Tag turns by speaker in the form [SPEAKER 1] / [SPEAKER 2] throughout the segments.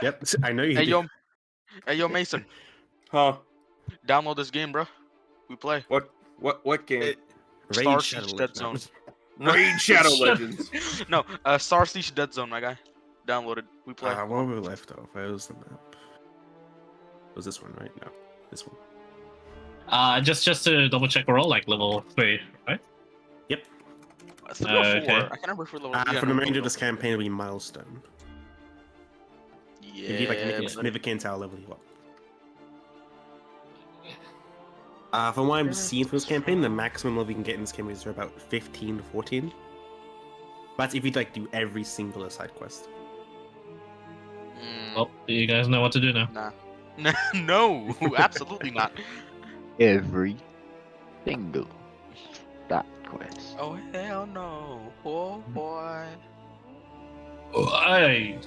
[SPEAKER 1] Yep, I know you
[SPEAKER 2] Hey
[SPEAKER 1] do.
[SPEAKER 2] yo, hey yo, Mason,
[SPEAKER 3] Huh?
[SPEAKER 2] download this game, bro. We play
[SPEAKER 3] What game?
[SPEAKER 2] Star
[SPEAKER 1] Raid Shadow
[SPEAKER 2] Siege Dead
[SPEAKER 1] Legends.
[SPEAKER 2] Zone.
[SPEAKER 3] Raid Shadow
[SPEAKER 4] Shut-
[SPEAKER 3] Legends.
[SPEAKER 2] No, Star Siege Dead Zone, my guy. Downloaded. We play. Come
[SPEAKER 1] Where
[SPEAKER 2] on.
[SPEAKER 1] were we left off? Where was the map? Was this one right? No, this one.
[SPEAKER 4] Just to double check, we're all like level 3, right?
[SPEAKER 1] Yep.
[SPEAKER 2] 3 or 4.
[SPEAKER 4] Okay.
[SPEAKER 2] I can't remember if we're level.
[SPEAKER 1] For the
[SPEAKER 2] no,
[SPEAKER 1] remainder of
[SPEAKER 2] no.
[SPEAKER 1] this campaign, it'll be milestone.
[SPEAKER 2] Yeah.
[SPEAKER 1] If you like make a
[SPEAKER 2] but-
[SPEAKER 1] significant, I'll level you up. From what I'm seeing for this campaign, the maximum level you can get in this campaign is about 15 to 14. That's if you like do every single side quest.
[SPEAKER 4] Well, you guys know what to do now.
[SPEAKER 2] Nah. No, absolutely not.
[SPEAKER 5] Every single side quest.
[SPEAKER 2] Oh hell no. Oh boy.
[SPEAKER 4] I
[SPEAKER 1] I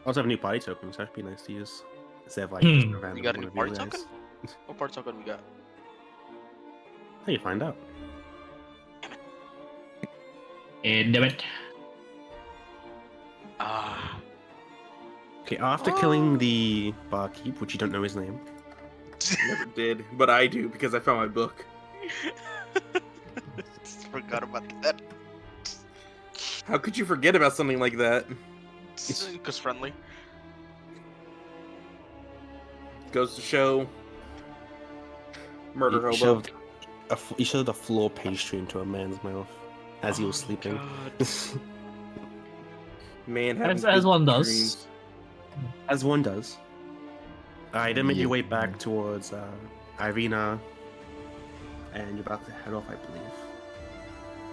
[SPEAKER 1] also have a new party token, so that'd be nice to use. Instead of like
[SPEAKER 4] Hmm.
[SPEAKER 1] just a random
[SPEAKER 2] You got a
[SPEAKER 1] one
[SPEAKER 2] new
[SPEAKER 1] of
[SPEAKER 2] party
[SPEAKER 1] you guys.
[SPEAKER 2] token? What party token we got?
[SPEAKER 1] How you find out?
[SPEAKER 4] damn it.
[SPEAKER 2] Ah.
[SPEAKER 1] Okay, after killing the barkeep, which you don't know his name,
[SPEAKER 3] Never did, but I do because I found my book.
[SPEAKER 2] Forgot about that.
[SPEAKER 3] How could you forget about something like that?
[SPEAKER 2] Because friendly.
[SPEAKER 3] Goes to show. Murder
[SPEAKER 1] he
[SPEAKER 3] hobo.
[SPEAKER 1] shoved a floor pastry into a man's mouth as he was
[SPEAKER 2] Oh,
[SPEAKER 1] sleeping.
[SPEAKER 2] God.
[SPEAKER 3] Man, having
[SPEAKER 4] As
[SPEAKER 3] good
[SPEAKER 4] one does.
[SPEAKER 3] dreams.
[SPEAKER 1] As one does. Then make your way
[SPEAKER 5] Yeah.
[SPEAKER 1] back towards Irina, and you're about to head off, I believe.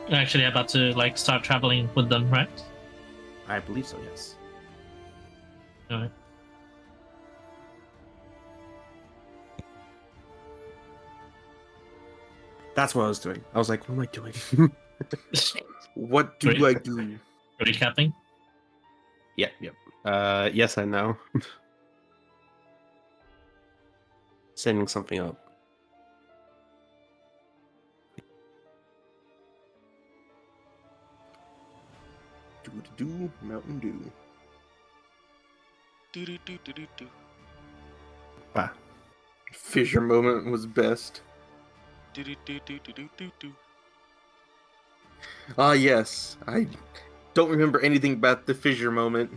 [SPEAKER 4] You're actually about to like start traveling with them, right?
[SPEAKER 1] I believe so, yes.
[SPEAKER 4] Alright.
[SPEAKER 1] That's what I was doing. I was like, what am I doing?
[SPEAKER 3] What do
[SPEAKER 4] Great.
[SPEAKER 3] I do?
[SPEAKER 4] Recapping.
[SPEAKER 1] Yep. Yes, I know. Setting something up.
[SPEAKER 3] Do Mountain Dew.
[SPEAKER 2] Do.
[SPEAKER 1] Ah,
[SPEAKER 3] Fissure moment was best.
[SPEAKER 2] Do.
[SPEAKER 3] Ah, yes. I don't remember anything about the fissure moment.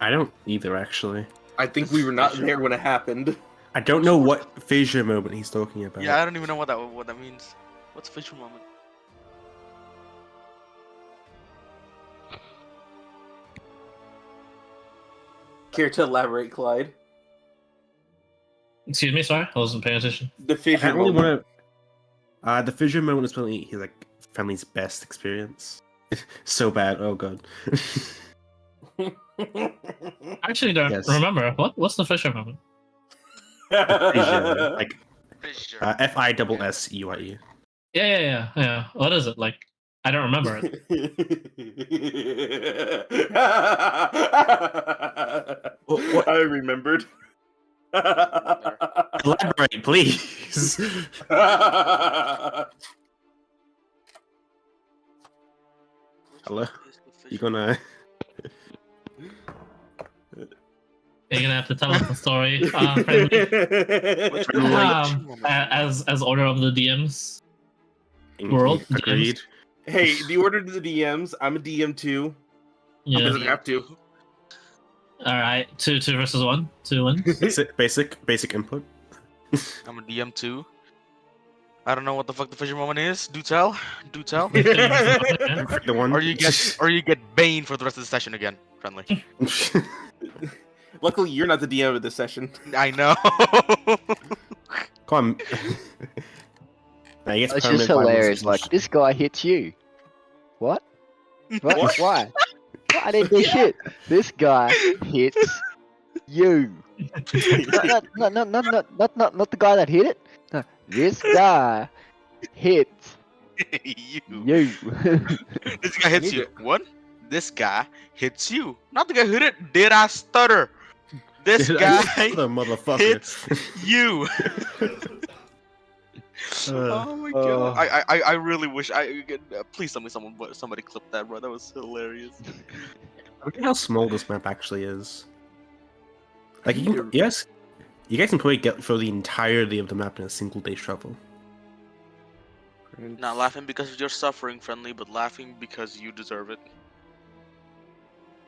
[SPEAKER 1] I don't either, actually.
[SPEAKER 3] I think we were not there when it happened.
[SPEAKER 1] I don't know what fissure moment he's talking about.
[SPEAKER 2] Yeah, I don't even know what that means. What's a fissure moment?
[SPEAKER 3] Care to elaborate, Clyde?
[SPEAKER 4] Excuse me, sorry, I wasn't paying attention.
[SPEAKER 3] The
[SPEAKER 1] I
[SPEAKER 3] fissure
[SPEAKER 1] don't really
[SPEAKER 3] moment.
[SPEAKER 1] want to. The fissure moment is probably his like family's best experience. So bad. Oh god.
[SPEAKER 4] I actually don't
[SPEAKER 1] Yes.
[SPEAKER 4] remember. What's the Fisher moment?
[SPEAKER 1] Fissure, like
[SPEAKER 2] Fissure.
[SPEAKER 1] FISSURE.
[SPEAKER 4] Yeah. What is it like? I don't remember it.
[SPEAKER 1] What?
[SPEAKER 3] I remembered.
[SPEAKER 1] Elaborate, please. Hello? You gonna?
[SPEAKER 4] You're gonna have to tell us the story. Friendly. As order of the DMs. World
[SPEAKER 1] Agreed.
[SPEAKER 3] Hey, the order to the DMs. I'm a DM too.
[SPEAKER 4] Yeah.
[SPEAKER 3] Doesn't have to.
[SPEAKER 4] All right. Two versus one. 2 wins.
[SPEAKER 1] Basic input.
[SPEAKER 2] I'm a DM too. I don't know what the fuck the fissure moment is. Do tell.
[SPEAKER 1] The one.
[SPEAKER 2] Or you get Bane for the rest of the session again. Friendly.
[SPEAKER 3] Luckily, you're not the DM of this session.
[SPEAKER 2] I know.
[SPEAKER 1] Come on. Nah, he gets
[SPEAKER 5] It's
[SPEAKER 1] permanent
[SPEAKER 5] just hilarious.
[SPEAKER 1] violence.
[SPEAKER 5] Like, this guy hits you. What? What? Why? I didn't do shit. This guy hits you. Not the guy that hit it. No, this guy hits
[SPEAKER 2] you.
[SPEAKER 5] you.
[SPEAKER 2] This guy hits you. What? This guy hits you. Not the guy who hit it. Did I stutter? This
[SPEAKER 1] The
[SPEAKER 2] guy
[SPEAKER 1] motherfucker.
[SPEAKER 2] hits you. Oh my god! I really wish please tell me somebody clipped that, bro. That was hilarious.
[SPEAKER 1] Look at how small this map actually is. Like,
[SPEAKER 3] I
[SPEAKER 1] you
[SPEAKER 3] need
[SPEAKER 1] can,
[SPEAKER 3] to-
[SPEAKER 1] yes, you guys can probably get through the entirety of the map in a single day's travel.
[SPEAKER 2] Not laughing because you're suffering, friendly, but laughing because you deserve it.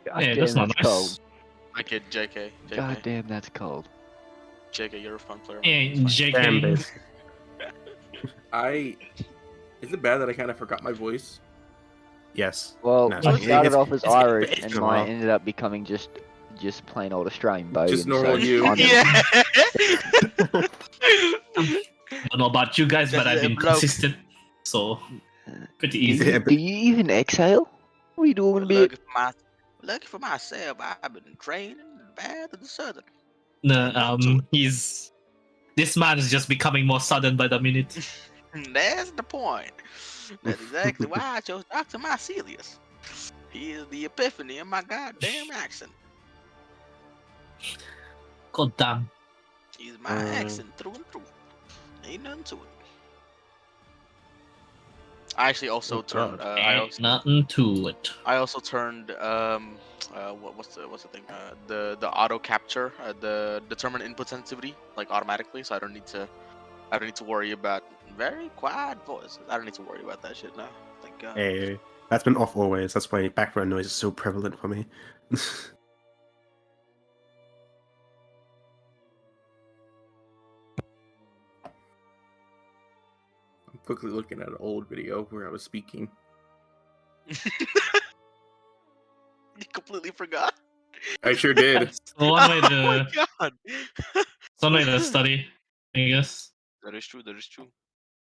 [SPEAKER 5] God
[SPEAKER 4] Yeah,
[SPEAKER 5] damn,
[SPEAKER 4] that's not
[SPEAKER 5] that's
[SPEAKER 4] nice.
[SPEAKER 5] cold.
[SPEAKER 2] I kid, JK,
[SPEAKER 5] God
[SPEAKER 2] JK,
[SPEAKER 5] damn, that's cold.
[SPEAKER 2] JK. You're a fun player.
[SPEAKER 4] Yeah,
[SPEAKER 2] Man. It's fine.
[SPEAKER 1] Damn,
[SPEAKER 4] JK.
[SPEAKER 1] babe.
[SPEAKER 3] Is it bad that I kind of forgot my voice?
[SPEAKER 1] Yes.
[SPEAKER 5] Well,
[SPEAKER 1] No,
[SPEAKER 5] I
[SPEAKER 1] it's-
[SPEAKER 5] started off as
[SPEAKER 1] it's-
[SPEAKER 5] Irish,
[SPEAKER 1] it's
[SPEAKER 5] and
[SPEAKER 1] been a
[SPEAKER 5] mine
[SPEAKER 1] while.
[SPEAKER 5] ended up becoming just plain old Australian bogan.
[SPEAKER 3] Just normal
[SPEAKER 5] so
[SPEAKER 3] you.
[SPEAKER 5] I'm-
[SPEAKER 2] Yeah.
[SPEAKER 4] I don't know about you guys, but I've been
[SPEAKER 2] Bloke.
[SPEAKER 4] consistent, so pretty
[SPEAKER 5] Do
[SPEAKER 4] easy.
[SPEAKER 5] you, do you even exhale? What are you doing, bit?
[SPEAKER 2] Looking for myself. I've been training in the bath of the southern.
[SPEAKER 4] No, this man is just becoming more sudden by the minute.
[SPEAKER 2] That's the point. That's exactly why I chose Dr. Mycelius. He is the epiphany of my goddamn accent.
[SPEAKER 4] God damn.
[SPEAKER 2] He's my accent through and through. Ain't nothing to it. I actually also
[SPEAKER 3] Oh,
[SPEAKER 2] turned.
[SPEAKER 3] God.
[SPEAKER 4] Ain't nothing to it.
[SPEAKER 2] I also turned. What's the thing? The auto capture, the determine input sensitivity, like automatically, so I don't need to worry about very quiet voices. I don't need to worry about that shit now. Thank God.
[SPEAKER 1] Hey, that's been off always. That's why background noise is so prevalent for me.
[SPEAKER 3] I'm quickly looking at an old video where I was speaking.
[SPEAKER 2] You completely forgot.
[SPEAKER 3] I sure did.
[SPEAKER 4] It's one way
[SPEAKER 2] Oh
[SPEAKER 4] to
[SPEAKER 2] my God.
[SPEAKER 4] it's one way to study, I guess.
[SPEAKER 2] That is true. That is true.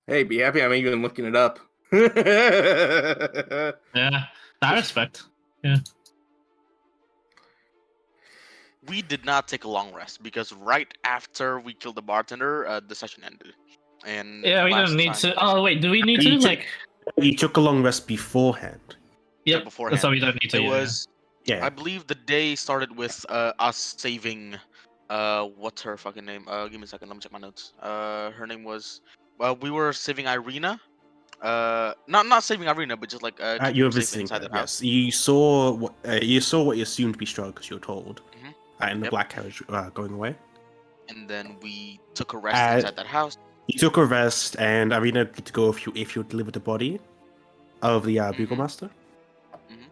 [SPEAKER 3] Hey, be happy I'm even looking it up.
[SPEAKER 4] Yeah, I respect. Yeah.
[SPEAKER 2] We did not take a long rest because right after we killed the bartender, the session ended. And
[SPEAKER 4] Yeah, we
[SPEAKER 2] last
[SPEAKER 4] don't need
[SPEAKER 2] time-
[SPEAKER 4] to. Oh wait, do we need to?
[SPEAKER 1] You took-
[SPEAKER 4] Like,
[SPEAKER 1] You took a long rest beforehand.
[SPEAKER 4] yep.
[SPEAKER 2] beforehand.
[SPEAKER 4] So we don't need to.
[SPEAKER 2] It
[SPEAKER 4] Yeah.
[SPEAKER 2] was.
[SPEAKER 1] Yeah.
[SPEAKER 2] I believe the day started with us saving. What's her fucking name? Give me a second. Let me check my notes. Her name was. Well, we were saving Irina. Not saving Irina, but just like keeping
[SPEAKER 1] You were
[SPEAKER 2] her safe
[SPEAKER 1] visiting
[SPEAKER 2] inside
[SPEAKER 1] her,
[SPEAKER 2] that house.
[SPEAKER 1] yes. You saw what you assumed to be Strahd because you were told.
[SPEAKER 2] Mhm.
[SPEAKER 1] In the
[SPEAKER 2] Yep.
[SPEAKER 1] black carriage going away.
[SPEAKER 2] And then we took a rest
[SPEAKER 1] Uh,
[SPEAKER 2] inside that house.
[SPEAKER 1] You took a rest, and Arena get to go if you delivered the body of the
[SPEAKER 2] Mhm.
[SPEAKER 1] Bugle Master
[SPEAKER 2] Mhm.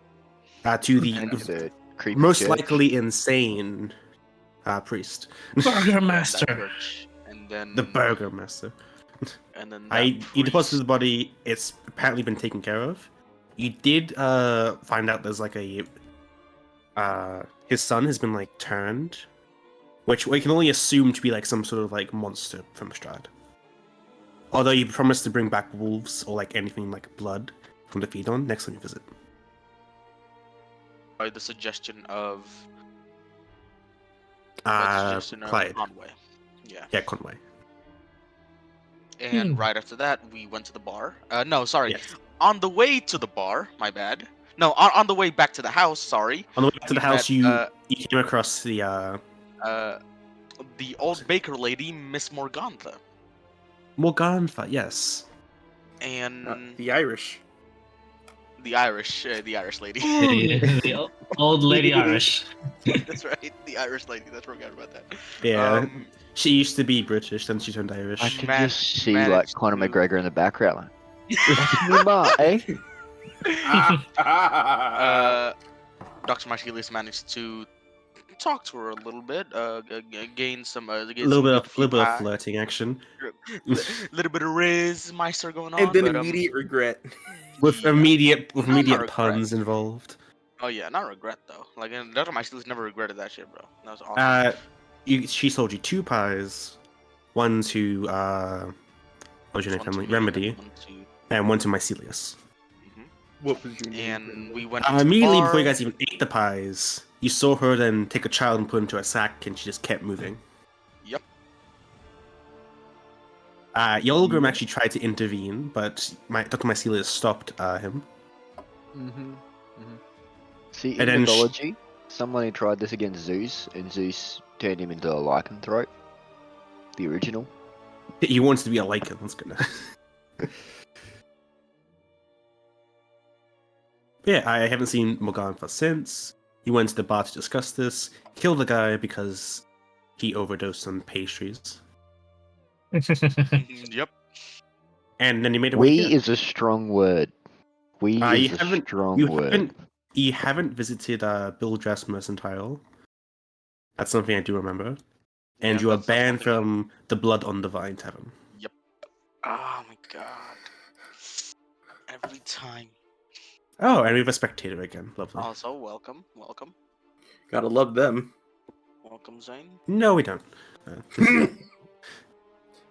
[SPEAKER 1] to
[SPEAKER 5] And to
[SPEAKER 1] the
[SPEAKER 5] the creepy
[SPEAKER 1] most
[SPEAKER 5] church.
[SPEAKER 1] likely insane priest,
[SPEAKER 4] Burger
[SPEAKER 2] That
[SPEAKER 4] Master.
[SPEAKER 2] church. And then
[SPEAKER 1] the Burger Master.
[SPEAKER 2] And then that
[SPEAKER 1] You deposited the
[SPEAKER 2] priest-
[SPEAKER 1] body. It's apparently been taken care of. You did find out there's like a his son has been like turned, which we can only assume to be like some sort of like monster from Strahd. Although you promised to bring back wolves or like anything like blood from the feed on next time you visit.
[SPEAKER 2] by the suggestion of
[SPEAKER 1] Clyde.
[SPEAKER 2] Conway. Yeah.
[SPEAKER 1] Yeah, Conway.
[SPEAKER 2] And right after that, we went to the bar. No, sorry.
[SPEAKER 1] Yes.
[SPEAKER 2] On the way to the bar, my bad. No, on the way back to the house. Sorry.
[SPEAKER 1] On the way to
[SPEAKER 2] We
[SPEAKER 1] the house,
[SPEAKER 2] met,
[SPEAKER 1] you came across the
[SPEAKER 2] The old baker lady, Miss Morgantha,
[SPEAKER 1] Morgantha. Yes.
[SPEAKER 2] and
[SPEAKER 3] The Irish.
[SPEAKER 2] the Irish lady.
[SPEAKER 4] The old lady Irish.
[SPEAKER 2] That's right, the Irish lady. That's forgot about that.
[SPEAKER 1] Yeah. She used to be British, then she turned Irish.
[SPEAKER 5] I can
[SPEAKER 2] Man-
[SPEAKER 5] just see like
[SPEAKER 2] managed
[SPEAKER 5] Conor
[SPEAKER 2] to-
[SPEAKER 5] McGregor in the background. Like, that's me, ma, eh?
[SPEAKER 2] Dr. Marcelius managed to talk to her a little bit, gain some,
[SPEAKER 1] a little bit of flirting action.
[SPEAKER 2] little bit of Riz Meister going on,
[SPEAKER 3] And then
[SPEAKER 2] but,
[SPEAKER 3] immediate regret.
[SPEAKER 1] With
[SPEAKER 2] Yeah.
[SPEAKER 1] immediate
[SPEAKER 2] regret.
[SPEAKER 1] puns involved.
[SPEAKER 2] Oh yeah, not regret though. Like, and Dr. Marcelius never regretted that shit, bro. That was awesome.
[SPEAKER 1] She sold you 2 pies, one to what was your name,
[SPEAKER 2] One to
[SPEAKER 1] family?
[SPEAKER 2] me,
[SPEAKER 1] Remedy,
[SPEAKER 2] one to-
[SPEAKER 1] and one to Mycelius.
[SPEAKER 3] What was your name?
[SPEAKER 2] And we went into the
[SPEAKER 1] Immediately
[SPEAKER 2] bar.
[SPEAKER 1] before you guys even ate the pies, you saw her then take a child and put it into a sack, and she just kept moving.
[SPEAKER 2] Yep.
[SPEAKER 1] Yolgrim actually tried to intervene, but Dr. Mycelius stopped him.
[SPEAKER 5] Mm-hmm. See, in
[SPEAKER 1] And then
[SPEAKER 5] mythology, someone tried this against Zeus, and Zeus turned him into a lycanthrope. The original.
[SPEAKER 1] He wants to be a Lycan. That's good. Yeah, I haven't seen Morgantha since. He went to the bar to discuss this. Killed the guy because he overdosed on pastries.
[SPEAKER 2] Yep.
[SPEAKER 1] And then he made a way
[SPEAKER 5] We
[SPEAKER 1] here.
[SPEAKER 5] is a strong word. We
[SPEAKER 1] You
[SPEAKER 5] is a
[SPEAKER 1] haven't-
[SPEAKER 5] strong
[SPEAKER 1] You
[SPEAKER 5] word.
[SPEAKER 1] haven't visited Bill Dressmer's Mercantile. That's something I do remember. And
[SPEAKER 2] Yeah,
[SPEAKER 1] you are
[SPEAKER 2] that's
[SPEAKER 1] banned
[SPEAKER 2] something-
[SPEAKER 1] from the Blood on the Vine Tavern.
[SPEAKER 2] Oh my god. Every time.
[SPEAKER 1] Oh, and we have a spectator again. Lovely.
[SPEAKER 2] Also, welcome.
[SPEAKER 3] Gotta love them.
[SPEAKER 2] Welcome, Zane.
[SPEAKER 1] No, we don't.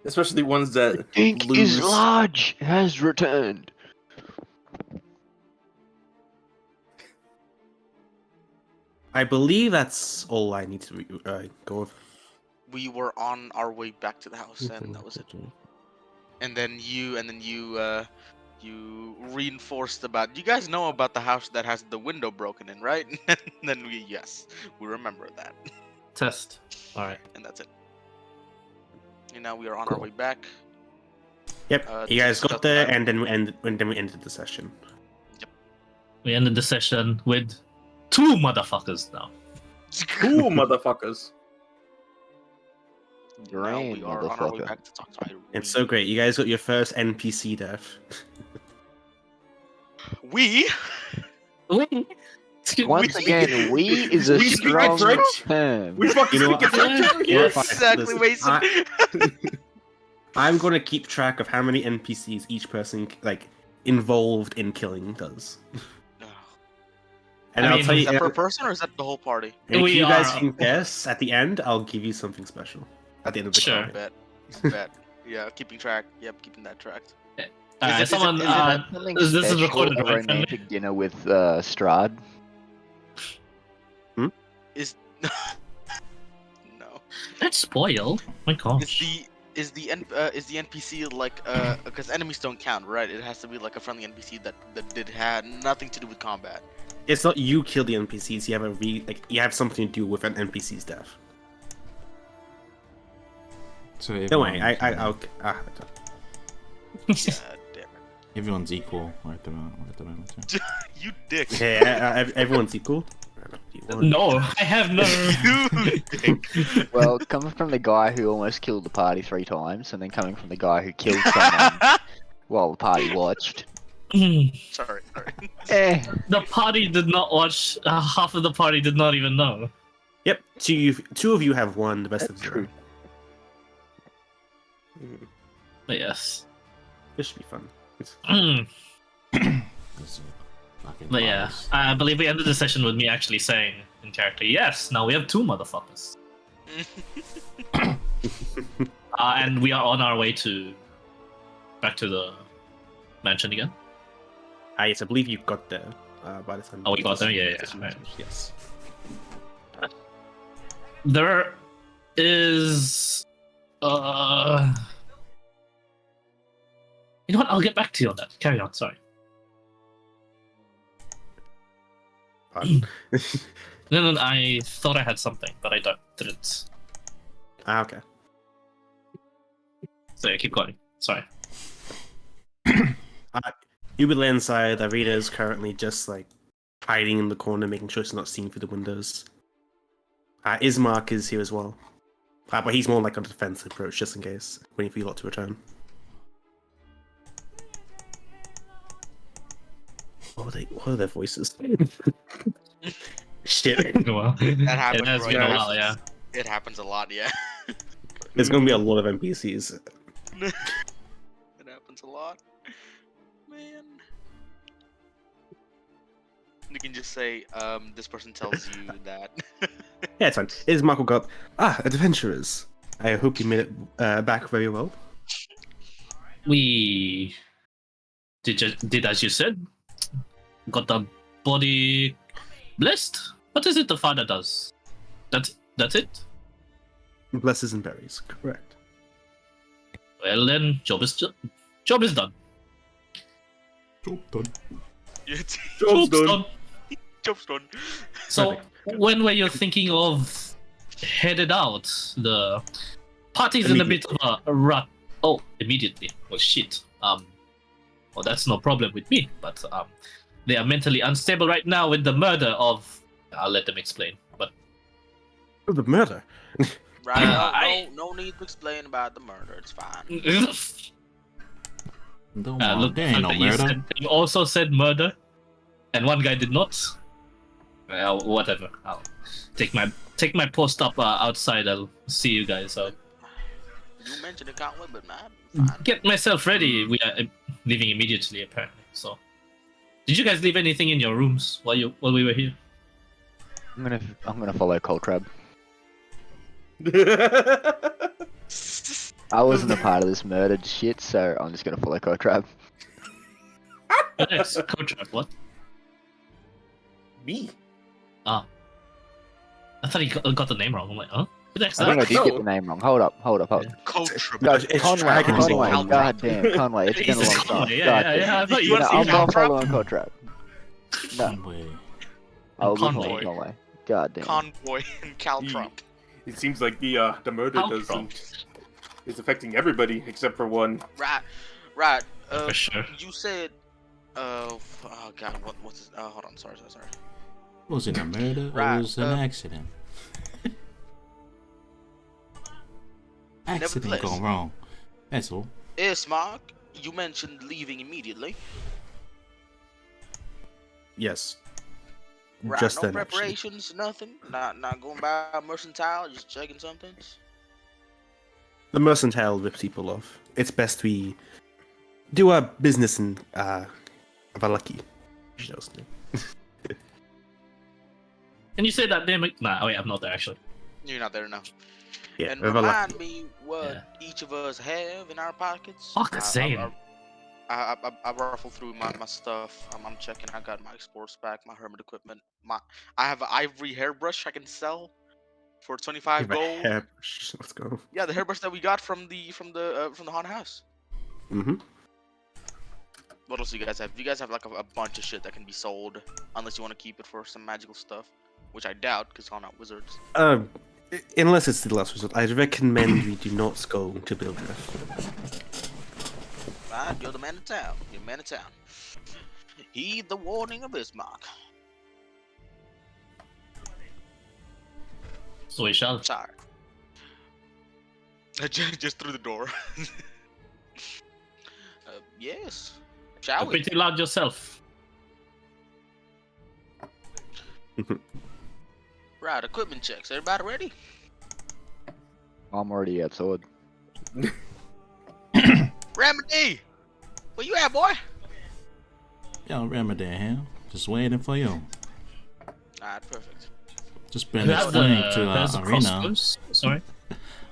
[SPEAKER 3] Especially ones that
[SPEAKER 5] Ink
[SPEAKER 3] lose.
[SPEAKER 5] is large has returned.
[SPEAKER 1] I believe that's all I need to go over.
[SPEAKER 2] We were on our way back to the house, and that was it. And then you reinforced about. You guys know about the house that has the window broken in, right? And then we remember that,
[SPEAKER 4] Test. All right.
[SPEAKER 2] and that's it. And now we are on
[SPEAKER 1] Cool.
[SPEAKER 2] our way back.
[SPEAKER 1] Yep, you
[SPEAKER 2] to
[SPEAKER 1] guys
[SPEAKER 2] discuss
[SPEAKER 1] got there,
[SPEAKER 2] that.
[SPEAKER 1] and then we ended the session.
[SPEAKER 4] We ended the session with 2 motherfuckers now.
[SPEAKER 3] Cool motherfuckers.
[SPEAKER 2] Now
[SPEAKER 5] Grand
[SPEAKER 2] we are on our way
[SPEAKER 5] motherfucker.
[SPEAKER 2] back to talk to Irene.
[SPEAKER 1] It's so great. You guys got your first NPC death.
[SPEAKER 2] We
[SPEAKER 5] Once again, we is a
[SPEAKER 3] We speak
[SPEAKER 5] strong
[SPEAKER 3] French?
[SPEAKER 5] term.
[SPEAKER 3] We fucking
[SPEAKER 1] You know
[SPEAKER 3] speak
[SPEAKER 1] what?
[SPEAKER 3] French.
[SPEAKER 1] Yeah,
[SPEAKER 2] exactly,
[SPEAKER 1] listen,
[SPEAKER 2] Mason.
[SPEAKER 1] I'm gonna keep track of how many NPCs each person involved in killing does. And
[SPEAKER 4] I
[SPEAKER 1] I'll
[SPEAKER 4] mean,
[SPEAKER 1] tell
[SPEAKER 2] Is
[SPEAKER 1] you,
[SPEAKER 2] that per person or is that the whole party?
[SPEAKER 1] if
[SPEAKER 4] We
[SPEAKER 1] you guys
[SPEAKER 4] are-
[SPEAKER 1] can guess at the end, I'll give you something special at the end of the
[SPEAKER 4] Sure.
[SPEAKER 1] campaign.
[SPEAKER 2] Bet. Yeah, keeping track. Yep, keeping that tracked.
[SPEAKER 4] Alright, someone.
[SPEAKER 2] is it
[SPEAKER 5] Something
[SPEAKER 4] this is
[SPEAKER 5] special,
[SPEAKER 4] recorded,
[SPEAKER 5] a
[SPEAKER 4] right?
[SPEAKER 5] romantic dinner with Strahd.
[SPEAKER 2] Is no.
[SPEAKER 4] Let's spoil. My gosh.
[SPEAKER 2] Is the NPC like because enemies don't count, right? It has to be like a friendly NPC that had nothing to do with combat.
[SPEAKER 1] It's not you kill the NPCs. You have you have something to do with an NPC's death.
[SPEAKER 6] So
[SPEAKER 1] Don't worry,
[SPEAKER 6] everyone's,
[SPEAKER 1] I'll.
[SPEAKER 2] God damn it.
[SPEAKER 6] everyone's equal at the moment. Yeah.
[SPEAKER 2] You dick.
[SPEAKER 1] Yeah, everyone's equal.
[SPEAKER 4] No, I have no.
[SPEAKER 2] You dick.
[SPEAKER 5] Well, coming from the guy who almost killed the party 3 times, and then coming from the guy who killed someone while the party watched.
[SPEAKER 2] Sorry.
[SPEAKER 5] Eh,
[SPEAKER 4] The party did not watch. Half of the party did not even know.
[SPEAKER 1] Yep, two of you have won. The rest of
[SPEAKER 5] that's
[SPEAKER 1] you.
[SPEAKER 5] true.
[SPEAKER 4] But yes.
[SPEAKER 1] This should be fun.
[SPEAKER 6] This is fucking
[SPEAKER 4] But yeah,
[SPEAKER 6] virus.
[SPEAKER 4] I believe we ended the session with me actually saying in character, yes, now we have 2 motherfuckers. And we are on our way back to the mansion again.
[SPEAKER 1] Yes, I believe you got there by the time.
[SPEAKER 4] Oh, we got there? Yeah, right.
[SPEAKER 1] Yes.
[SPEAKER 4] There is you know what, I'll get back to you on that. Carry on, sorry.
[SPEAKER 1] Pardon.
[SPEAKER 4] No, I thought I had something, but I didn't.
[SPEAKER 1] Okay.
[SPEAKER 4] So yeah, keep going. Sorry.
[SPEAKER 1] You would land inside. Arena is currently just like hiding in the corner, making sure she's not seen through the windows. Ismark is here as well, but he's more like on a defensive approach, just in case, waiting for you lot to return. What are their voices? Shit.
[SPEAKER 4] Well,
[SPEAKER 2] That happens.
[SPEAKER 4] it has
[SPEAKER 2] bro.
[SPEAKER 4] been a while, yeah.
[SPEAKER 2] It happens a lot, yeah.
[SPEAKER 1] There's gonna be a lot of NPCs.
[SPEAKER 2] It happens a lot. Man. You can just say, this person tells you that.
[SPEAKER 1] Yeah, it's fine. Ismark will go up. Adventurers. I hope you made it back very well.
[SPEAKER 4] We did as you said. Got the body blessed. What is it the father does? That's it.
[SPEAKER 1] Blesses and berries, correct.
[SPEAKER 4] Well then, job is done.
[SPEAKER 6] Job done.
[SPEAKER 3] Job's done.
[SPEAKER 2] Job's done.
[SPEAKER 4] So when were you thinking of headed out? The party's in a bit of a rut Oh, immediately. Well, shit. Well, that's no problem with me. But they are mentally unstable right now with the murder of. I'll let them explain. But
[SPEAKER 1] Oh, the murder.
[SPEAKER 2] Right?
[SPEAKER 4] Uh,
[SPEAKER 2] No need to explain about the murder. It's fine.
[SPEAKER 6] Don't worry,
[SPEAKER 4] look,
[SPEAKER 6] there ain't no murder.
[SPEAKER 4] You also said murder, and one guy did not. Well, whatever. I'll take my post up outside. I'll see you guys.
[SPEAKER 2] You mentioned it, can't wait, but man, fine.
[SPEAKER 4] Get myself ready. We are leaving immediately, apparently. So, did you guys leave anything in your rooms while we were here?
[SPEAKER 5] I'm gonna follow Coltrab. I wasn't a part of this murdered shit, so I'm just gonna follow Coltrab.
[SPEAKER 4] Yes, Cotrap, what?
[SPEAKER 3] Me?
[SPEAKER 4] Ah. I thought he got the name wrong. I'm like, huh? Who the heck's
[SPEAKER 5] I think I
[SPEAKER 4] that?
[SPEAKER 5] did get the name wrong. Hold up.
[SPEAKER 2] Culture.
[SPEAKER 5] Guys,
[SPEAKER 1] It's
[SPEAKER 5] Conway,
[SPEAKER 1] Dragon's
[SPEAKER 5] Conway,
[SPEAKER 1] Name.
[SPEAKER 5] god damn, Conway, it's been a
[SPEAKER 4] Jesus,
[SPEAKER 5] long time.
[SPEAKER 4] Conway,
[SPEAKER 5] God
[SPEAKER 4] yeah.
[SPEAKER 5] damn.
[SPEAKER 4] I thought
[SPEAKER 2] You
[SPEAKER 4] you
[SPEAKER 2] wanna
[SPEAKER 4] were
[SPEAKER 2] see
[SPEAKER 5] I'm not
[SPEAKER 2] Caltrap?
[SPEAKER 5] following Coltrab. No,
[SPEAKER 6] Conway.
[SPEAKER 5] I'll be
[SPEAKER 4] Conway.
[SPEAKER 5] following Conway. God damn.
[SPEAKER 2] Convoy and Cal
[SPEAKER 3] Ye-
[SPEAKER 2] Trump.
[SPEAKER 3] It seems like the murder
[SPEAKER 4] How
[SPEAKER 3] is affecting everybody except for one.
[SPEAKER 2] Right.
[SPEAKER 4] For sure.
[SPEAKER 2] You said. Oh God. What's this? Hold on. Sorry.
[SPEAKER 6] Was it a murder or
[SPEAKER 2] Right,
[SPEAKER 6] was it an accident? Accident
[SPEAKER 2] Nevertheless.
[SPEAKER 6] gone wrong. That's all.
[SPEAKER 2] Yes, Mark. You mentioned leaving immediately.
[SPEAKER 1] Yes.
[SPEAKER 2] Right.
[SPEAKER 1] Just
[SPEAKER 2] No
[SPEAKER 1] then, actually.
[SPEAKER 2] preparations. Nothing. Not going by mercantile. Just checking some things.
[SPEAKER 1] The mercantile rips people off. It's best we do our business in Valaki. She knows me.
[SPEAKER 4] Can you say that name? Nah, wait, I'm not there actually.
[SPEAKER 2] You're not there now.
[SPEAKER 1] Yeah,
[SPEAKER 2] And
[SPEAKER 1] Valaki.
[SPEAKER 2] remind me what each of us have in our pockets.
[SPEAKER 4] Fuck the same.
[SPEAKER 2] I ruffle through my stuff. I'm checking. I got my explorer's pack, my hermit equipment. I have an ivory hairbrush I can sell for 25 gold.
[SPEAKER 1] Hairbrush. Let's go.
[SPEAKER 2] Yeah, the hairbrush that we got from the haunted house.
[SPEAKER 1] Mm-hmm.
[SPEAKER 2] What else do you guys have? You guys have like a bunch of shit that can be sold, unless you want to keep it for some magical stuff, which I doubt, because I'm not wizards.
[SPEAKER 1] Unless it's the last resort, I'd recommend we do not go to Bildreth.
[SPEAKER 2] Right, you're the man of town. You're the man of town. Heed the warning of Ismark.
[SPEAKER 4] So we shall.
[SPEAKER 2] Sorry. Just through the door. Yes. Shall
[SPEAKER 4] You're
[SPEAKER 2] we?
[SPEAKER 4] pretty loud yourself.
[SPEAKER 2] Right, equipment checks. Everybody ready?
[SPEAKER 5] I'm already outside.
[SPEAKER 2] Remedy! Where you at, boy?
[SPEAKER 6] Yo, Remedy here. Just waiting for you.
[SPEAKER 2] Alright, perfect.
[SPEAKER 6] Just been
[SPEAKER 4] Who has
[SPEAKER 6] explaining
[SPEAKER 4] the,
[SPEAKER 6] to
[SPEAKER 4] who has the
[SPEAKER 6] Arena.
[SPEAKER 4] crossbows? Sorry.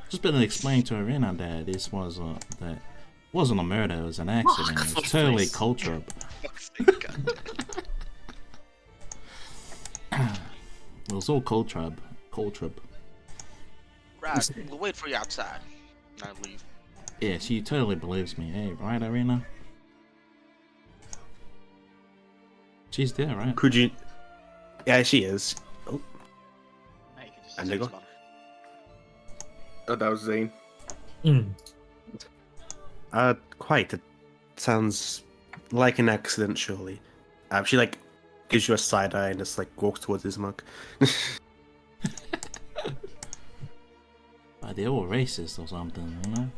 [SPEAKER 6] Just been explaining to Arena that this was that wasn't a murder. It was an accident.
[SPEAKER 4] for
[SPEAKER 6] It's totally
[SPEAKER 4] Christ's
[SPEAKER 6] culture.
[SPEAKER 2] Fuck's sake, God.
[SPEAKER 6] It was all culture.
[SPEAKER 2] Right, we'll wait for you outside. And I leave.
[SPEAKER 6] Yeah, she totally believes me. Hey, right, Arena? She's there, right?
[SPEAKER 1] Could you? Yeah, she is. Oh,
[SPEAKER 2] Hey, you can just
[SPEAKER 1] And they go.
[SPEAKER 2] respond.
[SPEAKER 3] Oh, that was Zane.
[SPEAKER 1] Quite. It sounds like an accident, surely. She like gives you a side eye and just like walks towards his mug.
[SPEAKER 6] Like they're all racist or something, you know?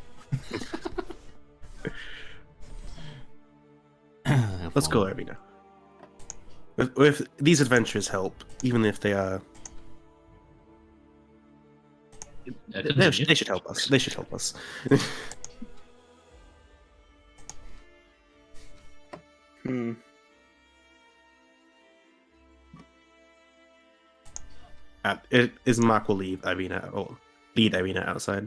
[SPEAKER 1] Let's go, Arena. If these adventures help, even if they are, they should help us. They should help us.
[SPEAKER 3] Hmm.
[SPEAKER 1] Mark will leave Arena or lead Arena outside.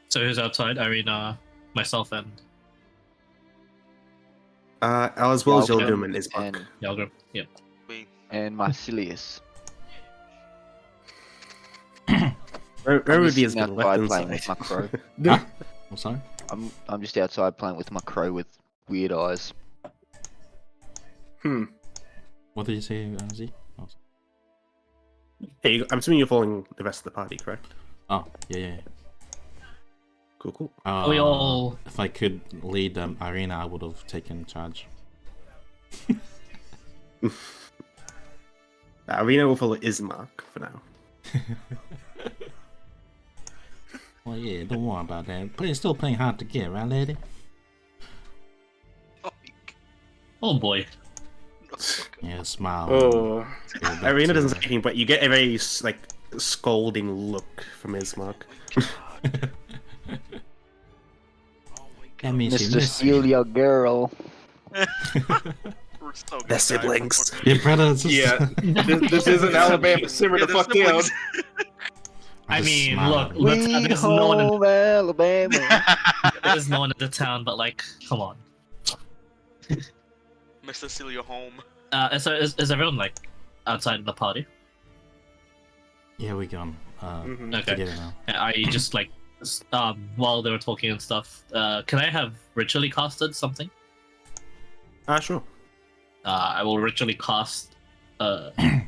[SPEAKER 4] So who's outside? Irina, myself, and
[SPEAKER 1] As well as
[SPEAKER 5] Yalgrim
[SPEAKER 1] Yilgrim and Ismark.
[SPEAKER 5] and
[SPEAKER 4] Yalgrim. Yep.
[SPEAKER 2] We-
[SPEAKER 5] and Marcilius.
[SPEAKER 1] Where
[SPEAKER 5] just
[SPEAKER 1] has
[SPEAKER 5] sitting
[SPEAKER 1] been left
[SPEAKER 5] outside playing with
[SPEAKER 1] inside.
[SPEAKER 5] my crow.
[SPEAKER 6] Huh? I'm sorry?
[SPEAKER 5] I'm just outside playing with my crow with weird eyes.
[SPEAKER 3] Hmm.
[SPEAKER 6] What did you say, Z?
[SPEAKER 1] Hey, I'm assuming you're following the rest of the party, correct?
[SPEAKER 6] Oh, yeah.
[SPEAKER 1] Cool.
[SPEAKER 4] We all-
[SPEAKER 6] If I could lead arena, I would have taken charge.
[SPEAKER 1] Arena will follow Ismark for now.
[SPEAKER 6] Well, yeah, don't worry about that. Still playing hard to get, right, lady?
[SPEAKER 4] Oh boy.
[SPEAKER 6] Yeah, smile.
[SPEAKER 3] Oh,
[SPEAKER 6] Go back
[SPEAKER 1] Arena
[SPEAKER 6] to,
[SPEAKER 1] doesn't say anything, but you get a very like scolding look from Ismark.
[SPEAKER 6] That means you
[SPEAKER 5] Mr.
[SPEAKER 6] miss me.
[SPEAKER 5] Steal your girl.
[SPEAKER 2] We're so good,
[SPEAKER 1] They're
[SPEAKER 2] guys.
[SPEAKER 1] siblings.
[SPEAKER 6] Your brothers.
[SPEAKER 3] yeah. This isn't Alabama. Simmer
[SPEAKER 2] Yeah,
[SPEAKER 3] the
[SPEAKER 2] they're
[SPEAKER 3] fuck down.
[SPEAKER 2] siblings.
[SPEAKER 4] I
[SPEAKER 6] just
[SPEAKER 4] mean,
[SPEAKER 6] smile
[SPEAKER 4] look,
[SPEAKER 6] at him.
[SPEAKER 4] let's,
[SPEAKER 5] We
[SPEAKER 4] there's no one in
[SPEAKER 5] home Alabama.
[SPEAKER 4] there's no one in the town, but like, come on.
[SPEAKER 2] Mr. Steal your home.
[SPEAKER 4] Is everyone like outside the party?
[SPEAKER 6] Yeah, we gone.
[SPEAKER 3] Mhm.
[SPEAKER 4] Okay.
[SPEAKER 6] Together now.
[SPEAKER 4] I just like while they were talking and stuff. Can I have ritually casted something?
[SPEAKER 1] Sure.
[SPEAKER 4] I will ritually cast. I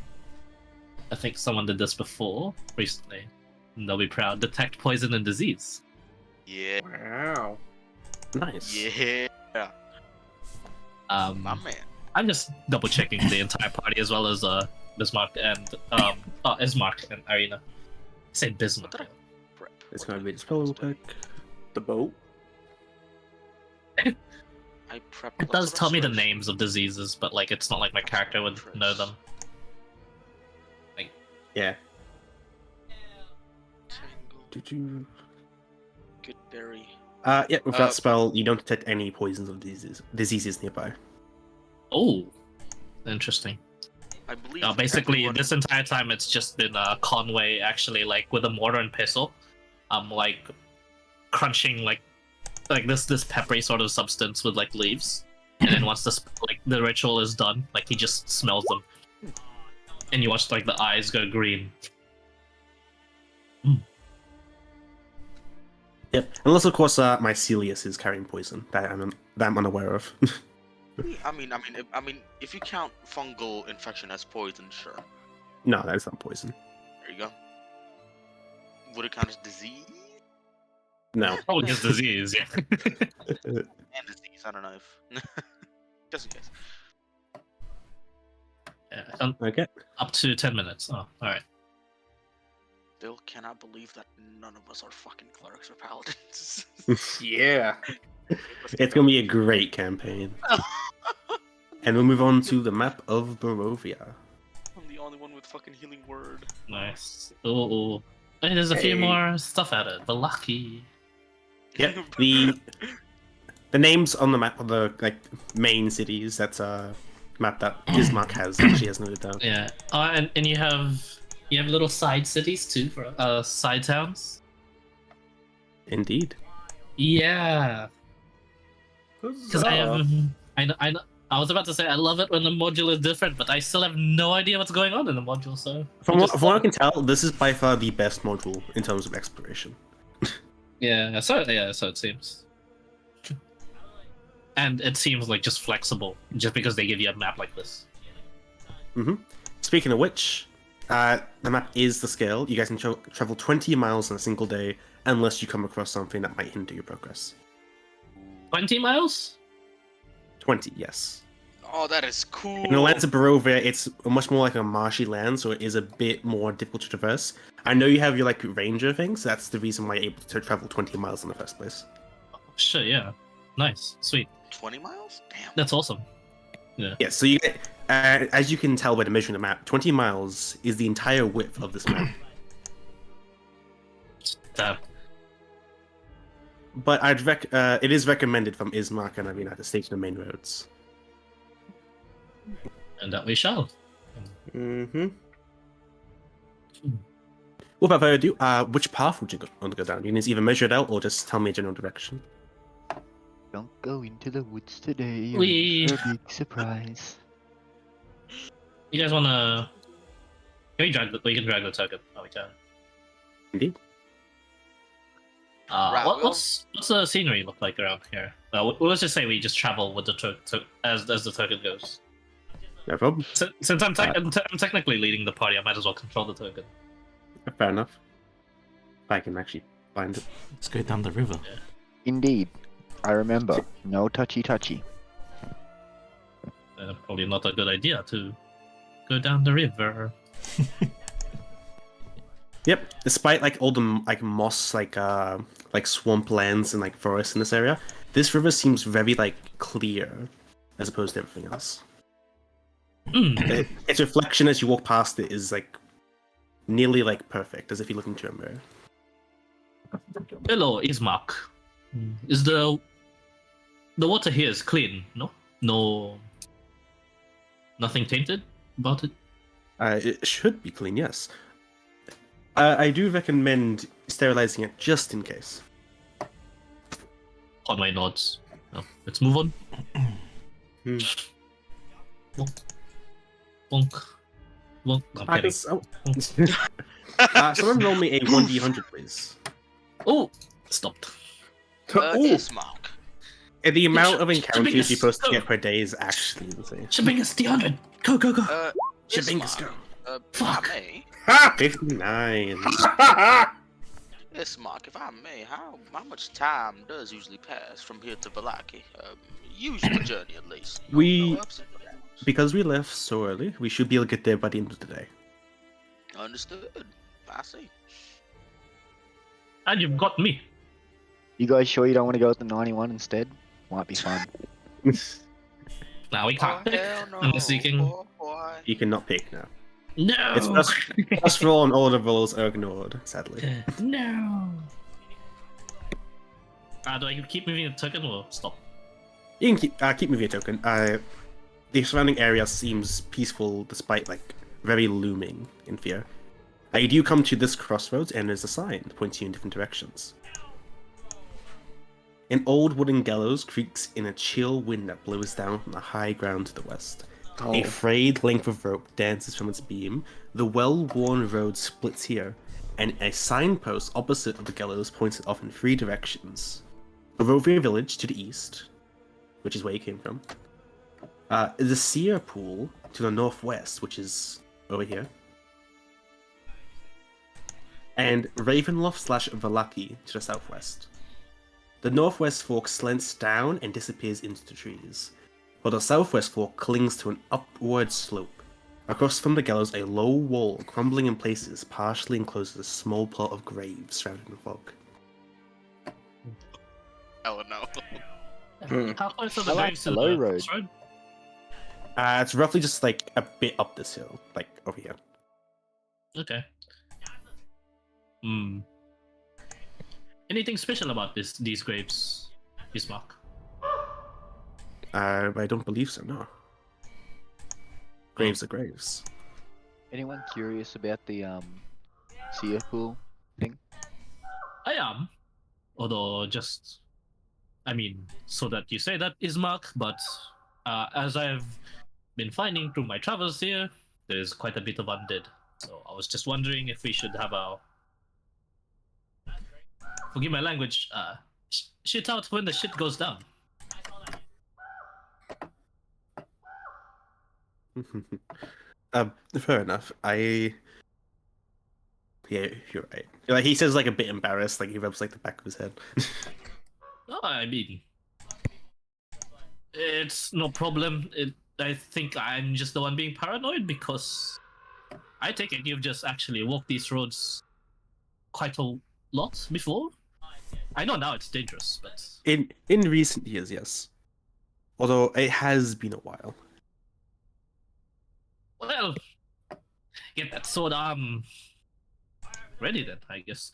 [SPEAKER 4] think someone did this before recently. And they'll be proud. Detect poison and disease.
[SPEAKER 2] Yeah.
[SPEAKER 3] Wow.
[SPEAKER 1] Nice.
[SPEAKER 2] Yeah. My man.
[SPEAKER 4] I'm just double checking the entire party as well as Bismarck and Ismark and Arena. I say Bismarck.
[SPEAKER 2] What did Prep.
[SPEAKER 1] It's gonna be the spell real quick.
[SPEAKER 3] The boat.
[SPEAKER 2] I prepped.
[SPEAKER 4] It does tell me the names of diseases, but like it's not like my character would know them.
[SPEAKER 1] Yeah.
[SPEAKER 2] Tangle.
[SPEAKER 1] Did you?
[SPEAKER 2] Good berry.
[SPEAKER 1] Yeah. With that spell, you don't detect any poisons or diseases nearby.
[SPEAKER 4] Oh, interesting.
[SPEAKER 2] I believe.
[SPEAKER 4] Basically,
[SPEAKER 2] everyone-
[SPEAKER 4] this entire time it's just been Conway actually like with a mortar and pestle, like crunching like this peppery sort of substance with like leaves, and then once the ritual is done, like he just smells them, and you watch like the eyes go green.
[SPEAKER 1] Yep. Unless, of course, Mycelius is carrying poison that I'm unaware of.
[SPEAKER 2] I mean, if you count fungal infection as poison, sure.
[SPEAKER 1] No, that's not poison.
[SPEAKER 2] There you go. Would it count as disease?
[SPEAKER 1] No.
[SPEAKER 4] Probably just disease, yeah.
[SPEAKER 2] And disease. I don't know if. Just in case.
[SPEAKER 4] Yeah,
[SPEAKER 1] Okay.
[SPEAKER 4] up to 10 minutes. Oh, all right.
[SPEAKER 2] Still cannot believe that none of us are fucking clerics or paladins.
[SPEAKER 3] Yeah.
[SPEAKER 1] It's gonna be a great campaign. And we'll move on to the map of Barovia.
[SPEAKER 2] I'm the only one with fucking healing word.
[SPEAKER 4] Nice. Oh, hey, there's a few
[SPEAKER 3] Hey.
[SPEAKER 4] more stuff added. The lucky.
[SPEAKER 1] Yep. The names on the map of the main cities. That's a map that Bismarck has. She has noted down.
[SPEAKER 4] Yeah. And you have little side cities too for side towns.
[SPEAKER 1] Indeed.
[SPEAKER 4] Yeah. Because I was about to say I love it when the module is different, but I still have no idea what's going on in the module. So
[SPEAKER 1] From what I can tell, this is by far the best module in terms of exploration.
[SPEAKER 4] so it seems. And it seems like just flexible, just because they give you a map like this.
[SPEAKER 1] Speaking of which, the map is the scale. You guys can travel 20 miles in a single day, unless you come across something that might hinder your progress.
[SPEAKER 4] 20 miles?
[SPEAKER 1] 20, yes.
[SPEAKER 2] Oh, that is cool.
[SPEAKER 1] In the lands of Barovia, it's much more like a marshy land, so it is a bit more difficult to traverse. I know you have your ranger things. So that's the reason why you're able to travel 20 miles in the first place.
[SPEAKER 4] Sure, yeah. Nice, sweet.
[SPEAKER 2] 20 miles? Damn.
[SPEAKER 4] That's awesome.
[SPEAKER 1] Yeah, so you get, as you can tell by the measuring the map, 20 miles is the entire width of this map.
[SPEAKER 4] Damn.
[SPEAKER 1] But it is recommended from Ismark and Arena to stay to the main roads.
[SPEAKER 4] And that we shall.
[SPEAKER 3] Mm-hmm.
[SPEAKER 1] Without further ado, which path would you want to go down? You can either measure it out or just tell me a general direction.
[SPEAKER 5] Don't go into the woods today. You're
[SPEAKER 4] We-
[SPEAKER 5] in for a big surprise.
[SPEAKER 4] You guys wanna? We can drag the token. Oh, we can.
[SPEAKER 1] Indeed.
[SPEAKER 2] Right,
[SPEAKER 4] What's the scenery look like around here? Let's just say we just travel with the token as the token goes.
[SPEAKER 1] No problem.
[SPEAKER 4] Since I'm technically leading the party, I might as well control the token.
[SPEAKER 1] Fair enough. If I can actually Find it.
[SPEAKER 6] Let's go down the river.
[SPEAKER 5] Indeed. I remember. No touchy.
[SPEAKER 4] Probably not a good idea to go down the river.
[SPEAKER 1] Yep. Despite like all the like moss, like swamp lands and like forests in this area, this river seems very like clear, as opposed to everything else. Its reflection as you walk past it is like nearly like perfect, as if you look into a mirror.
[SPEAKER 4] Hello, Ismark. Is the water here is clean? No, nothing tainted about it.
[SPEAKER 1] It should be clean, yes. I do recommend sterilizing it just in case.
[SPEAKER 4] Conway nods. No, let's move on. Bonk. Bonk. Bonk. I'm kidding.
[SPEAKER 1] Someone roll me a 1d100, please.
[SPEAKER 4] Oh, stopped.
[SPEAKER 2] Ismark.
[SPEAKER 1] The amount of
[SPEAKER 4] Sh-
[SPEAKER 1] encounters
[SPEAKER 4] Shabingus,
[SPEAKER 1] you're supposed to
[SPEAKER 4] go.
[SPEAKER 1] get per day is actually insane.
[SPEAKER 4] Shabingus, D100. Go.
[SPEAKER 1] Shabingus, go.
[SPEAKER 4] Fuck.
[SPEAKER 2] If I may,
[SPEAKER 1] 59.
[SPEAKER 2] Ismark, if I may, how much time does usually pass from here to Valaki? Usual journey at least.
[SPEAKER 1] We-
[SPEAKER 2] No ups and downs.
[SPEAKER 1] Because we left so early, we should be able to get there by the end of the day.
[SPEAKER 2] Understood. I see.
[SPEAKER 4] And you've got me.
[SPEAKER 5] You guys sure you don't want to go with the 91 instead? Might be fun.
[SPEAKER 4] Now we can't pick.
[SPEAKER 2] Hell no.
[SPEAKER 4] I'm zking.
[SPEAKER 2] Boy.
[SPEAKER 1] You cannot pick now.
[SPEAKER 4] No.
[SPEAKER 1] It's first roll and all the rolls are ignored, sadly.
[SPEAKER 4] No. Do I keep moving the token or stop?
[SPEAKER 1] You can keep moving your token. The surrounding area seems peaceful despite like very looming in fear. You do come to this crossroads and there's a sign pointing you in different directions. An old wooden gallows creaks in a chill wind that blows down from the high ground to the west. A frayed length of rope dances from its beam. The well-worn road splits here, and a signpost opposite of the gallows points it off in 3 directions. Barovia village to the east, which is where you came from. The Seer pool to the northwest, which is over here. And Ravenloft / Valaki to the southwest. The northwest fork slants down and disappears into the trees, while the southwest fork clings to an upward slope. Across from the gallows, a low wall, crumbling in places, partially encloses a small plot of graves surrounding the fog.
[SPEAKER 2] Oh no.
[SPEAKER 4] How close are the
[SPEAKER 5] I like
[SPEAKER 4] graves to
[SPEAKER 5] the low
[SPEAKER 4] the
[SPEAKER 5] road.
[SPEAKER 4] crossroad?
[SPEAKER 1] It's roughly just like a bit up this hill, like over here.
[SPEAKER 4] Okay. Anything special about these graves, Ismark?
[SPEAKER 1] I don't believe so, no. Graves are graves.
[SPEAKER 5] Anyone curious about the Seer pool thing?
[SPEAKER 4] I am. Although so that you say that, Ismark, but as I've been finding through my travels here, there's quite a bit of undead. So I was just wondering if we should have our... Forgive my language, shit out when the shit goes down.
[SPEAKER 1] Fair enough. Yeah, you're right. Like he says, like a bit embarrassed, like he rubs like the back of his head.
[SPEAKER 4] No, I mean, it's no problem. I think I'm just the one being paranoid because I take it you've just actually walked these roads quite a lot before. I know now it's dangerous, but
[SPEAKER 1] In recent years, yes. Although it has been a while.
[SPEAKER 4] well, get that sword arm ready then, I guess.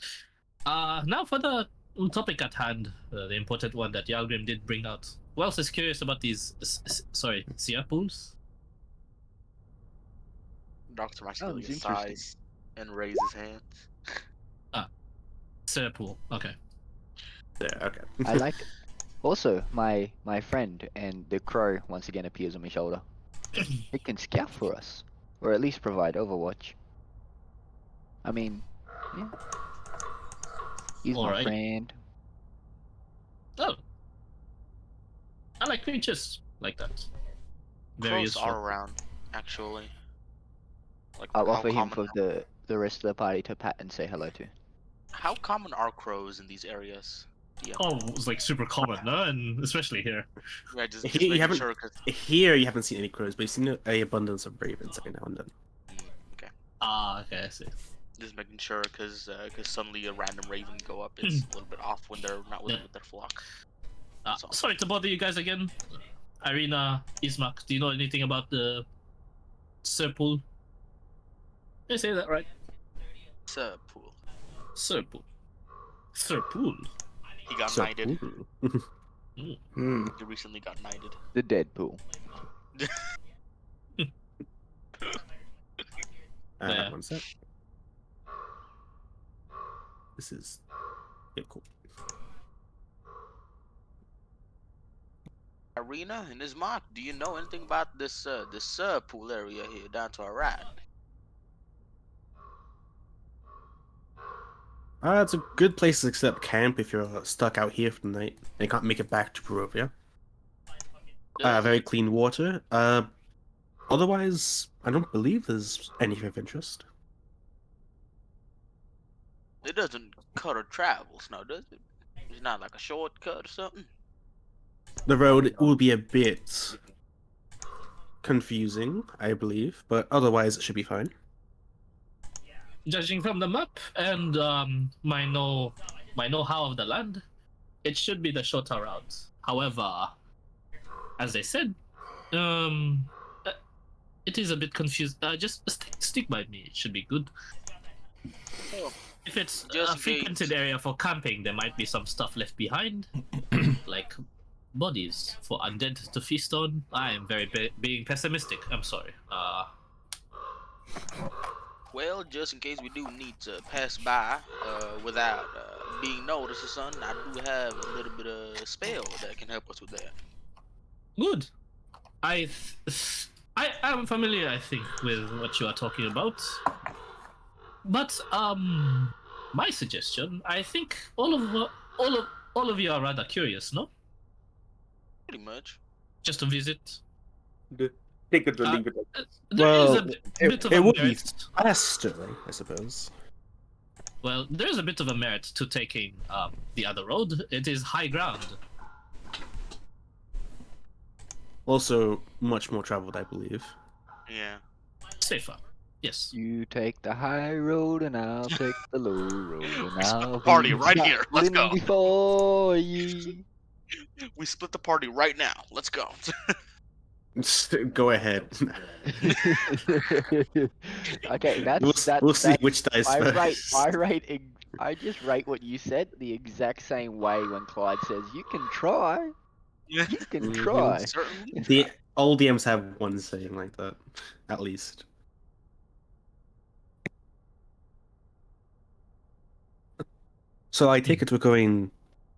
[SPEAKER 4] Now for the topic at hand, the important one that Yalgrim did bring out. Who else is curious about these? Seer pools?
[SPEAKER 2] Dr. Maximilian
[SPEAKER 5] Sounds interesting.
[SPEAKER 2] sighs and raises his hand.
[SPEAKER 4] Seer pool. Okay.
[SPEAKER 1] Yeah, okay.
[SPEAKER 5] I like it. Also, my friend and the crow once again appears on my shoulder. He can scout for us, or at least provide overwatch. I mean, yeah. He's my
[SPEAKER 4] Alright.
[SPEAKER 5] friend.
[SPEAKER 4] Oh. I like creatures like that. Very
[SPEAKER 2] Crows
[SPEAKER 4] useful.
[SPEAKER 2] are around, actually. Like,
[SPEAKER 5] I'll
[SPEAKER 2] how
[SPEAKER 5] offer him
[SPEAKER 2] common-
[SPEAKER 5] for the rest of the party to pat and say hello to.
[SPEAKER 2] how common are crows in these areas? DM.
[SPEAKER 4] Oh, it's like super common, no? And especially here.
[SPEAKER 2] Yeah, just
[SPEAKER 1] Here you
[SPEAKER 2] making
[SPEAKER 1] haven't
[SPEAKER 2] sure. 'Cause-
[SPEAKER 1] here you haven't seen any crows, but you've seen a abundance of ravens every now and then.
[SPEAKER 2] okay,
[SPEAKER 4] Ah, okay, I see.
[SPEAKER 2] just making sure because suddenly a random raven go up, it's a little bit off when they're not
[SPEAKER 4] Yeah.
[SPEAKER 2] with their flock. That's all.
[SPEAKER 4] Sorry to bother you guys again. Irina, Ismak, do you know anything about the Serpool? Did I say that right?
[SPEAKER 2] Pool.
[SPEAKER 4] Serpool. Serpool.
[SPEAKER 2] He got
[SPEAKER 1] So,
[SPEAKER 2] knighted.
[SPEAKER 1] ooh.
[SPEAKER 3] Hmm.
[SPEAKER 2] He recently got knighted.
[SPEAKER 5] The Deadpool.
[SPEAKER 4] Yeah.
[SPEAKER 1] One sec. This is cool.
[SPEAKER 2] Arena and Ismark, do you know anything about this pool area here down to our right?
[SPEAKER 1] It's a good place to set up camp if you're stuck out here for the night and can't make it back to Barovia. Very
[SPEAKER 2] Good.
[SPEAKER 1] clean water. Otherwise, I don't believe there's anything of interest.
[SPEAKER 2] It doesn't cut or travels now, does it? It's not like a shortcut or something.
[SPEAKER 1] The road will be a bit confusing, I believe, but otherwise it should be fine.
[SPEAKER 4] Judging from the map and my know-how of the land, it should be the shorter route. However, as I said, uh, it is a bit confused. Just stick by me. It should be good.
[SPEAKER 2] Oh,
[SPEAKER 4] If it's
[SPEAKER 2] Just
[SPEAKER 4] a
[SPEAKER 2] in
[SPEAKER 4] frequented
[SPEAKER 2] case.
[SPEAKER 4] area for camping, there might be some stuff left behind, like bodies for undead to feast on. I am being pessimistic. I'm sorry.
[SPEAKER 2] Well, just in case we do need to pass by without being noticed or something, I do have a little bit of spell that can help us with that.
[SPEAKER 4] Good. I am familiar, I think, with what you are talking about. But my suggestion, I think all of you are rather curious, no?
[SPEAKER 2] Pretty much.
[SPEAKER 4] Just to visit.
[SPEAKER 3] Take it or leave it.
[SPEAKER 4] There is a
[SPEAKER 1] Well,
[SPEAKER 4] bit of
[SPEAKER 1] it
[SPEAKER 4] a
[SPEAKER 1] would be
[SPEAKER 4] merit.
[SPEAKER 1] faster, I suppose.
[SPEAKER 4] Well, there is a bit of a merit to taking the other road. It is high ground.
[SPEAKER 1] Also, much more traveled, I believe.
[SPEAKER 2] Yeah.
[SPEAKER 4] Safer. Yes.
[SPEAKER 5] You take the high road and I'll take the low road and
[SPEAKER 2] We split
[SPEAKER 5] I'll
[SPEAKER 2] the party
[SPEAKER 5] be
[SPEAKER 2] right here. Let's go.
[SPEAKER 5] shuffling before ye.
[SPEAKER 2] We split the party right now. Let's go.
[SPEAKER 1] Go ahead.
[SPEAKER 5] Okay,
[SPEAKER 1] we'll see
[SPEAKER 5] that's
[SPEAKER 1] which dies
[SPEAKER 5] I
[SPEAKER 1] first.
[SPEAKER 5] I just rate what you said the exact same way when Clyde says you can try.
[SPEAKER 2] Yeah.
[SPEAKER 5] You can
[SPEAKER 1] Mhm.
[SPEAKER 5] try.
[SPEAKER 2] Certainly.
[SPEAKER 1] All DMs have one saying like that, at least. So I take it we're going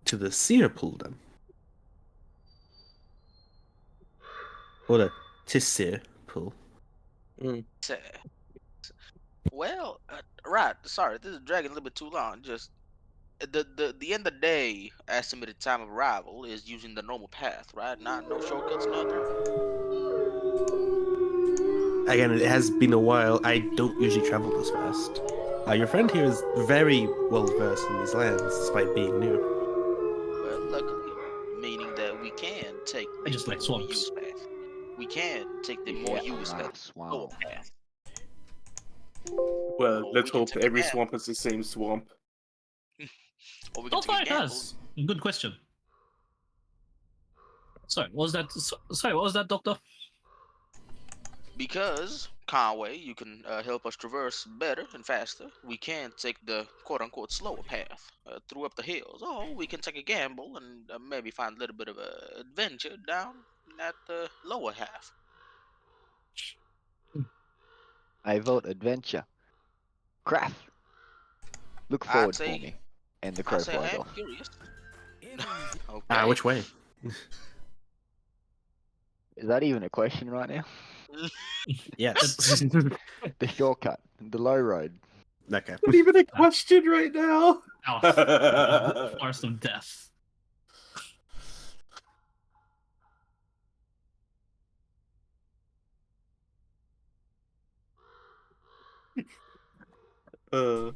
[SPEAKER 1] to the seer pool then, or the Tissir pool.
[SPEAKER 2] Say, well, right. Sorry, this is dragging a little bit too long. Just the end of the day estimated time of arrival is using the normal path, right? Not no shortcuts, nothing.
[SPEAKER 1] Again, it has been a while. I don't usually travel this fast. Your friend here is very well versed in these lands, despite being new.
[SPEAKER 2] Well, luckily, meaning that we can take
[SPEAKER 4] I
[SPEAKER 2] the
[SPEAKER 4] just like
[SPEAKER 2] more
[SPEAKER 4] swamps.
[SPEAKER 2] used path. We can take the more
[SPEAKER 5] Yeah,
[SPEAKER 2] used
[SPEAKER 5] I like
[SPEAKER 2] path, lower
[SPEAKER 5] swamp.
[SPEAKER 2] path.
[SPEAKER 3] Well,
[SPEAKER 2] Or
[SPEAKER 3] let's
[SPEAKER 2] we can
[SPEAKER 3] hope
[SPEAKER 2] take a
[SPEAKER 3] every
[SPEAKER 2] gamble.
[SPEAKER 3] swamp is the same swamp.
[SPEAKER 2] Or we can
[SPEAKER 4] So
[SPEAKER 2] take
[SPEAKER 4] far
[SPEAKER 2] a
[SPEAKER 4] it
[SPEAKER 2] gamble.
[SPEAKER 4] has. Good question. Sorry, what was that? Sorry, what was that, Doctor?
[SPEAKER 2] Because Conway, you can help us traverse better and faster. We can take the quote-unquote slower path through up the hills, or we can take a gamble and maybe find a little bit of a adventure down at the lower half.
[SPEAKER 5] I vote adventure. Craft. Look
[SPEAKER 2] I'd
[SPEAKER 5] forward
[SPEAKER 2] say,
[SPEAKER 5] for me. And the
[SPEAKER 2] I'd
[SPEAKER 5] crow
[SPEAKER 2] say I
[SPEAKER 5] flies
[SPEAKER 2] am
[SPEAKER 5] off.
[SPEAKER 2] curious. Okay.
[SPEAKER 1] Which way?
[SPEAKER 5] Is that even a question right now?
[SPEAKER 1] Yes.
[SPEAKER 5] The shortcut. The low road.
[SPEAKER 1] Okay.
[SPEAKER 3] Not even a question right now.
[SPEAKER 4] Forest of Death.
[SPEAKER 3] Uh,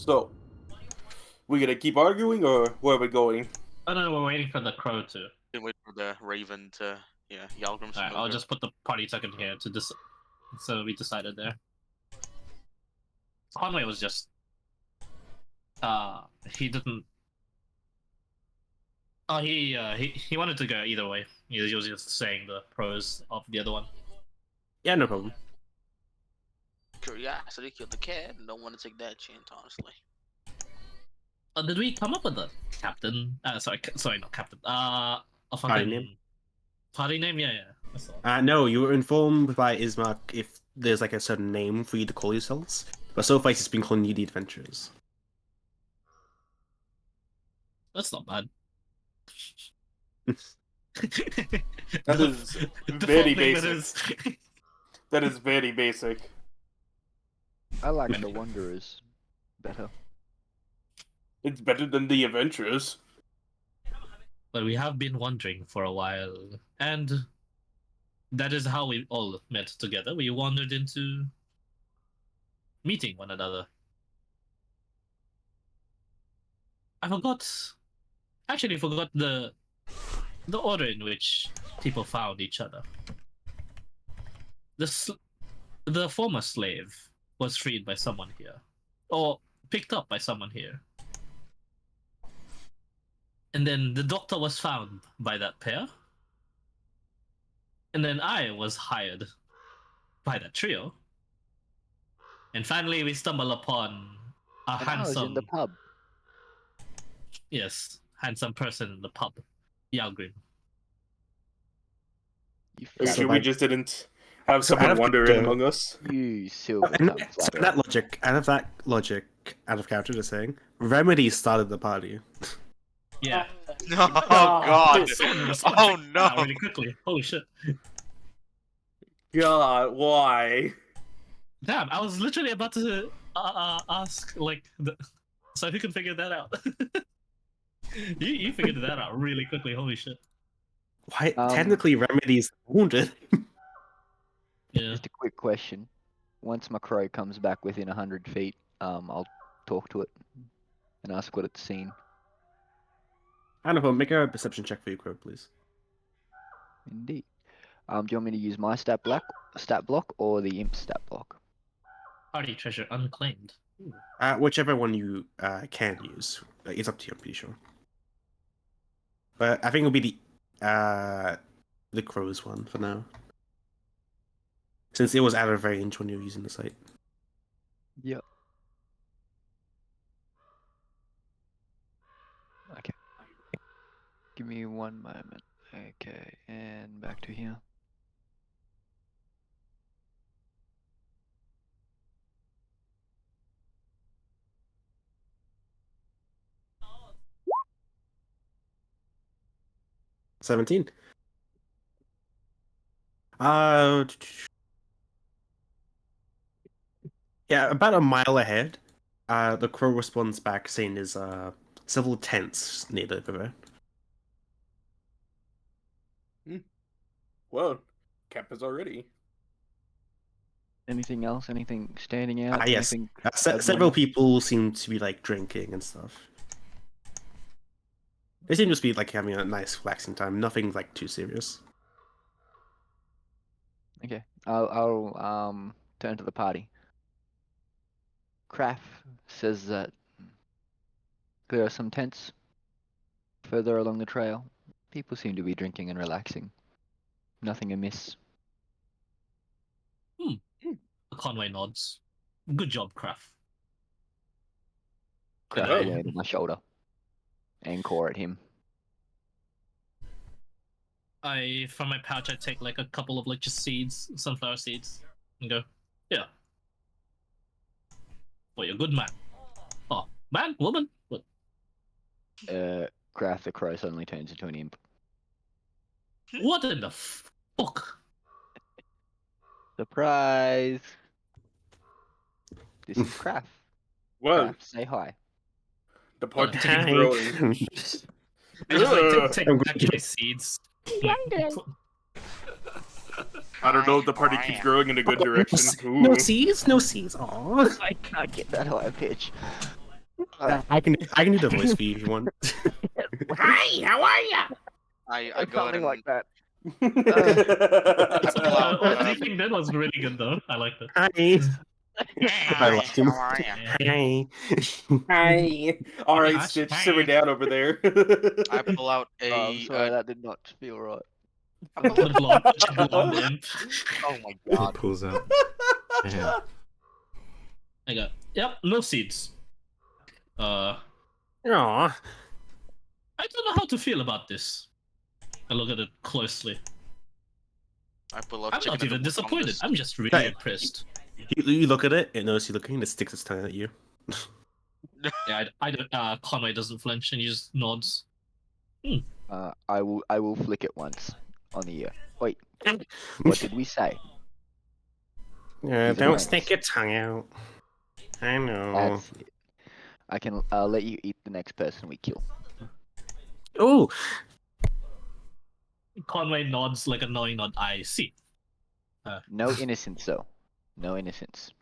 [SPEAKER 3] So, we gonna keep arguing, or where are we going?
[SPEAKER 4] Oh no, we're waiting for the crow to.
[SPEAKER 2] Can wait for the raven to Yalgrim's.
[SPEAKER 4] Alright, I'll just put the party token here to so we decided there. Conway was just he didn't. Oh, he wanted to go either way. He was just saying the pros of the other one.
[SPEAKER 1] Yeah, no problem.
[SPEAKER 2] Curiosity killed the cat. And don't want to take that chance, honestly.
[SPEAKER 4] Did we come up with a captain? Sorry, not captain. A fucking
[SPEAKER 1] Party name?
[SPEAKER 4] Party name? Yeah. That's all.
[SPEAKER 1] No, you were informed by Ismark if there's like a certain name for you to call yourselves. But so far, it's been calling you the Adventurers.
[SPEAKER 4] That's not bad.
[SPEAKER 3] That is very basic. That is very basic.
[SPEAKER 5] I like the Wanderers better.
[SPEAKER 3] It's better than the Adventurers.
[SPEAKER 4] But we have been wandering for a while, and that is how we all met together. We wandered into meeting one another. Actually forgot the order in which people found each other. The former slave was freed by someone here, or picked up by someone here. And then the doctor was found by that pair. And then I was hired by that trio. And finally we stumble upon a
[SPEAKER 5] And I was
[SPEAKER 4] handsome...
[SPEAKER 5] in the pub.
[SPEAKER 4] Yes, handsome person in the pub. Yalgrim.
[SPEAKER 5] You
[SPEAKER 3] Are you
[SPEAKER 5] fat
[SPEAKER 3] sure we just didn't have
[SPEAKER 1] So
[SPEAKER 3] someone
[SPEAKER 1] out of
[SPEAKER 3] wandering
[SPEAKER 1] the-
[SPEAKER 3] among us?
[SPEAKER 5] You silver
[SPEAKER 1] And
[SPEAKER 5] tongue
[SPEAKER 1] so
[SPEAKER 5] flatterer.
[SPEAKER 1] out of character, just saying, Remedy started the party.
[SPEAKER 4] Yeah.
[SPEAKER 2] Oh god!
[SPEAKER 4] Someone
[SPEAKER 2] Oh no!
[SPEAKER 4] really quickly. Holy shit.
[SPEAKER 3] God, why?
[SPEAKER 4] Damn, I was literally about to ask, so who can figure that out? you figured that out really quickly. Holy shit.
[SPEAKER 1] Why? Technically, Remedy's wounded.
[SPEAKER 4] Yeah.
[SPEAKER 5] Just a quick question. Once my crow comes back within 100 feet, I'll talk to it and ask what it's seen.
[SPEAKER 1] I don't know. Make a perception check for you, Crow, please.
[SPEAKER 5] Indeed. Do you want me to use my stat block or the imp stat block?
[SPEAKER 4] Party treasure unclaimed. Ooh.
[SPEAKER 1] Whichever one you can use. It's up to you. I'm pretty sure. But I think it'll be the Crow's one for now, since it was out of range when you were using the site.
[SPEAKER 5] Yep. Okay. Give me one moment. Okay, and back to here.
[SPEAKER 1] $17. Yeah, about a mile ahead. The Crow responds back saying there's several tents near the river.
[SPEAKER 3] Well, camp is already.
[SPEAKER 5] Anything else? Anything standing out?
[SPEAKER 1] Yes.
[SPEAKER 5] Anything
[SPEAKER 1] Several people seem to be like drinking and stuff. They seem to just be like having a nice relaxing time. Nothing like too serious.
[SPEAKER 5] Okay, I'll turn to the party. Kraft says that there are some tents further along the trail. People seem to be drinking and relaxing. Nothing amiss.
[SPEAKER 4] Conway nods. Good job, Kraft.
[SPEAKER 5] Kraft
[SPEAKER 3] Oh.
[SPEAKER 5] will land on my shoulder and caw at him.
[SPEAKER 4] From my pouch, I take like a couple of just seeds, sunflower seeds, and go, yeah. Well, you're a good man. Oh, man, woman? What?
[SPEAKER 5] Kraft the crow suddenly turns into an imp.
[SPEAKER 4] What in the fuck?
[SPEAKER 5] Surprise! This is Kraft.
[SPEAKER 3] Well,
[SPEAKER 5] Kraft, say hi.
[SPEAKER 3] the party keeps
[SPEAKER 1] Hi.
[SPEAKER 3] growing.
[SPEAKER 4] I just
[SPEAKER 3] Ugh.
[SPEAKER 4] take back my seeds.
[SPEAKER 3] I don't know if the party keeps growing in a good direction.
[SPEAKER 1] No
[SPEAKER 3] Ooh.
[SPEAKER 1] seeds, no seeds. Aww.
[SPEAKER 5] I can't get that high pitch.
[SPEAKER 1] I can do the voice for you if you want. Hi, how are ya?
[SPEAKER 2] I go ahead
[SPEAKER 5] Something
[SPEAKER 2] and
[SPEAKER 5] like that.
[SPEAKER 2] I pull out.
[SPEAKER 4] What do you think that was really good though? I liked it.
[SPEAKER 1] Hi. If I like him.
[SPEAKER 2] How are ya?
[SPEAKER 1] Hi.
[SPEAKER 3] Hi. All right,
[SPEAKER 4] Gosh,
[SPEAKER 3] Stitch,
[SPEAKER 4] hi.
[SPEAKER 3] simmer down over there.
[SPEAKER 2] I pull out
[SPEAKER 5] Oh, I'm
[SPEAKER 2] a.
[SPEAKER 5] sorry, that did not feel right.
[SPEAKER 4] The blonde imp.
[SPEAKER 2] Oh my
[SPEAKER 6] He
[SPEAKER 2] god.
[SPEAKER 6] pulls out. Yeah.
[SPEAKER 4] I got. Yep, no seeds.
[SPEAKER 1] Aw.
[SPEAKER 4] I don't know how to feel about this. I look at it closely.
[SPEAKER 2] I pull out
[SPEAKER 4] I'm
[SPEAKER 2] chicken
[SPEAKER 4] not
[SPEAKER 2] of
[SPEAKER 4] even
[SPEAKER 2] the
[SPEAKER 4] disappointed.
[SPEAKER 2] fungus.
[SPEAKER 4] I'm just really
[SPEAKER 1] Hey.
[SPEAKER 4] impressed.
[SPEAKER 1] You look at it, it knows you're looking, and it sticks its tongue at you.
[SPEAKER 4] Yeah, I don't. Conway doesn't flinch and he just nods.
[SPEAKER 5] I will flick it once on the ear. Wait, what did we say?
[SPEAKER 1] Yeah,
[SPEAKER 5] These are
[SPEAKER 1] don't
[SPEAKER 5] friends.
[SPEAKER 1] stick your tongue out. I know.
[SPEAKER 5] That's it. I can let you eat the next person we kill.
[SPEAKER 1] Oh,
[SPEAKER 4] Conway nods like a knowing nod. I see.
[SPEAKER 5] No innocence though. No innocence.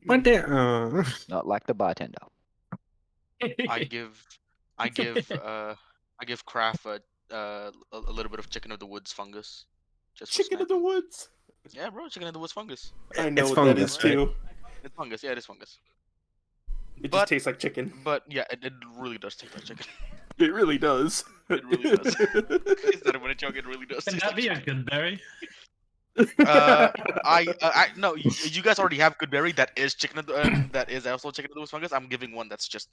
[SPEAKER 1] what the?
[SPEAKER 5] Not like the bartender.
[SPEAKER 2] I give Kraft a little bit of chicken of the woods fungus. Just for
[SPEAKER 3] Chicken of the
[SPEAKER 2] snacking.
[SPEAKER 3] woods.
[SPEAKER 2] Yeah, bro, chicken of the woods fungus.
[SPEAKER 3] I know
[SPEAKER 1] It's
[SPEAKER 3] what that is
[SPEAKER 1] fungus, right?
[SPEAKER 3] too.
[SPEAKER 2] It's fungus. Yeah, it is fungus.
[SPEAKER 3] It
[SPEAKER 2] But-
[SPEAKER 3] just tastes like chicken.
[SPEAKER 2] But yeah, it really does taste like chicken.
[SPEAKER 3] It really does.
[SPEAKER 2] It really does. It's not even a joke. It really does.
[SPEAKER 4] Can
[SPEAKER 2] taste
[SPEAKER 4] that
[SPEAKER 2] like
[SPEAKER 4] be a
[SPEAKER 2] chicken.
[SPEAKER 4] good berry?
[SPEAKER 2] I no. You guys already have good berry. That is chicken. That is also chicken of the woods fungus. I'm giving one that's just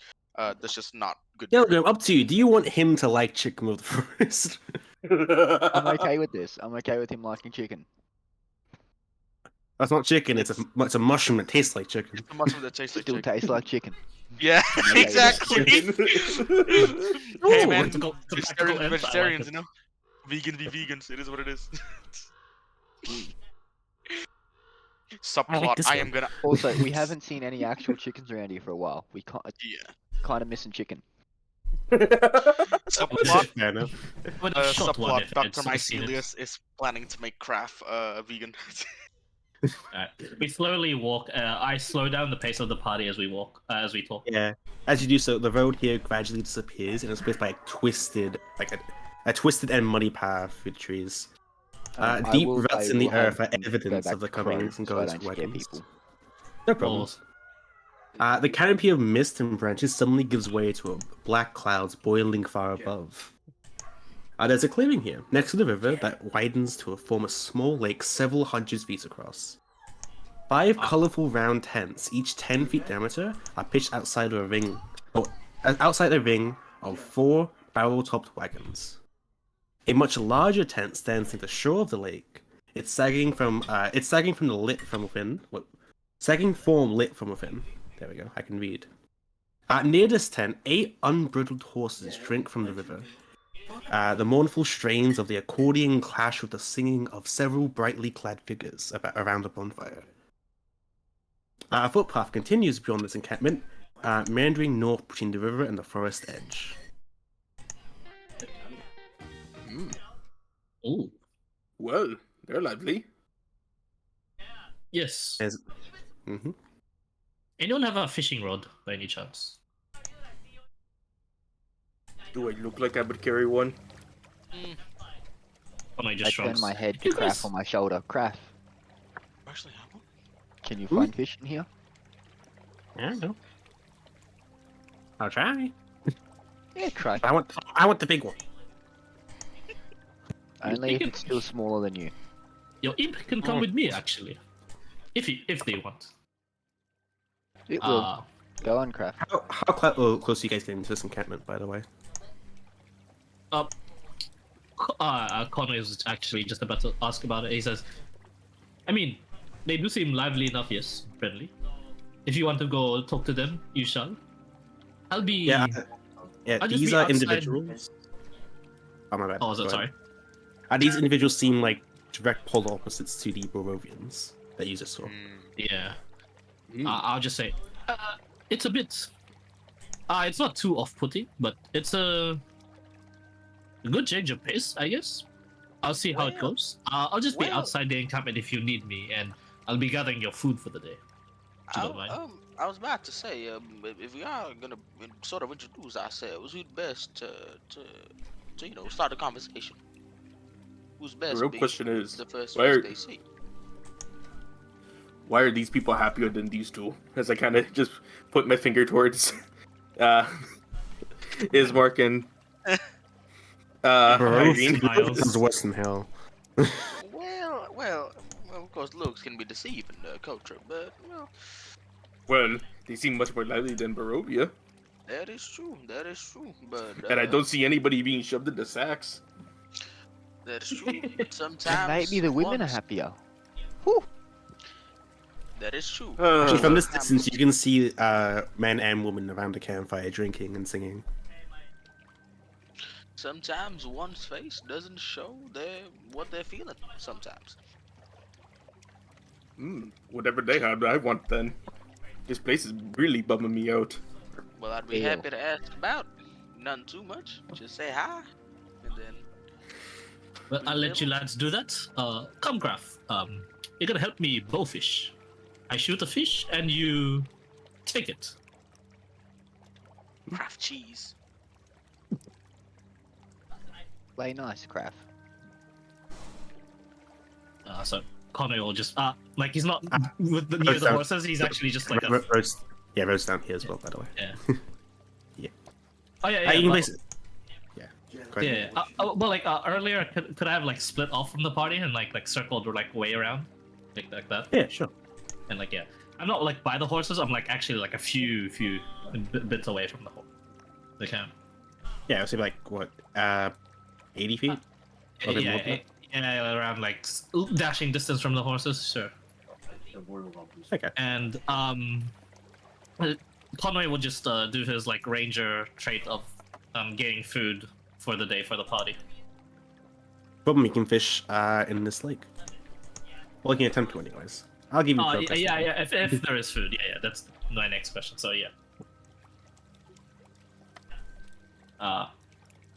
[SPEAKER 2] not good.
[SPEAKER 1] No,
[SPEAKER 2] berry.
[SPEAKER 1] no, up to you. Do you want him to like chicken of the forest?
[SPEAKER 5] I'm okay with this. I'm okay with him liking chicken.
[SPEAKER 1] That's not chicken. It's a mushroom that tastes like chicken.
[SPEAKER 2] It's the mushroom that tastes like
[SPEAKER 5] Still
[SPEAKER 2] chicken.
[SPEAKER 5] tastes like chicken.
[SPEAKER 2] Yeah,
[SPEAKER 5] Okay,
[SPEAKER 2] exactly. Hey man,
[SPEAKER 4] Tactical- the tactical imp, I like
[SPEAKER 2] vegetarians,
[SPEAKER 4] it.
[SPEAKER 2] you know, vegan be vegans. It is what it is. Subplot:
[SPEAKER 1] this
[SPEAKER 2] I
[SPEAKER 1] one.
[SPEAKER 2] am gonna.
[SPEAKER 5] Also, we haven't seen any actual chickens around here for a while. We
[SPEAKER 2] Yeah.
[SPEAKER 5] kind of missing chicken.
[SPEAKER 2] Subplot.
[SPEAKER 1] Fair enough.
[SPEAKER 4] Would have shot one
[SPEAKER 2] Subplot:
[SPEAKER 4] if
[SPEAKER 2] Dr.
[SPEAKER 4] I'd seen it.
[SPEAKER 2] Mycelius is planning to make Kraft vegan.
[SPEAKER 4] Alright. We slowly walk. I slow down the pace of the party as we walk, as we talk.
[SPEAKER 1] Yeah. As you do so, the road here gradually disappears and it's replaced by a twisted and muddy path with trees.
[SPEAKER 5] I
[SPEAKER 1] Deep
[SPEAKER 5] will-
[SPEAKER 1] ruts
[SPEAKER 5] I
[SPEAKER 1] in the
[SPEAKER 5] will have
[SPEAKER 1] earth are
[SPEAKER 5] them go
[SPEAKER 1] evidence
[SPEAKER 5] back
[SPEAKER 1] of the
[SPEAKER 5] to crow,
[SPEAKER 1] comings and
[SPEAKER 5] so I
[SPEAKER 1] goings
[SPEAKER 5] don't
[SPEAKER 1] of
[SPEAKER 5] scare
[SPEAKER 1] wagons.
[SPEAKER 5] people.
[SPEAKER 1] No problem. The canopy of mist and branches suddenly gives way to a black clouds boiling far above. There's a clearing here, next to the river, that widens to form a small lake several hundred feet across. 5 colorful round tents, each 10 feet diameter, are pitched outside a ring of 4 barrel-topped wagons. A much larger tent stands near the shore of the lake. It's sagging form lit from within. There we go. I can read. Near this tent, 8 unbridled horses drink from the river. The mournful strains of the accordion clash with the singing of several brightly clad figures around the bonfire. A footpath continues beyond this encampment, meandering north between the river and the forest edge.
[SPEAKER 4] Ooh,
[SPEAKER 3] Well, they're lovely.
[SPEAKER 4] yes.
[SPEAKER 1] Mhm.
[SPEAKER 4] Anyone have a fishing rod by any chance?
[SPEAKER 3] Do I look like I would carry one?
[SPEAKER 4] Conway
[SPEAKER 5] I
[SPEAKER 4] just
[SPEAKER 5] turn
[SPEAKER 4] shrugs.
[SPEAKER 5] my head to
[SPEAKER 4] You
[SPEAKER 5] Craft
[SPEAKER 4] guys-
[SPEAKER 5] on my shoulder. Craft,
[SPEAKER 2] Actually, have one?
[SPEAKER 5] can you find fish in here?
[SPEAKER 1] Yeah, no. I'll try.
[SPEAKER 5] Yeah, try.
[SPEAKER 1] I want the big one.
[SPEAKER 5] Only if
[SPEAKER 4] can-
[SPEAKER 5] it's still smaller than you.
[SPEAKER 4] Your imp can come with me actually, if they want.
[SPEAKER 5] It will. Go on, Craft.
[SPEAKER 1] How close are you guys getting to this encampment, by the way?
[SPEAKER 4] Conway was actually just about to ask about it. He says, I mean, they do seem lively enough, yes, friendly. If you want to go talk to them, you shall. I'll be.
[SPEAKER 1] Yeah,
[SPEAKER 4] I'll just
[SPEAKER 1] these
[SPEAKER 4] be
[SPEAKER 1] are
[SPEAKER 4] outside-
[SPEAKER 1] individuals. Oh my bad.
[SPEAKER 4] Oh, so
[SPEAKER 1] Go
[SPEAKER 4] sorry.
[SPEAKER 1] ahead. These individuals seem like direct polar opposites to the Borovians that you just saw.
[SPEAKER 4] Yeah.
[SPEAKER 3] Mm.
[SPEAKER 4] I'll just say, it's a bit. It's not too off-putting, but it's a good change of pace, I guess. I'll see how it
[SPEAKER 2] Well-
[SPEAKER 4] goes. I'll just be
[SPEAKER 2] well-
[SPEAKER 4] outside the encampment if you need me, and I'll be gathering your food for the day. You don't mind?
[SPEAKER 2] I was about to say, if we are gonna sort of introduce ourselves, who's best to start a conversation? Who's
[SPEAKER 3] The
[SPEAKER 2] best
[SPEAKER 3] real
[SPEAKER 2] be
[SPEAKER 3] question is,
[SPEAKER 2] the first
[SPEAKER 3] why
[SPEAKER 2] face
[SPEAKER 3] are
[SPEAKER 2] they see?
[SPEAKER 3] why are these people happier than these two? As I kind of just put my finger towards uh, Ismark and
[SPEAKER 1] Bro,
[SPEAKER 3] Irene.
[SPEAKER 4] Smiles.
[SPEAKER 1] is worse than hell.
[SPEAKER 2] Well, of course, looks can be deceiving, culture, but
[SPEAKER 3] Well, they seem much more lively than Barovia,
[SPEAKER 2] that is true. That is true. But
[SPEAKER 3] and I don't see anybody being shoved into sacks.
[SPEAKER 2] that is true. But
[SPEAKER 5] Then
[SPEAKER 2] sometimes
[SPEAKER 5] maybe the women are
[SPEAKER 2] one's-
[SPEAKER 5] happier. Whew.
[SPEAKER 2] That is true.
[SPEAKER 1] Actually, from this
[SPEAKER 2] Sometimes-
[SPEAKER 1] distance, you can see men and women around the campfire drinking and singing.
[SPEAKER 2] Sometimes one's face doesn't show what they're feeling. Sometimes.
[SPEAKER 3] Whatever they have, I want then. This place is really bumming me out.
[SPEAKER 2] Well, I'd be
[SPEAKER 5] Ew.
[SPEAKER 2] happy to ask about. Nothing too much. Just say hi, and then.
[SPEAKER 4] Well, I'll let you lads do that. Come, Graf. You're gonna help me bow fish. I shoot a fish and you take it.
[SPEAKER 2] Craft cheese.
[SPEAKER 5] Play nice, Craft.
[SPEAKER 4] So Conway will just like he's not with the near the
[SPEAKER 1] down.
[SPEAKER 4] horses. He's actually just like a
[SPEAKER 1] Road's down here as well, by the way.
[SPEAKER 4] yeah.
[SPEAKER 1] Yeah.
[SPEAKER 4] Oh yeah,
[SPEAKER 1] You
[SPEAKER 4] yeah.
[SPEAKER 1] can
[SPEAKER 4] Well,
[SPEAKER 1] place it. Yeah. Go ahead.
[SPEAKER 4] yeah. Well, like earlier, could I have like split off from the party and like circled or like way around, like that,
[SPEAKER 1] Yeah, sure.
[SPEAKER 4] and like yeah. I'm not like by the horses. I'm like actually like a few bits away from the camp.
[SPEAKER 1] Yeah, so like what, 80 feet? A bit more than that?
[SPEAKER 4] Yeah, around like dashing distance from the horses, sure.
[SPEAKER 1] Okay.
[SPEAKER 4] And Conway will just do his like ranger trait of getting food for the day for the party.
[SPEAKER 1] Problem, you can fish in this lake. Well, you can attempt to, anyways. I'll give you
[SPEAKER 4] Oh
[SPEAKER 1] progress.
[SPEAKER 4] yeah. If there is food, yeah. That's my next question. So yeah.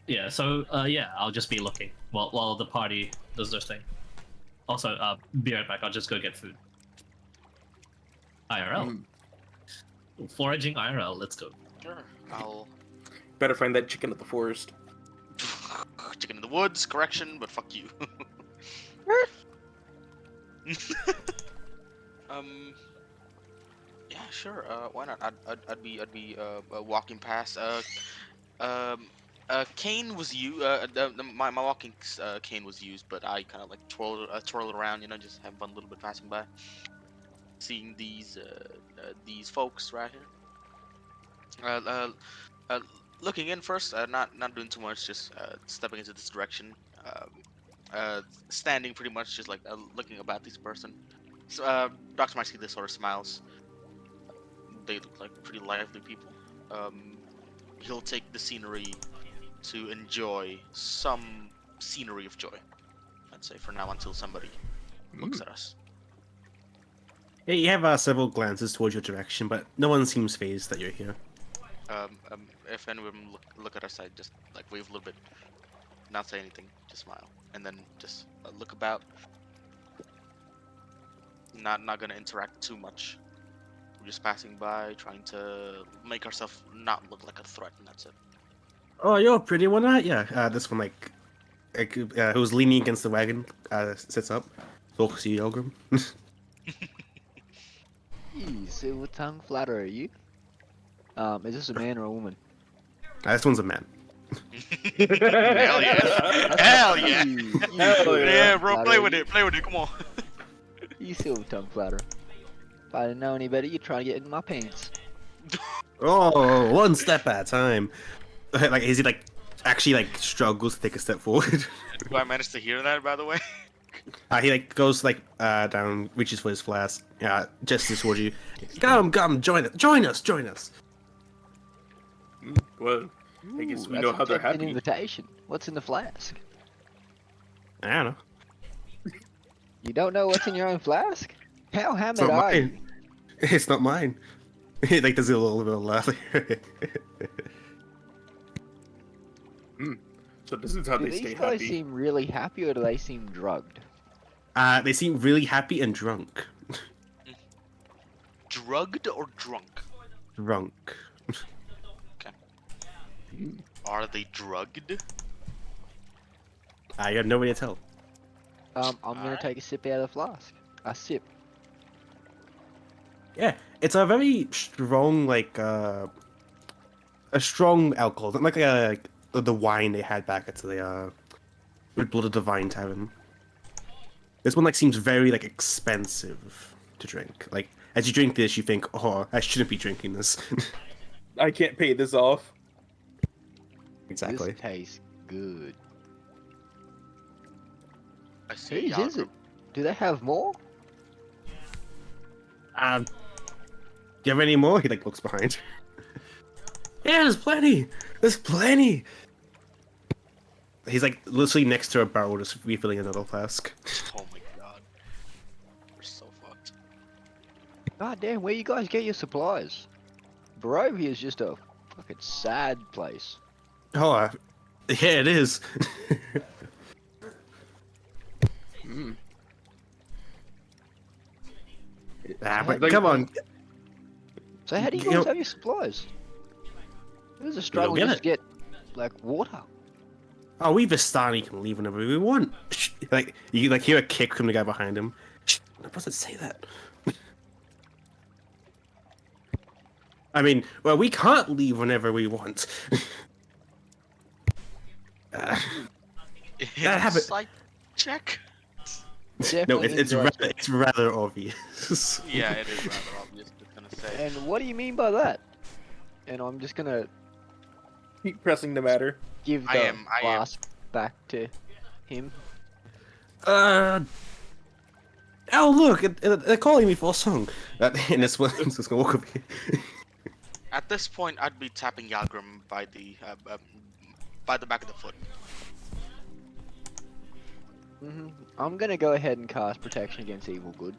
[SPEAKER 4] Yeah. So yeah, I'll just be looking while the party does their thing. Also, be right back. I'll just go get food. IRL. Foraging IRL. Let's go.
[SPEAKER 2] Sure. I'll.
[SPEAKER 3] Better find that chicken at the forest.
[SPEAKER 2] Chicken in the woods. Correction, but fuck you. Yeah, sure. Why not? I'd be walking past. Cane was my walking cane was used, but I kind of like twirl it around, just have fun a little bit passing by, seeing these folks right here. Looking in first, not doing too much, just stepping into this direction. Standing pretty much, just like looking about this person. So, Dr. Mike see this sort of smiles. They look like pretty lively people. He'll take the scenery to enjoy some scenery of joy, I'd say, for now, until somebody looks at us.
[SPEAKER 1] Yeah, you have several glances towards your direction, but no one seems phased that you're here.
[SPEAKER 2] If anyone look at us, I just like wave a little bit, not say anything, just smile, and then just look about. Not gonna interact too much. We're just passing by, trying to make ourselves not look like a threat, and that's it.
[SPEAKER 1] Oh, you're a pretty one, aren't you? This one, who's leaning against the wagon, sits up, talks to you, Ilgrim.
[SPEAKER 5] You silver tongue flatterer, you. Is this a man or a woman?
[SPEAKER 1] This one's a man.
[SPEAKER 2] Hell yeah! Hell yeah!
[SPEAKER 3] Hell yeah.
[SPEAKER 2] Yeah, bro, play with it, come on.
[SPEAKER 5] You silver tongue flatterer. If I didn't know any better, you'd try to get in my pants.
[SPEAKER 1] Oh, one step at a time. Like, is he actually struggles to take a step forward?
[SPEAKER 2] Do I manage to hear that, by the way?
[SPEAKER 1] He goes down, reaches for his flask, gestures towards you. Come, join us.
[SPEAKER 3] Well, I guess we
[SPEAKER 5] Ooh,
[SPEAKER 3] know
[SPEAKER 5] that's
[SPEAKER 3] how they're
[SPEAKER 5] a tempting
[SPEAKER 3] happy.
[SPEAKER 5] invitation. What's in the flask?
[SPEAKER 1] I don't know.
[SPEAKER 5] You don't know what's in your own flask? How
[SPEAKER 1] It's
[SPEAKER 5] hammered
[SPEAKER 1] not
[SPEAKER 5] are you?
[SPEAKER 1] mine. It's not mine. He does a little bit of laugh.
[SPEAKER 3] So this is how
[SPEAKER 5] Do
[SPEAKER 3] they
[SPEAKER 5] these
[SPEAKER 3] stay
[SPEAKER 5] guys
[SPEAKER 3] happy.
[SPEAKER 5] seem really happy or do they seem drugged?
[SPEAKER 1] They seem really happy and drunk.
[SPEAKER 2] drugged or drunk?
[SPEAKER 1] Drunk.
[SPEAKER 2] Are they drugged?
[SPEAKER 1] I have no way to tell.
[SPEAKER 5] I'm gonna
[SPEAKER 2] Alright.
[SPEAKER 5] take a sip out of the flask. A sip.
[SPEAKER 1] Yeah, it's a very strong, like, a strong alcohol. Not like the wine they had back at the Red Blood of Divine Tavern. This one like seems very like expensive to drink. Like as you drink this, you think, "Oh, I shouldn't be drinking this."
[SPEAKER 3] I can't pay this off.
[SPEAKER 1] Exactly.
[SPEAKER 5] This tastes good.
[SPEAKER 2] I see.
[SPEAKER 5] Whose is it? Do they have more?
[SPEAKER 1] Do you have any more? He like looks behind. Yeah, there's plenty. There's plenty. He's like literally next to a barrel, just refilling another flask.
[SPEAKER 2] Oh my god. We're so fucked.
[SPEAKER 5] God damn, where you guys get your supplies? Barovia is just a fucking sad place.
[SPEAKER 1] Oh, yeah, it is. But
[SPEAKER 3] Like-
[SPEAKER 1] come on.
[SPEAKER 5] So how do you
[SPEAKER 1] You
[SPEAKER 5] guys
[SPEAKER 1] know-
[SPEAKER 5] have your supplies? It was a struggle
[SPEAKER 1] get
[SPEAKER 5] just
[SPEAKER 1] it.
[SPEAKER 5] to get, like, water.
[SPEAKER 1] Oh, we Vistani can leave whenever we want. Like you like hear a kick from the guy behind him. I'm supposed to say that. I mean, well, we can't leave whenever we want. That habit-
[SPEAKER 2] Insight check?
[SPEAKER 1] No,
[SPEAKER 5] Definitely
[SPEAKER 1] it's rather obvious.
[SPEAKER 2] Yeah, it is rather obvious. Just gonna say.
[SPEAKER 5] And what do you mean by that? And I'm just gonna
[SPEAKER 3] Keep pressing the matter.
[SPEAKER 5] give
[SPEAKER 2] I
[SPEAKER 5] the
[SPEAKER 2] am.
[SPEAKER 5] flask back to him.
[SPEAKER 1] Oh look, they're calling me for a song. And this one, just gonna walk up here.
[SPEAKER 2] At this point, I'd be tapping Yalgrim by the back of the foot.
[SPEAKER 5] I'm gonna go ahead and cast Protection Against Evil Good.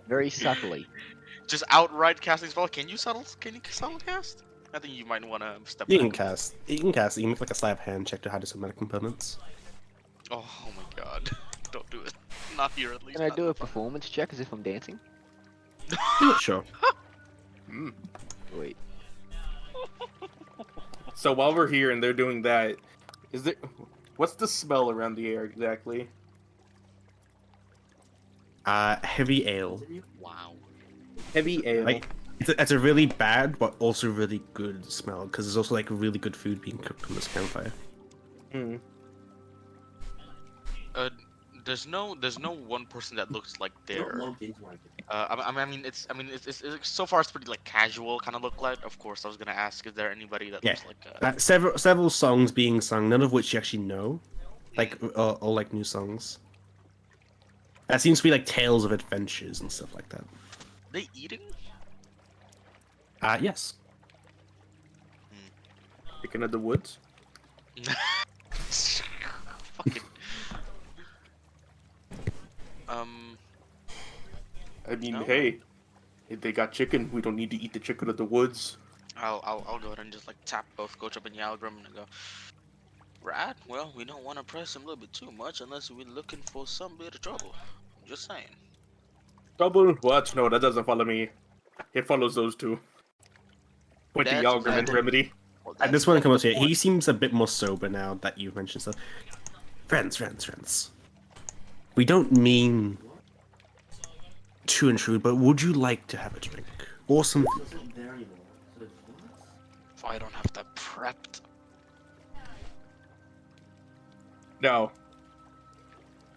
[SPEAKER 5] Very subtly.
[SPEAKER 2] Just outright casting spell. Can you subtle cast? I think you might want to step
[SPEAKER 1] You
[SPEAKER 2] back.
[SPEAKER 1] can cast. You can cast. You can make like a sleight of hand check to hide some magic components.
[SPEAKER 2] Oh my god. Don't do it. Not here at least.
[SPEAKER 5] Can I
[SPEAKER 2] not
[SPEAKER 5] do a
[SPEAKER 2] in the front.
[SPEAKER 5] performance check as if I'm dancing?
[SPEAKER 1] Sure.
[SPEAKER 5] Wait.
[SPEAKER 3] So while we're here and they're doing that, is there? What's the smell around the air exactly?
[SPEAKER 1] Heavy ale.
[SPEAKER 2] Wow.
[SPEAKER 3] Heavy ale.
[SPEAKER 1] Like it's a really bad but also really good smell because there's also like really good food being cooked on this campfire.
[SPEAKER 3] Hmm.
[SPEAKER 2] There's no one person that looks like they're. I mean, it's so far it's pretty like casual kind of look like. Of course, I was gonna ask, is there anybody that
[SPEAKER 1] Yeah.
[SPEAKER 2] looks like?
[SPEAKER 1] Several songs being sung, none of which you actually know, like all like new songs. That seems to be like tales of adventures and stuff like that.
[SPEAKER 2] They eating?
[SPEAKER 1] Yes.
[SPEAKER 3] Picking at the woods.
[SPEAKER 2] Fucking.
[SPEAKER 3] I mean,
[SPEAKER 2] No.
[SPEAKER 3] hey, if they got chicken, we don't need to eat the chicken of the woods.
[SPEAKER 2] I'll go ahead and just like tap both Gochup and Yalgrim and go. Right. Well, we don't want to press him a little bit too much unless we're looking for some bit of trouble. Just saying.
[SPEAKER 3] Trouble? What? No, that doesn't follow me. It follows those two. Point to
[SPEAKER 2] That's
[SPEAKER 3] Yalgrim and
[SPEAKER 2] exactly-
[SPEAKER 3] Remedy.
[SPEAKER 2] Well,
[SPEAKER 1] At this one comes here, he seems a bit more sober now that you've mentioned stuff. Friends. We don't mean to intrude, but would you like to have a drink or some food?
[SPEAKER 2] If I don't have that prepped.
[SPEAKER 3] Now,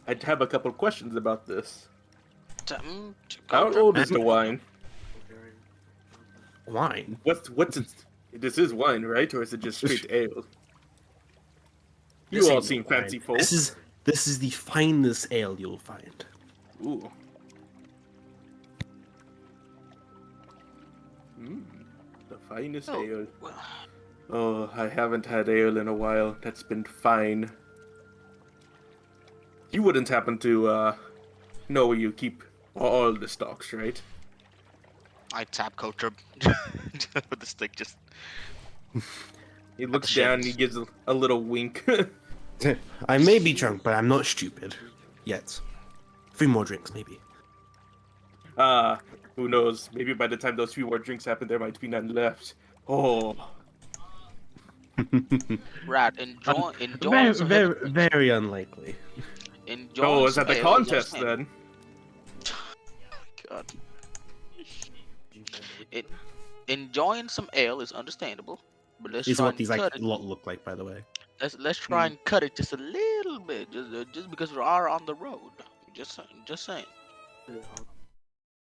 [SPEAKER 3] I'd have a couple questions about this. How old is the wine?
[SPEAKER 1] Wine?
[SPEAKER 3] What's it? This is wine, right? Or is it just straight ale?
[SPEAKER 1] This
[SPEAKER 3] You all
[SPEAKER 1] ain't
[SPEAKER 3] seem
[SPEAKER 1] wine.
[SPEAKER 3] fancy folk.
[SPEAKER 1] This is the finest ale you'll find.
[SPEAKER 3] Ooh. The finest
[SPEAKER 2] Oh,
[SPEAKER 3] ale.
[SPEAKER 2] well,
[SPEAKER 3] Oh, I haven't had ale in a while. That's been fine. You wouldn't happen to know where you keep all the stocks, right?
[SPEAKER 2] I tap Gochup with the stick. Just
[SPEAKER 3] He looks
[SPEAKER 2] the
[SPEAKER 3] down and he
[SPEAKER 2] shins.
[SPEAKER 3] gives a little wink.
[SPEAKER 1] I may be drunk, but I'm not stupid. Yet. 3 more drinks, maybe.
[SPEAKER 3] Who knows? Maybe by the time those few more drinks happen, there might be none left. Oh,
[SPEAKER 2] Right, enjoying some heavy drinks.
[SPEAKER 1] very unlikely.
[SPEAKER 2] Enjoying
[SPEAKER 3] is
[SPEAKER 2] some
[SPEAKER 3] that the
[SPEAKER 2] ale is
[SPEAKER 3] contest
[SPEAKER 2] understandable.
[SPEAKER 3] then?
[SPEAKER 2] God. It, enjoying some ale is understandable, but let's
[SPEAKER 1] These are
[SPEAKER 2] try
[SPEAKER 1] what
[SPEAKER 2] and
[SPEAKER 1] these like
[SPEAKER 2] cut it.
[SPEAKER 1] lot look like, by the way.
[SPEAKER 2] Let's try and cut it just a little bit, just because we are on the road. Just saying.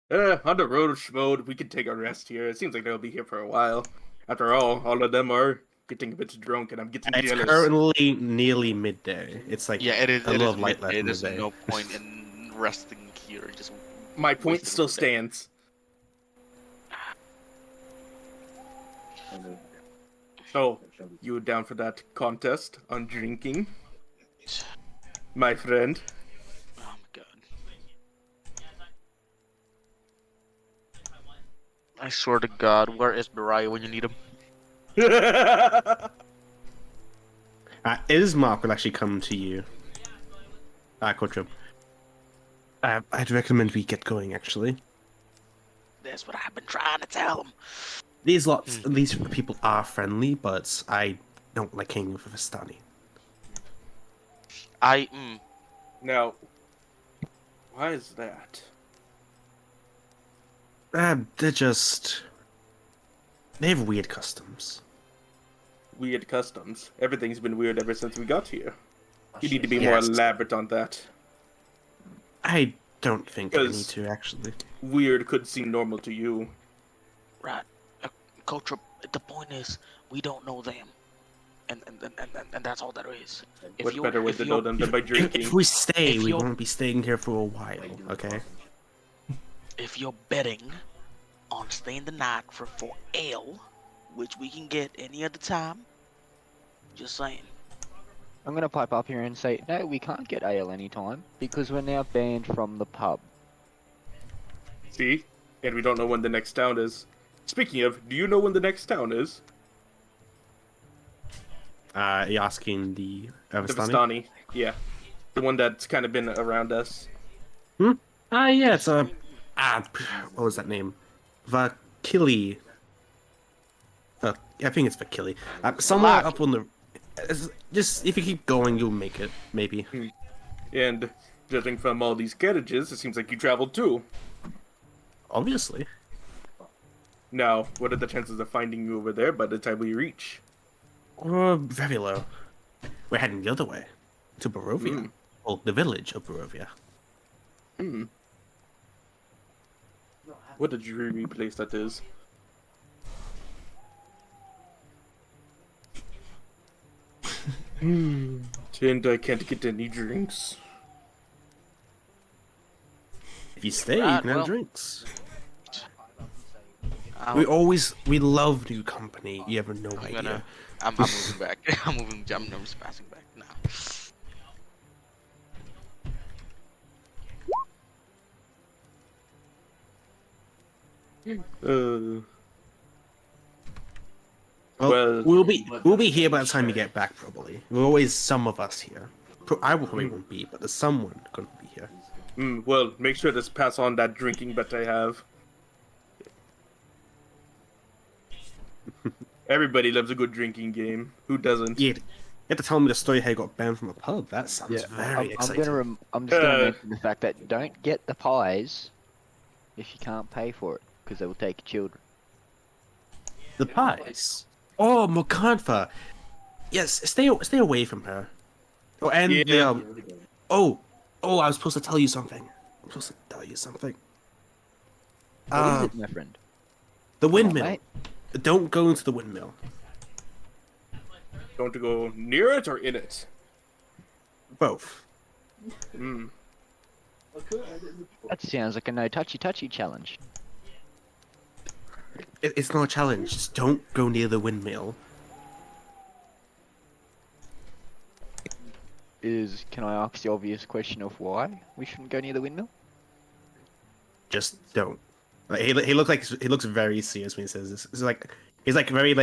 [SPEAKER 3] On the road mode, we can take a rest here. It seems like they'll be here for a while. After all of them are getting a bit drunk, and I'm getting
[SPEAKER 1] It's
[SPEAKER 3] jealous.
[SPEAKER 1] currently nearly midday. It's like
[SPEAKER 2] Yeah, it is.
[SPEAKER 1] a
[SPEAKER 2] It
[SPEAKER 1] lot
[SPEAKER 2] is
[SPEAKER 1] of light left
[SPEAKER 2] midday.
[SPEAKER 1] in the
[SPEAKER 2] There's
[SPEAKER 1] day.
[SPEAKER 2] no point in resting here. Just
[SPEAKER 3] My point
[SPEAKER 2] wasting
[SPEAKER 3] still
[SPEAKER 2] the day.
[SPEAKER 3] stands. So, you down for that contest on drinking, my friend?
[SPEAKER 2] Oh my god. I swear to God, where is Bariah when you need him?
[SPEAKER 1] Ismark will actually come to you. Quadrub. I'd recommend we get going, actually.
[SPEAKER 2] That's what I've been trying to tell him.
[SPEAKER 1] These people are friendly, but I don't like hanging with a Vistani.
[SPEAKER 3] Now, why is that?
[SPEAKER 1] They're just... They have weird customs.
[SPEAKER 3] Weird customs. Everything's been weird ever since we got here. You need to be more
[SPEAKER 1] Yes.
[SPEAKER 3] elaborate on that.
[SPEAKER 1] I don't think I need
[SPEAKER 3] 'Cause-
[SPEAKER 1] to, actually.
[SPEAKER 3] Weird could seem normal to you.
[SPEAKER 2] Right. Coach, the point is, we don't know them. And that's all there is.
[SPEAKER 3] What better way to know them than by drinking?
[SPEAKER 1] If we stay,
[SPEAKER 2] if
[SPEAKER 1] we
[SPEAKER 2] you're-
[SPEAKER 1] won't be staying here for a while, okay?
[SPEAKER 2] If you're betting on staying the night for ale, which we can get any other time, just saying.
[SPEAKER 5] I'm gonna pipe up here and say, no, we can't get ale anytime because we're now banned from the pub.
[SPEAKER 3] See? And we don't know when the next town is. Speaking of, do you know when the next town is?
[SPEAKER 1] You're asking the
[SPEAKER 3] The
[SPEAKER 1] Vistani?
[SPEAKER 3] Vistani. Yeah. The one that's kind of been around us.
[SPEAKER 1] Yeah, it's a... what was that name? Vakili. I think it's Vakili. Somewhere
[SPEAKER 2] Valaki.
[SPEAKER 1] up on the... Just, if you keep going, you'll make it, maybe.
[SPEAKER 3] And judging from all these carriages, it seems like you traveled too.
[SPEAKER 1] Obviously.
[SPEAKER 3] Now, what are the chances of finding you over there by the time we reach?
[SPEAKER 1] Very low. We're heading the other way. To Barovia. Well, the village of Barovia.
[SPEAKER 3] What a dreary place that is. And I can't get any drinks.
[SPEAKER 1] If you stay, you
[SPEAKER 2] Right,
[SPEAKER 1] can have
[SPEAKER 2] well-
[SPEAKER 1] drinks.
[SPEAKER 2] I'm,
[SPEAKER 1] We love new company. You have no idea.
[SPEAKER 2] I'm moving back. I'm just passing back now.
[SPEAKER 3] Well-
[SPEAKER 1] we'll be here by the time you get back. Probably. There's always some of us here. I probably won't be, but there's someone going to be here.
[SPEAKER 3] Well, make sure to pass on that drinking bet I have. Everybody loves a good drinking game. Who doesn't?
[SPEAKER 1] You have to tell me the story how you got banned from a pub. That sounds very
[SPEAKER 5] I'm
[SPEAKER 1] exciting.
[SPEAKER 5] I'm just gonna
[SPEAKER 3] Uh.
[SPEAKER 5] mention the fact that don't get the pies if you can't pay for it, because they will take your children.
[SPEAKER 1] The pies. Oh, Mokantha. Yes, stay away from her. Oh, and
[SPEAKER 3] Yeah.
[SPEAKER 1] the I was supposed to tell you something.
[SPEAKER 5] What is
[SPEAKER 1] Uh,
[SPEAKER 5] it, my friend?
[SPEAKER 1] the
[SPEAKER 5] Come on,
[SPEAKER 1] windmill.
[SPEAKER 5] mate.
[SPEAKER 1] Don't go into the windmill.
[SPEAKER 3] Going to go near it or in it?
[SPEAKER 1] Both.
[SPEAKER 5] That sounds like a no touchy challenge.
[SPEAKER 1] It's not a challenge. Just don't go near the windmill.
[SPEAKER 5] Can I ask the obvious question of why we shouldn't go near the windmill?
[SPEAKER 1] Just don't. Like, he looks very serious when he says this. It's like he's like very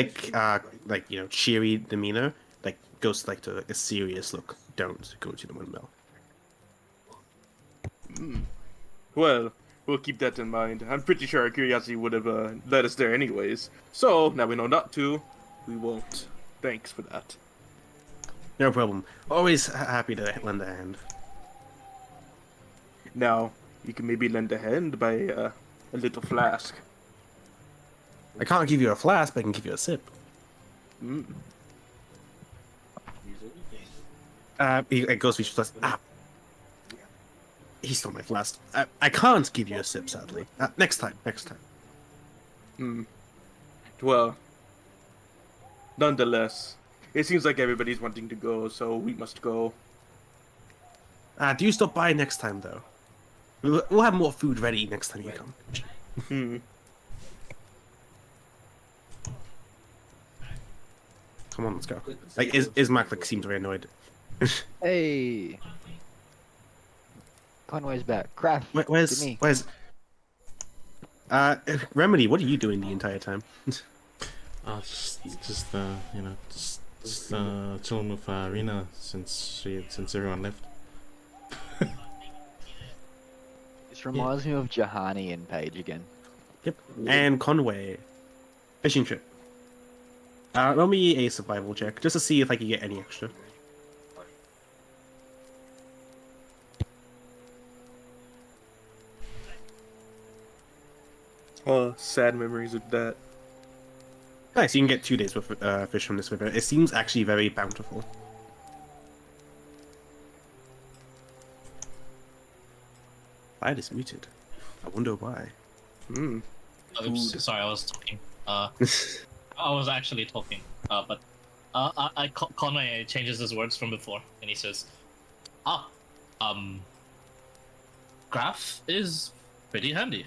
[SPEAKER 1] cheery demeanor. Like goes like to a serious look. Don't go to the windmill.
[SPEAKER 3] Well, We'll keep that in mind. I'm pretty sure our curiosity would have led us there anyways. So, now we know not to. We won't. Thanks for that.
[SPEAKER 1] No problem. Always happy to lend a hand.
[SPEAKER 3] Now, you can maybe lend a hand by a little flask.
[SPEAKER 1] I can't give you a flask, but I can give you a sip.
[SPEAKER 3] Mm.
[SPEAKER 1] It goes to flask. He stole my flask. I can't give you a sip, sadly. Next time.
[SPEAKER 3] Hmm. Well, nonetheless, it seems like everybody's wanting to go, so we must go.
[SPEAKER 1] Do you stop by next time, though? We'll have more food ready next time you come.
[SPEAKER 3] Hmm.
[SPEAKER 1] Come on, let's go. Like, Ismac like seems very annoyed.
[SPEAKER 5] Hey. Conway's back. Craft.
[SPEAKER 1] Where's
[SPEAKER 5] me.
[SPEAKER 1] Remedy? What are you doing the entire time?
[SPEAKER 6] Just you know, just chilling with Rena since everyone left.
[SPEAKER 5] This reminds me of Jahani and Paige again.
[SPEAKER 1] Yep. And Conway, fishing trip. Roll me a survival check just to see if I can get any extra.
[SPEAKER 3] Oh, sad memories of that.
[SPEAKER 1] Nice, you can get 2 days worth of fish from this river. It seems actually very bountiful. Light is muted. I wonder why.
[SPEAKER 3] Hmm.
[SPEAKER 4] Oops, sorry, I was talking. I was actually talking. But Conway changes his words from before, and he says, Graph is pretty handy.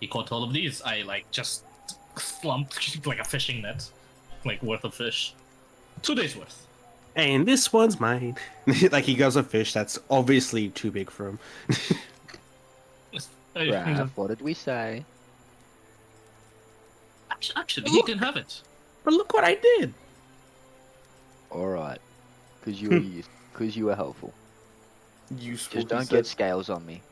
[SPEAKER 4] He caught all of these. I just slumped like a fishing net, worth of fish. 2 days worth.
[SPEAKER 1] And this one's mine. Like he goes a fish that's obviously too big for him.
[SPEAKER 5] Graph, what did we say?
[SPEAKER 4] Actually, he can have it.
[SPEAKER 1] But look what I did.
[SPEAKER 5] Alright. Because you were because you were helpful.
[SPEAKER 3] Useful.
[SPEAKER 5] Just don't get scales on me.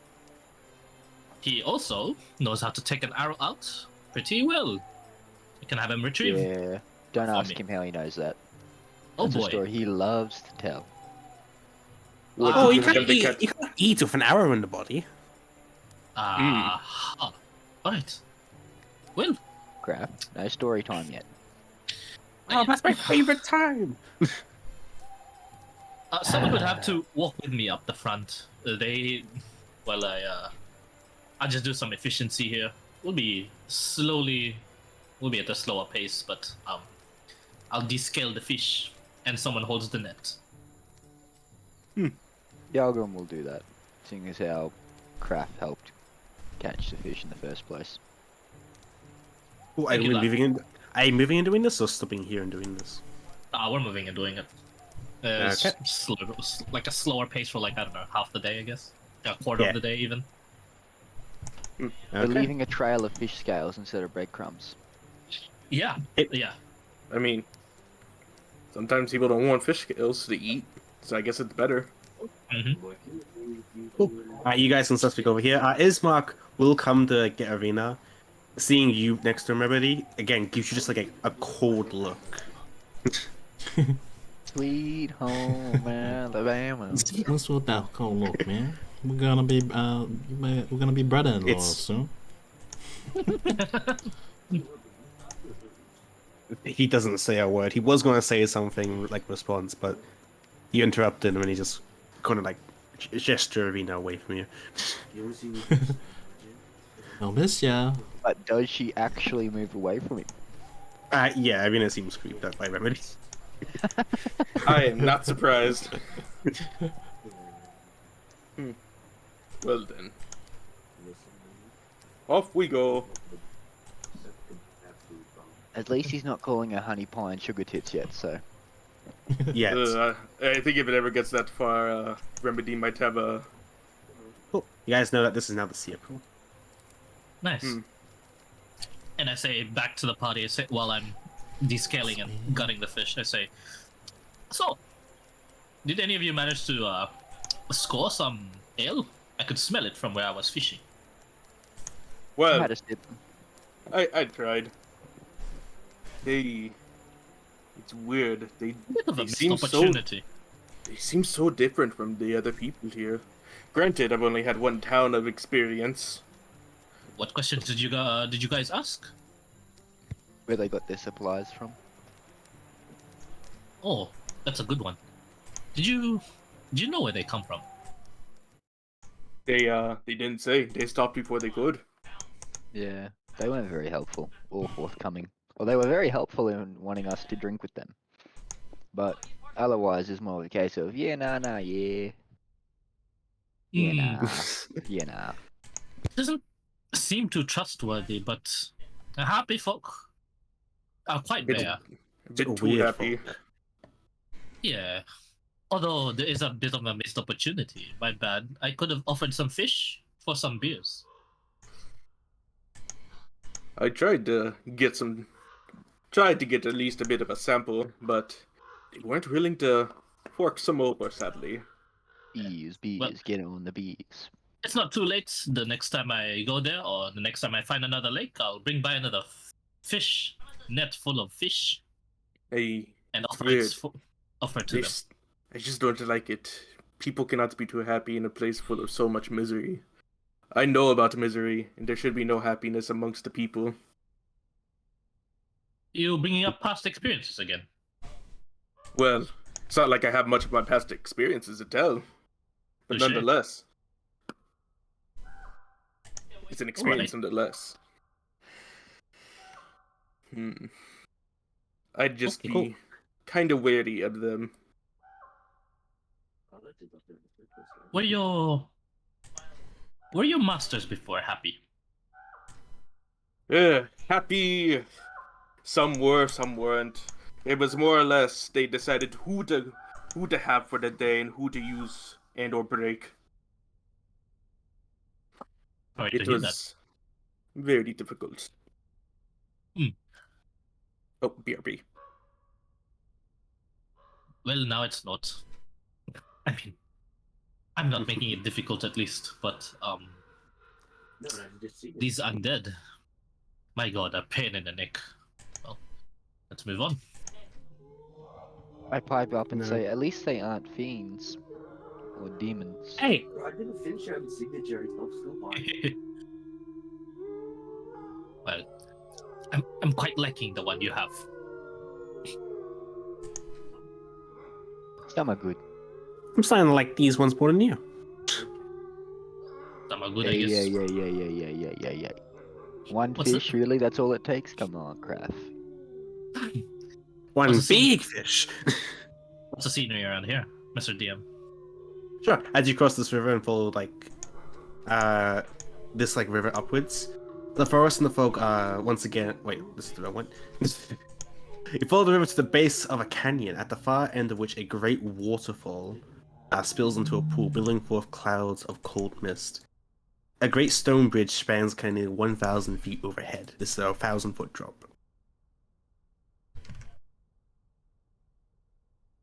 [SPEAKER 4] He also knows how to take an arrow out pretty well. You can have him retrieved.
[SPEAKER 5] Yeah. Don't
[SPEAKER 4] For
[SPEAKER 5] ask
[SPEAKER 4] me.
[SPEAKER 5] him how he knows that.
[SPEAKER 4] Oh
[SPEAKER 5] That's a
[SPEAKER 4] boy.
[SPEAKER 5] story he loves to tell.
[SPEAKER 3] What
[SPEAKER 1] Oh,
[SPEAKER 3] did
[SPEAKER 1] you
[SPEAKER 3] you
[SPEAKER 1] can't
[SPEAKER 3] get
[SPEAKER 1] eat.
[SPEAKER 3] the cat-
[SPEAKER 1] You can't eat with an arrow in the body.
[SPEAKER 4] Right. Well,
[SPEAKER 5] Graph, no story time yet.
[SPEAKER 1] Oh, that's my favorite time.
[SPEAKER 4] someone would have to walk with me up the front. I'll just do some efficiency here. We'll be at a slower pace, but I'll descale the fish, and someone holds the net.
[SPEAKER 5] Yalgrim will do that, seeing as how Craft helped catch the fish in the first place.
[SPEAKER 1] Oh,
[SPEAKER 4] Thank you, lad.
[SPEAKER 1] are you moving and doing this, or stopping here and doing this?
[SPEAKER 4] We're moving and doing it.
[SPEAKER 1] Okay.
[SPEAKER 4] Like a slower pace for I don't know, half the day, I guess. A quarter
[SPEAKER 1] Yeah.
[SPEAKER 4] of the day, even.
[SPEAKER 5] We're
[SPEAKER 1] Okay.
[SPEAKER 5] leaving a trail of fish scales instead of breadcrumbs.
[SPEAKER 4] Yeah.
[SPEAKER 1] It-
[SPEAKER 4] Yeah.
[SPEAKER 3] I mean, sometimes people don't want fish scales to eat, so I guess it's better.
[SPEAKER 1] You guys can start speak over here. Ismark will come to get Arena. Seeing you next to him, everybody, again, gives you just like a cold look.
[SPEAKER 5] Sweet home Alabama.
[SPEAKER 6] What's with that cold look, man? We're gonna be brother-in-law
[SPEAKER 1] It's-
[SPEAKER 6] soon.
[SPEAKER 1] He doesn't say a word. He was going to say something like response, but you interrupted him and he just kind of gesture Arena away from you.
[SPEAKER 6] I'll miss ya.
[SPEAKER 5] But does she actually move away from him?
[SPEAKER 1] Yeah, Arena seems creeped out by Remedy.
[SPEAKER 3] I am not surprised. Well then. Off we go.
[SPEAKER 5] At least he's not calling her honey pie and sugar tits yet, so.
[SPEAKER 1] Yeah.
[SPEAKER 3] I think if it ever gets that far, Remedy might have a...
[SPEAKER 1] Cool. You guys know that this is now the Circle.
[SPEAKER 4] Nice. And I say back to the party, I say, while I'm descaling and gutting the fish, I say, so, did any of you manage to score some ale? I could smell it from where I was fishing.
[SPEAKER 3] Well,
[SPEAKER 5] Try to sip them.
[SPEAKER 3] I tried. It's weird.
[SPEAKER 4] Bit of a
[SPEAKER 3] They
[SPEAKER 4] missed
[SPEAKER 3] seem
[SPEAKER 4] opportunity.
[SPEAKER 3] they seem so different from the other people here. Granted, I've only had one town of experience.
[SPEAKER 4] What questions did you guys ask?
[SPEAKER 5] Where they got their supplies from.
[SPEAKER 4] Oh, that's a good one. Did you know where they come from?
[SPEAKER 3] They didn't say. They stopped before they could.
[SPEAKER 5] Yeah, they weren't very helpful or forthcoming. Well, they were very helpful in wanting us to drink with them. But otherwise, it's more of a case of, yeah, nah, yeah. Yeah,
[SPEAKER 4] Hmm.
[SPEAKER 5] nah. Yeah, nah.
[SPEAKER 4] Doesn't seem too trustworthy, but happy folk are quite
[SPEAKER 3] It's
[SPEAKER 4] rare.
[SPEAKER 3] a bit too
[SPEAKER 1] Weird
[SPEAKER 3] happy.
[SPEAKER 1] folk.
[SPEAKER 4] Yeah. Although there is a bit of a missed opportunity. My bad. I could have offered some fish for some beers.
[SPEAKER 3] I tried to get at least a bit of a sample, but they weren't willing to fork some over, sadly.
[SPEAKER 5] Bees,
[SPEAKER 4] Well,
[SPEAKER 5] get on the bees.
[SPEAKER 4] it's not too late. The next time I go there, or the next time I find another lake, I'll bring by another fish net full of fish
[SPEAKER 3] I
[SPEAKER 4] and
[SPEAKER 3] it's weird.
[SPEAKER 4] offer to
[SPEAKER 3] I
[SPEAKER 4] them.
[SPEAKER 3] just, I just don't like it. People cannot be too happy in a place full of so much misery. I know about misery, and there should be no happiness amongst the people.
[SPEAKER 4] You bringing up past experiences again?
[SPEAKER 3] Well, it's not like I have much of my past experiences to tell, but
[SPEAKER 4] Touche.
[SPEAKER 3] nonetheless, it's an
[SPEAKER 4] Alright.
[SPEAKER 3] experience nonetheless. I'd just
[SPEAKER 1] Okay,
[SPEAKER 3] be
[SPEAKER 1] cool.
[SPEAKER 3] kind of wary of them.
[SPEAKER 4] Were your masters before happy?
[SPEAKER 3] Happy. Some were, some weren't. It was more or less they decided who to have for the day and who to use and or break.
[SPEAKER 4] Sorry to
[SPEAKER 3] It
[SPEAKER 4] hear that.
[SPEAKER 3] was very difficult.
[SPEAKER 4] Hmm.
[SPEAKER 3] Oh, BRB.
[SPEAKER 4] Well, now it's not. I mean, I'm not making it difficult at least, but these undead, my god, a pain in the neck. Well, let's move on.
[SPEAKER 5] I pipe up and
[SPEAKER 1] No.
[SPEAKER 5] say, at least they aren't fiends or demons.
[SPEAKER 4] Hey. Well, I'm quite liking the one you have.
[SPEAKER 5] Some are good.
[SPEAKER 1] I'm starting to like these ones more than you.
[SPEAKER 4] Some are good, I
[SPEAKER 5] Yeah,
[SPEAKER 4] guess.
[SPEAKER 5] yeah. One
[SPEAKER 4] What's
[SPEAKER 5] fish, really? That's all it takes? Come on, Craft.
[SPEAKER 1] One
[SPEAKER 4] What's the scene?
[SPEAKER 1] big fish.
[SPEAKER 4] What's the scenery around here, Mr. DM?
[SPEAKER 1] Sure. As you cross this river and follow this river upwards, the forest and the folk once again. Wait, this is the wrong one. You follow the river to the base of a canyon, at the far end of which a great waterfall spills into a pool, billowing forth clouds of cold mist. A great stone bridge spans kind of 1,000 feet overhead. This is a 1,000-foot drop.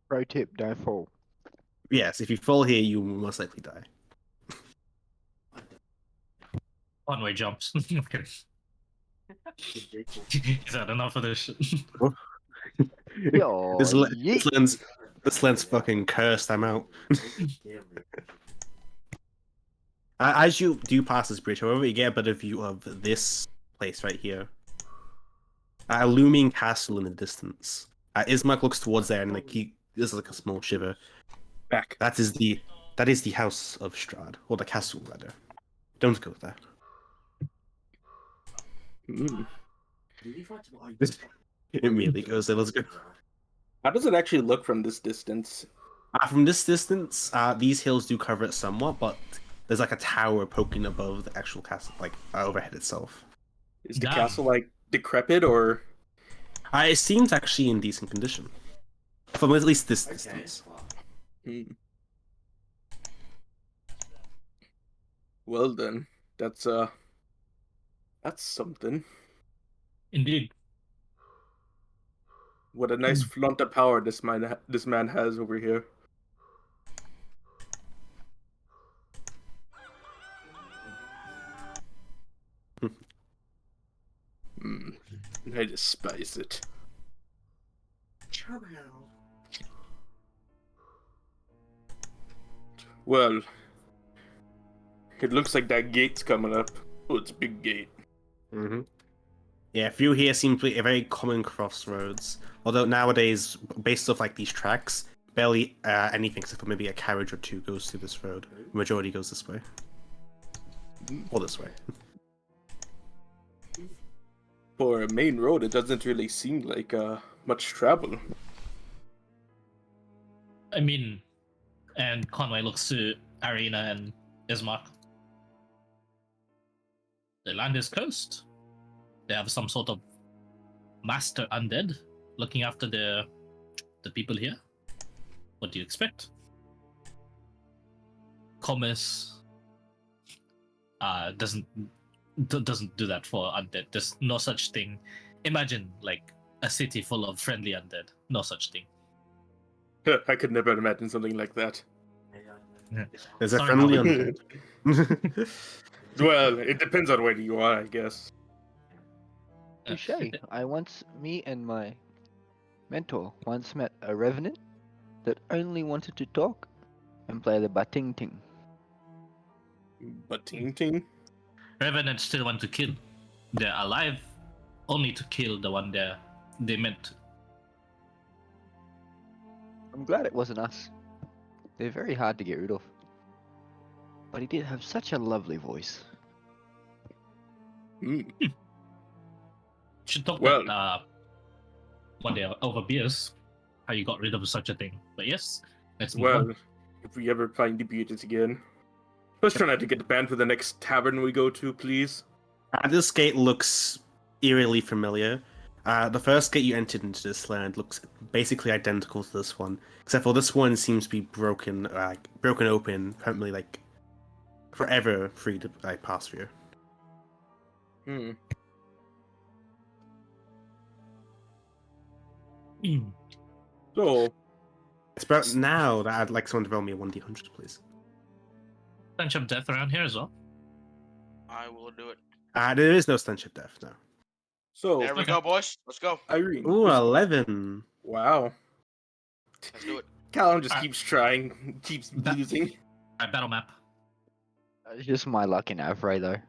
[SPEAKER 5] Pro tip, don't fall.
[SPEAKER 1] Yes, if you fall here, you will most likely die.
[SPEAKER 4] One-way jumps. Okay. Is that enough of this shit?
[SPEAKER 5] Yo,
[SPEAKER 1] This lens fucking cursed. I'm out. As you do pass this bridge, however, you get a better view of this place right here. A looming castle in the distance. Ismark looks towards there and there's like a small shiver.
[SPEAKER 3] Back.
[SPEAKER 1] That is the house of Strahd, or the castle rather. Don't go there. It immediately goes there. Let's go.
[SPEAKER 3] How does it actually look from this distance?
[SPEAKER 1] From this distance, these hills do cover it somewhat, but there's like a tower poking above the actual castle, overhead itself.
[SPEAKER 3] Is the
[SPEAKER 4] Damn.
[SPEAKER 3] castle decrepit or?
[SPEAKER 1] It seems actually in decent condition, from at least this distance.
[SPEAKER 3] Well then, that's something.
[SPEAKER 4] Indeed.
[SPEAKER 3] What a nice flaunt of power this man has over here. I despise it. Well, it looks like that gate's coming up. Oh, it's a big gate.
[SPEAKER 1] Mm-hmm. Yeah, through here seems to be a very common crossroads. Although nowadays, based off like these tracks, barely anything except for maybe a carriage or two goes through this road. The majority goes this way. Or this way.
[SPEAKER 3] For a main road, it doesn't really seem like much travel.
[SPEAKER 4] I mean, and Conway looks to Arena and Ismark. The land is cursed. They have some sort of master undead looking after the people here. What do you expect? Commerce doesn't do that for undead. There's no such thing. Imagine like a city full of friendly undead. No such thing.
[SPEAKER 3] I could never imagine something like that.
[SPEAKER 1] There's a
[SPEAKER 4] Sorry,
[SPEAKER 1] friendly
[SPEAKER 4] Howard.
[SPEAKER 1] undead.
[SPEAKER 3] Well, it depends on where you are, I guess.
[SPEAKER 5] Touche. Me and my mentor once met a revenant that only wanted to talk and play the bating ting.
[SPEAKER 3] But ting.
[SPEAKER 4] Revenants still want to kill. They're alive only to kill the one they meant to.
[SPEAKER 5] I'm glad it wasn't us. They're very hard to get rid of. But he did have such a lovely voice.
[SPEAKER 4] Should talk
[SPEAKER 3] Well-
[SPEAKER 4] that one day over beers, how you got rid of such a thing. But yes, let's move
[SPEAKER 3] Well,
[SPEAKER 4] on.
[SPEAKER 3] if we ever find the beauties again, let's try not to get banned for the next tavern we go to, please.
[SPEAKER 1] This gate looks eerily familiar. The first gate you entered into this land looks basically identical to this one, except for this one seems to be broken open, permanently, like forever free to pass through.
[SPEAKER 3] So,
[SPEAKER 1] It's about now that I'd like someone to roll me a 1d100, please.
[SPEAKER 4] Bunch of death around here as well.
[SPEAKER 2] I will do it.
[SPEAKER 1] There is no stench of death, no.
[SPEAKER 2] There we
[SPEAKER 4] Okay.
[SPEAKER 2] go, boys. Let's go.
[SPEAKER 3] Irene.
[SPEAKER 1] Ooh, 11.
[SPEAKER 3] Wow.
[SPEAKER 2] Let's do it.
[SPEAKER 3] Callum just
[SPEAKER 4] Ah.
[SPEAKER 3] keeps trying, keeps
[SPEAKER 4] That-
[SPEAKER 3] losing.
[SPEAKER 4] Alright, battle map.
[SPEAKER 5] It's just my luck in Avray though.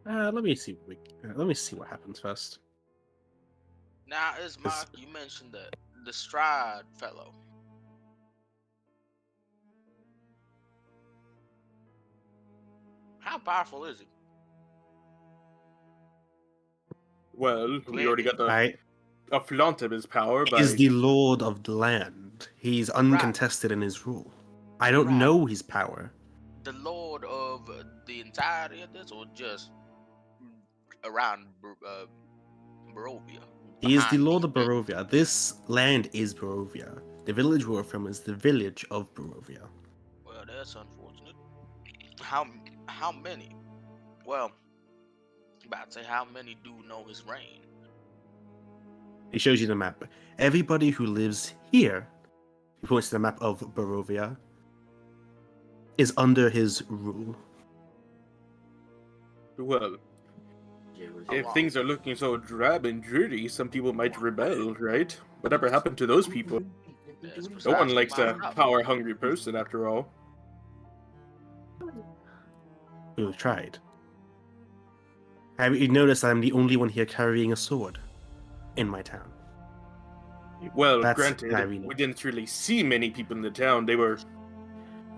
[SPEAKER 1] Let me see. Let me see what happens first.
[SPEAKER 2] Now, Ismark, you mentioned the Strahd fellow. How powerful is he?
[SPEAKER 3] Well, we already got a flaunt of his power, but
[SPEAKER 1] He's the lord of the land. He's uncontested in his rule. I don't
[SPEAKER 2] Right.
[SPEAKER 1] know his power.
[SPEAKER 2] The lord of the entirety of this, or just around Barovia?
[SPEAKER 1] He is the
[SPEAKER 2] Behind
[SPEAKER 1] lord
[SPEAKER 2] these
[SPEAKER 1] of Barovia. This land is Barovia. The village we're from is the village of Barovia.
[SPEAKER 2] Well, that's unfortunate. How many? Well, about to say how many do know his reign?
[SPEAKER 1] He shows you the map. Everybody who lives here, he points to the map of Barovia, is under his rule.
[SPEAKER 3] well,
[SPEAKER 2] How
[SPEAKER 3] if
[SPEAKER 2] long?
[SPEAKER 3] things are looking so drab and dirty, some people might rebel, right? Whatever happened to those people?
[SPEAKER 2] That's
[SPEAKER 3] No one
[SPEAKER 2] precisely
[SPEAKER 3] likes
[SPEAKER 2] my
[SPEAKER 3] a
[SPEAKER 2] problem.
[SPEAKER 3] power-hungry person, after all.
[SPEAKER 1] We've tried. Have you noticed I'm the only one here carrying a sword in my town?
[SPEAKER 3] Well,
[SPEAKER 1] That's
[SPEAKER 3] granted,
[SPEAKER 1] Irene.
[SPEAKER 3] we didn't really see many people in the town. They were...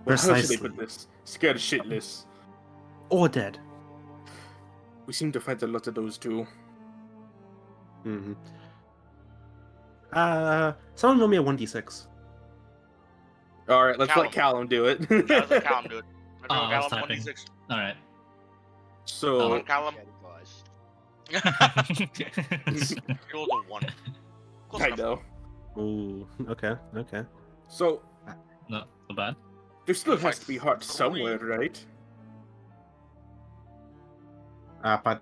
[SPEAKER 3] Well, how should they put
[SPEAKER 1] Precisely.
[SPEAKER 3] this? Scared shitless.
[SPEAKER 1] Or dead.
[SPEAKER 3] We seem to find a lot of those too.
[SPEAKER 1] Mm-hmm. Someone roll me a 1d6.
[SPEAKER 3] Alright, let's let Callum do it.
[SPEAKER 2] Yeah, let's let Callum do it. Let's go,
[SPEAKER 4] Oh, I was
[SPEAKER 2] Callum,
[SPEAKER 4] typing.
[SPEAKER 2] 1d6.
[SPEAKER 4] Alright.
[SPEAKER 3] So,
[SPEAKER 2] Come on, Callum.
[SPEAKER 5] guys.
[SPEAKER 2] You rolled a 1. Close
[SPEAKER 3] I
[SPEAKER 2] enough.
[SPEAKER 3] know.
[SPEAKER 1] Ooh, okay.
[SPEAKER 3] So,
[SPEAKER 4] Not so bad.
[SPEAKER 3] there still
[SPEAKER 2] Looks
[SPEAKER 3] has
[SPEAKER 2] like
[SPEAKER 3] to be heart
[SPEAKER 2] 3.
[SPEAKER 3] somewhere, right?
[SPEAKER 1] But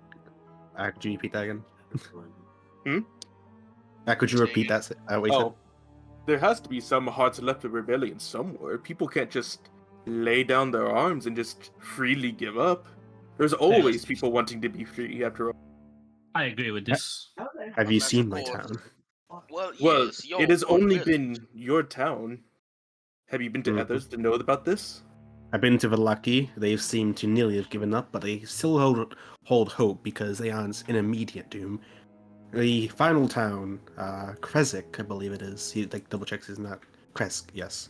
[SPEAKER 1] could you repeat that again?
[SPEAKER 3] Hmm?
[SPEAKER 1] Could you
[SPEAKER 2] Say
[SPEAKER 1] repeat
[SPEAKER 2] again.
[SPEAKER 1] that? What you
[SPEAKER 3] Oh, there has to be some hearts left of rebellion somewhere. People can't just lay down their arms and just freely give up. There's always people wanting to be free after all.
[SPEAKER 4] I agree with this.
[SPEAKER 1] Have you
[SPEAKER 2] Unless,
[SPEAKER 1] seen
[SPEAKER 2] of
[SPEAKER 1] my
[SPEAKER 2] course-
[SPEAKER 1] town?
[SPEAKER 2] Well,
[SPEAKER 3] Well,
[SPEAKER 2] yes,
[SPEAKER 3] it has only
[SPEAKER 2] village.
[SPEAKER 3] been your town. Have you been to
[SPEAKER 1] Mhm.
[SPEAKER 3] others to know about this?
[SPEAKER 1] I've been to Vallaki. They seem to nearly have given up, but they still hold hope because they aren't in immediate doom. The final town, Kresik, I believe it is. He like double checks his not Kresk, yes.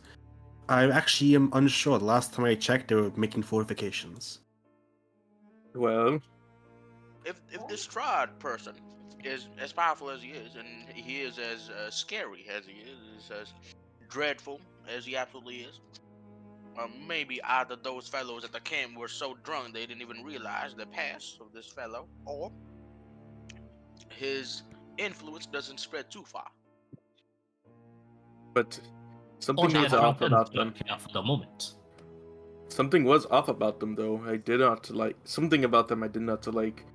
[SPEAKER 1] I actually am unsure. The last time I checked, they were making fortifications.
[SPEAKER 3] Well,
[SPEAKER 2] If the Strahd person is as powerful as he is, and he is as scary as he is as dreadful as he absolutely is, maybe either those fellows at the camp were so drunk they didn't even realize the past of this fellow, or his influence doesn't spread too far.
[SPEAKER 3] but
[SPEAKER 4] Or
[SPEAKER 3] something
[SPEAKER 4] he
[SPEAKER 3] was
[SPEAKER 4] had
[SPEAKER 3] off
[SPEAKER 4] drunk
[SPEAKER 3] about
[SPEAKER 4] and
[SPEAKER 3] them.
[SPEAKER 4] for the moment.
[SPEAKER 3] Something was off about them, though. I did not like something about them. I did not like.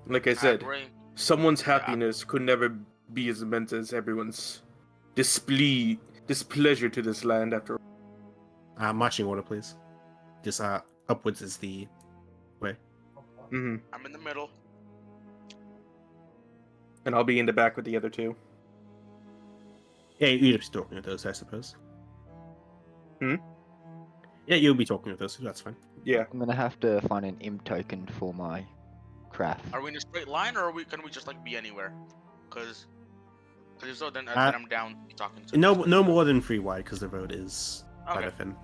[SPEAKER 3] Like I said,
[SPEAKER 2] agree.
[SPEAKER 3] someone's
[SPEAKER 2] Yeah.
[SPEAKER 3] happiness could never be as immense as everyone's displeasure to this land. After all.
[SPEAKER 1] Marching order, please. Just upwards is the way.
[SPEAKER 3] Mm-hmm.
[SPEAKER 2] I'm in the middle.
[SPEAKER 3] And I'll be in the back with the other two.
[SPEAKER 1] Yeah, you'll be talking with those, I suppose.
[SPEAKER 3] Hmm?
[SPEAKER 1] Yeah, you'll be talking with those. That's fine.
[SPEAKER 3] Yeah.
[SPEAKER 5] I'm gonna have to find an imp token for my craft.
[SPEAKER 2] Are we in a straight line, or can we just like be anywhere? Because if so, then I'm down to be talking to.
[SPEAKER 1] No more than 3 wide because the road is kind
[SPEAKER 2] Okay.
[SPEAKER 1] of thin.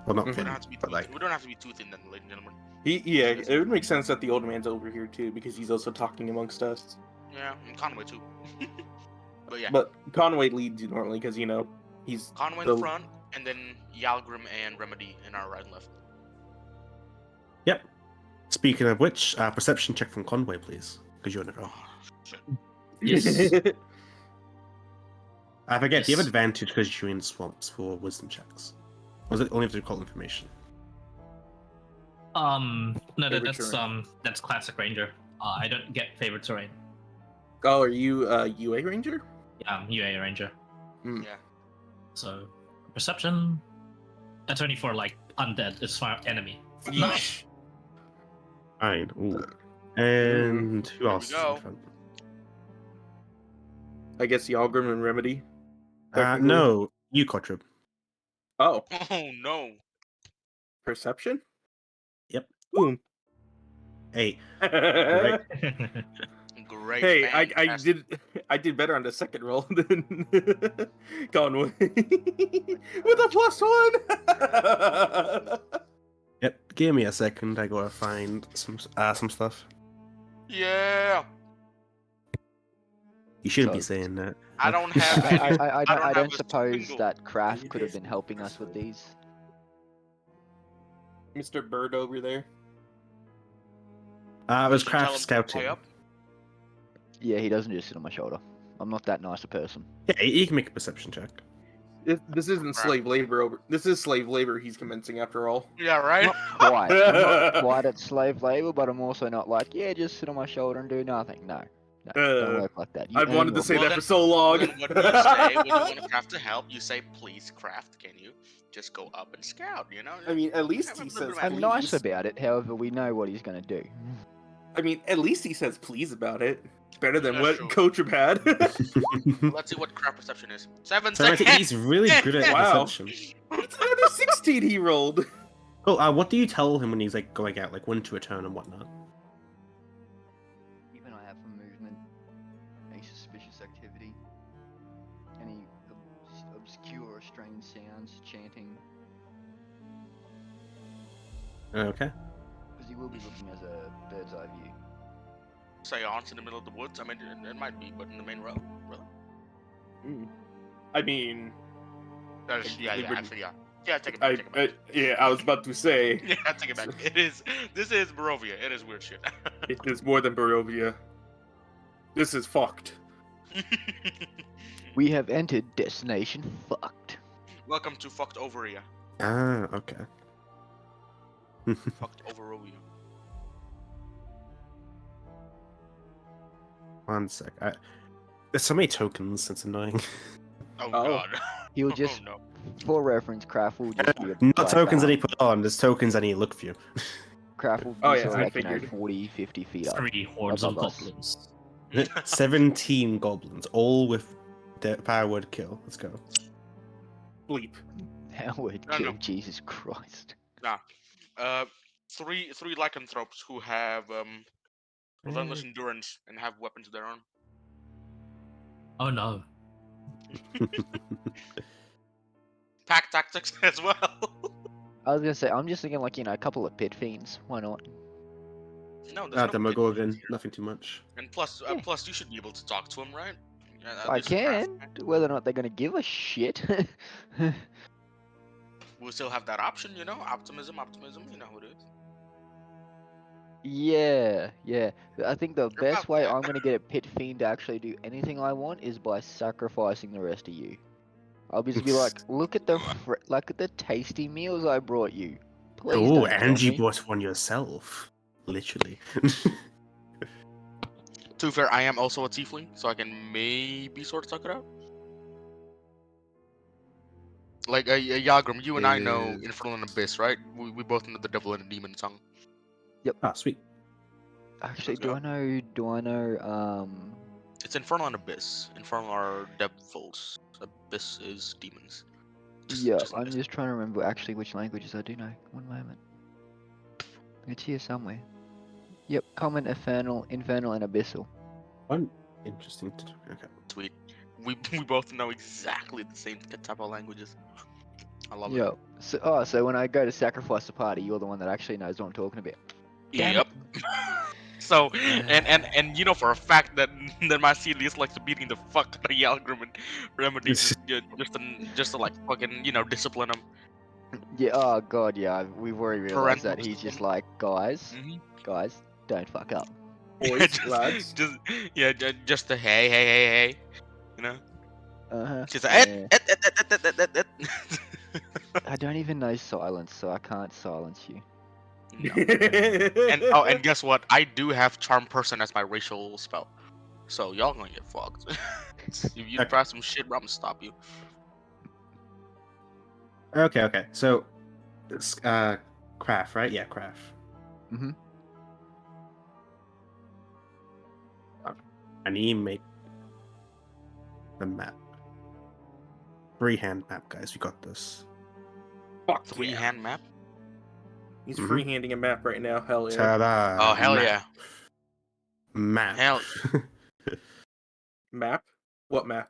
[SPEAKER 1] Well, not
[SPEAKER 3] Mhm.
[SPEAKER 2] We
[SPEAKER 1] thin,
[SPEAKER 2] don't have to be
[SPEAKER 1] but
[SPEAKER 2] too,
[SPEAKER 1] like
[SPEAKER 2] we don't have to be too thin then, ladies and gentlemen.
[SPEAKER 3] Yeah, it would make sense that the old man's over here too, because he's also talking amongst us.
[SPEAKER 2] Yeah, and Conway too. But yeah,
[SPEAKER 3] But Conway leads normally because he's
[SPEAKER 2] Conway in
[SPEAKER 3] the-
[SPEAKER 2] the front, and then Yalgrim and Remedy in our right and left.
[SPEAKER 1] Yep. Speaking of which, perception check from Conway, please, because you're in the row.
[SPEAKER 2] Oh, shit.
[SPEAKER 4] Yes.
[SPEAKER 1] I forget. Do you have
[SPEAKER 4] Yes.
[SPEAKER 1] advantage because you're in swamps for wisdom checks? Or is it only if they call information?
[SPEAKER 4] No,
[SPEAKER 3] Favorite terrain.
[SPEAKER 4] that's classic ranger. I don't get favorite terrain.
[SPEAKER 3] Oh, are you UA ranger?
[SPEAKER 4] Yeah, I'm UA ranger.
[SPEAKER 3] Mm.
[SPEAKER 2] Yeah.
[SPEAKER 4] So perception. That's only for like undead. It's for enemy.
[SPEAKER 3] Yeesh.
[SPEAKER 1] Fine. Ooh. And who
[SPEAKER 2] Here
[SPEAKER 1] else
[SPEAKER 2] we
[SPEAKER 1] is in
[SPEAKER 2] go.
[SPEAKER 1] front?
[SPEAKER 3] I guess Yalgrim and Remedy. technically.
[SPEAKER 1] No, you, Kotrib.
[SPEAKER 3] Oh,
[SPEAKER 2] Oh no.
[SPEAKER 3] perception.
[SPEAKER 1] Yep.
[SPEAKER 3] Boom.
[SPEAKER 1] Hey, right.
[SPEAKER 2] Great.
[SPEAKER 3] Hey, I
[SPEAKER 2] fantastic.
[SPEAKER 3] did better on the second roll than Conway with a +1.
[SPEAKER 1] Yep. Give me a second. I gotta find some stuff.
[SPEAKER 2] Yeah.
[SPEAKER 1] You shouldn't be
[SPEAKER 5] So-
[SPEAKER 1] saying that.
[SPEAKER 2] I don't have.
[SPEAKER 5] I,
[SPEAKER 2] any-
[SPEAKER 5] I, I,
[SPEAKER 2] don't
[SPEAKER 5] I
[SPEAKER 2] have
[SPEAKER 5] don't
[SPEAKER 2] a
[SPEAKER 5] suppose
[SPEAKER 2] single-
[SPEAKER 5] that Craft could have been helping us with these.
[SPEAKER 3] Mr. Bird over there.
[SPEAKER 1] It was
[SPEAKER 2] Should tell him
[SPEAKER 1] craft
[SPEAKER 2] to
[SPEAKER 1] scouting.
[SPEAKER 2] pay up.
[SPEAKER 5] Yeah, he doesn't just sit on my shoulder. I'm not that nice a person.
[SPEAKER 1] Yeah, you can make a perception check.
[SPEAKER 3] This isn't slave labor over. This is slave labor he's commencing after all.
[SPEAKER 2] Yeah. Right.
[SPEAKER 5] Not quite. I'm not quite at slave labor, but I'm also not like, yeah, just sit on my shoulder and do nothing. No. Don't work like that. You
[SPEAKER 3] I've
[SPEAKER 5] earn
[SPEAKER 3] wanted to
[SPEAKER 5] your
[SPEAKER 3] say
[SPEAKER 2] Well,
[SPEAKER 3] that
[SPEAKER 2] then-
[SPEAKER 3] for so long.
[SPEAKER 2] Then what do you say when you want Craft to help? You say, "Please, Craft, can you just go up and scout?" You know.
[SPEAKER 3] I mean, at least
[SPEAKER 2] Have a
[SPEAKER 3] he
[SPEAKER 2] little
[SPEAKER 3] says
[SPEAKER 2] bit
[SPEAKER 5] I'm
[SPEAKER 2] of
[SPEAKER 3] please.
[SPEAKER 5] nice about it, however, we know what he's gonna do.
[SPEAKER 3] I mean, at least he says please about it. It's better than
[SPEAKER 2] That's
[SPEAKER 3] what
[SPEAKER 2] true.
[SPEAKER 3] Coach had.
[SPEAKER 2] Let's see what Craft perception is. 7
[SPEAKER 1] So I think
[SPEAKER 2] seconds.
[SPEAKER 1] he's really good at
[SPEAKER 3] Wow.
[SPEAKER 1] perception.
[SPEAKER 3] It's another 16 he rolled.
[SPEAKER 1] Oh, what do you tell him when he's like going out, like when to return and whatnot?
[SPEAKER 5] Keep an eye out for movement, any suspicious activity, any obscure or strange sounds, chanting,
[SPEAKER 1] Okay.
[SPEAKER 5] because he will be looking as a bird's eye view.
[SPEAKER 2] Seance in the middle of the woods. I mean, it might be, but in the main road, really?
[SPEAKER 3] I mean,
[SPEAKER 2] Yeah,
[SPEAKER 3] They wouldn't-
[SPEAKER 2] actually, yeah. Yeah, take it back. Take it back.
[SPEAKER 3] yeah, I was about to say
[SPEAKER 2] Yeah, take it back. It is. This is Barovia. It is weird shit.
[SPEAKER 3] it is more than Barovia. This is fucked.
[SPEAKER 5] We have entered destination fucked.
[SPEAKER 2] Welcome to fucked Overia.
[SPEAKER 1] Okay.
[SPEAKER 2] Fucked Overovia.
[SPEAKER 1] One sec. There's so many tokens. It's annoying.
[SPEAKER 2] Oh,
[SPEAKER 3] Oh.
[SPEAKER 2] god.
[SPEAKER 5] He'll just,
[SPEAKER 2] Oh no.
[SPEAKER 5] for reference, Craft will just be a
[SPEAKER 1] Not
[SPEAKER 5] black
[SPEAKER 1] tokens that
[SPEAKER 5] bar.
[SPEAKER 1] he put on. There's tokens that he look for you.
[SPEAKER 5] Craft will be
[SPEAKER 3] Oh, yeah,
[SPEAKER 5] sort of
[SPEAKER 3] I
[SPEAKER 5] like,
[SPEAKER 3] figured.
[SPEAKER 5] 40, 50 feet up.
[SPEAKER 4] 3 hordes of
[SPEAKER 5] above us.
[SPEAKER 4] goblins.
[SPEAKER 1] 17 goblins, all with the power word kill. Let's go.
[SPEAKER 3] Bleep.
[SPEAKER 5] That would
[SPEAKER 2] No,
[SPEAKER 5] kill
[SPEAKER 2] no.
[SPEAKER 5] Jesus Christ.
[SPEAKER 2] Three lycanthropes who have relentless endurance and have weapons of their own.
[SPEAKER 4] Oh no.
[SPEAKER 2] Pack tactics as well.
[SPEAKER 5] I was gonna say, I'm just thinking like, a couple of pit fiends. Why not?
[SPEAKER 2] No, there's no pit
[SPEAKER 1] Demogorgon,
[SPEAKER 2] here.
[SPEAKER 1] nothing too much.
[SPEAKER 2] And plus,
[SPEAKER 5] Yeah.
[SPEAKER 2] plus you should be able to talk to him, right?
[SPEAKER 5] I
[SPEAKER 2] This is Craft,
[SPEAKER 5] can.
[SPEAKER 2] right?
[SPEAKER 5] Whether or not they're gonna give a shit.
[SPEAKER 2] We'll still have that option, you know. Optimism. You know how it is.
[SPEAKER 5] Yeah. I think the
[SPEAKER 2] You're
[SPEAKER 5] best
[SPEAKER 2] about
[SPEAKER 5] way
[SPEAKER 2] that.
[SPEAKER 5] I'm gonna get a pit fiend to actually do anything I want is by sacrificing the rest of you. I'll just be like, look at the tasty meals I brought you. Please
[SPEAKER 1] Oh,
[SPEAKER 5] don't kill
[SPEAKER 1] and you
[SPEAKER 5] me.
[SPEAKER 1] bought one yourself. Literally.
[SPEAKER 2] To be fair, I am also a tiefling, so I can maybe sort of talk it out. Like Yagrum, you and I know
[SPEAKER 1] Is-
[SPEAKER 2] Infernal and Abyss, right? We both know the devil and the demon tongue.
[SPEAKER 1] Ah, sweet.
[SPEAKER 5] Actually,
[SPEAKER 2] Let's go.
[SPEAKER 5] do I know,
[SPEAKER 2] It's Infernal and Abyss. Infernal are devils. Abyss is demons.
[SPEAKER 5] yeah,
[SPEAKER 2] just like
[SPEAKER 5] I'm just trying to remember actually which languages I do know. One moment. It's here somewhere. Yep, common, infernal, and abyssal.
[SPEAKER 1] One interesting. Okay.
[SPEAKER 2] Sweet. We both know exactly the same type of languages. I love
[SPEAKER 5] Yo, so when I go to sacrifice a party, you're the one that actually knows what I'm talking about.
[SPEAKER 2] it.
[SPEAKER 5] Damn
[SPEAKER 2] Yep. So and you know for a fact that my CDS likes beating the fuck out of Yalgrim and Remedy just to like fucking discipline him.
[SPEAKER 5] Yeah, oh god, yeah, we've already realized
[SPEAKER 2] Parental
[SPEAKER 5] that he's just
[SPEAKER 2] discipline.
[SPEAKER 5] like, guys,
[SPEAKER 2] Mhm.
[SPEAKER 5] don't fuck up.
[SPEAKER 3] Boys,
[SPEAKER 2] just,
[SPEAKER 3] lads.
[SPEAKER 2] just the hey, you know.
[SPEAKER 5] Uh-huh.
[SPEAKER 2] She's like,
[SPEAKER 5] Yeah.
[SPEAKER 2] et.
[SPEAKER 5] I don't even know silence, so I can't silence you.
[SPEAKER 2] No. And guess what? I do have charm person as my racial spell, so y'all gonna get fucked. If you
[SPEAKER 1] Okay.
[SPEAKER 2] try some shit, I'm gonna stop you.
[SPEAKER 1] Okay. So, it's, craft, right? Yeah, craft.
[SPEAKER 5] Mm-hmm.
[SPEAKER 1] I need to make the map. Freehand map, guys. We got this.
[SPEAKER 3] Fuck
[SPEAKER 2] Three
[SPEAKER 3] yeah.
[SPEAKER 2] hand map.
[SPEAKER 3] He's
[SPEAKER 1] Mhm.
[SPEAKER 3] freehanding a map right now. Hell yeah.
[SPEAKER 1] Ta-da!
[SPEAKER 2] Oh hell
[SPEAKER 1] map.
[SPEAKER 2] yeah.
[SPEAKER 1] Map.
[SPEAKER 2] Hell
[SPEAKER 3] Map? What map?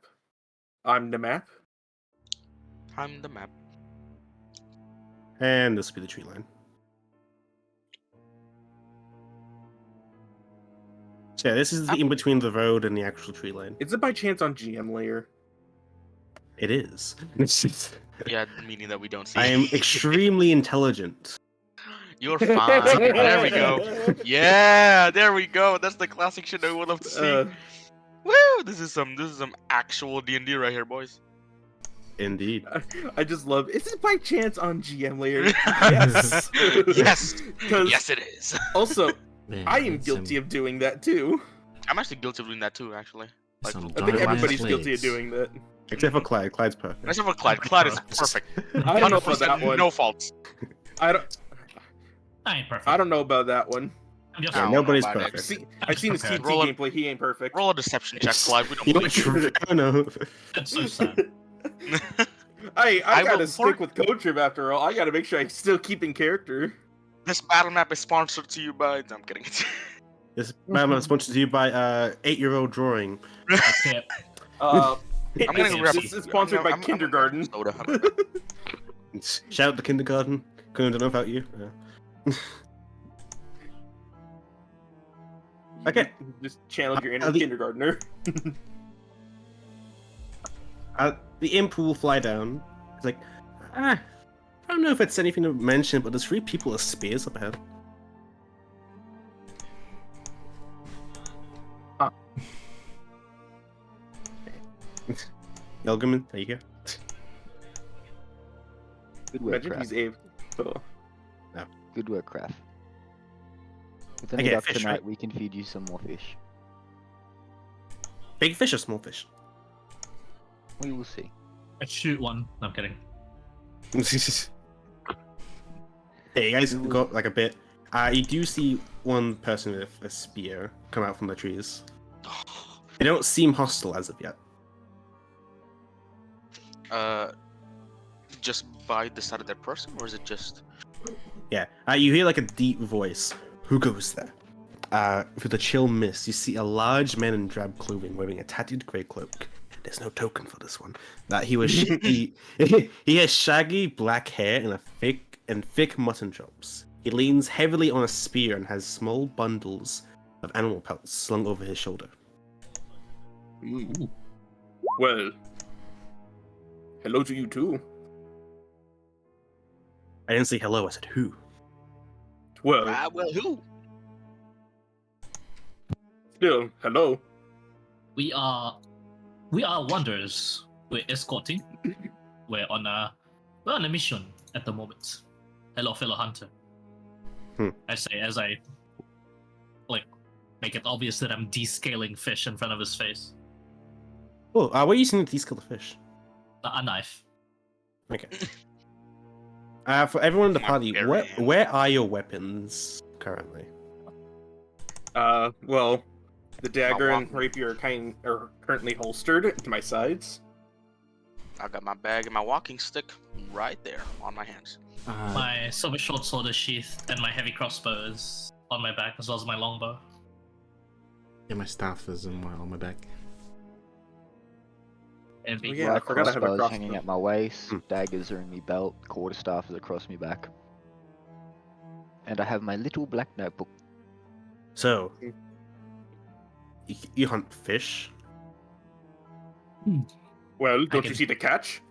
[SPEAKER 3] I'm the map.
[SPEAKER 2] I'm the map.
[SPEAKER 1] And this will be the tree line. So yeah, this is the in between the road and the actual tree line.
[SPEAKER 3] Is it by chance on GM layer?
[SPEAKER 1] It is.
[SPEAKER 2] Yeah, meaning that we don't see.
[SPEAKER 1] I am extremely intelligent.
[SPEAKER 2] You're fine. There we go. Yeah, there we go. That's the classic shit that we would love to see. Woo! This is some actual D&D right here, boys.
[SPEAKER 1] Indeed.
[SPEAKER 3] I just love. Is it by chance on GM layer? Yes.
[SPEAKER 2] Yes.
[SPEAKER 3] 'Cause
[SPEAKER 2] Yes, it is.
[SPEAKER 3] Also,
[SPEAKER 6] Man,
[SPEAKER 3] I am
[SPEAKER 6] it's
[SPEAKER 3] guilty
[SPEAKER 6] some-
[SPEAKER 3] of doing that too.
[SPEAKER 2] I'm actually guilty of doing that too, actually. Like,
[SPEAKER 6] some
[SPEAKER 3] I think
[SPEAKER 6] dark
[SPEAKER 3] everybody's
[SPEAKER 6] ass
[SPEAKER 3] guilty of
[SPEAKER 6] legs.
[SPEAKER 3] doing that.
[SPEAKER 1] Except for Clyde. Clyde's perfect.
[SPEAKER 2] except for Clyde. Clyde is perfect.
[SPEAKER 3] I don't know about that
[SPEAKER 2] 100%
[SPEAKER 3] one.
[SPEAKER 2] no faults.
[SPEAKER 3] I don't.
[SPEAKER 4] I ain't perfect.
[SPEAKER 3] I don't know about that one.
[SPEAKER 4] I'm just
[SPEAKER 1] Yeah,
[SPEAKER 2] I don't
[SPEAKER 1] nobody's
[SPEAKER 2] know about it.
[SPEAKER 1] perfect.
[SPEAKER 3] I've seen his
[SPEAKER 4] Okay.
[SPEAKER 3] TT
[SPEAKER 2] Roll a-
[SPEAKER 3] gameplay. He ain't perfect.
[SPEAKER 2] Roll a deception check, Clyde. We don't
[SPEAKER 1] You know,
[SPEAKER 2] believe you.
[SPEAKER 1] true. I don't know.
[SPEAKER 4] That's so sad.
[SPEAKER 3] I
[SPEAKER 2] I
[SPEAKER 3] gotta
[SPEAKER 2] will
[SPEAKER 3] stick with Coach Trip after all. I gotta make sure I still keep in character.
[SPEAKER 2] This battle map is sponsored to you by. I'm kidding.
[SPEAKER 1] This battle is sponsored to you by 8-year-old drawing.
[SPEAKER 4] I can't.
[SPEAKER 3] I'm
[SPEAKER 2] I'm gonna grab.
[SPEAKER 3] This is sponsored by
[SPEAKER 2] I'm gonna
[SPEAKER 3] Kindergarten.
[SPEAKER 2] grab soda.
[SPEAKER 1] Shout out to kindergarten. Couldn't know about you. Okay.
[SPEAKER 3] Just channeled your inner
[SPEAKER 1] the-
[SPEAKER 3] kindergartner.
[SPEAKER 1] The imp will fly down. It's like, I don't know if it's anything to mention, but there's 3 people with spears up ahead. Yelgaman, there you go.
[SPEAKER 5] Good work,
[SPEAKER 3] Imagine
[SPEAKER 5] Craft.
[SPEAKER 3] he's Abe. Oh.
[SPEAKER 5] Good work, Craft. With
[SPEAKER 1] I
[SPEAKER 5] any
[SPEAKER 1] get a
[SPEAKER 5] luck
[SPEAKER 1] fish,
[SPEAKER 5] tonight,
[SPEAKER 1] right?
[SPEAKER 5] we can feed you some more fish.
[SPEAKER 1] Big fish or small fish?
[SPEAKER 5] We will see.
[SPEAKER 4] I shoot one. No, I'm kidding.
[SPEAKER 1] Hey, you guys got like a bit You do see one person with a spear come out from the trees. They don't seem hostile as of yet.
[SPEAKER 2] Just by the side of that person, or is it just?
[SPEAKER 1] Yeah. You hear like a deep voice. Who goes there? Through the chill mist, you see a large man in drab clothing wearing a tattered grey cloak. There's no token for this one. He has shaggy black hair and thick mutton chops. He leans heavily on a spear and has small bundles of animal pelts slung over his shoulder.
[SPEAKER 3] Well, hello to you too.
[SPEAKER 1] I didn't say hello, I said who.
[SPEAKER 3] Well,
[SPEAKER 2] Well, who?
[SPEAKER 3] still, hello.
[SPEAKER 4] We are wanderers. We're escorting. We're on a mission at the moment. Hello, fellow hunter. I say as I like make it obvious that I'm descaling fish in front of his face.
[SPEAKER 1] Oh, what are you using to descale the fish?
[SPEAKER 4] A knife.
[SPEAKER 1] Okay. For everyone in the party,
[SPEAKER 2] Barbarian.
[SPEAKER 1] where are your weapons currently?
[SPEAKER 3] Well, the dagger and
[SPEAKER 2] walking-
[SPEAKER 3] rapier are currently holstered to my sides.
[SPEAKER 2] I got my bag and my walking stick right there on my hands.
[SPEAKER 4] My silver short sword is sheathed, and my heavy crossbow is on my back, as well as my longbow.
[SPEAKER 6] Yeah, my staff is on my back.
[SPEAKER 4] Heavy.
[SPEAKER 3] Oh, yeah, I forgot I have a
[SPEAKER 5] crossbow's
[SPEAKER 3] crossbow.
[SPEAKER 5] hanging at my waist, daggers are in my belt, quarterstaff is across my back. And I have my little black notebook.
[SPEAKER 1] So, you hunt fish?
[SPEAKER 3] Well, don't you
[SPEAKER 4] can-
[SPEAKER 3] see the catch?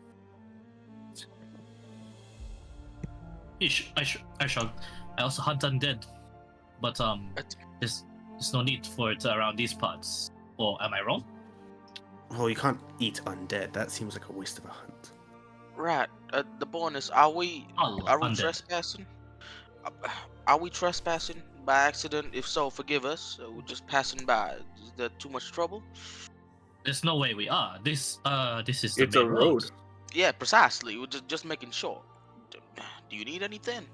[SPEAKER 4] I shall. I also hunt undead, but
[SPEAKER 2] What?
[SPEAKER 4] there's no need for it around these parts. Or am I wrong?
[SPEAKER 1] Well, you can't eat undead. That seems like a waste of a hunt.
[SPEAKER 2] Right. The bonus. Are we
[SPEAKER 4] Undead.
[SPEAKER 2] trespassing? Are we trespassing by accident? If so, forgive us. We're just passing by. Is that too much trouble?
[SPEAKER 4] There's no way we are. This is the
[SPEAKER 3] It's a
[SPEAKER 4] main
[SPEAKER 3] road.
[SPEAKER 2] Yeah, precisely. We're just making sure. Do you need anything?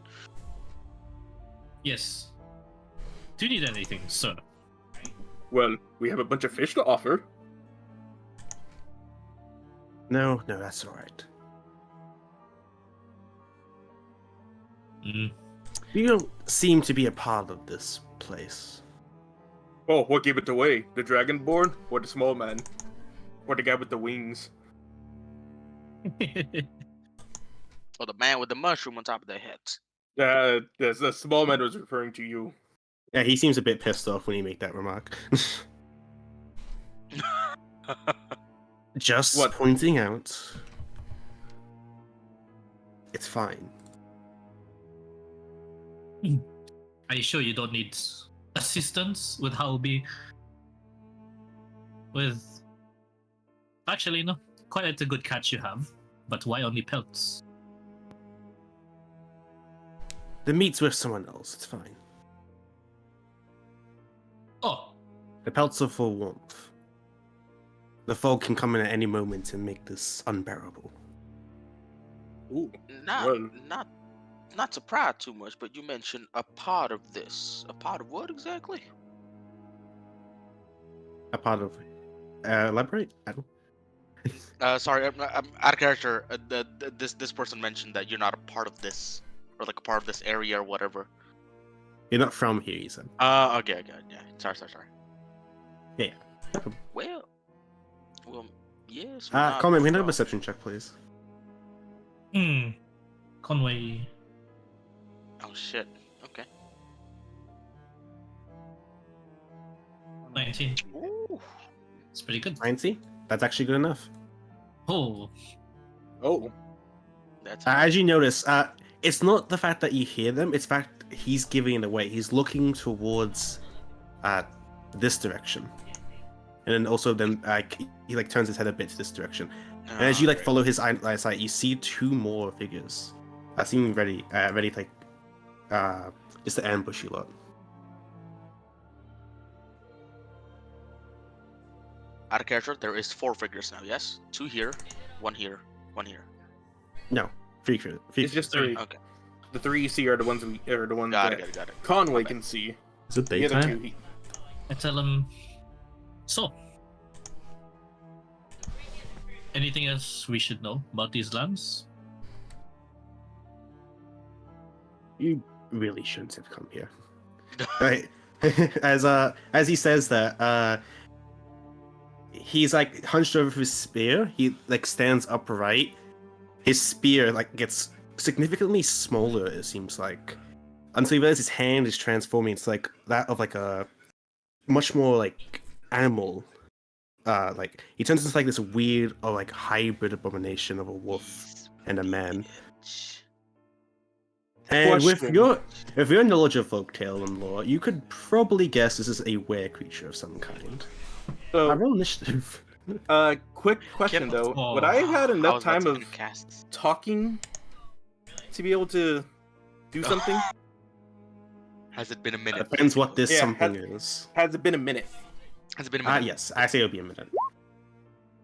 [SPEAKER 4] Yes. Do you need anything, sir?
[SPEAKER 3] Well, we have a bunch of fish to offer.
[SPEAKER 1] No, that's alright.
[SPEAKER 4] Mm.
[SPEAKER 1] You don't seem to be a part of this place.
[SPEAKER 3] Oh, what gave it away? The dragonborn or the small man? Or the guy with the wings?
[SPEAKER 2] Or the man with the mushroom on top of their heads?
[SPEAKER 3] The small man was referring to you.
[SPEAKER 1] Yeah, he seems a bit pissed off when you make that remark. Just
[SPEAKER 3] What?
[SPEAKER 1] pointing out. It's fine.
[SPEAKER 4] Are you sure you don't need assistance with how we with actually no, quite a good catch you have, but why only pelts?
[SPEAKER 1] The meat's with someone else, it's fine.
[SPEAKER 4] Oh,
[SPEAKER 1] The pelts are for warmth. The fog can come in at any moment and make this unbearable.
[SPEAKER 3] Ooh.
[SPEAKER 2] Not,
[SPEAKER 3] Well-
[SPEAKER 2] not to pry too much, but you mentioned a part of this. A part of what exactly?
[SPEAKER 1] A part of elaborate? I don't.
[SPEAKER 2] Sorry, I'm out of character. This person mentioned that you're not a part of this, or like a part of this area or whatever.
[SPEAKER 1] You're not from here, he said.
[SPEAKER 2] Okay, yeah. Sorry.
[SPEAKER 1] Yeah.
[SPEAKER 2] Well, yes.
[SPEAKER 1] Comment, make a perception check, please.
[SPEAKER 4] Conway.
[SPEAKER 2] Oh shit. Okay.
[SPEAKER 4] 19.
[SPEAKER 2] Ooh.
[SPEAKER 4] It's pretty good.
[SPEAKER 1] 90? That's actually good enough.
[SPEAKER 4] Oh,
[SPEAKER 3] Oh.
[SPEAKER 2] That's
[SPEAKER 1] As you notice, it's not the fact that you hear them, it's the fact he's giving it away. He's looking towards this direction. And then also he turns his head a bit to this direction. And as you follow his eyesight, you see two more figures. Seeming ready to just to ambush you lot.
[SPEAKER 2] out of character, there is 4 figures now. Yes, 2 here, 1 here, 1 here.
[SPEAKER 1] No, three figures.
[SPEAKER 3] It's just 3.
[SPEAKER 2] Okay.
[SPEAKER 3] The 3 you see are the ones
[SPEAKER 2] Got
[SPEAKER 3] that
[SPEAKER 2] it.
[SPEAKER 3] Conway
[SPEAKER 2] My
[SPEAKER 3] can see.
[SPEAKER 6] Is it
[SPEAKER 3] The other
[SPEAKER 6] daytime?
[SPEAKER 3] 2,
[SPEAKER 4] I tell him. So, anything else we should know about these lands?
[SPEAKER 1] You really shouldn't have come here. Right? As he says that, he's like hunched over his spear. He like stands upright. His spear like gets significantly smaller, it seems like. Until he realizes his hand is transforming. It's like that of like a much more like animal. Like he turns into like this weird or like hybrid abomination of a wolf and a man. And with
[SPEAKER 3] Question.
[SPEAKER 1] your knowledge of folktale and lore, you could probably guess this is a were creature of some kind. I
[SPEAKER 3] So,
[SPEAKER 1] roll initiative.
[SPEAKER 3] quick question
[SPEAKER 2] Get-
[SPEAKER 3] though. Would I have had
[SPEAKER 2] I
[SPEAKER 3] enough
[SPEAKER 2] was about
[SPEAKER 3] time
[SPEAKER 2] to
[SPEAKER 3] of
[SPEAKER 2] cast this.
[SPEAKER 3] talking to be able to do something?
[SPEAKER 2] Has it been a minute?
[SPEAKER 1] Depends what this
[SPEAKER 3] Yeah,
[SPEAKER 1] something is.
[SPEAKER 3] Has it been a minute?
[SPEAKER 2] Has it been a minute?
[SPEAKER 1] Yes, I say it'll be a minute.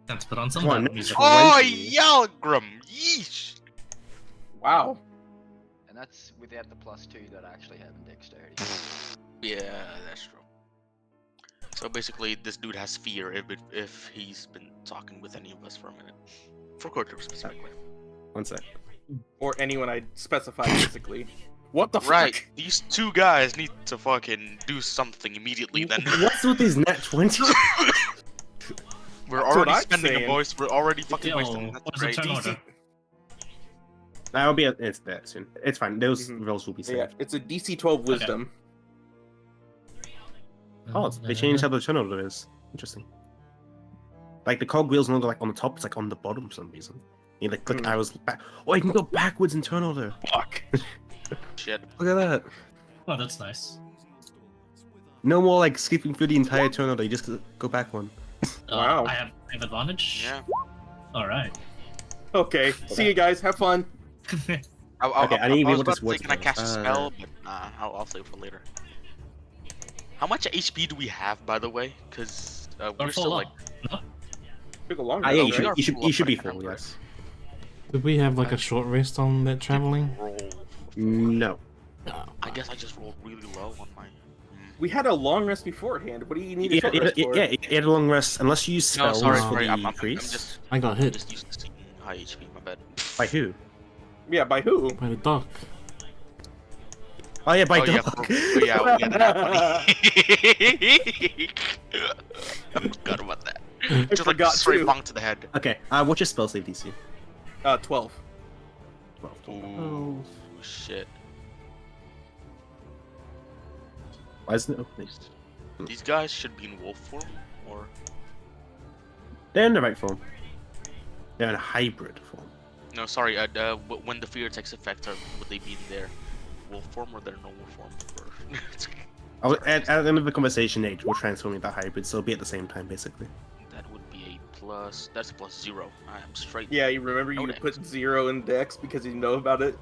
[SPEAKER 4] Let's put on some
[SPEAKER 1] Come on,
[SPEAKER 4] battle music.
[SPEAKER 2] Oh,
[SPEAKER 1] 20.
[SPEAKER 2] Yalgrim! Yeesh!
[SPEAKER 3] Wow.
[SPEAKER 5] And that's without the +2 that I actually have in dexterity.
[SPEAKER 2] Yeah, that's true. So basically, this dude has fear if he's been talking with any of us for a minute. For Quarter specifically.
[SPEAKER 1] One sec.
[SPEAKER 3] Or anyone I specify physically. What the
[SPEAKER 2] Right,
[SPEAKER 3] fuck?
[SPEAKER 2] these two guys need to fucking do something immediately then.
[SPEAKER 1] What's with these nat 20s?
[SPEAKER 2] We're
[SPEAKER 3] That's what
[SPEAKER 2] already
[SPEAKER 3] I'm
[SPEAKER 2] spending
[SPEAKER 3] saying.
[SPEAKER 2] a voice, we're already fucking
[SPEAKER 4] Yo,
[SPEAKER 2] wasting. That's
[SPEAKER 4] what's the
[SPEAKER 2] great.
[SPEAKER 4] turn order?
[SPEAKER 1] That'll be it's there soon. It's fine. Those
[SPEAKER 3] Mhm.
[SPEAKER 1] rolls will be saved.
[SPEAKER 3] Yeah, it's a DC 12 wisdom.
[SPEAKER 1] Oh, they changed how the turn order is. Interesting. Like the cogwheel's no longer like on the top; it's like on the bottom for some reason. You like click
[SPEAKER 3] Hmm.
[SPEAKER 1] arrows back. Oh, you can go backwards in turn order.
[SPEAKER 3] Fuck.
[SPEAKER 2] Shit.
[SPEAKER 1] Look at that.
[SPEAKER 4] Oh, that's nice.
[SPEAKER 1] No more like skipping through the entire turn order. You just go back one.
[SPEAKER 3] Wow.
[SPEAKER 4] I have advantage.
[SPEAKER 2] Yeah.
[SPEAKER 4] All right.
[SPEAKER 3] Okay, see you guys. Have fun.
[SPEAKER 1] Okay, I need to be
[SPEAKER 2] was
[SPEAKER 1] able to
[SPEAKER 2] about to say,
[SPEAKER 1] switch
[SPEAKER 2] can I cast a
[SPEAKER 1] those.
[SPEAKER 2] spell? But I'll save it for later. How much HP do we have, by the way? Because
[SPEAKER 4] Or
[SPEAKER 2] we're
[SPEAKER 4] full
[SPEAKER 2] still
[SPEAKER 4] up.
[SPEAKER 2] like...
[SPEAKER 4] No?
[SPEAKER 3] Took a long
[SPEAKER 1] Yeah,
[SPEAKER 3] rest,
[SPEAKER 1] you
[SPEAKER 3] right?
[SPEAKER 1] should,
[SPEAKER 2] are
[SPEAKER 1] you should,
[SPEAKER 2] full
[SPEAKER 1] you
[SPEAKER 2] up,
[SPEAKER 1] should be
[SPEAKER 2] but I
[SPEAKER 1] full.
[SPEAKER 2] can't
[SPEAKER 1] Yes.
[SPEAKER 6] Did we have like a short rest on that traveling?
[SPEAKER 2] Roll.
[SPEAKER 1] No.
[SPEAKER 2] I guess I just rolled really low on my...
[SPEAKER 3] We had a long rest beforehand. What do you need a
[SPEAKER 1] Yeah,
[SPEAKER 3] short rest for?
[SPEAKER 1] you had a long rest unless you use
[SPEAKER 2] No,
[SPEAKER 1] spells
[SPEAKER 2] sorry,
[SPEAKER 1] for
[SPEAKER 2] sorry.
[SPEAKER 1] the
[SPEAKER 2] I'm
[SPEAKER 1] priest.
[SPEAKER 2] just
[SPEAKER 6] I got hit
[SPEAKER 2] used to seeing high HP. My bad.
[SPEAKER 1] By who?
[SPEAKER 3] Yeah, by who?
[SPEAKER 6] by the duck.
[SPEAKER 1] Oh yeah, by
[SPEAKER 2] Oh yeah,
[SPEAKER 1] dog.
[SPEAKER 2] yeah, I forgot about that. Just like
[SPEAKER 3] forgot
[SPEAKER 2] straight
[SPEAKER 3] too.
[SPEAKER 2] bonk to the head.
[SPEAKER 1] Okay. What's your spell save DC?
[SPEAKER 3] 12.
[SPEAKER 1] 12.
[SPEAKER 2] Ooh, shit.
[SPEAKER 1] Why isn't it opening?
[SPEAKER 2] These guys should be in wolf form, or
[SPEAKER 1] They're in the right form. They're in a hybrid form.
[SPEAKER 2] no? Sorry. When the fear takes effect, would they be in their wolf form or their normal form?
[SPEAKER 1] At the end of the conversation, Age will transform into hybrid, so it'll be at the same time, basically.
[SPEAKER 2] That would be a plus. That's a +0. I am straight.
[SPEAKER 3] Yeah, you remember you
[SPEAKER 2] Okay.
[SPEAKER 3] put 0 in dex because you know about it?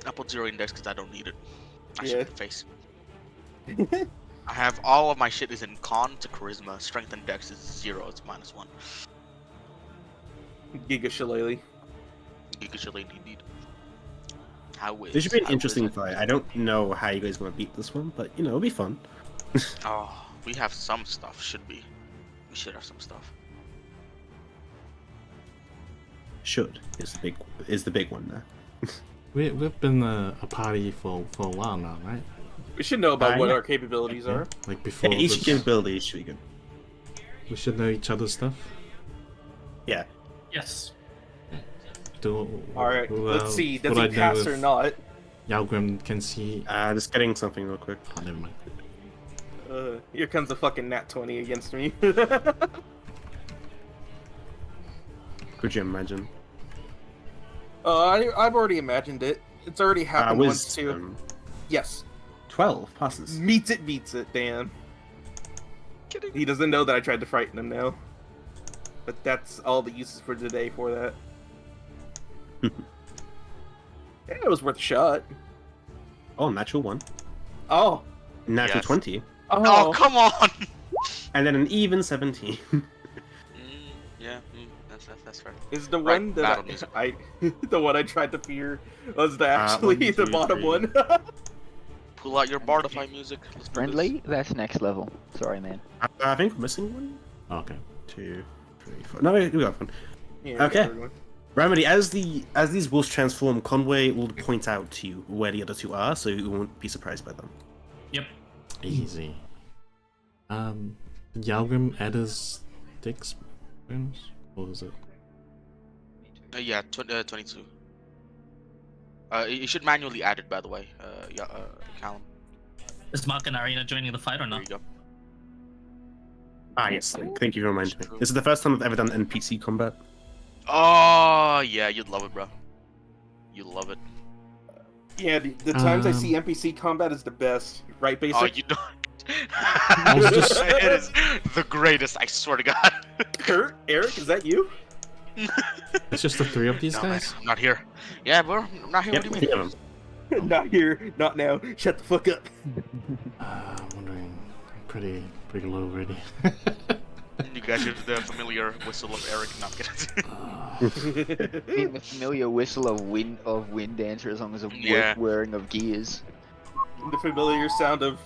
[SPEAKER 2] I put 0 index because I don't need it. I
[SPEAKER 3] Yeah.
[SPEAKER 2] should in the face. I have all of my shit is in con to charisma. Strength and dex is 0. It's -1.
[SPEAKER 3] Giga Shillelagh.
[SPEAKER 2] Giga Shillelagh indeed. How is?
[SPEAKER 1] This should be an
[SPEAKER 2] how
[SPEAKER 1] interesting
[SPEAKER 2] is it?
[SPEAKER 1] fight. I don't know how you guys want to beat this one, but you know, it'll be fun.
[SPEAKER 2] Oh, we have some stuff. Should be. We should have some stuff.
[SPEAKER 1] Should is the big one now.
[SPEAKER 6] We've been a party for a while now, right?
[SPEAKER 3] We should know about what
[SPEAKER 1] yeah.
[SPEAKER 3] our capabilities are.
[SPEAKER 6] Like before
[SPEAKER 1] Yeah, each
[SPEAKER 6] this,
[SPEAKER 1] capability should be good.
[SPEAKER 6] we should know each other's stuff.
[SPEAKER 1] Yeah.
[SPEAKER 4] Yes.
[SPEAKER 3] Alright, let's see. Does
[SPEAKER 6] what
[SPEAKER 3] he
[SPEAKER 6] I know
[SPEAKER 3] pass or
[SPEAKER 6] if
[SPEAKER 3] not?
[SPEAKER 6] Yalgrim can see.
[SPEAKER 1] Just getting something real quick.
[SPEAKER 6] Oh, never mind.
[SPEAKER 3] Here comes a fucking nat 20 against me.
[SPEAKER 1] Could you imagine?
[SPEAKER 3] I've already imagined it. It's already happened once too.
[SPEAKER 1] Wisdom.
[SPEAKER 3] Yes.
[SPEAKER 1] 12 passes.
[SPEAKER 3] Meets it, beats it, damn. He doesn't know that I tried to frighten him now. But that's all the uses for today for that. Yeah, it was worth a shot.
[SPEAKER 1] Oh, natural 1.
[SPEAKER 3] Oh.
[SPEAKER 1] Natural
[SPEAKER 2] Yes.
[SPEAKER 1] 20.
[SPEAKER 2] Oh, come on!
[SPEAKER 1] And then an even 17.
[SPEAKER 2] Yeah, that's That's fair.
[SPEAKER 3] Is the
[SPEAKER 2] Right,
[SPEAKER 3] one
[SPEAKER 2] battle
[SPEAKER 3] that
[SPEAKER 2] music.
[SPEAKER 3] I the one I tried to fear was actually
[SPEAKER 1] 1,
[SPEAKER 3] the
[SPEAKER 1] 2,
[SPEAKER 3] bottom
[SPEAKER 1] 3.
[SPEAKER 3] one?
[SPEAKER 2] Pull out your Bardify music. Let's do this.
[SPEAKER 5] Friendly? That's next level. Sorry, man.
[SPEAKER 1] I think we're missing one.
[SPEAKER 6] Okay.
[SPEAKER 1] 2, 3, 4. No, we got one.
[SPEAKER 3] Yeah,
[SPEAKER 1] Okay.
[SPEAKER 3] everyone.
[SPEAKER 1] Remedy, as these wolves transform, Conway will point out to you where the other two are, so you won't be surprised by them.
[SPEAKER 4] Yep.
[SPEAKER 6] Easy. Did Yalgrim add his dicks bonus? What was it?
[SPEAKER 2] Yeah, 22. You should manually add it, by the way. Yeah, Callum.
[SPEAKER 4] Is Mark and Arena joining the fight or
[SPEAKER 2] There
[SPEAKER 4] not?
[SPEAKER 2] you go.
[SPEAKER 1] Ah, yes. Thank you for reminding me. This is the first time I've ever done NPC combat.
[SPEAKER 2] Oh yeah, you'd love it, bro. You'd love it.
[SPEAKER 3] Yeah, the times I see NPC combat is the best, right? Basic.
[SPEAKER 2] Oh, you don't.
[SPEAKER 6] was just-
[SPEAKER 2] It is the greatest. I swear to God.
[SPEAKER 3] Kurt, Eric, is that you?
[SPEAKER 6] It's just the three of these
[SPEAKER 2] No, man,
[SPEAKER 6] guys?
[SPEAKER 2] I'm not here. Yeah, bro, I'm not here.
[SPEAKER 1] Yep,
[SPEAKER 2] What do you mean?
[SPEAKER 1] three of them.
[SPEAKER 3] Not here, not now. Shut the fuck up.
[SPEAKER 6] I'm wondering. I'm pretty low already.
[SPEAKER 2] You guys hear the familiar whistle of Eric? Not kidding.
[SPEAKER 5] Being the familiar whistle of wind dancer as long as a
[SPEAKER 2] Yeah.
[SPEAKER 5] wearing of gears.
[SPEAKER 3] The familiar sound of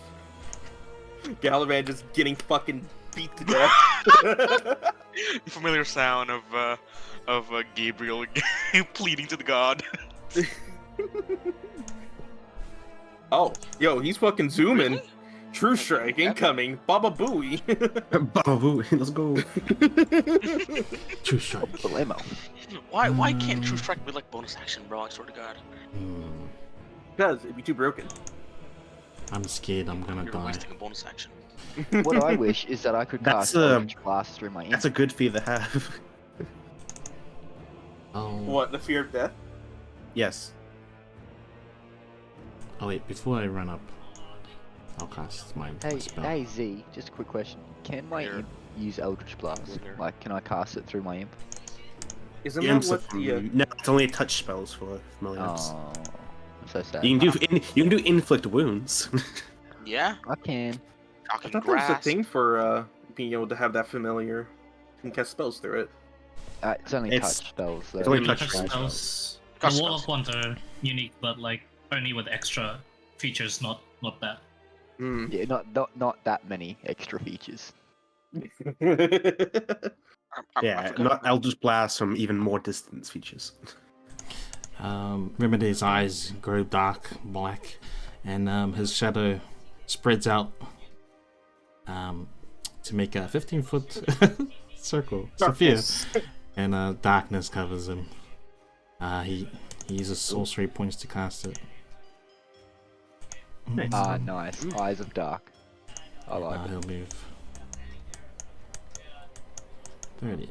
[SPEAKER 3] Galavan just getting fucking beat to death.
[SPEAKER 2] The familiar sound of Gabriel pleading to the god.
[SPEAKER 3] Oh, yo, he's fucking zooming. True strike incoming. Baba Booey.
[SPEAKER 1] Baba Boo, let's go.
[SPEAKER 6] True strike.
[SPEAKER 5] Dilemma.
[SPEAKER 2] Why can't True Strike be like bonus action, bro? I swear to God.
[SPEAKER 3] Because it'd be too broken.
[SPEAKER 6] I'm scared I'm gonna
[SPEAKER 2] You're
[SPEAKER 6] die.
[SPEAKER 2] wasting a bonus action.
[SPEAKER 5] What I wish is that I could
[SPEAKER 1] That's
[SPEAKER 5] cast
[SPEAKER 1] a-
[SPEAKER 5] Eldritch Blast through my imp.
[SPEAKER 1] That's a good feat to have.
[SPEAKER 6] Oh.
[SPEAKER 3] What, the fear of death?
[SPEAKER 1] Yes.
[SPEAKER 6] Oh wait, before I run up, I'll cast my
[SPEAKER 5] Hey,
[SPEAKER 6] spell.
[SPEAKER 5] hey Z, just a quick question. Can my
[SPEAKER 2] Here.
[SPEAKER 5] imp use Eldritch Blast?
[SPEAKER 2] Here.
[SPEAKER 5] Like, can I cast it through my imp?
[SPEAKER 3] Isn't
[SPEAKER 1] The
[SPEAKER 3] that
[SPEAKER 1] imps are
[SPEAKER 3] what the...
[SPEAKER 1] from... No, it's only touch spells for familiar imps.
[SPEAKER 5] Oh, I'm so sad.
[SPEAKER 1] You can do inflict wounds.
[SPEAKER 2] Yeah,
[SPEAKER 5] I can.
[SPEAKER 3] I
[SPEAKER 2] talking
[SPEAKER 3] thought there was a
[SPEAKER 2] grass.
[SPEAKER 3] thing for being able to have that familiar. You can cast spells through it.
[SPEAKER 5] It's only
[SPEAKER 1] It's-
[SPEAKER 5] touch spells though.
[SPEAKER 1] it's only
[SPEAKER 4] Really,
[SPEAKER 1] touch
[SPEAKER 4] touch
[SPEAKER 1] spells.
[SPEAKER 4] spells.
[SPEAKER 2] Touch
[SPEAKER 4] The
[SPEAKER 2] spells.
[SPEAKER 4] Warlock ones are unique, but like only with extra features, not bad.
[SPEAKER 3] Hmm.
[SPEAKER 5] Yeah, not that many extra features.
[SPEAKER 2] I
[SPEAKER 1] Yeah,
[SPEAKER 2] forgot
[SPEAKER 1] not
[SPEAKER 2] about-
[SPEAKER 1] Eldritch Blast from even more distance features.
[SPEAKER 6] Remedy's eyes grow dark black, and his shadow spreads out to make a 15-foot circle, sphere, and darkness covers him. He uses sorcery points to cast it.
[SPEAKER 1] Nice.
[SPEAKER 5] Ah, nice. Eyes of Dark. I like it.
[SPEAKER 6] He'll move 30.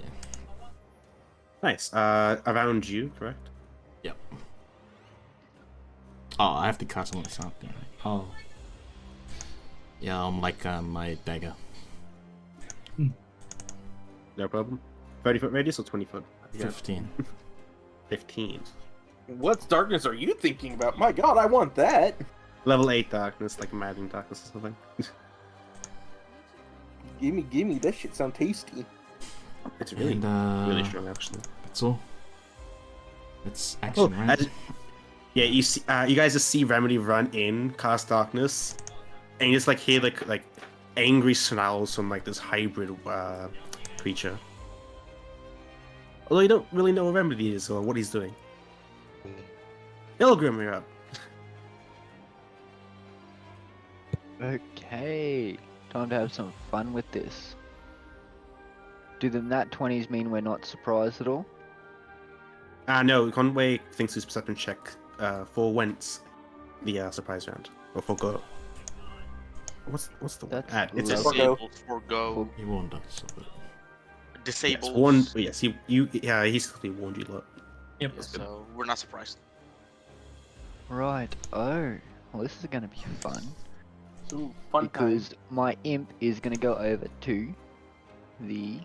[SPEAKER 1] Nice. Around you, correct?
[SPEAKER 6] Yep. Oh, I have to cast on something. Oh. Yeah, like my dagger.
[SPEAKER 1] No problem. 30-foot radius or 20-foot?
[SPEAKER 6] 15.
[SPEAKER 1] 15.
[SPEAKER 3] What darkness are you thinking about? My god, I want that!
[SPEAKER 1] Level 8 darkness, like Madden darkness or something.
[SPEAKER 3] Gimme, that shit sound tasty.
[SPEAKER 1] It's really,
[SPEAKER 6] And
[SPEAKER 1] really strong, actually.
[SPEAKER 6] that's all. It's
[SPEAKER 1] Oh,
[SPEAKER 6] action, right?
[SPEAKER 1] yeah, you see, you guys just see Remedy run in, cast darkness, and you just like hear like angry snarls from like this hybrid creature. Although you don't really know what Remedy is or what he's doing. Ilgrim, you're up.
[SPEAKER 5] Okay, time to have some fun with this. Do the nat 20s mean we're not surprised at all?
[SPEAKER 1] No, Conway thinks his perception check for whence the surprise round or forgo. What's the word?
[SPEAKER 5] That's
[SPEAKER 1] It's
[SPEAKER 5] low.
[SPEAKER 1] a,
[SPEAKER 2] Disabled, forgo,
[SPEAKER 6] He warned us. So that...
[SPEAKER 1] yes,
[SPEAKER 2] disabled.
[SPEAKER 1] warned. Yes, he's clearly warned you a lot.
[SPEAKER 4] Yep.
[SPEAKER 2] So we're not surprised.
[SPEAKER 5] Right, oh. Well, this is gonna be fun.
[SPEAKER 3] Ooh, fun
[SPEAKER 5] Because my imp is gonna go over to the...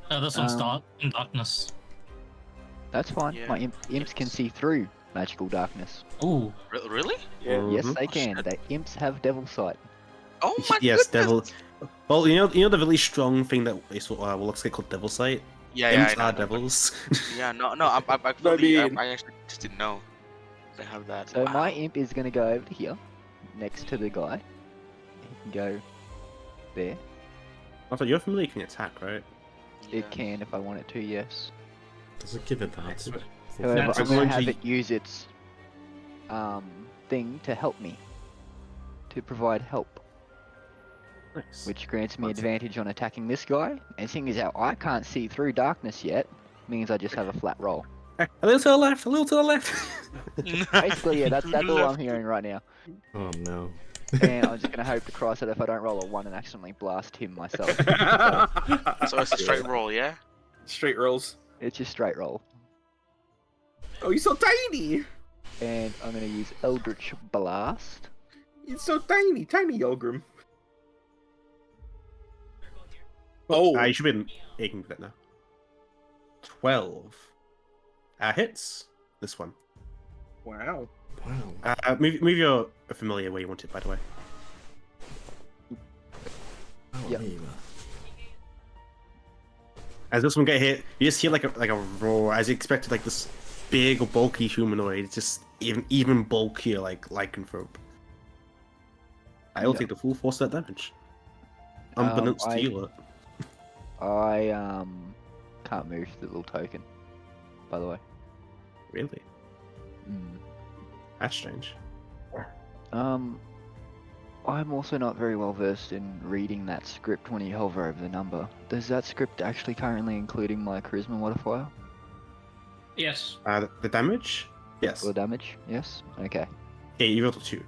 [SPEAKER 4] This one's
[SPEAKER 5] Um,
[SPEAKER 4] dark in darkness.
[SPEAKER 5] That's fine,
[SPEAKER 2] Yeah.
[SPEAKER 5] my imps can see through magical darkness.
[SPEAKER 4] Ooh.
[SPEAKER 2] Really?
[SPEAKER 3] Yeah.
[SPEAKER 5] Yes,
[SPEAKER 1] Mhm.
[SPEAKER 5] they can.
[SPEAKER 2] shit.
[SPEAKER 5] The imps have devil sight.
[SPEAKER 2] Oh my
[SPEAKER 1] Yes,
[SPEAKER 2] goodness.
[SPEAKER 1] devil. Well, you know the really strong thing that is what looks like called Devil Sight.
[SPEAKER 2] Yeah,
[SPEAKER 1] Imps
[SPEAKER 2] I
[SPEAKER 1] are
[SPEAKER 2] know.
[SPEAKER 1] devils.
[SPEAKER 2] Yeah, no. I
[SPEAKER 3] mean-
[SPEAKER 2] actually just didn't know they have that.
[SPEAKER 5] So my
[SPEAKER 2] Wow.
[SPEAKER 5] imp is gonna go over here, next to the guy. He can go there.
[SPEAKER 1] Also, your familiar can attack, right?
[SPEAKER 2] Yeah.
[SPEAKER 5] It can if I want it to, yes.
[SPEAKER 6] Does it give advantage?
[SPEAKER 5] However,
[SPEAKER 4] That's
[SPEAKER 5] I'm gonna
[SPEAKER 1] going
[SPEAKER 5] have
[SPEAKER 1] to-
[SPEAKER 5] it use its thing to help me, to provide help,
[SPEAKER 1] Nice.
[SPEAKER 5] which grants me
[SPEAKER 1] That's-
[SPEAKER 5] advantage on attacking this guy. And seeing as how I can't see through darkness yet, means I just have a flat roll.
[SPEAKER 1] A little to the left, a little to the left.
[SPEAKER 5] Basically, yeah, that's
[SPEAKER 2] To the
[SPEAKER 5] all I'm
[SPEAKER 2] left.
[SPEAKER 5] hearing right now.
[SPEAKER 6] Oh no.
[SPEAKER 5] And I'm just gonna hope to cross it if I don't roll a 1 and accidentally blast him myself.
[SPEAKER 2] So it's a straight roll, yeah.
[SPEAKER 3] Straight rolls.
[SPEAKER 5] It's just straight roll.
[SPEAKER 3] Oh, he's so tiny.
[SPEAKER 5] And I'm gonna use Eldritch Blast.
[SPEAKER 3] He's so tiny, tiny Yogrim. Oh,
[SPEAKER 1] You should be aching for that now. 12. Hits. This one.
[SPEAKER 3] wow.
[SPEAKER 6] Wow.
[SPEAKER 1] Move your familiar where you want it, by the way.
[SPEAKER 6] Oh,
[SPEAKER 5] Yep.
[SPEAKER 6] there you go.
[SPEAKER 1] As this one get hit, you just hear like a roar. As you expected, like this big, bulky humanoid, just even bulkier, like lycanthrope. I will
[SPEAKER 5] Yeah.
[SPEAKER 1] take the full force of that damage. Unbeknownst to you.
[SPEAKER 5] I can't move the little token, by the way.
[SPEAKER 1] Really?
[SPEAKER 5] Mm.
[SPEAKER 1] That's strange.
[SPEAKER 5] I'm also not very well versed in reading that script when you hover over the number. Does that script actually currently including my charisma modifier
[SPEAKER 4] Yes.
[SPEAKER 1] The damage? Yes.
[SPEAKER 5] or damage? Yes. Okay.
[SPEAKER 1] Okay, you rolled a 2.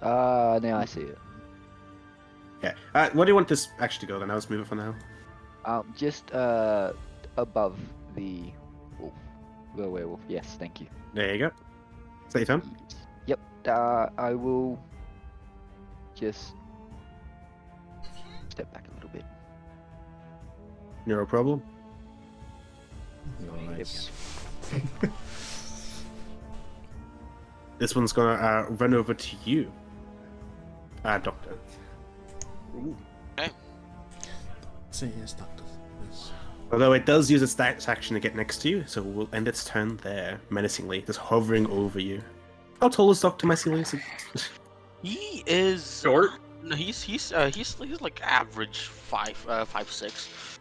[SPEAKER 5] Now I see it.
[SPEAKER 1] Okay. Where do you want this actually to go then? I'll just move it for now.
[SPEAKER 5] Just above the wolf, the werewolf. Yes, thank you.
[SPEAKER 1] There you go. Is that your turn?
[SPEAKER 5] Yep. I will just step back a little bit.
[SPEAKER 1] No problem.
[SPEAKER 6] Nice.
[SPEAKER 1] This one's gonna run over to you, Doctor.
[SPEAKER 6] Say yes, doctor. Yes.
[SPEAKER 1] Although it does use its action to get next to you, so we'll end its turn there, menacingly, just hovering over you. How tall is Doctor Mycelius?
[SPEAKER 2] He is
[SPEAKER 3] Short.
[SPEAKER 2] No, he's like average 5'6".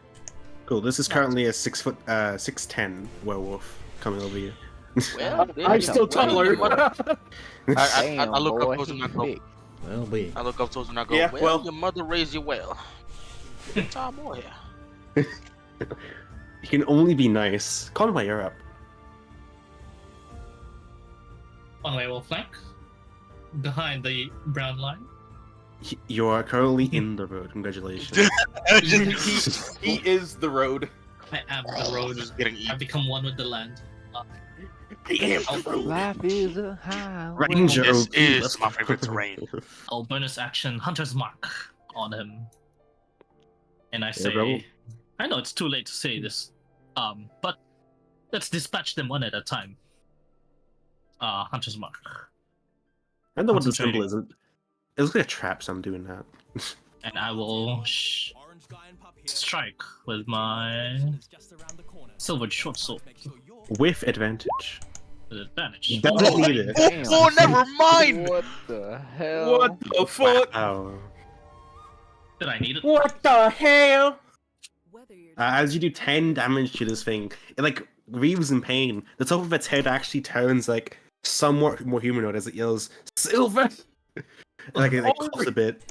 [SPEAKER 1] Cool. This is currently a 6'10" werewolf coming over you.
[SPEAKER 2] Well,
[SPEAKER 3] I'm still taller.
[SPEAKER 2] I look
[SPEAKER 5] boy,
[SPEAKER 2] up to him and I
[SPEAKER 5] he's
[SPEAKER 2] go.
[SPEAKER 5] big.
[SPEAKER 6] Well, we.
[SPEAKER 2] I look up to him and I go.
[SPEAKER 3] Yeah,
[SPEAKER 2] well,
[SPEAKER 3] well-
[SPEAKER 2] your mother raised you well. Good time boy here.
[SPEAKER 1] You can only be nice. Conway, you're up.
[SPEAKER 4] Conway will flank behind the brown line.
[SPEAKER 1] You are currently in the road. Congratulations.
[SPEAKER 3] he is the road.
[SPEAKER 4] I am the road.
[SPEAKER 2] Just getting
[SPEAKER 4] I've
[SPEAKER 2] eaten.
[SPEAKER 4] become one with the land.
[SPEAKER 5] Life is a highway.
[SPEAKER 1] Ranger.
[SPEAKER 2] This
[SPEAKER 1] OP,
[SPEAKER 2] is
[SPEAKER 1] let's
[SPEAKER 2] my
[SPEAKER 1] go.
[SPEAKER 2] favorite terrain.
[SPEAKER 4] I'll bonus action Hunter's Mark on him. And I say,
[SPEAKER 1] rebel.
[SPEAKER 4] I know it's too late to say this, but let's dispatch them one at a time. Hunter's Mark.
[SPEAKER 1] I don't know what the
[SPEAKER 4] Concentrating.
[SPEAKER 1] symbol is. It looks like a trap, so I'm doing that.
[SPEAKER 4] And I will strike with my silvered short sword
[SPEAKER 1] With advantage.
[SPEAKER 4] with advantage.
[SPEAKER 1] You don't need it.
[SPEAKER 5] Damn.
[SPEAKER 2] Oh, never mind.
[SPEAKER 5] What the hell?
[SPEAKER 3] What the fuck?
[SPEAKER 1] Wow.
[SPEAKER 4] Did I need it?
[SPEAKER 3] What the hell?
[SPEAKER 1] As you do 10 damage to this thing, it like grieves in pain. The top of its head actually turns like somewhat more humanoid as it yells, "Silver!" Like it coughs a bit.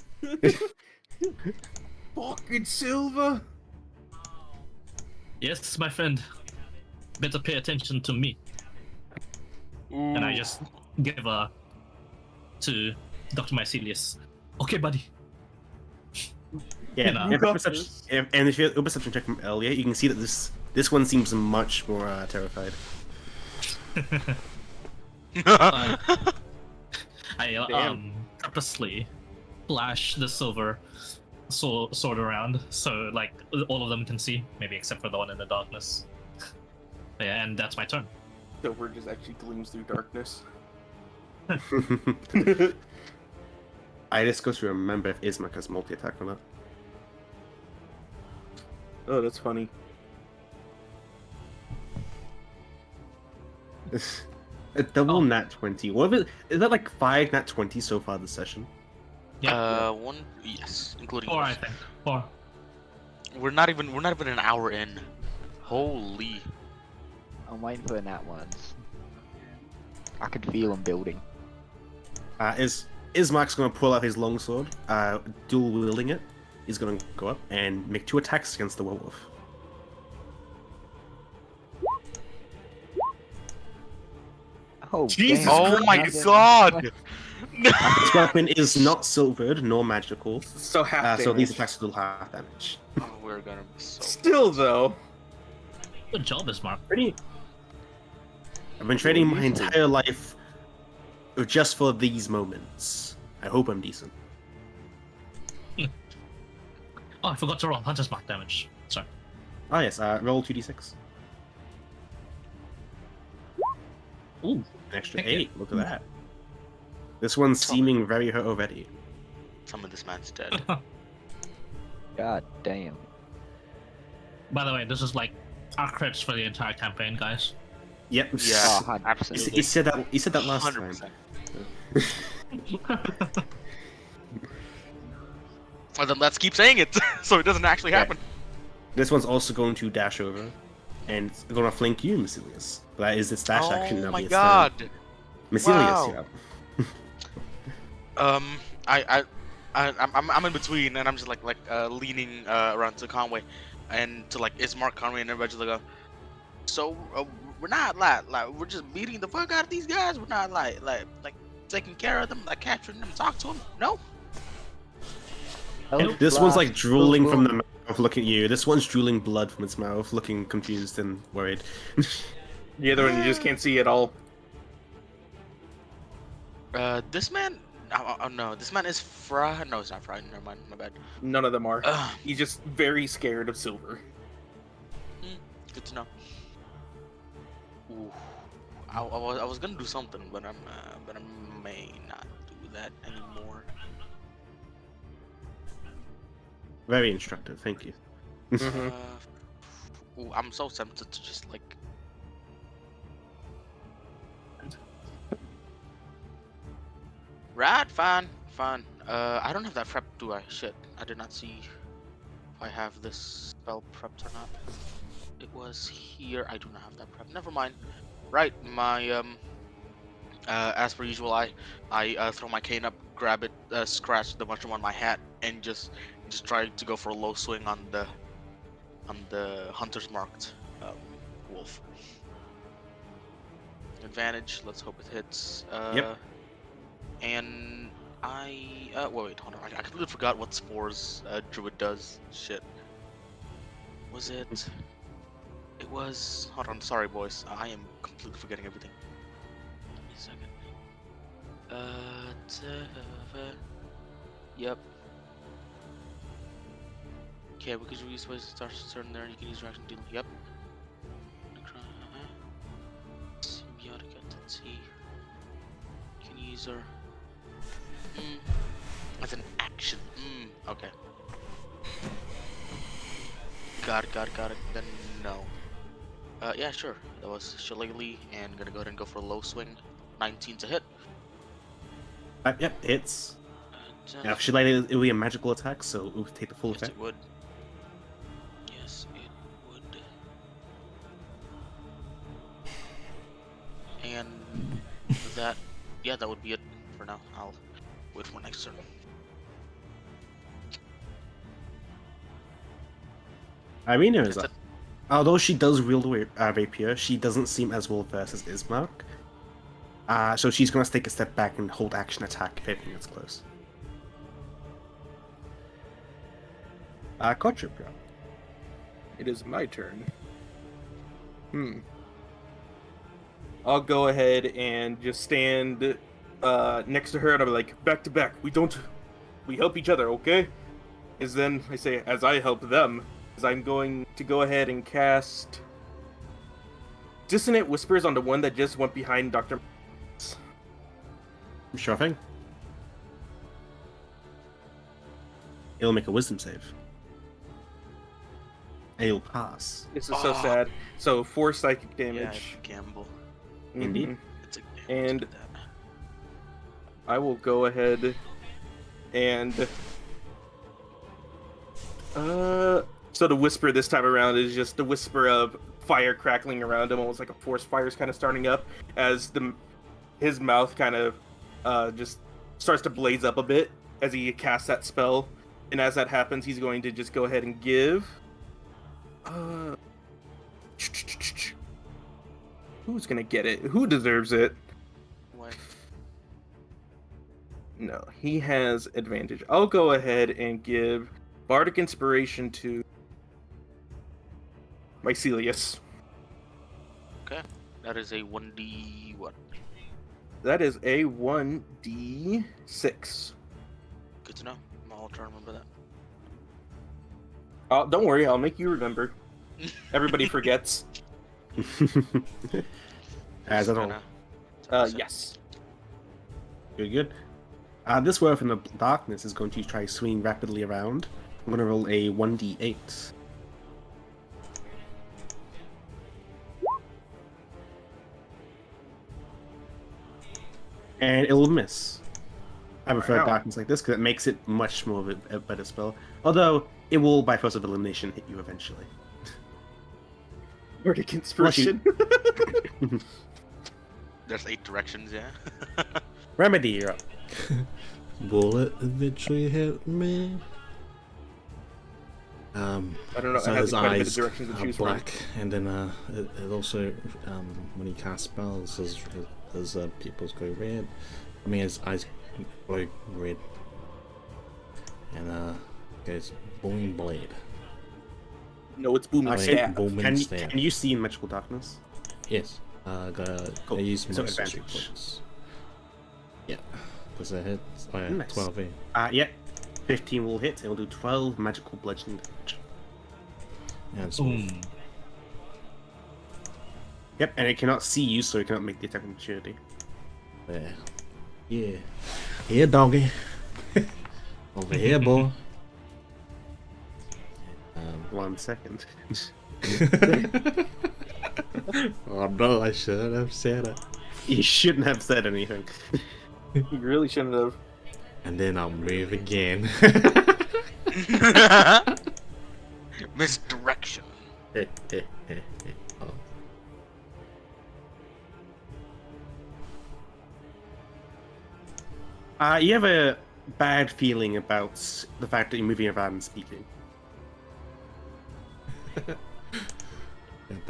[SPEAKER 3] Fucking Silver.
[SPEAKER 4] Yes, my friend. Better pay attention to me. And I just give to Dr. Mycelius. Okay, buddy.
[SPEAKER 1] Yeah,
[SPEAKER 4] You know.
[SPEAKER 1] and if you have a perception check from earlier, you can see that this one seems much more terrified.
[SPEAKER 4] I
[SPEAKER 3] Damn.
[SPEAKER 4] purposely flash the silver sword around so like all of them can see, maybe except for the one in the darkness. Yeah, and that's my turn.
[SPEAKER 3] Silver just actually gleams through darkness.
[SPEAKER 1] I just got to remember if Ismak has multi-attack or not.
[SPEAKER 3] Oh, that's funny.
[SPEAKER 1] A double
[SPEAKER 4] Oh.
[SPEAKER 1] nat 20. What if it, is that like 5 nat 20 so far this session?
[SPEAKER 4] Yeah.
[SPEAKER 2] One, yes, including
[SPEAKER 4] 4, I
[SPEAKER 2] yours.
[SPEAKER 4] think. 4.
[SPEAKER 2] We're not even an hour in. Holy.
[SPEAKER 5] I'm waiting for that ones. I could feel him building.
[SPEAKER 1] Ismark's gonna pull out his longsword, dual wielding it. He's gonna go up and make 2 attacks against the werewolf.
[SPEAKER 5] Oh,
[SPEAKER 3] Jesus
[SPEAKER 5] damn,
[SPEAKER 2] Oh my
[SPEAKER 5] nothing.
[SPEAKER 2] god!
[SPEAKER 1] This weapon is not silvered nor magical,
[SPEAKER 3] So half
[SPEAKER 1] so these
[SPEAKER 3] damage.
[SPEAKER 1] attacks will half damage.
[SPEAKER 2] Oh, we're gonna be so.
[SPEAKER 3] Still though.
[SPEAKER 4] Good job, Ismark.
[SPEAKER 1] Pretty. I've been training my
[SPEAKER 5] easily.
[SPEAKER 1] entire life just for these moments. I hope I'm decent.
[SPEAKER 4] Oh, I forgot to roll Hunter's Mark damage. Sorry.
[SPEAKER 1] Oh yes, roll 2d6.
[SPEAKER 4] Ooh.
[SPEAKER 1] An extra
[SPEAKER 4] Thank you.
[SPEAKER 1] 8. Look at that. This one's seeming very hurt already.
[SPEAKER 2] Some of this man's dead.
[SPEAKER 5] God damn.
[SPEAKER 4] By the way, this is like our crits for the entire campaign, guys.
[SPEAKER 1] Yep.
[SPEAKER 2] Yeah,
[SPEAKER 5] Oh, 100%.
[SPEAKER 2] absolutely.
[SPEAKER 1] He said that. He said that last
[SPEAKER 2] 100%.
[SPEAKER 1] time.
[SPEAKER 2] Well, then let's keep saying it, so it doesn't actually
[SPEAKER 1] Yeah.
[SPEAKER 2] happen.
[SPEAKER 1] This one's also going to dash over, and it's going to flank you, Mysilius. That is its dash action.
[SPEAKER 2] Oh
[SPEAKER 1] Now
[SPEAKER 2] my
[SPEAKER 1] be its
[SPEAKER 2] god!
[SPEAKER 1] turn. Mysilius,
[SPEAKER 2] Wow.
[SPEAKER 1] yeah.
[SPEAKER 2] I'm in between, and I'm just like leaning around to Conway, and to like Ismark, Conway, and everybody just like, so we're not like we're just beating the fuck out of these guys. We're not like taking care of them, like capturing them, talk to them. No.
[SPEAKER 1] This one's like drooling from the mouth, looking at you. This one's drooling blood from its mouth, looking confused and worried.
[SPEAKER 3] The other one you just can't see at all.
[SPEAKER 2] This man. Oh no, this man is Fry. No, it's not Fry. Never mind. My bad.
[SPEAKER 3] None of them are.
[SPEAKER 2] Ugh.
[SPEAKER 3] He's just very scared of silver.
[SPEAKER 2] Good to know. Ooh. I was gonna do something, but I may not do that anymore.
[SPEAKER 1] Very instructive, thank you.
[SPEAKER 3] Mhm.
[SPEAKER 2] Ooh, I'm so tempted to just like. Right, fine. I don't have that prep, do I? Shit, I did not see if I have this spell prepped or not. It was here. I do not have that prep. Never mind. Right, my as per usual, I throw my cane up, grab it, scratch the mushroom on my hat, and just try to go for a low swing on the hunter's marked wolf. Advantage. Let's hope it hits.
[SPEAKER 1] Yep.
[SPEAKER 2] And wait, hold on. I completely forgot what spores druid does. Shit. Was it? It was. Hold on. Sorry, boys. I am completely forgetting everything. Give me a second. Yep. Okay, because we use ways to start turn there. You can use reaction deal. Yep. Symbiotic entity. You can use her. As an action. Okay. Got it. Then no. Yeah, sure. That was Shillelagh, and gonna go ahead and go for a low swing. 19 to hit.
[SPEAKER 1] Yep, hits.
[SPEAKER 2] And,
[SPEAKER 1] Now, if she lighted, it will be a magical attack, so it will take the full
[SPEAKER 2] yes,
[SPEAKER 1] effect.
[SPEAKER 2] it would. Yes, it would. And that, yeah, that would be it for now. I'll wait for next turn.
[SPEAKER 1] Irina is
[SPEAKER 2] That's
[SPEAKER 1] up. Although she does wield a rapier, she doesn't seem as well versed as Ismark. So she's going to take a step back and hold action attack if anything gets close. Kotrip, go.
[SPEAKER 3] It is my turn. I'll go ahead and just stand next to her, and I'll be like, back to back. We help each other, okay? Is then I say, as I help them, is I'm going to go ahead and cast Dissonant Whispers on the one that just went behind Dr.
[SPEAKER 1] Sure thing. It'll make a wisdom save. And it'll pass.
[SPEAKER 3] This is so sad. So 4 psychic
[SPEAKER 2] Yeah,
[SPEAKER 3] damage.
[SPEAKER 2] gamble.
[SPEAKER 1] Indeed.
[SPEAKER 3] Mhm.
[SPEAKER 2] It's a,
[SPEAKER 3] And-
[SPEAKER 2] let's do that.
[SPEAKER 3] I will go ahead and so the whisper this time around is just the whisper of fire crackling around him, almost like a forest fire is kind of starting up as his mouth kind of just starts to blaze up a bit as he casts that spell. And as that happens, he's going to just go ahead and give who's gonna get it? Who deserves it?
[SPEAKER 2] What?
[SPEAKER 3] No, he has advantage. I'll go ahead and give Bardic Inspiration to Mycelius.
[SPEAKER 2] Okay. That is a 1d what?
[SPEAKER 3] That is a 1d6.
[SPEAKER 2] Good to know. I'll try to remember that.
[SPEAKER 3] Don't worry, I'll make you remember. Everybody forgets.
[SPEAKER 1] As I don't.
[SPEAKER 3] Yes.
[SPEAKER 1] Good. This werewolf in the darkness is going to try swinging rapidly around. I'm going to roll a 1d8. And it will miss. I prefer
[SPEAKER 3] Wow.
[SPEAKER 1] darkness like this because it makes it much more of a better spell. Although, it will, by force of elimination, hit you eventually.
[SPEAKER 3] Bardic Inspiration.
[SPEAKER 2] There's 8 directions, yeah.
[SPEAKER 1] Remedy, you're up.
[SPEAKER 6] Will it eventually hit me?
[SPEAKER 3] I don't know.
[SPEAKER 6] So
[SPEAKER 3] it has
[SPEAKER 6] his
[SPEAKER 3] quite a bit of
[SPEAKER 6] eyes
[SPEAKER 3] directions to
[SPEAKER 6] are
[SPEAKER 3] choose
[SPEAKER 6] black, and then it also when he casts spells, his pupils go red. I mean, his eyes glow red, and goes booming blade.
[SPEAKER 3] from. No, it's booming
[SPEAKER 6] Wait,
[SPEAKER 3] stab.
[SPEAKER 6] booming stab.
[SPEAKER 1] Can you see in magical darkness?
[SPEAKER 6] Yes.
[SPEAKER 1] Cool.
[SPEAKER 6] I use my
[SPEAKER 1] So
[SPEAKER 6] sorcery
[SPEAKER 1] advantage.
[SPEAKER 6] points. Yeah. Does that hit? Oh yeah,
[SPEAKER 1] Nice.
[SPEAKER 6] 12 in.
[SPEAKER 1] Yeah. 15 will hit. It will do 12 magical bludgeoning damage.
[SPEAKER 6] And it's
[SPEAKER 4] Boom.
[SPEAKER 1] Yep, and it cannot see you, so it cannot make the attack of opportunity.
[SPEAKER 6] yeah. Yeah. Here, doggy. Over here, boy.
[SPEAKER 1] 1 second.
[SPEAKER 6] Oh no, I should have said it.
[SPEAKER 1] You shouldn't have said anything.
[SPEAKER 3] You really shouldn't have.
[SPEAKER 6] And then I'll move again.
[SPEAKER 2] Misdirection.
[SPEAKER 6] Oh.
[SPEAKER 1] You have a bad feeling about the fact that you're moving around and speaking.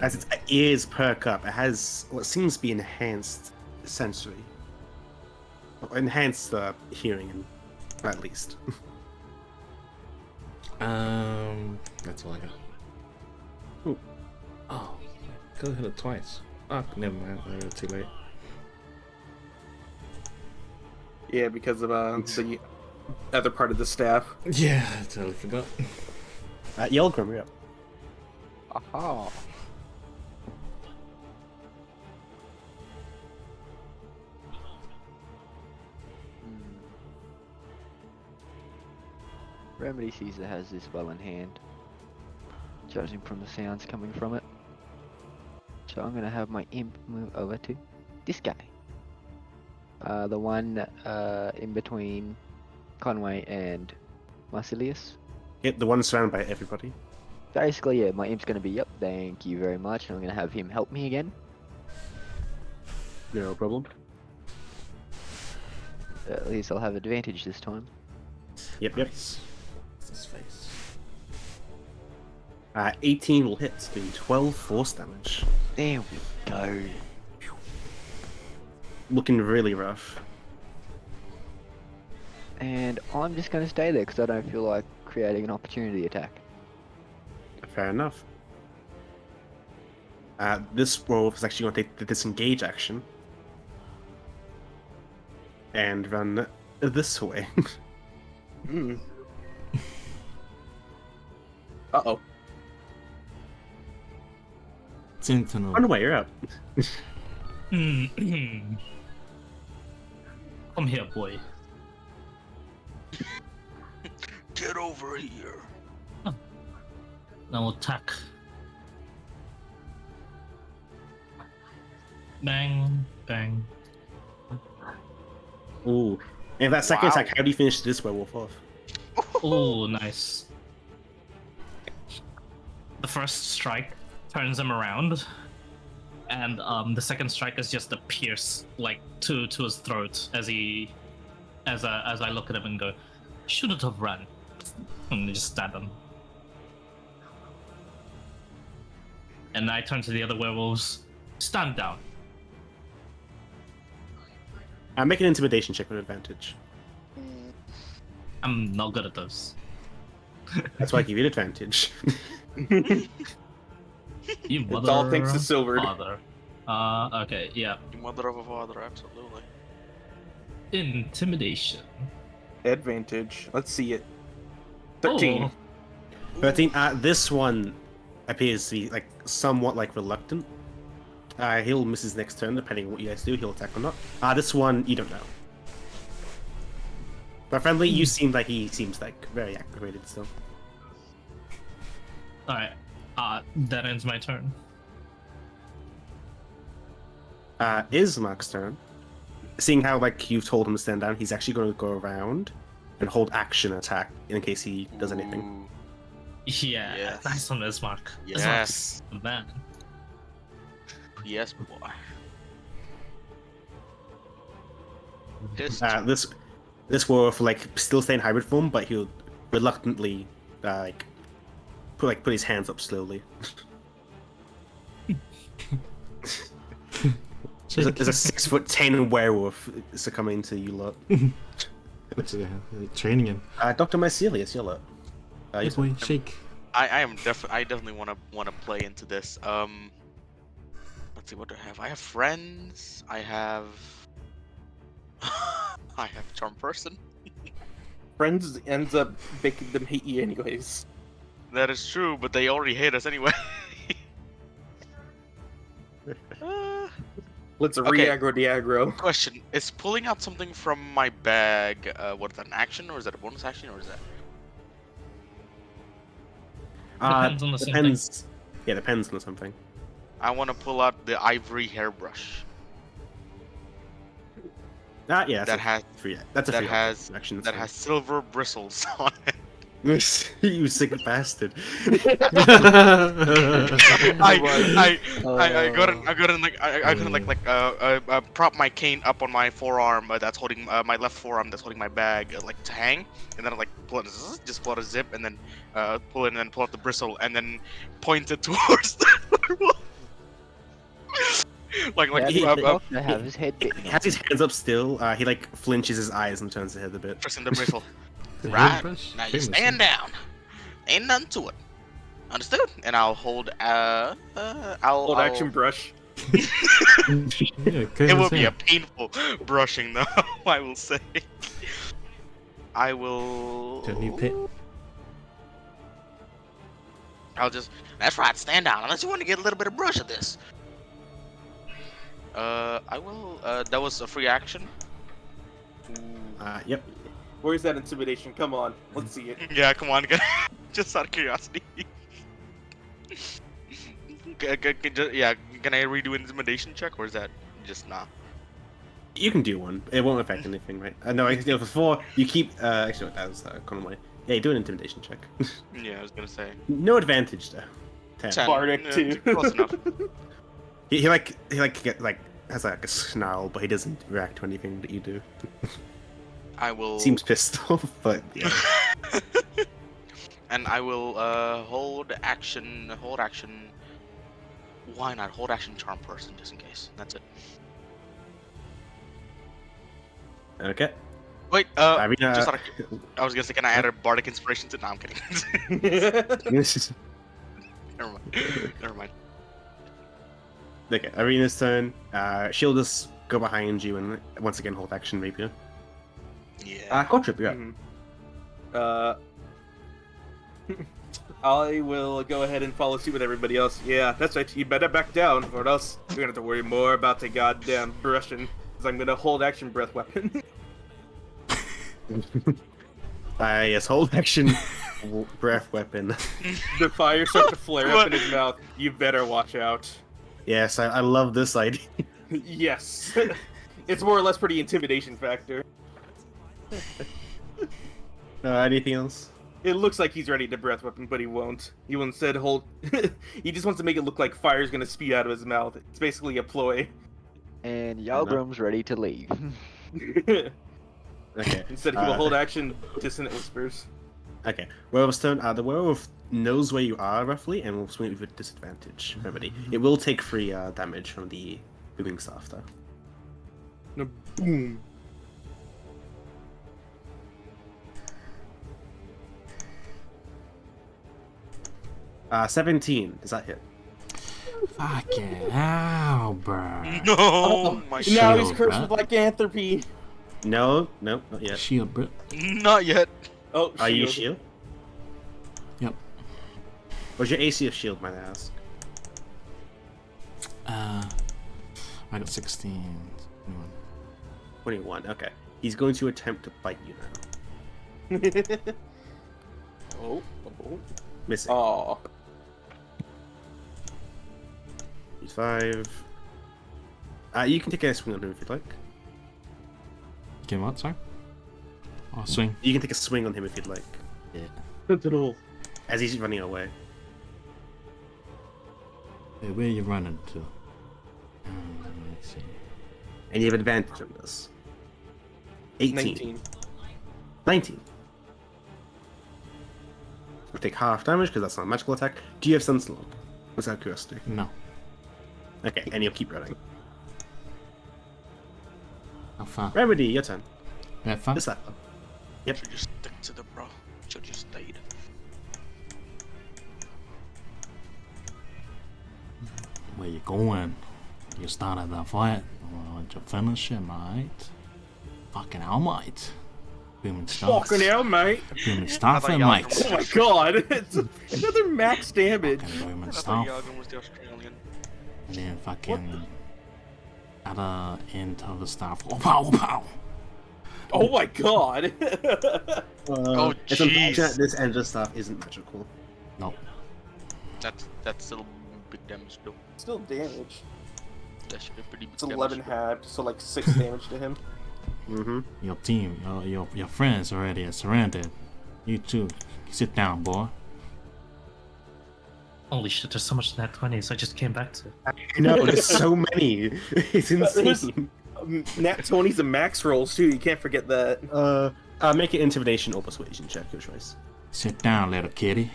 [SPEAKER 1] As its ears perk up, it has what seems to be enhanced sensory. Or enhanced hearing, at least.
[SPEAKER 6] That's all I got.
[SPEAKER 1] Ooh.
[SPEAKER 6] Oh, go hit it twice. Oh, never mind. I got too late.
[SPEAKER 3] Yeah, because of the other part of the staff.
[SPEAKER 6] Yeah, I totally forgot.
[SPEAKER 1] Yelgrim, you're up.
[SPEAKER 5] Aha. Remedy sees that has this spell in hand, judging from the sounds coming from it. So I'm gonna have my imp move over to this guy. The one in between Conway and Marcelius.
[SPEAKER 1] Yep, the one surrounded by everybody.
[SPEAKER 5] Basically, yeah, my imp's gonna be, yep, thank you very much, and I'm gonna have him help me again.
[SPEAKER 1] No problem.
[SPEAKER 5] At least I'll have advantage this time.
[SPEAKER 1] Yep.
[SPEAKER 6] Nice. What's his face?
[SPEAKER 1] 18 will hit, doing 12 force damage.
[SPEAKER 5] There we go.
[SPEAKER 1] Looking really rough.
[SPEAKER 5] And I'm just gonna stay there because I don't feel like creating an opportunity attack.
[SPEAKER 1] Fair enough. This wolf is actually going to take the disengage action and run this way.
[SPEAKER 3] Mm. Uh-oh.
[SPEAKER 6] Sentinel.
[SPEAKER 1] Run away, you're up.
[SPEAKER 4] Come here, boy.
[SPEAKER 2] Get over here.
[SPEAKER 4] Now attack. Bang, bang.
[SPEAKER 1] Ooh. And that second
[SPEAKER 2] Wow.
[SPEAKER 1] attack, how do you finish this werewolf off?
[SPEAKER 4] Oh, nice. The first strike turns him around, and the second strike is just a pierce, like to his throat as I look at him and go, shouldn't have run, and just stab him. And I turn to the other werewolves. Stand down.
[SPEAKER 1] Make an intimidation check with advantage.
[SPEAKER 4] I'm not good at those.
[SPEAKER 1] That's why I give you an advantage.
[SPEAKER 4] You
[SPEAKER 3] It's
[SPEAKER 4] mother
[SPEAKER 3] all thanks to Silvered.
[SPEAKER 4] father. Okay, yeah.
[SPEAKER 2] You mother of a father, absolutely.
[SPEAKER 4] Intimidation.
[SPEAKER 3] Advantage. Let's see it. 13.
[SPEAKER 4] Oh,
[SPEAKER 1] 13. This one appears to be like somewhat like reluctant. He'll miss his next turn depending on what you guys do. He'll attack or not. This one you don't know. But friendly, you seem like he seems like very aggravated still.
[SPEAKER 4] alright. That ends my turn.
[SPEAKER 1] Is Mark's turn. Seeing how like you've told him to stand down, he's actually going to go around and hold action attack in case he does anything.
[SPEAKER 2] Ooh,
[SPEAKER 4] Yeah,
[SPEAKER 2] Yes.
[SPEAKER 4] nice one, Ismark.
[SPEAKER 2] Yes.
[SPEAKER 4] Ismark's the man.
[SPEAKER 2] Yes, boy. This
[SPEAKER 1] This werewolf like still stay in hybrid form, but he'll reluctantly like put his hands up slowly. There's a 6'10" werewolf succumbing to you lot.
[SPEAKER 6] What's it, training him.
[SPEAKER 1] Dr. Mycelius, you're lot.
[SPEAKER 6] Hey
[SPEAKER 1] Yes,
[SPEAKER 6] boy, shake.
[SPEAKER 2] I definitely wanna play into this. Let's see, what do I have? I have friends. I have I have charm person.
[SPEAKER 3] Friends ends up making them hate you anyways.
[SPEAKER 2] That is true, but they already hate us anyway.
[SPEAKER 3] Let's
[SPEAKER 2] Okay.
[SPEAKER 3] re-aggro the
[SPEAKER 2] Question: is pulling out something from my bag what is that, an action, or is that a bonus action, or is that?
[SPEAKER 4] Depends on the something.
[SPEAKER 1] depends. Yeah, depends on something.
[SPEAKER 2] I want to pull out the ivory hairbrush
[SPEAKER 1] Yeah,
[SPEAKER 2] that has
[SPEAKER 1] that's a
[SPEAKER 2] that
[SPEAKER 1] free
[SPEAKER 2] has
[SPEAKER 1] action.
[SPEAKER 2] that has silver bristles on it.
[SPEAKER 1] You sick bastard.
[SPEAKER 2] I got prop my cane up on my forearm that's holding my left forearm that's holding my bag like to hang, and then I like pull it, just pull out a zip, and then pull it, and then pull out the bristle, and then point it towards the like
[SPEAKER 5] How did
[SPEAKER 1] he-
[SPEAKER 5] the
[SPEAKER 1] he-
[SPEAKER 5] doctor have his head bitten
[SPEAKER 1] He
[SPEAKER 5] off?
[SPEAKER 1] has his hands up still. He like flinches his eyes and turns his head a bit.
[SPEAKER 2] pressing the bristle.
[SPEAKER 6] The
[SPEAKER 2] Right.
[SPEAKER 6] hairbrush?
[SPEAKER 2] Now you
[SPEAKER 6] Famous,
[SPEAKER 2] stand
[SPEAKER 6] huh?
[SPEAKER 2] down. Ain't nothing to it. Understood? And I'll hold
[SPEAKER 3] Hold action brush.
[SPEAKER 6] Yeah,
[SPEAKER 2] It will be a painful brushing though, I will say. I will
[SPEAKER 6] Got a new pet.
[SPEAKER 2] that's right, stand down, unless you want to get a little bit of brush of this. I will that was a free action.
[SPEAKER 1] Yep.
[SPEAKER 3] Where's that intimidation? Come on, let's see it.
[SPEAKER 2] Yeah, come on, just out of curiosity. Yeah, can I redo an intimidation check, or is that just nah?
[SPEAKER 1] You can do one. It won't affect anything, right? No, I guess before you keep. Actually, that was Conway. Yeah, do an intimidation check.
[SPEAKER 2] Yeah, I was gonna say.
[SPEAKER 1] No advantage though. 10.
[SPEAKER 2] 10.
[SPEAKER 3] Bardic
[SPEAKER 2] Yeah,
[SPEAKER 3] too.
[SPEAKER 2] close enough.
[SPEAKER 1] He has like a snarl, but he doesn't react to anything that you do.
[SPEAKER 2] I will.
[SPEAKER 1] Seems pissed off, but yeah.
[SPEAKER 2] And I will hold action. Why not hold action charm person just in case? That's it.
[SPEAKER 1] Okay.
[SPEAKER 2] Wait,
[SPEAKER 1] I mean,
[SPEAKER 2] just out of, I was gonna say, can I add a bardic inspiration to? No, I'm kidding. Never mind. Never mind.
[SPEAKER 1] Okay, Arena's turn. She'll just go behind you and once again hold action rapier.
[SPEAKER 2] Yeah.
[SPEAKER 1] Gotrip, yeah.
[SPEAKER 3] I will go ahead and follow suit with everybody else. Yeah, that's right. You better back down, or else you're gonna have to worry more about the goddamn brushing. Because I'm gonna hold action breath weapon.
[SPEAKER 1] Yes, hold action breath weapon.
[SPEAKER 3] The fire starts to flare up in his mouth. You better watch out.
[SPEAKER 1] Yes, I love this idea.
[SPEAKER 3] Yes. It's more or less pretty intimidation factor.
[SPEAKER 1] Anything else?
[SPEAKER 3] It looks like he's ready to breath weapon, but he won't. He will instead hold. He just wants to make it look like fire's gonna spew out of his mouth. It's basically a ploy.
[SPEAKER 5] And
[SPEAKER 1] enough.
[SPEAKER 5] Yalgrim's ready to leave.
[SPEAKER 1] Okay.
[SPEAKER 3] Instead, he will hold action. Dissonant whispers.
[SPEAKER 1] Okay. Werewolf Stone. The werewolf knows where you are roughly, and will swing at you with disadvantage. Remedy. It will take 3 damage from the booming staff, though.
[SPEAKER 3] No, boom.
[SPEAKER 1] Uh, 17. Does that hit?
[SPEAKER 6] Fucking hell, bro.
[SPEAKER 2] No, my
[SPEAKER 3] Now
[SPEAKER 6] Shield,
[SPEAKER 3] he's cursed
[SPEAKER 6] bruh.
[SPEAKER 3] with lycanthropy.
[SPEAKER 1] No, not yet.
[SPEAKER 6] Shield, bro.
[SPEAKER 2] not yet.
[SPEAKER 3] Oh,
[SPEAKER 1] Are you shield?
[SPEAKER 6] Yep.
[SPEAKER 1] What's your AC of shield, might I ask?
[SPEAKER 6] I got 16.
[SPEAKER 1] 21. Okay. He's going to attempt to bite you now.
[SPEAKER 3] Oh.
[SPEAKER 1] Missing.
[SPEAKER 3] Oh.
[SPEAKER 1] He's 5. You can take a swing on him if you'd like.
[SPEAKER 6] Get what, sorry? Oh, swing.
[SPEAKER 1] You can take a swing on him if you'd like.
[SPEAKER 6] Yeah.
[SPEAKER 3] Sentinel.
[SPEAKER 1] As he's running away.
[SPEAKER 6] Hey, where are you running to? Let's see.
[SPEAKER 1] And you have advantage on this. 18.
[SPEAKER 3] 19.
[SPEAKER 1] 19. We'll take half damage because that's not a magical attack. Do you have Sentinel? What's out of curiosity?
[SPEAKER 6] No.
[SPEAKER 1] Okay, and you'll keep running.
[SPEAKER 6] How far?
[SPEAKER 1] Remedy, your turn.
[SPEAKER 6] That far?
[SPEAKER 1] Just that far. Yep.
[SPEAKER 2] Should just stick to the bro. Should just stayed.
[SPEAKER 6] Where you going? You started the fight. Why don't you finish it, mate? Fucking hell, mate. Booming stuff.
[SPEAKER 3] Fucking hell, mate.
[SPEAKER 6] Booming stuff,
[SPEAKER 2] thought
[SPEAKER 6] eh,
[SPEAKER 2] y'all
[SPEAKER 6] mate.
[SPEAKER 3] Oh my god. It's another max damage.
[SPEAKER 6] Fucking booming
[SPEAKER 2] I thought
[SPEAKER 6] stuff.
[SPEAKER 2] Yagan was the Australian.
[SPEAKER 6] And then fucking other end of the stuff. Oh, pow, pow.
[SPEAKER 3] Oh my god.
[SPEAKER 2] Oh,
[SPEAKER 1] It's
[SPEAKER 2] jeez.
[SPEAKER 1] unfortunate this end of stuff isn't magical.
[SPEAKER 6] Nope.
[SPEAKER 2] That's still big damage though.
[SPEAKER 3] Still damage.
[SPEAKER 2] That should be pretty big
[SPEAKER 3] It's 11
[SPEAKER 2] damage.
[SPEAKER 3] halved, so like 6 damage to him.
[SPEAKER 1] Mm-hmm.
[SPEAKER 6] Your team, your friends already are surrounded. You too. Sit down, boy.
[SPEAKER 4] Holy shit, there's so much nat 20s I just came back to.
[SPEAKER 1] No, there's so many. It's insane.
[SPEAKER 3] Nat 20's and max rolls too, you can't forget that.
[SPEAKER 1] Make an intimidation or persuasion check, your choice.
[SPEAKER 6] Sit down, little kitty.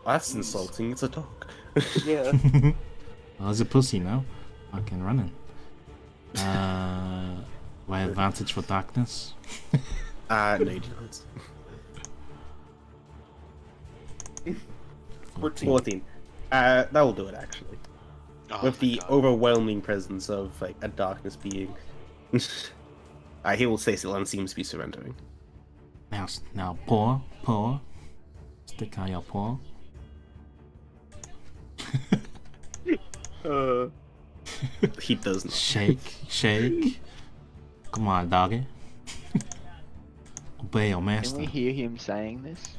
[SPEAKER 1] That's insulting. It's a dog.
[SPEAKER 3] Yeah.
[SPEAKER 6] Well, it's a pussy now. Fucking running. My advantage for darkness.
[SPEAKER 1] No, you do not. 14. That will do it, actually.
[SPEAKER 2] Oh
[SPEAKER 1] With
[SPEAKER 2] my
[SPEAKER 1] the
[SPEAKER 2] God.
[SPEAKER 1] overwhelming presence of like a darkness being, he will stay still and seems to be surrendering.
[SPEAKER 6] Now, paw. Stick out your paw.
[SPEAKER 1] He does not.
[SPEAKER 6] Shake. Come on, doggy. Obey your
[SPEAKER 5] Can
[SPEAKER 6] master.
[SPEAKER 5] we hear him saying this?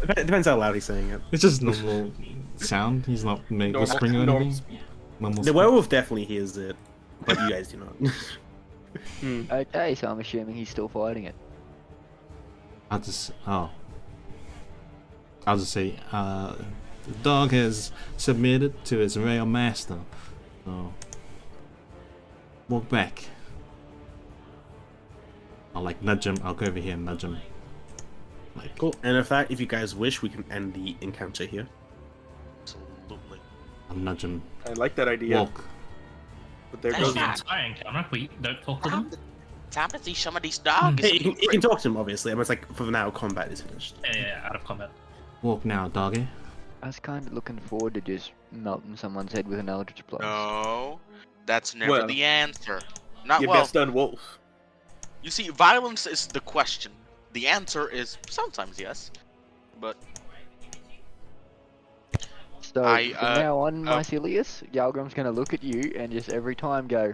[SPEAKER 1] It depends how loud he's saying it.
[SPEAKER 6] It's just normal sound. He's not whispering or
[SPEAKER 3] normal
[SPEAKER 6] anything. Normal
[SPEAKER 1] The
[SPEAKER 6] speak.
[SPEAKER 1] werewolf definitely hears it, but you guys do not.
[SPEAKER 5] Okay, so I'm assuming he's still fighting it.
[SPEAKER 6] I'll just say, the dog has submitted to its royal master. So, walk back. I'll like nudge him. I'll go over here and nudge him. Like,
[SPEAKER 1] Cool. And in fact, if you guys wish, we can end the encounter here.
[SPEAKER 2] Absolutely.
[SPEAKER 6] I'll nudge him.
[SPEAKER 3] I like that idea.
[SPEAKER 6] Walk.
[SPEAKER 3] But there
[SPEAKER 4] That
[SPEAKER 3] goes
[SPEAKER 4] was the entire encounter. We don't talk to them.
[SPEAKER 2] Time to see some of these dogs.
[SPEAKER 1] Hey, you can talk to him, obviously. I mean, it's like, for now, combat is finished.
[SPEAKER 4] Yeah, out of combat.
[SPEAKER 6] Walk now, doggy.
[SPEAKER 5] I was kind of looking forward to just melting someone's head with an eldritch blast.
[SPEAKER 2] No, that's never
[SPEAKER 3] Well,
[SPEAKER 2] the answer. Not
[SPEAKER 3] Your
[SPEAKER 2] well.
[SPEAKER 3] best done wolf.
[SPEAKER 2] You see, violence is the question. The answer is sometimes yes, but
[SPEAKER 5] So
[SPEAKER 2] I,
[SPEAKER 5] from now on,
[SPEAKER 2] oh.
[SPEAKER 5] Mycelius, Yalgrim's gonna look at you and just every time go,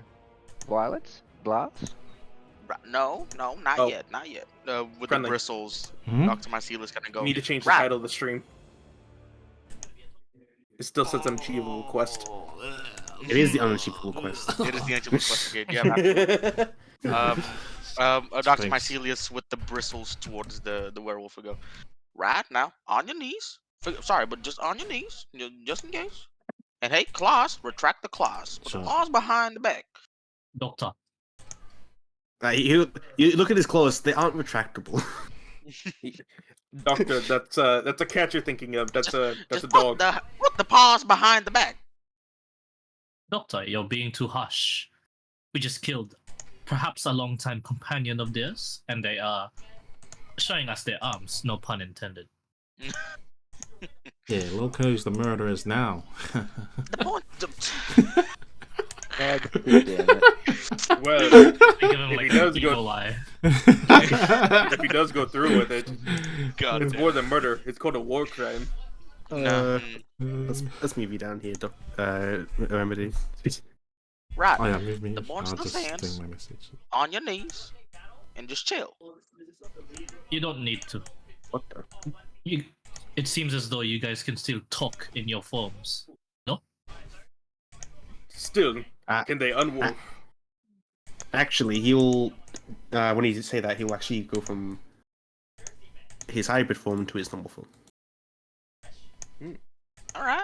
[SPEAKER 5] violence, blast.
[SPEAKER 2] no, not
[SPEAKER 3] Oh.
[SPEAKER 2] yet, not yet. With
[SPEAKER 3] Friendly.
[SPEAKER 2] the bristles,
[SPEAKER 6] Hmm?
[SPEAKER 2] Dr. Mycelius gonna go.
[SPEAKER 3] Need to change the
[SPEAKER 2] "Right."
[SPEAKER 3] title of the stream. It's still such an achievable quest.
[SPEAKER 1] It is the unachievable quest.
[SPEAKER 2] It is the ancient quest gate. Yeah. Absolutely. Dr.
[SPEAKER 6] Thanks.
[SPEAKER 2] Mycelius with the bristles towards the werewolf will go. Right now, on your knees. Sorry, but just on your knees, just in case. And hey, claws, retract the claws. Put the
[SPEAKER 6] Sure.
[SPEAKER 2] claws behind the back.
[SPEAKER 4] Doctor,
[SPEAKER 1] You look at his claws; they aren't retractable.
[SPEAKER 3] Doctor, that's a cat you're thinking of. That's a
[SPEAKER 2] Just
[SPEAKER 3] dog.
[SPEAKER 2] put the paws behind the back.
[SPEAKER 4] Doctor, you're being too harsh. We just killed perhaps a long-time companion of theirs, and they are showing us their arms, no pun intended.
[SPEAKER 6] Yeah, Loco's the murderers now.
[SPEAKER 2] The point.
[SPEAKER 5] God damn it.
[SPEAKER 3] Well,
[SPEAKER 4] Give him
[SPEAKER 3] If
[SPEAKER 4] like
[SPEAKER 3] he
[SPEAKER 4] an
[SPEAKER 3] does go-
[SPEAKER 4] evil eye.
[SPEAKER 3] if he does go through with it,
[SPEAKER 2] God
[SPEAKER 3] it's
[SPEAKER 2] damn.
[SPEAKER 3] more than murder. It's called a war crime.
[SPEAKER 2] No.
[SPEAKER 1] Let's move you down here, Remedy.
[SPEAKER 2] Right.
[SPEAKER 6] Oh yeah, move me.
[SPEAKER 2] The
[SPEAKER 6] I'll
[SPEAKER 2] monster's
[SPEAKER 6] just
[SPEAKER 2] hands.
[SPEAKER 6] take my message.
[SPEAKER 2] On your knees, and just chill.
[SPEAKER 4] You don't need to.
[SPEAKER 1] What the?
[SPEAKER 4] It seems as though you guys can still talk in your forms. No?
[SPEAKER 3] Still,
[SPEAKER 1] Ah.
[SPEAKER 3] can they unwolf?
[SPEAKER 1] Actually, he'll when he say that, he'll actually go from his hybrid form to his normal form.
[SPEAKER 2] All right.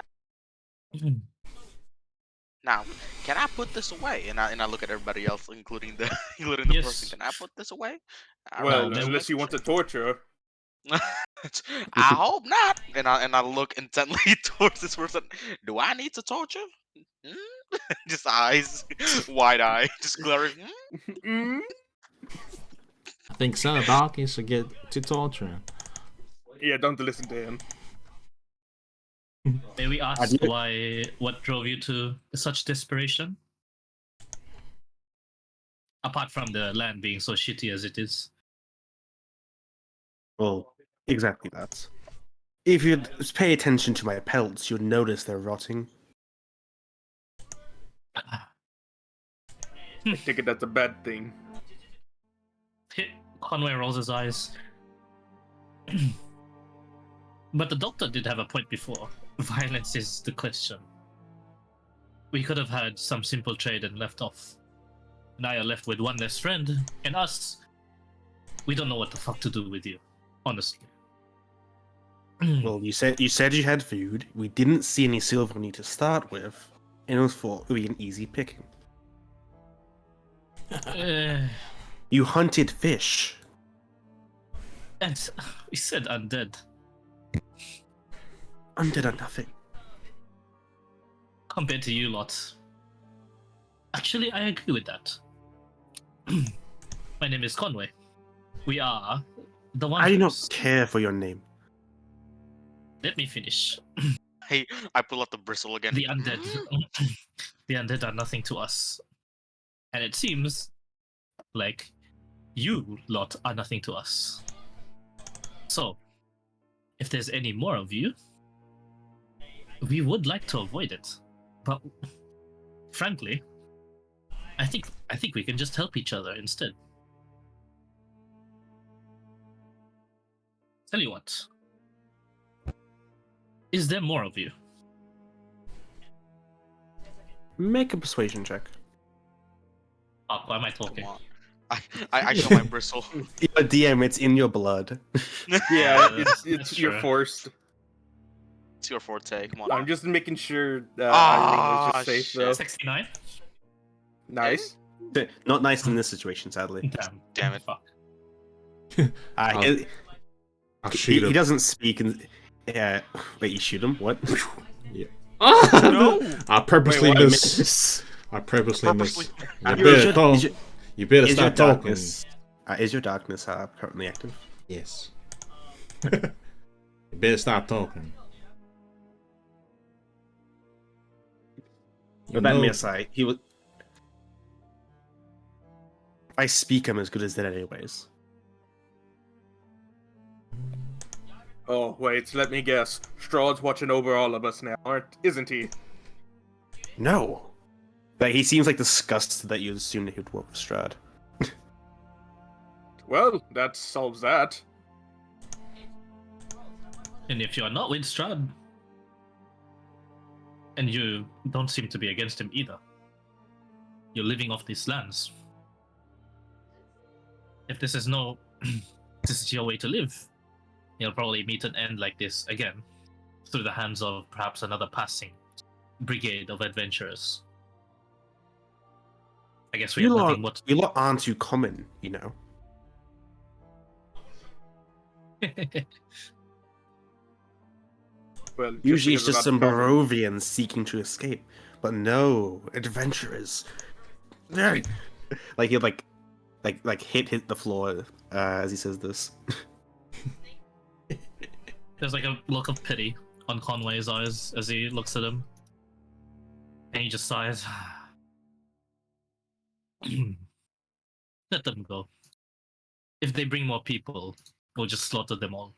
[SPEAKER 2] Now, can I put this away? And I look at everybody else, including the
[SPEAKER 4] Yes.
[SPEAKER 2] person. Can I put this away? All
[SPEAKER 3] Well,
[SPEAKER 2] right, just
[SPEAKER 3] unless you
[SPEAKER 2] making
[SPEAKER 3] want to torture.
[SPEAKER 2] I hope not. And I look intently towards this person. Do I need to torture? Hmm? Just eyes, wide eye, just glaring.
[SPEAKER 3] Mm?
[SPEAKER 6] I think so, Doc. You should get to torture.
[SPEAKER 3] Yeah, don't listen to him.
[SPEAKER 4] May we ask
[SPEAKER 1] did-
[SPEAKER 4] what drove you to such desperation? Apart from the land being so shitty as it is.
[SPEAKER 1] Well, exactly that. If you pay attention to my pelts, you'll notice they're rotting.
[SPEAKER 3] I take it that's a bad thing.
[SPEAKER 4] Conway rolls his eyes. But the doctor did have a point before. Violence is the question. We could have had some simple trade and left off. Now you're left with one less friend, and us. We don't know what the fuck to do with you, honestly.
[SPEAKER 1] Well, you said you had food. We didn't see any silver on you to start with, and it was for it would be an easy picking. You hunted fish.
[SPEAKER 4] And we said undead.
[SPEAKER 1] Undead are nothing.
[SPEAKER 4] Compared to you lot. Actually, I agree with that. My name is Conway. We are the one.
[SPEAKER 1] I do not care for your name.
[SPEAKER 4] Let me finish.
[SPEAKER 2] Hey, I pull out the bristle again.
[SPEAKER 4] The undead. The undead are nothing to us. And it seems like you lot are nothing to us. So, if there's any more of you, we would like to avoid it. But frankly, I think we can just help each other instead. Tell you what. Is there more of you?
[SPEAKER 1] Make a persuasion check.
[SPEAKER 4] Oh, why am I
[SPEAKER 2] Come
[SPEAKER 4] talking?
[SPEAKER 2] on. I show my bristle.
[SPEAKER 1] You're a DM, it's in your blood.
[SPEAKER 3] Yeah,
[SPEAKER 4] That's
[SPEAKER 3] you're
[SPEAKER 4] true.
[SPEAKER 3] forced.
[SPEAKER 2] It's your forte. Come on.
[SPEAKER 3] I'm just making sure Irene
[SPEAKER 2] Ah,
[SPEAKER 3] is just safe
[SPEAKER 2] shit.
[SPEAKER 3] though.
[SPEAKER 4] 69?
[SPEAKER 3] Nice.
[SPEAKER 1] Not nice in this situation, sadly.
[SPEAKER 2] Damn it.
[SPEAKER 4] Fuck.
[SPEAKER 1] He,
[SPEAKER 6] I'll shoot him.
[SPEAKER 1] he doesn't speak and wait, you shoot him? What?
[SPEAKER 2] No.
[SPEAKER 6] I purposely
[SPEAKER 3] Wait, what?
[SPEAKER 6] miss. I purposely miss.
[SPEAKER 2] Purposely.
[SPEAKER 6] You better
[SPEAKER 1] Is your
[SPEAKER 6] start talking.
[SPEAKER 1] darkness? Is your darkness currently active?
[SPEAKER 6] Yes. You better stop talking.
[SPEAKER 1] But that aside, he was. If I speak, I'm as good as dead, anyways.
[SPEAKER 3] Oh wait, let me guess. Strahd's watching over all of us now, isn't he?
[SPEAKER 1] No. Like, he seems like disgusted that you assume that he would work with Strahd.
[SPEAKER 3] Well, that solves that.
[SPEAKER 4] And if you're not with Strahd, And you don't seem to be against him either. You're living off these lands. If this is this is your way to live, you'll probably meet an end like this again, through the hands of perhaps another passing brigade of adventurers. I guess we have nothing but...
[SPEAKER 1] You lot aren't too common, you know.
[SPEAKER 3] Well,
[SPEAKER 1] Usually it's just some
[SPEAKER 3] barovian.
[SPEAKER 1] Barovians seeking to escape, but no, adventurers. Like he hit the floor as he says this.
[SPEAKER 4] There's like a look of pity on Conway's eyes as he looks at him, and he just sighs. Let them go. If they bring more people, we'll just slaughter them all.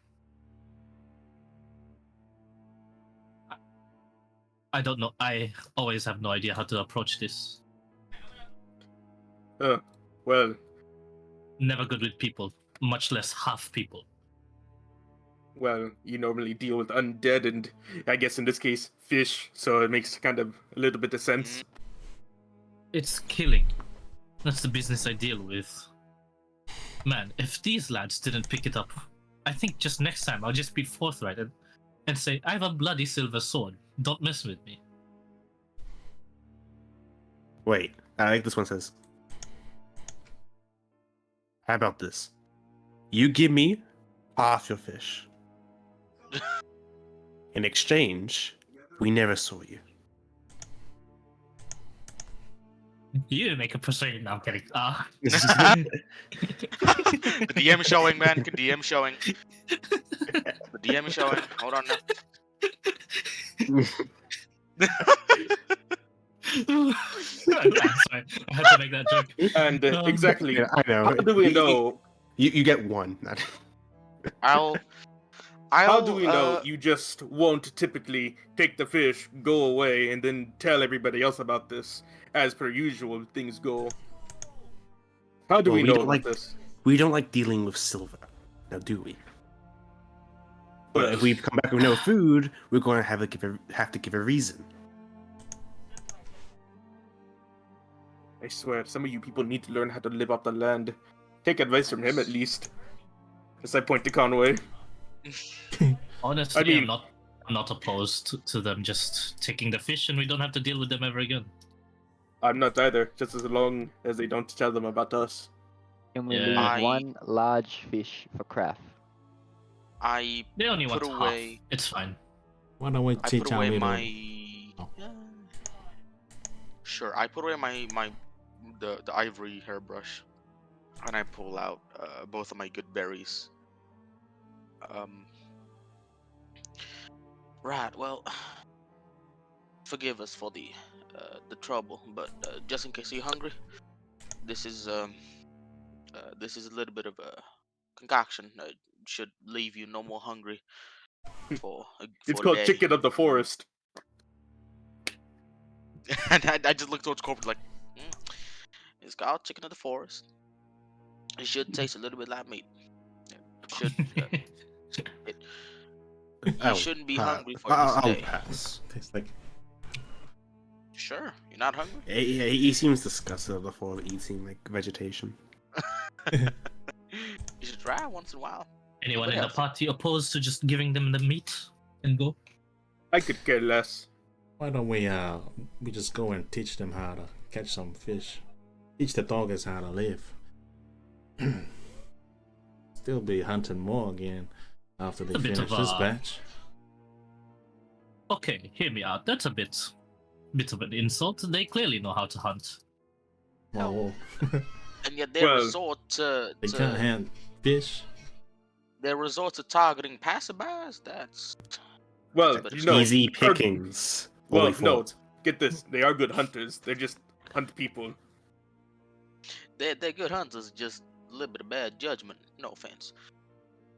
[SPEAKER 4] I don't know. I always have no idea how to approach this.
[SPEAKER 3] Well,
[SPEAKER 4] Never good with people, much less half people.
[SPEAKER 3] well, you normally deal with undead and, I guess in this case, fish, so it makes kind of a little bit of sense.
[SPEAKER 4] It's killing. That's the business I deal with. Man, if these lads didn't pick it up, I think just next time I'll just be forthright and say, I have a bloody silver sword. Don't mess with me.
[SPEAKER 1] Wait, I like this one says. How about this? You give me half your fish. In exchange, we never saw you.
[SPEAKER 4] You make a persuasion. No, I'm kidding.
[SPEAKER 2] The DM showing, man. The DM showing. The DM is showing. Hold on now.
[SPEAKER 4] I'm sorry. I had to make that joke.
[SPEAKER 3] And exactly,
[SPEAKER 1] Yeah, I know.
[SPEAKER 3] how do we know?
[SPEAKER 1] You get one.
[SPEAKER 2] I'll
[SPEAKER 3] How do we know you just won't typically take the fish, go away, and then tell everybody else about this, as per usual things go? How do
[SPEAKER 1] Well,
[SPEAKER 3] we
[SPEAKER 1] we
[SPEAKER 3] know
[SPEAKER 1] don't
[SPEAKER 3] about
[SPEAKER 1] like-
[SPEAKER 3] this?
[SPEAKER 1] We don't like dealing with silver, now do we? But
[SPEAKER 3] Well,
[SPEAKER 1] if we come back with no food, we're going to have to give a reason.
[SPEAKER 3] I swear, some of you people need to learn how to live off the land. Take advice from him at least. As I point to Conway.
[SPEAKER 4] Honestly,
[SPEAKER 3] I mean-
[SPEAKER 4] I'm not opposed to them just taking the fish and we don't have to deal with them ever again.
[SPEAKER 3] I'm not either, just as long as they don't tell them about us.
[SPEAKER 5] Can we
[SPEAKER 4] Yeah.
[SPEAKER 5] leave one large fish for craft?
[SPEAKER 2] I
[SPEAKER 4] They only want
[SPEAKER 2] put
[SPEAKER 4] half.
[SPEAKER 2] away.
[SPEAKER 4] It's fine.
[SPEAKER 6] Why don't we
[SPEAKER 2] I
[SPEAKER 6] teach
[SPEAKER 2] put
[SPEAKER 6] our
[SPEAKER 2] away
[SPEAKER 6] little...
[SPEAKER 2] my.
[SPEAKER 6] Oh.
[SPEAKER 2] Yeah. Sure, I put away the ivory hairbrush, and I pull out both of my good berries. Right. Well, forgive us for the trouble, but just in case you're hungry, this is a little bit of a concoction. Should leave you no more hungry for
[SPEAKER 3] It's
[SPEAKER 2] a
[SPEAKER 3] called
[SPEAKER 2] day.
[SPEAKER 3] Chicken of the Forest.
[SPEAKER 2] And I just looked towards corporate like, it's called chicken of the forest. It should taste a little bit like meat. It should. You shouldn't be hungry for
[SPEAKER 1] I'll
[SPEAKER 2] this day.
[SPEAKER 1] pass.
[SPEAKER 6] Tastes like...
[SPEAKER 2] Sure, you're not hungry.
[SPEAKER 1] He seems disgusted of the thought of eating like vegetation.
[SPEAKER 2] You should try once in a while.
[SPEAKER 4] Anyone
[SPEAKER 2] What
[SPEAKER 4] in the
[SPEAKER 2] else?
[SPEAKER 4] party opposed to just giving them the meat and go?
[SPEAKER 3] I could care less.
[SPEAKER 6] Why don't we just go and teach them how to catch some fish? Teach the doggers how to live. Still be hunting more again after they
[SPEAKER 4] A bit
[SPEAKER 6] finish
[SPEAKER 4] of
[SPEAKER 6] this
[SPEAKER 4] a-
[SPEAKER 6] batch.
[SPEAKER 4] Okay, hear me out. That's a bit of an insult. They clearly know how to hunt.
[SPEAKER 6] Well,
[SPEAKER 2] And yet they
[SPEAKER 3] Well,
[SPEAKER 2] resort to
[SPEAKER 6] they can't hunt fish.
[SPEAKER 2] they resort to targeting passerbys. That's
[SPEAKER 3] Well,
[SPEAKER 2] That's a bit
[SPEAKER 3] you
[SPEAKER 2] of
[SPEAKER 3] know,
[SPEAKER 1] Easy
[SPEAKER 3] our-
[SPEAKER 1] pickings.
[SPEAKER 3] well,
[SPEAKER 1] Only
[SPEAKER 3] no,
[SPEAKER 1] fault.
[SPEAKER 3] get this. They are good hunters. They just hunt people.
[SPEAKER 2] they're good hunters. Just a little bit of bad judgment. No offense,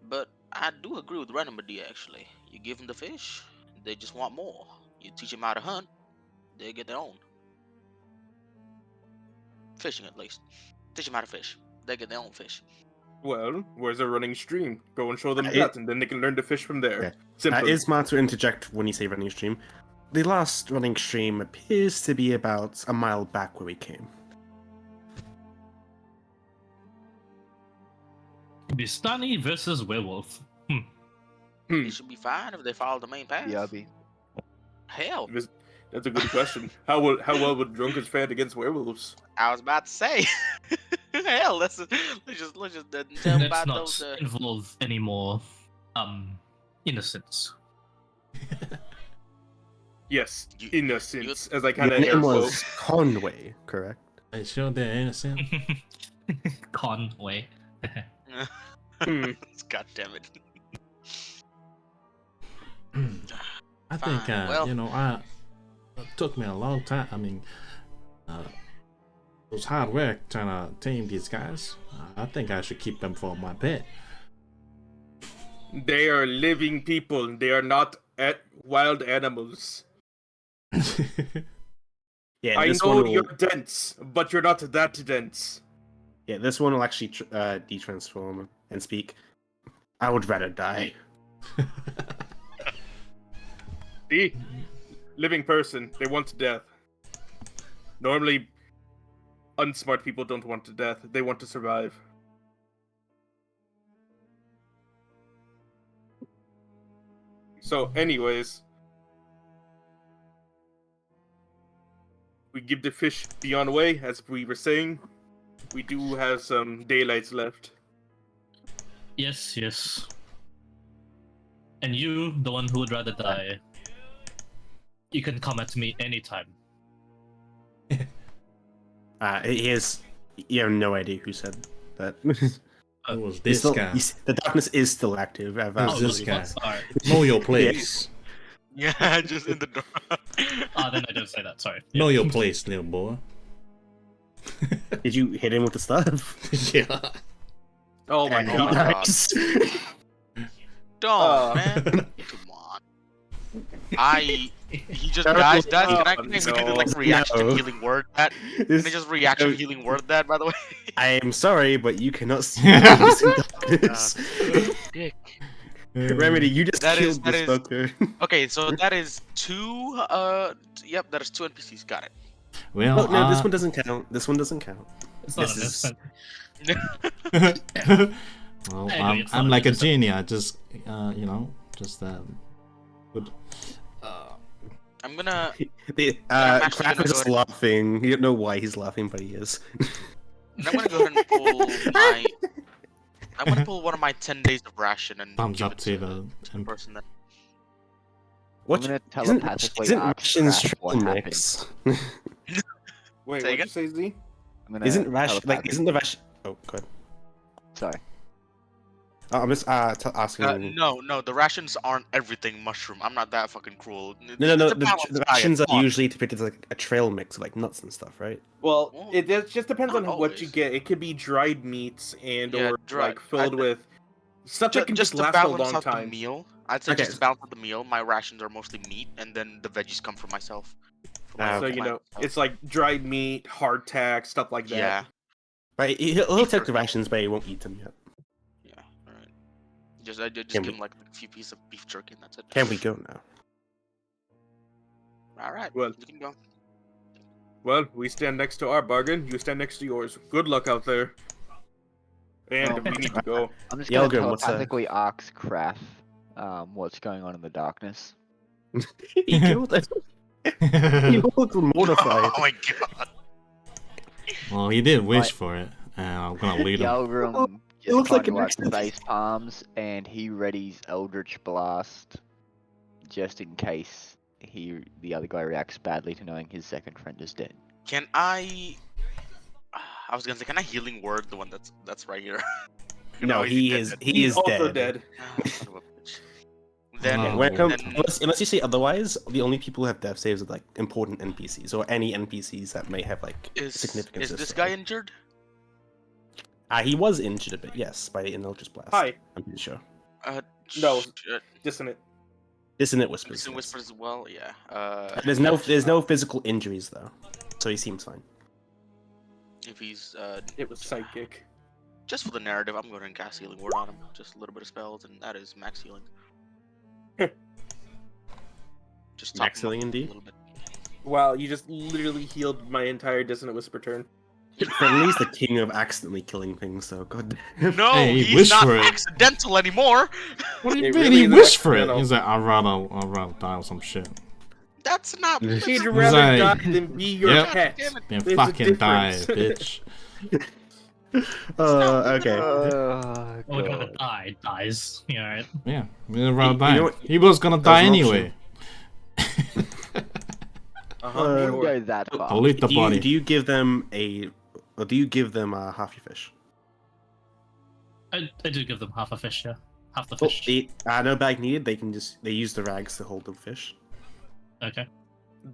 [SPEAKER 2] but I do agree with Renamadi. Actually, you give them the fish, they just want more. You teach them how to hunt, they get their own. Fishing at least. Teach them how to fish. They get their own fish.
[SPEAKER 3] Well, where's a running stream? Go and show them
[SPEAKER 1] It-
[SPEAKER 3] that, and then they can learn to fish from there.
[SPEAKER 1] Yeah.
[SPEAKER 3] Simple.
[SPEAKER 1] It's smart to interject when you say running stream. the last running stream appears to be about a mile back where we came.
[SPEAKER 4] Bistani versus werewolf.
[SPEAKER 2] They should be fine if they follow the main path.
[SPEAKER 5] BRB.
[SPEAKER 2] Hell,
[SPEAKER 3] That's a good question. How well would drunkards fare against werewolves?
[SPEAKER 2] I was about to say. Hell, let's just tell
[SPEAKER 4] Let's
[SPEAKER 2] about
[SPEAKER 4] not
[SPEAKER 2] those.
[SPEAKER 4] involve any more innocents.
[SPEAKER 3] Yes,
[SPEAKER 2] You-
[SPEAKER 3] innocence. As I
[SPEAKER 1] Your
[SPEAKER 3] kind of air
[SPEAKER 1] name
[SPEAKER 3] quote.
[SPEAKER 1] was Conway, correct?
[SPEAKER 6] I sure they're innocent.
[SPEAKER 4] Conway.
[SPEAKER 2] God damn it.
[SPEAKER 6] I think,
[SPEAKER 2] Fine, well-
[SPEAKER 6] it took me a long time. I mean, it was hard work trying to tame these guys. I think I should keep them for my pet.
[SPEAKER 3] They are living people. They are not wild animals.
[SPEAKER 1] Yeah,
[SPEAKER 3] I
[SPEAKER 1] this
[SPEAKER 3] know
[SPEAKER 1] one will,
[SPEAKER 3] you're dense, but you're not that dense.
[SPEAKER 1] yeah, this one will actually de-transform and speak. I would rather die.
[SPEAKER 3] See? Living person. They want death. Normally, unsmart people don't want death. They want to survive. So, anyways, we give the fish be on way, as we were saying. We do have some daylights left.
[SPEAKER 4] Yes, yes. And you, the one who would rather die, you can come at me anytime.
[SPEAKER 1] You have no idea who said that.
[SPEAKER 6] Who was
[SPEAKER 1] He's
[SPEAKER 6] this
[SPEAKER 1] still-
[SPEAKER 6] guy?
[SPEAKER 1] the darkness is still active.
[SPEAKER 6] Who's this
[SPEAKER 4] really?
[SPEAKER 6] guy?
[SPEAKER 4] Alright.
[SPEAKER 6] Know your place.
[SPEAKER 2] Yeah, just in the door.
[SPEAKER 4] Then I don't say that, sorry.
[SPEAKER 6] Know your place, little boy.
[SPEAKER 1] Did you hit him with the stuff?
[SPEAKER 6] Yeah.
[SPEAKER 3] Oh my
[SPEAKER 2] Oh my
[SPEAKER 3] god.
[SPEAKER 2] God.
[SPEAKER 1] Nice.
[SPEAKER 2] Don't, man. Come on. He just
[SPEAKER 1] Terrible.
[SPEAKER 2] guys. Can I
[SPEAKER 3] Oh,
[SPEAKER 2] maybe do
[SPEAKER 3] no.
[SPEAKER 2] like reaction
[SPEAKER 1] No.
[SPEAKER 2] healing word that? Can I
[SPEAKER 1] This-
[SPEAKER 2] just reaction
[SPEAKER 1] no.
[SPEAKER 2] healing word that, by the way?
[SPEAKER 1] I am sorry, but you cannot see darkness in darkness.
[SPEAKER 2] Dick.
[SPEAKER 1] Remedy, you just
[SPEAKER 2] That is-
[SPEAKER 1] killed
[SPEAKER 2] that
[SPEAKER 1] this
[SPEAKER 2] is-
[SPEAKER 1] fucker.
[SPEAKER 2] Okay, so that is two. Yep, that is two NPCs. Got it.
[SPEAKER 6] Well,
[SPEAKER 1] Oh, no, this one doesn't count. This one doesn't count.
[SPEAKER 4] It's not
[SPEAKER 1] This
[SPEAKER 4] an
[SPEAKER 1] is-
[SPEAKER 4] instant.
[SPEAKER 6] well,
[SPEAKER 4] I agree,
[SPEAKER 6] I'm,
[SPEAKER 4] it's
[SPEAKER 6] I'm
[SPEAKER 4] not
[SPEAKER 6] like a
[SPEAKER 4] innocent.
[SPEAKER 6] genie. I just, would.
[SPEAKER 2] I'm gonna.
[SPEAKER 1] The,
[SPEAKER 2] I'm actually
[SPEAKER 1] Kraft
[SPEAKER 2] gonna
[SPEAKER 1] is
[SPEAKER 2] go
[SPEAKER 1] just
[SPEAKER 2] ahead-
[SPEAKER 1] laughing. You don't know why he's laughing, but he is.
[SPEAKER 2] I'm gonna go ahead and pull my. I'm gonna pull one of my 10 days of ration and
[SPEAKER 6] Thumbs
[SPEAKER 2] give
[SPEAKER 6] up
[SPEAKER 2] it
[SPEAKER 6] to
[SPEAKER 2] the
[SPEAKER 6] the.
[SPEAKER 2] person that.
[SPEAKER 1] What?
[SPEAKER 5] I'm gonna
[SPEAKER 1] Isn't,
[SPEAKER 5] telepathically
[SPEAKER 1] isn't
[SPEAKER 5] ask
[SPEAKER 1] Ration's
[SPEAKER 5] Kraft what
[SPEAKER 1] trail
[SPEAKER 5] happened.
[SPEAKER 1] mix?
[SPEAKER 3] Wait,
[SPEAKER 2] Say
[SPEAKER 3] what'd you
[SPEAKER 2] again?
[SPEAKER 3] say, Z?
[SPEAKER 5] I'm gonna
[SPEAKER 1] Isn't Rash like?
[SPEAKER 5] telepathically-
[SPEAKER 1] Isn't the Rash? Oh, good.
[SPEAKER 5] Sorry.
[SPEAKER 1] I'm just asking.
[SPEAKER 2] No, the rations aren't everything mushroom. I'm not that fucking cruel.
[SPEAKER 1] No.
[SPEAKER 2] It's a
[SPEAKER 1] The
[SPEAKER 2] balanced
[SPEAKER 1] the
[SPEAKER 2] diet,
[SPEAKER 1] rations
[SPEAKER 2] come
[SPEAKER 1] are
[SPEAKER 2] on.
[SPEAKER 1] usually depicted as like a trail mix of like nuts and stuff, right?
[SPEAKER 3] Well,
[SPEAKER 2] Well,
[SPEAKER 3] it just depends on
[SPEAKER 2] not
[SPEAKER 3] what you
[SPEAKER 2] always.
[SPEAKER 3] get. It could be dried meats and
[SPEAKER 2] Yeah,
[SPEAKER 3] or
[SPEAKER 2] dried-
[SPEAKER 3] like filled
[SPEAKER 2] I-
[SPEAKER 3] with stuff that can
[SPEAKER 2] Just
[SPEAKER 3] just
[SPEAKER 2] to
[SPEAKER 3] last a
[SPEAKER 2] balance
[SPEAKER 3] long
[SPEAKER 2] out the
[SPEAKER 3] time.
[SPEAKER 2] meal, I'd say
[SPEAKER 1] Okay.
[SPEAKER 2] just to balance out the meal, my rations are mostly meat, and then the veggies come from myself. From my
[SPEAKER 3] So
[SPEAKER 2] own
[SPEAKER 3] you know,
[SPEAKER 2] plant, so-
[SPEAKER 3] it's like dried meat, hardtack, stuff like that.
[SPEAKER 2] yeah,
[SPEAKER 1] But he'll take the rations, but he won't eat them yet.
[SPEAKER 2] yeah. All right. I just
[SPEAKER 1] Can
[SPEAKER 2] give
[SPEAKER 1] we-
[SPEAKER 2] him like a few pieces of beef jerky, and that's it.
[SPEAKER 1] Can we go now?
[SPEAKER 2] All right.
[SPEAKER 3] Well-
[SPEAKER 2] you can go.
[SPEAKER 3] Well, we stand next to our bargain. You stand next to yours. Good luck out there. And
[SPEAKER 5] Oh,
[SPEAKER 3] we need to go.
[SPEAKER 5] I'm just
[SPEAKER 1] Yelgrim,
[SPEAKER 5] gonna
[SPEAKER 1] what's that?
[SPEAKER 5] telepathically ask Kraft what's going on in the darkness.
[SPEAKER 1] He killed it. He looked mortified.
[SPEAKER 2] Oh my god.
[SPEAKER 6] Well, he did wish
[SPEAKER 5] Right.
[SPEAKER 6] for it, and I'm gonna lead him.
[SPEAKER 5] Yelgrim
[SPEAKER 1] it
[SPEAKER 5] just
[SPEAKER 1] looks like
[SPEAKER 5] kind
[SPEAKER 1] an
[SPEAKER 5] of
[SPEAKER 1] accident.
[SPEAKER 5] face palms and he readies Eldritch Blast just in case the other guy reacts badly to knowing his second friend is dead.
[SPEAKER 2] Can I? I was gonna say, can I healing word the one that's right here?
[SPEAKER 1] No,
[SPEAKER 2] is
[SPEAKER 1] he
[SPEAKER 2] dead,
[SPEAKER 1] is.
[SPEAKER 2] dead?
[SPEAKER 1] He
[SPEAKER 3] He's
[SPEAKER 1] is
[SPEAKER 3] also
[SPEAKER 1] dead.
[SPEAKER 3] dead.
[SPEAKER 2] Ah, son of a bitch. Then,
[SPEAKER 6] Oh.
[SPEAKER 1] When it comes,
[SPEAKER 2] then
[SPEAKER 1] unless you say otherwise, the only people who have death saves are like important NPCs or any NPCs that may have like significance.
[SPEAKER 2] is
[SPEAKER 1] to
[SPEAKER 2] this
[SPEAKER 1] the story.
[SPEAKER 2] guy injured?
[SPEAKER 1] He was injured a bit, yes, by an Eldritch Blast.
[SPEAKER 3] Hi.
[SPEAKER 1] I'm pretty sure.
[SPEAKER 3] No.
[SPEAKER 2] sh-
[SPEAKER 3] Dissonant.
[SPEAKER 1] Dissonant whispers.
[SPEAKER 2] Listen
[SPEAKER 1] yes.
[SPEAKER 2] whispers as well. Yeah.
[SPEAKER 1] There's no physical injuries though, so he seems fine.
[SPEAKER 2] If he's
[SPEAKER 3] It was psychic.
[SPEAKER 2] just for the narrative, I'm going to cast healing word on him. Just a little bit of spells, and that is max healing. Just
[SPEAKER 1] Max
[SPEAKER 2] top 'em
[SPEAKER 1] healing
[SPEAKER 2] up
[SPEAKER 1] indeed.
[SPEAKER 2] a little bit.
[SPEAKER 3] Wow, you just literally healed my entire Dissonant Whisper turn.
[SPEAKER 1] Friendly's the king of accidentally killing things, so god damn.
[SPEAKER 2] No,
[SPEAKER 6] Hey, he
[SPEAKER 2] he's
[SPEAKER 6] wished
[SPEAKER 2] not
[SPEAKER 6] for it.
[SPEAKER 2] accidental anymore.
[SPEAKER 6] What do you
[SPEAKER 3] It
[SPEAKER 6] mean?
[SPEAKER 3] really
[SPEAKER 6] He
[SPEAKER 3] is
[SPEAKER 6] wished for it.
[SPEAKER 3] accidental.
[SPEAKER 6] He's like, I'd rather die or some shit.
[SPEAKER 2] That's not.
[SPEAKER 1] He'd
[SPEAKER 2] That's
[SPEAKER 3] He'd
[SPEAKER 2] a-
[SPEAKER 3] rather
[SPEAKER 6] like-
[SPEAKER 3] die than be your
[SPEAKER 6] Yep.
[SPEAKER 3] pet.
[SPEAKER 2] Damn it.
[SPEAKER 6] Then
[SPEAKER 3] There's a
[SPEAKER 6] fucking die,
[SPEAKER 3] difference.
[SPEAKER 6] bitch.
[SPEAKER 1] Okay.
[SPEAKER 5] Oh
[SPEAKER 4] Would rather
[SPEAKER 5] god.
[SPEAKER 4] die, dies. Yeah, right.
[SPEAKER 6] Yeah, he'd rather
[SPEAKER 1] You
[SPEAKER 6] die.
[SPEAKER 1] know what?
[SPEAKER 6] He was gonna die
[SPEAKER 1] an
[SPEAKER 6] anyway.
[SPEAKER 5] I wouldn't
[SPEAKER 3] Sure.
[SPEAKER 5] go that far.
[SPEAKER 6] Pollute the
[SPEAKER 1] do
[SPEAKER 6] body.
[SPEAKER 1] you give them half your fish?
[SPEAKER 4] I do give them half a fish, yeah. Half the
[SPEAKER 1] Oh,
[SPEAKER 4] fish.
[SPEAKER 1] no bag needed. They use the rags to hold the fish.
[SPEAKER 4] Okay.
[SPEAKER 5] I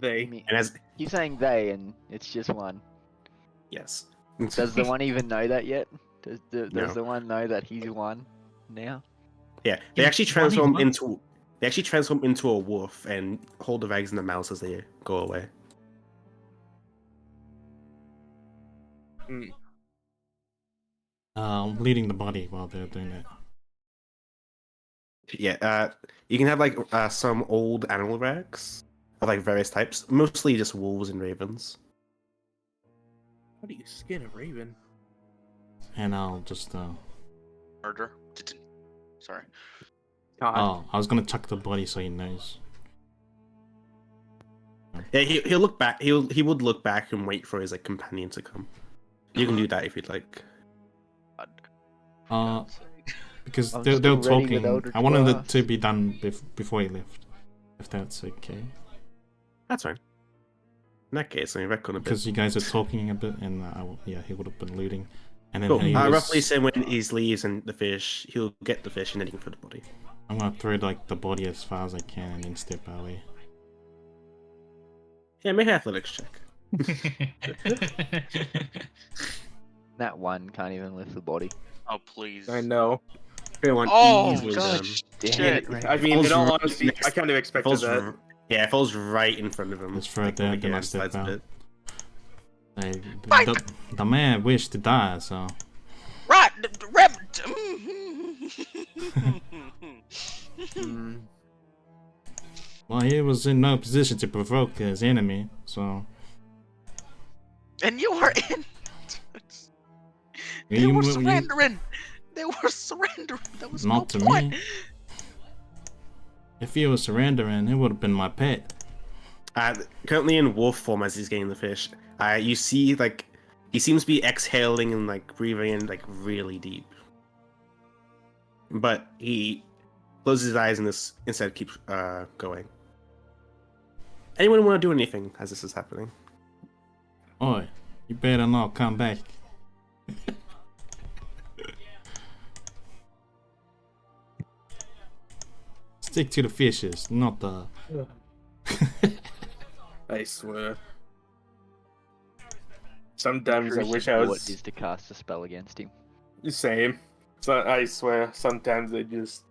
[SPEAKER 3] They.
[SPEAKER 5] mean,
[SPEAKER 1] And as
[SPEAKER 5] you're saying they, and it's just one.
[SPEAKER 1] yes,
[SPEAKER 5] Does the one even know that yet? Does
[SPEAKER 1] No.
[SPEAKER 5] the one know that he's one now?
[SPEAKER 1] yeah, they
[SPEAKER 4] Yeah,
[SPEAKER 1] actually
[SPEAKER 4] one
[SPEAKER 1] transform
[SPEAKER 4] is
[SPEAKER 1] into a wolf and hold the rags in the mouth as they go away.
[SPEAKER 6] Bleeding the body while they're doing that.
[SPEAKER 1] Yeah, you can have like some old animal rags of like various types, mostly just wolves and ravens.
[SPEAKER 3] How do you skin a raven?
[SPEAKER 6] And I'll just
[SPEAKER 2] Murder. Sorry.
[SPEAKER 3] God.
[SPEAKER 6] oh, I was gonna chuck the body so he knows.
[SPEAKER 1] Yeah, he'll look back. He would look back and wait for his like companion to come. You can do that if you'd like.
[SPEAKER 6] Because
[SPEAKER 5] I'm
[SPEAKER 6] they were
[SPEAKER 5] still ready with
[SPEAKER 6] talking.
[SPEAKER 5] Eldritch
[SPEAKER 6] I wanted it
[SPEAKER 5] Blast.
[SPEAKER 6] to be done before he left, if that's okay.
[SPEAKER 1] That's fine. In that case, I mean, reckon a bit.
[SPEAKER 6] Because you guys are talking a bit, and yeah, he would have been looting, and then
[SPEAKER 1] Cool.
[SPEAKER 6] he was,
[SPEAKER 1] Roughly say when he leaves and the fish, he'll get the fish and then he can put the body.
[SPEAKER 6] I'm gonna throw like the body as far as I can and then step away.
[SPEAKER 1] Yeah, make an athletics check.
[SPEAKER 5] That one can't even lift the body.
[SPEAKER 2] Oh please.
[SPEAKER 3] I know.
[SPEAKER 1] Fair one,
[SPEAKER 2] Oh
[SPEAKER 1] easily
[SPEAKER 2] god.
[SPEAKER 1] done.
[SPEAKER 5] Damn
[SPEAKER 2] Shit.
[SPEAKER 5] it, Ray.
[SPEAKER 3] I mean, in
[SPEAKER 1] Falls
[SPEAKER 3] all
[SPEAKER 1] right
[SPEAKER 3] honesty,
[SPEAKER 1] next-
[SPEAKER 3] I kind of expected
[SPEAKER 1] Falls
[SPEAKER 3] that.
[SPEAKER 1] yeah, it falls right in front of him.
[SPEAKER 6] Just throw it
[SPEAKER 1] like,
[SPEAKER 6] there,
[SPEAKER 1] over
[SPEAKER 6] then
[SPEAKER 1] here,
[SPEAKER 6] I step
[SPEAKER 1] slides a
[SPEAKER 6] out.
[SPEAKER 1] bit.
[SPEAKER 6] Like, the man wished to die, so
[SPEAKER 2] Right. Rem.
[SPEAKER 5] Mm,
[SPEAKER 6] well, he was in no position to provoke his enemy, so
[SPEAKER 2] And you were in. They
[SPEAKER 6] You-
[SPEAKER 2] were
[SPEAKER 6] you-
[SPEAKER 2] surrendering. They were surrendering. There was no
[SPEAKER 6] not to
[SPEAKER 2] point.
[SPEAKER 6] me. If he was surrendering, he would have been my pet.
[SPEAKER 1] Currently in wolf form as he's getting the fish, you see like he seems to be exhaling and like breathing in like really deep. But he closes his eyes and this instead keeps going. Anyone want to do anything as this is happening?
[SPEAKER 6] Oi, you better not come back. Stick to the fishes, not the.
[SPEAKER 3] I swear.
[SPEAKER 5] I'm
[SPEAKER 3] Sometimes
[SPEAKER 5] sure
[SPEAKER 3] I
[SPEAKER 5] his
[SPEAKER 3] wish I
[SPEAKER 5] thought
[SPEAKER 3] was
[SPEAKER 5] is to cast a spell against him.
[SPEAKER 3] the same. So I swear, sometimes I just.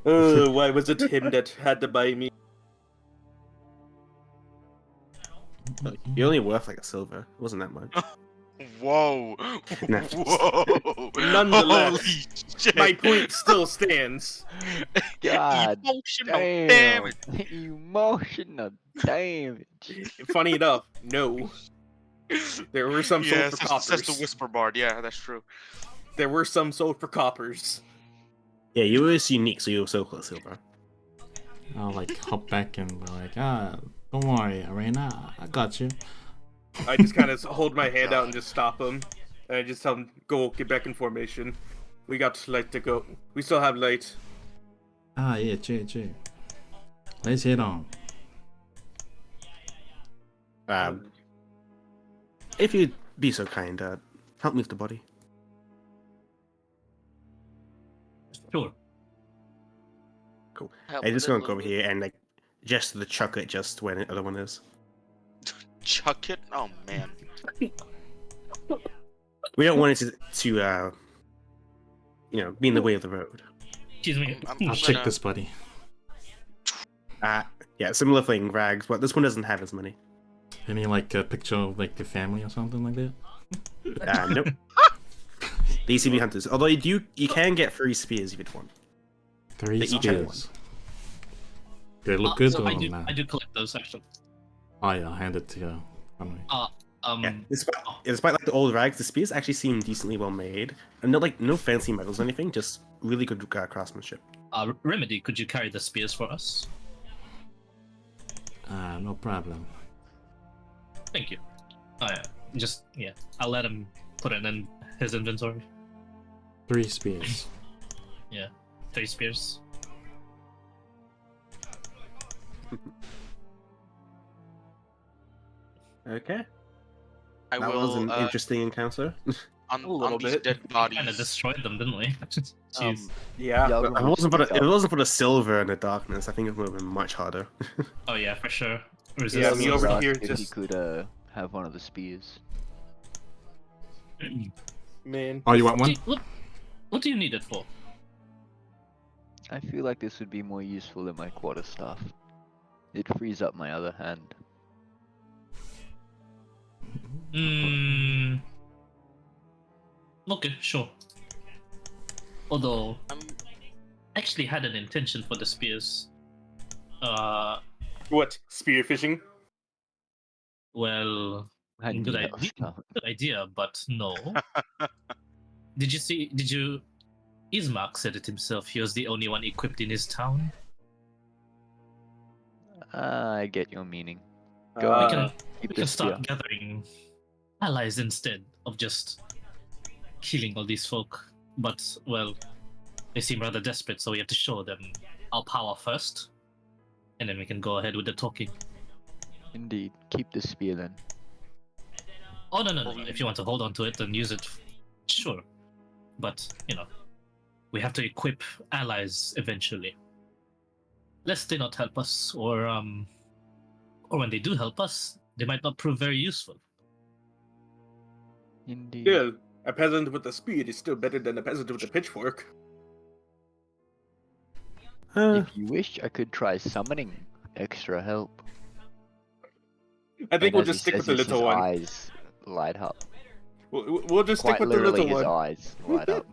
[SPEAKER 3] Oh, why was it him that had to buy me?
[SPEAKER 1] You're only worth like a silver. It wasn't that much.
[SPEAKER 2] Whoa.
[SPEAKER 1] Nah.
[SPEAKER 2] Whoa.
[SPEAKER 3] Nonetheless,
[SPEAKER 2] Holy shit.
[SPEAKER 3] My point still stands.
[SPEAKER 5] God
[SPEAKER 2] Emotional
[SPEAKER 5] damn.
[SPEAKER 2] damage.
[SPEAKER 5] Emotional damage.
[SPEAKER 3] Funny enough, no. There were some sold
[SPEAKER 2] Yeah,
[SPEAKER 3] for
[SPEAKER 2] that's the
[SPEAKER 3] coppers.
[SPEAKER 2] whisper bard. Yeah, that's true.
[SPEAKER 3] There were some sold for coppers.
[SPEAKER 1] Yeah, you were unique, so you were so close, silver.
[SPEAKER 6] I'll like hop back and be like, don't worry, Arena, I got you.
[SPEAKER 3] I just kind of hold my hand out and just stop him. And I just tell him, go, get back in formation. We got light to go. We still have light.
[SPEAKER 6] Yeah, chill. Let's head on.
[SPEAKER 1] If you'd be so kind, help move the body.
[SPEAKER 4] Sure.
[SPEAKER 1] Cool.
[SPEAKER 2] Help
[SPEAKER 1] I'm just
[SPEAKER 2] with
[SPEAKER 1] gonna
[SPEAKER 2] it,
[SPEAKER 1] go over
[SPEAKER 2] little
[SPEAKER 1] here and like just the chuck it just where the other one is.
[SPEAKER 2] bit. Chuck it. Oh man.
[SPEAKER 1] We don't want it to be in the way of the road.
[SPEAKER 4] Excuse me.
[SPEAKER 6] I'll check this buddy.
[SPEAKER 1] Yeah, similar thing, rags, but this one doesn't have as many.
[SPEAKER 6] Any like a picture of like the family or something like that?
[SPEAKER 1] Nope. The ECB hunters. Although you can get 3 spears if you want.
[SPEAKER 6] 3
[SPEAKER 1] They each have
[SPEAKER 6] spears. Do they look good
[SPEAKER 4] So
[SPEAKER 6] or
[SPEAKER 4] I
[SPEAKER 6] nah?
[SPEAKER 4] do collect those actually.
[SPEAKER 6] Oh yeah, I'll hand it to you. Conway.
[SPEAKER 1] Yeah, despite like the old rags, the spears actually seem decently well made, and no fancy metals or anything, just really good craftsmanship.
[SPEAKER 4] Remedy, could you carry the spears for us?
[SPEAKER 6] No problem.
[SPEAKER 4] Thank you. I'll let him put it in his inventory.
[SPEAKER 6] 3 spears.
[SPEAKER 4] Yeah, 3 spears.
[SPEAKER 1] Okay,
[SPEAKER 2] I
[SPEAKER 1] that was
[SPEAKER 2] will
[SPEAKER 1] an interesting encounter.
[SPEAKER 2] on
[SPEAKER 3] A little
[SPEAKER 2] these
[SPEAKER 3] bit.
[SPEAKER 2] dead
[SPEAKER 4] Kind of
[SPEAKER 2] bodies.
[SPEAKER 4] destroyed them, didn't we? Jeez.
[SPEAKER 3] Yeah.
[SPEAKER 5] Yeah,
[SPEAKER 1] If it wasn't for the silver and the darkness, I think it would have been much harder.
[SPEAKER 4] Oh yeah, for sure.
[SPEAKER 3] Yeah, me over
[SPEAKER 5] asked
[SPEAKER 3] here
[SPEAKER 5] if
[SPEAKER 3] just-
[SPEAKER 5] he could have one of the spears.
[SPEAKER 3] Man.
[SPEAKER 6] Oh, you want one?
[SPEAKER 4] What do you need it for?
[SPEAKER 5] I feel like this would be more useful than my quarterstaff. It frees up my other hand.
[SPEAKER 4] Okay, sure. Although,
[SPEAKER 2] I'm
[SPEAKER 4] I actually had an intention for the spears.
[SPEAKER 3] What? Spearfishing?
[SPEAKER 4] Well,
[SPEAKER 5] I knew
[SPEAKER 4] good
[SPEAKER 5] that was
[SPEAKER 4] idea.
[SPEAKER 5] coming.
[SPEAKER 4] Good idea, but no. Did you Ismark said it himself, he was the only one equipped in his town.
[SPEAKER 5] I get your meaning.
[SPEAKER 4] We
[SPEAKER 5] Go
[SPEAKER 4] can
[SPEAKER 5] on, keep
[SPEAKER 4] we
[SPEAKER 5] the
[SPEAKER 4] can
[SPEAKER 5] spear.
[SPEAKER 4] start gathering allies instead of just killing all these folk. But well, they seem rather desperate, so we have to show them our power first, and then we can go ahead with the talking.
[SPEAKER 5] Indeed, keep the spear then.
[SPEAKER 4] Oh no! If you want to hold on to it and use it, sure. But we have to equip allies eventually. Lest they not help us, or when they do help us, they might not prove very useful.
[SPEAKER 5] Indeed.
[SPEAKER 3] Still, a peasant with a spear is still better than a peasant with a pitchfork.
[SPEAKER 5] If you wish, I could try summoning extra help.
[SPEAKER 3] I think
[SPEAKER 5] And
[SPEAKER 3] we'll
[SPEAKER 5] as
[SPEAKER 3] just
[SPEAKER 5] he
[SPEAKER 3] stick with
[SPEAKER 5] says
[SPEAKER 3] the
[SPEAKER 5] this,
[SPEAKER 3] little
[SPEAKER 5] his
[SPEAKER 3] one.
[SPEAKER 5] eyes light up.
[SPEAKER 3] We'll just
[SPEAKER 5] Quite
[SPEAKER 3] stick with the
[SPEAKER 5] literally,
[SPEAKER 3] little
[SPEAKER 5] his
[SPEAKER 3] one.
[SPEAKER 5] eyes light up.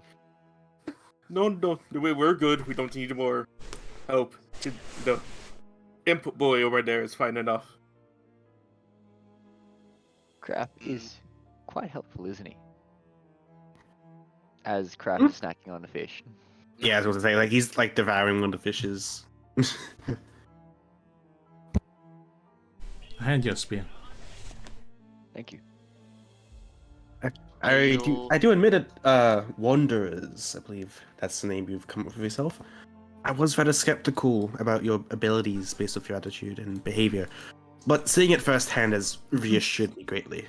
[SPEAKER 3] No, we're good. We don't need more help. The imp boy over there is fine enough.
[SPEAKER 5] Crap is quite helpful, isn't he? As Crap is snacking on the fish.
[SPEAKER 1] Yeah, I was going to say, like, he's like devouring one of the fishes.
[SPEAKER 6] I hand you a spear.
[SPEAKER 5] Thank you.
[SPEAKER 1] I do admit it, Wanderers, I believe that's the name you've come up with yourself. I was rather skeptical about your abilities based off your attitude and behavior, but seeing it firsthand has reassured me greatly.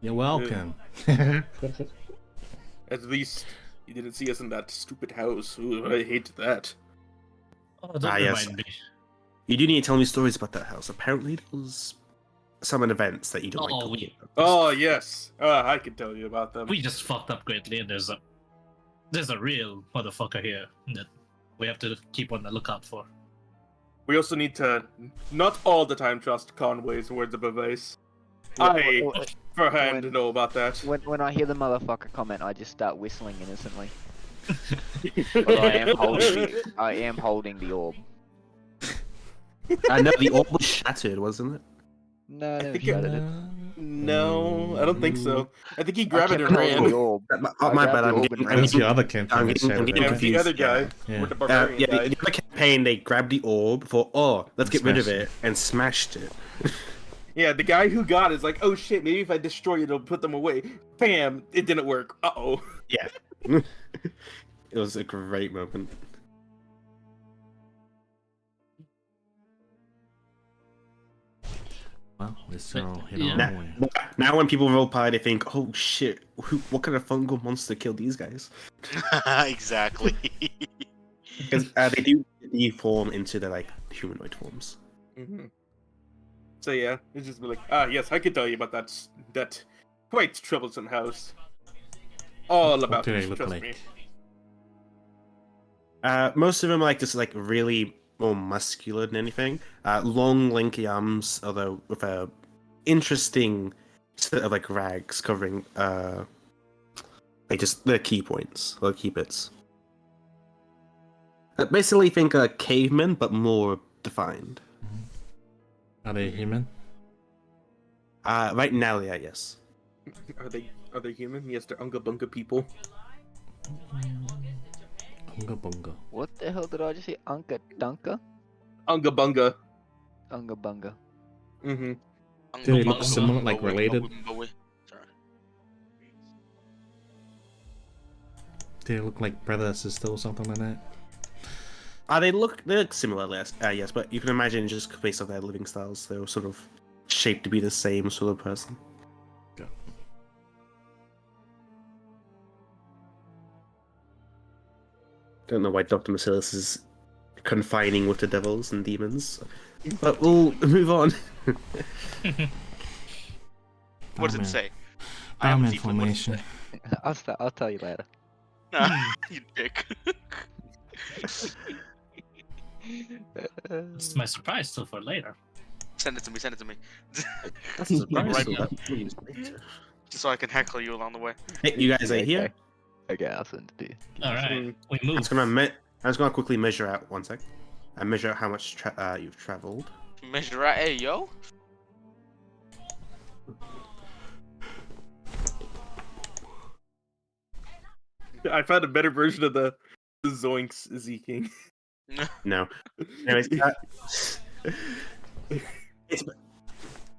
[SPEAKER 6] You're welcome.
[SPEAKER 3] At least you didn't see us in that stupid house. Ooh, I hate that.
[SPEAKER 4] Oh, don't
[SPEAKER 1] Yes.
[SPEAKER 4] remind me.
[SPEAKER 1] You do need to tell me stories about that house. Apparently, there was some events that you don't like
[SPEAKER 4] Oh,
[SPEAKER 1] talking about.
[SPEAKER 3] Oh yes, I can tell you about them.
[SPEAKER 4] We just fucked up greatly, and there's a real motherfucker here that we have to keep on the lookout for.
[SPEAKER 3] We also need to not all the time trust Conway's words of advice. I, for hand,
[SPEAKER 5] when-
[SPEAKER 3] know about that.
[SPEAKER 5] When I hear the motherfucker comment, I just start whistling innocently. But I am holding the orb.
[SPEAKER 1] I know the orb was shattered, wasn't it?
[SPEAKER 5] No,
[SPEAKER 3] I
[SPEAKER 5] no,
[SPEAKER 3] think
[SPEAKER 5] shut it.
[SPEAKER 3] No, I don't think so. I think he
[SPEAKER 5] I
[SPEAKER 3] grabbed it
[SPEAKER 5] kept
[SPEAKER 3] and
[SPEAKER 5] holding
[SPEAKER 3] ran.
[SPEAKER 5] the orb.
[SPEAKER 1] My
[SPEAKER 5] grabbed
[SPEAKER 1] bad.
[SPEAKER 5] the
[SPEAKER 1] I'm
[SPEAKER 5] orb
[SPEAKER 1] getting,
[SPEAKER 5] and
[SPEAKER 1] I'm
[SPEAKER 6] That's
[SPEAKER 1] getting,
[SPEAKER 6] the other campaign.
[SPEAKER 1] I'm
[SPEAKER 6] that
[SPEAKER 1] getting,
[SPEAKER 6] said
[SPEAKER 1] I'm
[SPEAKER 6] it,
[SPEAKER 1] getting
[SPEAKER 3] Yeah,
[SPEAKER 6] right?
[SPEAKER 3] with the
[SPEAKER 1] confused.
[SPEAKER 3] other guy,
[SPEAKER 6] Yeah.
[SPEAKER 3] with the barbarian
[SPEAKER 1] Yeah,
[SPEAKER 3] guy.
[SPEAKER 1] the other campaign, they grabbed the orb for, let's get rid of
[SPEAKER 6] Smashed
[SPEAKER 1] it, and smashed it.
[SPEAKER 3] Yeah, the guy who got it is like, oh shit, maybe if I destroy it, it'll put them away. Bam! It didn't work. Uh-oh.
[SPEAKER 1] Yeah. It was a great moment.
[SPEAKER 6] Well, let's all head
[SPEAKER 4] Yeah.
[SPEAKER 6] on our way.
[SPEAKER 1] Now when people roll pie, they think, oh shit, what kind of fungal monster killed these guys?
[SPEAKER 2] Exactly.
[SPEAKER 1] Because they do deform into their, like, humanoid forms.
[SPEAKER 3] hmm So yeah, it's just be like, yes, I can tell you about that quite troublesome house. All
[SPEAKER 6] What
[SPEAKER 3] about
[SPEAKER 6] do they
[SPEAKER 3] it,
[SPEAKER 6] look
[SPEAKER 3] trust
[SPEAKER 6] like?
[SPEAKER 3] me.
[SPEAKER 1] Most of them are like just like really more muscular than anything. Long, lanky arms, although with a interesting set of like rags covering like just the key points or key bits. Basically, think a caveman, but more defined.
[SPEAKER 6] Are they human?
[SPEAKER 1] Right now, yeah, yes.
[SPEAKER 3] Are they human? Yes, they're Unga Bunga people.
[SPEAKER 6] Unga bunga.
[SPEAKER 5] What the hell did I just say? Unka Dunka?
[SPEAKER 3] Unga Bunga.
[SPEAKER 5] Unga Bunga.
[SPEAKER 3] Mm-hmm.
[SPEAKER 6] Do they look similar, like related?
[SPEAKER 2] Sorry.
[SPEAKER 6] Do they look like brother sister or something like that?
[SPEAKER 1] They look similar, yes, but you can imagine just based on their living styles, they were sort of shaped to be the same sort of person.
[SPEAKER 6] Yeah.
[SPEAKER 1] Don't know why Dr. Macilis is confining with the devils and demons, but we'll move on.
[SPEAKER 2] What does
[SPEAKER 6] man.
[SPEAKER 2] it say?
[SPEAKER 6] Damn
[SPEAKER 2] am Tiefling, what does it
[SPEAKER 6] information.
[SPEAKER 2] say?
[SPEAKER 5] I'll tell you later.
[SPEAKER 2] Nah, you dick.
[SPEAKER 4] It's my surprise still for later.
[SPEAKER 2] Send it to me. Send it to me.
[SPEAKER 1] That's a surprise.
[SPEAKER 2] Right
[SPEAKER 1] so
[SPEAKER 2] now.
[SPEAKER 1] that means later.
[SPEAKER 2] Just so I can heckle you along the way.
[SPEAKER 1] Hey, you guys are
[SPEAKER 5] Okay.
[SPEAKER 1] here.
[SPEAKER 5] Okay, I'll send it to you.
[SPEAKER 4] All right,
[SPEAKER 3] Mm.
[SPEAKER 4] we
[SPEAKER 1] I'm
[SPEAKER 4] move.
[SPEAKER 1] just gonna quickly measure out 1 sec. I measure out how much you've traveled.
[SPEAKER 2] Measure right, hey yo.
[SPEAKER 3] I found a better version of the Zoinks zking.
[SPEAKER 1] No. Anyways,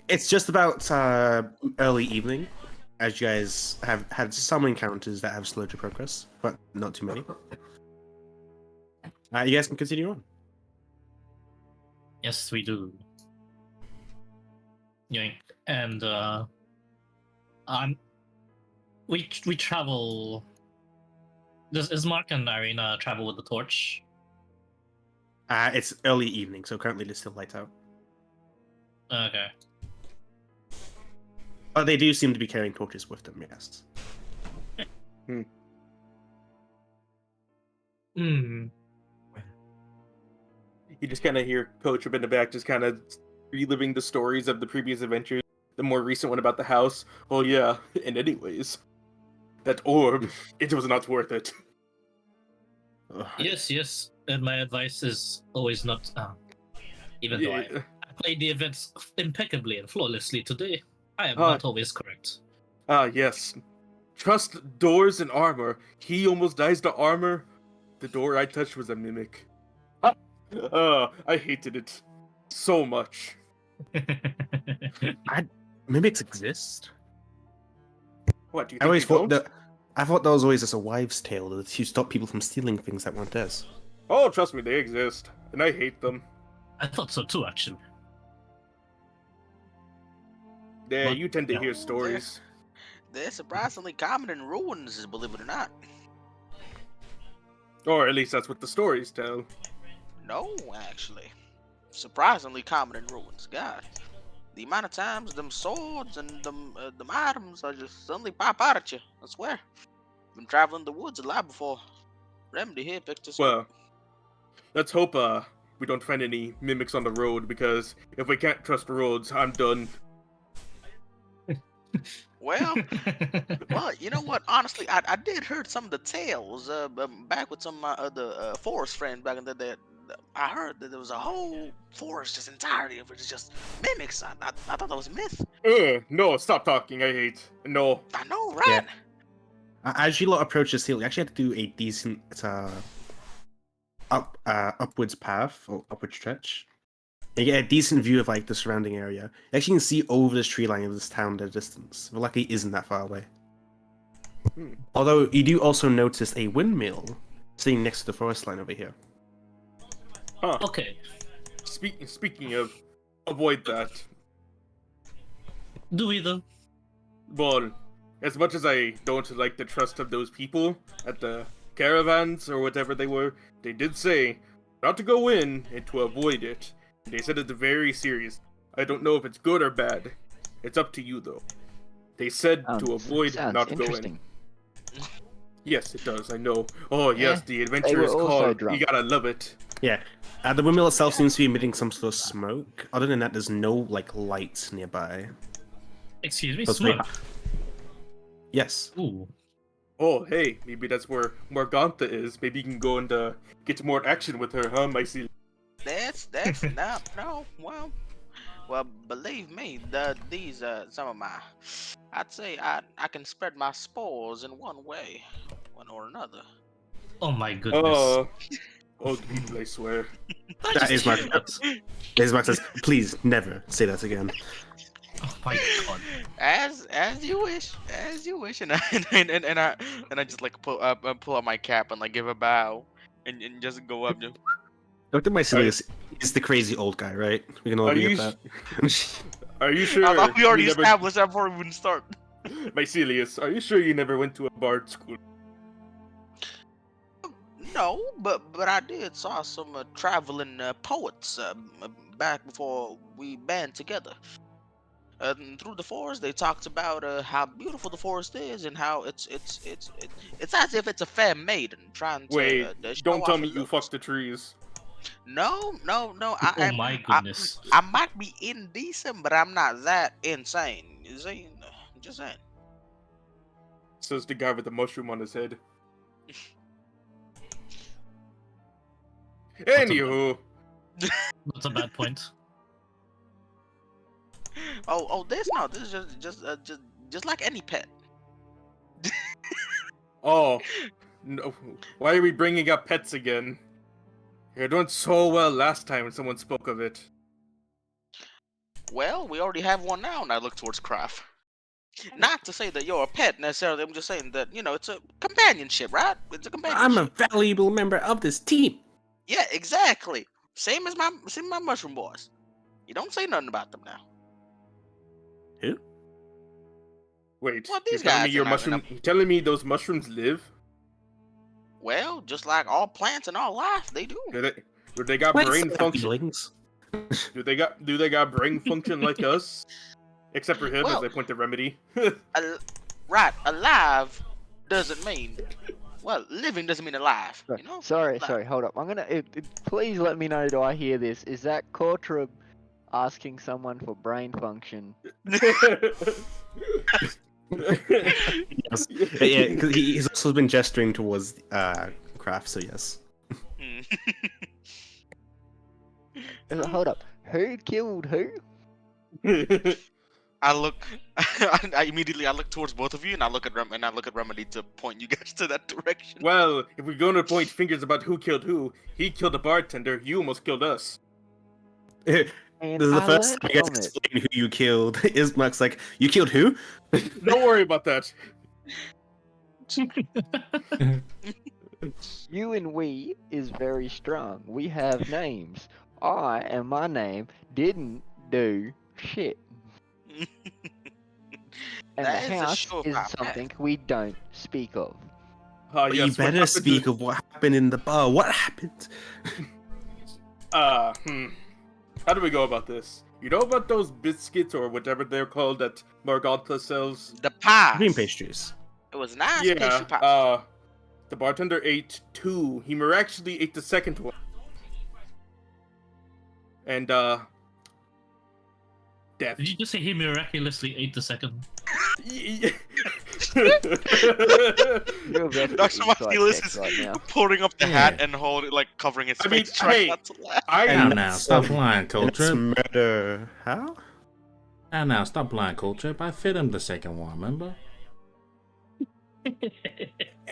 [SPEAKER 1] it's just about early evening, as you guys have had some encounters that have slowed your progress, but not too many. You guys can continue on.
[SPEAKER 4] Yes, we do. Yoink. And we travel. Is Mark and Irina travel with the torch?
[SPEAKER 1] It's early evening, so currently it's still light out.
[SPEAKER 4] Okay.
[SPEAKER 1] But they do seem to be carrying torches with them, yes.
[SPEAKER 4] Hmm.
[SPEAKER 3] You just kind of hear Coach up in the back, just kind of reliving the stories of the previous adventures. The more recent one about the house. Oh yeah, and anyways, that orb, it was not worth it.
[SPEAKER 1] Ugh.
[SPEAKER 4] Yes. And my advice is always not. Even though I played the events impeccably and flawlessly today, I am not always correct.
[SPEAKER 3] Yes. Trust doors and armor. He almost dies to armor. The door I touched was a mimic. I hated it so much.
[SPEAKER 1] Mimics exist?
[SPEAKER 3] What do you
[SPEAKER 1] I
[SPEAKER 3] think
[SPEAKER 1] always
[SPEAKER 3] they
[SPEAKER 1] thought
[SPEAKER 3] don't?
[SPEAKER 1] I thought that was always just a wives' tale to stop people from stealing things that weren't theirs.
[SPEAKER 3] Oh, trust me, they exist, and I hate them.
[SPEAKER 4] I thought so too, actually.
[SPEAKER 3] Yeah,
[SPEAKER 4] But-
[SPEAKER 3] you tend to
[SPEAKER 4] yeah.
[SPEAKER 3] hear stories.
[SPEAKER 2] They're surprisingly common in ruins, believe it or not.
[SPEAKER 3] Or at least that's what the stories tell.
[SPEAKER 2] No, actually. Surprisingly common in ruins. God. The amount of times them swords and them items are just suddenly pop out at you. I swear. Been traveling the woods a lot before. Remedy here picked us up.
[SPEAKER 3] Well, let's hope we don't find any mimics on the road, because if we can't trust roads, I'm done.
[SPEAKER 2] Well, you know what? Honestly, I did heard some of the tales back with some of my other forest friends back in the day. I heard that there was a whole forest, just entirety of it is just mimics. I thought that was a myth.
[SPEAKER 3] No, stop talking, I hate. No.
[SPEAKER 2] I know, right?
[SPEAKER 1] As you lot approach this hill, you actually have to do a decent upwards path or upward stretch. You get a decent view of like the surrounding area. You actually can see over this tree line of this town at a distance. But luckily, it isn't that far away. Although you do also notice a windmill sitting next to the forest line over here.
[SPEAKER 3] Huh.
[SPEAKER 4] Okay.
[SPEAKER 3] Speaking of, avoid that.
[SPEAKER 4] Do we though?
[SPEAKER 3] Well, as much as I don't like the trust of those people at the caravans or whatever they were, they did say not to go in and to avoid it. They said it's very serious. I don't know if it's good or bad. It's up to you though. They said to avoid,
[SPEAKER 5] Sounds
[SPEAKER 3] not go in.
[SPEAKER 5] interesting.
[SPEAKER 3] Yes, it does. I know. Oh yes,
[SPEAKER 5] Yeah,
[SPEAKER 3] the adventure
[SPEAKER 5] were
[SPEAKER 3] is
[SPEAKER 5] also
[SPEAKER 3] called.
[SPEAKER 5] drunk.
[SPEAKER 3] You gotta love it.
[SPEAKER 1] Yeah. The windmill itself seems to be emitting some sort of smoke. Other than that, there's no like lights nearby.
[SPEAKER 4] Excuse me,
[SPEAKER 1] So it's very-
[SPEAKER 4] smoke.
[SPEAKER 1] Yes.
[SPEAKER 4] Ooh.
[SPEAKER 3] Oh, hey, maybe that's where Morgantha is. Maybe you can go and get more action with her, huh, Mycelius?
[SPEAKER 2] That's no. Well, believe me, these some of my. I'd say I can spread my spores in one way, one or another.
[SPEAKER 4] Oh my goodness.
[SPEAKER 3] Old people, I swear.
[SPEAKER 1] That is my. His Max says, "Please never say that again."
[SPEAKER 4] Oh my god.
[SPEAKER 2] As you wish, and I just like pull out my cap and like give a bow, and just go up to.
[SPEAKER 1] Dr. Mycelius is the crazy old guy, right? We can all
[SPEAKER 3] Are
[SPEAKER 1] agree
[SPEAKER 3] you
[SPEAKER 1] with that.
[SPEAKER 3] Are you sure?
[SPEAKER 2] I thought we already
[SPEAKER 3] you never...
[SPEAKER 2] established that before we even start.
[SPEAKER 3] Mycelius, are you sure you never went to a bard school?
[SPEAKER 2] No, but I did saw some traveling poets back before we band together. Through the forest, they talked about how beautiful the forest is and how it's as if it's a fair maiden trying
[SPEAKER 3] Wait,
[SPEAKER 2] to show
[SPEAKER 3] don't tell
[SPEAKER 2] off
[SPEAKER 3] me
[SPEAKER 2] her
[SPEAKER 3] you
[SPEAKER 2] looks.
[SPEAKER 3] fucked the trees.
[SPEAKER 2] No.
[SPEAKER 4] Oh my goodness.
[SPEAKER 2] I might be indecent, but I'm not that insane. You see, just saying.
[SPEAKER 3] Says the guy with the mushroom on his head. Anywho,
[SPEAKER 4] That's a bad point.
[SPEAKER 2] This is just like any pet.
[SPEAKER 3] oh, no, why are we bringing up pets again? You're doing so well last time when someone spoke of it.
[SPEAKER 2] Well, we already have one now, and I look towards Kraft. Not to say that you're a pet necessarily. I'm just saying that it's a companionship, right? It's a companionship.
[SPEAKER 1] I'm a valuable member of this team.
[SPEAKER 2] Yeah, exactly. Same as my mushroom boys. You don't say nothing about them now.
[SPEAKER 1] Who?
[SPEAKER 3] Wait,
[SPEAKER 2] Well,
[SPEAKER 3] you're
[SPEAKER 2] these
[SPEAKER 3] telling me
[SPEAKER 2] guys
[SPEAKER 3] your
[SPEAKER 2] are not
[SPEAKER 3] mushroom? You're telling me those mushrooms live?
[SPEAKER 2] Well, just like all plants and all life, they do.
[SPEAKER 3] Do they got
[SPEAKER 1] Wait,
[SPEAKER 3] brain
[SPEAKER 1] so
[SPEAKER 3] function?
[SPEAKER 1] feelings.
[SPEAKER 3] Do they got brain function like us? Except for him,
[SPEAKER 2] Well-
[SPEAKER 3] as I point to Remedy.
[SPEAKER 2] Right, alive doesn't mean. Well, living doesn't mean alive. You know.
[SPEAKER 5] Sorry,
[SPEAKER 2] Alive.
[SPEAKER 5] hold up. I'm gonna. Please let me know. Do I hear this? Is that Kortrub asking someone for brain function?
[SPEAKER 1] Yes. Yeah, because he's also been gesturing towards Kraft, so yes.
[SPEAKER 2] Hmm.
[SPEAKER 5] Hold up. Who killed who?
[SPEAKER 2] I look. I immediately look towards both of you, and I look at Remedy to point you guys to that direction.
[SPEAKER 3] Well, if we're going to point fingers about who killed who, he killed the bartender. You almost killed us.
[SPEAKER 1] This
[SPEAKER 5] And
[SPEAKER 1] is the
[SPEAKER 5] I
[SPEAKER 1] first
[SPEAKER 5] learned
[SPEAKER 1] time you guys
[SPEAKER 5] from it.
[SPEAKER 1] explain who you killed. Ismark's like, you killed who?
[SPEAKER 3] Don't worry about that.
[SPEAKER 5] You and we is very strong. We have names. I and my name didn't do shit. And
[SPEAKER 2] That
[SPEAKER 5] the
[SPEAKER 2] is a
[SPEAKER 5] house
[SPEAKER 2] surefire
[SPEAKER 5] is
[SPEAKER 2] path.
[SPEAKER 5] something we don't speak of.
[SPEAKER 1] But you
[SPEAKER 3] Yes, what
[SPEAKER 1] better
[SPEAKER 3] happened
[SPEAKER 1] speak of what happened in the bar. What happened?
[SPEAKER 3] How do we go about this? You know about those biscuits or whatever they're called that Morgantha sells?
[SPEAKER 2] The pies.
[SPEAKER 1] Green pastries.
[SPEAKER 2] It was nice pastry
[SPEAKER 3] Yeah,
[SPEAKER 2] pies.
[SPEAKER 3] the bartender ate 2. He miraculously ate the second one. And, death.
[SPEAKER 4] Did you just say he miraculously ate the second?
[SPEAKER 5] You're very
[SPEAKER 2] Dr.
[SPEAKER 5] inside
[SPEAKER 2] Marcellus
[SPEAKER 5] check
[SPEAKER 2] is
[SPEAKER 5] right now.
[SPEAKER 2] pulling up the hat
[SPEAKER 6] Yeah.
[SPEAKER 2] and holding, like, covering his
[SPEAKER 3] I mean,
[SPEAKER 2] face, trying
[SPEAKER 3] hey,
[SPEAKER 2] not to laugh.
[SPEAKER 6] Now, stop lying,
[SPEAKER 1] Let's
[SPEAKER 6] Culture.
[SPEAKER 1] murder. How?
[SPEAKER 6] Now, stop lying, Culture. I fed him the second one, remember?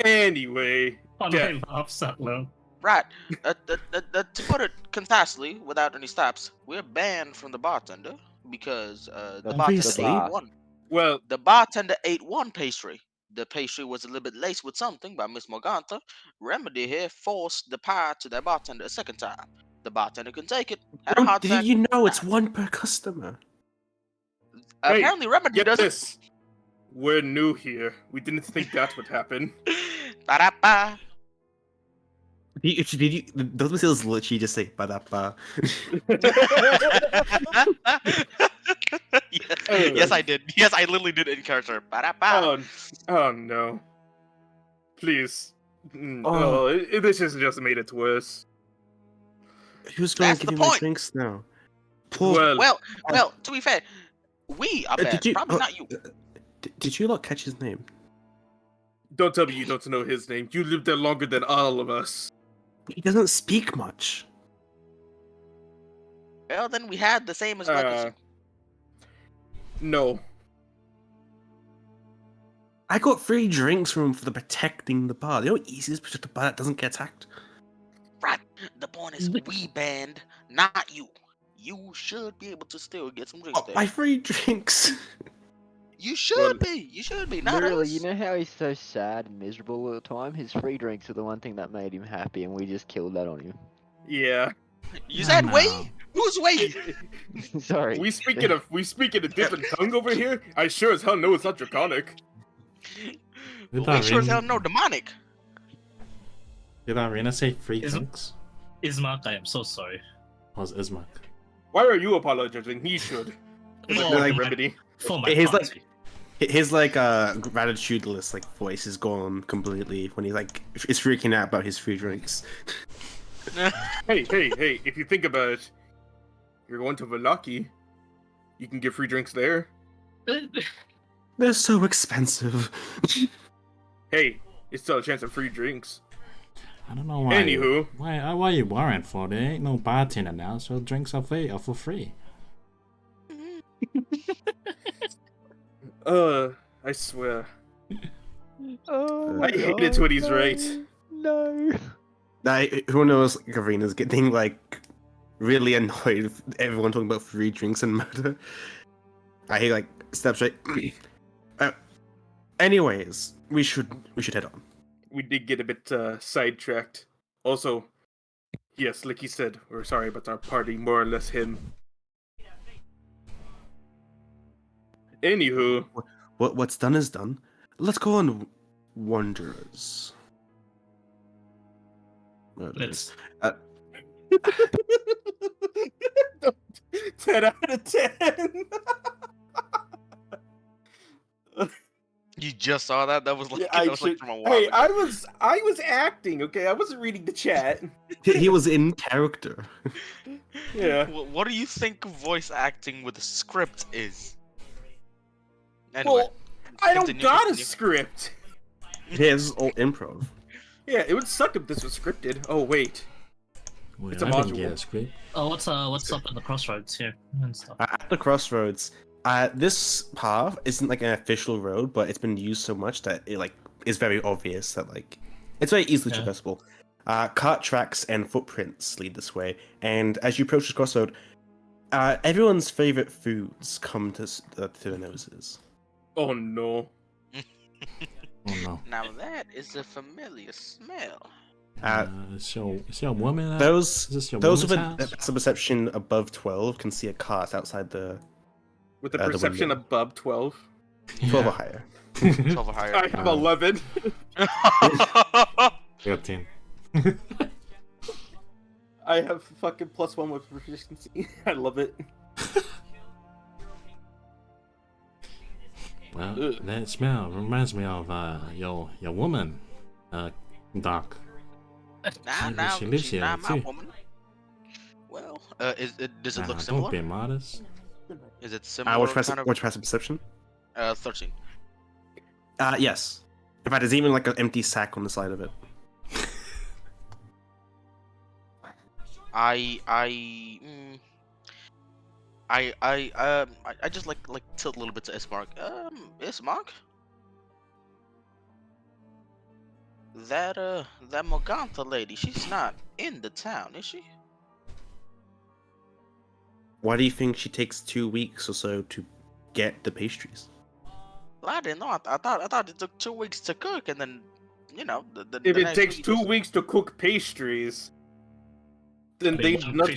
[SPEAKER 3] Anyway,
[SPEAKER 4] Conway laughs out loud.
[SPEAKER 2] Right. To put it concisely, without any stops, we're banned from the bartender because the bartender
[SPEAKER 1] Obviously.
[SPEAKER 2] ate one.
[SPEAKER 3] well,
[SPEAKER 2] The bartender ate one pastry. The pastry was a little bit laced with something by Miss Morgantha. Remedy here forced the pie to the bartender a second time. The bartender couldn't take it. Had a heart attack.
[SPEAKER 1] You know it's one per customer.
[SPEAKER 3] Hey,
[SPEAKER 2] Apparently, Remedy
[SPEAKER 3] get
[SPEAKER 2] doesn't.
[SPEAKER 3] this. We're new here. We didn't think that would happen.
[SPEAKER 2] Ba-da-ba.
[SPEAKER 1] Did you? Those missiles literally just say "ba-da-ba."
[SPEAKER 2] Yes, I did. Yes, I literally did in character. Ba-da-ba.
[SPEAKER 3] Oh no. Please.
[SPEAKER 1] Oh.
[SPEAKER 3] This has just made it worse.
[SPEAKER 1] Who's going
[SPEAKER 2] That's
[SPEAKER 1] to give
[SPEAKER 2] the
[SPEAKER 1] you my
[SPEAKER 2] point.
[SPEAKER 1] drinks now? Poor.
[SPEAKER 3] Well,
[SPEAKER 2] Well, to be fair, we are bad.
[SPEAKER 1] did you?
[SPEAKER 2] Probably not you.
[SPEAKER 1] Did you lot catch his name?
[SPEAKER 3] Don't tell me you don't know his name. You lived there longer than all of us.
[SPEAKER 1] He doesn't speak much.
[SPEAKER 2] Well, then we had the same as Legacy.
[SPEAKER 3] No.
[SPEAKER 1] I got free drinks from him for the protecting the bar. You know how easy it is to protect a bar that doesn't get attacked?
[SPEAKER 2] Right. The point is, we banned, not you. You should be able to still get some drinks
[SPEAKER 1] Oh,
[SPEAKER 2] there.
[SPEAKER 1] my free drinks.
[SPEAKER 2] You should
[SPEAKER 3] Well,
[SPEAKER 2] be. You should be. Not
[SPEAKER 5] Literally,
[SPEAKER 2] us.
[SPEAKER 5] you know how he's so sad and miserable all the time? His free drinks were the one thing that made him happy, and we just killed that on him.
[SPEAKER 3] Yeah.
[SPEAKER 2] You said
[SPEAKER 6] No.
[SPEAKER 2] we? Who's we?
[SPEAKER 5] Sorry.
[SPEAKER 3] We speak in a different tongue over here. I sure as hell know it's not draconic.
[SPEAKER 6] Did
[SPEAKER 2] We sure as hell
[SPEAKER 6] Irene-
[SPEAKER 2] know demonic.
[SPEAKER 6] Did Irina say free
[SPEAKER 4] Is-
[SPEAKER 6] drinks?
[SPEAKER 4] Ismark, I am so sorry.
[SPEAKER 6] Was Ismark?
[SPEAKER 3] Why are you apologizing? He should. It's
[SPEAKER 4] For
[SPEAKER 3] like
[SPEAKER 1] like-
[SPEAKER 3] a remedy.
[SPEAKER 4] For my
[SPEAKER 1] He's
[SPEAKER 4] party.
[SPEAKER 1] His gratitudinous voice is gone completely when he is freaking out about his free drinks.
[SPEAKER 3] Hey, if you think about it, you're going to Velaki. You can get free drinks there.
[SPEAKER 1] They're so expensive.
[SPEAKER 3] Hey, it's still a chance of free drinks.
[SPEAKER 6] I don't know why.
[SPEAKER 3] Anywho.
[SPEAKER 6] Why you worrying for? There ain't no bartender now, so drinks are free or for free.
[SPEAKER 3] I swear.
[SPEAKER 5] Oh,
[SPEAKER 3] I hate it when he's right.
[SPEAKER 5] No.
[SPEAKER 1] Who knows? Karina's getting really annoyed with everyone talking about free drinks and murder. He steps right. Anyways, we should head on.
[SPEAKER 3] We did get a bit sidetracked. Also, yes, like he said, we're sorry about our party, more or less him. Anywho,
[SPEAKER 1] What's done is done. Let's go on wanderers.
[SPEAKER 4] Let's.
[SPEAKER 3] 10 out of 10.
[SPEAKER 2] You just saw that? That was like,
[SPEAKER 3] Yeah,
[SPEAKER 2] that was like from a while
[SPEAKER 3] Hey,
[SPEAKER 2] ago.
[SPEAKER 3] I was acting, okay? I wasn't reading the chat.
[SPEAKER 1] He was in character.
[SPEAKER 3] Yeah.
[SPEAKER 2] What do you think voice acting with a script is? Anyway,
[SPEAKER 3] Well, I don't
[SPEAKER 2] continue,
[SPEAKER 3] got a
[SPEAKER 2] continue.
[SPEAKER 3] script.
[SPEAKER 1] Here's all improv.
[SPEAKER 3] Yeah, it would suck if this was scripted. Oh wait.
[SPEAKER 6] Well,
[SPEAKER 3] It's a
[SPEAKER 6] I didn't
[SPEAKER 3] module.
[SPEAKER 6] get a script.
[SPEAKER 4] Oh, what's up at the crossroads here and stuff?
[SPEAKER 1] At the crossroads, this path isn't an official road, but it's been used so much that it is very obvious that it's very easily
[SPEAKER 4] Yeah.
[SPEAKER 1] traversable. Cart tracks and footprints lead this way, and as you approach the crossroad, everyone's favorite foods come to their noses.
[SPEAKER 3] Oh no.
[SPEAKER 6] Oh no.
[SPEAKER 2] Now that is a familiar smell.
[SPEAKER 6] Is your woman?
[SPEAKER 1] Those
[SPEAKER 6] is this your
[SPEAKER 1] those with
[SPEAKER 6] woman's
[SPEAKER 1] a
[SPEAKER 6] house?
[SPEAKER 1] passive perception above 12 can see a cart outside the
[SPEAKER 3] With the
[SPEAKER 1] the
[SPEAKER 3] perception
[SPEAKER 1] window.
[SPEAKER 3] above 12.
[SPEAKER 1] 12 or higher.
[SPEAKER 2] 12 or higher.
[SPEAKER 3] I have 11.
[SPEAKER 6] 13.
[SPEAKER 3] I have fucking +1 with proficiency. I love it.
[SPEAKER 6] Well,
[SPEAKER 3] Ugh.
[SPEAKER 6] that smell reminds me of your woman, Doc.
[SPEAKER 2] Now,
[SPEAKER 6] She lives
[SPEAKER 2] she's
[SPEAKER 6] here,
[SPEAKER 2] not my
[SPEAKER 6] too.
[SPEAKER 2] woman. Well, does it look
[SPEAKER 6] Don't
[SPEAKER 2] similar?
[SPEAKER 6] be modest.
[SPEAKER 2] Is it similar
[SPEAKER 1] What's
[SPEAKER 2] kind of?
[SPEAKER 1] passive perception?
[SPEAKER 2] 13.
[SPEAKER 1] Yes. In fact, there's even an empty sack on the side of it.
[SPEAKER 2] I just like tilt a little bit to Ismark. Ismark? That Morgantha lady, she's not in the town, is she?
[SPEAKER 1] Why do you think she takes 2 weeks or so to get the pastries?
[SPEAKER 2] Well, I didn't know. I thought it took 2 weeks to cook, and then, the
[SPEAKER 3] If it
[SPEAKER 2] next
[SPEAKER 3] takes
[SPEAKER 2] week
[SPEAKER 3] 2
[SPEAKER 2] was-
[SPEAKER 3] weeks to cook pastries, then
[SPEAKER 4] Wait,
[SPEAKER 3] they
[SPEAKER 4] what?
[SPEAKER 3] not.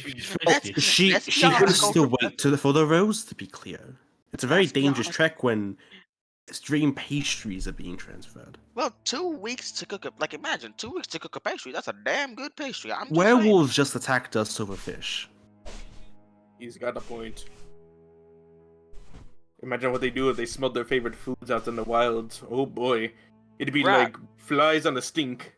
[SPEAKER 2] That's-
[SPEAKER 1] She
[SPEAKER 2] Let's be
[SPEAKER 1] has
[SPEAKER 2] honest,
[SPEAKER 1] to
[SPEAKER 2] go for
[SPEAKER 1] wait for the rows to be clear. It's a very
[SPEAKER 2] Let's be
[SPEAKER 1] dangerous
[SPEAKER 2] honest.
[SPEAKER 1] trek when extreme pastries are being transferred.
[SPEAKER 2] Well, 2 weeks to cook a imagine 2 weeks to cook a pastry. That's a damn good pastry. I'm just saying.
[SPEAKER 1] Werewolves just attacked us over fish.
[SPEAKER 3] He's got a point. Imagine what they do if they smelled their favorite foods out in the wild. Oh boy. It'd be
[SPEAKER 2] Right.
[SPEAKER 3] like flies on a stink.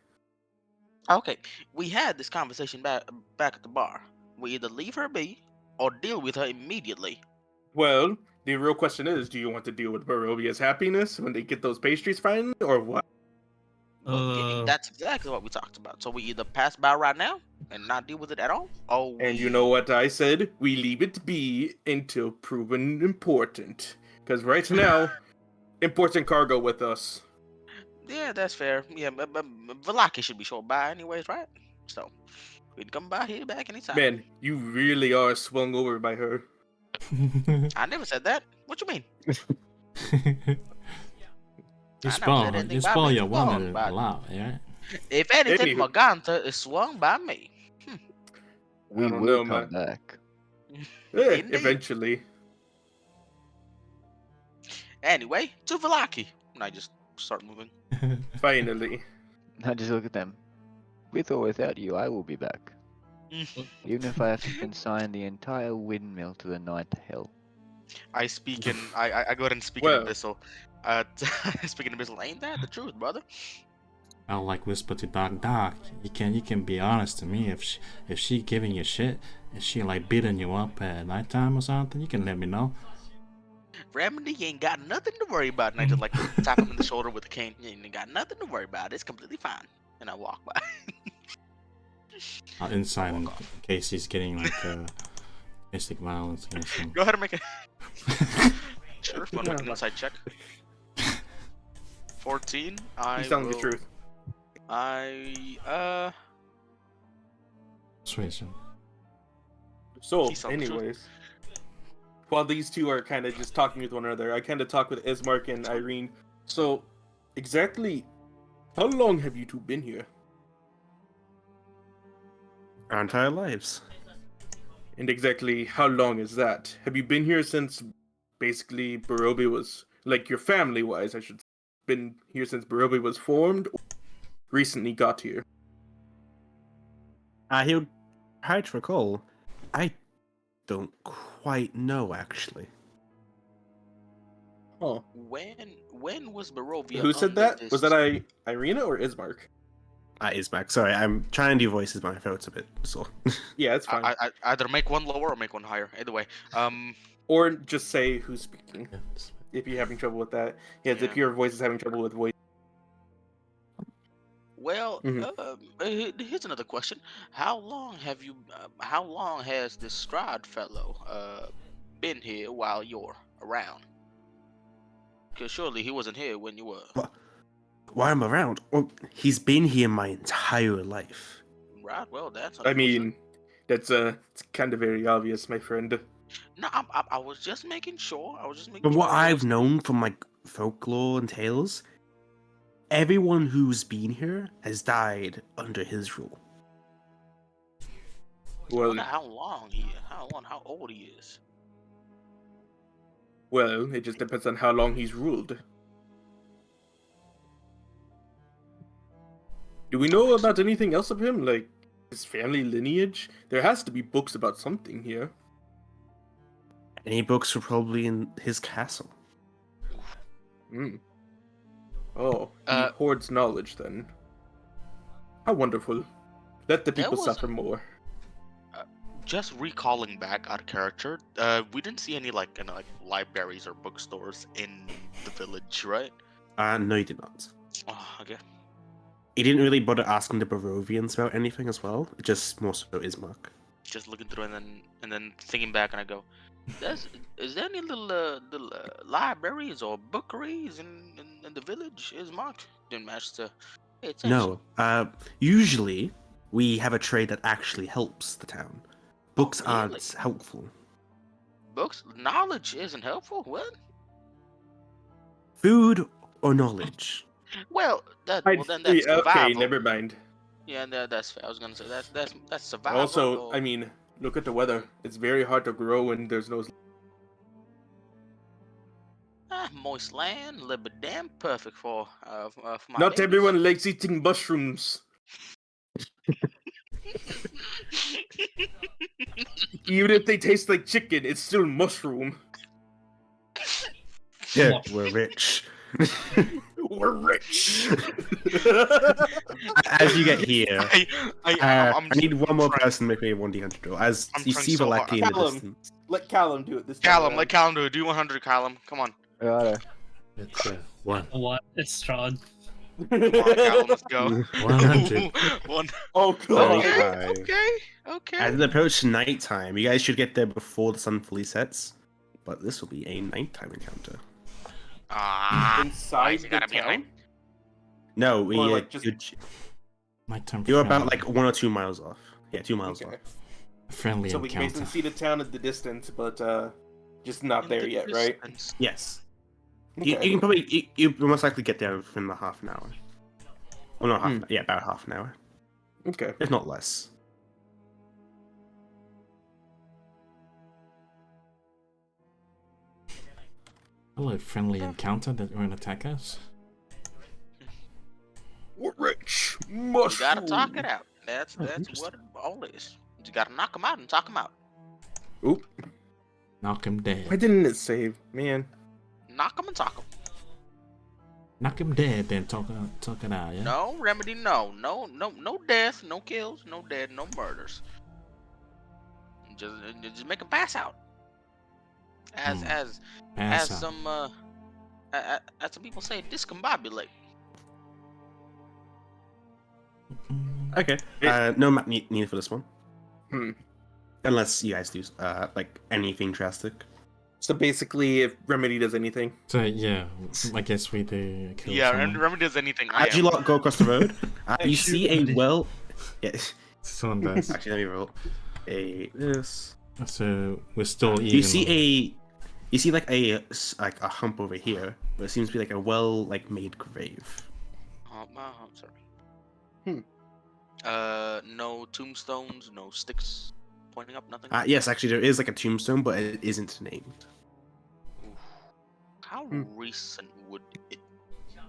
[SPEAKER 2] Okay, we had this conversation back at the bar. We either leave her be or deal with her immediately.
[SPEAKER 3] Well, the real question is, do you want to deal with Barovia's happiness when they get those pastries finally, or what?
[SPEAKER 2] That's exactly what we talked about. So we either pass by right now and not deal with it at all, or
[SPEAKER 3] And you know what I said? We leave it be until proven important. Because right now, important cargo with us.
[SPEAKER 2] Yeah, that's fair. Yeah, but Velaki should be short by anyways, right? So we can come by here back anytime.
[SPEAKER 3] Man, you really are swung over by her.
[SPEAKER 2] I never said that. What you mean?
[SPEAKER 6] You
[SPEAKER 2] I never said
[SPEAKER 6] spoil,
[SPEAKER 2] anything
[SPEAKER 6] you
[SPEAKER 2] about
[SPEAKER 6] spoil
[SPEAKER 2] being
[SPEAKER 6] your
[SPEAKER 2] swung
[SPEAKER 6] woman
[SPEAKER 2] by-
[SPEAKER 6] a lot, yeah?
[SPEAKER 2] If anything,
[SPEAKER 3] Anywho.
[SPEAKER 2] Maganta is swung by me.
[SPEAKER 5] We
[SPEAKER 3] don't
[SPEAKER 5] will
[SPEAKER 3] know,
[SPEAKER 5] come
[SPEAKER 3] man.
[SPEAKER 5] back.
[SPEAKER 2] Indeed.
[SPEAKER 3] Eventually.
[SPEAKER 2] Anyway, to Velaki. And I just start moving.
[SPEAKER 3] Finally.
[SPEAKER 5] Now just look at them. With or without you, I will be back. Even if I have to consign the entire windmill to the ninth hell.
[SPEAKER 2] I speak in I go ahead and speak
[SPEAKER 3] Well.
[SPEAKER 2] in Abyssal. Speak in Abyssal, ain't that the truth, brother?
[SPEAKER 6] I'll like whisper to Doc, you can be honest to me if she giving you shit, if she like beating you up at nighttime or something, you can let me know.
[SPEAKER 2] Remedy, you ain't got nothing to worry about. And I just like tap him in the shoulder with a cane. You ain't got nothing to worry about. It's completely fine. And I walk by.
[SPEAKER 6] I'll inside in
[SPEAKER 2] walk off.
[SPEAKER 6] case he's getting like domestic violence against him.
[SPEAKER 2] Go ahead and make it. Sure, if you want to make an inside check. 14.
[SPEAKER 3] He's telling the truth.
[SPEAKER 6] Persuasion.
[SPEAKER 3] So,
[SPEAKER 2] He's telling the truth.
[SPEAKER 3] anyways. While these two are kind of just talking with one another, I kind of talk with Ismark and Irene. So, exactly how long have you two been here?
[SPEAKER 1] Our entire lives.
[SPEAKER 3] And exactly how long is that? Have you been here since basically Barobi was, like your family-wise, I should say, been here since Barobi was formed, or recently got here?
[SPEAKER 1] He would try to recall. I don't quite know, actually.
[SPEAKER 3] Oh.
[SPEAKER 2] When was Barovia?
[SPEAKER 3] Who said
[SPEAKER 2] under
[SPEAKER 3] that?
[SPEAKER 2] this-
[SPEAKER 3] Was that Irina or Ismark?
[SPEAKER 1] Ismac. Sorry, I'm trying to do voices, but my throat's a bit sore.
[SPEAKER 3] Yeah, it's fine.
[SPEAKER 2] I either make one lower or make one higher. Either way.
[SPEAKER 3] Or just say who's speaking,
[SPEAKER 6] Yes.
[SPEAKER 3] if you're having trouble with that. Yes,
[SPEAKER 2] Yeah.
[SPEAKER 3] if your voice is having trouble with voice.
[SPEAKER 2] Well,
[SPEAKER 3] Mhm.
[SPEAKER 2] here's another question. How long has this Strahd fellow been here while you're around? Because surely he wasn't here when you were.
[SPEAKER 1] Why I'm around? Well, he's been here my entire life.
[SPEAKER 2] Right. Well, that's.
[SPEAKER 3] I mean, that's it's kind of very obvious, my friend.
[SPEAKER 2] No, I was just making sure. I was just making
[SPEAKER 1] From
[SPEAKER 2] sure.
[SPEAKER 1] what I've known from like folklore and tales, everyone who's been here has died under his rule.
[SPEAKER 2] I
[SPEAKER 3] Well,
[SPEAKER 2] wonder how long how old he is.
[SPEAKER 3] well, it just depends on how long he's ruled. Do we know about anything else of him, like his family lineage? There has to be books about something here.
[SPEAKER 1] Any books were probably in his castle.
[SPEAKER 3] Hmm. Oh, he
[SPEAKER 2] Uh,
[SPEAKER 3] hoards knowledge then. How wonderful. Let the
[SPEAKER 2] There
[SPEAKER 3] people
[SPEAKER 2] was
[SPEAKER 3] suffer more.
[SPEAKER 2] Just recalling back out of character, we didn't see any like libraries or bookstores in the village, right?
[SPEAKER 1] No, he did not.
[SPEAKER 2] Oh, okay.
[SPEAKER 1] He didn't really bother asking the Barovians about anything as well. Just more so Ismark.
[SPEAKER 2] Just looking through and then thinking back, and I go, is there any little libraries or bookeries in the village? Is Mark didn't manage to pay attention.
[SPEAKER 1] No. Usually we have a trade that actually helps the town. Books
[SPEAKER 2] really?
[SPEAKER 1] aren't helpful.
[SPEAKER 2] Books knowledge isn't helpful. What?
[SPEAKER 1] Food or knowledge.
[SPEAKER 2] Well, then that's survival.
[SPEAKER 3] Okay, never mind.
[SPEAKER 2] Yeah, that's fair. I was gonna say that's survival.
[SPEAKER 3] Also,
[SPEAKER 2] or-
[SPEAKER 3] I mean, look at the weather. It's very hard to grow when there's no.
[SPEAKER 2] moist land, a little bit damn perfect for my.
[SPEAKER 3] Not
[SPEAKER 2] babies.
[SPEAKER 3] everyone likes eating mushrooms. Even if they taste like chicken, it's still mushroom.
[SPEAKER 1] Yeah, we're rich.
[SPEAKER 3] We're rich.
[SPEAKER 1] As you get here,
[SPEAKER 2] I'm
[SPEAKER 1] I need one more
[SPEAKER 2] trying-
[SPEAKER 1] person to make me a 1d100 roll. As
[SPEAKER 2] I'm
[SPEAKER 1] you
[SPEAKER 2] trying
[SPEAKER 1] see
[SPEAKER 2] so hard.
[SPEAKER 1] Velaki in the
[SPEAKER 3] Callum.
[SPEAKER 1] distance.
[SPEAKER 3] Let Callum do it this time.
[SPEAKER 2] Callum,
[SPEAKER 3] around.
[SPEAKER 2] let Callum do it. Do 100, Callum. Come on.
[SPEAKER 5] Righto.
[SPEAKER 6] It's one.
[SPEAKER 4] What? It's strong.
[SPEAKER 2] Come on, Callum, let's go.
[SPEAKER 6] 100.
[SPEAKER 2] One.
[SPEAKER 3] Oh god.
[SPEAKER 2] Okay,
[SPEAKER 1] 75.
[SPEAKER 2] okay, okay.
[SPEAKER 1] As it approaches nighttime, you guys should get there before the sun fully sets. But this will be a nighttime encounter.
[SPEAKER 2] Ah, why
[SPEAKER 3] Inside
[SPEAKER 2] is it gotta
[SPEAKER 3] the
[SPEAKER 2] be a night?
[SPEAKER 3] town?
[SPEAKER 1] No,
[SPEAKER 3] Or, like, just-
[SPEAKER 6] Nighttime
[SPEAKER 1] you're
[SPEAKER 6] friendly,
[SPEAKER 1] about like 1 or 2 miles off. Yeah, 2 miles
[SPEAKER 3] Okay.
[SPEAKER 1] off.
[SPEAKER 6] friendly
[SPEAKER 3] So we can
[SPEAKER 6] encounter.
[SPEAKER 3] basically see the town at the distance, but just not
[SPEAKER 2] In
[SPEAKER 3] there
[SPEAKER 2] the
[SPEAKER 3] yet, right?
[SPEAKER 2] distance.
[SPEAKER 1] Yes.
[SPEAKER 3] Okay.
[SPEAKER 1] You can probably you most likely get there within the half an hour. Well, not half.
[SPEAKER 3] Hmm.
[SPEAKER 1] Yeah, about half an hour,
[SPEAKER 3] Okay.
[SPEAKER 1] if not less.
[SPEAKER 6] Hello, friendly encounter that won't attack us.
[SPEAKER 3] We're rich.
[SPEAKER 2] You
[SPEAKER 3] Mushroom.
[SPEAKER 2] gotta talk it out. That's
[SPEAKER 1] Oh,
[SPEAKER 2] what
[SPEAKER 1] interesting.
[SPEAKER 2] it all is. You gotta knock them out and talk them out.
[SPEAKER 3] Oop.
[SPEAKER 6] Knock him
[SPEAKER 3] Why
[SPEAKER 6] dead.
[SPEAKER 3] didn't it save, man?
[SPEAKER 2] Knock them and talk them.
[SPEAKER 6] Knock him dead, then talk it out, yeah?
[SPEAKER 2] No remedy, no death, no kills, no dead, no murders. Just make them pass out. As
[SPEAKER 6] Hmm.
[SPEAKER 2] as
[SPEAKER 6] Pass
[SPEAKER 2] as
[SPEAKER 6] out.
[SPEAKER 2] some as some people say, discombobulate.
[SPEAKER 6] Mm,
[SPEAKER 1] Okay. No map needed for this one,
[SPEAKER 3] Hmm.
[SPEAKER 1] unless you guys do like anything drastic.
[SPEAKER 3] So basically, if Remedy does anything,
[SPEAKER 6] So yeah, I guess we do kill
[SPEAKER 2] Yeah,
[SPEAKER 6] someone.
[SPEAKER 2] and remedy does anything. I
[SPEAKER 1] As you
[SPEAKER 2] am.
[SPEAKER 1] lot go across the road, you
[SPEAKER 4] shoot
[SPEAKER 1] see a
[SPEAKER 4] somebody.
[SPEAKER 1] well. Yeah.
[SPEAKER 6] Someone does.
[SPEAKER 1] Actually, let me roll this.
[SPEAKER 6] So we're still even.
[SPEAKER 1] You see you see like a hump over here, but it seems to be like a well made grave.
[SPEAKER 2] Oh, I'm sorry.
[SPEAKER 3] Hmm.
[SPEAKER 2] No tombstones, no sticks pointing up, nothing.
[SPEAKER 1] Yes, actually, there is like a tombstone, but it isn't named.
[SPEAKER 2] Oof. How
[SPEAKER 3] Hmm.
[SPEAKER 2] recent would it?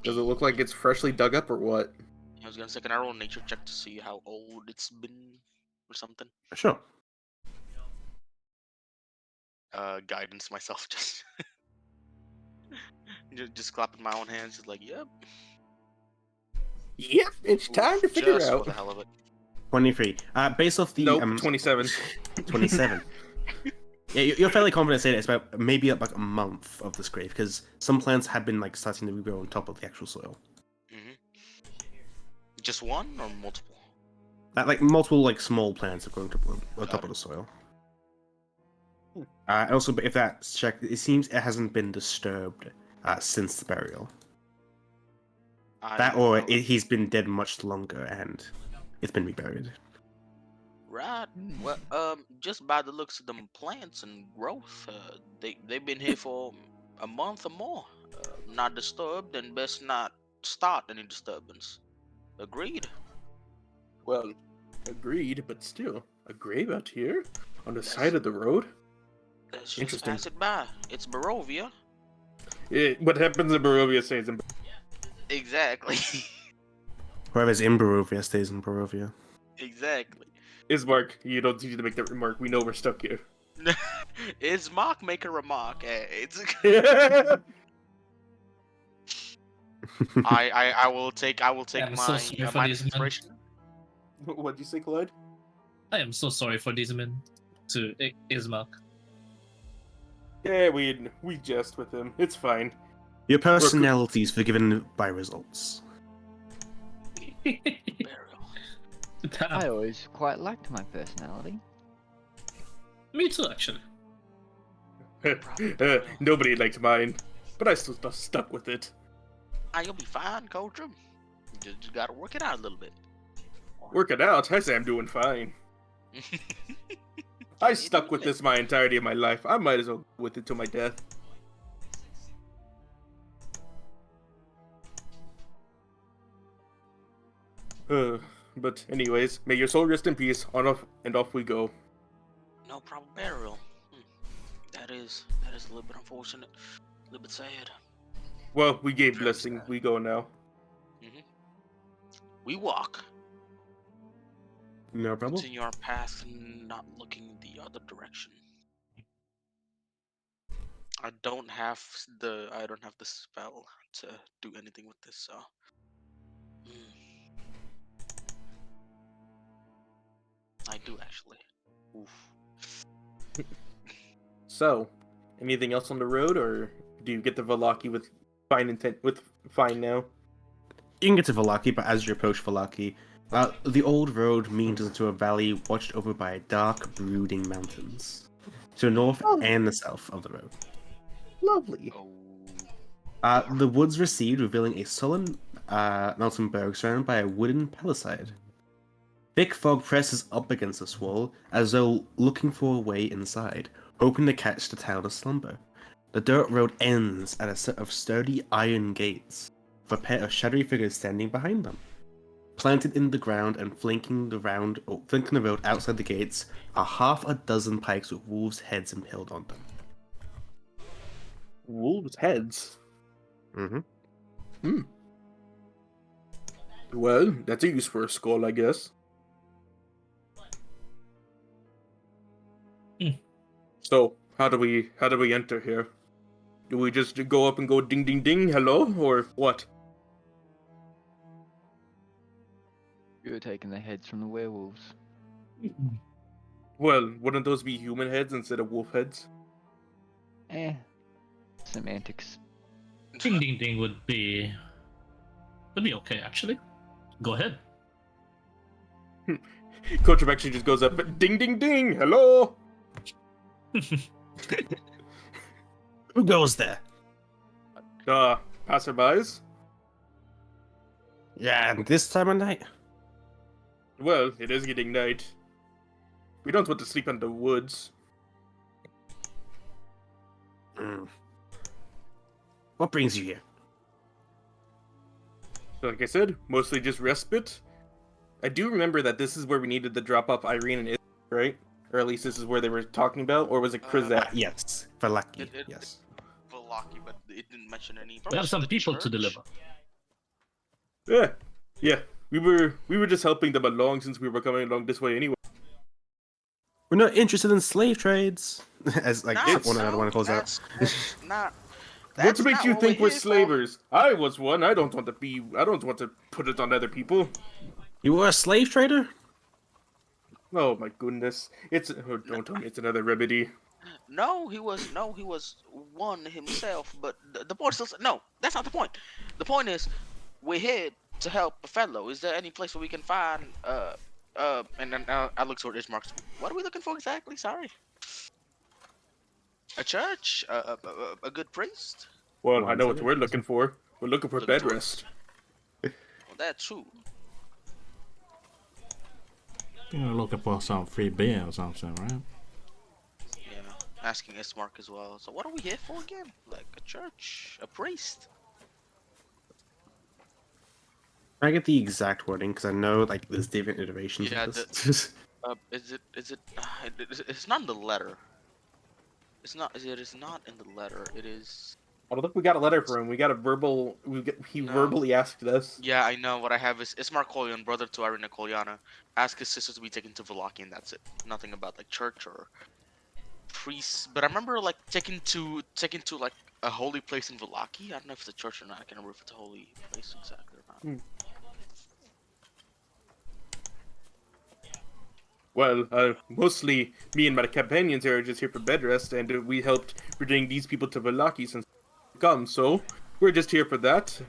[SPEAKER 3] does it look like it's freshly dug up or what?
[SPEAKER 2] I was gonna say, can I roll a nature check to see how old it's been, or something?
[SPEAKER 1] Sure.
[SPEAKER 2] Guidance myself, just just clapping my own hands, just like, yep.
[SPEAKER 3] Yep, it's time to figure
[SPEAKER 2] just
[SPEAKER 3] out.
[SPEAKER 2] for the hell of it.
[SPEAKER 1] 23. Based off the
[SPEAKER 3] Nope, 27.
[SPEAKER 1] 27. Yeah, you're fairly confident saying it's about maybe like a month of this grave because some plants have been like starting to regrow on top of the actual soil.
[SPEAKER 2] Just one or multiple?
[SPEAKER 1] Like multiple like small plants are growing on top of the soil. Also, but if that's checked, it seems it hasn't been disturbed since the burial. That or he's been dead much longer and it's been reburied.
[SPEAKER 2] Right. Well, just by the looks of them plants and growth, they've been here for a month or more. Not disturbed, and best not start any disturbance. Agreed.
[SPEAKER 3] Well, agreed, but still, a grave out here on the
[SPEAKER 2] Yes.
[SPEAKER 3] side of the road.
[SPEAKER 2] Let's just
[SPEAKER 3] Interesting.
[SPEAKER 2] pass it by. It's Barovia.
[SPEAKER 3] What happens in Barovia stays in.
[SPEAKER 2] Exactly.
[SPEAKER 1] Whoever's in Barovia stays in Barovia.
[SPEAKER 2] Exactly.
[SPEAKER 3] Ismark, you don't need to make that remark. We know we're stuck here.
[SPEAKER 2] Is Mark make a remark? It's. I will take
[SPEAKER 4] I'm so
[SPEAKER 2] my
[SPEAKER 4] sorry for
[SPEAKER 2] my
[SPEAKER 4] these men.
[SPEAKER 2] inspiration.
[SPEAKER 3] What'd you say, Clyde?
[SPEAKER 4] I am so sorry for these men. To Ismark.
[SPEAKER 3] Yeah, we jest with him. It's fine.
[SPEAKER 1] Your personality is forgiven by results.
[SPEAKER 5] I always quite liked my personality.
[SPEAKER 4] Me too, actually.
[SPEAKER 3] Nobody liked mine, but I still stuck with it.
[SPEAKER 2] You'll be fine, Coach. Just gotta work it out a little bit.
[SPEAKER 3] Work it out. I say I'm doing fine. I stuck with this my entirety of my life. I might as well go with it till my death. But anyways, may your soul rest in peace. On off and off we go.
[SPEAKER 2] No problem, burial. That is a little bit unfortunate, a little bit sad.
[SPEAKER 3] Well, we gave
[SPEAKER 2] Very
[SPEAKER 3] blessing.
[SPEAKER 2] sad.
[SPEAKER 3] We go now.
[SPEAKER 2] We walk,
[SPEAKER 1] No problem.
[SPEAKER 2] continue our path, not looking the other direction. I don't have the spell to do anything with this, so. I do actually. Oof.
[SPEAKER 3] So, anything else on the road, or do you get the Velaki with fine intent? With fine now.
[SPEAKER 1] You can get to Valaki, but as you approach Valaki, the old road meanders into a valley watched over by dark, brooding mountains to the north
[SPEAKER 3] Oh.
[SPEAKER 1] and the south of the road.
[SPEAKER 3] Lovely.
[SPEAKER 2] Oh.
[SPEAKER 1] The woods recede, revealing a sullen mountain berg surrounded by a wooden palisade. Thick fog presses up against this wall, as though looking for a way inside, hoping to catch the town of slumber. The dirt road ends at a set of sturdy iron gates, with a pair of shadowy figures standing behind them. Planted in the ground and flanking the road outside the gates are half a dozen pikes with wolves' heads impaled on them.
[SPEAKER 3] Wolves' heads.
[SPEAKER 1] Mm-hmm.
[SPEAKER 3] Well, that's a use for a skull, I guess. So, how do we enter here? Do we just go up and go ding ding ding, hello, or what?
[SPEAKER 5] You're taking the heads from the werewolves.
[SPEAKER 3] Well, wouldn't those be human heads instead of wolf heads?
[SPEAKER 5] Semantics.
[SPEAKER 4] Ding ding ding would be okay actually. Go ahead.
[SPEAKER 3] Coach actually just goes up, ding ding ding, hello.
[SPEAKER 1] Who goes there?
[SPEAKER 3] Passerbys?
[SPEAKER 1] Yeah, this time of night?
[SPEAKER 3] Well, it is getting night. We don't want to sleep in the woods.
[SPEAKER 1] What brings you here?
[SPEAKER 3] Like I said, mostly just respite. I do remember that this is where we needed to drop off Irene and Isaac, right? Or at least this is where they were talking about, or was it Krizak?
[SPEAKER 1] Yes, Valaki,
[SPEAKER 2] It-
[SPEAKER 1] yes.
[SPEAKER 2] Valaki, but it didn't mention any.
[SPEAKER 4] We have some
[SPEAKER 2] The
[SPEAKER 4] people to
[SPEAKER 2] church?
[SPEAKER 4] deliver.
[SPEAKER 3] Yeah. We were just helping them along since we were coming along this way anyway.
[SPEAKER 1] We're not interested in slave trades. As like one of the one calls out.
[SPEAKER 2] That's not.
[SPEAKER 3] What
[SPEAKER 2] That's
[SPEAKER 3] makes
[SPEAKER 2] not
[SPEAKER 3] you
[SPEAKER 2] what
[SPEAKER 3] think we're
[SPEAKER 2] here for.
[SPEAKER 3] slavers? I was one. I don't want to put it on other people.
[SPEAKER 1] You were a slave trader?
[SPEAKER 3] Oh my goodness! Don't tell me it's another remedy.
[SPEAKER 2] No, he was one himself. But the point still. No, that's not the point. The point is, we're here to help a fellow. Is there any place where we can find and then I look toward Ishmark. What are we looking for exactly? Sorry. A church? A good priest?
[SPEAKER 3] Well, I know what we're looking for. We're looking for bed rest.
[SPEAKER 2] Well, that's true.
[SPEAKER 6] You're looking for some free beer or something, right?
[SPEAKER 2] Yeah, asking Ismark as well. So what are we here for again? Like a church? A priest?
[SPEAKER 1] I get the exact wording because I know like there's different iterations
[SPEAKER 2] Yeah,
[SPEAKER 1] of this.
[SPEAKER 2] is it? It's not in the letter. It's not. It is not in the letter. It is.
[SPEAKER 3] I don't think we got a letter from him. We got a verbal. He
[SPEAKER 2] No.
[SPEAKER 3] verbally asked us.
[SPEAKER 2] Yeah, I know. What I have is Ismark Kolyan, brother to Irina Kolyana. Ask his sister to be taken to Valaki, and that's it. Nothing about like church or priests. But I remember like taken to like a holy place in Valaki. I don't know if it's a church or not. I can't remember if it's a holy place exactly or not.
[SPEAKER 3] Well, mostly me and my companions here are just here for bed rest, and we helped bring these people to Valaki since they come. So we're just here for that,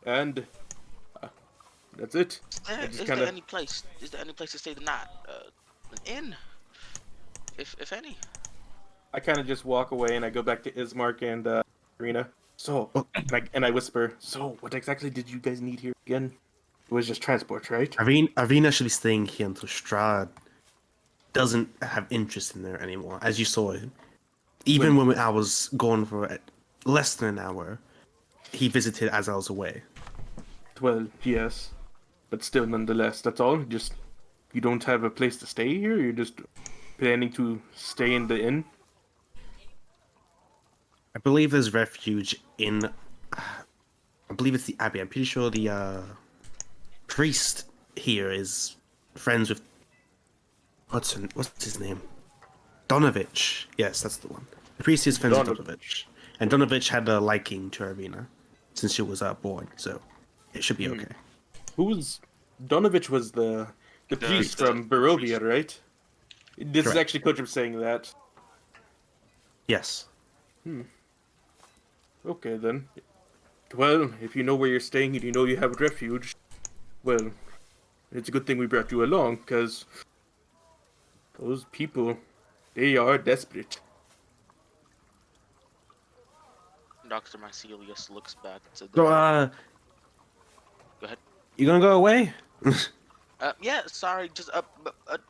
[SPEAKER 3] and that's it.
[SPEAKER 2] Is there any place? Is there any place to stay the night? An inn, if any.
[SPEAKER 3] I kind of just walk away and I go back to Ismark and Irina. So, and I whisper, "So, what exactly did you guys need here again? It was just transport, right?"
[SPEAKER 1] Avina should be staying here until Strahd doesn't have interest in there anymore, as you saw him. Even when I was gone for less than an hour, he visited as I was away.
[SPEAKER 3] Well, yes, but still, nonetheless, that's all. Just you don't have a place to stay here. You're just planning to stay in the inn.
[SPEAKER 1] I believe there's refuge in. I believe it's the Abbey. I'm pretty sure the priest here is friends with. What's his name? Donovich. Yes, that's the one. The priest is friends with Donovich. And Donovich had a liking to Irina since she was born, so it should be okay.
[SPEAKER 3] Donovich was the priest from Barovia, right? This
[SPEAKER 1] Correct.
[SPEAKER 3] is actually Kojim saying that.
[SPEAKER 1] Yes.
[SPEAKER 3] Okay, then. Well, if you know where you're staying and you know you have refuge, well, it's a good thing we brought you along, because those people, they are desperate.
[SPEAKER 2] Dr. Mycelius looks back to the.
[SPEAKER 1] So,
[SPEAKER 2] Go ahead.
[SPEAKER 1] you gonna go away?
[SPEAKER 2] Yeah, sorry. Just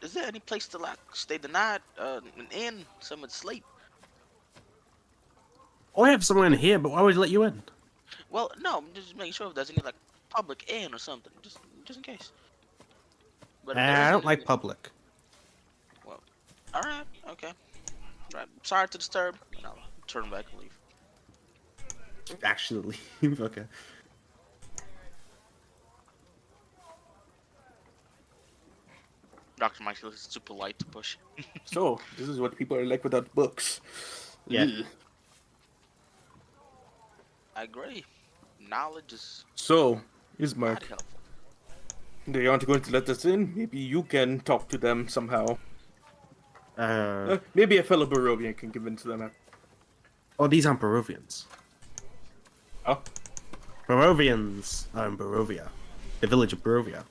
[SPEAKER 2] is there any place to like stay the night? An inn, somewhere to sleep?
[SPEAKER 1] Oh, I have someone in here, but why would he let you in?
[SPEAKER 2] Well, no, I'm just making sure if there's any like public inn or something, just in case. But if there
[SPEAKER 1] I don't
[SPEAKER 2] isn't,
[SPEAKER 1] like public.
[SPEAKER 2] Well, all right, okay. Right. Sorry to disturb. And I'll turn back and leave.
[SPEAKER 1] Actually, okay.
[SPEAKER 2] Dr. Mycelius is too polite to push.
[SPEAKER 3] So, this is what people are like without books.
[SPEAKER 1] Yeah.
[SPEAKER 3] Ugh.
[SPEAKER 2] I agree. Knowledge is
[SPEAKER 3] So,
[SPEAKER 2] mighty
[SPEAKER 3] Ismark,
[SPEAKER 2] helpful.
[SPEAKER 3] they aren't going to let us in. Maybe you can talk to them somehow. Maybe a fellow Barovian can convince them.
[SPEAKER 1] Oh, these aren't Barovians.
[SPEAKER 3] Oh,
[SPEAKER 1] Barovians are in Barovia, the village of Barovia.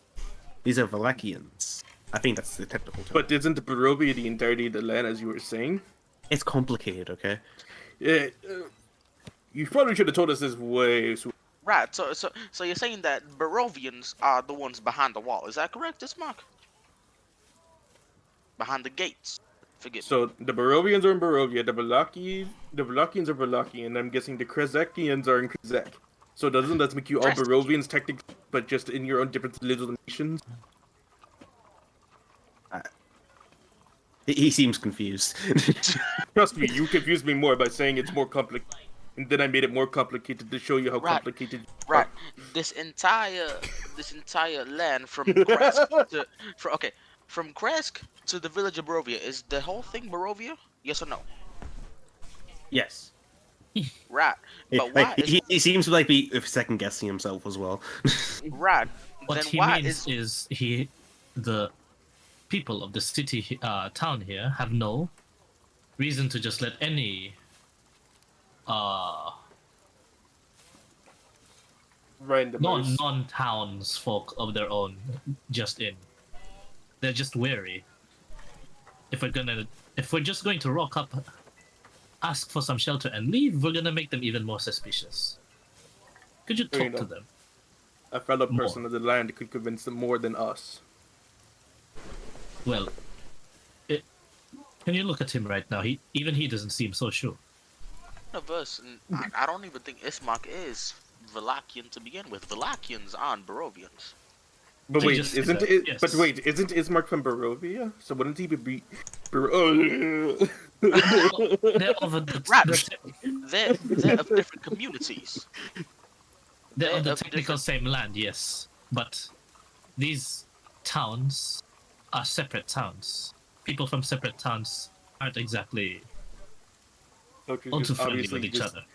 [SPEAKER 1] These are Valakians. I think that's the technical term.
[SPEAKER 3] but isn't Barovia the entirety of the land, as you were saying?
[SPEAKER 1] It's complicated, okay?
[SPEAKER 3] Yeah, you probably should have told us this way sooner.
[SPEAKER 2] Right. So you're saying that Barovians are the ones behind the wall? Is that correct, Ismark? Behind the gates. Forgive me.
[SPEAKER 3] So the Barovians are in Barovia, the Valakians are Valaki, and I'm guessing the Krezekians are in Krezek. So doesn't that make you all
[SPEAKER 2] Krezk.
[SPEAKER 3] Barovians technically, but just in your own different little nations?
[SPEAKER 1] He seems confused.
[SPEAKER 3] Trust me, you confused me more by saying it's more complicated, and then I made it more complicated to show you how
[SPEAKER 2] Right.
[SPEAKER 3] complicated.
[SPEAKER 2] Right. This entire land from Kresk to from Kresk to the village of Barovia, is the whole thing Barovia? Yes or no?
[SPEAKER 1] Yes.
[SPEAKER 2] Right. But
[SPEAKER 1] Like,
[SPEAKER 2] why is
[SPEAKER 1] he seems to like be second guessing himself as well.
[SPEAKER 2] right?
[SPEAKER 4] What
[SPEAKER 2] Then
[SPEAKER 4] he
[SPEAKER 2] why
[SPEAKER 4] means is the people of the city, town here have no reason to just let any
[SPEAKER 3] Randomers.
[SPEAKER 4] non-townsfolk of their own just in. They're just wary. If we're just going to rock up, ask for some shelter and leave, we're gonna make them even more suspicious. Could you
[SPEAKER 3] There you
[SPEAKER 4] talk to
[SPEAKER 3] go.
[SPEAKER 4] them?
[SPEAKER 3] A fellow
[SPEAKER 4] More.
[SPEAKER 3] person of the land could convince them more than us.
[SPEAKER 4] Well, can you look at him right now? Even he doesn't seem so sure.
[SPEAKER 2] none of us? I don't even think Ismark is Valakian to begin with. Valakians aren't Barovians.
[SPEAKER 3] But
[SPEAKER 4] They
[SPEAKER 3] wait,
[SPEAKER 4] just
[SPEAKER 3] isn't
[SPEAKER 4] said
[SPEAKER 3] it?
[SPEAKER 4] yes.
[SPEAKER 3] But wait, isn't Ismark from Barovia? So wouldn't he be?
[SPEAKER 4] They're over the,
[SPEAKER 2] Right. They're of different communities.
[SPEAKER 4] they're on the
[SPEAKER 2] of
[SPEAKER 4] technical same land, yes, but these towns are separate towns. People from separate towns aren't exactly
[SPEAKER 3] Coaches
[SPEAKER 4] all too
[SPEAKER 3] just
[SPEAKER 4] friendly
[SPEAKER 3] obviously
[SPEAKER 4] with each
[SPEAKER 3] just
[SPEAKER 4] other.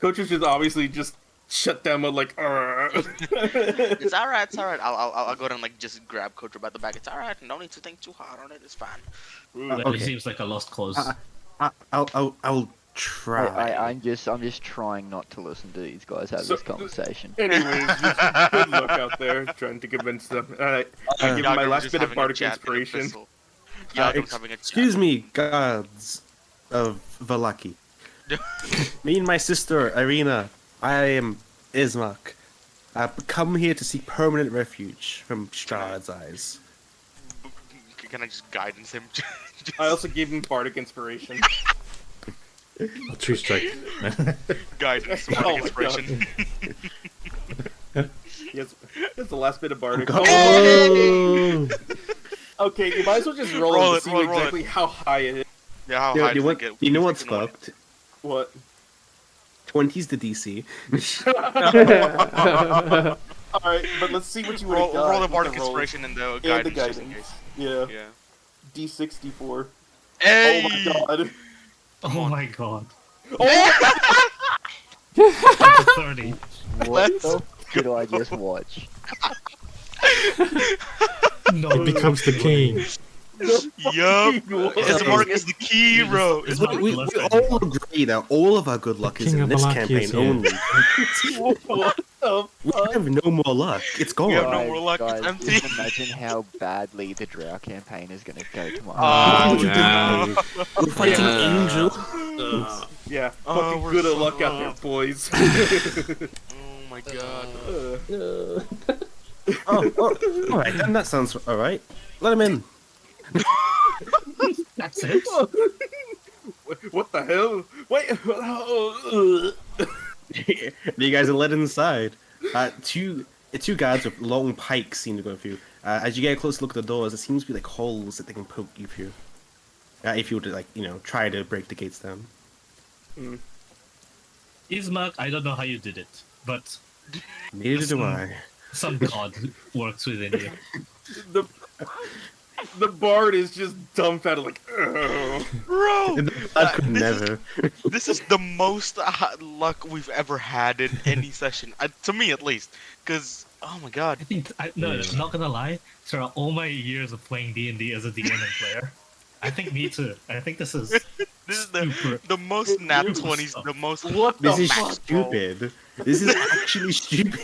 [SPEAKER 3] coaches just obviously just shut down with like.
[SPEAKER 2] It's alright. It's alright. I'll go down and like just grab Kotra by the back. It's alright. No need to think too hard on it. It's fine.
[SPEAKER 4] Well,
[SPEAKER 1] okay.
[SPEAKER 4] It seems like a lost cause.
[SPEAKER 1] I'll try.
[SPEAKER 5] I'm just trying not to listen to these guys have
[SPEAKER 3] So-
[SPEAKER 5] this conversation.
[SPEAKER 3] Anyways, just good luck out there trying to convince them. I give my
[SPEAKER 2] Yagur's
[SPEAKER 3] last
[SPEAKER 2] just
[SPEAKER 3] bit of
[SPEAKER 2] having a
[SPEAKER 3] bardic
[SPEAKER 2] chat in
[SPEAKER 3] inspiration.
[SPEAKER 2] epistle. Yagur's having a chat.
[SPEAKER 1] Excuse me, gods of Valaki. Me and my sister, Irina, I am Ismark. I've come here to seek permanent refuge from Strahd's eyes.
[SPEAKER 2] Can I just guidance him?
[SPEAKER 3] I also gave him bardic inspiration.
[SPEAKER 6] A true strike.
[SPEAKER 2] Guidance.
[SPEAKER 3] Oh
[SPEAKER 2] Bardic
[SPEAKER 3] my
[SPEAKER 2] inspiration.
[SPEAKER 3] Yes, that's the last bit of bardic.
[SPEAKER 1] Oh!
[SPEAKER 3] Okay, you might as well just roll,
[SPEAKER 2] Roll
[SPEAKER 3] to
[SPEAKER 2] it,
[SPEAKER 3] see
[SPEAKER 2] roll it, roll
[SPEAKER 3] exactly how high it is.
[SPEAKER 2] Yeah, how
[SPEAKER 1] You
[SPEAKER 2] high
[SPEAKER 1] know,
[SPEAKER 2] does
[SPEAKER 1] what,
[SPEAKER 2] it get?
[SPEAKER 1] you know what's
[SPEAKER 2] Freaking what?
[SPEAKER 1] fucked?
[SPEAKER 3] What?
[SPEAKER 1] 20's the DC.
[SPEAKER 3] Alright, but let's see what you would
[SPEAKER 2] Roll,
[SPEAKER 3] have got.
[SPEAKER 2] roll the
[SPEAKER 3] with
[SPEAKER 2] bardic
[SPEAKER 3] roll.
[SPEAKER 2] inspiration and the
[SPEAKER 3] And
[SPEAKER 2] guidance.
[SPEAKER 3] the
[SPEAKER 2] just in
[SPEAKER 3] guidance.
[SPEAKER 2] case.
[SPEAKER 3] Yeah.
[SPEAKER 2] Yeah.
[SPEAKER 3] D64.
[SPEAKER 2] Hey!
[SPEAKER 3] Oh my god.
[SPEAKER 4] Oh my god.
[SPEAKER 3] Oh!
[SPEAKER 4] 30.
[SPEAKER 5] What the f- did I just watch?
[SPEAKER 4] No.
[SPEAKER 6] It becomes the king.
[SPEAKER 2] Yup.
[SPEAKER 3] What?
[SPEAKER 2] Ismark is the key, bro.
[SPEAKER 4] It's
[SPEAKER 1] We,
[SPEAKER 4] not
[SPEAKER 1] we
[SPEAKER 4] blessing.
[SPEAKER 1] all agree that all of our good luck
[SPEAKER 6] The
[SPEAKER 1] is
[SPEAKER 6] king
[SPEAKER 1] in
[SPEAKER 6] of
[SPEAKER 1] this
[SPEAKER 6] Valaki
[SPEAKER 1] campaign
[SPEAKER 6] is here.
[SPEAKER 1] only.
[SPEAKER 3] What the
[SPEAKER 1] We
[SPEAKER 3] fuck?
[SPEAKER 1] have no more luck. It's gone.
[SPEAKER 2] We have no more luck.
[SPEAKER 5] Guys,
[SPEAKER 2] It's empty.
[SPEAKER 5] just imagine how badly the Drow campaign is gonna go tomorrow.
[SPEAKER 2] Oh,
[SPEAKER 6] yeah.
[SPEAKER 2] no.
[SPEAKER 1] We're fighting
[SPEAKER 6] Yeah.
[SPEAKER 1] angels.
[SPEAKER 3] Yeah,
[SPEAKER 2] Oh,
[SPEAKER 3] fucking
[SPEAKER 2] we're
[SPEAKER 3] good
[SPEAKER 2] so
[SPEAKER 3] luck out there,
[SPEAKER 2] fucked.
[SPEAKER 3] boys.
[SPEAKER 2] Oh my god.
[SPEAKER 1] All right, then that sounds all right. Let him in.
[SPEAKER 4] That's it.
[SPEAKER 3] What the hell? Wait.
[SPEAKER 1] You guys are led inside. Two guards with long pikes seem to go through. As you get a close look at the doors, there seems to be like holes that they can poke you through. If you were to try to break the gates down.
[SPEAKER 4] Ismark, I don't know how you did it, but
[SPEAKER 1] Neither do I.
[SPEAKER 4] some god works within you.
[SPEAKER 3] The bard is just dumbfounded, like, ugh.
[SPEAKER 2] Bro!
[SPEAKER 1] I could
[SPEAKER 2] this
[SPEAKER 1] never.
[SPEAKER 2] This is the most luck we've ever had in any session, to me at least. Because, oh my god.
[SPEAKER 4] I think, no, not gonna lie, throughout all my years of playing D&D as a DM and player, I think me too. I think this is
[SPEAKER 2] This is
[SPEAKER 4] super.
[SPEAKER 2] the most nat
[SPEAKER 4] super
[SPEAKER 2] 20s,
[SPEAKER 4] stuff.
[SPEAKER 2] the most.
[SPEAKER 3] What
[SPEAKER 1] This
[SPEAKER 3] the
[SPEAKER 1] is
[SPEAKER 3] fuck?
[SPEAKER 1] stupid. This is actually stupid.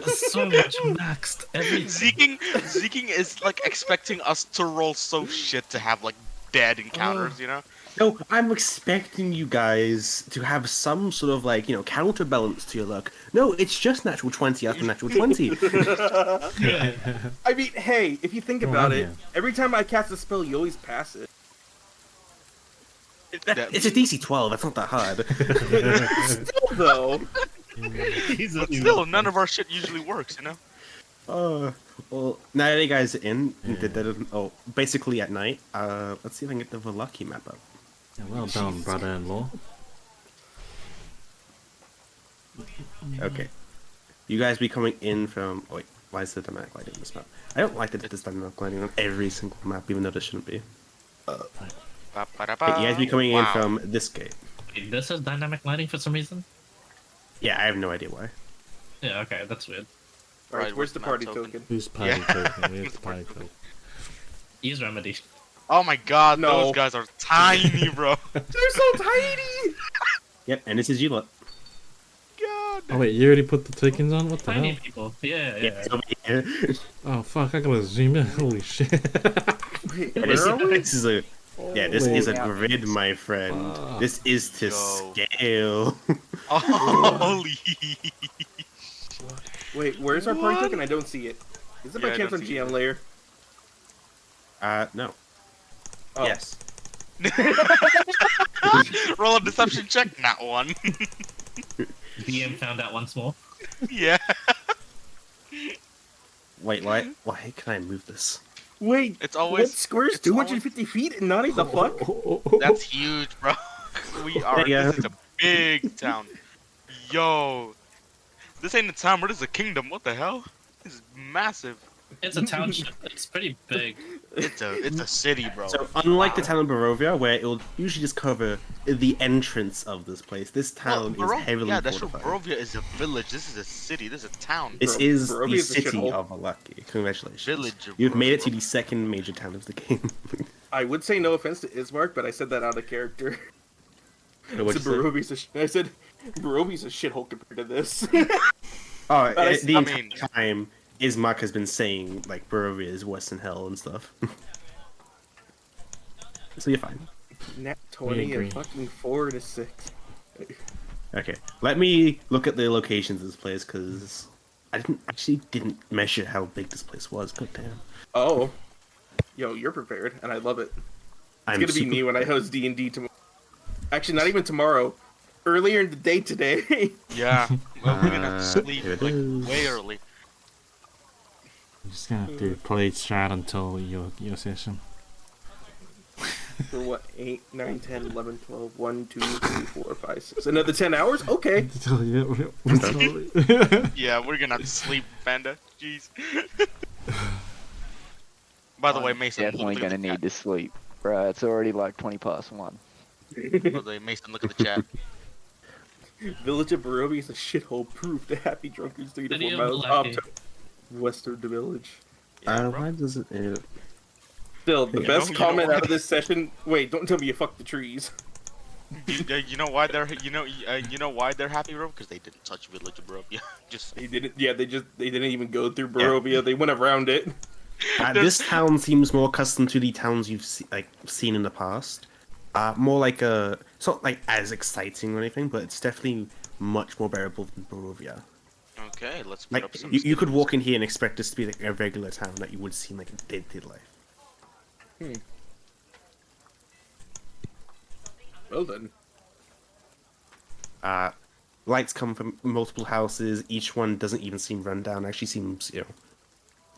[SPEAKER 4] So much maxed everything.
[SPEAKER 2] Zeking is like expecting us to roll so shit to have like dead encounters, you know?
[SPEAKER 1] No, I'm expecting you guys to have some sort of counterbalance to your luck. No, it's just natural 20 after natural 20.
[SPEAKER 3] I mean, hey, if you think
[SPEAKER 6] Oh,
[SPEAKER 3] about it,
[SPEAKER 6] yeah.
[SPEAKER 3] every time I cast a spell, you always pass it.
[SPEAKER 1] It's a DC 12. That's not that hard.
[SPEAKER 3] Still, though.
[SPEAKER 4] He's a
[SPEAKER 2] But still, none of our shit usually works, you know?
[SPEAKER 1] Well, now that you guys are in, basically at night. Let's see if I can get the Valaki map up.
[SPEAKER 6] Yeah, well done, brother-in-law.
[SPEAKER 1] Okay. You guys be coming in from. Oh, wait, why is the dynamic lighting on this map? I don't like that there's dynamic lighting on every single map, even though there shouldn't be.
[SPEAKER 2] Ba-ba-da-ba.
[SPEAKER 1] You guys be coming in
[SPEAKER 2] Wow.
[SPEAKER 1] from this gate.
[SPEAKER 4] Wait, this is dynamic lighting for some reason?
[SPEAKER 1] Yeah, I have no idea why.
[SPEAKER 4] Yeah, okay, that's weird.
[SPEAKER 3] Alright,
[SPEAKER 2] Right,
[SPEAKER 3] where's the
[SPEAKER 2] map
[SPEAKER 3] party
[SPEAKER 2] token?
[SPEAKER 3] token?
[SPEAKER 6] Who's party
[SPEAKER 2] Yeah.
[SPEAKER 6] token? Where's the party token?
[SPEAKER 4] Ease remedy.
[SPEAKER 2] Oh my god,
[SPEAKER 3] No.
[SPEAKER 2] those guys are tiny, bro.
[SPEAKER 3] They're so tiny!
[SPEAKER 1] Yep, and this is you lot.
[SPEAKER 2] God.
[SPEAKER 6] Oh wait, you already put the tokens on? What the
[SPEAKER 4] Tiny
[SPEAKER 6] hell?
[SPEAKER 4] people. Yeah,
[SPEAKER 1] Yeah,
[SPEAKER 4] yeah.
[SPEAKER 1] it's over here.
[SPEAKER 6] Oh fuck, I gotta zoom in. Holy shit.
[SPEAKER 3] Wait,
[SPEAKER 1] Yeah,
[SPEAKER 3] where are we?
[SPEAKER 1] this is a. Yeah, this is a
[SPEAKER 5] Wait.
[SPEAKER 1] grid, my friend.
[SPEAKER 6] Fuck.
[SPEAKER 1] This is to
[SPEAKER 2] Yo.
[SPEAKER 1] scale.
[SPEAKER 2] Holy.
[SPEAKER 3] Wait, where's our party
[SPEAKER 2] What?
[SPEAKER 3] token? I don't see it. Is it by
[SPEAKER 2] Yeah, I
[SPEAKER 3] chance
[SPEAKER 2] don't
[SPEAKER 3] on
[SPEAKER 2] see it
[SPEAKER 3] GM layer?
[SPEAKER 1] No.
[SPEAKER 3] Oh.
[SPEAKER 1] Yes.
[SPEAKER 2] Roll a deception check, not one.
[SPEAKER 4] DM found out once more.
[SPEAKER 2] Yeah.
[SPEAKER 1] Wait, why can I move this?
[SPEAKER 3] Wait,
[SPEAKER 2] It's
[SPEAKER 3] what
[SPEAKER 2] always.
[SPEAKER 3] square's
[SPEAKER 2] it's
[SPEAKER 3] 250 feet and 90 the fuck?
[SPEAKER 2] That's huge, bro. We are.
[SPEAKER 1] Yeah.
[SPEAKER 2] This is a big town. Yo. This ain't a town, bro. This is a kingdom. What the hell? This is massive.
[SPEAKER 4] It's a township. It's pretty big.
[SPEAKER 2] It's a city, bro.
[SPEAKER 1] So, unlike the town of Barovia, where it will usually just cover the entrance of this place, this town is heavily
[SPEAKER 2] yeah, that's true.
[SPEAKER 1] fortified.
[SPEAKER 2] Barovia is a village. This is a city. This is a town.
[SPEAKER 1] This
[SPEAKER 3] Bro-
[SPEAKER 1] is
[SPEAKER 3] Barovia
[SPEAKER 1] the
[SPEAKER 3] is a
[SPEAKER 1] city
[SPEAKER 3] shithole.
[SPEAKER 1] of Valaki. Congratulations.
[SPEAKER 2] Village of
[SPEAKER 1] You've made it to
[SPEAKER 2] Barovia.
[SPEAKER 1] the second major town of the game.
[SPEAKER 3] I would say no offense to Ismark, but I said that out of character.
[SPEAKER 1] So what'd
[SPEAKER 3] I
[SPEAKER 1] you say?
[SPEAKER 3] said I said Barovia's a shithole compared to this.
[SPEAKER 1] Oh,
[SPEAKER 3] I
[SPEAKER 1] the entire
[SPEAKER 2] mean-
[SPEAKER 1] time, Ismark has been saying, like, Barovia is worse than hell and stuff. So you're fine.
[SPEAKER 3] Nat 20
[SPEAKER 6] agree.
[SPEAKER 3] and fucking 4 and a 6.
[SPEAKER 1] Okay, let me look at the locations of this place, because I didn't measure how big this place was. God damn.
[SPEAKER 3] Oh. Yo, you're prepared, and I love it. It's
[SPEAKER 1] I'm
[SPEAKER 3] gonna be
[SPEAKER 1] super-
[SPEAKER 3] me when I host D&D tomorrow. Actually, not even tomorrow. Earlier in the day today.
[SPEAKER 2] Yeah. Well, we're gonna have to sleep
[SPEAKER 1] here it
[SPEAKER 2] like
[SPEAKER 1] is.
[SPEAKER 2] way early.
[SPEAKER 6] You're just gonna have to play Strahd until your session.
[SPEAKER 3] For what? 8, 9, 10, 11, 12, 1, 2, 3, 4, 5, 6. Another 10 hours? Okay.
[SPEAKER 2] Yeah, we're gonna have to sleep, Panda. Jeez. By the way, Mason.
[SPEAKER 5] Definitely
[SPEAKER 2] look at
[SPEAKER 5] gonna
[SPEAKER 2] the
[SPEAKER 5] need to sleep. Bro, it's already like 20 past 1.
[SPEAKER 2] chat. By the way, Mason, look at the chat.
[SPEAKER 3] Village of Barovia is a shithole proof to happy drunkards 3 to 4
[SPEAKER 4] City of
[SPEAKER 3] miles up
[SPEAKER 4] Valaki.
[SPEAKER 3] to west of the village.
[SPEAKER 2] Yeah, bro.
[SPEAKER 1] why does it...
[SPEAKER 3] Still, the
[SPEAKER 1] Yeah.
[SPEAKER 3] best
[SPEAKER 2] You know
[SPEAKER 3] comment
[SPEAKER 2] what?
[SPEAKER 3] out of this session. Wait, don't tell me you fucked the trees.
[SPEAKER 2] You know why they're you know why they're happy, bro? Because they didn't touch Village of Barovia. Just
[SPEAKER 3] They didn't. Yeah, they didn't even go through Barovia. They went around it.
[SPEAKER 1] This town seems more accustomed to the towns you've seen in the past. More like it's not like as exciting or anything, but it's definitely much more bearable than Barovia.
[SPEAKER 2] okay. Let's put
[SPEAKER 1] Like
[SPEAKER 2] up some.
[SPEAKER 1] you could
[SPEAKER 2] stickers.
[SPEAKER 1] walk in here and expect this to be like a regular town that you would see in like day-to-day life.
[SPEAKER 3] Well then.
[SPEAKER 1] Lights come from multiple houses. Each one doesn't even seem run down. Actually, seems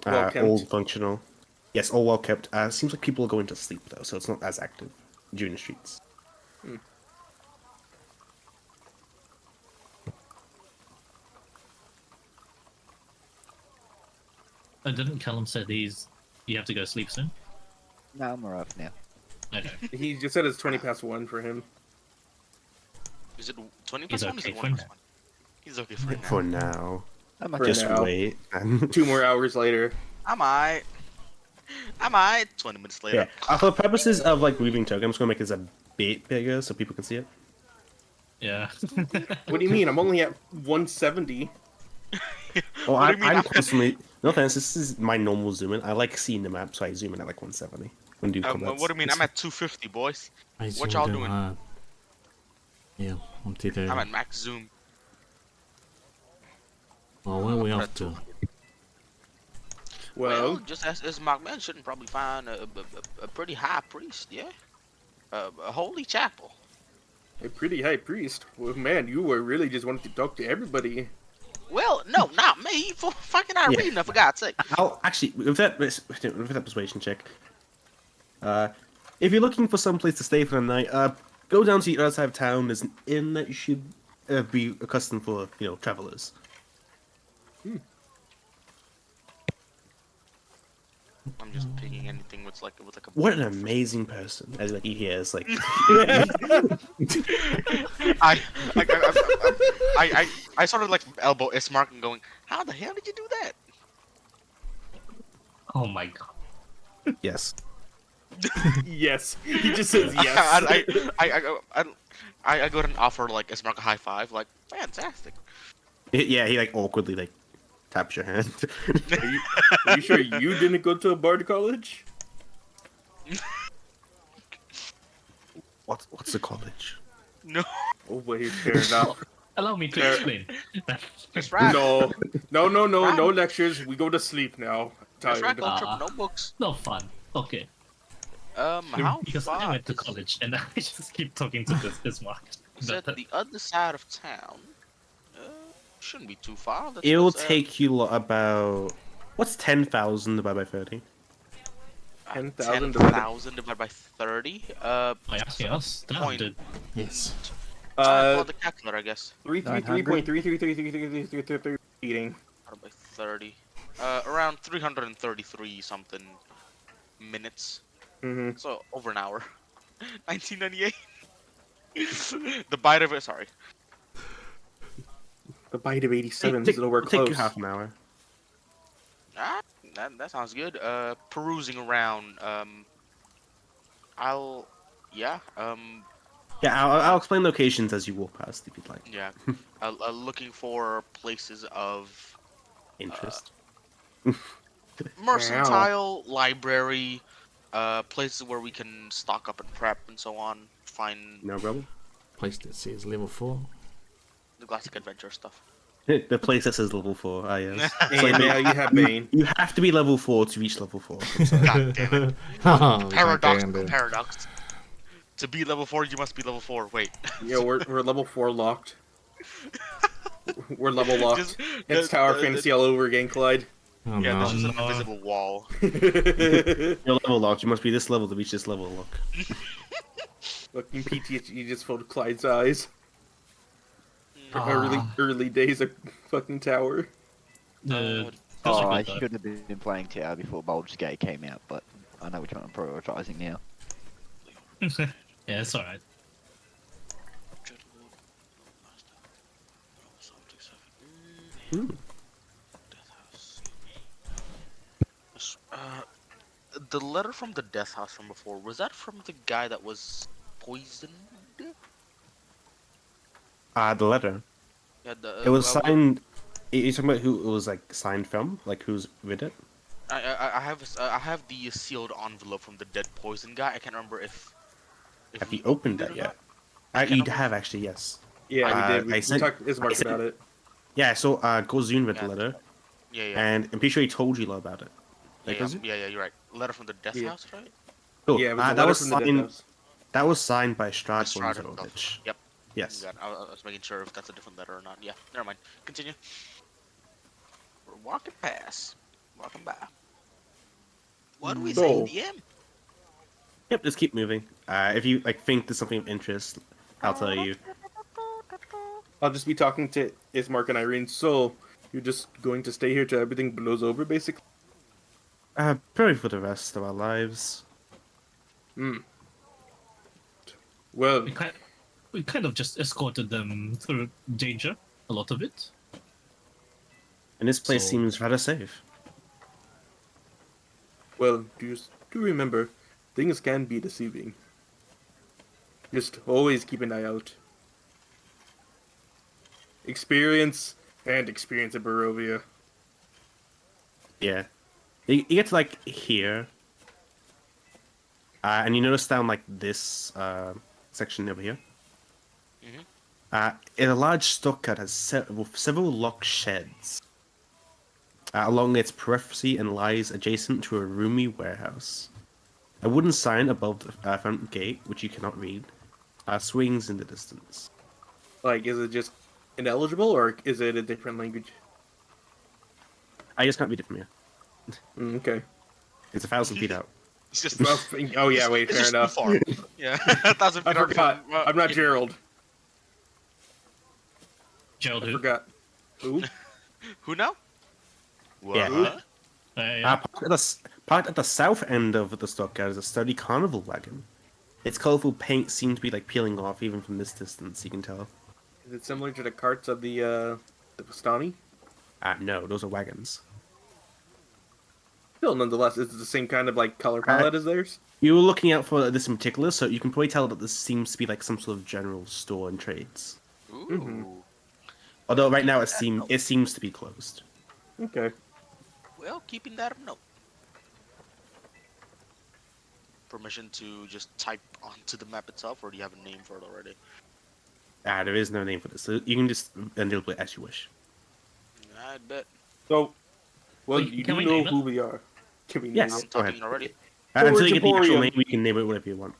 [SPEAKER 3] Well kept.
[SPEAKER 1] all functional. Yes, all well kept. Seems like people are going to sleep though, so it's not as active during the streets.
[SPEAKER 4] Didn't Callum say you have to go sleep soon?
[SPEAKER 5] No, I'm alright now.
[SPEAKER 4] Okay.
[SPEAKER 3] He just said it's 1:20 for him.
[SPEAKER 2] Is it 20
[SPEAKER 4] He's
[SPEAKER 2] plus 1? Is
[SPEAKER 4] okay
[SPEAKER 2] it
[SPEAKER 4] for
[SPEAKER 2] 1 plus
[SPEAKER 4] now.
[SPEAKER 2] 1? He's okay for now.
[SPEAKER 1] For now,
[SPEAKER 5] I'm
[SPEAKER 3] For
[SPEAKER 5] okay.
[SPEAKER 1] just
[SPEAKER 3] now.
[SPEAKER 1] wait. And
[SPEAKER 3] 2 more hours later.
[SPEAKER 2] I might. 20 minutes later.
[SPEAKER 1] yeah, for purposes of like moving token, I'm just gonna make this a bit bigger so people can see it.
[SPEAKER 4] Yeah.
[SPEAKER 3] What do you mean? I'm only at 170.
[SPEAKER 1] Well,
[SPEAKER 2] What do you mean?
[SPEAKER 1] I'm constantly. No offense, this is my normal zoom in. I like seeing the map, so I zoom in at like 170 when do combats.
[SPEAKER 2] What do you mean? I'm at 250, boys.
[SPEAKER 6] I
[SPEAKER 2] What
[SPEAKER 6] zoomed
[SPEAKER 2] y'all
[SPEAKER 6] in
[SPEAKER 2] doing?
[SPEAKER 6] hard. Yeah, I'm T30.
[SPEAKER 2] I'm at max zoom.
[SPEAKER 6] Well, where are we
[SPEAKER 2] I'm
[SPEAKER 6] off
[SPEAKER 2] at
[SPEAKER 6] to?
[SPEAKER 2] 200.
[SPEAKER 3] Well,
[SPEAKER 2] just as Mark mentioned, probably find a pretty high priest, yeah? A holy chapel.
[SPEAKER 3] a pretty high priest. Well, man, you were really just wanting to talk to everybody.
[SPEAKER 2] Well, no, not me. Fucking Irina, for God's sake.
[SPEAKER 1] I'll actually with that persuasion check. If you're looking for some place to stay for the night, go down to the other side of town. There's an inn that you should be accustomed for, travelers.
[SPEAKER 2] I'm just picking anything with like a.
[SPEAKER 1] What an amazing person! As like he hears, like
[SPEAKER 2] I sort of like elbow Ismark and going, how the hell did you do that?
[SPEAKER 4] Oh my god.
[SPEAKER 1] yes.
[SPEAKER 3] Yes, he just says yes.
[SPEAKER 2] I go and offer like Ismark a high five, like fantastic.
[SPEAKER 1] Yeah, he like awkwardly like taps your hand.
[SPEAKER 3] Are you sure you didn't go to a bard college?
[SPEAKER 1] What's the college?
[SPEAKER 2] No,
[SPEAKER 3] Oh wait, fair enough.
[SPEAKER 4] Allow me to
[SPEAKER 2] Fair.
[SPEAKER 4] explain.
[SPEAKER 2] that's right.
[SPEAKER 3] No lectures. We go to sleep now.
[SPEAKER 2] That's right.
[SPEAKER 3] Tired.
[SPEAKER 2] No trip, no books.
[SPEAKER 4] No fun. Okay.
[SPEAKER 2] How
[SPEAKER 4] Because
[SPEAKER 2] far?
[SPEAKER 4] I went to
[SPEAKER 2] is-
[SPEAKER 4] college and I just keep talking to this market.
[SPEAKER 2] Is it the other side of town? Shouldn't be too far.
[SPEAKER 1] It will take you about what's 10,000 divided by 30?
[SPEAKER 3] 10,000
[SPEAKER 2] 10,000 divided by 30.
[SPEAKER 4] Are you asking us? Damn,
[SPEAKER 2] Point.
[SPEAKER 4] dude.
[SPEAKER 6] Yes.
[SPEAKER 2] For the calculator, I guess.
[SPEAKER 3] 333.3333333 eating.
[SPEAKER 2] Divided by 30. Around 333 something minutes.
[SPEAKER 3] Mm-hmm.
[SPEAKER 2] So over an hour. 1998. The bite of it. Sorry.
[SPEAKER 3] The bite of 87 is
[SPEAKER 1] Take
[SPEAKER 3] nowhere
[SPEAKER 1] take you
[SPEAKER 3] close.
[SPEAKER 1] half an hour.
[SPEAKER 2] That sounds good. Perusing around. I'll. Yeah.
[SPEAKER 1] Yeah, I'll explain locations as you walk past if you'd like.
[SPEAKER 2] Yeah. Looking for places of
[SPEAKER 1] Interest.
[SPEAKER 2] mercantile, library, places where we can stock up and prep and so on. Find
[SPEAKER 1] No problem.
[SPEAKER 6] Place that says level 4.
[SPEAKER 2] the classic adventure stuff.
[SPEAKER 1] The place that says level 4. Ah, yes. It's
[SPEAKER 3] Hey,
[SPEAKER 1] like
[SPEAKER 3] now you have Bane.
[SPEAKER 1] you have to be level 4 to reach level 4.
[SPEAKER 2] God damn it.
[SPEAKER 6] Oh,
[SPEAKER 2] Paradox.
[SPEAKER 6] goddamn, dude.
[SPEAKER 2] Paradox. To be level 4, you must be level 4. Wait.
[SPEAKER 3] Yeah, we're level 4 locked. We're level locked.
[SPEAKER 2] Just-
[SPEAKER 3] It's Tower Fantasy all over again, Clyde.
[SPEAKER 6] Oh,
[SPEAKER 2] Yeah,
[SPEAKER 6] no.
[SPEAKER 2] there's just an
[SPEAKER 4] no.
[SPEAKER 2] invisible wall.
[SPEAKER 1] You're level locked. You must be this level to reach this level lock.
[SPEAKER 3] Fucking PTSD just filled Clyde's eyes.
[SPEAKER 4] Ah.
[SPEAKER 3] Early days of fucking Tower.
[SPEAKER 4] Dude. those
[SPEAKER 5] Oh,
[SPEAKER 4] are
[SPEAKER 5] I
[SPEAKER 4] good, though.
[SPEAKER 5] should have been playing Tower before Baldur's Gate came out, but I know which one I'm prioritizing now.
[SPEAKER 4] Yeah, it's alright.
[SPEAKER 2] the letter from the death house from before, was that from the guy that was poisoned?
[SPEAKER 1] The letter.
[SPEAKER 2] Yeah,
[SPEAKER 1] It was signed. You're talking about who it was like signed from, like who's with it?
[SPEAKER 2] I have the sealed envelope from the dead poison guy. I can't remember if
[SPEAKER 1] Have
[SPEAKER 2] we
[SPEAKER 1] you opened
[SPEAKER 2] it
[SPEAKER 1] that
[SPEAKER 2] or
[SPEAKER 1] yet?
[SPEAKER 2] not. I can't
[SPEAKER 1] You
[SPEAKER 2] remember.
[SPEAKER 1] have actually, yes.
[SPEAKER 3] Yeah, we did.
[SPEAKER 1] I
[SPEAKER 3] We
[SPEAKER 1] sent-
[SPEAKER 3] talked to
[SPEAKER 1] I
[SPEAKER 3] Ismark
[SPEAKER 1] sent-
[SPEAKER 3] about it.
[SPEAKER 1] Yeah, so Gozun read the
[SPEAKER 2] Yeah.
[SPEAKER 1] letter,
[SPEAKER 2] Yeah.
[SPEAKER 1] and I'm pretty sure he told you a lot about it. Like,
[SPEAKER 2] Yeah,
[SPEAKER 1] was it?
[SPEAKER 2] yeah, you're right. Letter from the death
[SPEAKER 3] Yeah.
[SPEAKER 2] house, right?
[SPEAKER 1] Cool.
[SPEAKER 3] Yeah, it was a
[SPEAKER 1] that
[SPEAKER 3] letter
[SPEAKER 1] was
[SPEAKER 3] from the death
[SPEAKER 1] signed.
[SPEAKER 3] house.
[SPEAKER 1] That was signed by
[SPEAKER 2] Strahd
[SPEAKER 1] Strahd
[SPEAKER 2] himself.
[SPEAKER 1] Bonzorovich.
[SPEAKER 2] Yep.
[SPEAKER 1] Yes.
[SPEAKER 2] Got it. I was making sure if that's a different letter or not. Yeah, never mind. Continue. We're walking past. Walking by. What do we say,
[SPEAKER 3] So-
[SPEAKER 2] DM?
[SPEAKER 1] Yep. Just keep moving. If you like think there's something of interest, I'll tell you.
[SPEAKER 3] I'll just be talking to Ismark and Irene. So you're just going to stay here till everything blows over, basically?
[SPEAKER 1] Probably for the rest of our lives.
[SPEAKER 3] Well,
[SPEAKER 4] We kind of just escorted them through danger, a lot of it.
[SPEAKER 1] And this place
[SPEAKER 4] So-
[SPEAKER 1] seems rather safe.
[SPEAKER 3] do remember, things can be deceiving. Just always keep an eye out. Experience in Barovia.
[SPEAKER 1] Yeah. You get to like here, and you notice down like this section over here. In a large stockyard has several locked sheds along its periphery and lies adjacent to a roomy warehouse. A wooden sign above the front gate, which you cannot read, swings in the distance.
[SPEAKER 3] Like, is it just ineligible, or is it a different language?
[SPEAKER 1] I just can't read it from here.
[SPEAKER 3] Okay.
[SPEAKER 1] It's 1,000 feet out.
[SPEAKER 2] It's just.
[SPEAKER 3] Well, oh yeah, wait,
[SPEAKER 2] it's
[SPEAKER 3] fair
[SPEAKER 2] just too
[SPEAKER 3] enough.
[SPEAKER 2] far. Yeah, 1,000
[SPEAKER 3] I
[SPEAKER 2] feet.
[SPEAKER 3] forgot. I'm not Gerald.
[SPEAKER 4] Gerald,
[SPEAKER 3] I
[SPEAKER 4] who?
[SPEAKER 3] forgot. Who?
[SPEAKER 2] Who now?
[SPEAKER 1] Yeah.
[SPEAKER 2] What?
[SPEAKER 4] Yeah.
[SPEAKER 1] Parked at the south end of the stockyard is a sturdy carnival wagon. Its colorful paint seems to be like peeling off even from this distance. You can tell.
[SPEAKER 3] Is it similar to the carts of the Bastani?
[SPEAKER 1] No, those are wagons.
[SPEAKER 3] Still, nonetheless, it's the same kind of like color palette as theirs.
[SPEAKER 1] You were looking out for this in particular, so you can probably tell that this seems to be like some sort of general store and trades.
[SPEAKER 2] Ooh.
[SPEAKER 1] Although right now it seems to be closed.
[SPEAKER 3] Okay.
[SPEAKER 2] Well, keeping that a note. Permission to just type onto the map itself, or do you have a name for it already?
[SPEAKER 1] There is no name for this. So you can just enable it as you wish.
[SPEAKER 2] I bet.
[SPEAKER 3] So, well,
[SPEAKER 4] Wait,
[SPEAKER 3] you
[SPEAKER 4] can
[SPEAKER 3] do
[SPEAKER 4] we
[SPEAKER 3] know
[SPEAKER 4] name it?
[SPEAKER 3] who we are. Can we name
[SPEAKER 1] Yes.
[SPEAKER 2] I'm
[SPEAKER 3] it?
[SPEAKER 1] Go
[SPEAKER 2] typing
[SPEAKER 1] ahead.
[SPEAKER 2] it already.
[SPEAKER 1] Until you get the actual
[SPEAKER 3] Emporium.
[SPEAKER 1] name, you can name it whatever you want.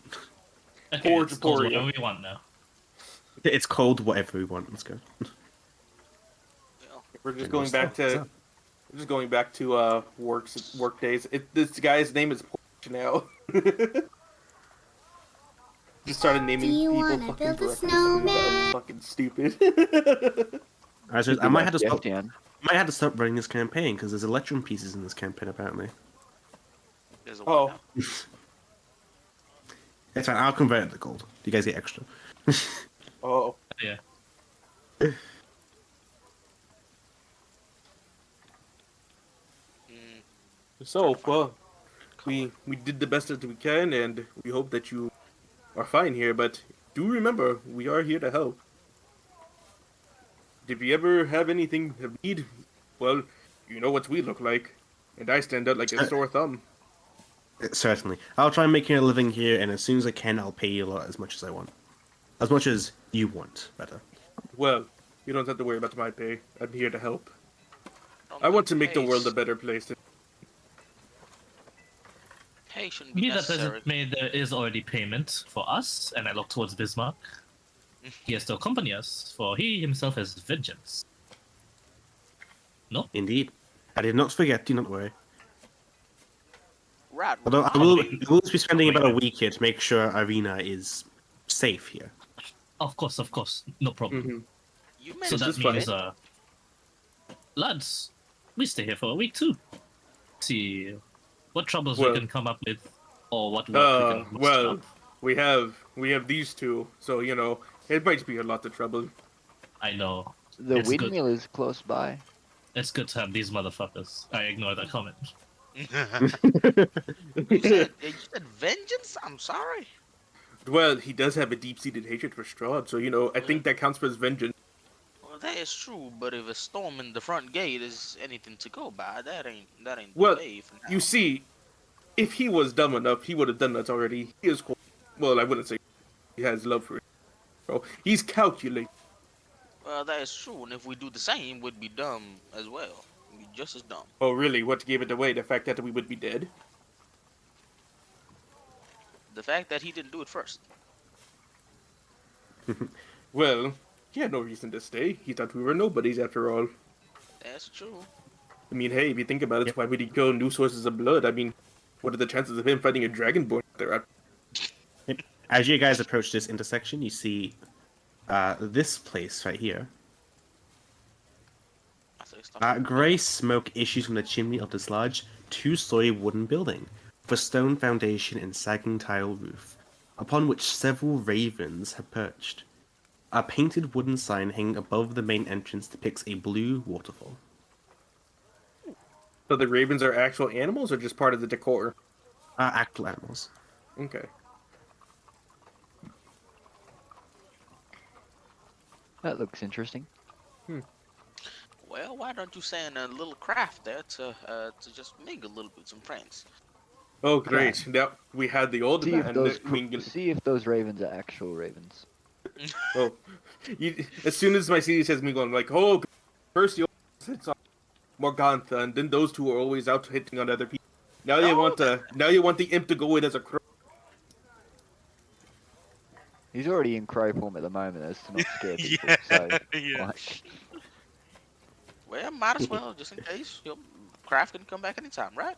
[SPEAKER 4] Okay,
[SPEAKER 3] Forge
[SPEAKER 4] it's called
[SPEAKER 3] Emporium.
[SPEAKER 4] whatever we want now.
[SPEAKER 1] It's called whatever we want. Let's go.
[SPEAKER 2] Well,
[SPEAKER 3] We're just
[SPEAKER 1] And
[SPEAKER 3] going
[SPEAKER 1] what's
[SPEAKER 3] back
[SPEAKER 1] up?
[SPEAKER 3] to.
[SPEAKER 1] What's up?
[SPEAKER 3] We're just going back to work days. This guy's name is Porch now. Just started naming
[SPEAKER 7] Do you
[SPEAKER 3] people
[SPEAKER 7] wanna
[SPEAKER 3] fucking
[SPEAKER 7] build a
[SPEAKER 3] directors.
[SPEAKER 7] snowman?
[SPEAKER 3] That was fucking stupid.
[SPEAKER 1] I might have to
[SPEAKER 5] Jeff
[SPEAKER 1] stop.
[SPEAKER 5] down.
[SPEAKER 1] Might have to stop running this campaign because there's electrum pieces in this campaign apparently.
[SPEAKER 2] there's a
[SPEAKER 3] Oh.
[SPEAKER 2] one now.
[SPEAKER 1] It's fine. I'll convert it to gold. You guys get extra.
[SPEAKER 3] Oh.
[SPEAKER 4] Yeah.
[SPEAKER 2] Mm,
[SPEAKER 3] So, well, we did the best that we can, and we hope that you are fine here. But do remember, we are here to help. If you ever have anything of need, well, you know what we look like, and I stand out like a sore thumb.
[SPEAKER 1] Certainly. I'll try and make a living here, and as soon as I can, I'll pay you a lot as much as I want. As much as you want, better.
[SPEAKER 3] Well, you don't have to worry about my pay. I'm here to help.
[SPEAKER 2] don't
[SPEAKER 3] I want to
[SPEAKER 2] think
[SPEAKER 3] make the
[SPEAKER 2] pay
[SPEAKER 3] world a
[SPEAKER 2] sh-
[SPEAKER 3] better place.
[SPEAKER 2] Pay shouldn't be
[SPEAKER 4] Be that as
[SPEAKER 2] necessary.
[SPEAKER 4] it may, there is already payment for us, and I look towards Bismarck. He has to accompany us, for he himself has vengeance.
[SPEAKER 1] Indeed. I did not forget, do not worry.
[SPEAKER 2] Rat.
[SPEAKER 1] Although I will be spending about a week here to make sure Irina is safe here.
[SPEAKER 4] Of course, no problem.
[SPEAKER 3] Mm-hmm.
[SPEAKER 2] You
[SPEAKER 4] So
[SPEAKER 2] mentioned
[SPEAKER 4] that
[SPEAKER 3] this fine.
[SPEAKER 4] means, lads, we stay here for a week too. See what troubles
[SPEAKER 3] Well-
[SPEAKER 4] we can come up with, or what work we can muster
[SPEAKER 3] Well,
[SPEAKER 4] up.
[SPEAKER 3] we have these two, so you know it might be a lot of trouble.
[SPEAKER 4] I know.
[SPEAKER 5] The
[SPEAKER 4] It's good.
[SPEAKER 5] windmill is close by.
[SPEAKER 4] It's good to have these motherfuckers. I ignore that comment.
[SPEAKER 2] You said vengeance? I'm sorry.
[SPEAKER 3] Well, he does have a deep-seated hatred for Strahd, so I think that counts for his vengeance.
[SPEAKER 2] Well, that is true, but if a storm in the front gate is anything to go by, that ain't the
[SPEAKER 3] Well,
[SPEAKER 2] way for now.
[SPEAKER 3] you see, if he was dumb enough, he would have done that already. He is cool. Well, I wouldn't say he has love for it. Bro. He's calculating.
[SPEAKER 2] Well, that is true, and if we do the same, we'd be dumb as well. We'd be just as dumb.
[SPEAKER 3] Oh, really? What gave it away? The fact that we would be dead?
[SPEAKER 2] The fact that he didn't do it first.
[SPEAKER 3] Well, he had no reason to stay. He thought we were nobodies after all.
[SPEAKER 2] That's true.
[SPEAKER 3] I mean, hey, if you think about it,
[SPEAKER 1] Yep.
[SPEAKER 3] why would he kill new sources of blood? I mean, what are the chances of him fighting a dragonborn out there?
[SPEAKER 1] As you guys approach this intersection, you see this place right here.
[SPEAKER 2] I say stop.
[SPEAKER 1] Grey smoke issues from the chimney of this large, two-story wooden building, with a stone foundation and sagging tile roof, upon which several ravens have perched. A painted wooden sign hanging above the main entrance depicts a blue waterfall.
[SPEAKER 3] So the ravens are actual animals or just part of the decor?
[SPEAKER 1] Actual animals.
[SPEAKER 3] Okay.
[SPEAKER 5] That looks interesting.
[SPEAKER 2] Well, why don't you send a little craft there to just mingle a little with some friends?
[SPEAKER 3] Oh, great. Now, we had the old
[SPEAKER 5] See if
[SPEAKER 3] man.
[SPEAKER 5] those
[SPEAKER 3] mingle.
[SPEAKER 5] see if those ravens are actual ravens.
[SPEAKER 3] Oh, as soon as my CD says mingle, I'm like, oh, first you hits on Morgantha, and then those two are always out hitting on other people. Now you want the imp to go in as a crow.
[SPEAKER 5] He's already in crow form at the moment, as to not scare people. So,
[SPEAKER 2] yeah.
[SPEAKER 5] like,
[SPEAKER 2] Well, might as well, just in case. Craft can come back anytime, right?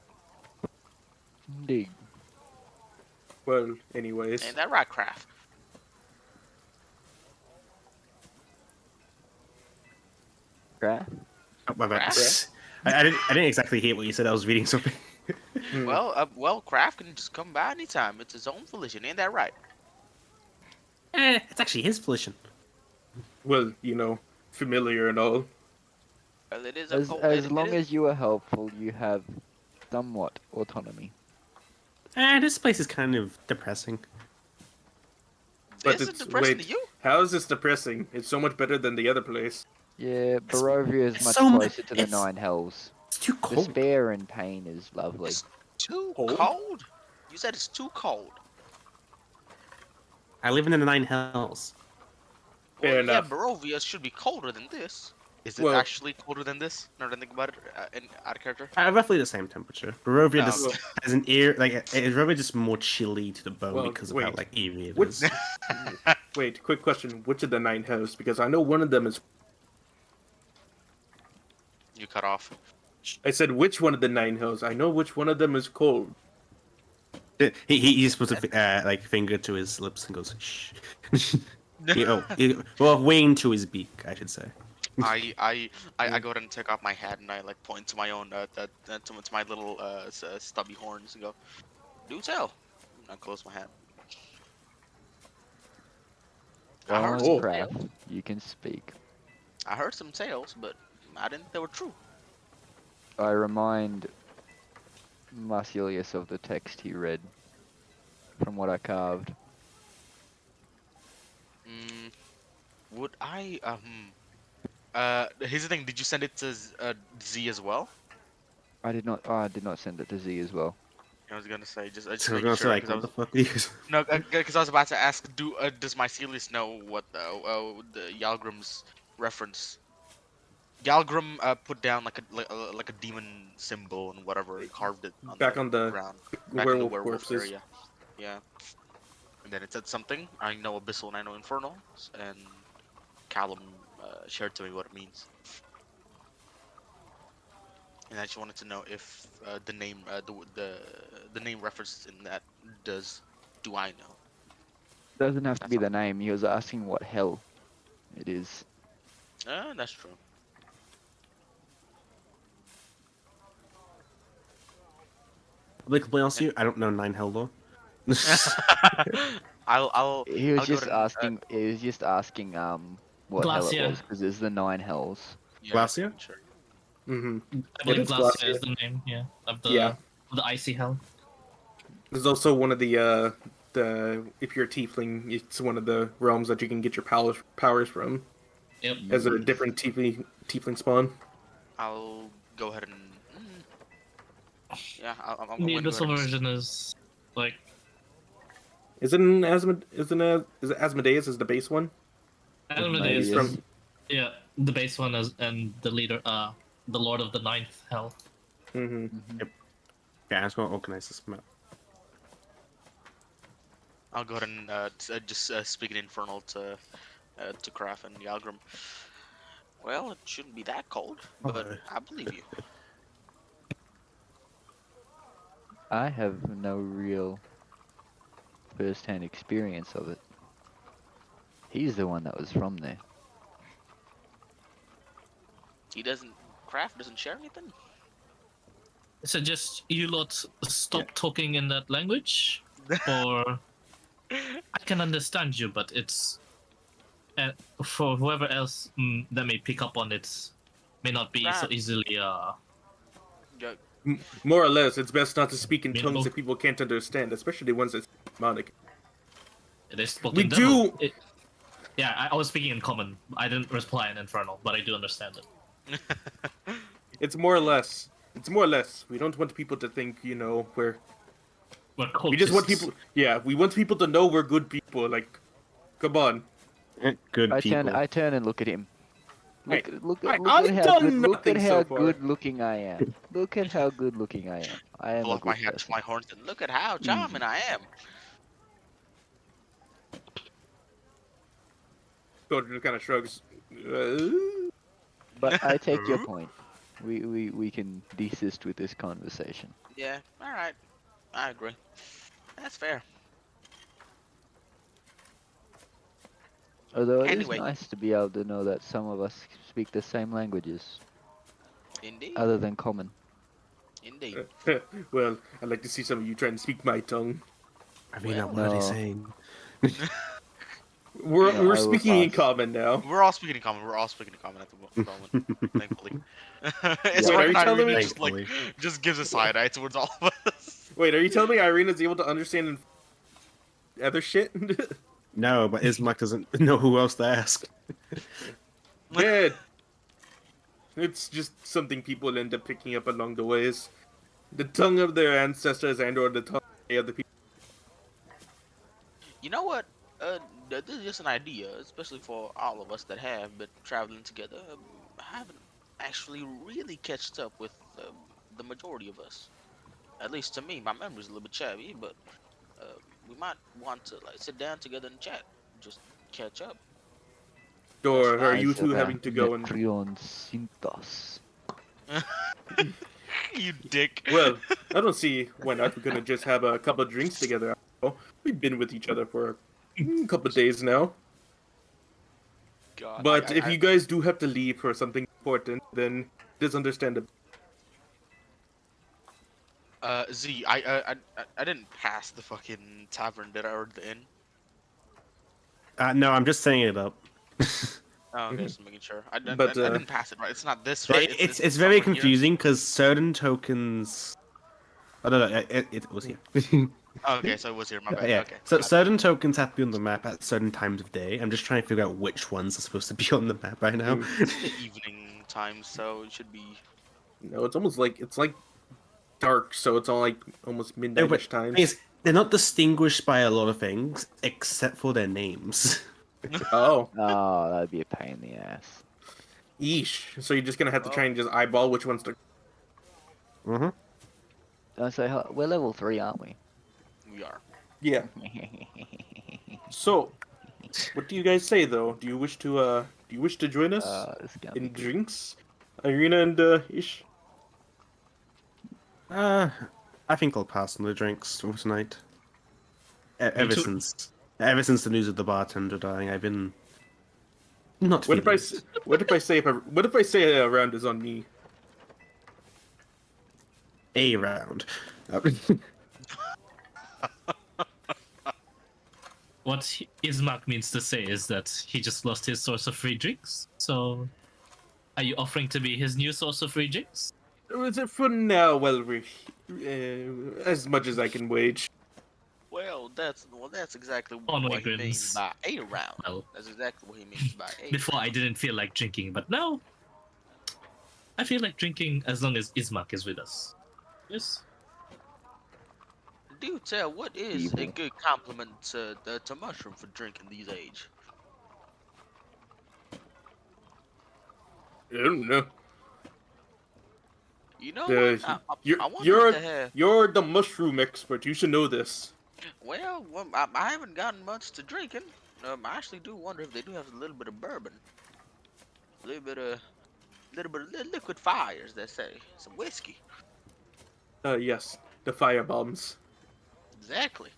[SPEAKER 5] indeed.
[SPEAKER 3] Well, anyways.
[SPEAKER 2] Ain't that right, Craft?
[SPEAKER 5] Crap.
[SPEAKER 1] Oh, my bad.
[SPEAKER 2] Craft?
[SPEAKER 1] I didn't exactly hear what you said. I was reading something.
[SPEAKER 3] Hmm.
[SPEAKER 2] Well, Craft can just come by anytime. It's his own volition, ain't that right?
[SPEAKER 1] It's actually his volition.
[SPEAKER 3] Well, familiar and all.
[SPEAKER 2] Well, it is
[SPEAKER 5] As long as you are helpful, you have somewhat autonomy.
[SPEAKER 1] This place is kind of depressing.
[SPEAKER 3] But
[SPEAKER 2] This is
[SPEAKER 3] it's
[SPEAKER 2] depressing
[SPEAKER 3] wait,
[SPEAKER 2] to you.
[SPEAKER 3] how is this depressing? It's so much better than the other place.
[SPEAKER 5] Yeah, Barovia is
[SPEAKER 1] it's
[SPEAKER 5] much
[SPEAKER 1] so mu-
[SPEAKER 5] closer to the
[SPEAKER 1] it's-
[SPEAKER 5] Nine Hells.
[SPEAKER 1] It's too cold.
[SPEAKER 5] Despair and pain is lovely.
[SPEAKER 2] It's too
[SPEAKER 3] Cold?
[SPEAKER 2] cold. You said it's too cold.
[SPEAKER 1] I live in the Nine Hells.
[SPEAKER 2] Well,
[SPEAKER 3] Fair
[SPEAKER 2] yeah,
[SPEAKER 3] enough.
[SPEAKER 2] Barovia should be colder than this. Is it
[SPEAKER 3] Well-
[SPEAKER 2] actually colder than this? Now that I think about it, out of character.
[SPEAKER 1] Roughly the same temperature. Barovia
[SPEAKER 2] Oh.
[SPEAKER 1] just has an ear, like Barovia just more chilly to the bone
[SPEAKER 3] Well,
[SPEAKER 1] because of how
[SPEAKER 3] wait.
[SPEAKER 1] like eerie it
[SPEAKER 3] Which-
[SPEAKER 1] is.
[SPEAKER 3] Wait, quick question. Which of the 9 hosts? Because I know one of them is...
[SPEAKER 2] You cut off.
[SPEAKER 3] I said which one of the 9 hosts. I know which one of them is cold.
[SPEAKER 1] He just puts a like finger to his lips and goes shh. Well, Wayne to his beak, I should say.
[SPEAKER 2] I go ahead and take off my hat and I like point to my own to my little stubby horns and go, "Do tell." And I close my hat. I heard,
[SPEAKER 5] Oh,
[SPEAKER 2] some
[SPEAKER 5] crap.
[SPEAKER 2] tales.
[SPEAKER 5] You can speak.
[SPEAKER 2] I heard some tales, but I didn't think they were true.
[SPEAKER 5] I remind Marcelius of the text he read from what I carved.
[SPEAKER 2] Would I here's the thing. Did you send it to Z as well?
[SPEAKER 5] I did not. Oh, I did not send it to Z as well.
[SPEAKER 2] I was gonna say just
[SPEAKER 1] So I'm
[SPEAKER 2] making
[SPEAKER 1] gonna
[SPEAKER 2] sure
[SPEAKER 1] say like,
[SPEAKER 2] 'cause I
[SPEAKER 1] what the
[SPEAKER 2] was,
[SPEAKER 1] fuck? Are you guys-
[SPEAKER 2] no, because I was about to ask, does Mycelius know what the Yalgrim's reference? Yalgrim put down like a demon symbol and whatever, and carved it
[SPEAKER 3] Back on the
[SPEAKER 2] ground, back in the
[SPEAKER 3] werewolf
[SPEAKER 2] werewolf
[SPEAKER 3] corpses.
[SPEAKER 2] area. Yeah. And then it said something. I know Abyssal and I know Infernal, and Callum shared to me what it means. And I just wanted to know if the name, the name referenced in that do I know?
[SPEAKER 5] Doesn't have to
[SPEAKER 2] That's
[SPEAKER 5] be
[SPEAKER 2] all.
[SPEAKER 5] the name. He was asking what hell it is.
[SPEAKER 2] That's true.
[SPEAKER 1] Like, completely honest with you, I don't know Nine Hell lore.
[SPEAKER 2] I'll
[SPEAKER 5] He was
[SPEAKER 2] I'll go
[SPEAKER 5] just
[SPEAKER 2] to-
[SPEAKER 5] asking. He was just asking what hell it
[SPEAKER 4] Glacia.
[SPEAKER 5] was because there's the 9 hells.
[SPEAKER 2] yeah,
[SPEAKER 1] Glacia?
[SPEAKER 2] Sure.
[SPEAKER 3] Mm-hmm.
[SPEAKER 4] I believe
[SPEAKER 3] is
[SPEAKER 4] Glacia
[SPEAKER 3] Glacia.
[SPEAKER 4] is the name, yeah, of the
[SPEAKER 3] Yeah.
[SPEAKER 4] The icy hell.
[SPEAKER 3] There's also one of the if you're a tiefling, it's one of the realms that you can get your powers from.
[SPEAKER 4] Yep.
[SPEAKER 3] As a different tiefling spawn.
[SPEAKER 2] I'll go ahead and. Yeah, I'm
[SPEAKER 4] The
[SPEAKER 2] going to go
[SPEAKER 4] abyssal
[SPEAKER 2] ahead and.
[SPEAKER 4] version is like
[SPEAKER 3] Is it Asmodeus is the base one?
[SPEAKER 4] Asmodeus
[SPEAKER 5] Asmodeus.
[SPEAKER 4] is yeah the base one is and the leader the Lord of the Ninth Hell.
[SPEAKER 3] Mm-hmm.
[SPEAKER 1] Yeah, I'm just gonna organize this map.
[SPEAKER 2] I'll go ahead and just speak in Infernal to Kraft and Yalgrim. Well, it shouldn't be that cold, but
[SPEAKER 1] Hello.
[SPEAKER 2] I believe you.
[SPEAKER 5] I have no real first-hand experience of it. He's the one that was from there.
[SPEAKER 2] Kraft doesn't share anything?
[SPEAKER 4] So just you lot stop talking in that language, or I can understand you, but it's for whoever else that may pick up on it, may not be so
[SPEAKER 2] Right.
[SPEAKER 4] easily
[SPEAKER 2] Yeah,
[SPEAKER 3] More or less, it's best not to speak in
[SPEAKER 4] Minimal.
[SPEAKER 3] tongues that people can't understand, especially the ones that's demonic.
[SPEAKER 4] it is spoken
[SPEAKER 3] We
[SPEAKER 4] devil.
[SPEAKER 3] do.
[SPEAKER 4] Yeah, I was speaking in common. I didn't reply in infernal, but I do understand it.
[SPEAKER 3] It's more or less. It's more or less. We don't want people to think, we're.
[SPEAKER 4] We're
[SPEAKER 3] We just want
[SPEAKER 4] cultists.
[SPEAKER 3] people. Yeah, we want people to know we're good people. Like, come on.
[SPEAKER 1] Good
[SPEAKER 5] I
[SPEAKER 1] people.
[SPEAKER 5] turn and look at him.
[SPEAKER 3] Hey,
[SPEAKER 5] Look
[SPEAKER 3] I've
[SPEAKER 5] at how
[SPEAKER 3] done
[SPEAKER 5] good look at
[SPEAKER 3] nothing
[SPEAKER 5] how
[SPEAKER 3] so far.
[SPEAKER 5] good looking I am. Look at how good looking I am. I am
[SPEAKER 2] pull
[SPEAKER 5] a
[SPEAKER 2] off my
[SPEAKER 5] good
[SPEAKER 2] hat to
[SPEAKER 5] person.
[SPEAKER 2] my horns and look at how charming I am.
[SPEAKER 3] George just kind of shrugs.
[SPEAKER 5] But I take your point. We can desist with this conversation.
[SPEAKER 2] Yeah, all right, I agree. That's fair.
[SPEAKER 5] Although it is
[SPEAKER 2] Anyway.
[SPEAKER 5] nice to be able to know that some of us speak the same languages,
[SPEAKER 2] Indeed,
[SPEAKER 5] other than common.
[SPEAKER 2] indeed.
[SPEAKER 3] Well, I'd like to see some of you try and speak my tongue.
[SPEAKER 1] I mean,
[SPEAKER 2] Well,
[SPEAKER 1] what are they
[SPEAKER 5] no.
[SPEAKER 1] saying?
[SPEAKER 3] We're
[SPEAKER 5] No, I will
[SPEAKER 3] speaking in
[SPEAKER 5] pass.
[SPEAKER 3] common now.
[SPEAKER 2] We're all speaking in common. We're all speaking in common at the moment, thankfully. It's
[SPEAKER 3] Wait, are
[SPEAKER 2] right
[SPEAKER 3] you
[SPEAKER 2] now,
[SPEAKER 3] telling
[SPEAKER 2] Irina
[SPEAKER 3] me-
[SPEAKER 2] just like
[SPEAKER 1] Thankfully.
[SPEAKER 2] just gives a side eye towards all of us.
[SPEAKER 3] Wait, are you telling me Irina's able to understand other shit?
[SPEAKER 1] No, but Ismark doesn't know who else to ask.
[SPEAKER 3] Yeah. It's just something people end up picking up along the ways. The tongue of their ancestors and/or the tongue of the people.
[SPEAKER 2] You know what? This is just an idea, especially for all of us that have been traveling together. I haven't actually really catched up with the majority of us. At least to me, my memory's a little bit shabby, but we might want to like sit down together and chat, just catch up.
[SPEAKER 3] Or are
[SPEAKER 2] Nice.
[SPEAKER 3] you two having to go and?
[SPEAKER 5] Metrion Sintas.
[SPEAKER 2] You dick.
[SPEAKER 3] Well, I don't see why not. We're gonna just have a couple of drinks together. We've been with each other for a couple of days now.
[SPEAKER 2] God,
[SPEAKER 3] But if you guys do have to leave for something important, then it's understandable.
[SPEAKER 2] Z, I didn't pass the fucking tavern, did I, or the inn?
[SPEAKER 1] No, I'm just saying it up.
[SPEAKER 2] Oh, okay, just making sure. I
[SPEAKER 3] But,
[SPEAKER 2] didn't pass it, right? It's not this, right?
[SPEAKER 1] It's very
[SPEAKER 2] somewhere here?
[SPEAKER 1] confusing because certain tokens. Oh no, it was here.
[SPEAKER 2] Oh, okay, so it was here. My bad.
[SPEAKER 1] Yeah.
[SPEAKER 2] Okay.
[SPEAKER 1] So
[SPEAKER 2] got it.
[SPEAKER 1] certain tokens have to be on the map at certain times of day. I'm just trying to figure out which ones are supposed to be on the map right now.
[SPEAKER 2] It's the evening time, so it should be.
[SPEAKER 3] No, it's almost like dark, so it's all like almost
[SPEAKER 1] No,
[SPEAKER 3] midnight-ish
[SPEAKER 1] but
[SPEAKER 3] time.
[SPEAKER 1] they're not distinguished by a lot of things except for their names.
[SPEAKER 3] Oh,
[SPEAKER 5] Oh, that'd be a pain in the ass.
[SPEAKER 3] yeesh. So you're just gonna have to try and just eyeball which ones to.
[SPEAKER 1] Mm-hmm.
[SPEAKER 5] Don't say we're level 3, aren't we?
[SPEAKER 2] We are.
[SPEAKER 3] Yeah. So, what do you guys say though? Do you wish to join us
[SPEAKER 5] It's gonna
[SPEAKER 3] in
[SPEAKER 5] be good.
[SPEAKER 3] drinks, Irina and Ish?
[SPEAKER 1] I think I'll pass on the drinks for tonight. Ever
[SPEAKER 4] too.
[SPEAKER 1] since the news of the bartender dying, I've been not.
[SPEAKER 3] What if I
[SPEAKER 1] feeling it.
[SPEAKER 3] what if I say a round is on me?
[SPEAKER 1] A round?
[SPEAKER 4] What Ismark means to say is that he just lost his source of free drinks. So, are you offering to be his new source of free drinks?
[SPEAKER 3] Or is it for now? Well, we're As much as I can wage.
[SPEAKER 2] Well, that's exactly
[SPEAKER 4] Conway
[SPEAKER 2] what he means
[SPEAKER 4] grins.
[SPEAKER 2] by a round.
[SPEAKER 4] Well,
[SPEAKER 2] That's exactly what he means by a
[SPEAKER 4] before I
[SPEAKER 2] round.
[SPEAKER 4] didn't feel like drinking, but now I feel like drinking as long as Ismark is with us. Yes.
[SPEAKER 2] Do tell, what is a
[SPEAKER 5] Evil.
[SPEAKER 2] good compliment to mushroom for drinking these age?
[SPEAKER 3] I don't know.
[SPEAKER 2] You know
[SPEAKER 3] Uh,
[SPEAKER 2] what?
[SPEAKER 3] you're
[SPEAKER 2] I wonder
[SPEAKER 3] you're
[SPEAKER 2] if they have.
[SPEAKER 3] you're the mushroom expert. You should know this.
[SPEAKER 2] Well, I haven't gotten much to drinking. I actually do wonder if they do have a little bit of bourbon, a little bit of liquid fires. They say some whiskey.
[SPEAKER 3] Yes, the fire bombs.
[SPEAKER 2] Exactly.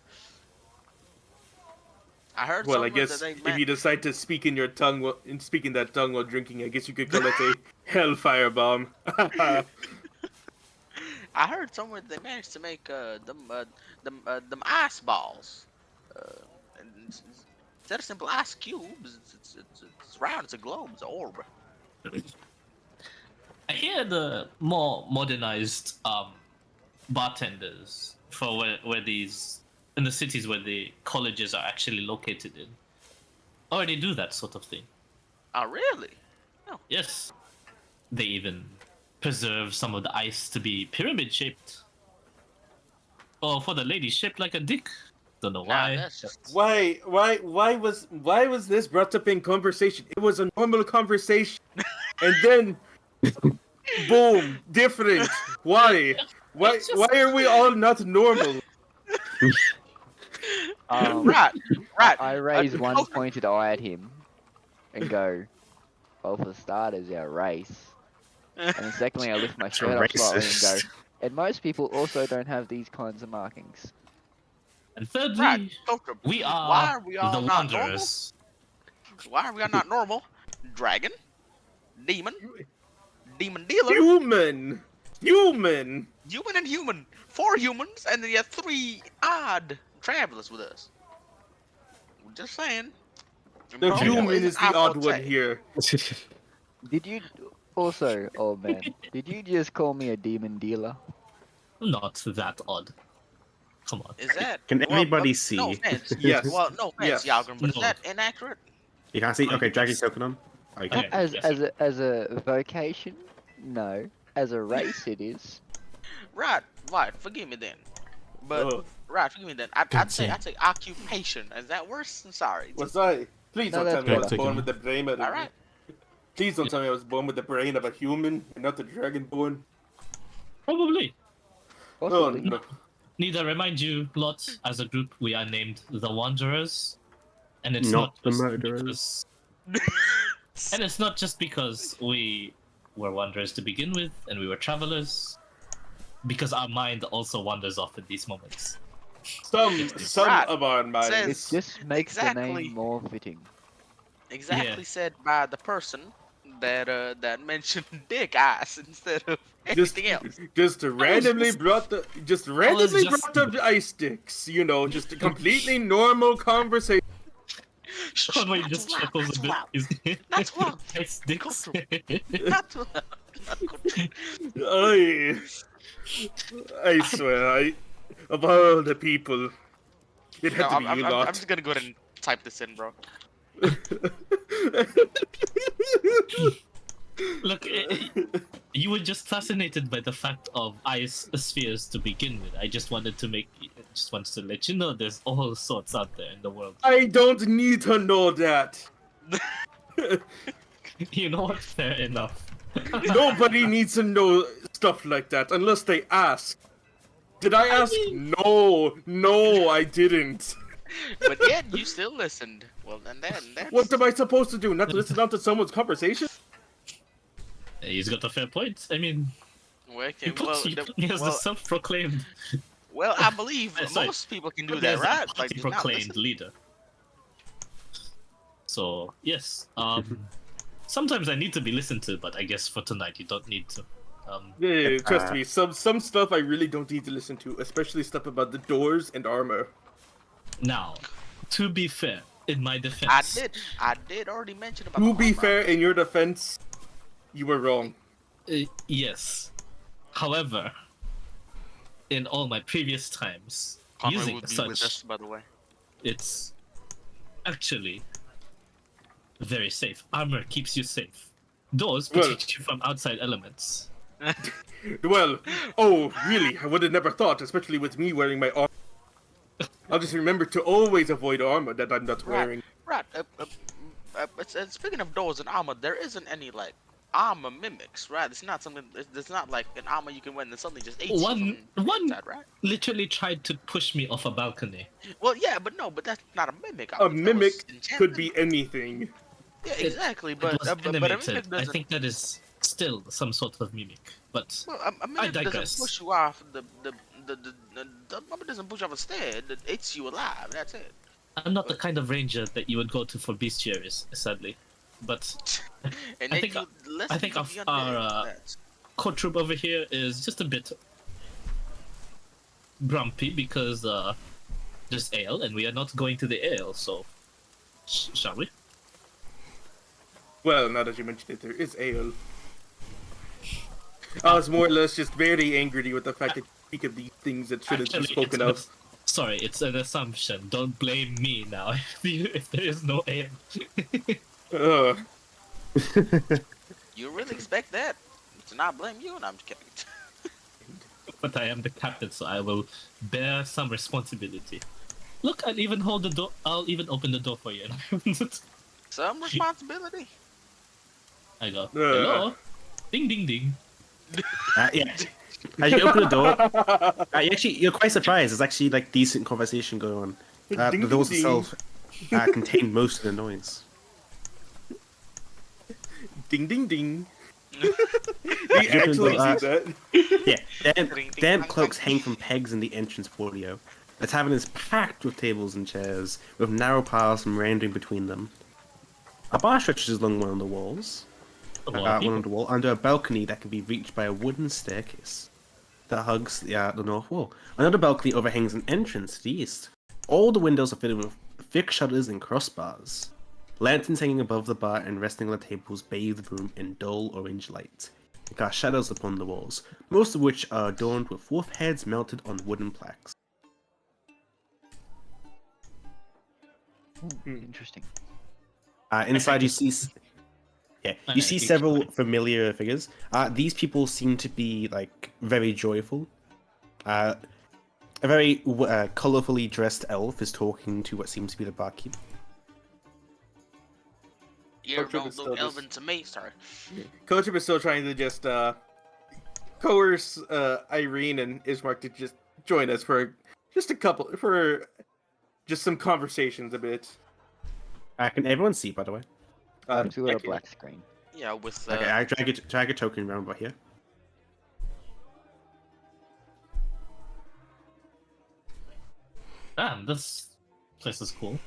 [SPEAKER 2] I heard
[SPEAKER 3] Well, I
[SPEAKER 2] somewhere that
[SPEAKER 3] guess
[SPEAKER 2] they
[SPEAKER 3] if you decide to speak in your tongue, in speaking that tongue while drinking, I guess you could call it a hellfire bomb.
[SPEAKER 2] I heard somewhere they managed to make them ice balls. And instead of simple ice cubes, it's round. It's a globe. It's an orb.
[SPEAKER 4] I hear the more modernized bartenders for where these in the cities where the colleges are actually located in already do that sort of thing.
[SPEAKER 2] Oh, really?
[SPEAKER 4] Yes, they even preserve some of the ice to be pyramid shaped, or for the ladies shaped like a dick. Don't know
[SPEAKER 2] Nah,
[SPEAKER 4] why.
[SPEAKER 2] that's just
[SPEAKER 3] Why was this brought up in conversation? It was a normal conversation, and then, boom, different. Why? Why are we all not normal?
[SPEAKER 2] right.
[SPEAKER 5] I raise one
[SPEAKER 2] Coke-
[SPEAKER 5] pointed eye at him and go, well, for starters, our race. And then secondly, I lift my shirt up slightly and go,
[SPEAKER 1] Racist.
[SPEAKER 5] and most people also don't have these kinds of markings.
[SPEAKER 4] And thirdly,
[SPEAKER 2] Right. Coke-
[SPEAKER 4] we
[SPEAKER 2] Why
[SPEAKER 4] are
[SPEAKER 2] are we all
[SPEAKER 4] the
[SPEAKER 2] not normal?
[SPEAKER 4] wanderers.
[SPEAKER 2] Why are we all not normal? Dragon, demon dealer,
[SPEAKER 3] Human.
[SPEAKER 2] human and human. 4 humans, and then you have 3 odd travelers with us. Just saying.
[SPEAKER 3] The
[SPEAKER 2] Promo
[SPEAKER 3] human
[SPEAKER 2] isn't
[SPEAKER 3] is the
[SPEAKER 2] our
[SPEAKER 3] odd one
[SPEAKER 2] forte.
[SPEAKER 3] here.
[SPEAKER 5] Did you also, old man, did you just call me a demon dealer?
[SPEAKER 4] Not that odd. Come on.
[SPEAKER 2] Is that?
[SPEAKER 1] Can anybody see?
[SPEAKER 2] No offense.
[SPEAKER 3] Yes.
[SPEAKER 2] Well, no offense,
[SPEAKER 3] Yes.
[SPEAKER 2] Yalgrim, but is
[SPEAKER 4] No.
[SPEAKER 2] that inaccurate?
[SPEAKER 1] You can't see? Okay, drag your token on. Oh, you can.
[SPEAKER 4] Okay.
[SPEAKER 5] As
[SPEAKER 4] yes,
[SPEAKER 5] as a vocation, no. As a race, it is.
[SPEAKER 2] Right. Forgive me then. But
[SPEAKER 3] Oh,
[SPEAKER 2] right, forgive me then. I'd say occupation. Is that worse? I'm sorry.
[SPEAKER 3] was I? Please
[SPEAKER 5] No,
[SPEAKER 3] don't tell
[SPEAKER 5] that's
[SPEAKER 3] me I was
[SPEAKER 6] better.
[SPEAKER 3] born with the brain of
[SPEAKER 2] All right.
[SPEAKER 3] Please don't tell me I was born with the brain of a human and not the dragonborn.
[SPEAKER 4] Probably.
[SPEAKER 3] Oh
[SPEAKER 5] Possibly.
[SPEAKER 3] no.
[SPEAKER 4] Need I remind you, lot, as a group, we are named the Wanderers, and it's
[SPEAKER 1] Not the
[SPEAKER 4] just
[SPEAKER 1] murderers.
[SPEAKER 4] because- and it's not just because we were wanderers to begin with, and we were travelers, because our mind also wanders off at these moments.
[SPEAKER 3] Some
[SPEAKER 2] Right.
[SPEAKER 3] of our
[SPEAKER 5] It
[SPEAKER 3] minds.
[SPEAKER 5] just makes the
[SPEAKER 2] Exactly.
[SPEAKER 5] name more fitting.
[SPEAKER 2] Exactly
[SPEAKER 4] Yeah.
[SPEAKER 2] said by the person that mentioned dick ass instead of
[SPEAKER 3] Just,
[SPEAKER 2] anything else.
[SPEAKER 3] just randomly brought
[SPEAKER 4] just-
[SPEAKER 3] up the ice sticks. You know, just a completely normal conversation.
[SPEAKER 2] Shh,
[SPEAKER 4] Conway
[SPEAKER 2] not
[SPEAKER 4] just
[SPEAKER 2] too loud,
[SPEAKER 4] chuckles
[SPEAKER 2] not
[SPEAKER 4] a
[SPEAKER 2] too
[SPEAKER 4] bit.
[SPEAKER 2] loud,
[SPEAKER 4] Is-
[SPEAKER 2] Not too loud.
[SPEAKER 4] Ice dicks.
[SPEAKER 2] Not too loud.
[SPEAKER 3] I swear, of all the people, it had
[SPEAKER 2] No,
[SPEAKER 3] to be you
[SPEAKER 2] I'm
[SPEAKER 3] lot.
[SPEAKER 2] just gonna go ahead and type this in, bro.
[SPEAKER 4] Look, you were just fascinated by the fact of ice spheres to begin with. I just wanted to let you know there's all sorts out there in the world.
[SPEAKER 3] I don't need to know that.
[SPEAKER 4] You know what? Fair enough.
[SPEAKER 3] Nobody needs to know stuff like that unless they ask. Did I ask? No, I didn't.
[SPEAKER 2] But yet you still listened. Well, and then that's
[SPEAKER 3] What am I supposed to do? Not listen out to someone's conversation?
[SPEAKER 4] He's got a fair point. I mean,
[SPEAKER 2] well,
[SPEAKER 4] you put me as the self-proclaimed,
[SPEAKER 2] well, I believe
[SPEAKER 4] Sorry.
[SPEAKER 2] most people can do
[SPEAKER 4] put me as
[SPEAKER 2] that,
[SPEAKER 4] the
[SPEAKER 2] right? Like, just not
[SPEAKER 4] party-proclaimed
[SPEAKER 2] listen.
[SPEAKER 4] leader. So yes, sometimes I need to be listened to, but I guess for tonight you don't need to.
[SPEAKER 3] Yeah, trust me. Some stuff I really don't need to listen to, especially stuff about the doors and armor.
[SPEAKER 4] Now, to be fair, in my defense,
[SPEAKER 2] I did already mention about
[SPEAKER 3] To
[SPEAKER 2] the
[SPEAKER 3] be
[SPEAKER 2] armor.
[SPEAKER 3] fair, in your defense, you were wrong.
[SPEAKER 4] yes. However, in all my previous times
[SPEAKER 2] Conway
[SPEAKER 4] using
[SPEAKER 2] would be
[SPEAKER 4] such,
[SPEAKER 2] with us, by the way.
[SPEAKER 4] it's actually very safe. Armor keeps you safe. Doors
[SPEAKER 3] Well-
[SPEAKER 4] protect you from outside elements.
[SPEAKER 3] Well, oh, really? I would have never thought, especially with me wearing my armor. I'll just remember to always avoid armor that I'm not wearing.
[SPEAKER 2] Right. Speaking of doors and armor, there isn't any like armor mimics, right? It's not something. It's not like an armor you can wear and then suddenly just eats you
[SPEAKER 4] One
[SPEAKER 2] from the
[SPEAKER 4] one
[SPEAKER 2] inside, right?
[SPEAKER 4] literally tried to push me off a balcony.
[SPEAKER 2] Well, yeah, but no, but that's not a mimic.
[SPEAKER 3] A
[SPEAKER 2] That was
[SPEAKER 3] mimic could
[SPEAKER 2] enchanted.
[SPEAKER 3] be anything.
[SPEAKER 2] Yeah, exactly.
[SPEAKER 4] It
[SPEAKER 2] But
[SPEAKER 4] was
[SPEAKER 2] but a
[SPEAKER 4] animated.
[SPEAKER 2] mimic
[SPEAKER 4] I
[SPEAKER 2] doesn't.
[SPEAKER 4] think that is still some sort of mimic, but
[SPEAKER 2] Well, a mimic
[SPEAKER 4] digress.
[SPEAKER 2] doesn't push you off the mimic doesn't push you off a stair. It eats you alive. That's it.
[SPEAKER 4] I'm not the kind of ranger that you would go to for bestiaries, sadly. But
[SPEAKER 2] And
[SPEAKER 4] I
[SPEAKER 2] they
[SPEAKER 4] think-
[SPEAKER 2] do less
[SPEAKER 4] I think
[SPEAKER 2] to
[SPEAKER 4] of
[SPEAKER 2] the
[SPEAKER 4] our,
[SPEAKER 2] undead. That's-
[SPEAKER 4] core troop over here is just a bit grumpy because there's ale and we are not going to the ale, so shall we?
[SPEAKER 3] Well, now that you mentioned it, there is ale. I was more or less just very angry with the fact that you speak of these things that shouldn't be spoken of.
[SPEAKER 4] Sorry, it's an assumption. Don't blame me now if there is no ale.
[SPEAKER 3] Ugh.
[SPEAKER 2] You really expect that to not blame you? And I'm just kidding.
[SPEAKER 4] But I am the captain, so I will bear some responsibility. Look, I'll even hold the door. I'll even open the door for you.
[SPEAKER 2] Some responsibility.
[SPEAKER 4] I go, hello, ding ding ding.
[SPEAKER 1] Yeah. As you open the door, you're quite surprised. There's actually like decent conversation going on.
[SPEAKER 3] Ding,
[SPEAKER 1] The
[SPEAKER 3] ding,
[SPEAKER 1] doors
[SPEAKER 3] ding.
[SPEAKER 1] itself contain most of the noise.
[SPEAKER 3] Ding ding ding. They actually do that.
[SPEAKER 1] Yeah, damp
[SPEAKER 2] Ding, ding,
[SPEAKER 1] cloaks
[SPEAKER 2] ding.
[SPEAKER 1] hang from pegs in the entrance patio. The tavern is packed with tables and chairs, with narrow paths meandering between them. A bar stretches along one of the walls.
[SPEAKER 4] A lot of
[SPEAKER 1] One on
[SPEAKER 4] people.
[SPEAKER 1] the wall, under a balcony that can be reached by a wooden staircase that hugs the north wall. Another balcony overhangs an entrance to the east. All the windows are fitted with thick shutters and crossbars. Lanterns hanging above the bar and resting on the tables bathe the room in dull orange light. They cast shadows upon the walls, most of which are adorned with wolf heads mounted on wooden plaques.
[SPEAKER 5] Interesting.
[SPEAKER 1] Inside, you see, you see
[SPEAKER 4] Each
[SPEAKER 1] several
[SPEAKER 4] one.
[SPEAKER 1] familiar figures. These people seem to be like very joyful. A very colorfully dressed elf is talking to what seems to be the barkeep.
[SPEAKER 2] You
[SPEAKER 3] Culture
[SPEAKER 2] don't
[SPEAKER 3] is still
[SPEAKER 2] look
[SPEAKER 3] just-
[SPEAKER 2] elven to me, sorry.
[SPEAKER 3] Coach is still trying to just coerce Irene and Ismark to just join us for just some conversations a bit.
[SPEAKER 1] Can everyone see, by the way?
[SPEAKER 5] I've got a
[SPEAKER 3] okay.
[SPEAKER 5] black screen.
[SPEAKER 2] Yeah, with
[SPEAKER 1] Okay, I drag a token around right here.
[SPEAKER 4] Damn, this place is cool.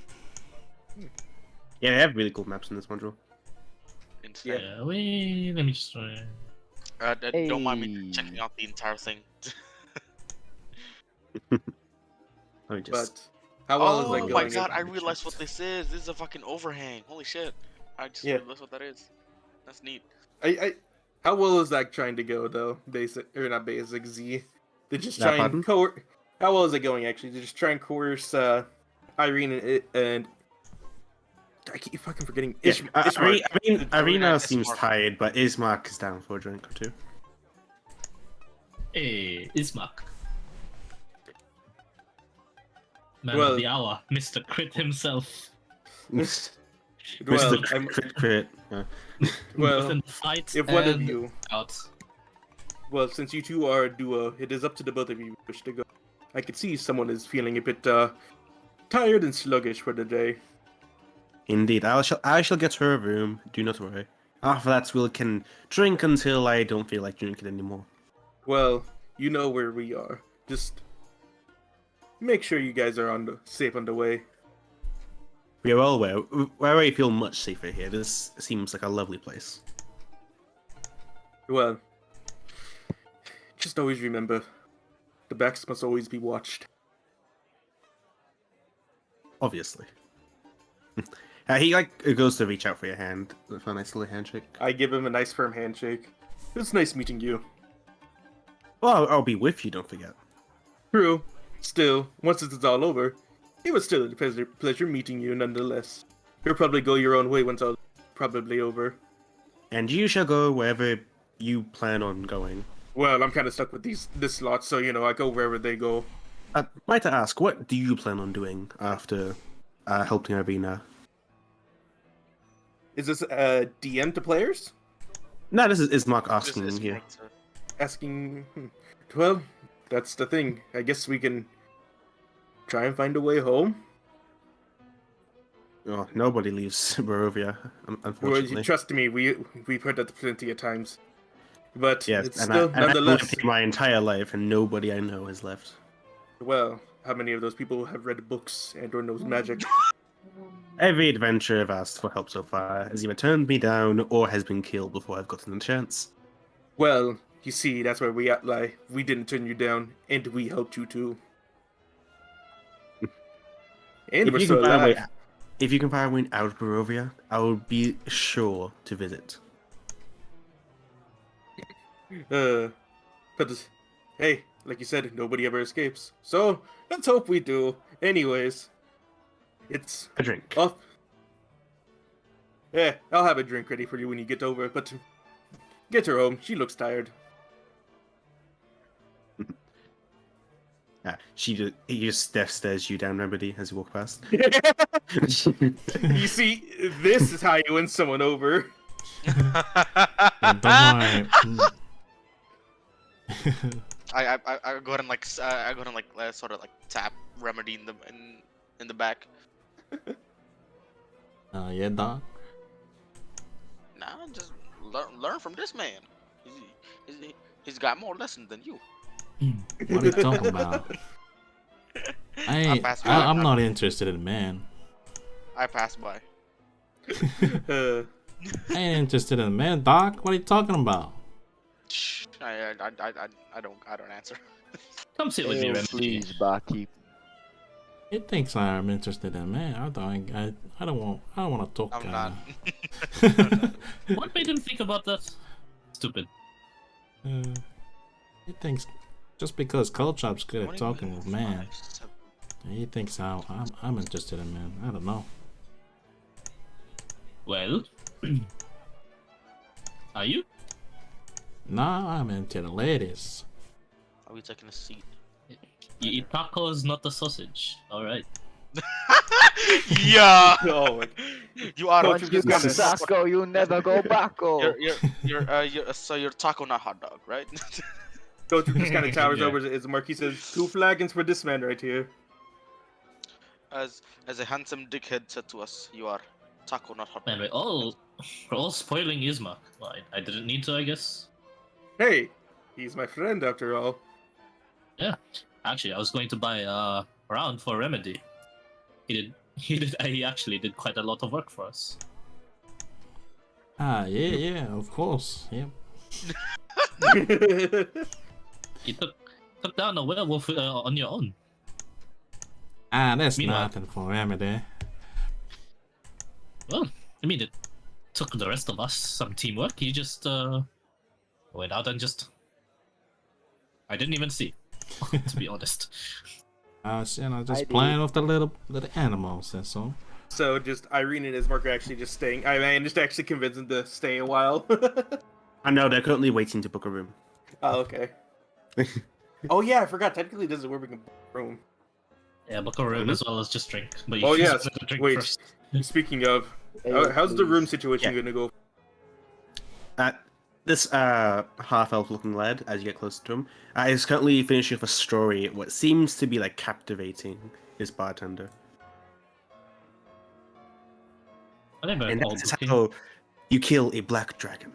[SPEAKER 1] Yeah, they have really cool maps in this module.
[SPEAKER 2] insane.
[SPEAKER 4] Yeah, wait, let me just try.
[SPEAKER 2] Don't mind me
[SPEAKER 5] Hey.
[SPEAKER 2] checking out the entire thing.
[SPEAKER 1] Let me just.
[SPEAKER 3] But how well is
[SPEAKER 2] Oh
[SPEAKER 3] that
[SPEAKER 2] my
[SPEAKER 3] going?
[SPEAKER 2] god, I realized what this is. This is a fucking overhang. Holy shit. I just
[SPEAKER 3] Yeah.
[SPEAKER 2] realized what that is. That's neat.
[SPEAKER 3] How well is that trying to go though? Basic or not basic Z? They just
[SPEAKER 1] Yeah,
[SPEAKER 3] try
[SPEAKER 1] pardon?
[SPEAKER 3] and coerce. How well is it going actually? They just try and coerce Irene and I keep fucking forgetting.
[SPEAKER 1] Yeah,
[SPEAKER 3] Ishmark.
[SPEAKER 1] Arena
[SPEAKER 2] Ismark.
[SPEAKER 1] seems tired, but Ismark is down for a drink or two.
[SPEAKER 4] Hey, Ismark. Man
[SPEAKER 3] Well-
[SPEAKER 4] of the hour, Mr. Crit himself.
[SPEAKER 3] Well,
[SPEAKER 1] Mr.
[SPEAKER 3] I'm-
[SPEAKER 1] Crit. Yeah.
[SPEAKER 3] Well,
[SPEAKER 4] Within the fight
[SPEAKER 3] if one of
[SPEAKER 4] and
[SPEAKER 3] you,
[SPEAKER 4] out.
[SPEAKER 3] well, since you two are a duo, it is up to the both of you who wish to go. I could see someone is feeling a bit tired and sluggish for the day.
[SPEAKER 1] Indeed, I shall get her a room. Do not worry. After that, we can drink until I don't feel like drinking anymore.
[SPEAKER 3] Well, you know where we are. Just make sure you guys are safe on the way.
[SPEAKER 1] We are all aware. We already feel much safer here. This seems like a lovely place.
[SPEAKER 3] Well, just always remember, the backs must always be watched.
[SPEAKER 1] Obviously. He goes to reach out for your hand for a nice little handshake.
[SPEAKER 3] I give him a nice firm handshake. It's nice meeting you.
[SPEAKER 1] Well, I'll be with you. Don't forget.
[SPEAKER 3] True. Still, once this is all over, it was still a pleasure meeting you nonetheless. You'll probably go your own way once all probably over.
[SPEAKER 1] And you shall go wherever you plan on going.
[SPEAKER 3] Well, I'm kind of stuck with this lot, so I go wherever they go.
[SPEAKER 1] Might I ask, what do you plan on doing after helping Arena?
[SPEAKER 3] Is this a DM to players?
[SPEAKER 1] No, this is Mark
[SPEAKER 2] Just
[SPEAKER 1] asking
[SPEAKER 2] it's
[SPEAKER 1] here.
[SPEAKER 2] more to-
[SPEAKER 3] Asking. Well, that's the thing. I guess we can try and find a way home.
[SPEAKER 1] Oh, nobody leaves Barovia,
[SPEAKER 3] Well,
[SPEAKER 1] unfortunately.
[SPEAKER 3] trust me, we've heard that plenty of times. But
[SPEAKER 1] Yes,
[SPEAKER 3] it's
[SPEAKER 1] and
[SPEAKER 3] still,
[SPEAKER 1] I've
[SPEAKER 3] nonetheless.
[SPEAKER 1] lived here my entire life, and nobody I know has left.
[SPEAKER 3] Well, how many of those people have read books and or knows magic?
[SPEAKER 1] Every adventurer I've asked for help so far has either turned me down or has been killed before I've gotten the chance.
[SPEAKER 3] Well, you see, that's where we lie. We didn't turn you down, and we helped you too. And we're still alive.
[SPEAKER 1] If you can find a way out of Barovia, I will be sure to visit.
[SPEAKER 3] But hey, like you said, nobody ever escapes. So let's hope we do. Anyways, it's
[SPEAKER 1] A drink.
[SPEAKER 3] off. Yeah, I'll have a drink ready for you when you get over. But get her home. She looks tired.
[SPEAKER 1] He just stares you down, Remedy, as you walk past.
[SPEAKER 3] You see, this is how you win someone over.
[SPEAKER 6] Yeah, don't worry.
[SPEAKER 2] I go ahead and I go ahead and sort of like tap Remedy in the back.
[SPEAKER 6] Yeah, Doc.
[SPEAKER 2] Nah, just learn from this man. He's got more lessons than you.
[SPEAKER 6] What are you talking about? I'm not interested in man.
[SPEAKER 2] I passed by.
[SPEAKER 3] Uh,
[SPEAKER 6] I ain't interested in man, Doc. What are you talking about?
[SPEAKER 2] Shh, I don't answer.
[SPEAKER 4] Come sit with me,
[SPEAKER 5] Oh,
[SPEAKER 4] Remedy.
[SPEAKER 5] please, barkeep.
[SPEAKER 6] He thinks I'm interested in man. I don't want to talk.
[SPEAKER 2] I'm not.
[SPEAKER 4] What made him think about that? Stupid.
[SPEAKER 6] He thinks just because Culchop's good at talking with man, he thinks I'm interested in man. I don't know.
[SPEAKER 4] Well, are you?
[SPEAKER 6] Nah, I'm into the ladies.
[SPEAKER 2] Are we taking a seat?
[SPEAKER 4] You eat tacos, not the sausage. All right.
[SPEAKER 2] Yeah.
[SPEAKER 3] oh, my-
[SPEAKER 2] You are.
[SPEAKER 3] Don't
[SPEAKER 5] Once
[SPEAKER 3] you
[SPEAKER 5] you
[SPEAKER 3] just
[SPEAKER 5] go
[SPEAKER 3] kinda-
[SPEAKER 5] taco, you never go back. Oh.
[SPEAKER 2] You're taco not hot dog, right?
[SPEAKER 3] Gochu just kind of towers
[SPEAKER 4] Yeah.
[SPEAKER 3] over as Marquis says, 2 flagons for this man right here.
[SPEAKER 2] As a handsome dickhead said to us, you are taco not hot dog.
[SPEAKER 4] Man, we're all spoiling Yzma. Well, I didn't need to, I guess.
[SPEAKER 3] Hey, he's my friend after all.
[SPEAKER 4] Yeah. Actually, I was going to buy a round for Remedy. He actually did quite a lot of work for us.
[SPEAKER 6] Ah, yeah, of course. Yep.
[SPEAKER 4] You took down a werewolf on your own.
[SPEAKER 6] Ah, that's
[SPEAKER 4] Meanwhile-
[SPEAKER 6] nothing for Remedy.
[SPEAKER 4] Well, I mean, it took the rest of us some teamwork. He just went out and just. I didn't even see, to be honest.
[SPEAKER 6] Just
[SPEAKER 5] I
[SPEAKER 6] playing with the little animals. That's all.
[SPEAKER 3] So just Irene and Ismark are actually just staying. I managed to actually convince them to stay a while.
[SPEAKER 1] I know they're currently waiting to book a room.
[SPEAKER 3] Oh, okay. Oh yeah, I forgot. Technically, this is where we can book a room.
[SPEAKER 4] Yeah, book a room as well as just drink. But you
[SPEAKER 3] Oh,
[SPEAKER 4] just
[SPEAKER 3] yes.
[SPEAKER 4] better drink
[SPEAKER 3] Wait.
[SPEAKER 4] first.
[SPEAKER 3] Speaking of,
[SPEAKER 5] Hey,
[SPEAKER 3] how's the room
[SPEAKER 5] please.
[SPEAKER 3] situation
[SPEAKER 1] Yeah.
[SPEAKER 3] gonna go?
[SPEAKER 1] This half-elf looking lad, as you get closer to him, is currently finishing off a story, what seems to be like captivating his bartender.
[SPEAKER 4] I never
[SPEAKER 1] And
[SPEAKER 4] called
[SPEAKER 1] that's
[SPEAKER 4] booking.
[SPEAKER 1] how you kill a black dragon.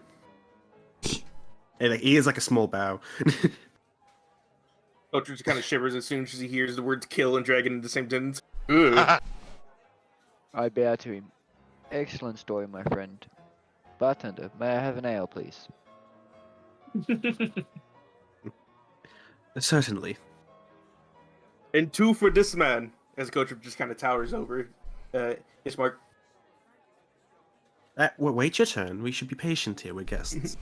[SPEAKER 1] And, like, he is like a small bow.
[SPEAKER 3] Ultra just kind of shivers as soon as he hears the words "kill" and "dragon" in the same sentence. Ugh.
[SPEAKER 5] I bow to him. Excellent story, my friend. Bartender, may I have an ale, please?
[SPEAKER 1] Certainly.
[SPEAKER 3] And 2 for this man, as Gotrip just kind of towers over Ismark.
[SPEAKER 1] Wait your turn. We should be patient here. We're guests.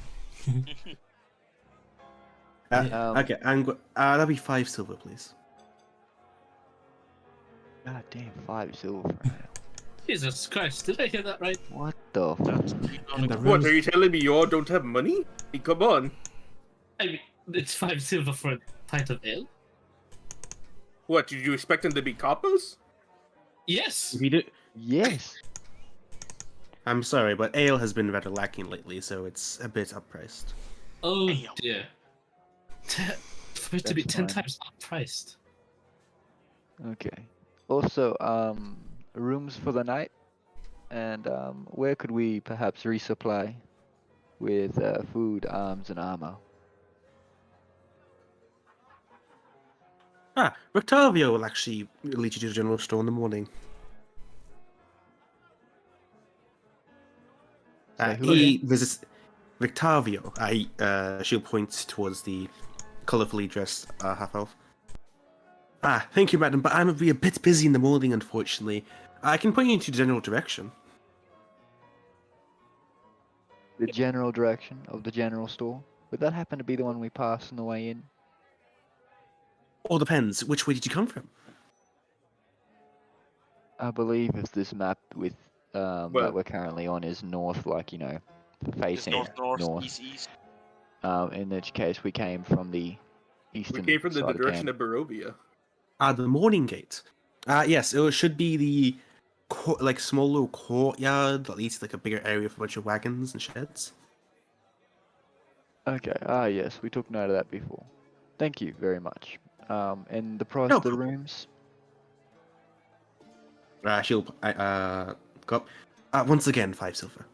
[SPEAKER 5] Um,
[SPEAKER 1] Okay, that'll be 5 silver, please.
[SPEAKER 5] God damn, 5 silver for an ale.
[SPEAKER 4] Jesus Christ, did I hear that right?
[SPEAKER 5] What the
[SPEAKER 2] That's
[SPEAKER 6] And the
[SPEAKER 3] What,
[SPEAKER 6] rooms,
[SPEAKER 3] are you telling me you all don't have money? Hey, come on.
[SPEAKER 4] I mean, it's 5 silver for a pint of ale?
[SPEAKER 3] What, did you expect them to be coppers?
[SPEAKER 4] Yes!
[SPEAKER 1] If you do,
[SPEAKER 5] Yes.
[SPEAKER 1] I'm sorry, but ale has been rather lacking lately, so it's a bit uppriced.
[SPEAKER 4] Oh
[SPEAKER 2] Ale.
[SPEAKER 4] dear. For it to be
[SPEAKER 5] That's
[SPEAKER 4] 10
[SPEAKER 5] fine.
[SPEAKER 4] times uppriced.
[SPEAKER 5] Okay. Also, rooms for the night, and where could we perhaps resupply with food, arms, and armor?
[SPEAKER 1] Rictavio will actually lead you to the general store in the morning.
[SPEAKER 5] Say who
[SPEAKER 1] He
[SPEAKER 5] again?
[SPEAKER 1] visits Rictavio. She'll point towards the colourfully dressed half-elf. Thank you, madam, but I'm a bit busy in the morning, unfortunately. I can point you into the general direction.
[SPEAKER 5] The general direction of the general store. Would that happen to be the one we passed on the way in?
[SPEAKER 1] All depends. Which way did you come from?
[SPEAKER 5] I believe if this map with
[SPEAKER 3] Well-
[SPEAKER 5] that we're currently on is north, like
[SPEAKER 2] It's
[SPEAKER 5] facing
[SPEAKER 2] north, east.
[SPEAKER 5] in which case we came from the
[SPEAKER 3] We
[SPEAKER 5] eastern
[SPEAKER 3] came from the
[SPEAKER 5] side
[SPEAKER 3] direction
[SPEAKER 5] of
[SPEAKER 3] of Barovia.
[SPEAKER 1] The morning gate. Yes, it should be the small little courtyard, at least like a bigger area for a bunch of wagons and sheds.
[SPEAKER 5] camp. Okay. Yes, we took note of that before. Thank you very much. And the price
[SPEAKER 1] No
[SPEAKER 5] of the
[SPEAKER 1] problem.
[SPEAKER 5] rooms?
[SPEAKER 1] She'll go up. Once again, 5 silver.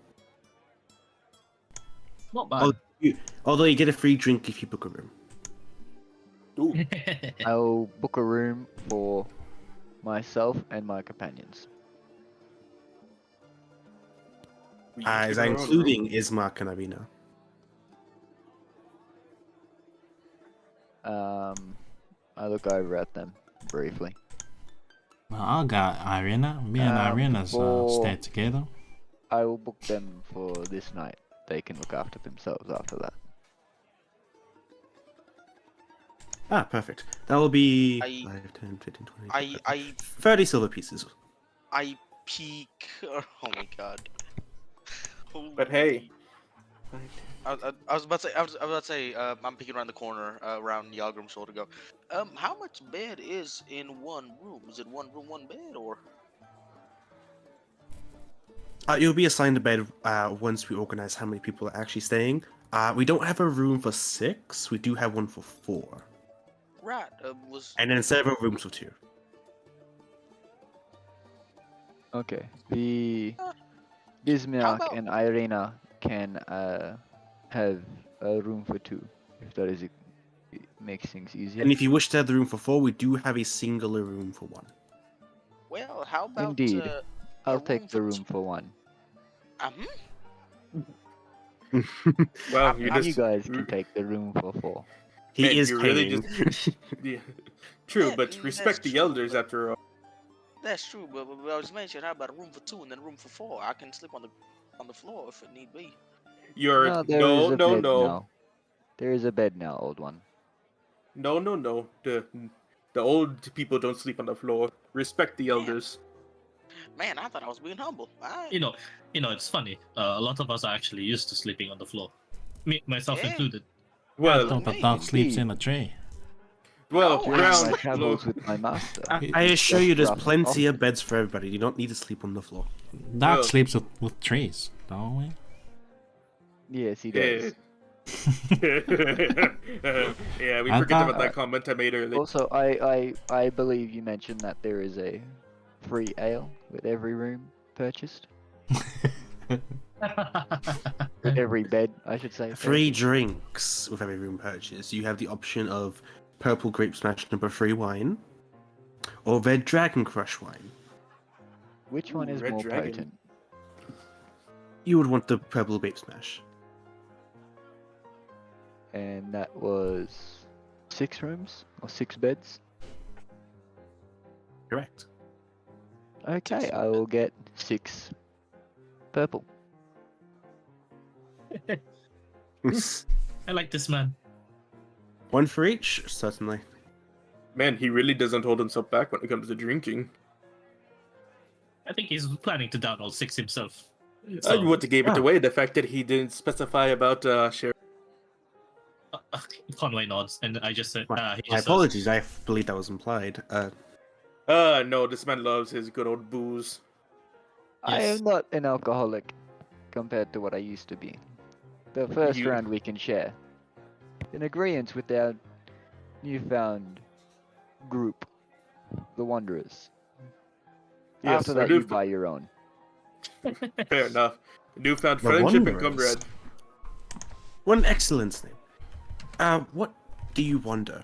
[SPEAKER 4] Not bad.
[SPEAKER 1] Although you get a free drink if you book a room.
[SPEAKER 3] Ooh,
[SPEAKER 5] I'll book a room for myself and my companions.
[SPEAKER 3] we each
[SPEAKER 1] Is
[SPEAKER 3] get
[SPEAKER 1] that
[SPEAKER 3] our own
[SPEAKER 1] including
[SPEAKER 3] room.
[SPEAKER 1] Ismark and Arena?
[SPEAKER 5] I look over at them briefly.
[SPEAKER 6] well, I got Irina. Me and Irina's
[SPEAKER 5] for-
[SPEAKER 6] stay together.
[SPEAKER 5] I will book them for this night. They can look after themselves after that.
[SPEAKER 1] Perfect. That will be
[SPEAKER 2] I-
[SPEAKER 1] 5, 10, 15, 20,
[SPEAKER 2] I
[SPEAKER 1] 30 silver pieces.
[SPEAKER 2] I peek. Oh my god.
[SPEAKER 3] But hey,
[SPEAKER 2] I was about to say. I was about to say. I'm peeking around the corner, around Yalgrim's shoulder. Go. How much bed is in one room? Is it one room, one bed, or?
[SPEAKER 1] You'll be assigned a bed once we organize how many people are actually staying. We don't have a room for 6. We do have one for 4.
[SPEAKER 2] Right. Was.
[SPEAKER 1] And then several rooms for 2.
[SPEAKER 5] Okay. The
[SPEAKER 2] How
[SPEAKER 5] Bismarck
[SPEAKER 2] about-
[SPEAKER 5] and Irina can have a room for 2, if that is it makes things easier.
[SPEAKER 1] And if you wish to have the room for 4, we do have a singular room for 1.
[SPEAKER 2] Well, how about?
[SPEAKER 5] Indeed.
[SPEAKER 2] a
[SPEAKER 5] I'll
[SPEAKER 2] room
[SPEAKER 5] take the
[SPEAKER 2] for
[SPEAKER 5] room for 1.
[SPEAKER 3] well, you
[SPEAKER 5] You
[SPEAKER 3] just
[SPEAKER 5] guys can take the room for 4.
[SPEAKER 1] He
[SPEAKER 3] Man,
[SPEAKER 1] is
[SPEAKER 3] you really
[SPEAKER 1] paying.
[SPEAKER 3] yeah. True,
[SPEAKER 2] Yeah,
[SPEAKER 3] but
[SPEAKER 2] that's
[SPEAKER 3] respect the
[SPEAKER 2] true,
[SPEAKER 3] elders
[SPEAKER 2] but-
[SPEAKER 3] after all.
[SPEAKER 2] That's true, but I was mentioning how about a room for 2 and then a room for 4? I can sleep on the floor if it need be.
[SPEAKER 3] You're
[SPEAKER 5] No, there is a bed
[SPEAKER 3] no.
[SPEAKER 5] now. There is a bed now, old one.
[SPEAKER 3] No. The old people don't sleep on the floor. Respect the elders.
[SPEAKER 2] Man, I thought I was being humble. Alright.
[SPEAKER 4] You know, it's funny. A lot of us are actually used to sleeping on the floor, me myself
[SPEAKER 2] Yeah.
[SPEAKER 4] included.
[SPEAKER 6] I
[SPEAKER 3] Well,
[SPEAKER 6] thought the
[SPEAKER 2] me,
[SPEAKER 6] dog sleeps
[SPEAKER 5] indeed.
[SPEAKER 6] in a tree.
[SPEAKER 3] well,
[SPEAKER 2] No,
[SPEAKER 5] During
[SPEAKER 3] ground
[SPEAKER 5] my travels
[SPEAKER 3] floor.
[SPEAKER 5] with my master.
[SPEAKER 1] I assure you, there's
[SPEAKER 5] rough
[SPEAKER 1] plenty
[SPEAKER 5] off.
[SPEAKER 1] of beds for everybody. You don't need to sleep on the floor.
[SPEAKER 6] Dog
[SPEAKER 3] Well-
[SPEAKER 6] sleeps with trees, don't we?
[SPEAKER 5] Yes, he
[SPEAKER 3] Yeah.
[SPEAKER 5] does.
[SPEAKER 3] Yeah, we
[SPEAKER 6] I
[SPEAKER 3] forget
[SPEAKER 6] thought-
[SPEAKER 3] about that comment I made earlier.
[SPEAKER 5] Also, I believe you mentioned that there is a free ale with every room purchased. With every bed, I should say.
[SPEAKER 1] Free
[SPEAKER 5] purchased.
[SPEAKER 1] drinks with every room purchase. You have the option of purple grape smash number 3 wine or red dragon crush wine.
[SPEAKER 5] Which one
[SPEAKER 3] Ooh,
[SPEAKER 5] is
[SPEAKER 3] Red
[SPEAKER 5] more
[SPEAKER 3] Dragon.
[SPEAKER 5] potent?
[SPEAKER 1] You would want the purple grape smash.
[SPEAKER 5] And that was 6 rooms or 6 beds.
[SPEAKER 1] Correct.
[SPEAKER 5] Okay, I will get 6 purple.
[SPEAKER 4] I like this man.
[SPEAKER 1] One for each? Certainly.
[SPEAKER 3] Man, he really doesn't hold himself back when it comes to drinking.
[SPEAKER 4] I think he's planning to down all 6 himself.
[SPEAKER 3] I would have gave it
[SPEAKER 1] Ah.
[SPEAKER 3] away, the fact that he didn't specify about share.
[SPEAKER 4] Conway nods, and I just said, he
[SPEAKER 1] My
[SPEAKER 4] just says,
[SPEAKER 1] apologies. I believe that was implied.
[SPEAKER 3] No, this man loves his good old booze.
[SPEAKER 5] I
[SPEAKER 4] Yes.
[SPEAKER 5] am not an alcoholic compared to what I used to be. The first
[SPEAKER 3] You-
[SPEAKER 5] round we can share. In agreement with our newfound group, the Wanderers.
[SPEAKER 3] Yes,
[SPEAKER 5] After
[SPEAKER 3] our
[SPEAKER 5] that, you
[SPEAKER 3] new-
[SPEAKER 5] buy your own.
[SPEAKER 3] Fair enough. Newfound
[SPEAKER 1] The
[SPEAKER 3] friendship and
[SPEAKER 1] Wanderers.
[SPEAKER 3] comrade.
[SPEAKER 1] One excellent name. What do you wonder?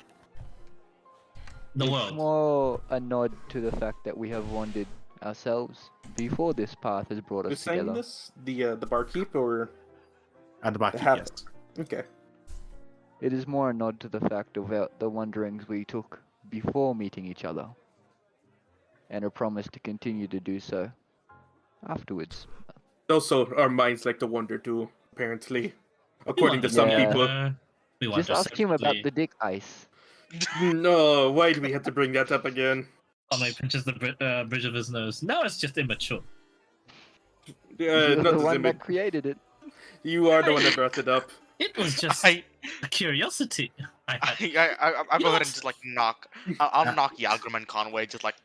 [SPEAKER 4] the
[SPEAKER 5] It's
[SPEAKER 4] world.
[SPEAKER 5] more a nod to the fact that we have wandered ourselves before this path has brought
[SPEAKER 3] Who's
[SPEAKER 5] us
[SPEAKER 3] saying
[SPEAKER 5] together.
[SPEAKER 3] this? The barkeep or
[SPEAKER 1] At the back,
[SPEAKER 3] The habit.
[SPEAKER 1] yes.
[SPEAKER 3] okay?
[SPEAKER 5] It is more a nod to the fact of the wanderings we took before meeting each other, and a promise to continue to do so afterwards.
[SPEAKER 3] Also, our minds like to wander too. Apparently, according to some
[SPEAKER 5] Yeah.
[SPEAKER 3] people.
[SPEAKER 4] We
[SPEAKER 5] Just
[SPEAKER 4] wander
[SPEAKER 5] ask him about
[SPEAKER 4] separately.
[SPEAKER 5] the dick ice.
[SPEAKER 3] No, why do we have to bring that up again?
[SPEAKER 4] Conway pinches the bridge of his nose. No, it's just immature.
[SPEAKER 5] You're
[SPEAKER 3] Not
[SPEAKER 5] the
[SPEAKER 3] this
[SPEAKER 5] one
[SPEAKER 3] image.
[SPEAKER 5] that created it.
[SPEAKER 3] You are the one that brought it up.
[SPEAKER 4] It was just
[SPEAKER 2] I,
[SPEAKER 4] a curiosity. I had.
[SPEAKER 2] I'll go ahead
[SPEAKER 4] what?
[SPEAKER 2] and just like knock. I'll knock Yalgrim Conway just like.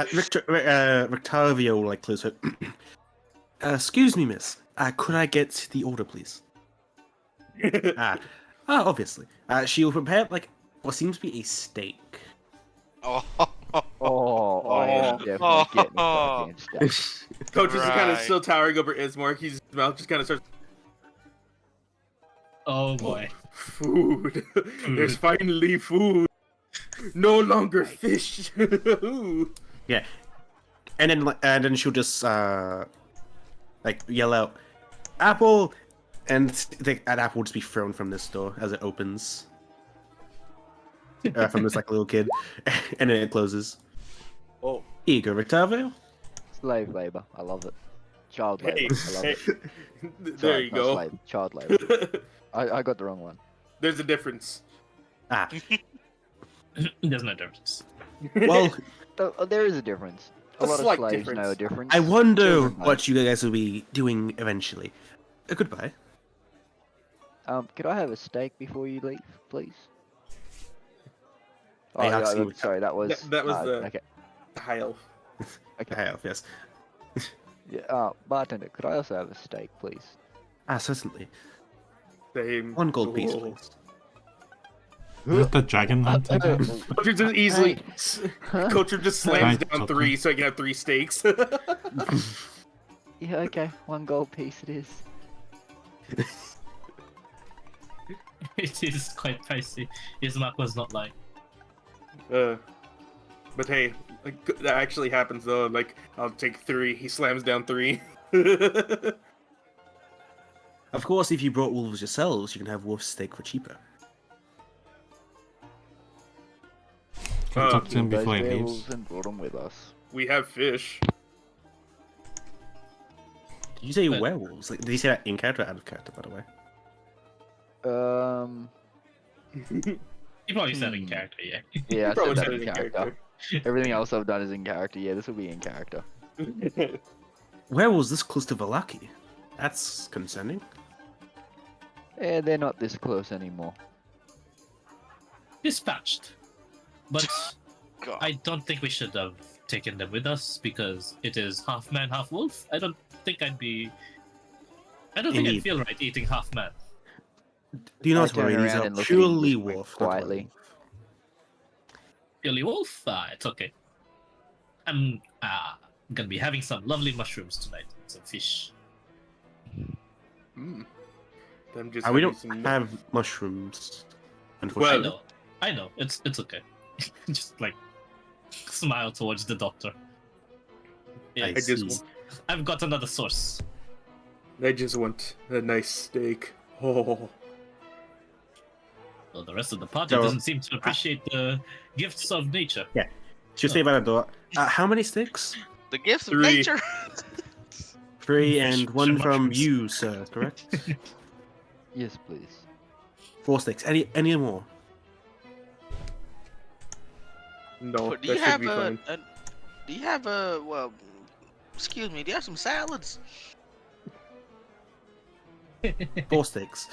[SPEAKER 1] Rictavio will like close her. Excuse me, miss. Could I get the order, please? Obviously. She'll prepare like what seems to be a steak.
[SPEAKER 2] Oh,
[SPEAKER 5] Oh, I am definitely getting a fucking steak.
[SPEAKER 3] Coach is kind of
[SPEAKER 2] Right.
[SPEAKER 3] still towering over Ismark. His mouth just kind of starts.
[SPEAKER 4] Oh boy.
[SPEAKER 3] Food. There's finally food. No longer fish. Ooh.
[SPEAKER 1] Yeah, and then she'll just like yell out, "Apple!" and an apple will just be thrown from this door as it opens from this like little kid, and then it closes.
[SPEAKER 3] Oh.
[SPEAKER 1] Here you go, Rictavio.
[SPEAKER 5] Slave labor. I love it. Child labor.
[SPEAKER 3] Hey,
[SPEAKER 5] I love
[SPEAKER 3] hey.
[SPEAKER 5] it.
[SPEAKER 3] There
[SPEAKER 5] Sorry,
[SPEAKER 3] you
[SPEAKER 5] not
[SPEAKER 3] go.
[SPEAKER 5] slave. Child labor. I got the wrong one.
[SPEAKER 3] There's a difference.
[SPEAKER 4] There's no difference.
[SPEAKER 1] Well,
[SPEAKER 5] There is a difference. A
[SPEAKER 3] A
[SPEAKER 5] lot of
[SPEAKER 3] slight
[SPEAKER 5] slaves know a
[SPEAKER 3] difference.
[SPEAKER 5] difference.
[SPEAKER 1] I wonder
[SPEAKER 5] Children don't.
[SPEAKER 1] what you guys will be doing eventually. Goodbye.
[SPEAKER 5] Could I have a steak before you leave, please? Oh,
[SPEAKER 1] Are you
[SPEAKER 5] yeah,
[SPEAKER 1] asking what-
[SPEAKER 5] sorry, that was.
[SPEAKER 3] That was the-
[SPEAKER 5] Okay.
[SPEAKER 3] High elf.
[SPEAKER 1] Hell, yes.
[SPEAKER 5] Yeah, bartender, could I also have a steak, please?
[SPEAKER 1] Certainly.
[SPEAKER 3] Same.
[SPEAKER 1] 1 gold piece,
[SPEAKER 3] Ooh.
[SPEAKER 1] please.
[SPEAKER 6] Is it the dragon hunter?
[SPEAKER 3] Coach just easily.
[SPEAKER 5] Huh?
[SPEAKER 3] Coach just slams
[SPEAKER 6] Right,
[SPEAKER 3] down
[SPEAKER 6] okay.
[SPEAKER 3] 3 so I can have 3 steaks.
[SPEAKER 5] Yeah, okay, 1 gold piece it is.
[SPEAKER 4] It is quite pricey. His mark was not lying.
[SPEAKER 3] But hey, like, that actually happens though. Like, I'll take 3. He slams down 3.
[SPEAKER 1] Of course, if you brought wolves yourselves, you can have wolf steak for cheaper.
[SPEAKER 6] Can I talk to him
[SPEAKER 5] Those
[SPEAKER 6] before he leaves?
[SPEAKER 5] werewolves and brought them with us.
[SPEAKER 3] We have fish.
[SPEAKER 1] Did you say
[SPEAKER 4] But-
[SPEAKER 1] werewolves? Like, did you say that in character or out of character, by the way?
[SPEAKER 4] He probably said in
[SPEAKER 5] Hmm.
[SPEAKER 4] character, yeah.
[SPEAKER 5] Yeah, I
[SPEAKER 3] Probably
[SPEAKER 5] said
[SPEAKER 3] said
[SPEAKER 5] that
[SPEAKER 3] it
[SPEAKER 5] in
[SPEAKER 3] in
[SPEAKER 5] character. Everything else I've done is in character. Yeah, this will be in character.
[SPEAKER 1] Werewolves this close to Valaki? That's concerning.
[SPEAKER 5] Yeah, they're not this close anymore.
[SPEAKER 4] Dispatched. But
[SPEAKER 2] God.
[SPEAKER 4] I don't think we should have taken them with us because it is half man, half wolf. I don't think I'd
[SPEAKER 1] Indeed.
[SPEAKER 4] feel right eating half man.
[SPEAKER 1] Do you
[SPEAKER 5] I
[SPEAKER 1] not
[SPEAKER 5] turn
[SPEAKER 1] worry? These
[SPEAKER 5] around
[SPEAKER 1] are
[SPEAKER 5] and look at him
[SPEAKER 1] purely
[SPEAKER 5] just wink
[SPEAKER 1] wolf. not
[SPEAKER 5] quietly.
[SPEAKER 1] werewolf.
[SPEAKER 4] Purely wolf? It's okay. I'm gonna be having some lovely mushrooms tonight. Some fish.
[SPEAKER 3] I'm just
[SPEAKER 1] We
[SPEAKER 3] having
[SPEAKER 1] don't
[SPEAKER 3] some-
[SPEAKER 1] have mushrooms,
[SPEAKER 4] I
[SPEAKER 1] unfortunately.
[SPEAKER 4] know. It's okay. Just like smile towards the doctor.
[SPEAKER 1] I
[SPEAKER 4] Yes,
[SPEAKER 3] just-
[SPEAKER 1] see.
[SPEAKER 4] I've got another source.
[SPEAKER 3] I just want a nice steak. Oh,
[SPEAKER 4] Well, the rest of the party
[SPEAKER 1] So-
[SPEAKER 4] doesn't seem to appreciate the gifts of nature.
[SPEAKER 1] She'll stay by the door. How many sticks?
[SPEAKER 2] The gifts of
[SPEAKER 3] 3.
[SPEAKER 2] nature.
[SPEAKER 1] 3
[SPEAKER 4] Fish
[SPEAKER 1] and 1 from
[SPEAKER 4] mushrooms.
[SPEAKER 1] you, sir. Correct?
[SPEAKER 5] Yes, please.
[SPEAKER 1] 4 sticks. Any more?
[SPEAKER 3] no,
[SPEAKER 2] Do
[SPEAKER 3] that
[SPEAKER 2] you
[SPEAKER 3] should
[SPEAKER 2] have
[SPEAKER 3] be fine.
[SPEAKER 2] Do you have well, excuse me, do you have some salads?
[SPEAKER 1] 4 steaks.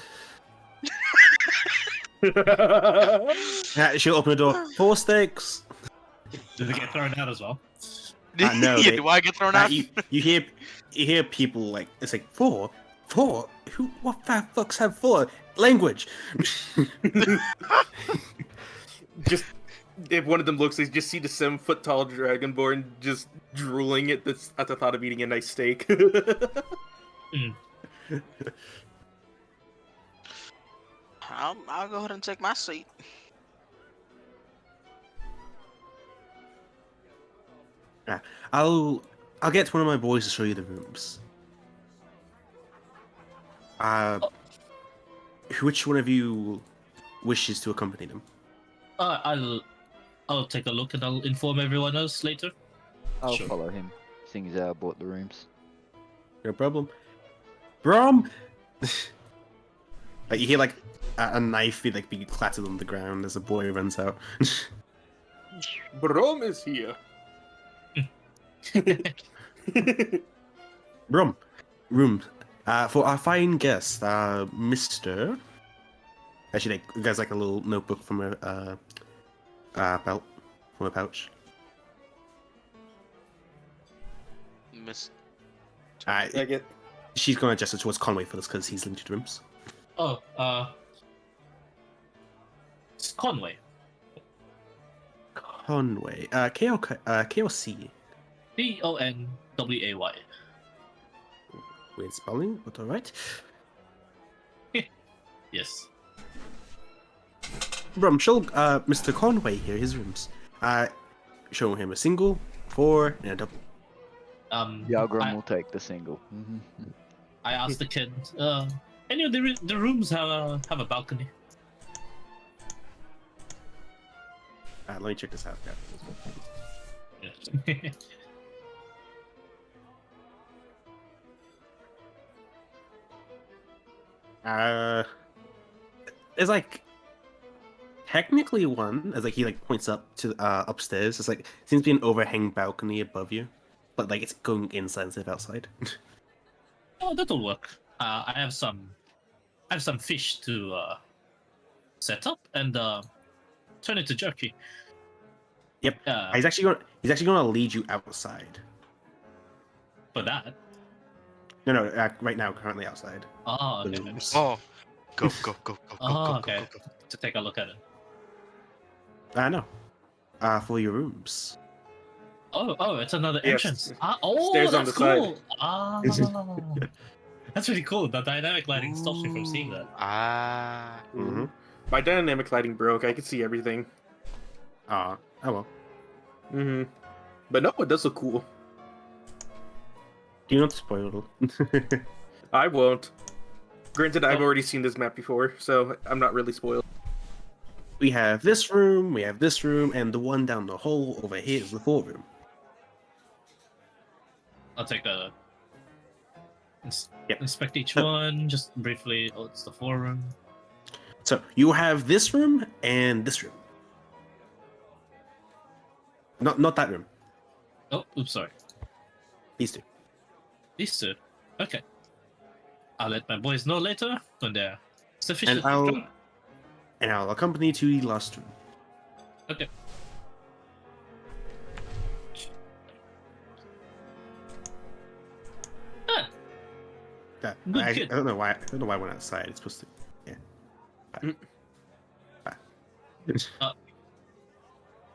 [SPEAKER 1] She'll open the door. 4 steaks.
[SPEAKER 4] Did it get thrown out as well?
[SPEAKER 1] No,
[SPEAKER 2] Yeah,
[SPEAKER 1] they-
[SPEAKER 2] do I get thrown out?
[SPEAKER 1] you hear people like it's like 4, who, what the fucks have 4 language?
[SPEAKER 3] Just if one of them looks, they just see the 7-foot tall dragonborn just drooling at the thought of eating a nice steak.
[SPEAKER 2] I'll go ahead and take my seat.
[SPEAKER 1] I'll get one of my boys to show you the rooms. Which one of you wishes to accompany them?
[SPEAKER 4] I'll take a look and I'll inform everyone else later.
[SPEAKER 5] I'll
[SPEAKER 4] Sure.
[SPEAKER 5] follow him, seeing as I bought the rooms.
[SPEAKER 1] No problem. Brom. Like you hear like a knife be like being clattered on the ground as a boy runs out.
[SPEAKER 3] Brom is here.
[SPEAKER 1] Brom, room. For our fine guest, Mister. Actually, like, you guys like a little notebook from a belt, from a pouch.
[SPEAKER 2] Miss.
[SPEAKER 3] I get.
[SPEAKER 1] She's gonna gesture towards Conway for this because he's limited rooms.
[SPEAKER 4] Oh, it's Conway.
[SPEAKER 1] Conway. KOC.
[SPEAKER 4] Conway.
[SPEAKER 1] Weird spelling, but alright.
[SPEAKER 4] Yes.
[SPEAKER 1] Brom, show Mr. Conway here his rooms. Show him a single, 4, and a double.
[SPEAKER 5] Yagram will take the single.
[SPEAKER 4] I asked the kid. Any of the rooms have a balcony?
[SPEAKER 1] Let me check this out.
[SPEAKER 4] Yeah.
[SPEAKER 1] There's like technically one, as like he like points up to upstairs. It's like seems to be an overhang balcony above you, but like it's going inside instead of outside.
[SPEAKER 4] Oh, that'll work. I have some fish to set up and turn it to jerky.
[SPEAKER 1] Yep. He's actually gonna lead you outside.
[SPEAKER 4] For that.
[SPEAKER 1] No, right now, currently outside.
[SPEAKER 4] Oh,
[SPEAKER 1] The
[SPEAKER 4] okay.
[SPEAKER 1] rooms.
[SPEAKER 2] Oh, go, go, go, go, go,
[SPEAKER 4] Oh,
[SPEAKER 2] go,
[SPEAKER 4] okay.
[SPEAKER 2] go, go, go.
[SPEAKER 4] To take a look at it.
[SPEAKER 1] No. For your rooms.
[SPEAKER 4] Oh, it's another
[SPEAKER 3] Yes.
[SPEAKER 4] entrance. Oh,
[SPEAKER 3] Stairs on
[SPEAKER 4] that's
[SPEAKER 3] the side.
[SPEAKER 4] cool. Ah, that's really cool. The dynamic lighting stops me from seeing that.
[SPEAKER 2] Ah.
[SPEAKER 1] Mm-hmm.
[SPEAKER 3] My dynamic lighting broke. I could see everything.
[SPEAKER 1] Oh well.
[SPEAKER 3] But no, it does look cool.
[SPEAKER 1] Do not spoil.
[SPEAKER 3] I won't. Granted, I've
[SPEAKER 4] Oh.
[SPEAKER 3] already seen this map before, so I'm not really spoiled.
[SPEAKER 1] We have this room, and the one down the hall over here is the 4 room.
[SPEAKER 4] I'll take a
[SPEAKER 1] Yep.
[SPEAKER 4] inspect each
[SPEAKER 1] Oh.
[SPEAKER 4] one just briefly. Oh, it's the 4 room.
[SPEAKER 1] So you have this room and this room. Not that room.
[SPEAKER 4] Oh, oops, sorry.
[SPEAKER 1] These 2.
[SPEAKER 4] These 2. Okay. I'll let my boys know later when they're sufficiently
[SPEAKER 1] I'll-
[SPEAKER 4] drunk.
[SPEAKER 1] And I'll accompany you to the last room.
[SPEAKER 4] Okay. Ah, Good
[SPEAKER 1] I
[SPEAKER 4] kid.
[SPEAKER 1] don't know why. I don't know why I went outside. It's supposed to. Yeah.
[SPEAKER 3] Mm.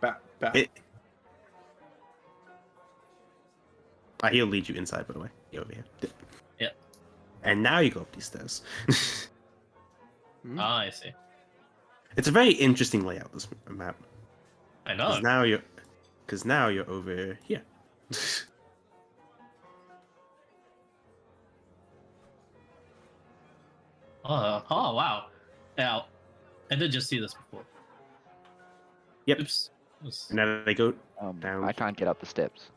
[SPEAKER 1] Bye. It, he'll lead you inside, by the way. Yeah, over here.
[SPEAKER 4] Yep.
[SPEAKER 1] And now you go up these stairs.
[SPEAKER 4] Ah, I see.
[SPEAKER 1] It's a very interesting layout, this map.
[SPEAKER 4] I know.
[SPEAKER 1] Because now you're over here.
[SPEAKER 4] Oh, wow. Yeah, I did just see this before.
[SPEAKER 1] Yep.
[SPEAKER 4] Oops.
[SPEAKER 1] And now they go down.
[SPEAKER 5] I can't get up the steps.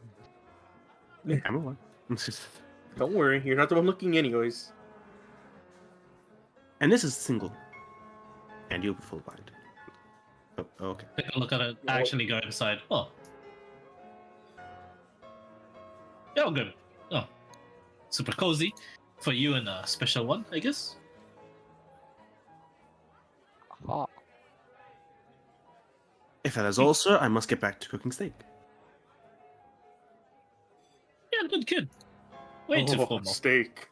[SPEAKER 1] I'm alone.
[SPEAKER 3] Don't worry, you're not the one looking anyways.
[SPEAKER 1] And this is single. And you'll be full blind. Oh, okay.
[SPEAKER 4] Take a look at it. Actually go inside. Oh. Oh, good. Oh, super cozy for you and a special one, I guess.
[SPEAKER 5] Hot.
[SPEAKER 1] If that is all, sir, I must get back to cooking steak.
[SPEAKER 4] Yeah, good kid. Way too formal.
[SPEAKER 3] Steak.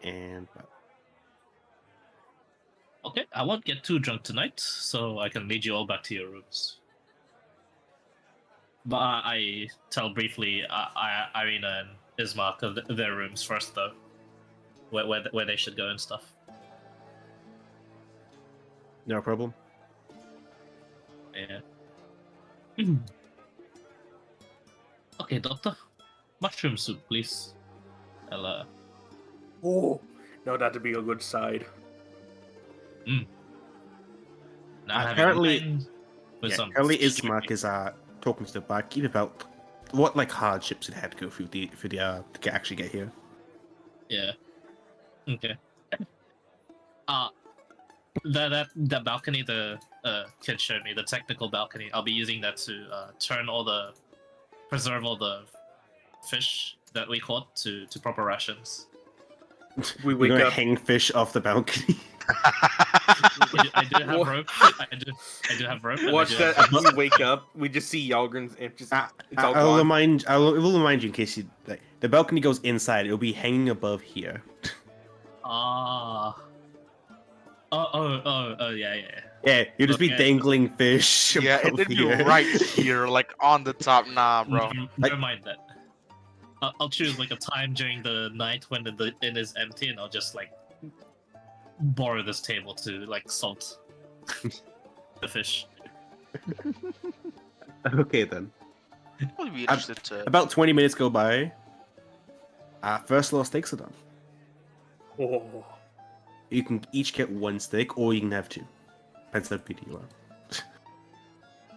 [SPEAKER 1] And
[SPEAKER 4] Okay, I won't get too drunk tonight, so I can lead you all back to your rooms. But I tell briefly Irina and Ismark of their rooms first, though, where they should go and stuff.
[SPEAKER 1] no problem.
[SPEAKER 4] Yeah. Okay, doctor. Mushroom soup, please. I'll,
[SPEAKER 3] Oh, now that'd be a good side.
[SPEAKER 4] now have
[SPEAKER 1] Apparently-
[SPEAKER 4] your wine with
[SPEAKER 1] Yeah,
[SPEAKER 4] some
[SPEAKER 1] apparently
[SPEAKER 4] fish
[SPEAKER 1] Ismark is talking to the barkeep about what like hardships it had to go through to actually get here.
[SPEAKER 4] Yeah. Okay. The balcony the kid showed me, the technical balcony. I'll be using that to preserve all the fish that we caught to proper rations.
[SPEAKER 3] We
[SPEAKER 1] We're
[SPEAKER 3] wake
[SPEAKER 1] gonna
[SPEAKER 3] up.
[SPEAKER 1] hang fish off the balcony.
[SPEAKER 4] I do have
[SPEAKER 3] What?
[SPEAKER 4] rope. I do have rope. and I
[SPEAKER 3] Watch
[SPEAKER 4] do
[SPEAKER 3] that.
[SPEAKER 4] have-
[SPEAKER 3] We wake up. We just see Yalgren's and just it's all
[SPEAKER 1] I will
[SPEAKER 3] gone.
[SPEAKER 1] I will remind you in case you like, the balcony goes inside. It'll be hanging above here.
[SPEAKER 4] Ah. Oh, yeah.
[SPEAKER 1] Yeah, you'll just be
[SPEAKER 4] Okay.
[SPEAKER 1] dangling fish.
[SPEAKER 2] Yeah,
[SPEAKER 1] above
[SPEAKER 2] it'd be
[SPEAKER 1] here.
[SPEAKER 2] right here, like on the top. Nah, bro.
[SPEAKER 4] Never mind that. I'll choose like a time during the night when the inn is empty, and I'll just like borrow this table to like salt the fish.
[SPEAKER 1] Okay then.
[SPEAKER 2] I'd be interested to.
[SPEAKER 1] About 20 minutes go by. First level steaks are done.
[SPEAKER 3] Oh,
[SPEAKER 1] You can each get one steak, or you can have two. Depends how greedy you are.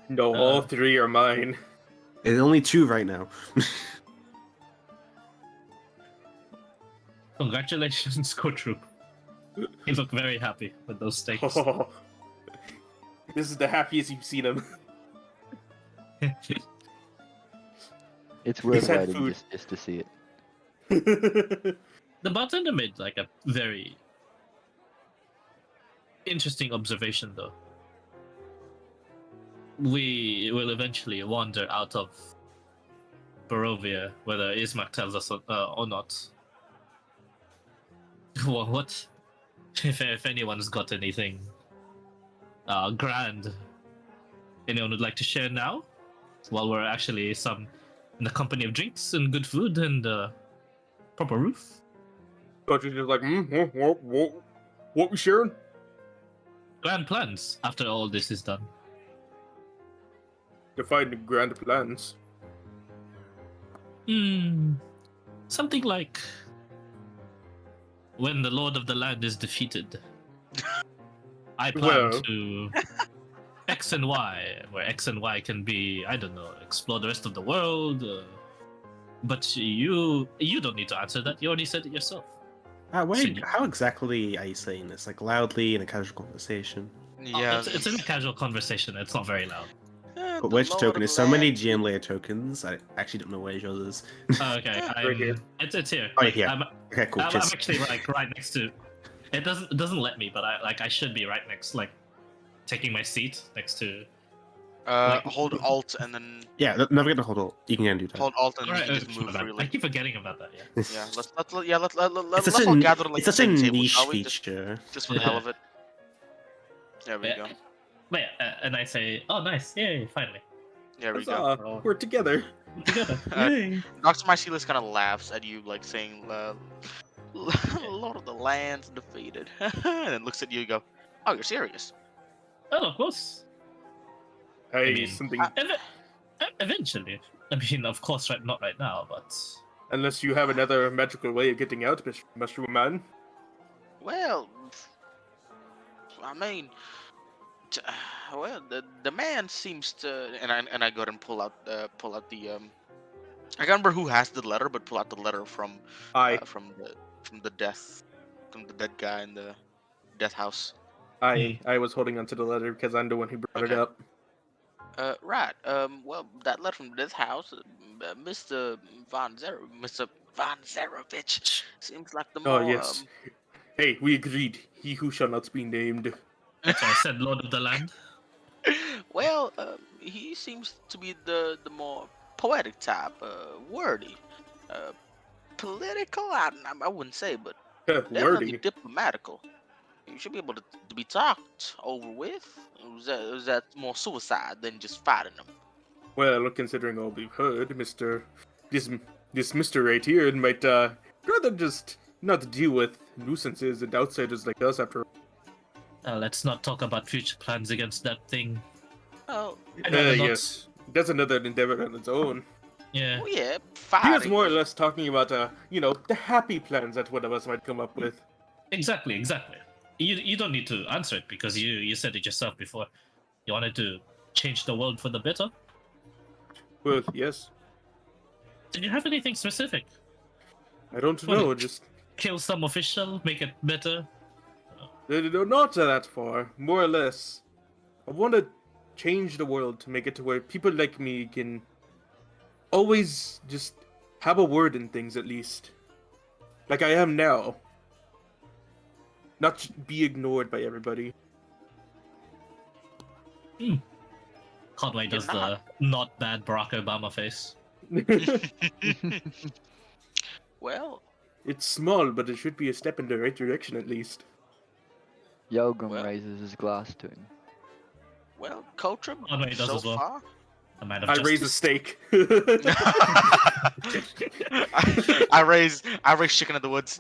[SPEAKER 3] no, all three are mine.
[SPEAKER 1] There's only two right now.
[SPEAKER 4] Congratulations, Coach Roop. You look very happy with those steaks.
[SPEAKER 3] Oh, this is the happiest you've seen him.
[SPEAKER 5] It's worth
[SPEAKER 3] He's had
[SPEAKER 5] waiting
[SPEAKER 3] food.
[SPEAKER 5] just to see it.
[SPEAKER 4] The bartender made like a very interesting observation, though. We will eventually wander out of Barovia, whether Ismark tells us or not. Well, what? If anyone's got anything grand anyone would like to share now, while we're actually in the company of drinks and good food and proper roof.
[SPEAKER 3] Coach is just like, what we sharing?
[SPEAKER 4] Grand plans after all this is done.
[SPEAKER 3] Define the grand plans.
[SPEAKER 4] Something like when the Lord of the Land is defeated. I plan
[SPEAKER 3] Well.
[SPEAKER 4] to X and Y, where X and Y can be, I don't know, explore the rest of the world. But you don't need to answer that. You already said it yourself.
[SPEAKER 1] How exactly are you saying this? Like loudly in a casual conversation?
[SPEAKER 2] Yeah.
[SPEAKER 4] It's in a casual conversation. It's not very loud.
[SPEAKER 1] But which token? There's so many GM layer tokens. I actually don't know where yours is.
[SPEAKER 4] Okay,
[SPEAKER 3] Right here.
[SPEAKER 4] It's here.
[SPEAKER 1] Oh,
[SPEAKER 4] Like,
[SPEAKER 1] yeah. Okay, cool.
[SPEAKER 4] I'm
[SPEAKER 1] cheers.
[SPEAKER 4] actually like right next to. It doesn't let me, but I should be right next, like taking my seat next to.
[SPEAKER 2] Hold Alt and then
[SPEAKER 1] Yeah, never get to hold it. You can do that.
[SPEAKER 2] hold Alt and
[SPEAKER 4] Alright,
[SPEAKER 2] you can just move
[SPEAKER 4] I
[SPEAKER 2] freely.
[SPEAKER 4] keep forgetting about that. Yeah.
[SPEAKER 2] Yeah, let's
[SPEAKER 1] It's
[SPEAKER 2] let's
[SPEAKER 1] such
[SPEAKER 2] all
[SPEAKER 1] a,
[SPEAKER 2] gather like
[SPEAKER 1] it's
[SPEAKER 2] the
[SPEAKER 1] such a
[SPEAKER 2] same table,
[SPEAKER 1] niche
[SPEAKER 2] shall we? Just
[SPEAKER 1] feature.
[SPEAKER 2] for the hell of it. There we
[SPEAKER 4] Yeah.
[SPEAKER 2] go.
[SPEAKER 4] But yeah, and I say, oh nice, yay, finally
[SPEAKER 2] There we go.
[SPEAKER 3] Huzzah, we're together.
[SPEAKER 4] together.
[SPEAKER 2] Uh, Dr. Mycelius kind of laughs at you, like saying, Lord of the Land's defeated. And then looks at you and go, oh, you're serious?
[SPEAKER 4] Oh, of course.
[SPEAKER 3] Hey,
[SPEAKER 4] mean,
[SPEAKER 3] something.
[SPEAKER 4] Eventually. I mean, of course, not right now, but
[SPEAKER 3] Unless you have another magical way of getting out, Mushroom Man.
[SPEAKER 2] Well, I mean, well, the man seems to, and I go ahead and pull out the I can't remember who has the letter, but pull out the letter from from the dead guy in the death house.
[SPEAKER 3] I was holding onto the letter because I'm the one who brought it
[SPEAKER 2] Okay.
[SPEAKER 3] up.
[SPEAKER 2] Right. Well, that letter from this house, Mr. Von Zarovich, seems like the
[SPEAKER 3] Oh,
[SPEAKER 2] more
[SPEAKER 3] yes. Hey, we agreed. He who shall not be named.
[SPEAKER 4] That's why I said Lord of the Land.
[SPEAKER 2] well, he seems to be the more poetic type, wordy, uh, political. I wouldn't say, but definitely
[SPEAKER 3] Wordy.
[SPEAKER 2] diplomatical. You should be able to be talked over with. Was that more suicide than just fighting them?
[SPEAKER 3] Well, considering all we've heard, this this Mister right here might rather just not deal with nuisances and outsiders like us after.
[SPEAKER 4] Let's not talk about future plans against that thing.
[SPEAKER 2] Oh,
[SPEAKER 4] I'd rather not.
[SPEAKER 3] Yes, that's another endeavor on its own.
[SPEAKER 4] Yeah.
[SPEAKER 2] well, yeah,
[SPEAKER 3] He was
[SPEAKER 2] fighting.
[SPEAKER 3] more or less talking about the happy plans that one of us might come up with.
[SPEAKER 4] Exactly. You don't need to answer it because you said it yourself before. You wanted to change the world for the better.
[SPEAKER 3] Well, yes.
[SPEAKER 4] Did you have anything specific?
[SPEAKER 3] I don't
[SPEAKER 4] Well,
[SPEAKER 3] know, just
[SPEAKER 4] Kill some official, make it better.
[SPEAKER 3] not that far. More or less, I want to change the world to make it to where people like me can always just have a word in things at least, like I am now. Not be ignored by everybody.
[SPEAKER 4] Conway does
[SPEAKER 2] You're
[SPEAKER 4] the not bad Barack Obama face.
[SPEAKER 2] Well,
[SPEAKER 3] It's small, but it should be a step in the right direction at least.
[SPEAKER 5] Yogum
[SPEAKER 2] Well.
[SPEAKER 5] raises his glass to him.
[SPEAKER 2] Kotram,
[SPEAKER 4] Conway does
[SPEAKER 2] so
[SPEAKER 4] as well.
[SPEAKER 2] far.
[SPEAKER 4] A man of
[SPEAKER 3] I
[SPEAKER 4] justice.
[SPEAKER 3] raise a steak.
[SPEAKER 2] I raise chicken in the woods.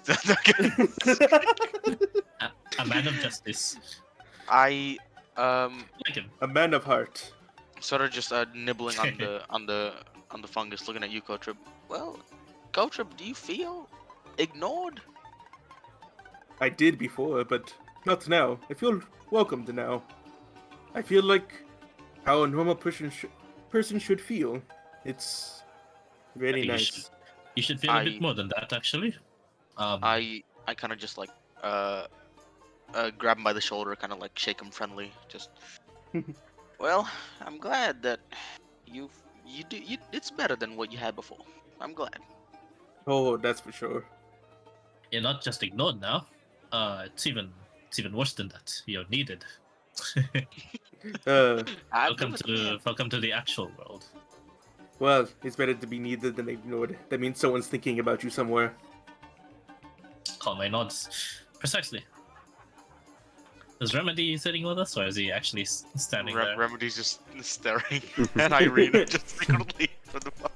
[SPEAKER 4] A man of justice.
[SPEAKER 2] I
[SPEAKER 4] Like him.
[SPEAKER 3] A man of heart.
[SPEAKER 2] sort of just nibbling on the fungus, looking at you, Kotrip. Well, Kotrip, do you feel ignored?
[SPEAKER 3] I did before, but not now. I feel welcomed now. I feel like how a normal person should feel. It's very
[SPEAKER 4] You
[SPEAKER 3] nice.
[SPEAKER 4] You should feel a bit more than that, actually.
[SPEAKER 2] I kind of just like grab him by the shoulder, kind of like shake him friendly. Just well, I'm glad that you it's better than what you had before. I'm glad.
[SPEAKER 3] Oh, that's for sure.
[SPEAKER 4] You're not just ignored now. It's even worse than that. You're needed. Welcome to the actual world.
[SPEAKER 3] Well, it's better to be needed than ignored. That means someone's thinking about you somewhere.
[SPEAKER 4] Conway nods. Precisely. Is Remedy sitting with us, or is he actually standing there?
[SPEAKER 2] Remedy's just staring at Irina just secretly for the fun.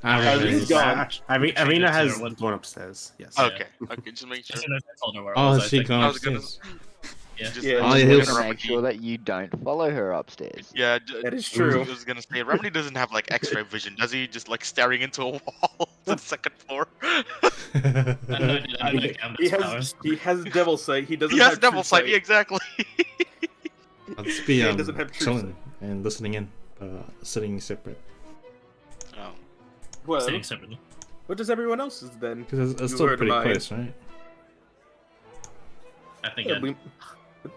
[SPEAKER 3] Irene's gone.
[SPEAKER 1] Irina has
[SPEAKER 4] Changes her
[SPEAKER 1] gone upstairs. Yes.
[SPEAKER 2] Okay, just make sure.
[SPEAKER 4] As soon as I told her where I
[SPEAKER 6] Oh,
[SPEAKER 4] was,
[SPEAKER 6] has she
[SPEAKER 4] I think-
[SPEAKER 6] gone
[SPEAKER 2] I was gonna-
[SPEAKER 6] upstairs?
[SPEAKER 4] Yeah.
[SPEAKER 2] Just,
[SPEAKER 3] Yeah,
[SPEAKER 5] I'm
[SPEAKER 6] Oh,
[SPEAKER 2] just
[SPEAKER 6] yeah,
[SPEAKER 5] just
[SPEAKER 6] he'll-
[SPEAKER 2] looking
[SPEAKER 5] gonna
[SPEAKER 2] at
[SPEAKER 5] make sure that you don't follow her upstairs.
[SPEAKER 2] Yeah,
[SPEAKER 3] That is true.
[SPEAKER 2] I was gonna say Remedy doesn't have like X-ray vision, does he? Just like staring into a wall to the second floor.
[SPEAKER 3] He has devil sight. He doesn't
[SPEAKER 2] He has
[SPEAKER 3] have
[SPEAKER 2] devil
[SPEAKER 3] true
[SPEAKER 2] sight. Exactly.
[SPEAKER 6] I'll just be
[SPEAKER 3] Yeah, it doesn't have true
[SPEAKER 6] chilling and listening in, sitting separate.
[SPEAKER 2] Oh.
[SPEAKER 3] Well,
[SPEAKER 4] Sitting separately.
[SPEAKER 3] what does everyone else's then?
[SPEAKER 6] Because it's
[SPEAKER 3] You
[SPEAKER 6] still
[SPEAKER 3] heard
[SPEAKER 6] pretty
[SPEAKER 3] mine.
[SPEAKER 6] close, right?
[SPEAKER 4] I think
[SPEAKER 3] Yeah,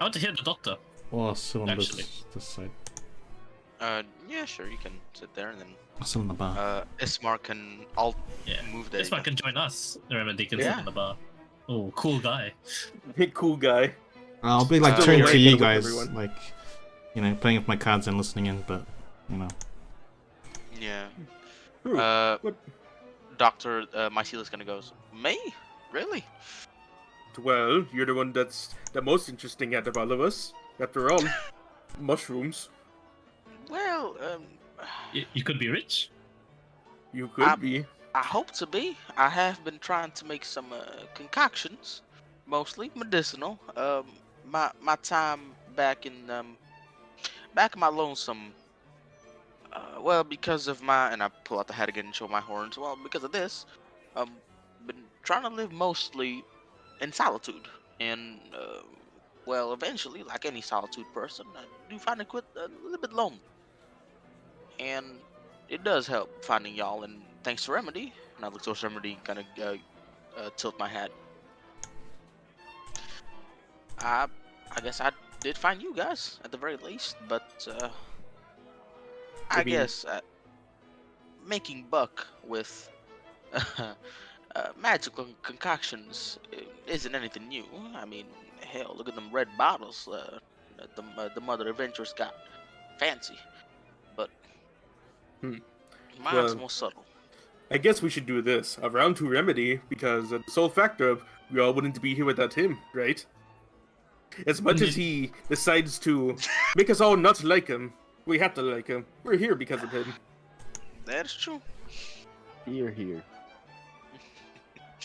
[SPEAKER 4] I want to hear the doctor.
[SPEAKER 6] Or still on
[SPEAKER 4] Actually.
[SPEAKER 6] this side.
[SPEAKER 2] Yeah, sure. You can sit there, and then
[SPEAKER 6] Still in the bar.
[SPEAKER 2] Ismar can. I'll
[SPEAKER 4] Yeah.
[SPEAKER 2] move there.
[SPEAKER 4] This man can join us. Remedy can sit
[SPEAKER 2] Yeah.
[SPEAKER 4] in the bar. Oh, cool guy.
[SPEAKER 3] Cool guy.
[SPEAKER 6] I'll be like
[SPEAKER 2] Still
[SPEAKER 6] turning to
[SPEAKER 3] hanging
[SPEAKER 6] you
[SPEAKER 3] with
[SPEAKER 6] guys,
[SPEAKER 3] everyone.
[SPEAKER 6] like, playing with my cards and listening in, but,
[SPEAKER 2] Yeah.
[SPEAKER 3] Who? What?
[SPEAKER 2] Doctor Mycelius kind of goes, me? Really?
[SPEAKER 3] Well, you're the one that's the most interesting out of all of us. After all, mushrooms.
[SPEAKER 2] Well,
[SPEAKER 4] You could be rich.
[SPEAKER 3] You could be.
[SPEAKER 2] I hope to be. I have been trying to make some concoctions, mostly medicinal. My time back in my lonesome. Well, because of and I pull out the hat again and show my horns. Well, because of this, been trying to live mostly in solitude, and well, eventually, like any solitude person, I do find it quite a little bit lonely, and it does help finding y'all. And thanks to Remedy, and I look towards Remedy, kind of tilt my hat. I guess I did find you guys at the very least, but I
[SPEAKER 3] mean-
[SPEAKER 2] guess making buck with magical concoctions isn't anything new. I mean, hell, look at them red bottles. The mother adventurers got fancy, but
[SPEAKER 3] Hmm.
[SPEAKER 2] mine's
[SPEAKER 3] Well-
[SPEAKER 2] more subtle.
[SPEAKER 3] I guess we should do this. A round to Remedy, because the sole factor of we all wouldn't be here without him, right? As much as he decides to make us all not like him, we have to like him. We're here because of him.
[SPEAKER 2] That's true.
[SPEAKER 5] Here.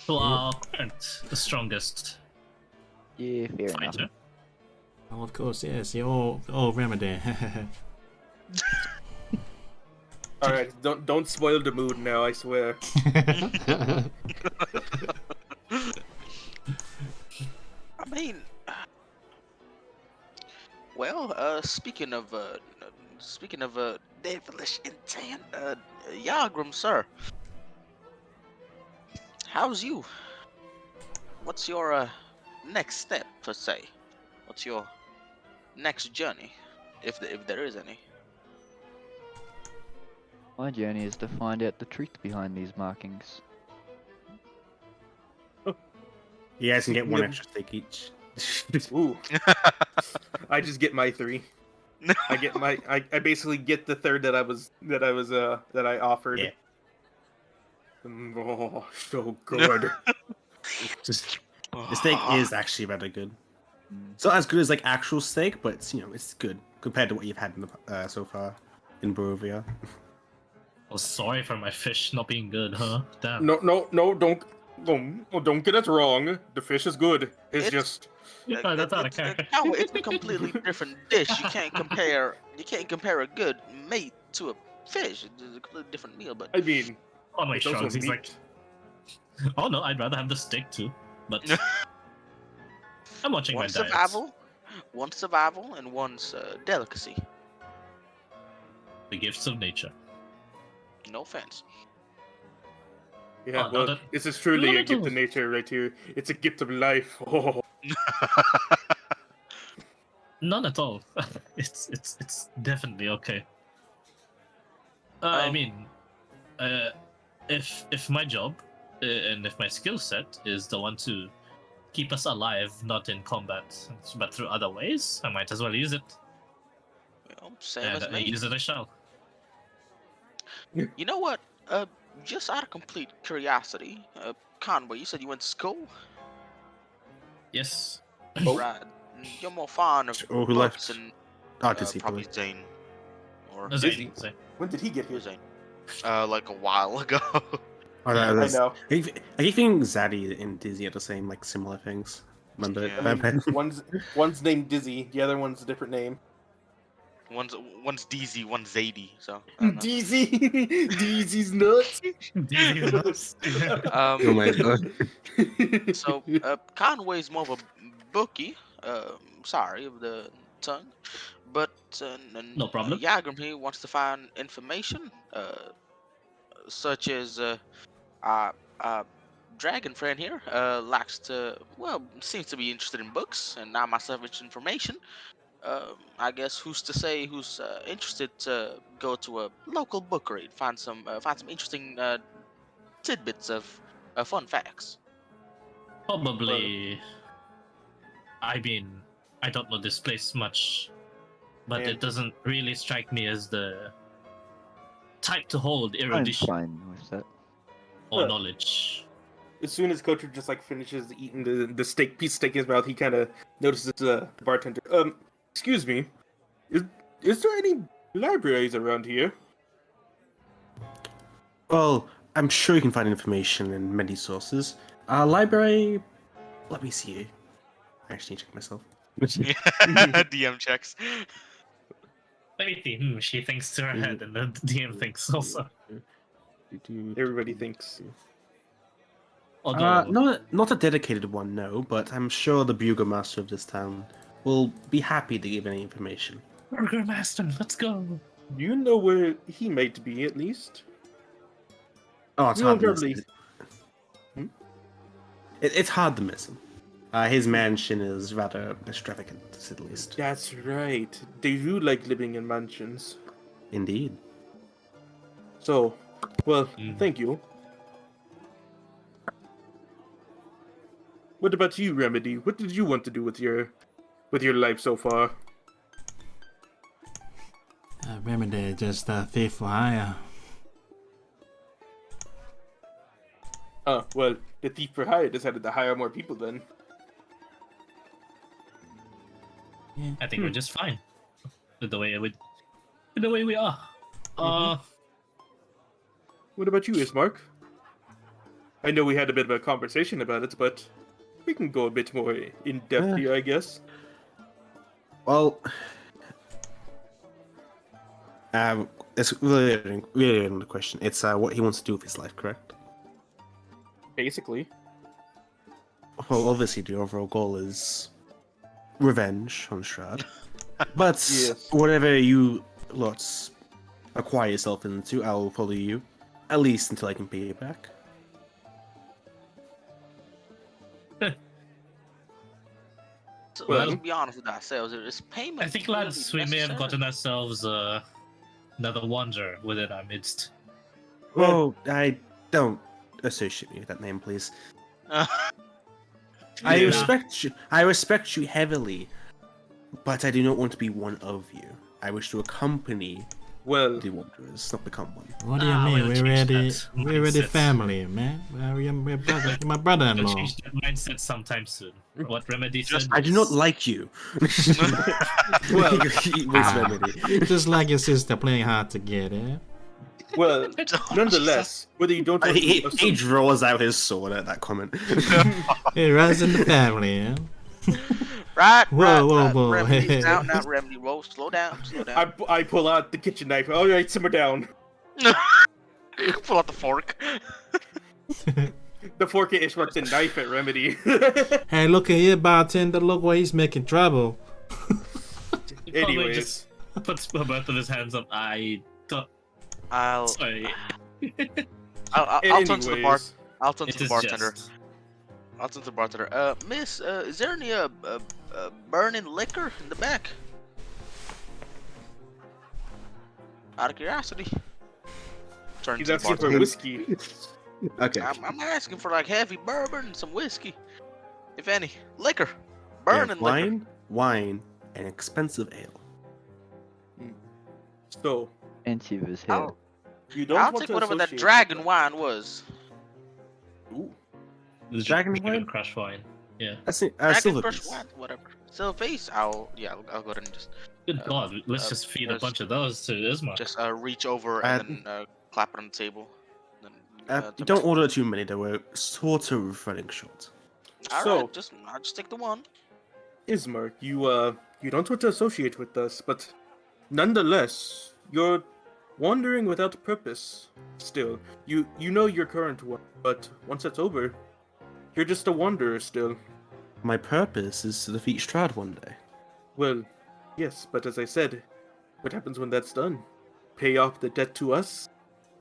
[SPEAKER 4] Who are current the strongest
[SPEAKER 5] Yeah, fair enough.
[SPEAKER 4] fighter?
[SPEAKER 6] Oh, of course, yes. You're all Remedy.
[SPEAKER 3] All right, don't spoil the mood now. I swear.
[SPEAKER 2] I mean, well, speaking of devilish intent, Yagrum, sir, how's you? What's your next step, per se? What's your next journey, if there is any?
[SPEAKER 5] My journey is to find out the truth behind these markings.
[SPEAKER 1] You guys can get one
[SPEAKER 3] Yep.
[SPEAKER 1] extra steak each.
[SPEAKER 3] Ooh. I just get my 3. I get my. I basically get the third that I offered.
[SPEAKER 1] Yeah.
[SPEAKER 3] Oh, so good.
[SPEAKER 1] Just the steak is actually rather good. It's not as good as like actual steak, but it's good compared to what you've had in the, so far in Barovia.
[SPEAKER 4] Oh, sorry for my fish not being good, huh? Damn.
[SPEAKER 3] No, don't get it wrong. The fish is good. It's just
[SPEAKER 4] Oh, that's out of character.
[SPEAKER 2] It's a completely different dish. You can't compare a good meat to a fish. It's a completely different meal. But
[SPEAKER 3] I mean,
[SPEAKER 4] On my
[SPEAKER 3] it's also
[SPEAKER 4] shrugs, he's
[SPEAKER 3] meat.
[SPEAKER 4] like, oh no, I'd rather have the steak too. But I'm watching my
[SPEAKER 2] one's
[SPEAKER 4] diet.
[SPEAKER 2] survival, and one's delicacy.
[SPEAKER 4] The gifts of nature.
[SPEAKER 2] No offense.
[SPEAKER 3] Yeah,
[SPEAKER 4] Oh, no,
[SPEAKER 3] well,
[SPEAKER 4] that-
[SPEAKER 3] this is truly
[SPEAKER 4] no,
[SPEAKER 3] a gift
[SPEAKER 4] no.
[SPEAKER 3] of nature right here. It's a gift of life. Oh,
[SPEAKER 4] None at all. It's definitely okay. I
[SPEAKER 2] Um,
[SPEAKER 4] mean, if my job and if my skill set is the one to keep us alive, not in combat, but through other ways, I might as well use it.
[SPEAKER 2] Well, same
[SPEAKER 4] And
[SPEAKER 2] as me.
[SPEAKER 4] use it I shall.
[SPEAKER 2] You know what? Just out of complete curiosity, Conway, you said you went to school,
[SPEAKER 4] Yes.
[SPEAKER 3] Oh.
[SPEAKER 2] right? You're more fond of
[SPEAKER 1] Oh, who
[SPEAKER 2] books
[SPEAKER 1] left?
[SPEAKER 2] and
[SPEAKER 1] Oh, does he
[SPEAKER 2] probably
[SPEAKER 1] probably?
[SPEAKER 2] Zane or
[SPEAKER 4] That's
[SPEAKER 3] Is he?
[SPEAKER 4] it, so-
[SPEAKER 3] when did he get here?
[SPEAKER 2] Zane. Like a while ago.
[SPEAKER 1] Oh,
[SPEAKER 4] Yeah,
[SPEAKER 1] that
[SPEAKER 3] I
[SPEAKER 1] was-
[SPEAKER 3] know.
[SPEAKER 1] I keep thinking Zaddy and Dizzy are the same, like similar things. Remember?
[SPEAKER 2] Yeah.
[SPEAKER 3] I mean, one's named Dizzy, the other one's a different name.
[SPEAKER 2] one's DZ, one's Zadie. So I don't know.
[SPEAKER 3] Dizzy, Dizzy's nuts.
[SPEAKER 4] These nuts.
[SPEAKER 1] Oh my god.
[SPEAKER 2] So Conway's more of a bookie. Sorry of the tongue, but
[SPEAKER 4] No problem.
[SPEAKER 2] Yagram here wants to find information, such as our dragon friend here likes to, well, seems to be interested in books, and I myself interested in information. I guess who's to say who's interested to go to a local book read, find some interesting tidbits of fun facts.
[SPEAKER 4] Probably. I mean, I don't know this place much, but
[SPEAKER 3] And-
[SPEAKER 4] it doesn't really strike me as the type to hold
[SPEAKER 5] I'm
[SPEAKER 4] erudition
[SPEAKER 5] fine with that.
[SPEAKER 4] or
[SPEAKER 3] Yeah.
[SPEAKER 4] knowledge.
[SPEAKER 3] As soon as Kocher just like finishes eating the steak piece of steak in his mouth, he kind of notices the bartender. Excuse me, is there any libraries around here?
[SPEAKER 1] Well, I'm sure you can find information in many sources. Library. Let me see. I actually need to check myself.
[SPEAKER 2] DM checks.
[SPEAKER 4] Let me see. She thinks to her head, and the DM thinks also.
[SPEAKER 3] Everybody thinks.
[SPEAKER 4] Although,
[SPEAKER 1] Not a dedicated one, no, but I'm sure the Buglemaster of this town will be happy to give any information.
[SPEAKER 4] Burger Master, let's go.
[SPEAKER 3] Do you know where he might be, at least?
[SPEAKER 1] Oh, it's
[SPEAKER 3] You
[SPEAKER 1] hard to
[SPEAKER 3] don't
[SPEAKER 1] miss him. It's hard to miss him. His mansion is rather extravagant, to say the least.
[SPEAKER 3] That's right. They do like living in mansions.
[SPEAKER 1] Indeed.
[SPEAKER 3] So, well,
[SPEAKER 4] Mm.
[SPEAKER 3] thank you. What about you, Remedy? What did you want to do with your life so far?
[SPEAKER 6] Remedy, just a thief for hire.
[SPEAKER 3] Well, the thief for hire decided to hire more people then.
[SPEAKER 6] Yeah.
[SPEAKER 4] I think we're just fine with the way we are.
[SPEAKER 3] What about you, Ismark? I know we had a bit of a conversation about it, but we can go a bit more in depth here, I guess.
[SPEAKER 1] Well, it's really the question. It's what he wants to do with his life, correct?
[SPEAKER 3] Basically.
[SPEAKER 1] Well, obviously the overall goal is revenge on Strahd. But
[SPEAKER 3] Yes.
[SPEAKER 1] whatever you lots acquire yourself into, I'll follow you. At least until I can pay you back.
[SPEAKER 2] So
[SPEAKER 3] Well-
[SPEAKER 2] let's be honest with ourselves. Is payment?
[SPEAKER 4] I think,
[SPEAKER 2] really
[SPEAKER 4] lads, we may have
[SPEAKER 2] necessary?
[SPEAKER 4] gotten ourselves another wanderer within our midst.
[SPEAKER 1] Oh, I don't associate me with that name, please. I
[SPEAKER 4] Yeah.
[SPEAKER 1] respect you heavily, but I do not want to be one of you. I wish to accompany
[SPEAKER 3] Well,
[SPEAKER 1] the Wanderers, not become one.
[SPEAKER 6] What do you
[SPEAKER 4] Ah,
[SPEAKER 6] mean?
[SPEAKER 4] we'll
[SPEAKER 6] We're
[SPEAKER 4] change
[SPEAKER 6] ready.
[SPEAKER 4] that
[SPEAKER 6] We're ready,
[SPEAKER 4] mindset.
[SPEAKER 6] family, man. We're brother. You're my
[SPEAKER 4] We'll
[SPEAKER 6] brother-in-law.
[SPEAKER 4] change that mindset sometime soon. What Remedy said.
[SPEAKER 1] I do not
[SPEAKER 4] is-
[SPEAKER 1] like you.
[SPEAKER 3] Well,
[SPEAKER 1] Waste remedy.
[SPEAKER 6] Just like your sister playing hard to get, eh?
[SPEAKER 3] well,
[SPEAKER 2] Oh,
[SPEAKER 3] nonetheless, whether you don't want
[SPEAKER 1] He
[SPEAKER 3] to
[SPEAKER 1] draws out his sword at that comment.
[SPEAKER 6] It runs in the family, eh?
[SPEAKER 2] Right,
[SPEAKER 6] Whoa, whoa.
[SPEAKER 2] Remedy, not Remedy. Whoa, slow down.
[SPEAKER 3] I pull out the kitchen knife. All right, simmer down.
[SPEAKER 2] Pull out the fork.
[SPEAKER 3] The fork at Ishmael, the knife at Remedy.
[SPEAKER 6] Hey, look at here, bartender. Look where he's making trouble.
[SPEAKER 4] Conway
[SPEAKER 3] Anyways,
[SPEAKER 4] just puts both of his hands up. I don't.
[SPEAKER 2] I'll
[SPEAKER 4] Sorry.
[SPEAKER 2] I'll turn to the bar.
[SPEAKER 3] anyways,
[SPEAKER 2] I'll turn
[SPEAKER 4] It
[SPEAKER 2] to the
[SPEAKER 4] is
[SPEAKER 2] bartender.
[SPEAKER 4] just.
[SPEAKER 2] I'll turn to the bartender. Miss, is there any burning liquor in the back? Out of curiosity. Turn
[SPEAKER 3] he's
[SPEAKER 2] to the
[SPEAKER 3] asking for
[SPEAKER 2] bartender.
[SPEAKER 3] whiskey.
[SPEAKER 1] Okay.
[SPEAKER 2] I'm asking for like heavy bourbon and some whiskey, if any. Liquor,
[SPEAKER 1] We have
[SPEAKER 2] burning liquor.
[SPEAKER 1] wine, and expensive ale.
[SPEAKER 3] So,
[SPEAKER 5] Expensive as hell.
[SPEAKER 2] I'll,
[SPEAKER 3] you don't
[SPEAKER 2] I'll
[SPEAKER 3] want
[SPEAKER 2] take
[SPEAKER 3] to
[SPEAKER 2] whatever that
[SPEAKER 3] associate
[SPEAKER 2] dragon
[SPEAKER 3] with
[SPEAKER 2] wine was.
[SPEAKER 3] them. Ooh.
[SPEAKER 4] The
[SPEAKER 1] Dragon wine?
[SPEAKER 4] Crush wine. Yeah.
[SPEAKER 1] I see.
[SPEAKER 2] Dragon
[SPEAKER 1] Silver
[SPEAKER 2] Crush
[SPEAKER 1] piece.
[SPEAKER 2] wine, whatever. Silverface. I'll go ahead and just
[SPEAKER 4] Good God. Let's just feed a
[SPEAKER 2] just-
[SPEAKER 4] bunch of those to Ismark.
[SPEAKER 2] just reach over and then clap it on the table. Then,
[SPEAKER 1] Don't order too many. They were sort of running short.
[SPEAKER 2] All
[SPEAKER 3] So-
[SPEAKER 2] right, I'll just take the one.
[SPEAKER 3] Ismark, you don't want to associate with us, but nonetheless, you're wandering without purpose. Still, you know your current one, but once that's over, you're just a wanderer still.
[SPEAKER 1] My purpose is to defeat Strahd one day.
[SPEAKER 3] Well, yes, but as I said, what happens when that's done? Pay off the debt to us,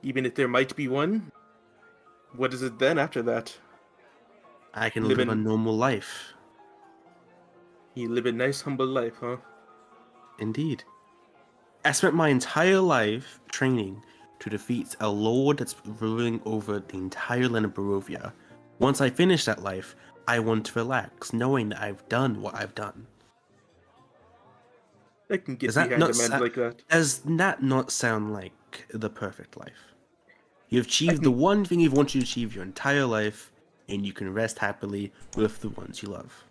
[SPEAKER 3] even if there might be one. What is it then after that?
[SPEAKER 1] I can
[SPEAKER 3] Live
[SPEAKER 1] live a
[SPEAKER 3] in-
[SPEAKER 1] normal life.
[SPEAKER 3] You live a nice, humble life, huh?
[SPEAKER 1] Indeed. I spent my entire life training to defeat a lord that's ruling over the entire land of Barovia. Once I finish that life, I want to relax, knowing that I've done what I've done.
[SPEAKER 3] I can get
[SPEAKER 1] Does that
[SPEAKER 3] behind a
[SPEAKER 1] not
[SPEAKER 3] man
[SPEAKER 1] sa-
[SPEAKER 3] like that.
[SPEAKER 1] Does that not sound like the perfect life? You've achieved the one thing you've wanted to achieve your entire life, and you can rest happily with the ones you love.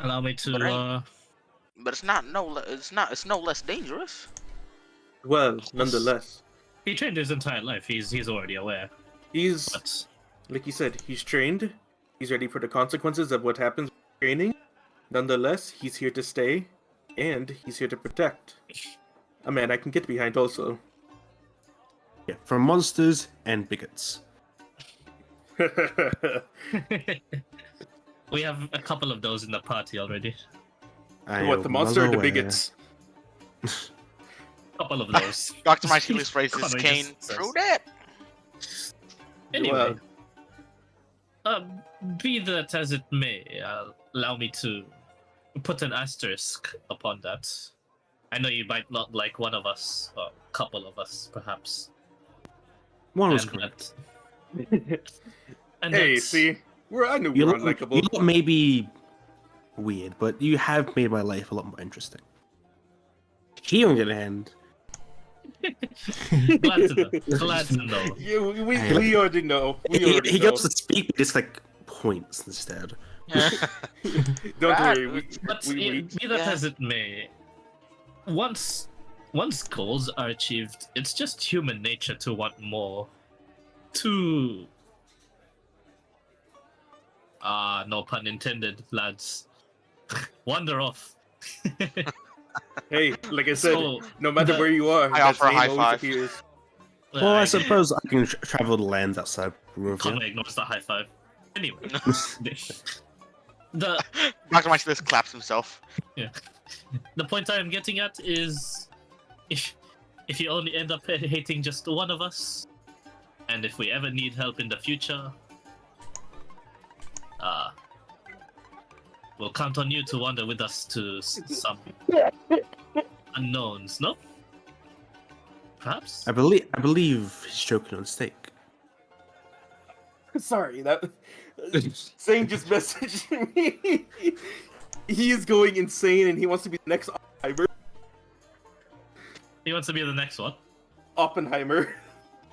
[SPEAKER 4] Allow me to.
[SPEAKER 2] But But it's no less dangerous.
[SPEAKER 3] Well, nonetheless,
[SPEAKER 4] He trained his entire life. He's already aware.
[SPEAKER 3] he's,
[SPEAKER 4] But
[SPEAKER 3] like you said, he's trained. He's ready for the consequences of what happens with training. Nonetheless, he's here to stay, and he's here to protect. A man I can get behind also.
[SPEAKER 1] Yeah, from monsters and bigots.
[SPEAKER 4] we have a couple of those in the party already.
[SPEAKER 1] I
[SPEAKER 3] What, the
[SPEAKER 1] am
[SPEAKER 3] monster or
[SPEAKER 1] well
[SPEAKER 3] the
[SPEAKER 1] aware.
[SPEAKER 3] bigots?
[SPEAKER 4] Couple of those.
[SPEAKER 2] Dr. Michaelis raises
[SPEAKER 4] Conway
[SPEAKER 2] Kane.
[SPEAKER 4] just says-
[SPEAKER 2] True that.
[SPEAKER 4] Anyway,
[SPEAKER 3] Well,
[SPEAKER 4] be that as it may, allow me to put an asterisk upon that. I know you might not like one of us, or a couple of us, perhaps.
[SPEAKER 1] One was
[SPEAKER 4] And
[SPEAKER 1] correct.
[SPEAKER 4] And
[SPEAKER 3] Hey,
[SPEAKER 4] that's-
[SPEAKER 3] see, I knew we
[SPEAKER 1] You
[SPEAKER 3] were
[SPEAKER 1] lot,
[SPEAKER 3] unlikable.
[SPEAKER 1] you lot may be weird, but you have made my life a lot more interesting. He, on the other hand,
[SPEAKER 4] glad to know. Glad to know.
[SPEAKER 3] Yeah, we
[SPEAKER 6] Hey,
[SPEAKER 3] already know. We
[SPEAKER 1] he
[SPEAKER 3] already know.
[SPEAKER 1] goes to speak, but just like points instead.
[SPEAKER 3] Don't
[SPEAKER 2] Right,
[SPEAKER 3] worry.
[SPEAKER 4] But
[SPEAKER 3] We
[SPEAKER 4] be that
[SPEAKER 2] yeah.
[SPEAKER 4] as it may, once goals are achieved, it's just human nature to want more. To no pun intended, lads. Wander off.
[SPEAKER 3] hey, like I said,
[SPEAKER 4] So,
[SPEAKER 3] no matter
[SPEAKER 4] the-
[SPEAKER 3] where you are,
[SPEAKER 2] I
[SPEAKER 3] that
[SPEAKER 2] offer a
[SPEAKER 3] name
[SPEAKER 2] high
[SPEAKER 3] always
[SPEAKER 2] five.
[SPEAKER 3] appears.
[SPEAKER 1] Well, I
[SPEAKER 4] I-
[SPEAKER 1] suppose I can travel the lands outside Barovia.
[SPEAKER 4] Conway ignores the high five. Anyway, the
[SPEAKER 2] Dr. Mike this claps himself.
[SPEAKER 4] the point I am getting at is, if you only end up hating just one of us, and if we ever need help in the future, we'll count on you to wander with us to some unknowns. No? Perhaps.
[SPEAKER 1] I believe he's joking on stake.
[SPEAKER 3] Sorry, that Zane just messaged me. He is going insane, and he wants to be the next Oppenheimer.
[SPEAKER 4] He wants to be the next one.
[SPEAKER 3] Oppenheimer.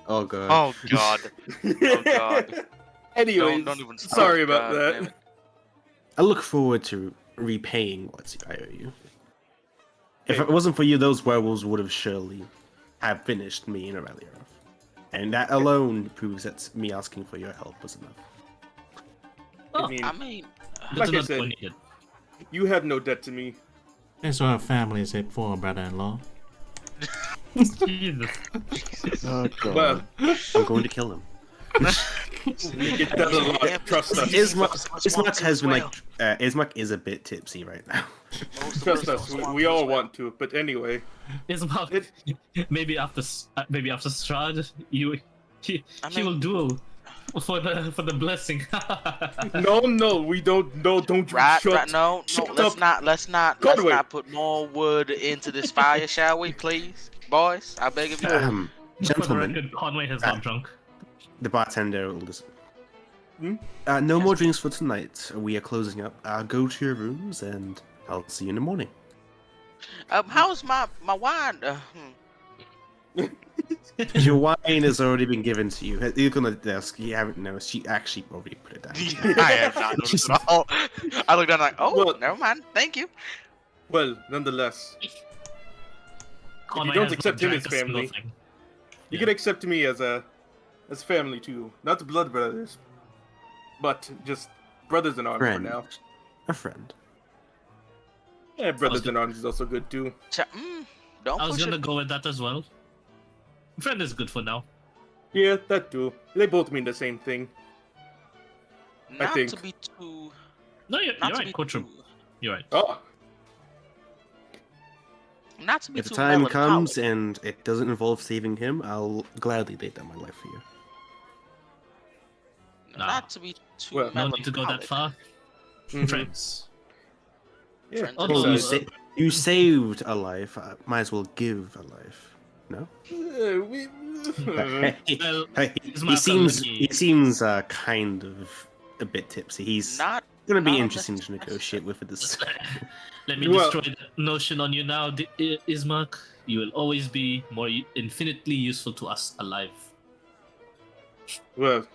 [SPEAKER 1] Oh god.
[SPEAKER 2] Oh god. Oh god.
[SPEAKER 3] Anyways,
[SPEAKER 2] Don't even start.
[SPEAKER 3] sorry about
[SPEAKER 2] God damn
[SPEAKER 3] that.
[SPEAKER 2] it.
[SPEAKER 1] I look forward to repaying what I owe you. If it wasn't for you, those werewolves would have surely have finished me in Aurelius. And that alone proves that me asking for your help was enough.
[SPEAKER 4] Oh,
[SPEAKER 3] I mean,
[SPEAKER 2] I mean,
[SPEAKER 4] good
[SPEAKER 3] like
[SPEAKER 4] to
[SPEAKER 3] I
[SPEAKER 4] know
[SPEAKER 3] said,
[SPEAKER 4] we needed.
[SPEAKER 3] you have no debt to me.
[SPEAKER 6] That's what family is here for, brother-in-law.
[SPEAKER 4] Jesus.
[SPEAKER 5] Oh god.
[SPEAKER 3] Well,
[SPEAKER 1] I'm going to kill him.
[SPEAKER 3] it does a lot. Trust us.
[SPEAKER 1] Ismark has been like Ismark is a bit tipsy right now.
[SPEAKER 3] Trust us. We all want to. But anyway,
[SPEAKER 4] Ismail, maybe after Strahd, he will duel for the blessing.
[SPEAKER 3] no, we don't. No, don't
[SPEAKER 2] Right,
[SPEAKER 3] shut.
[SPEAKER 2] right, no,
[SPEAKER 3] shut
[SPEAKER 2] let's
[SPEAKER 3] up.
[SPEAKER 2] not
[SPEAKER 3] Conway.
[SPEAKER 2] put more wood into this fire, shall we, please, boys? I beg of you.
[SPEAKER 4] For the
[SPEAKER 1] Gentlemen,
[SPEAKER 4] record, Conway has got drunk.
[SPEAKER 1] the bartender will listen.
[SPEAKER 3] Hmm?
[SPEAKER 1] No more drinks for tonight. We are closing up. Go to your rooms, and I'll see you in the morning.
[SPEAKER 2] How's my wine?
[SPEAKER 1] Your wine has already been given to you. You look on the desk. You haven't noticed. She actually already put it down.
[SPEAKER 2] I have not noticed at all. I looked down like, oh,
[SPEAKER 3] Well-
[SPEAKER 2] never mind. Thank you.
[SPEAKER 3] Well, nonetheless,
[SPEAKER 4] Conway
[SPEAKER 3] don't
[SPEAKER 4] has
[SPEAKER 3] accept
[SPEAKER 4] not
[SPEAKER 3] him as
[SPEAKER 4] drank a single
[SPEAKER 3] family,
[SPEAKER 4] thing.
[SPEAKER 3] you
[SPEAKER 4] Yeah.
[SPEAKER 3] can accept me as family too. Not the blood brothers, but just brothers in arms for
[SPEAKER 1] Friend.
[SPEAKER 3] now.
[SPEAKER 1] A friend.
[SPEAKER 3] Yeah, brothers in arms is also good too.
[SPEAKER 2] Don't
[SPEAKER 4] I was
[SPEAKER 2] push
[SPEAKER 4] gonna
[SPEAKER 2] it.
[SPEAKER 4] go with that as well. Friend is good for now.
[SPEAKER 3] Yeah, that too. They both mean the same thing. I
[SPEAKER 2] Not
[SPEAKER 3] think.
[SPEAKER 2] to be too.
[SPEAKER 4] No, you're
[SPEAKER 2] Not to
[SPEAKER 4] right,
[SPEAKER 2] be
[SPEAKER 4] Coach.
[SPEAKER 2] too.
[SPEAKER 4] You're right.
[SPEAKER 3] Oh,
[SPEAKER 2] Not to be
[SPEAKER 1] If the
[SPEAKER 2] too.
[SPEAKER 1] time comes
[SPEAKER 2] melancholic.
[SPEAKER 1] and it doesn't involve saving him, I'll gladly lay down my life for you.
[SPEAKER 4] Nah.
[SPEAKER 2] Not to be too.
[SPEAKER 3] Well,
[SPEAKER 4] No need to go that
[SPEAKER 2] melancholic.
[SPEAKER 4] far.
[SPEAKER 3] mhm.
[SPEAKER 4] Friends.
[SPEAKER 3] Yeah,
[SPEAKER 2] Friends
[SPEAKER 4] Although-
[SPEAKER 1] Well,
[SPEAKER 3] besides-
[SPEAKER 1] you saved a life. Might as well give a life. No.
[SPEAKER 3] we-
[SPEAKER 4] Well,
[SPEAKER 1] He
[SPEAKER 4] Ismark
[SPEAKER 1] seems
[SPEAKER 4] already-
[SPEAKER 1] he seems kind of a bit tipsy. He's
[SPEAKER 2] Not.
[SPEAKER 1] gonna be
[SPEAKER 2] not
[SPEAKER 1] interesting to
[SPEAKER 2] unnecessary.
[SPEAKER 1] negotiate with this.
[SPEAKER 4] Let me
[SPEAKER 3] Well-
[SPEAKER 4] destroy that notion on you now, Ismark. You will always be more infinitely useful to us alive,
[SPEAKER 3] well,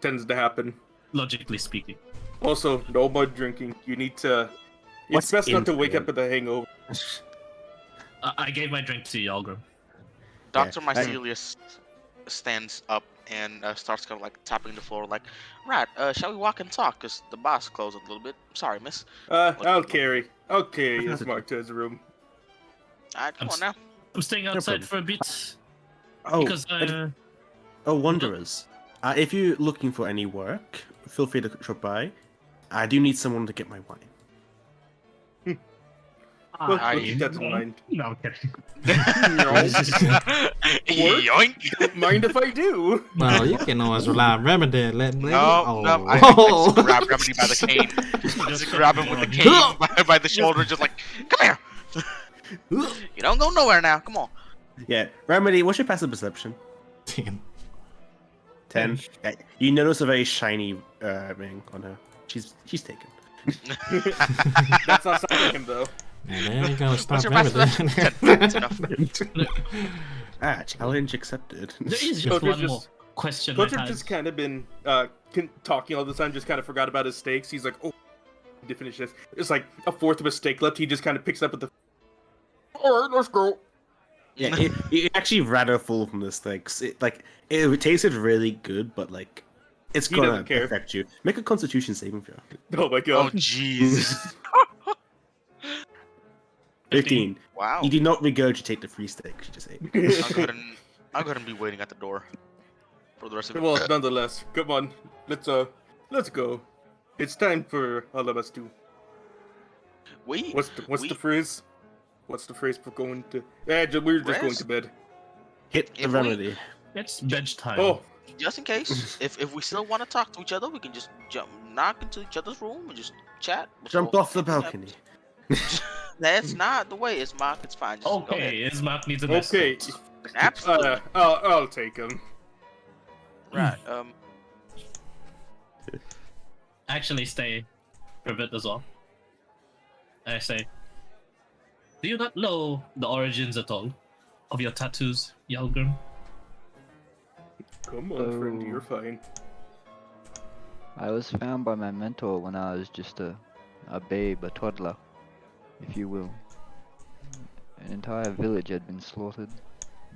[SPEAKER 3] tends to happen.
[SPEAKER 4] logically speaking.
[SPEAKER 3] Also, no more drinking. You need to.
[SPEAKER 1] What's
[SPEAKER 3] It's best not to wake
[SPEAKER 1] infinite?
[SPEAKER 3] up with a hangover.
[SPEAKER 4] I gave my drink to Yalgrim.
[SPEAKER 2] Dr.
[SPEAKER 1] Yeah, I-
[SPEAKER 2] Mycelius stands up and starts kind of like tapping the floor, like, right, shall we walk and talk? Because the boss closed a little bit. Sorry, miss.
[SPEAKER 3] I'll carry his mark to his room.
[SPEAKER 2] Alright, come
[SPEAKER 4] I'm
[SPEAKER 2] on now.
[SPEAKER 4] I'm staying outside
[SPEAKER 1] problem.
[SPEAKER 4] for a bit
[SPEAKER 1] Oh,
[SPEAKER 4] because
[SPEAKER 1] wanderers! If you're looking for any work, feel free to drop by. I do need someone to get my wine.
[SPEAKER 3] Well,
[SPEAKER 2] I-
[SPEAKER 3] we'll keep that in mind.
[SPEAKER 4] No, I'm kidding.
[SPEAKER 2] Yoink!
[SPEAKER 3] Don't mind if I do.
[SPEAKER 6] Well, you can always rely on Remedy and let me.
[SPEAKER 2] No, no, I
[SPEAKER 6] Oh.
[SPEAKER 2] just grab Remedy by the cane. Just grab him with the cane by the shoulder, just like, come here. You don't go nowhere now. Come on.
[SPEAKER 1] Yeah, Remedy, what's your passive perception?
[SPEAKER 6] 10.
[SPEAKER 1] 10. Yeah, you notice a very shiny ring on her. She's taken.
[SPEAKER 3] That's not stopping him though.
[SPEAKER 6] And there you go. Stop
[SPEAKER 2] What's your passive
[SPEAKER 6] everything.
[SPEAKER 2] perception? That's enough.
[SPEAKER 1] Challenge accepted.
[SPEAKER 4] There is just
[SPEAKER 3] Coach
[SPEAKER 4] one
[SPEAKER 3] is
[SPEAKER 4] more
[SPEAKER 3] just-
[SPEAKER 4] question.
[SPEAKER 3] Coach
[SPEAKER 4] I
[SPEAKER 3] has
[SPEAKER 4] had.
[SPEAKER 3] just kind of been talking all the time, just kind of forgot about his stakes. He's like, oh, to finish this. It's like a fourth of a stake left. He just kind of picks up with the. All right, let's go.
[SPEAKER 1] Yeah, it actually rather full from this thing. It tasted really good, but like, it's
[SPEAKER 3] He
[SPEAKER 1] gonna
[SPEAKER 3] doesn't care.
[SPEAKER 1] affect you. Make a Constitution saving throw.
[SPEAKER 3] Oh my
[SPEAKER 2] Oh
[SPEAKER 3] god.
[SPEAKER 2] jeez.
[SPEAKER 1] 15.
[SPEAKER 2] Wow.
[SPEAKER 1] You do not regurgitate the free steak she just ate.
[SPEAKER 2] I'm gonna be waiting at the door for the rest of it.
[SPEAKER 3] Well, nonetheless, come on, let's go. It's time for all of us to.
[SPEAKER 2] Wait.
[SPEAKER 3] What's the phrase? What's the phrase for going to? We're just going
[SPEAKER 2] Rest?
[SPEAKER 3] to bed.
[SPEAKER 1] Hit the
[SPEAKER 2] If we-
[SPEAKER 1] remedy.
[SPEAKER 4] It's bench time.
[SPEAKER 3] Oh,
[SPEAKER 2] Just in case, if we still want to talk to each other, we can just knock into each other's room and just chat.
[SPEAKER 1] Jump
[SPEAKER 2] before
[SPEAKER 1] off the
[SPEAKER 2] anything
[SPEAKER 1] balcony.
[SPEAKER 2] happens. That's not the way. It's Mark. It's fine. Just go ahead.
[SPEAKER 4] Okay, Ismark needs an
[SPEAKER 3] okay.
[SPEAKER 4] escort.
[SPEAKER 2] Absolutely.
[SPEAKER 3] I'll take him.
[SPEAKER 2] Right.
[SPEAKER 4] Actually, stay for a bit as well. I say, do you not know the origins at all of your tattoos, Yalgrim?
[SPEAKER 3] Come on, friend,
[SPEAKER 5] Oh.
[SPEAKER 3] you're fine.
[SPEAKER 5] I was found by my mentor when I was just a babe, a toddler, if you will. An entire village had been slaughtered,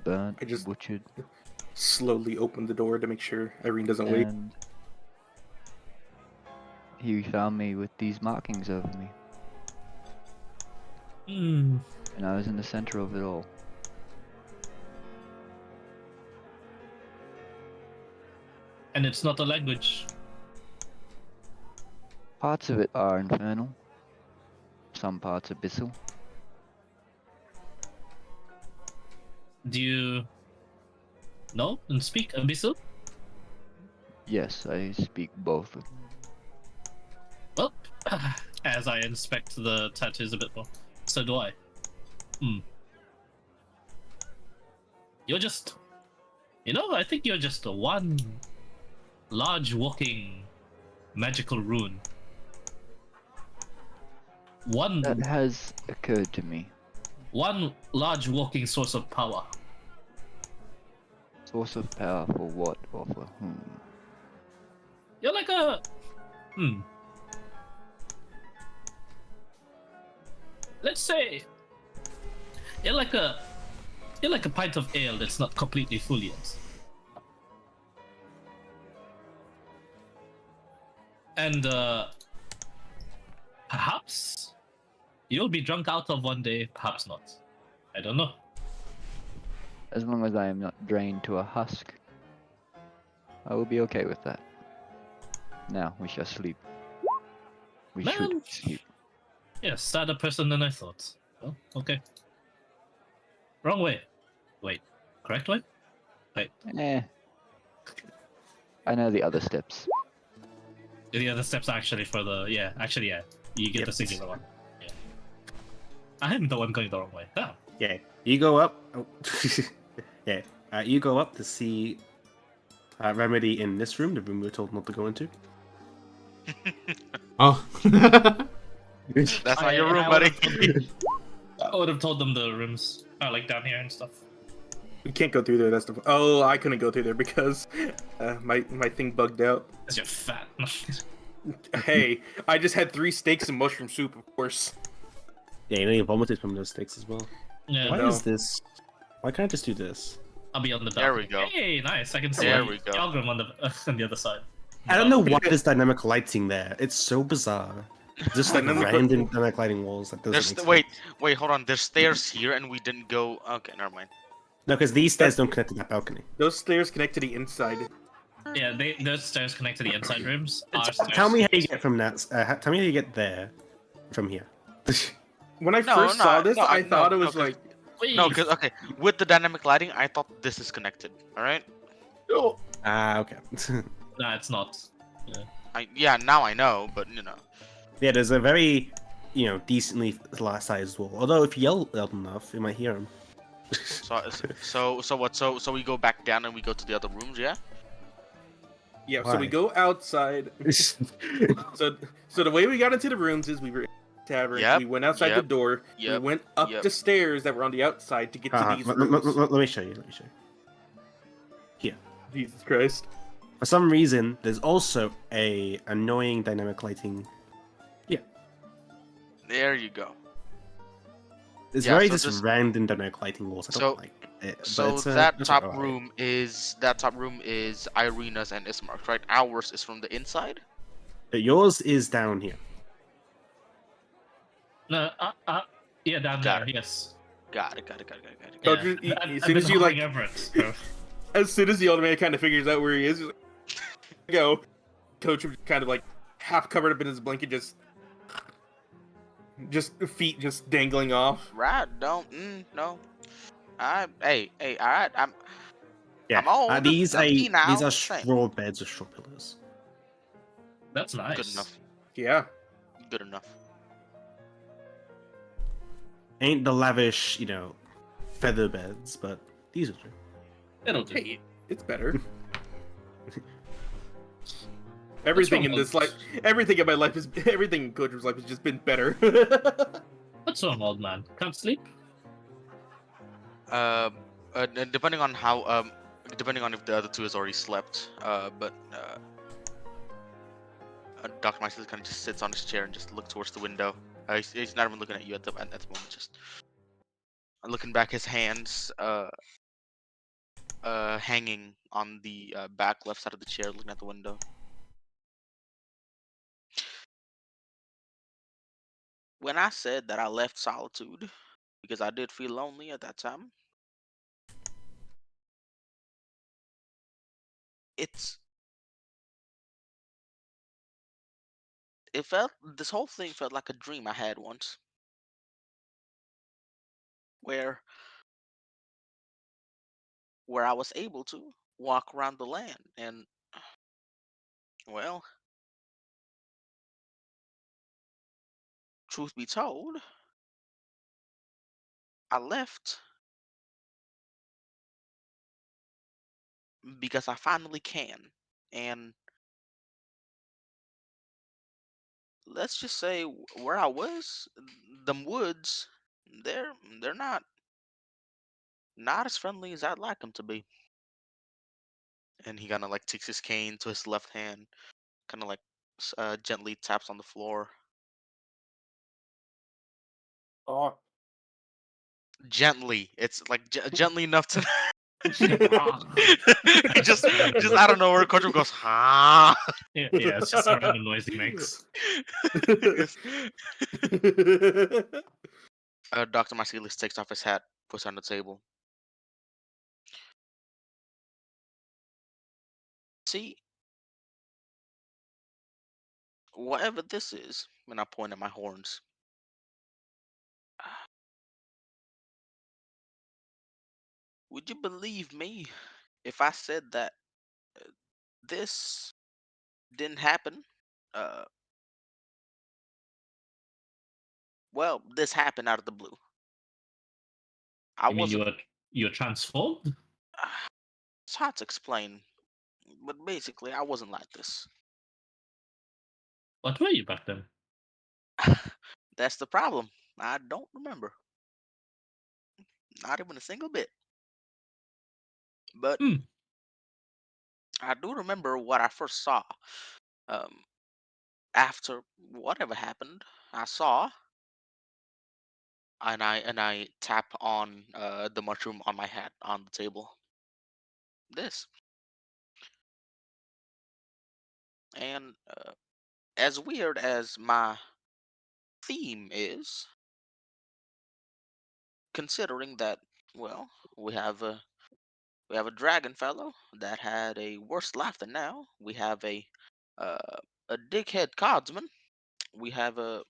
[SPEAKER 5] burnt,
[SPEAKER 3] I just-
[SPEAKER 5] butchered,
[SPEAKER 3] Slowly open the door to make sure Irene doesn't wait.
[SPEAKER 5] and he found me with these markings over me,
[SPEAKER 4] Hmm.
[SPEAKER 5] and I was in the center of it all.
[SPEAKER 4] And it's not a language.
[SPEAKER 5] Parts of it are infernal, some parts abyssal.
[SPEAKER 4] Do you know and speak Abyssal?
[SPEAKER 5] Yes, I speak both.
[SPEAKER 4] Well, as I inspect the tattoos a bit more, so do I. You're just, I think you're just one large walking magical rune.
[SPEAKER 5] That has occurred to me.
[SPEAKER 4] One large walking source of power.
[SPEAKER 5] Source of power for what or for whom?
[SPEAKER 4] You're like a, let's say, you're like a pint of ale that's not completely full yet. And perhaps you'll be drunk out of one day, perhaps not. I don't know.
[SPEAKER 5] As long as I am not drained to a husk, I will be okay with that. Now we shall sleep. We
[SPEAKER 4] Man.
[SPEAKER 5] should sleep.
[SPEAKER 4] Yeah, sadder person than I thought. Oh, okay. Wrong way. Wait, correct way? Wait,
[SPEAKER 5] Eh. I know the other steps.
[SPEAKER 4] the other steps are actually for the, yeah, you get
[SPEAKER 1] Yep.
[SPEAKER 4] the singular one. Yeah. I am the one going the wrong way. Oh.
[SPEAKER 1] Yeah, you go up. Oh. Yeah, you go up to see Remedy in this room, the room we were told not to go into.
[SPEAKER 6] Oh.
[SPEAKER 2] That's not your room, buddy.
[SPEAKER 4] I would have told them the rooms are like down here and stuff.
[SPEAKER 3] We can't go through there. That's the. Oh, I couldn't go through there because my thing bugged out.
[SPEAKER 4] Because you're fat.
[SPEAKER 3] Hey, I just had 3 steaks and mushroom soup, of course.
[SPEAKER 1] Yeah, you know you vomited from those sticks as well.
[SPEAKER 4] Yeah,
[SPEAKER 1] Why
[SPEAKER 3] No.
[SPEAKER 1] is this? Why can't I just do this?
[SPEAKER 4] I'll be on the
[SPEAKER 2] There
[SPEAKER 4] balcony.
[SPEAKER 2] we go.
[SPEAKER 4] Hey, nice. I can see
[SPEAKER 2] There we go.
[SPEAKER 4] Yalgrim on the other side.
[SPEAKER 1] I don't know why there's dynamic lighting there. It's so bizarre. Just like
[SPEAKER 3] Dynamic-
[SPEAKER 1] random dynamic lighting walls. That doesn't
[SPEAKER 2] There's
[SPEAKER 1] make sense.
[SPEAKER 2] wait, hold on. There's stairs here, and we didn't go. Okay, never mind.
[SPEAKER 1] No, because these stairs don't connect to that balcony.
[SPEAKER 3] Those stairs connect to the inside.
[SPEAKER 4] Yeah, those stairs connect to the inside rooms. Our stairs.
[SPEAKER 1] Tell me how you get from that. Tell me how you get there from here.
[SPEAKER 3] When I
[SPEAKER 2] No,
[SPEAKER 3] first
[SPEAKER 2] no,
[SPEAKER 3] saw this,
[SPEAKER 2] no,
[SPEAKER 3] I
[SPEAKER 2] no,
[SPEAKER 3] thought it
[SPEAKER 2] no,
[SPEAKER 3] was
[SPEAKER 2] 'cause-
[SPEAKER 3] like,
[SPEAKER 4] Wait.
[SPEAKER 2] No, because okay, with the dynamic lighting, I thought this is connected. All right.
[SPEAKER 3] oh,
[SPEAKER 1] Okay.
[SPEAKER 4] Nah, it's not.
[SPEAKER 2] Yeah, now I know, but you know.
[SPEAKER 1] Yeah, there's a very. decently sized wall. Although if you yell loud enough, you might hear him.
[SPEAKER 2] So what? So we go back down and we go to the other rooms, yeah?
[SPEAKER 3] Yeah, so we
[SPEAKER 1] Why?
[SPEAKER 3] go outside. So the way we got into the rooms is we were in the tavern.
[SPEAKER 2] Yep,
[SPEAKER 3] We went outside the
[SPEAKER 2] yep,
[SPEAKER 3] door. We
[SPEAKER 2] yep,
[SPEAKER 3] went up
[SPEAKER 2] yep.
[SPEAKER 3] the stairs that were on the outside to get to these rooms.
[SPEAKER 1] Let me show you. Let me show you. Here.
[SPEAKER 3] Jesus Christ.
[SPEAKER 1] For some reason, there's also a annoying dynamic lighting.
[SPEAKER 2] There you go.
[SPEAKER 1] It's
[SPEAKER 2] Yeah,
[SPEAKER 1] very
[SPEAKER 2] so
[SPEAKER 1] just
[SPEAKER 2] this-
[SPEAKER 1] random dynamic lighting walls. I
[SPEAKER 2] so-
[SPEAKER 1] don't like it.
[SPEAKER 2] So
[SPEAKER 1] but
[SPEAKER 2] that
[SPEAKER 1] it's
[SPEAKER 2] top
[SPEAKER 1] alright.
[SPEAKER 2] room is Irina's and Ismark's, right? Ours is from the inside.
[SPEAKER 1] Yours is down here.
[SPEAKER 4] No, yeah, down
[SPEAKER 2] Got
[SPEAKER 4] there.
[SPEAKER 2] it.
[SPEAKER 4] Yes.
[SPEAKER 2] Got it.
[SPEAKER 3] Coach,
[SPEAKER 4] Yeah.
[SPEAKER 3] as
[SPEAKER 4] I've
[SPEAKER 3] soon
[SPEAKER 4] been
[SPEAKER 3] as you, like-
[SPEAKER 4] hovering over it, so.
[SPEAKER 3] As soon as the old man kind of figures out where he is, he's like, go. Coach was kind of like half covered up in his blanket, just feet just dangling off.
[SPEAKER 2] Right? Don't. No. Hey. All right.
[SPEAKER 1] Yeah.
[SPEAKER 2] I'm old.
[SPEAKER 1] These
[SPEAKER 2] I'm penile,
[SPEAKER 1] these are
[SPEAKER 2] same.
[SPEAKER 1] straw beds with straw pillows.
[SPEAKER 4] That's nice.
[SPEAKER 2] Good enough.
[SPEAKER 3] Yeah.
[SPEAKER 2] Good enough.
[SPEAKER 1] Ain't the lavish, feather beds, but these are true.
[SPEAKER 4] It'll do.
[SPEAKER 3] Hey, it's better. Everything in this life, everything in my life is, everything in Coach's life has just been better.
[SPEAKER 4] What's wrong, old man? Can't sleep?
[SPEAKER 2] Depending on how depending on if the other two has already slept. But Dr. Michael kind of just sits on his chair and just looks towards the window. He's not even looking at you at the moment. Just looking back, his hands hanging on the back left side of the chair, looking at the window. When I said that I left solitude because I did feel lonely at that time, this whole thing felt like a dream I had once, where I was able to walk around the land and, well, truth be told, I left because I finally can. And let's just say where I was, them woods, they're not as friendly as I'd like them to be. And he kind of like takes his cane to his left hand, kind of like gently taps on the floor.
[SPEAKER 3] Oh.
[SPEAKER 2] Gently, it's like gently enough to
[SPEAKER 4] Ah.
[SPEAKER 2] just out of nowhere, Coach goes, "Huh."
[SPEAKER 4] Yeah, it's just a random noise he makes.
[SPEAKER 2] Dr. Marcellus takes off his hat, puts it on the table. See, whatever this is, and I point at my horns. Would you believe me if I said that this didn't happen? Uh, well, this happened out of the blue. I
[SPEAKER 4] You mean
[SPEAKER 2] wasn't.
[SPEAKER 4] you were transformed?
[SPEAKER 2] It's hard to explain, but basically, I wasn't like this.
[SPEAKER 4] What were you back then?
[SPEAKER 2] That's the problem. I don't remember. Not even a single bit. But
[SPEAKER 4] Hmm.
[SPEAKER 2] I do remember what I first saw. Um, After whatever happened, I saw, and I tap on the mushroom on my hat on the table. This, and as weird as my theme is, considering that, well, we have a dragon fellow that had a worse life than now. We have uh, a dickhead cardsman. We have uh,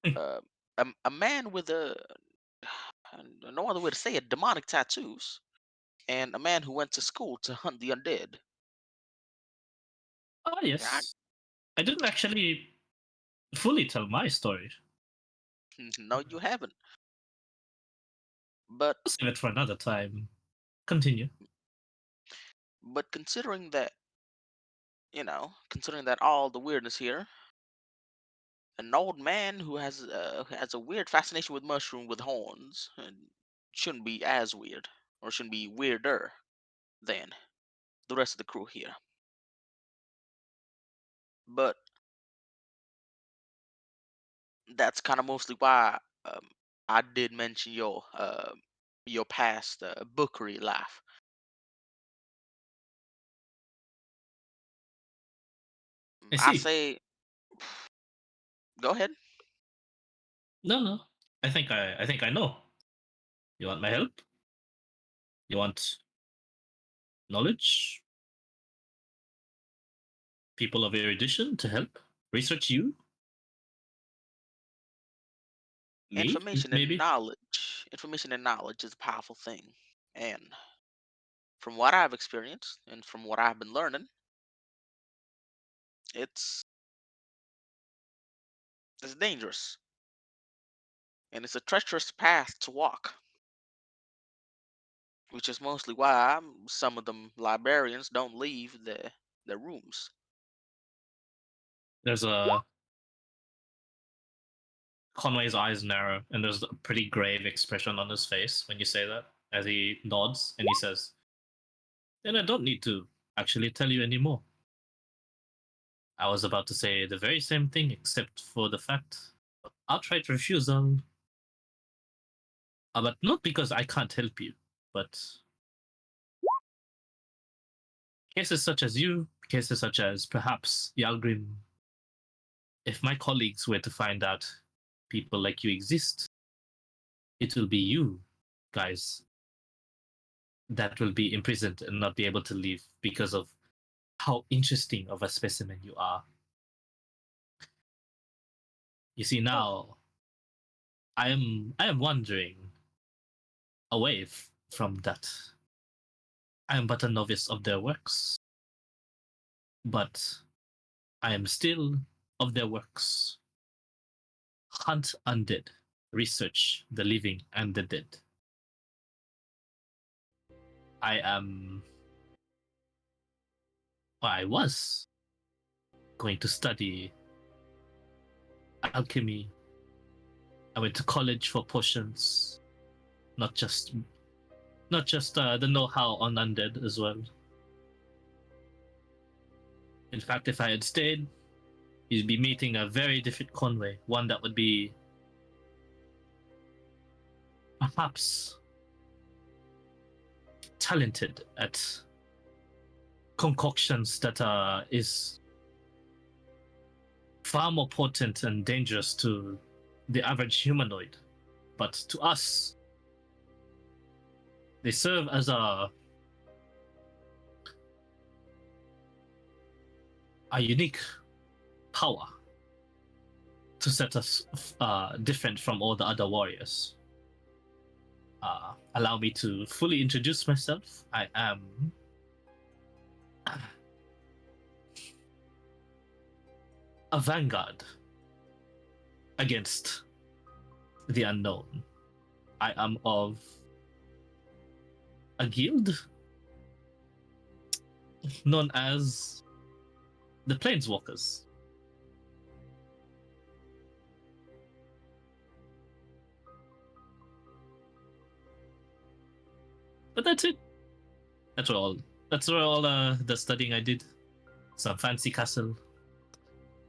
[SPEAKER 2] a man with no other way to say it, demonic tattoos, and a man who went to school to hunt the undead.
[SPEAKER 4] Ah,
[SPEAKER 2] I,
[SPEAKER 4] yes. I didn't actually fully tell my story.
[SPEAKER 2] No, you haven't. But
[SPEAKER 4] Save it for another time. Continue.
[SPEAKER 2] considering that, considering that all the weirdness here, an old man who has a weird fascination with mushroom with horns and shouldn't be as weird, or shouldn't be weirder than the rest of the crew here. But that's kind of mostly why I did mention your past bookery life.
[SPEAKER 4] I
[SPEAKER 2] I
[SPEAKER 4] see.
[SPEAKER 2] say, go ahead.
[SPEAKER 4] No, no. I think I know. You want my help? You want knowledge? People of erudition to help research you? Me? Maybe?
[SPEAKER 2] Information and knowledge is a powerful thing, and from what I've experienced and from what I've been learning, it's it's dangerous and it's a treacherous path to walk, which is mostly why some of them librarians don't leave their rooms.
[SPEAKER 4] There's a Conway's eyes narrow, and there's a pretty grave expression on his face when you say that, as he nods and he says, "Then I don't need to actually tell you anymore. I was about to say the very same thing, except for the fact of outright refusal. But not because I can't help you, but cases such as you, cases such as perhaps Yalgrim, if my colleagues were to find out people like you exist, it will be you, guys, that will be imprisoned and not be able to leave because of how interesting of a specimen you are. You see,
[SPEAKER 2] Oh,
[SPEAKER 4] now I am wandering away from that. I am but a novice of their works, but I am still of their works. Hunt undead, research the living and the dead. I am, or I was going to study alchemy. I went to college for potions, not just the know-how on undead as well. In fact, if I had stayed, you'd be meeting a very different Conway, one that would be perhaps talented at concoctions that is far more potent and dangerous to the average humanoid. But to us, they serve as a unique power to set us different from all the other warriors. Allow me to fully introduce myself. I am a vanguard against the unknown. I am of a guild known as the Planeswalkers. But that's it. That's all. That's all the studying I did. Some fancy castle,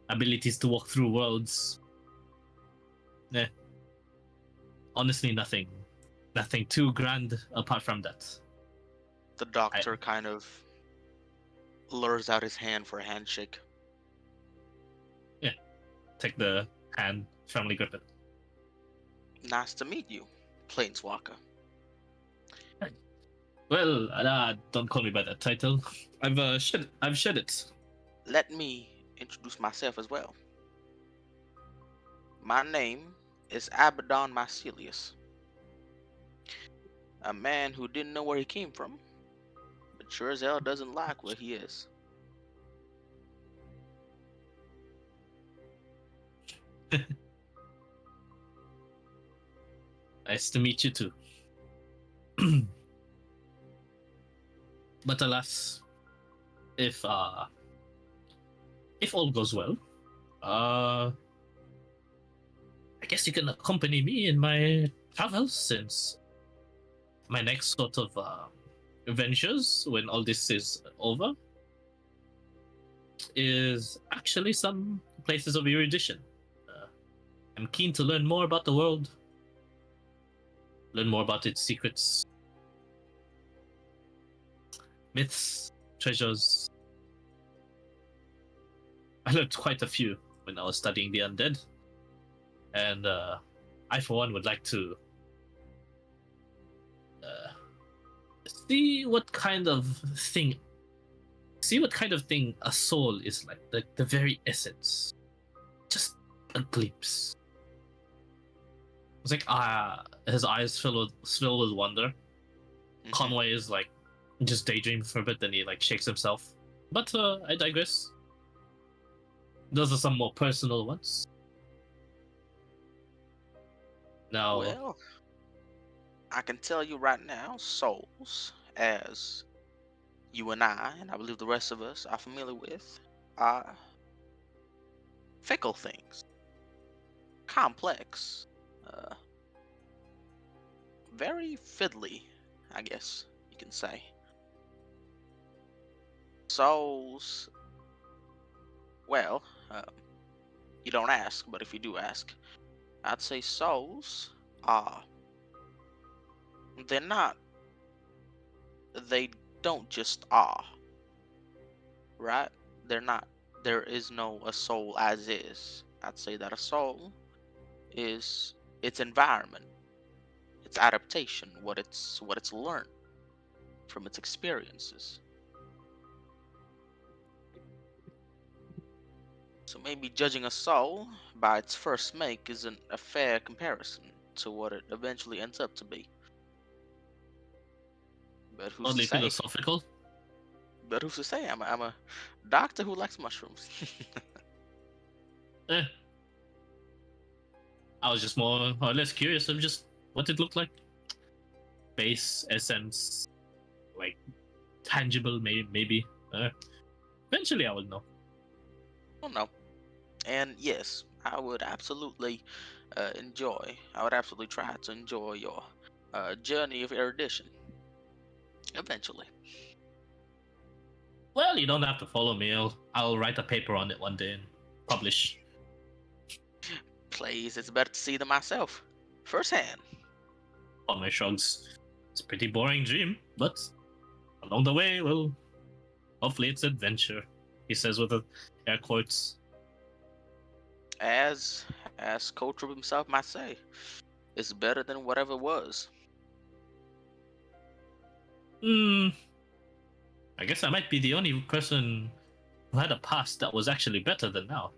[SPEAKER 4] abilities to walk through worlds. Eh, honestly, nothing too grand apart from that.
[SPEAKER 2] the doctor kind of lures out his hand for a handshake.
[SPEAKER 4] Take the hand, firmly grip it.
[SPEAKER 2] Nice to meet you, Planeswalker.
[SPEAKER 4] Well, don't call me by that title. I've shed it.
[SPEAKER 2] Let me introduce myself as well. My name is Abaddon Mycelius, a man who didn't know where he came from, but sure as hell doesn't like where he is.
[SPEAKER 4] Nice to meet you too. But alas, if all goes well, I guess you can accompany me in my travels, since my next sort of ventures, when all this is over, is actually some places of erudition. I'm keen to learn more about the world, learn more about its secrets, myths, treasures. I learned quite a few when I was studying the undead, and I, for one, would like to see what kind of thing a soul is like, the very essence. Just a glimpse. It's like his eyes fill with wonder. Conway is like just daydreaming for a bit, then he like shakes himself. But I digress. Those are some more personal ones. Now,
[SPEAKER 2] Well, I can tell you right now, souls, as you and I believe the rest of us are familiar with, are fickle things, complex, very fiddly, I guess you can say. Souls, well, you don't ask, but if you do ask, I'd say souls are, they're not, they don't just are, right? They're not, there is no a soul as is. I'd say that a soul is its environment, its adaptation, what it's learned from its experiences. So maybe judging a soul by its first make isn't a fair comparison to what it eventually ends up to be. But who's to
[SPEAKER 4] oddly
[SPEAKER 2] say?
[SPEAKER 4] philosophical.
[SPEAKER 2] But who's to say? I'm a doctor who likes mushrooms.
[SPEAKER 4] Eh, I was just more or less curious of just what it looked like. Base, essence, like tangible, maybe. Eventually, I will know.
[SPEAKER 2] Well, no. And yes, I would absolutely I would absolutely try to enjoy your journey of erudition. Eventually.
[SPEAKER 4] Well, you don't have to follow me. I'll write a paper on it one day and publish.
[SPEAKER 2] Please, it's better to see them myself. Firsthand.
[SPEAKER 4] On my shrugs. It's a pretty boring dream, but along the way, well, hopefully it's adventure. He says with air quotes.
[SPEAKER 2] As Coach himself might say, it's better than whatever was.
[SPEAKER 4] Hmm. I guess I might be the only person who had a past that was actually better than now.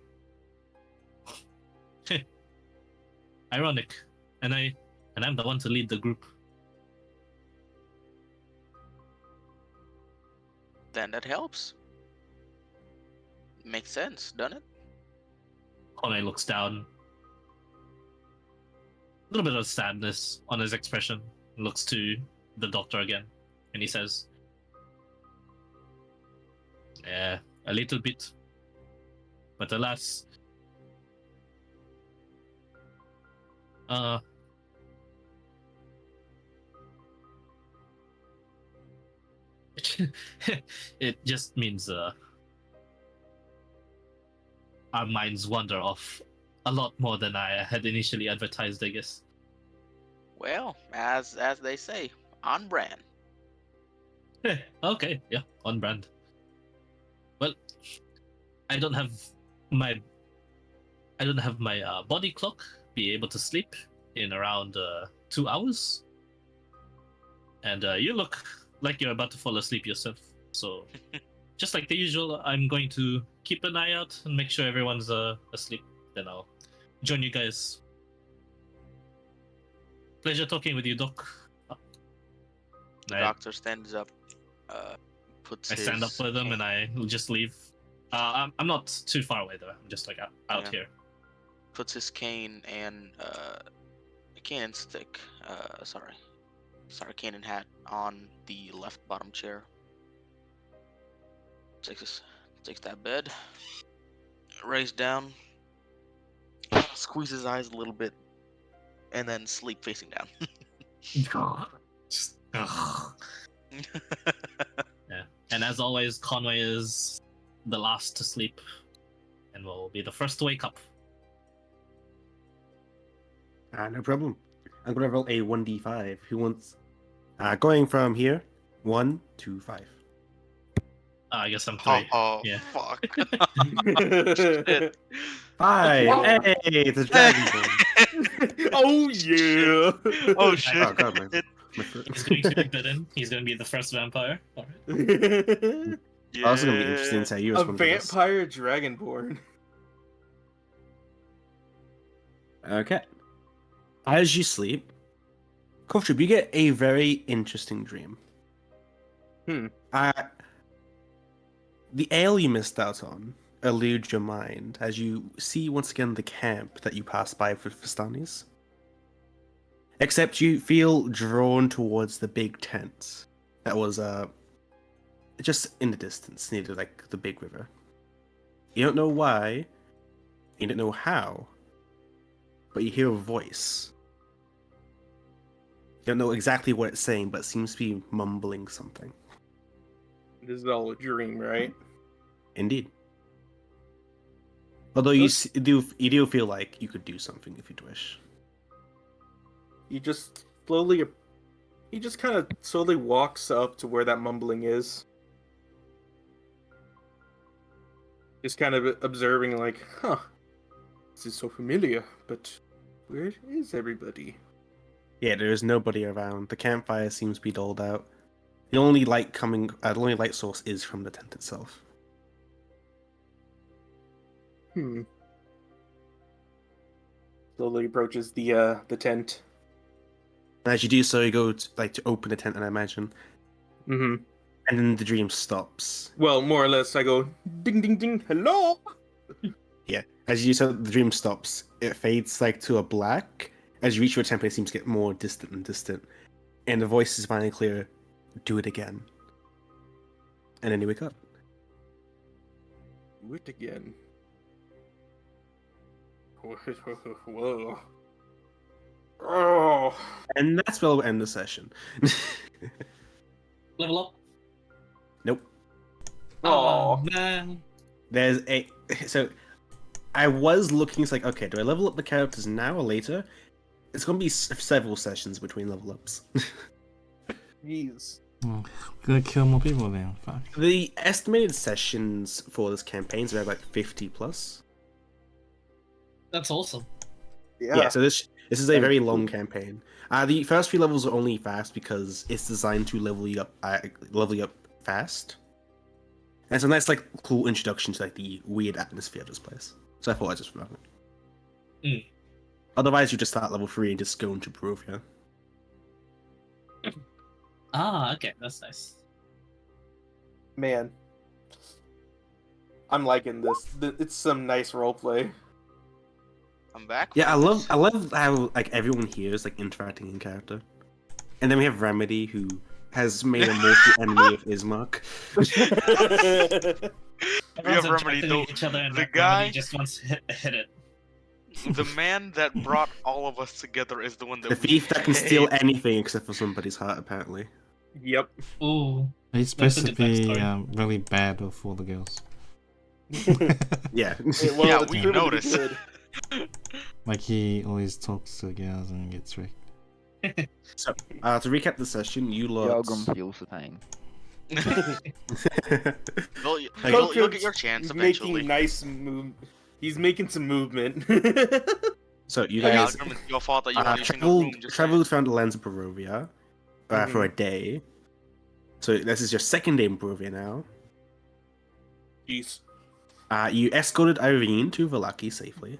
[SPEAKER 4] Ironic, and I'm the one to lead the group.
[SPEAKER 2] Then that helps. Makes sense, doesn't it?
[SPEAKER 4] Kone looks down. A little bit of sadness on his expression. Looks to the doctor again, and he says, "Yeah, a little bit. But alas, it just means our minds wander off a lot more than I had initially advertised, I guess."
[SPEAKER 2] Well, as they say, on brand.
[SPEAKER 4] Okay, yeah, on brand. Well, I don't have my body clock be able to sleep in around 2 hours, and you look like you're about to fall asleep yourself. So, just like the usual, I'm going to keep an eye out and make sure everyone's asleep. Then I'll join you guys. Pleasure talking with you, Doc.
[SPEAKER 2] The doctor stands up, puts
[SPEAKER 4] I stand up
[SPEAKER 2] his
[SPEAKER 4] with them
[SPEAKER 2] hand-
[SPEAKER 4] and I just leave. I'm not too far away though. I'm just like out
[SPEAKER 2] Yeah.
[SPEAKER 4] here.
[SPEAKER 2] puts his cane and cannon stick. Sorry, cannon hat on the left bottom chair. Takes that bed, raise down, squeeze his eyes a little bit, and then sleep facing down.
[SPEAKER 4] Just, ugh. Yeah. And as always, Conway is the last to sleep and will be the first to wake up.
[SPEAKER 1] No problem. I'm gonna roll a 1d5. Who wants? Going from here, 1 to 5.
[SPEAKER 4] I guess I'm 3.
[SPEAKER 2] Oh,
[SPEAKER 4] Yeah.
[SPEAKER 2] fuck.
[SPEAKER 3] Shit.
[SPEAKER 1] 5. Hey, it's a dragonborn.
[SPEAKER 3] Oh yeah.
[SPEAKER 2] Oh
[SPEAKER 1] Oh
[SPEAKER 2] shit.
[SPEAKER 1] god, man.
[SPEAKER 4] He's going to be bitten. He's going to be the first vampire. Alright.
[SPEAKER 2] Yeah.
[SPEAKER 1] Oh, this is gonna be interesting to how you
[SPEAKER 3] A
[SPEAKER 1] respond to this.
[SPEAKER 3] vampire dragonborn.
[SPEAKER 1] Okay. As you sleep, Kotrub, you get a very interesting dream. The ale you missed out on eludes your mind as you see once again the camp that you passed by for Vistanis. Except you feel drawn towards the big tent that was just in the distance near the big river. You don't know why, you don't know how, but you hear a voice. You don't know exactly what it's saying, but it seems to be mumbling something.
[SPEAKER 3] This is all a dream, right?
[SPEAKER 1] Indeed. Although you do feel like you could do something if you'd wish.
[SPEAKER 3] He just kind of slowly walks up to where that mumbling is. Just kind of observing, like, huh, this is so familiar, but where is everybody?
[SPEAKER 1] Yeah, there is nobody around. The campfire seems to be dulled out. The only light source is from the tent itself.
[SPEAKER 3] Slowly approaches the tent.
[SPEAKER 1] And as you do so, you go to open the tent, and I imagine.
[SPEAKER 3] Mm-hmm.
[SPEAKER 1] And then the dream stops.
[SPEAKER 3] Well, more or less, I go, ding, ding, ding, hello!
[SPEAKER 1] Yeah. As you do so, the dream stops. It fades to a black. As you reach your temple, it seems to get more distant and distant. And the voice is finally clear. Do it again. And then you wake up.
[SPEAKER 3] Do it again. Whoa. Oh.
[SPEAKER 1] And that's where we'll end the session.
[SPEAKER 4] Level up.
[SPEAKER 1] Nope.
[SPEAKER 3] Oh.
[SPEAKER 4] Man.
[SPEAKER 1] There's so I was looking, it's like, okay, do I level up the characters now or later? It's gonna be several sessions between level ups.
[SPEAKER 3] Jeez.
[SPEAKER 6] Oh, gonna kill more people then. Fuck.
[SPEAKER 1] The estimated sessions for this campaign is about 50 plus.
[SPEAKER 4] That's awesome.
[SPEAKER 1] Yeah, so this is a very long campaign. The first few levels are only fast because it's designed to level you up fast. And it's a nice, cool introduction to the weird atmosphere of this place. So I thought I'd just run it. Otherwise, you just start level 3 and just go into Barovia.
[SPEAKER 4] Ah, okay, that's nice.
[SPEAKER 3] Man. I'm liking this. It's some nice roleplay.
[SPEAKER 2] I'm back.
[SPEAKER 1] Yeah, I love how everyone here is interacting in character. And then we have Remedy, who has made a mortal enemy of Ismark.
[SPEAKER 2] We have
[SPEAKER 4] Everyone's
[SPEAKER 2] Remedy,
[SPEAKER 4] interacting
[SPEAKER 2] though.
[SPEAKER 4] with each other, and
[SPEAKER 2] The
[SPEAKER 4] Remedy
[SPEAKER 2] guy,
[SPEAKER 4] just wants to hit it.
[SPEAKER 2] the man that brought all of us together is the one that
[SPEAKER 1] The
[SPEAKER 2] we
[SPEAKER 1] thief that can steal
[SPEAKER 2] hate.
[SPEAKER 1] anything except for somebody's heart, apparently.
[SPEAKER 3] Yep.
[SPEAKER 4] Ooh.
[SPEAKER 6] He's
[SPEAKER 4] That's
[SPEAKER 6] supposed
[SPEAKER 4] a
[SPEAKER 6] to
[SPEAKER 4] good
[SPEAKER 6] be
[SPEAKER 4] backstory.
[SPEAKER 6] really bad with all the girls.
[SPEAKER 1] Yeah.
[SPEAKER 2] Yeah, we noticed.
[SPEAKER 6] Like he always talks to girls and gets wrecked.
[SPEAKER 1] So, to recap the session, you lot...
[SPEAKER 5] Yalgrim feels the pain.
[SPEAKER 2] You'll get your chance
[SPEAKER 3] He's
[SPEAKER 2] eventually.
[SPEAKER 3] making nice move. He's making some movement.
[SPEAKER 1] So, you
[SPEAKER 2] Yeah,
[SPEAKER 1] guys
[SPEAKER 2] Algrim, it's your fault that you want to in the room.
[SPEAKER 1] traveled around the lands of Barovia for a day. So, this is your second day in Barovia now.
[SPEAKER 3] Jeez.
[SPEAKER 1] You escorted Irene to Valaki safely.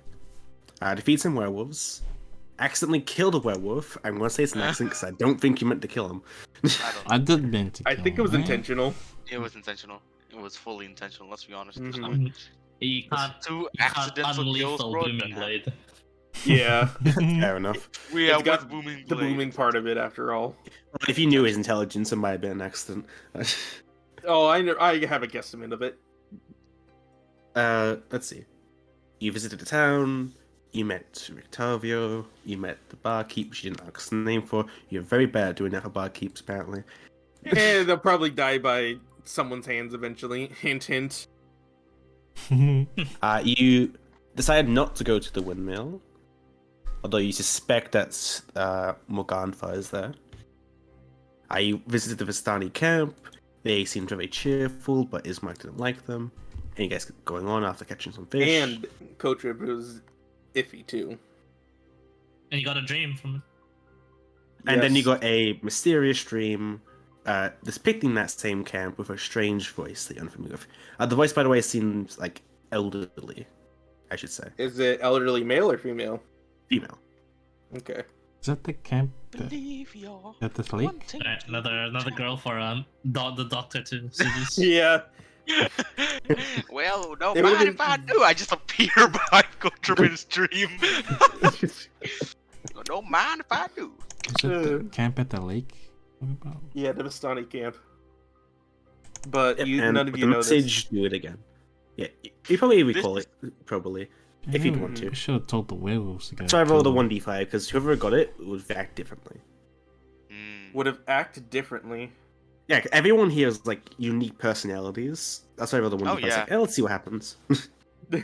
[SPEAKER 1] Defeat some werewolves. Accidentally killed a werewolf. I'm going to say it's an accident because I don't think you meant to kill him.
[SPEAKER 6] I did mean to.
[SPEAKER 3] I
[SPEAKER 6] kill
[SPEAKER 3] think it was
[SPEAKER 6] him, right?
[SPEAKER 3] intentional.
[SPEAKER 2] It was intentional. It was fully intentional. Let's be honest.
[SPEAKER 3] Mhm.
[SPEAKER 2] There's
[SPEAKER 4] You can't,
[SPEAKER 2] two
[SPEAKER 4] you can't
[SPEAKER 2] accidental kills,
[SPEAKER 4] unlethal
[SPEAKER 2] bro.
[SPEAKER 4] Booming Blade.
[SPEAKER 3] Yeah,
[SPEAKER 1] Fair enough.
[SPEAKER 2] We
[SPEAKER 3] It's
[SPEAKER 2] have
[SPEAKER 3] got
[SPEAKER 2] with booming
[SPEAKER 3] the
[SPEAKER 2] blade.
[SPEAKER 3] booming part of it after all.
[SPEAKER 1] If you knew his intelligence, it might have been an accident.
[SPEAKER 3] Oh, I know. I have a guesstimate of it.
[SPEAKER 1] Let's see. You visited the town. You met Rictavio. You met the barkeep, which you didn't ask the name for. You're very bad at doing that for barkeeps, apparently.
[SPEAKER 3] And they'll probably die by someone's hands eventually. Hint, hint.
[SPEAKER 1] You decided not to go to the windmill, although you suspect that Morganfa is there. You visited the Vistani camp. They seemed very cheerful, but Ismark didn't like them. And you guys kept going on after catching some fish.
[SPEAKER 3] And Kotrip was iffy too.
[SPEAKER 4] And you got a dream from it.
[SPEAKER 1] And then you
[SPEAKER 3] Yes.
[SPEAKER 1] got a mysterious dream depicting that same camp with a strange voice that you're unfamiliar with. The voice, by the way, seems like elderly, I should say.
[SPEAKER 3] Is it elderly male or female?
[SPEAKER 1] Female.
[SPEAKER 3] Okay.
[SPEAKER 6] Is that the camp
[SPEAKER 2] Believe you're
[SPEAKER 6] at the lake?
[SPEAKER 2] wanting
[SPEAKER 4] Alright,
[SPEAKER 2] to
[SPEAKER 4] another girl for the doctor to seduce.
[SPEAKER 3] Yeah.
[SPEAKER 2] Well, don't
[SPEAKER 3] It
[SPEAKER 2] mind
[SPEAKER 3] would've
[SPEAKER 2] if I do. I just appear behind Kotripin's dream. Don't mind if I do.
[SPEAKER 6] Is it the camp at the lake? What about?
[SPEAKER 3] Yeah, the Vistani camp. But
[SPEAKER 1] Yep,
[SPEAKER 3] you,
[SPEAKER 1] and
[SPEAKER 3] none of
[SPEAKER 1] with
[SPEAKER 3] you
[SPEAKER 1] the
[SPEAKER 3] know this.
[SPEAKER 1] message, do it again. Yeah, you probably recall it, probably. If you'd want to.
[SPEAKER 6] I should have told the werewolves to go.
[SPEAKER 1] So I rolled a
[SPEAKER 6] kill them.
[SPEAKER 1] 1d5, because whoever got it would act differently.
[SPEAKER 2] Hmm.
[SPEAKER 3] Would have acted differently.
[SPEAKER 1] Yeah, everyone here has, like, unique personalities. That's why I rolled a 1d5.
[SPEAKER 2] Oh,
[SPEAKER 1] It's
[SPEAKER 2] yeah.
[SPEAKER 1] like, let's see what happens.
[SPEAKER 2] This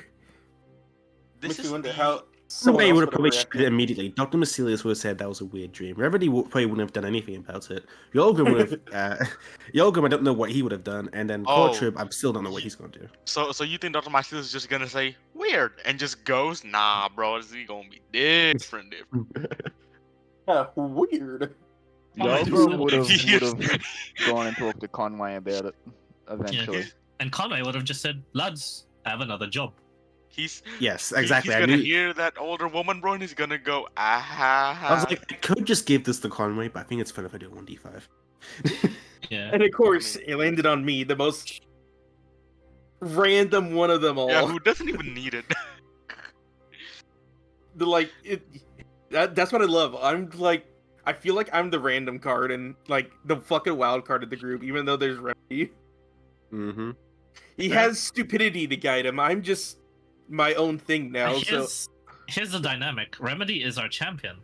[SPEAKER 3] Makes
[SPEAKER 2] is
[SPEAKER 3] me wonder
[SPEAKER 2] the-
[SPEAKER 3] how.
[SPEAKER 1] So
[SPEAKER 3] someone
[SPEAKER 1] way
[SPEAKER 3] else
[SPEAKER 1] would have probably
[SPEAKER 3] reacted.
[SPEAKER 1] shit it immediately. Dr. Macilius would have said that was a weird dream. Revity probably wouldn't have done anything about it. Yolgrim would have. Yolgrim, I don't know what he would have done, and then
[SPEAKER 2] Oh.
[SPEAKER 1] Kortrib, I still don't know what he's going to do.
[SPEAKER 2] So you think Dr. Mycelius is just gonna say weird and just goes? Nah, bro, this is gonna be different.
[SPEAKER 3] Weird.
[SPEAKER 5] Yalgrim would have
[SPEAKER 2] Yes.
[SPEAKER 5] gone and talked to Conway about it eventually.
[SPEAKER 4] And Conway would have just said, "Lads, I have another job."
[SPEAKER 2] He's
[SPEAKER 1] Yes,
[SPEAKER 2] he-
[SPEAKER 1] exactly.
[SPEAKER 2] He's
[SPEAKER 1] I
[SPEAKER 2] gonna
[SPEAKER 1] knew.
[SPEAKER 2] hear that older woman, bro, and he's gonna go, ah.
[SPEAKER 1] I was like, I could just give this to Conway, but I think it's fun if I do a 1d5.
[SPEAKER 4] Yeah.
[SPEAKER 3] And of course, it landed on me, the most random one of them all.
[SPEAKER 2] Yeah, who doesn't even need it?
[SPEAKER 3] That's what I love. I'm like, I feel like I'm the random card and like the fucking wild card of the group, even though there's Remedy.
[SPEAKER 1] Mm-hmm.
[SPEAKER 3] He
[SPEAKER 2] Yeah.
[SPEAKER 3] has stupidity to guide him. I'm just my own thing now. So
[SPEAKER 4] Here's the dynamic. Remedy is our champion.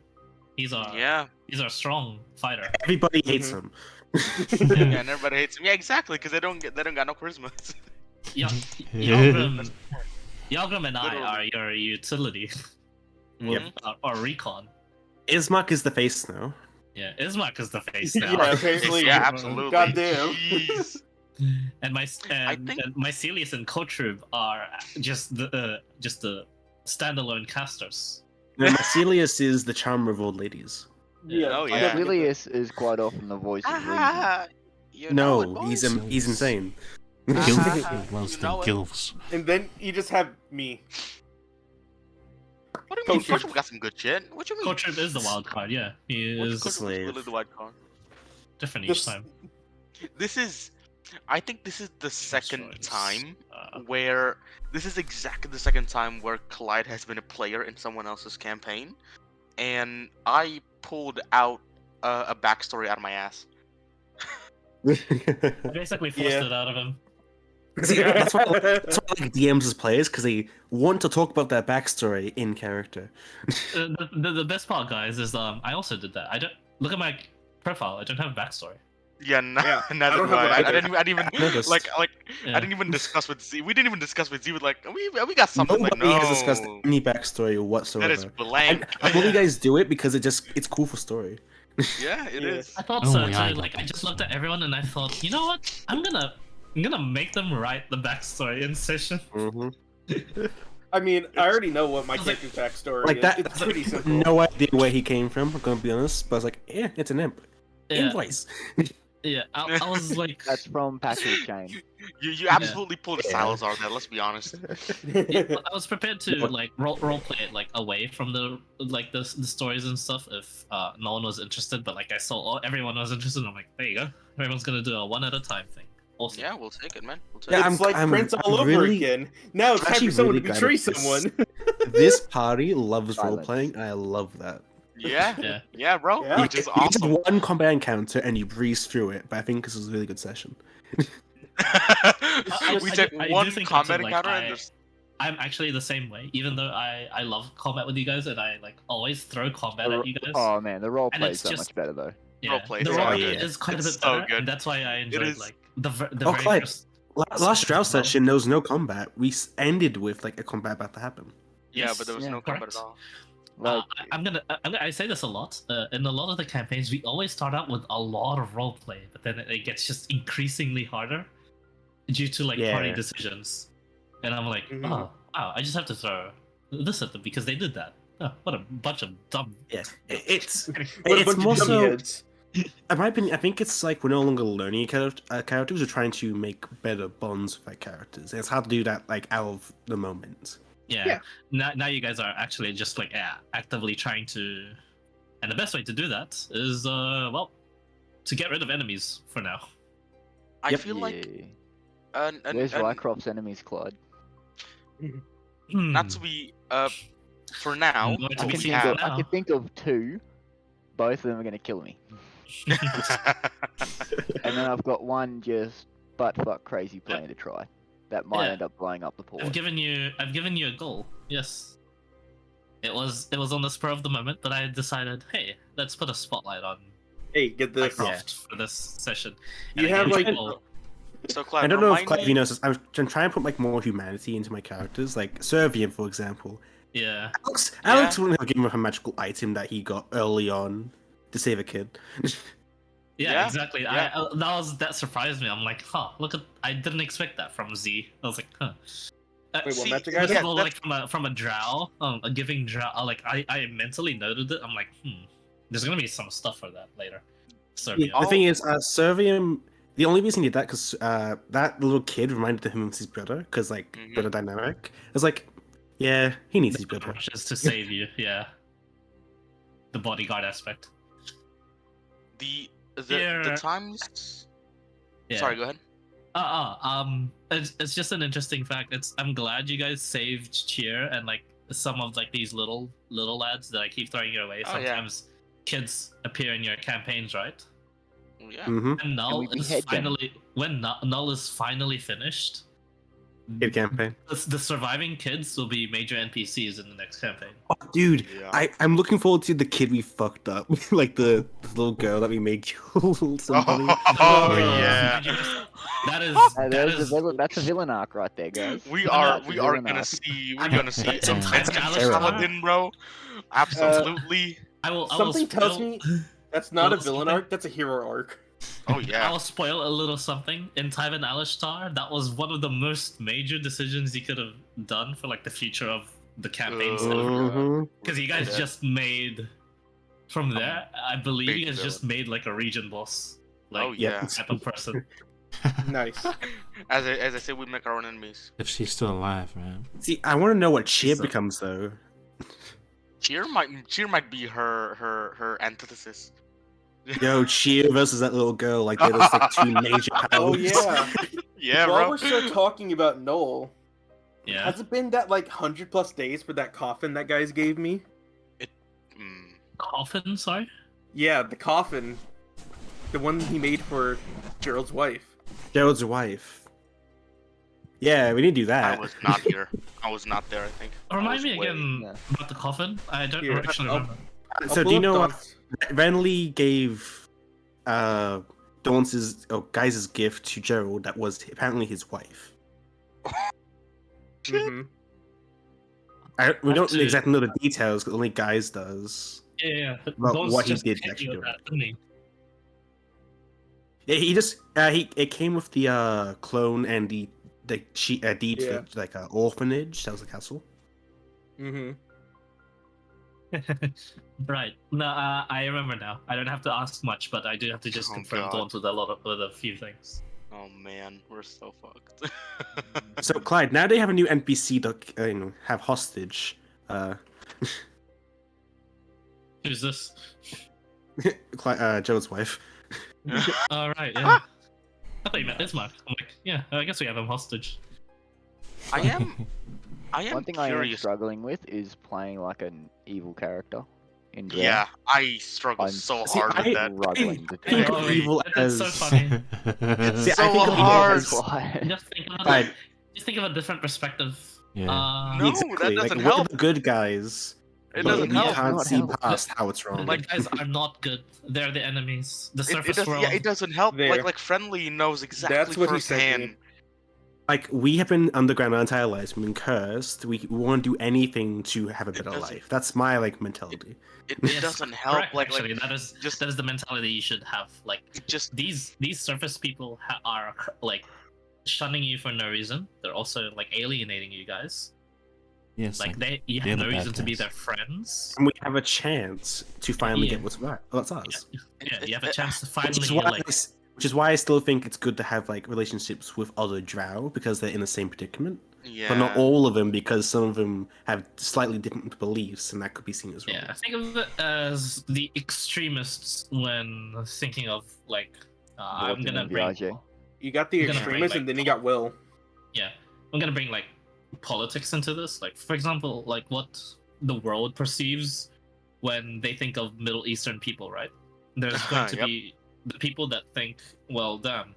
[SPEAKER 4] He's our
[SPEAKER 2] Yeah,
[SPEAKER 4] he's our strong fighter.
[SPEAKER 1] Everybody hates him.
[SPEAKER 2] yeah, and everybody hates him. Yeah, exactly, because they don't got no charisma.
[SPEAKER 4] Yalgrim and I are your utility.
[SPEAKER 2] Mhm.
[SPEAKER 4] Or recon.
[SPEAKER 1] Ismark is the face now.
[SPEAKER 4] Yeah, Ismark is the face now.
[SPEAKER 3] Yeah, apparently.
[SPEAKER 2] Yeah, absolutely.
[SPEAKER 3] Goddamn.
[SPEAKER 2] Jeez.
[SPEAKER 4] And
[SPEAKER 2] think-
[SPEAKER 4] Mycelius and Kotrib are just the standalone casters.
[SPEAKER 1] And Macilius is the charmer of old ladies.
[SPEAKER 3] Yeah.
[SPEAKER 2] Oh,
[SPEAKER 3] I
[SPEAKER 2] yeah.
[SPEAKER 3] get that.
[SPEAKER 5] Cornelius is quite often the voice of reason.
[SPEAKER 2] Ah, you know
[SPEAKER 1] No,
[SPEAKER 2] it,
[SPEAKER 1] he's
[SPEAKER 2] boys.
[SPEAKER 1] he's insane.
[SPEAKER 6] Gilf loves
[SPEAKER 2] You
[SPEAKER 6] the
[SPEAKER 2] know it.
[SPEAKER 6] gilfs.
[SPEAKER 3] And then you just have me.
[SPEAKER 2] What do you mean?
[SPEAKER 3] Kotrib.
[SPEAKER 2] Kotrib got some good shit. What you mean?
[SPEAKER 4] Kotrib is the wild card, yeah. He
[SPEAKER 2] What's
[SPEAKER 4] is
[SPEAKER 2] Kotrib
[SPEAKER 1] slave.
[SPEAKER 2] really the wild card?
[SPEAKER 4] different
[SPEAKER 3] This-
[SPEAKER 4] each time.
[SPEAKER 2] This is, I think this is the second
[SPEAKER 4] Destroys.
[SPEAKER 2] time
[SPEAKER 4] Uh,
[SPEAKER 2] where this is exactly the second time where Clyde has been a player in someone else's campaign, and I pulled out a backstory out of my ass.
[SPEAKER 4] I basically forced
[SPEAKER 3] Yeah.
[SPEAKER 4] it out of him.
[SPEAKER 1] See, that's why I like DMs as players, because they want to talk about that backstory in character.
[SPEAKER 4] The best part, guys, is I also did that. I don't look at my profile. I don't have a backstory.
[SPEAKER 2] Yeah,
[SPEAKER 3] Yeah, I
[SPEAKER 2] neither
[SPEAKER 3] don't
[SPEAKER 2] do
[SPEAKER 3] have
[SPEAKER 2] I.
[SPEAKER 3] it
[SPEAKER 2] I didn't even
[SPEAKER 1] Noticed.
[SPEAKER 2] like
[SPEAKER 4] Yeah.
[SPEAKER 2] I didn't even discuss with Z. We didn't even discuss with Z. With like we got something
[SPEAKER 1] Nobody
[SPEAKER 2] like no.
[SPEAKER 1] has discussed any backstory
[SPEAKER 2] That
[SPEAKER 1] whatsoever.
[SPEAKER 2] is blank.
[SPEAKER 1] I believe you guys do it because it's cool for story.
[SPEAKER 2] Yeah, it
[SPEAKER 3] Yeah.
[SPEAKER 2] is.
[SPEAKER 4] I thought
[SPEAKER 6] Oh
[SPEAKER 4] so
[SPEAKER 6] my
[SPEAKER 4] too.
[SPEAKER 6] God.
[SPEAKER 4] Like I just looked at everyone and I thought, you know what? I'm gonna make them write the backstory in session.
[SPEAKER 1] Mm-hmm.
[SPEAKER 3] I mean, I already know what my
[SPEAKER 4] It's like-
[SPEAKER 3] character's backstory
[SPEAKER 1] Like
[SPEAKER 3] is.
[SPEAKER 1] that,
[SPEAKER 3] It's pretty simple.
[SPEAKER 1] no idea where he came from. I'm gonna be honest, but I was like, yeah, it's an imp.
[SPEAKER 4] Yeah,
[SPEAKER 1] Invoice.
[SPEAKER 4] yeah. I was like,
[SPEAKER 5] That's from Passive Chain.
[SPEAKER 2] You absolutely pulled
[SPEAKER 1] Yeah.
[SPEAKER 2] Salazar there. Let's be honest.
[SPEAKER 4] yeah, I was prepared to
[SPEAKER 1] What?
[SPEAKER 4] like role play it like away from the stories and stuff if no one was interested. But like I saw everyone was interested. And I'm like, there you go. Everyone's gonna do a one at a time thing. Awesome.
[SPEAKER 2] Yeah, we'll take it, man. We'll take
[SPEAKER 1] Yeah,
[SPEAKER 2] it.
[SPEAKER 3] It's like Prince all
[SPEAKER 1] I'm
[SPEAKER 3] over
[SPEAKER 1] really-
[SPEAKER 3] again. Now it's
[SPEAKER 1] I'm
[SPEAKER 3] time
[SPEAKER 1] actually
[SPEAKER 3] for someone
[SPEAKER 1] really
[SPEAKER 3] to
[SPEAKER 1] glad
[SPEAKER 3] betray
[SPEAKER 1] of this.
[SPEAKER 3] someone.
[SPEAKER 1] This party loves role
[SPEAKER 5] Silence.
[SPEAKER 1] playing. I love that.
[SPEAKER 2] Yeah,
[SPEAKER 4] Yeah.
[SPEAKER 2] bro.
[SPEAKER 3] Yeah.
[SPEAKER 2] Which is
[SPEAKER 1] You just
[SPEAKER 2] awesome.
[SPEAKER 1] one combat encounter and you breeze through it, but I think this was a really good session.
[SPEAKER 2] We
[SPEAKER 4] I
[SPEAKER 2] took
[SPEAKER 4] do
[SPEAKER 2] one
[SPEAKER 4] think
[SPEAKER 2] combat
[SPEAKER 4] that's, like,
[SPEAKER 2] encounter and there's
[SPEAKER 4] I'm actually the same way. Even though I love combat with you guys and I like always throw combat at you guys.
[SPEAKER 5] Oh man, the role
[SPEAKER 4] And
[SPEAKER 5] play
[SPEAKER 4] it's
[SPEAKER 5] is so
[SPEAKER 4] just-
[SPEAKER 5] much better though.
[SPEAKER 4] Yeah,
[SPEAKER 2] roleplay
[SPEAKER 4] the
[SPEAKER 2] is
[SPEAKER 4] role
[SPEAKER 1] so
[SPEAKER 4] play
[SPEAKER 1] good.
[SPEAKER 4] is quite a
[SPEAKER 2] It's
[SPEAKER 4] bit
[SPEAKER 2] so
[SPEAKER 4] better,
[SPEAKER 2] good.
[SPEAKER 4] and that's why I enjoyed
[SPEAKER 2] is.
[SPEAKER 4] like the
[SPEAKER 1] Oh,
[SPEAKER 4] very
[SPEAKER 1] Clyde,
[SPEAKER 4] first.
[SPEAKER 1] Last Strauss
[SPEAKER 4] as well.
[SPEAKER 1] session, there was no combat. We ended with like a combat about to happen.
[SPEAKER 2] Yeah,
[SPEAKER 4] Yes,
[SPEAKER 2] but there was
[SPEAKER 5] yeah,
[SPEAKER 2] no combat
[SPEAKER 4] correct.
[SPEAKER 2] at all.
[SPEAKER 5] Like,
[SPEAKER 4] I say this a lot. In a lot of the campaigns, we always start out with a lot of roleplay, but then it gets just increasingly harder due to like party
[SPEAKER 1] Yeah.
[SPEAKER 4] decisions. And I'm like,
[SPEAKER 3] Mhm.
[SPEAKER 4] oh wow, I just have to throw this at them because they did that. Oh, what a bunch of dumb.
[SPEAKER 1] Yeah, it's
[SPEAKER 3] What a
[SPEAKER 1] it's
[SPEAKER 3] bunch
[SPEAKER 1] more
[SPEAKER 3] of dummy
[SPEAKER 1] so.
[SPEAKER 3] heads.
[SPEAKER 1] In my opinion, I think it's like we're no longer learning characters. We're trying to make better bonds with our characters, and it's hard to do that like out of the moment.
[SPEAKER 4] Yeah.
[SPEAKER 3] Yeah.
[SPEAKER 4] Now you guys are actually just like actively trying to, and the best way to do that is well, to get rid of enemies for now.
[SPEAKER 2] I
[SPEAKER 1] Yep.
[SPEAKER 2] feel like
[SPEAKER 5] yeah. Where's
[SPEAKER 2] and
[SPEAKER 5] Rycroft's enemies, Clyde?
[SPEAKER 2] not to be for now.
[SPEAKER 4] Nowhere to
[SPEAKER 5] I
[SPEAKER 4] be
[SPEAKER 5] can,
[SPEAKER 4] seen
[SPEAKER 5] think
[SPEAKER 4] for
[SPEAKER 5] of, I
[SPEAKER 4] now.
[SPEAKER 5] can think of two. Both of them are gonna kill me. And then I've got one just butt fuck crazy plan to try. That might
[SPEAKER 4] Yeah.
[SPEAKER 5] end up blowing up the port.
[SPEAKER 4] I've given you a goal. Yes. It was on the spur of the moment, but I decided, hey, let's put a spotlight on
[SPEAKER 3] Hey, get this.
[SPEAKER 4] Mycroft for this session.
[SPEAKER 3] You
[SPEAKER 4] And
[SPEAKER 3] have,
[SPEAKER 4] again,
[SPEAKER 3] like-
[SPEAKER 4] people-
[SPEAKER 2] So Clyde,
[SPEAKER 1] I don't know if
[SPEAKER 2] remind
[SPEAKER 1] Clive,
[SPEAKER 2] me-
[SPEAKER 1] you know, I'm trying to put like more humanity into my characters, like Servian, for example.
[SPEAKER 4] yeah.
[SPEAKER 1] Alex wouldn't have given him a magical item that he got early on to save a kid.
[SPEAKER 4] Yeah,
[SPEAKER 2] Yeah,
[SPEAKER 4] exactly.
[SPEAKER 2] yeah.
[SPEAKER 4] That surprised me. I'm like, huh, look at, I didn't expect that from Z. I was like, huh.
[SPEAKER 3] Wait, what
[SPEAKER 2] See,
[SPEAKER 3] magic
[SPEAKER 4] First
[SPEAKER 3] item?
[SPEAKER 4] of all, like from a drow, a giving drow, like I mentally noted it. I'm like, there's gonna be some stuff for that later. So
[SPEAKER 1] Yeah, the thing is, Servian. The only reason he did that because that little kid reminded him of his brother, because like
[SPEAKER 2] Mhm.
[SPEAKER 1] brother dynamic. I was like, yeah, he needs his brother.
[SPEAKER 4] just to save you, yeah. The bodyguard aspect.
[SPEAKER 2] the
[SPEAKER 4] Yeah.
[SPEAKER 2] times.
[SPEAKER 4] Yeah.
[SPEAKER 2] Sorry, go ahead.
[SPEAKER 4] It's just an interesting fact. I'm glad you guys saved Cheer and like some of like these little lads that I keep throwing your way.
[SPEAKER 2] Oh, yeah.
[SPEAKER 4] Sometimes kids appear in your campaigns, right?
[SPEAKER 2] Yeah.
[SPEAKER 1] Mm-hmm.
[SPEAKER 4] And Null
[SPEAKER 5] we
[SPEAKER 4] is
[SPEAKER 5] behead them?
[SPEAKER 4] finally when Null is finally finished.
[SPEAKER 1] Kid campaign.
[SPEAKER 4] The surviving kids will be major NPCs in the next campaign.
[SPEAKER 1] Oh, dude,
[SPEAKER 2] Yeah.
[SPEAKER 1] I'm looking forward to the kid we fucked up, like the little girl that we made kill somebody.
[SPEAKER 2] Oh,
[SPEAKER 3] yeah.
[SPEAKER 4] Did you miss- that is
[SPEAKER 5] That's a villain arc right there, guys.
[SPEAKER 2] We
[SPEAKER 4] No,
[SPEAKER 2] are
[SPEAKER 5] that's
[SPEAKER 2] we
[SPEAKER 5] a
[SPEAKER 2] are
[SPEAKER 5] villain
[SPEAKER 2] gonna
[SPEAKER 5] arc.
[SPEAKER 2] see
[SPEAKER 4] I'm-
[SPEAKER 2] we're gonna see
[SPEAKER 6] that's
[SPEAKER 2] some
[SPEAKER 6] a-
[SPEAKER 2] Titan
[SPEAKER 4] that's
[SPEAKER 2] Paladin, bro. Absolutely.
[SPEAKER 4] I will
[SPEAKER 3] Something tells
[SPEAKER 4] spoil-
[SPEAKER 3] me that's not a
[SPEAKER 4] Little
[SPEAKER 3] villain
[SPEAKER 4] something.
[SPEAKER 3] arc, that's a hero arc.
[SPEAKER 2] Oh
[SPEAKER 4] I
[SPEAKER 2] yeah.
[SPEAKER 4] will spoil a little something. In Tywin Alistar, that was one of the most major decisions you could have done for like the future of the campaigns.
[SPEAKER 1] Mhm.
[SPEAKER 4] Because you guys
[SPEAKER 2] Yeah.
[SPEAKER 4] just made from there, I believe
[SPEAKER 2] big
[SPEAKER 4] you guys
[SPEAKER 2] villain.
[SPEAKER 4] just made like a region boss. Like
[SPEAKER 2] Oh yeah.
[SPEAKER 4] type of person.
[SPEAKER 3] Nice.
[SPEAKER 2] As I say, we make our own enemies.
[SPEAKER 6] If she's still alive, man.
[SPEAKER 1] See, I want to know what Cheer
[SPEAKER 4] So-
[SPEAKER 1] becomes though.
[SPEAKER 2] Cheer might be her antithesis.
[SPEAKER 1] Yo, Cheer versus that little girl, like they're just like two major powers.
[SPEAKER 3] Oh yeah.
[SPEAKER 2] Yeah,
[SPEAKER 3] While
[SPEAKER 2] bro.
[SPEAKER 3] we're still talking about Noel,
[SPEAKER 4] Yeah.
[SPEAKER 3] has it been that like 100+ days for that coffin that guys gave me?
[SPEAKER 2] Mm.
[SPEAKER 4] Coffin, sorry?
[SPEAKER 3] Yeah, the coffin. The one he made for Gerald's wife.
[SPEAKER 1] Gerald's wife. Yeah, we need to do
[SPEAKER 2] I
[SPEAKER 1] that.
[SPEAKER 2] was not here. I was not there. I think. I
[SPEAKER 4] Remind
[SPEAKER 2] was
[SPEAKER 4] me
[SPEAKER 2] way-
[SPEAKER 4] again
[SPEAKER 5] Yeah.
[SPEAKER 4] about the coffin. I don't
[SPEAKER 3] Here,
[SPEAKER 4] actually
[SPEAKER 3] I'll-
[SPEAKER 4] remember.
[SPEAKER 1] So do you know what Renly gave Daunce's or Guy's gift to Gerald that was apparently his wife?
[SPEAKER 3] Mhm.
[SPEAKER 1] We don't
[SPEAKER 4] to-
[SPEAKER 1] exactly know the details, 'cause only Guys does.
[SPEAKER 4] Yeah.
[SPEAKER 1] Well,
[SPEAKER 4] Dawn's
[SPEAKER 1] what he
[SPEAKER 4] just
[SPEAKER 1] did
[SPEAKER 4] hit
[SPEAKER 1] actually
[SPEAKER 4] you
[SPEAKER 1] do
[SPEAKER 4] with
[SPEAKER 1] it.
[SPEAKER 4] that, didn't he?
[SPEAKER 1] Yeah, he just it came with the clone and the deed
[SPEAKER 3] Yeah.
[SPEAKER 1] to like orphanage. That was the castle.
[SPEAKER 3] Mhm.
[SPEAKER 4] Right. No, I remember now. I don't have to ask much, but I do have to just
[SPEAKER 2] Oh,
[SPEAKER 4] confirm
[SPEAKER 2] God.
[SPEAKER 4] Dawn with a few things.
[SPEAKER 2] Oh man, we're so fucked.
[SPEAKER 1] So Clyde, now they have a new NPC to have hostage.
[SPEAKER 4] Who's this?
[SPEAKER 1] Gerald's wife.
[SPEAKER 4] All right. Yeah. I thought you meant Ismark. I'm like, yeah, I guess we have him hostage.
[SPEAKER 2] I am
[SPEAKER 5] One thing I am
[SPEAKER 2] curious.
[SPEAKER 5] struggling with is playing like an evil character in Drow.
[SPEAKER 2] Yeah, I struggle
[SPEAKER 5] I'm
[SPEAKER 2] so
[SPEAKER 1] See,
[SPEAKER 2] hard with
[SPEAKER 1] I-
[SPEAKER 2] that.
[SPEAKER 5] struggling to
[SPEAKER 1] think
[SPEAKER 5] do
[SPEAKER 1] of
[SPEAKER 5] it.
[SPEAKER 1] evil
[SPEAKER 4] That's so
[SPEAKER 1] as-
[SPEAKER 4] funny.
[SPEAKER 2] It's
[SPEAKER 1] See, I
[SPEAKER 2] so
[SPEAKER 1] think of evil
[SPEAKER 2] hard.
[SPEAKER 1] as-
[SPEAKER 5] That's why.
[SPEAKER 1] Right.
[SPEAKER 4] Just think of a different perspective.
[SPEAKER 6] Yeah.
[SPEAKER 2] No,
[SPEAKER 1] Exactly.
[SPEAKER 2] that
[SPEAKER 1] Like,
[SPEAKER 2] doesn't
[SPEAKER 1] we're
[SPEAKER 2] help.
[SPEAKER 1] the good guys.
[SPEAKER 2] It
[SPEAKER 1] but
[SPEAKER 2] doesn't
[SPEAKER 1] we
[SPEAKER 2] help.
[SPEAKER 1] can't
[SPEAKER 5] Not
[SPEAKER 1] see
[SPEAKER 5] help.
[SPEAKER 1] past how it's
[SPEAKER 4] The
[SPEAKER 1] wrong.
[SPEAKER 4] good guys are not good. They're the enemies. The surface world.
[SPEAKER 2] Yeah, it doesn't help.
[SPEAKER 3] There.
[SPEAKER 2] Like friendly knows exactly
[SPEAKER 3] That's what he sent me.
[SPEAKER 2] firsthand.
[SPEAKER 1] Like, we have been underground our entire lives. We've been cursed. We won't do anything to have a better
[SPEAKER 2] doesn't-
[SPEAKER 1] life. That's my like mentality.
[SPEAKER 2] It
[SPEAKER 4] Yes,
[SPEAKER 2] doesn't help.
[SPEAKER 4] correct,
[SPEAKER 2] Like
[SPEAKER 4] actually, that is the mentality you should have. Like
[SPEAKER 2] it just
[SPEAKER 4] these surface people are like shunning you for no reason. They're also like alienating you guys.
[SPEAKER 6] Yes.
[SPEAKER 4] Like you
[SPEAKER 6] they're
[SPEAKER 4] have
[SPEAKER 6] the
[SPEAKER 4] no
[SPEAKER 6] bad
[SPEAKER 4] reason to be
[SPEAKER 6] guys.
[SPEAKER 4] their friends.
[SPEAKER 1] And we have a chance to finally
[SPEAKER 4] Yeah.
[SPEAKER 1] get what's right. What's ours.
[SPEAKER 4] Yeah, you have a chance to
[SPEAKER 1] Which is,
[SPEAKER 4] finally
[SPEAKER 1] why
[SPEAKER 4] like.
[SPEAKER 1] which is why I still think it's good to have like relationships with other drow because they're in the same predicament.
[SPEAKER 2] yeah.
[SPEAKER 1] But not all of them because some of them have slightly different beliefs and that could be seen as wrong.
[SPEAKER 4] Yeah, think of it as the extremists when thinking of like I'm gonna bring
[SPEAKER 5] VRJ.
[SPEAKER 3] You got the
[SPEAKER 4] You're gonna
[SPEAKER 3] extremists,
[SPEAKER 4] bring,
[SPEAKER 3] and then you got Will.
[SPEAKER 4] I'm gonna bring like politics into this. Like for example, like what the world perceives when they think of Middle Eastern people, right? There's going to
[SPEAKER 2] Yep.
[SPEAKER 4] be the people that think, well, damn,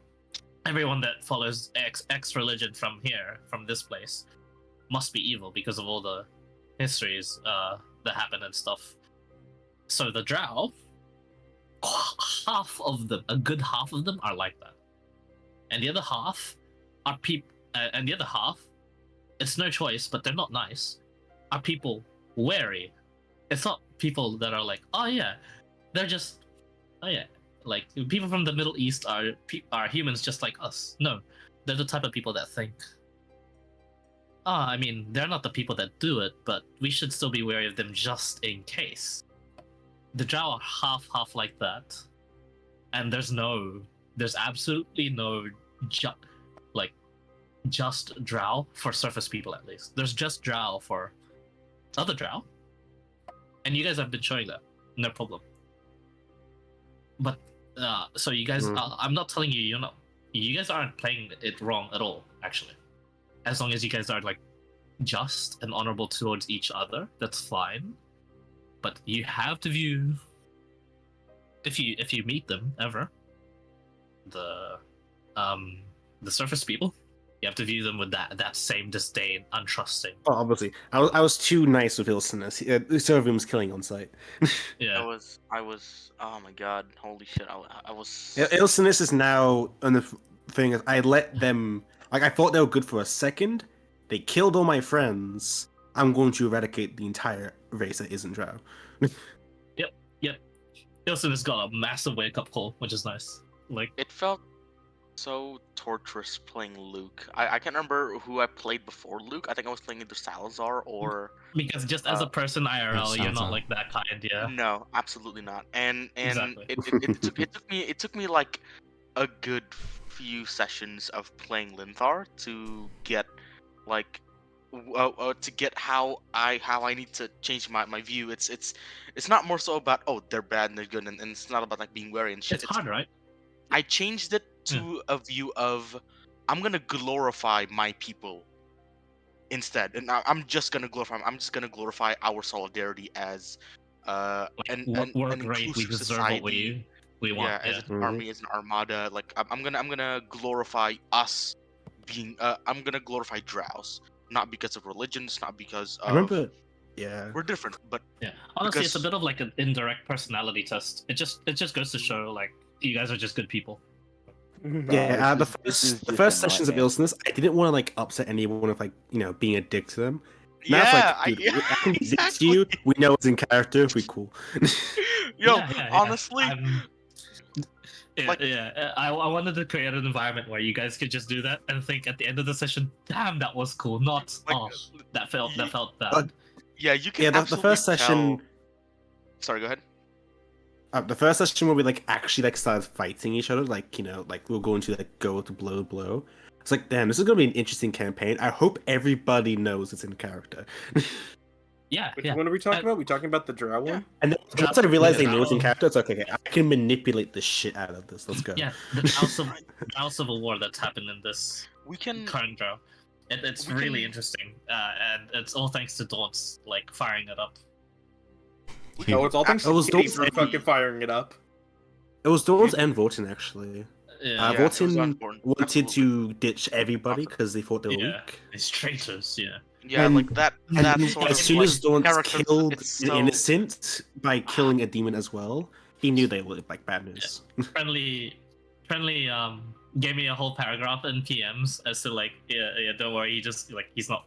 [SPEAKER 4] everyone that follows X religion from here, from this place, must be evil because of all the histories that happen and stuff. So the Drow, half of them, a good half of them, are like that, and the other half are people, and the other half, it's no choice, but they're not nice. Are people wary? It's not people that are like, oh yeah, they're just, oh yeah, like people from the Middle East are humans just like us. No, they're the type of people that think, I mean, they're not the people that do it, but we should still be wary of them just in case. The Drow are half like that, and there's absolutely no just Drow for surface people, at least. There's just Drow for other Drow, and you guys have been showing that, no problem. But so you guys, I'm not telling you you guys aren't playing it wrong at all, actually. As long as you guys are like just and honorable towards each other, that's fine. But you have to view, if you meet them ever, the surface people, you have to view them with that same disdain, untrusting.
[SPEAKER 1] Oh, obviously. I was too nice with Ilsinus. Some of him was killing on sight.
[SPEAKER 4] Yeah.
[SPEAKER 2] I was. Oh my god! Holy shit! I was.
[SPEAKER 1] Ilsinus is now on the thing. I let them. Like, I thought they were good for a second. They killed all my friends. I'm going to eradicate the entire race that isn't Drow.
[SPEAKER 4] Yep. Ilson has got a massive wake up call, which is nice. Like,
[SPEAKER 2] It felt so torturous playing Luke. I can't remember who I played before Luke. I think I was playing either Salazar or.
[SPEAKER 4] because just as a person IRL, you're
[SPEAKER 6] sounds
[SPEAKER 4] not
[SPEAKER 6] like-
[SPEAKER 4] like that kind, yeah.
[SPEAKER 2] No, absolutely not. And
[SPEAKER 4] Exactly.
[SPEAKER 2] it took me like a good few sessions of playing Linthar to get like to get how I need to change my view. It's not more so about, oh, they're bad and they're good, and it's not about like being wary and shit.
[SPEAKER 4] It's hard, right?
[SPEAKER 2] I changed it to a view of, I'm gonna glorify my people instead, and I'm just gonna glorify our solidarity as
[SPEAKER 4] We're
[SPEAKER 2] an
[SPEAKER 4] great. We
[SPEAKER 2] inclusive
[SPEAKER 4] deserve
[SPEAKER 2] society.
[SPEAKER 4] what we want.
[SPEAKER 2] Yeah, as an
[SPEAKER 1] Mhm.
[SPEAKER 2] army, as an armada. Like I'm gonna glorify us being. I'm gonna glorify Drows, not because of religions, not because of.
[SPEAKER 1] I remember. Yeah.
[SPEAKER 2] We're different, but
[SPEAKER 4] Yeah. Honestly, it's a
[SPEAKER 2] Because-
[SPEAKER 4] bit of like an indirect personality test. It just goes to show like you guys are just good people.
[SPEAKER 1] Yeah,
[SPEAKER 5] this is
[SPEAKER 1] the
[SPEAKER 5] just
[SPEAKER 1] first
[SPEAKER 5] a
[SPEAKER 1] sessions of
[SPEAKER 5] nightmare.
[SPEAKER 1] Ilsinus, I didn't want to like upset anyone with like being a dick to them. Now
[SPEAKER 2] yeah,
[SPEAKER 1] it's like, dude, I can be dick to
[SPEAKER 2] exactly.
[SPEAKER 1] you. We know it's in character. We cool.
[SPEAKER 2] Yo,
[SPEAKER 4] Yeah,
[SPEAKER 2] honestly,
[SPEAKER 4] Yeah,
[SPEAKER 2] Like-
[SPEAKER 4] I wanted to create an environment where you guys could just do that and think at the end of the session, damn, that was cool. Not,
[SPEAKER 2] Like,
[SPEAKER 4] oh, that felt bad.
[SPEAKER 1] But-
[SPEAKER 2] yeah, you can.
[SPEAKER 1] Yeah, the
[SPEAKER 2] absolutely
[SPEAKER 1] first session.
[SPEAKER 2] tell- Sorry, go ahead.
[SPEAKER 1] The first session where we like actually like started fighting each other, like like we were going to like go to blow to blow. It's like, damn, this is gonna be an interesting campaign. I hope everybody knows it's in character.
[SPEAKER 4] Yeah,
[SPEAKER 3] Which
[SPEAKER 4] yeah.
[SPEAKER 3] one are we talking about? We talking about the drow one?
[SPEAKER 1] And then once I realized they knew it in character, it's like, okay, I can manipulate the shit out of this. Let's go.
[SPEAKER 4] Yeah, the Drow Civil War that's happened in this
[SPEAKER 2] We can.
[SPEAKER 4] current Drow. It's
[SPEAKER 2] We
[SPEAKER 4] really
[SPEAKER 2] can-
[SPEAKER 4] interesting, and it's all thanks to Daunts like firing it up.
[SPEAKER 3] No, it's all thanks
[SPEAKER 1] It was
[SPEAKER 3] to Kitty
[SPEAKER 1] Dawn's
[SPEAKER 3] for
[SPEAKER 1] End.
[SPEAKER 3] fucking firing it up.
[SPEAKER 1] It was Dawn's and Vortin, actually.
[SPEAKER 4] Yeah,
[SPEAKER 2] it was
[SPEAKER 1] Vortin
[SPEAKER 2] important.
[SPEAKER 1] wanted
[SPEAKER 2] Absolutely.
[SPEAKER 1] to ditch everybody because they thought they were
[SPEAKER 4] yeah,
[SPEAKER 1] weak.
[SPEAKER 4] these traitors. Yeah,
[SPEAKER 2] Yeah,
[SPEAKER 1] and-
[SPEAKER 2] like that.
[SPEAKER 1] And
[SPEAKER 2] That sort
[SPEAKER 1] as
[SPEAKER 2] of
[SPEAKER 1] soon
[SPEAKER 2] like,
[SPEAKER 1] as Dawn
[SPEAKER 2] character,
[SPEAKER 1] killed
[SPEAKER 2] it's
[SPEAKER 1] an
[SPEAKER 2] so-
[SPEAKER 1] innocent by killing a demon as well, he knew they looked like bad news.
[SPEAKER 4] friendly gave me a whole paragraph in PMs as to like, don't worry, he's not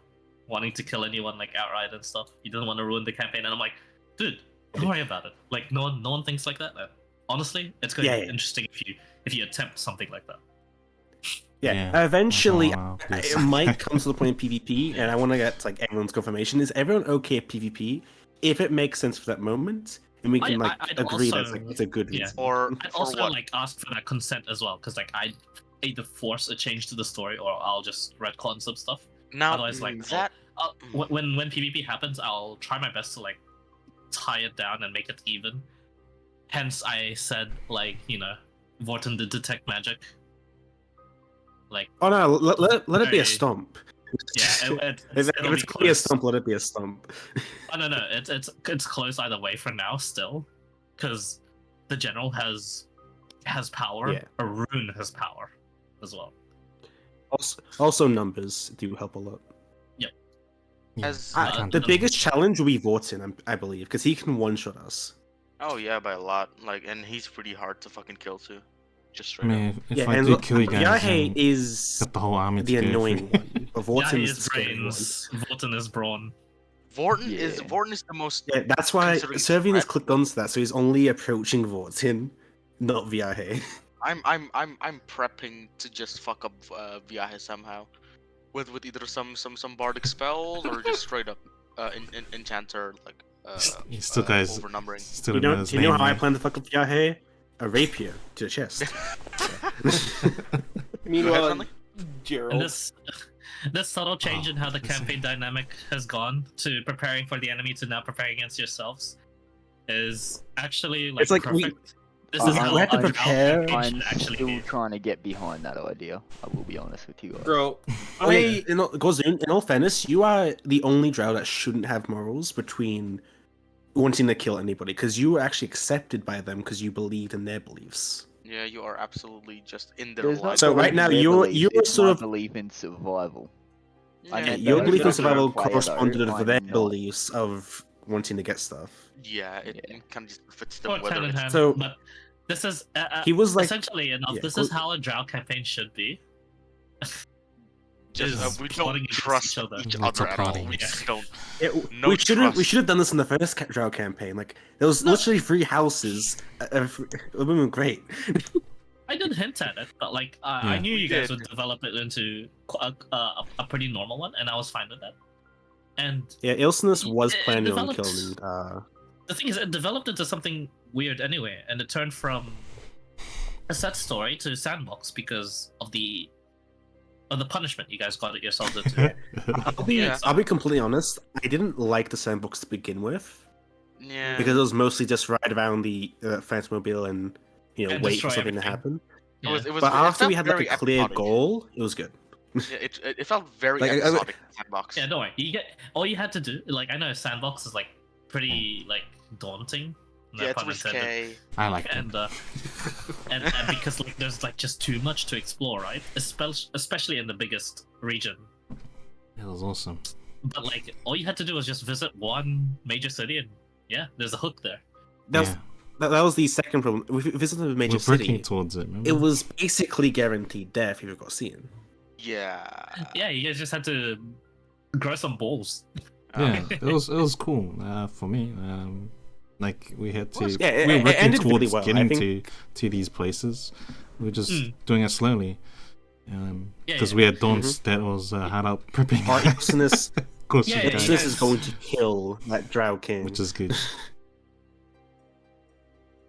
[SPEAKER 4] wanting to kill anyone like outright and stuff. He doesn't want to ruin the campaign, and I'm like, dude, don't worry about it. Like no one thinks like that. Honestly, it's going to be interesting if you attempt something like that.
[SPEAKER 6] Yeah.
[SPEAKER 1] Eventually,
[SPEAKER 6] Yes.
[SPEAKER 1] it might come to the point in PvP, and I want to get like everyone's confirmation. Is everyone okay at PvP? If it makes sense for that moment, and we can
[SPEAKER 4] I'd
[SPEAKER 1] agree
[SPEAKER 4] also-
[SPEAKER 1] that's like it's a good
[SPEAKER 4] yeah.
[SPEAKER 1] reason.
[SPEAKER 2] Or
[SPEAKER 4] I'd
[SPEAKER 2] for
[SPEAKER 4] also
[SPEAKER 2] what?
[SPEAKER 4] like ask for that consent as well, because like I either force a change to the story or I'll just retcon some stuff.
[SPEAKER 2] Now
[SPEAKER 4] Otherwise, like
[SPEAKER 2] that.
[SPEAKER 4] when PvP happens, I'll try my best to like tie it down and make it even. Hence, I said like Vortin did detect magic. Like
[SPEAKER 1] Oh no, let it be a
[SPEAKER 4] Very-
[SPEAKER 1] stomp.
[SPEAKER 4] yeah,
[SPEAKER 1] If
[SPEAKER 4] it'll
[SPEAKER 1] it's
[SPEAKER 4] be
[SPEAKER 1] clear
[SPEAKER 4] close.
[SPEAKER 1] stomp, let it be a stomp.
[SPEAKER 4] Oh no, it's close either way for now still, because the general has power.
[SPEAKER 1] Yeah.
[SPEAKER 4] A rune has power as well.
[SPEAKER 1] Also, numbers do help a lot.
[SPEAKER 6] Yeah,
[SPEAKER 2] As-
[SPEAKER 6] I
[SPEAKER 4] Uh,
[SPEAKER 6] can't
[SPEAKER 1] The
[SPEAKER 6] do
[SPEAKER 1] biggest challenge will be Vortin, I believe, because he can one-shot us.
[SPEAKER 2] Oh yeah, by a lot. Like, and he's pretty hard to fucking kill too. Just
[SPEAKER 6] I
[SPEAKER 2] straight up.
[SPEAKER 6] mean, if
[SPEAKER 1] Yeah,
[SPEAKER 6] I
[SPEAKER 1] and
[SPEAKER 6] do kill you guys,
[SPEAKER 1] Yahe
[SPEAKER 6] then
[SPEAKER 1] is
[SPEAKER 6] got the whole army
[SPEAKER 1] the
[SPEAKER 6] to go
[SPEAKER 1] annoying
[SPEAKER 6] through.
[SPEAKER 1] one, but
[SPEAKER 4] Yeah,
[SPEAKER 1] Vortin
[SPEAKER 4] he
[SPEAKER 1] is
[SPEAKER 4] is
[SPEAKER 1] the scary one.
[SPEAKER 4] brains. Vortin is brawn.
[SPEAKER 2] Vortin
[SPEAKER 5] Yeah.
[SPEAKER 2] is the most.
[SPEAKER 1] Yeah, that's why
[SPEAKER 2] Considering
[SPEAKER 1] Servian has
[SPEAKER 2] threat.
[SPEAKER 1] clicked onto that, so he's only approaching Vortin, not Viahe.
[SPEAKER 2] I'm prepping to just fuck up Viahe somehow, with either some bardic spells or just straight up enchanter like
[SPEAKER 6] He still guys
[SPEAKER 2] overnumbering.
[SPEAKER 6] still
[SPEAKER 1] You
[SPEAKER 6] don't
[SPEAKER 1] know,
[SPEAKER 6] his
[SPEAKER 1] do you know
[SPEAKER 6] name
[SPEAKER 1] how I
[SPEAKER 6] yet.
[SPEAKER 1] plan to fuck up Viahe? A rapier to the chest.
[SPEAKER 3] Meanwhile,
[SPEAKER 2] something?
[SPEAKER 3] Gerald.
[SPEAKER 4] And this subtle change in how the campaign dynamic has gone to preparing for the enemy to now preparing against yourselves is actually like
[SPEAKER 1] It's like we-
[SPEAKER 4] perfect. This is how
[SPEAKER 1] we had to
[SPEAKER 4] a
[SPEAKER 1] prepare-
[SPEAKER 4] campaign
[SPEAKER 5] I'm
[SPEAKER 4] should actually
[SPEAKER 5] still
[SPEAKER 4] be.
[SPEAKER 5] trying to get behind that idea. I will be honest with you guys.
[SPEAKER 3] Bro,
[SPEAKER 1] Gozun, in all fairness, you are the only drow that shouldn't have morals between wanting to kill anybody, because you were actually accepted by them because you believed in their beliefs.
[SPEAKER 2] Yeah, you are absolutely just in their
[SPEAKER 5] There's not
[SPEAKER 2] life.
[SPEAKER 1] So right
[SPEAKER 5] belief in
[SPEAKER 1] now,
[SPEAKER 5] their
[SPEAKER 1] you're-
[SPEAKER 5] beliefs,
[SPEAKER 1] you're
[SPEAKER 5] it's
[SPEAKER 1] sort
[SPEAKER 5] my
[SPEAKER 1] of-
[SPEAKER 5] belief in survival. I
[SPEAKER 2] Yeah,
[SPEAKER 5] meant
[SPEAKER 1] Your
[SPEAKER 5] that
[SPEAKER 1] belief in
[SPEAKER 5] as a
[SPEAKER 1] survival
[SPEAKER 5] player, though,
[SPEAKER 1] corresponded with their
[SPEAKER 5] I'm not.
[SPEAKER 1] beliefs of wanting to get stuff.
[SPEAKER 2] yeah, it
[SPEAKER 5] Yeah.
[SPEAKER 2] kind of just fits them.
[SPEAKER 4] Works
[SPEAKER 2] Whether
[SPEAKER 4] hand in
[SPEAKER 2] it's
[SPEAKER 4] hand,
[SPEAKER 1] So-
[SPEAKER 4] but this is
[SPEAKER 1] He was like,
[SPEAKER 4] essentially enough.
[SPEAKER 1] yeah,
[SPEAKER 4] This is how a drow campaign should be.
[SPEAKER 2] just
[SPEAKER 4] is
[SPEAKER 2] we
[SPEAKER 4] plotting
[SPEAKER 2] don't
[SPEAKER 4] against
[SPEAKER 2] trust
[SPEAKER 4] each other.
[SPEAKER 2] each
[SPEAKER 6] Lots
[SPEAKER 2] other
[SPEAKER 6] of
[SPEAKER 2] at all.
[SPEAKER 6] plotting.
[SPEAKER 2] We just don't.
[SPEAKER 1] yeah,
[SPEAKER 2] No
[SPEAKER 1] we should
[SPEAKER 2] trust.
[SPEAKER 1] have done this in the first drow campaign. Like there was literally 3 houses. It would have been great.
[SPEAKER 4] I did hint at it, but like I
[SPEAKER 6] Yeah.
[SPEAKER 4] knew you
[SPEAKER 2] We
[SPEAKER 4] guys
[SPEAKER 2] did.
[SPEAKER 4] would develop it into a pretty normal one, and I was fine with that. And
[SPEAKER 1] Yeah, Ilsinus was
[SPEAKER 4] It
[SPEAKER 1] planning on
[SPEAKER 4] developed-
[SPEAKER 1] killing.
[SPEAKER 4] the thing is, it developed into something weird anyway, and it turned from a set story to sandbox because of the punishment you guys got it yourselves into.
[SPEAKER 2] Yeah.
[SPEAKER 1] I'll be completely honest. I didn't like the sandbox to begin with
[SPEAKER 2] Yeah.
[SPEAKER 1] because it was mostly just ride around the Phantomobile and
[SPEAKER 4] And
[SPEAKER 1] wait
[SPEAKER 4] destroy
[SPEAKER 1] for something to
[SPEAKER 4] everything.
[SPEAKER 1] happen.
[SPEAKER 2] It was,
[SPEAKER 1] But
[SPEAKER 2] it
[SPEAKER 1] after we
[SPEAKER 2] felt
[SPEAKER 1] had like
[SPEAKER 2] very
[SPEAKER 1] a clear
[SPEAKER 2] episodic.
[SPEAKER 1] goal, it was good.
[SPEAKER 2] Yeah, it felt very
[SPEAKER 1] Like, I-
[SPEAKER 2] episodic sandbox.
[SPEAKER 4] Yeah, don't worry. You get all you had to do. Like I know sandbox is like pretty like daunting. no
[SPEAKER 2] Yeah, it's
[SPEAKER 4] pun intended.
[SPEAKER 2] risque.
[SPEAKER 6] I like it.
[SPEAKER 4] And because like there's like just too much to explore, right? Especially in the biggest region.
[SPEAKER 6] It was awesome.
[SPEAKER 4] But like all you had to do was just visit one major city, and yeah, there's a hook there.
[SPEAKER 1] That was,
[SPEAKER 6] Yeah.
[SPEAKER 1] that was the second problem. We visited a major
[SPEAKER 6] We're working
[SPEAKER 1] city.
[SPEAKER 6] towards it. Remember?
[SPEAKER 1] It was basically guaranteed death if you got seen.
[SPEAKER 2] Yeah.
[SPEAKER 4] Yeah, you guys just had to grow some balls.
[SPEAKER 6] Yeah, it was cool for me. Like we had to.
[SPEAKER 1] Yeah,
[SPEAKER 6] we
[SPEAKER 1] it
[SPEAKER 6] were working
[SPEAKER 1] ended
[SPEAKER 6] towards
[SPEAKER 1] really well. I
[SPEAKER 6] getting
[SPEAKER 1] think-
[SPEAKER 6] to these places. We were just
[SPEAKER 4] Mm.
[SPEAKER 6] doing it slowly.
[SPEAKER 4] Yeah,
[SPEAKER 6] Because
[SPEAKER 4] yeah.
[SPEAKER 6] we had Dons that was hard out prepping.
[SPEAKER 1] Our Ilsinus,
[SPEAKER 6] Of course,
[SPEAKER 4] Yeah,
[SPEAKER 6] you
[SPEAKER 4] yeah,
[SPEAKER 6] guys,
[SPEAKER 4] yeah.
[SPEAKER 1] Ilsinus is going to kill that Drow King.
[SPEAKER 6] which is good.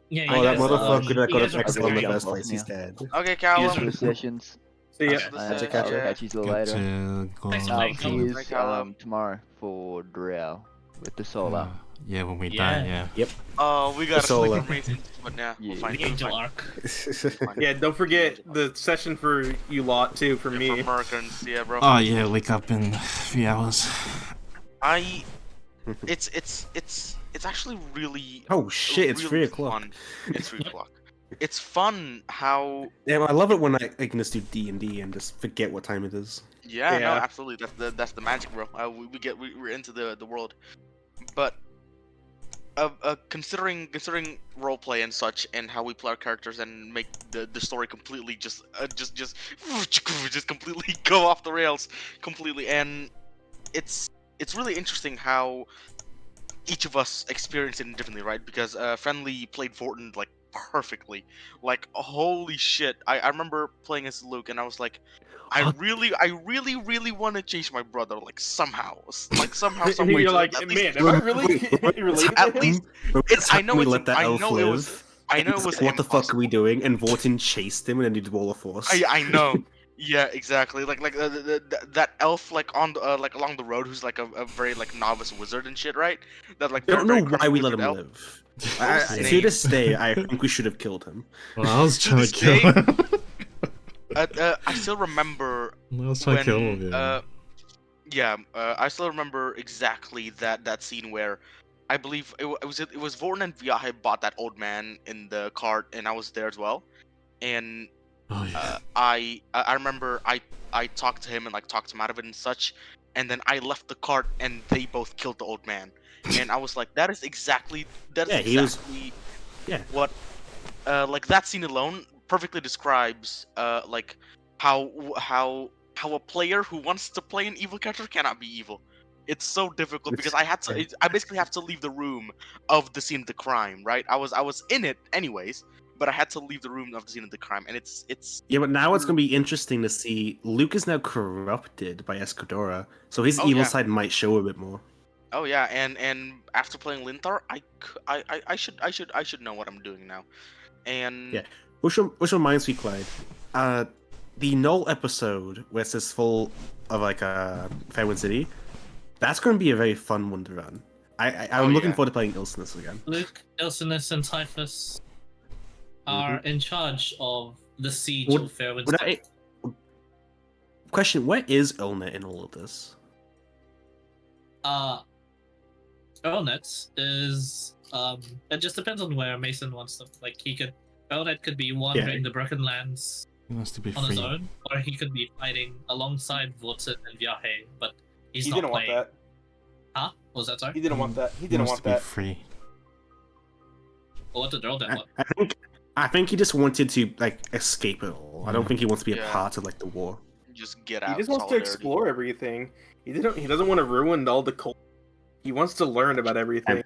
[SPEAKER 4] Yeah,
[SPEAKER 1] Oh,
[SPEAKER 4] you
[SPEAKER 1] that
[SPEAKER 4] guys,
[SPEAKER 1] motherfucker that
[SPEAKER 4] you
[SPEAKER 1] got
[SPEAKER 4] guys
[SPEAKER 1] an
[SPEAKER 4] are
[SPEAKER 1] X in the
[SPEAKER 4] preparing-
[SPEAKER 1] first place, he's dead.
[SPEAKER 2] Okay,
[SPEAKER 4] Yes,
[SPEAKER 2] Callum.
[SPEAKER 4] sir.
[SPEAKER 5] Two sessions.
[SPEAKER 3] So yeah,
[SPEAKER 2] After the
[SPEAKER 1] Catch
[SPEAKER 2] session,
[SPEAKER 1] ya.
[SPEAKER 2] yeah.
[SPEAKER 5] Catch you
[SPEAKER 6] Got
[SPEAKER 5] later.
[SPEAKER 6] to go
[SPEAKER 4] Thanks,
[SPEAKER 6] on.
[SPEAKER 4] mate.
[SPEAKER 5] See you
[SPEAKER 2] Callum.
[SPEAKER 5] tomorrow for Drow. with the solar.
[SPEAKER 6] Yeah, when we
[SPEAKER 4] Yeah.
[SPEAKER 6] die, yeah.
[SPEAKER 2] Oh, we got a
[SPEAKER 1] Solar.
[SPEAKER 2] slicker Mason, but yeah,
[SPEAKER 5] Yeah.
[SPEAKER 2] we'll find
[SPEAKER 4] The Angel Arc.
[SPEAKER 3] Yeah, don't forget the session for you lot too. For me,
[SPEAKER 2] For Merkins, yeah, bro.
[SPEAKER 6] Oh yeah, wake up in 3 hours.
[SPEAKER 2] It's actually really.
[SPEAKER 1] Oh shit! It's
[SPEAKER 2] really
[SPEAKER 1] 3 o'clock.
[SPEAKER 2] Fun. It's 3 o'clock. It's fun how.
[SPEAKER 1] Yeah, I love it when I can just do D&D and just forget what time it is.
[SPEAKER 2] Yeah, no,
[SPEAKER 3] Yeah.
[SPEAKER 2] absolutely. That's the magic, bro. We're into the world, but considering roleplay and such, and how we play our characters and make the story completely just completely go off the rails completely, and it's really interesting how each of us experience it differently, right? Because Friendly played Vorton like perfectly, like holy shit. I remember playing as Luke, and I was like, I
[SPEAKER 1] What?
[SPEAKER 2] really want to change my brother, like somehow, some
[SPEAKER 3] and
[SPEAKER 2] way.
[SPEAKER 3] you're
[SPEAKER 2] to,
[SPEAKER 3] like,
[SPEAKER 2] at
[SPEAKER 3] man,
[SPEAKER 2] least,
[SPEAKER 3] am I really related to
[SPEAKER 2] at
[SPEAKER 3] him?
[SPEAKER 2] least
[SPEAKER 1] It's
[SPEAKER 2] I know
[SPEAKER 1] we
[SPEAKER 2] it's
[SPEAKER 1] let that
[SPEAKER 2] I
[SPEAKER 1] elf
[SPEAKER 2] know it was
[SPEAKER 1] live.
[SPEAKER 2] I know
[SPEAKER 1] and
[SPEAKER 2] it was
[SPEAKER 1] it's like, what the fuck are we
[SPEAKER 2] impossible.
[SPEAKER 1] doing? And Vorton chased him and then he did Wall of Force.
[SPEAKER 2] I know. Yeah, exactly. Like that elf like on the, like along the road who's like a very like novice wizard and shit, right? That like
[SPEAKER 1] I don't know
[SPEAKER 2] very
[SPEAKER 1] why
[SPEAKER 2] crummy
[SPEAKER 1] we let
[SPEAKER 2] wizard
[SPEAKER 1] him
[SPEAKER 2] elf.
[SPEAKER 1] live.
[SPEAKER 2] What's his
[SPEAKER 1] To
[SPEAKER 2] name?
[SPEAKER 1] this day, I think we should have killed him.
[SPEAKER 6] Well, I was
[SPEAKER 2] To
[SPEAKER 6] trying
[SPEAKER 2] this
[SPEAKER 6] to kill
[SPEAKER 2] day-
[SPEAKER 6] him.
[SPEAKER 2] I still remember
[SPEAKER 6] I was trying to kill him.
[SPEAKER 2] when
[SPEAKER 6] Yeah.
[SPEAKER 2] I still remember exactly that scene where I believe it was Vorn and Viahe bought that old man in the cart, and I was there as well. And
[SPEAKER 6] Oh yeah.
[SPEAKER 2] I remember I talked to him and like talked him out of it and such, and then I left the cart and they both killed the old man, and I was like, that is exactly
[SPEAKER 1] Yeah, he was- yeah.
[SPEAKER 2] what like that scene alone perfectly describes like how a player who wants to play an evil character cannot be evil. It's so difficult because I basically have to leave the room of the scene of the crime, right? I was in it anyways, but I had to leave the room of the scene of the crime, and it's
[SPEAKER 1] Yeah, but now it's gonna be interesting to see. Luke is now corrupted by Escadora, so his
[SPEAKER 2] Oh,
[SPEAKER 1] evil
[SPEAKER 2] yeah.
[SPEAKER 1] side might show a bit more.
[SPEAKER 2] oh yeah, and after playing Linthar, I should know what I'm doing now, and
[SPEAKER 1] Yeah. Which reminds me, Clyde. The Null episode where it's this full of like Fairwind City. That's going to be a very fun one to run. I'm looking
[SPEAKER 2] yeah.
[SPEAKER 1] forward to playing Ilsinus again.
[SPEAKER 4] Luke, Ilsinus, and Typhus are in charge of the siege
[SPEAKER 1] Would-
[SPEAKER 4] of Fairwind
[SPEAKER 1] Would
[SPEAKER 4] City.
[SPEAKER 1] Question: where is Ilnet in all of this?
[SPEAKER 4] Elnet is it just depends on where Mason wants them. Like Elnet could be wandering the Broken Lands
[SPEAKER 6] He wants to be
[SPEAKER 4] on his
[SPEAKER 6] free.
[SPEAKER 4] own, or he could be fighting alongside Vorten and Viahe, but he's
[SPEAKER 3] He
[SPEAKER 4] not
[SPEAKER 3] didn't want
[SPEAKER 4] playing.
[SPEAKER 3] that.
[SPEAKER 4] Huh? What was that, sorry?
[SPEAKER 3] He didn't want that. He
[SPEAKER 6] He
[SPEAKER 3] didn't
[SPEAKER 6] wants
[SPEAKER 3] want
[SPEAKER 6] to be
[SPEAKER 3] that.
[SPEAKER 6] free.
[SPEAKER 4] Or what did Elnet want?
[SPEAKER 1] I think he just wanted to like escape it all. I don't
[SPEAKER 6] Yeah.
[SPEAKER 1] think he wants to be a
[SPEAKER 2] Yeah.
[SPEAKER 1] part of like the war.
[SPEAKER 2] just get
[SPEAKER 3] He
[SPEAKER 2] out.
[SPEAKER 3] just wants to
[SPEAKER 2] solidarity.
[SPEAKER 3] explore everything. He doesn't want to ruin all the cult. He wants to learn about everything.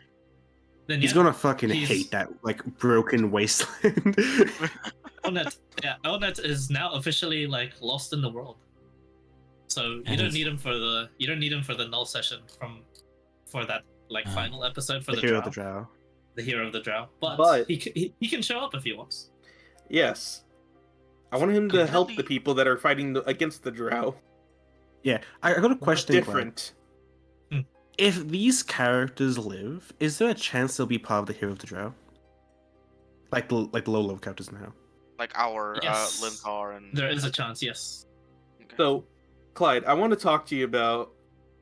[SPEAKER 4] Then
[SPEAKER 1] He's
[SPEAKER 4] yeah,
[SPEAKER 1] gonna fucking
[SPEAKER 4] he's-
[SPEAKER 1] hate that like broken wasteland.
[SPEAKER 4] Elnet is now officially like lost in the world. So you
[SPEAKER 6] And
[SPEAKER 4] don't
[SPEAKER 6] it's-
[SPEAKER 4] need him for the null session for that like final episode for
[SPEAKER 1] the
[SPEAKER 4] the
[SPEAKER 1] hero
[SPEAKER 4] drow,
[SPEAKER 1] of the drow.
[SPEAKER 4] the hero of the drow. But,
[SPEAKER 3] But-
[SPEAKER 4] he can show up if he wants.
[SPEAKER 3] Yes. I want him to help the
[SPEAKER 2] Completely-
[SPEAKER 3] people that are fighting against the drow.
[SPEAKER 1] Yeah, I got a question. Clyde.
[SPEAKER 3] Different.
[SPEAKER 1] If these characters live, is there a chance they'll be part of the hero of the drow? Like the low level characters now.
[SPEAKER 2] Like our
[SPEAKER 4] Yes.
[SPEAKER 2] Linthar and
[SPEAKER 4] There is a chance, yes.
[SPEAKER 2] Okay.
[SPEAKER 3] So, Clyde, I want to talk to you about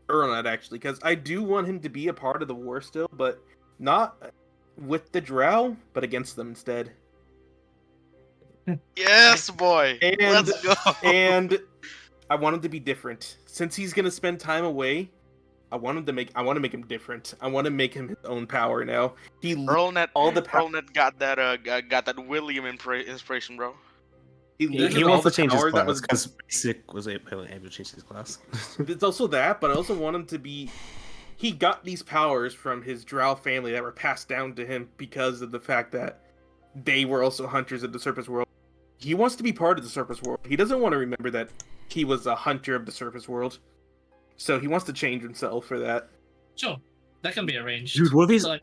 [SPEAKER 3] Erlad actually, because I do want him to be a part of the war still, but not with the drow, but against them instead.
[SPEAKER 2] Yes, boy.
[SPEAKER 3] And-
[SPEAKER 2] Let's go.
[SPEAKER 3] And I want him to be different. Since he's gonna spend time away, I want to make him different. I want to make him his own power now. He
[SPEAKER 2] Earlnet,
[SPEAKER 3] all the power.
[SPEAKER 2] Earlnet got that William inspiration, bro.
[SPEAKER 3] He
[SPEAKER 1] He
[SPEAKER 3] loses all
[SPEAKER 1] wants
[SPEAKER 3] the
[SPEAKER 1] to change his
[SPEAKER 3] power that
[SPEAKER 1] class
[SPEAKER 3] was.
[SPEAKER 1] because Basic was able to change his class.
[SPEAKER 3] It's also that, but I also want him to be. He got these powers from his drow family that were passed down to him because of the fact that they were also hunters of the surface world. He wants to be part of the surface world. He doesn't want to remember that he was a hunter of the surface world. So he wants to change himself for that.
[SPEAKER 4] Sure. That can be arranged.
[SPEAKER 1] Dude, what if he's
[SPEAKER 4] Like,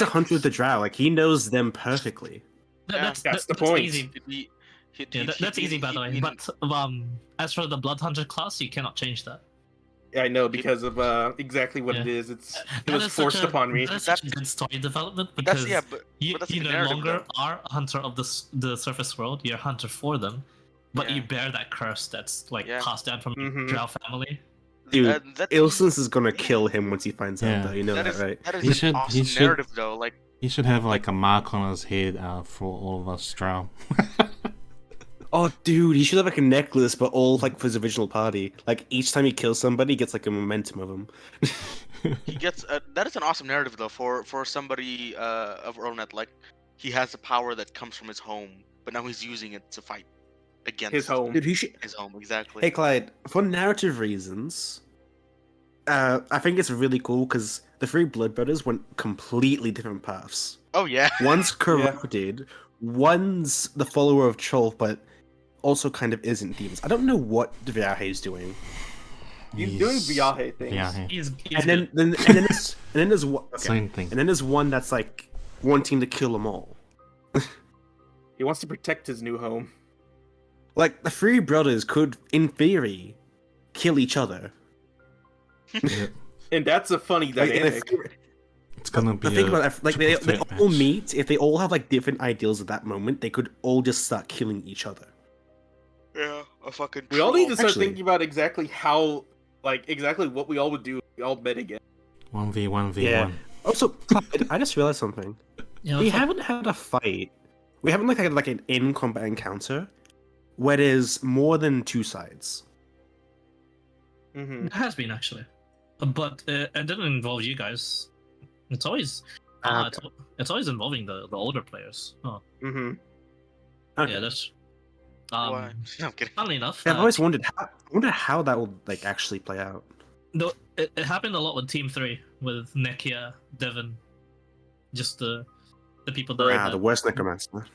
[SPEAKER 1] a hunter of the drow? Like he knows them perfectly.
[SPEAKER 2] Yeah,
[SPEAKER 3] that's the point.
[SPEAKER 4] Easy.
[SPEAKER 2] He'd
[SPEAKER 4] Yeah, that's easy by the way.
[SPEAKER 2] mean-
[SPEAKER 4] But as for the Blood Hunter class, you cannot change that.
[SPEAKER 3] I know because of exactly what it
[SPEAKER 4] Yeah.
[SPEAKER 3] is. It
[SPEAKER 4] That
[SPEAKER 3] was
[SPEAKER 4] is such
[SPEAKER 3] forced upon me.
[SPEAKER 4] That is such a good story development
[SPEAKER 2] That's
[SPEAKER 4] because
[SPEAKER 2] yeah, but
[SPEAKER 4] you,
[SPEAKER 2] that's a
[SPEAKER 4] you
[SPEAKER 2] good
[SPEAKER 4] no
[SPEAKER 2] narrative
[SPEAKER 4] longer
[SPEAKER 2] though.
[SPEAKER 4] are a hunter of the surface world. You're a hunter for them, but you
[SPEAKER 2] Yeah.
[SPEAKER 4] bear that curse that's like
[SPEAKER 2] Yeah.
[SPEAKER 4] passed down from your
[SPEAKER 3] Mhm.
[SPEAKER 4] drow family.
[SPEAKER 1] Dude,
[SPEAKER 2] That's
[SPEAKER 1] Ilsons is gonna kill him once he finds out,
[SPEAKER 6] Yeah.
[SPEAKER 1] though. You know that, right?
[SPEAKER 2] that is
[SPEAKER 6] He
[SPEAKER 2] an
[SPEAKER 6] should- he
[SPEAKER 2] awesome
[SPEAKER 6] should-
[SPEAKER 2] narrative though. Like
[SPEAKER 6] He should have like a mark on his head for all of us drow.
[SPEAKER 1] Oh, dude, he should have like a necklace, but all like for his original party. Like each time he kills somebody, he gets like a momentum of him.
[SPEAKER 2] he gets that is an awesome narrative though for somebody of Ronet. Like he has the power that comes from his home, but now he's using it to fight against
[SPEAKER 3] His home.
[SPEAKER 1] Dude, he should.
[SPEAKER 2] his home. Exactly.
[SPEAKER 1] Hey, Clyde, for narrative reasons, I think it's really cool because the three Blood Brothers went completely different paths.
[SPEAKER 2] Oh yeah.
[SPEAKER 1] One's corrupted, one's the follower of Chol, but also kind of isn't demons. I don't know what Viahe is doing.
[SPEAKER 3] He's doing Viahe things.
[SPEAKER 6] Viahe.
[SPEAKER 4] He's
[SPEAKER 1] And
[SPEAKER 4] good.
[SPEAKER 1] then there's one. Okay.
[SPEAKER 6] Same thing.
[SPEAKER 1] And then there's one that's like wanting to kill them all.
[SPEAKER 3] He wants to protect his new home.
[SPEAKER 1] Like the three brothers could, in theory, kill each other.
[SPEAKER 6] Yeah.
[SPEAKER 3] And that's a funny
[SPEAKER 1] Like,
[SPEAKER 3] dynamic.
[SPEAKER 6] It's gonna be
[SPEAKER 1] But think
[SPEAKER 6] a
[SPEAKER 1] about it, like they
[SPEAKER 6] triple threat
[SPEAKER 1] all
[SPEAKER 6] match.
[SPEAKER 1] meet. If they all have like different ideals at that moment, they could all just start killing each other.
[SPEAKER 2] Yeah. A fucking.
[SPEAKER 3] We all need to start
[SPEAKER 1] Actually-
[SPEAKER 3] thinking about exactly how, like, exactly what we all would do if we all met again.
[SPEAKER 6] 1v1v1.
[SPEAKER 1] Yeah. Also, Clyde, I just realized something.
[SPEAKER 4] Yeah,
[SPEAKER 1] We
[SPEAKER 4] fuck-
[SPEAKER 1] haven't had a fight. We haven't had like an in-combat encounter where there's more than two sides.
[SPEAKER 3] Mm-hmm.
[SPEAKER 4] It has been actually, but it didn't involve you guys. It's always
[SPEAKER 1] Ah,
[SPEAKER 4] it's always involving the older players. Oh,
[SPEAKER 3] Mm-hmm.
[SPEAKER 1] Okay.
[SPEAKER 4] yeah, that's.
[SPEAKER 2] Why? No, I'm kidding.
[SPEAKER 4] Funnily enough,
[SPEAKER 1] Yeah, I've always wondered how that would like actually play out.
[SPEAKER 4] no, it happened a lot with Team 3 with Nekia, Devon, just the people that
[SPEAKER 1] Ah, the worst necromancer.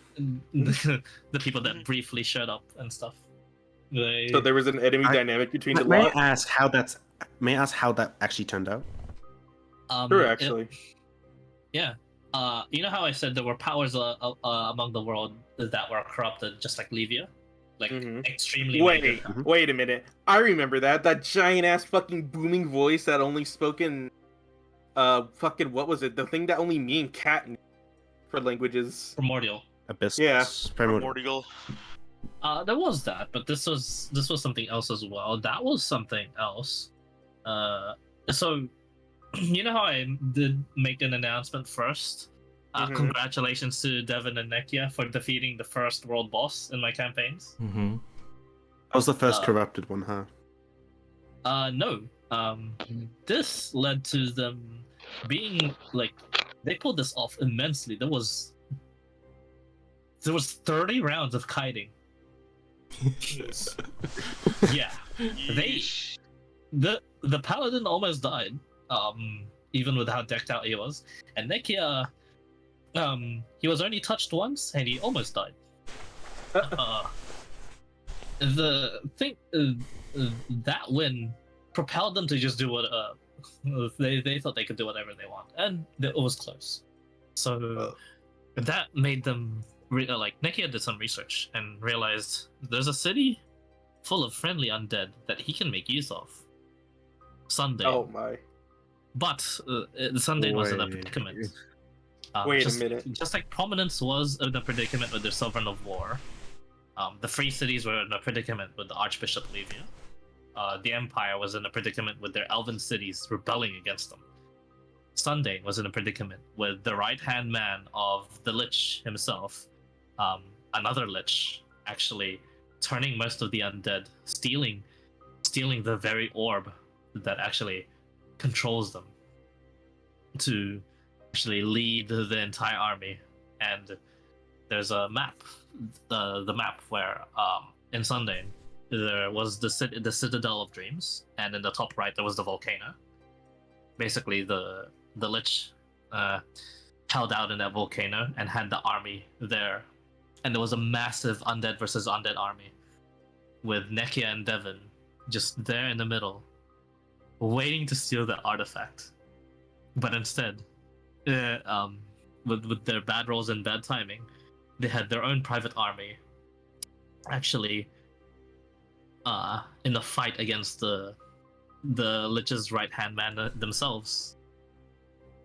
[SPEAKER 4] the people that briefly showed up and stuff. They,
[SPEAKER 3] So there was an enemy
[SPEAKER 1] I-
[SPEAKER 3] dynamic between the
[SPEAKER 1] May I
[SPEAKER 3] lot.
[SPEAKER 1] ask how that's? May I ask how that actually turned out?
[SPEAKER 3] Sure,
[SPEAKER 4] it-
[SPEAKER 3] actually.
[SPEAKER 4] yeah. You know how I said there were powers among the world that were corrupted, just like Levia, like
[SPEAKER 3] Mhm.
[SPEAKER 4] extremely.
[SPEAKER 3] Wait,
[SPEAKER 4] negative.
[SPEAKER 3] wait a minute. I remember that. That giant ass fucking booming voice that only spoken fucking what was it? The thing that only me and Kat knew for languages.
[SPEAKER 4] Primordial.
[SPEAKER 1] Abyss.
[SPEAKER 3] Yeah.
[SPEAKER 1] Primordial.
[SPEAKER 4] There was that, but this was something else as well. That was something else. So you know how I did make an announcement first?
[SPEAKER 3] Mhm.
[SPEAKER 4] Congratulations to Devon and Nekia for defeating the first world boss in my campaigns.
[SPEAKER 6] Mm-hmm.
[SPEAKER 1] That was the first
[SPEAKER 4] Uh,
[SPEAKER 1] corrupted one, huh?
[SPEAKER 4] No. This led to them being like they pulled this off immensely. There was 30 rounds of kiting. Yeah. They the paladin almost died. Even with how decked out he was. And Nekia he was only touched once and he almost died. The thing that win propelled them to just do what they thought they could do whatever they want, and it was close. So that made them like Nekia did some research and realized there's a city full of friendly undead that he can make use of. Sunday,
[SPEAKER 3] Oh my.
[SPEAKER 4] but Sunday was in a
[SPEAKER 1] Wait.
[SPEAKER 4] predicament.
[SPEAKER 3] Wait a minute.
[SPEAKER 4] Just like Prominence was in a predicament with their Sovereign of War, the Free Cities were in a predicament with the Archbishop Levia. The Empire was in a predicament with their Elven cities rebelling against them. Sunday was in a predicament with the right-hand man of the Lich himself, another Lich, actually turning most of the undead, stealing the very orb that actually controls them to actually lead the entire army. And there's a map, the map where in Sunday there was the Citadel of Dreams, and in the top right there was the volcano. Basically, the Lich held out in that volcano and had the army there, and there was a massive undead versus undead army with Nekia and Devon just there in the middle, waiting to steal the artifact. But instead, with their bad rolls and bad timing, they had their own private army actually in the fight against the the Lich's right hand man themselves.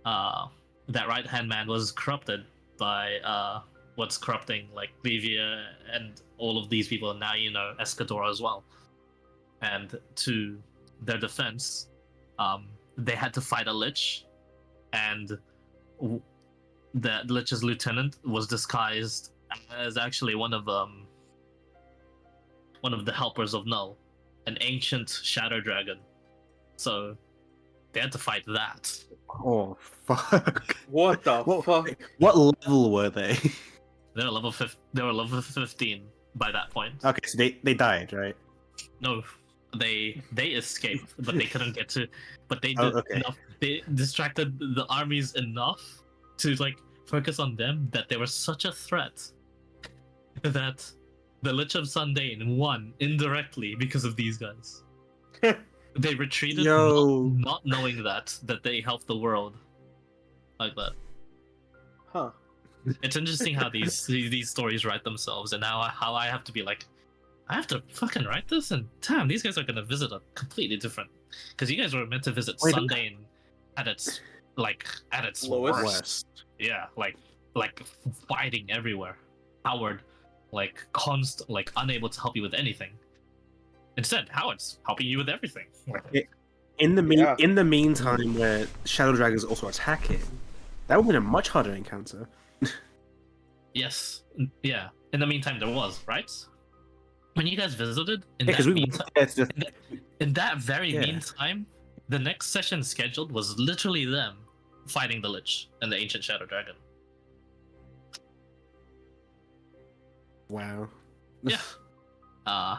[SPEAKER 4] That right hand man was corrupted by what's corrupting like Livia and all of these people, and now Escador as well. And to their defense, they had to fight a Lich, and the Lich's lieutenant was disguised as actually one of the helpers of Null, an ancient shadow dragon. So they had to fight that.
[SPEAKER 1] Oh fuck!
[SPEAKER 3] What the fuck?
[SPEAKER 1] What level were they?
[SPEAKER 4] They were level 15 by that point.
[SPEAKER 1] Okay, so they died, right?
[SPEAKER 4] No, they escaped, but they couldn't get to. But they did
[SPEAKER 1] Oh, okay.
[SPEAKER 4] enough. They distracted the armies enough to like focus on them that they were such a threat that the Lich of Sundane won indirectly because of these guys. They retreated,
[SPEAKER 1] Yo.
[SPEAKER 4] not knowing that they helped the world like that.
[SPEAKER 3] Huh.
[SPEAKER 4] It's interesting how these stories write themselves, and how I have to be like, I have to fucking write this, and damn, these guys are gonna visit a completely different, because you guys were meant to visit
[SPEAKER 1] Wait,
[SPEAKER 4] Sundane at its
[SPEAKER 3] Lowest?
[SPEAKER 4] worst. Yeah, like fighting everywhere, Howard, like unable to help you with anything. Instead, Howard's helping you with everything.
[SPEAKER 1] In the
[SPEAKER 3] Yeah.
[SPEAKER 1] in the meantime, where Shadow Dragon is also attacking, that would have been a much harder encounter.
[SPEAKER 4] Yes, yeah. In the meantime, there was, right? When you guys visited,
[SPEAKER 1] Yeah, because we
[SPEAKER 4] in that very
[SPEAKER 1] Yeah.
[SPEAKER 4] meantime, the next session scheduled was literally them fighting the Lich and the ancient Shadow Dragon.
[SPEAKER 1] wow.
[SPEAKER 4] Yeah.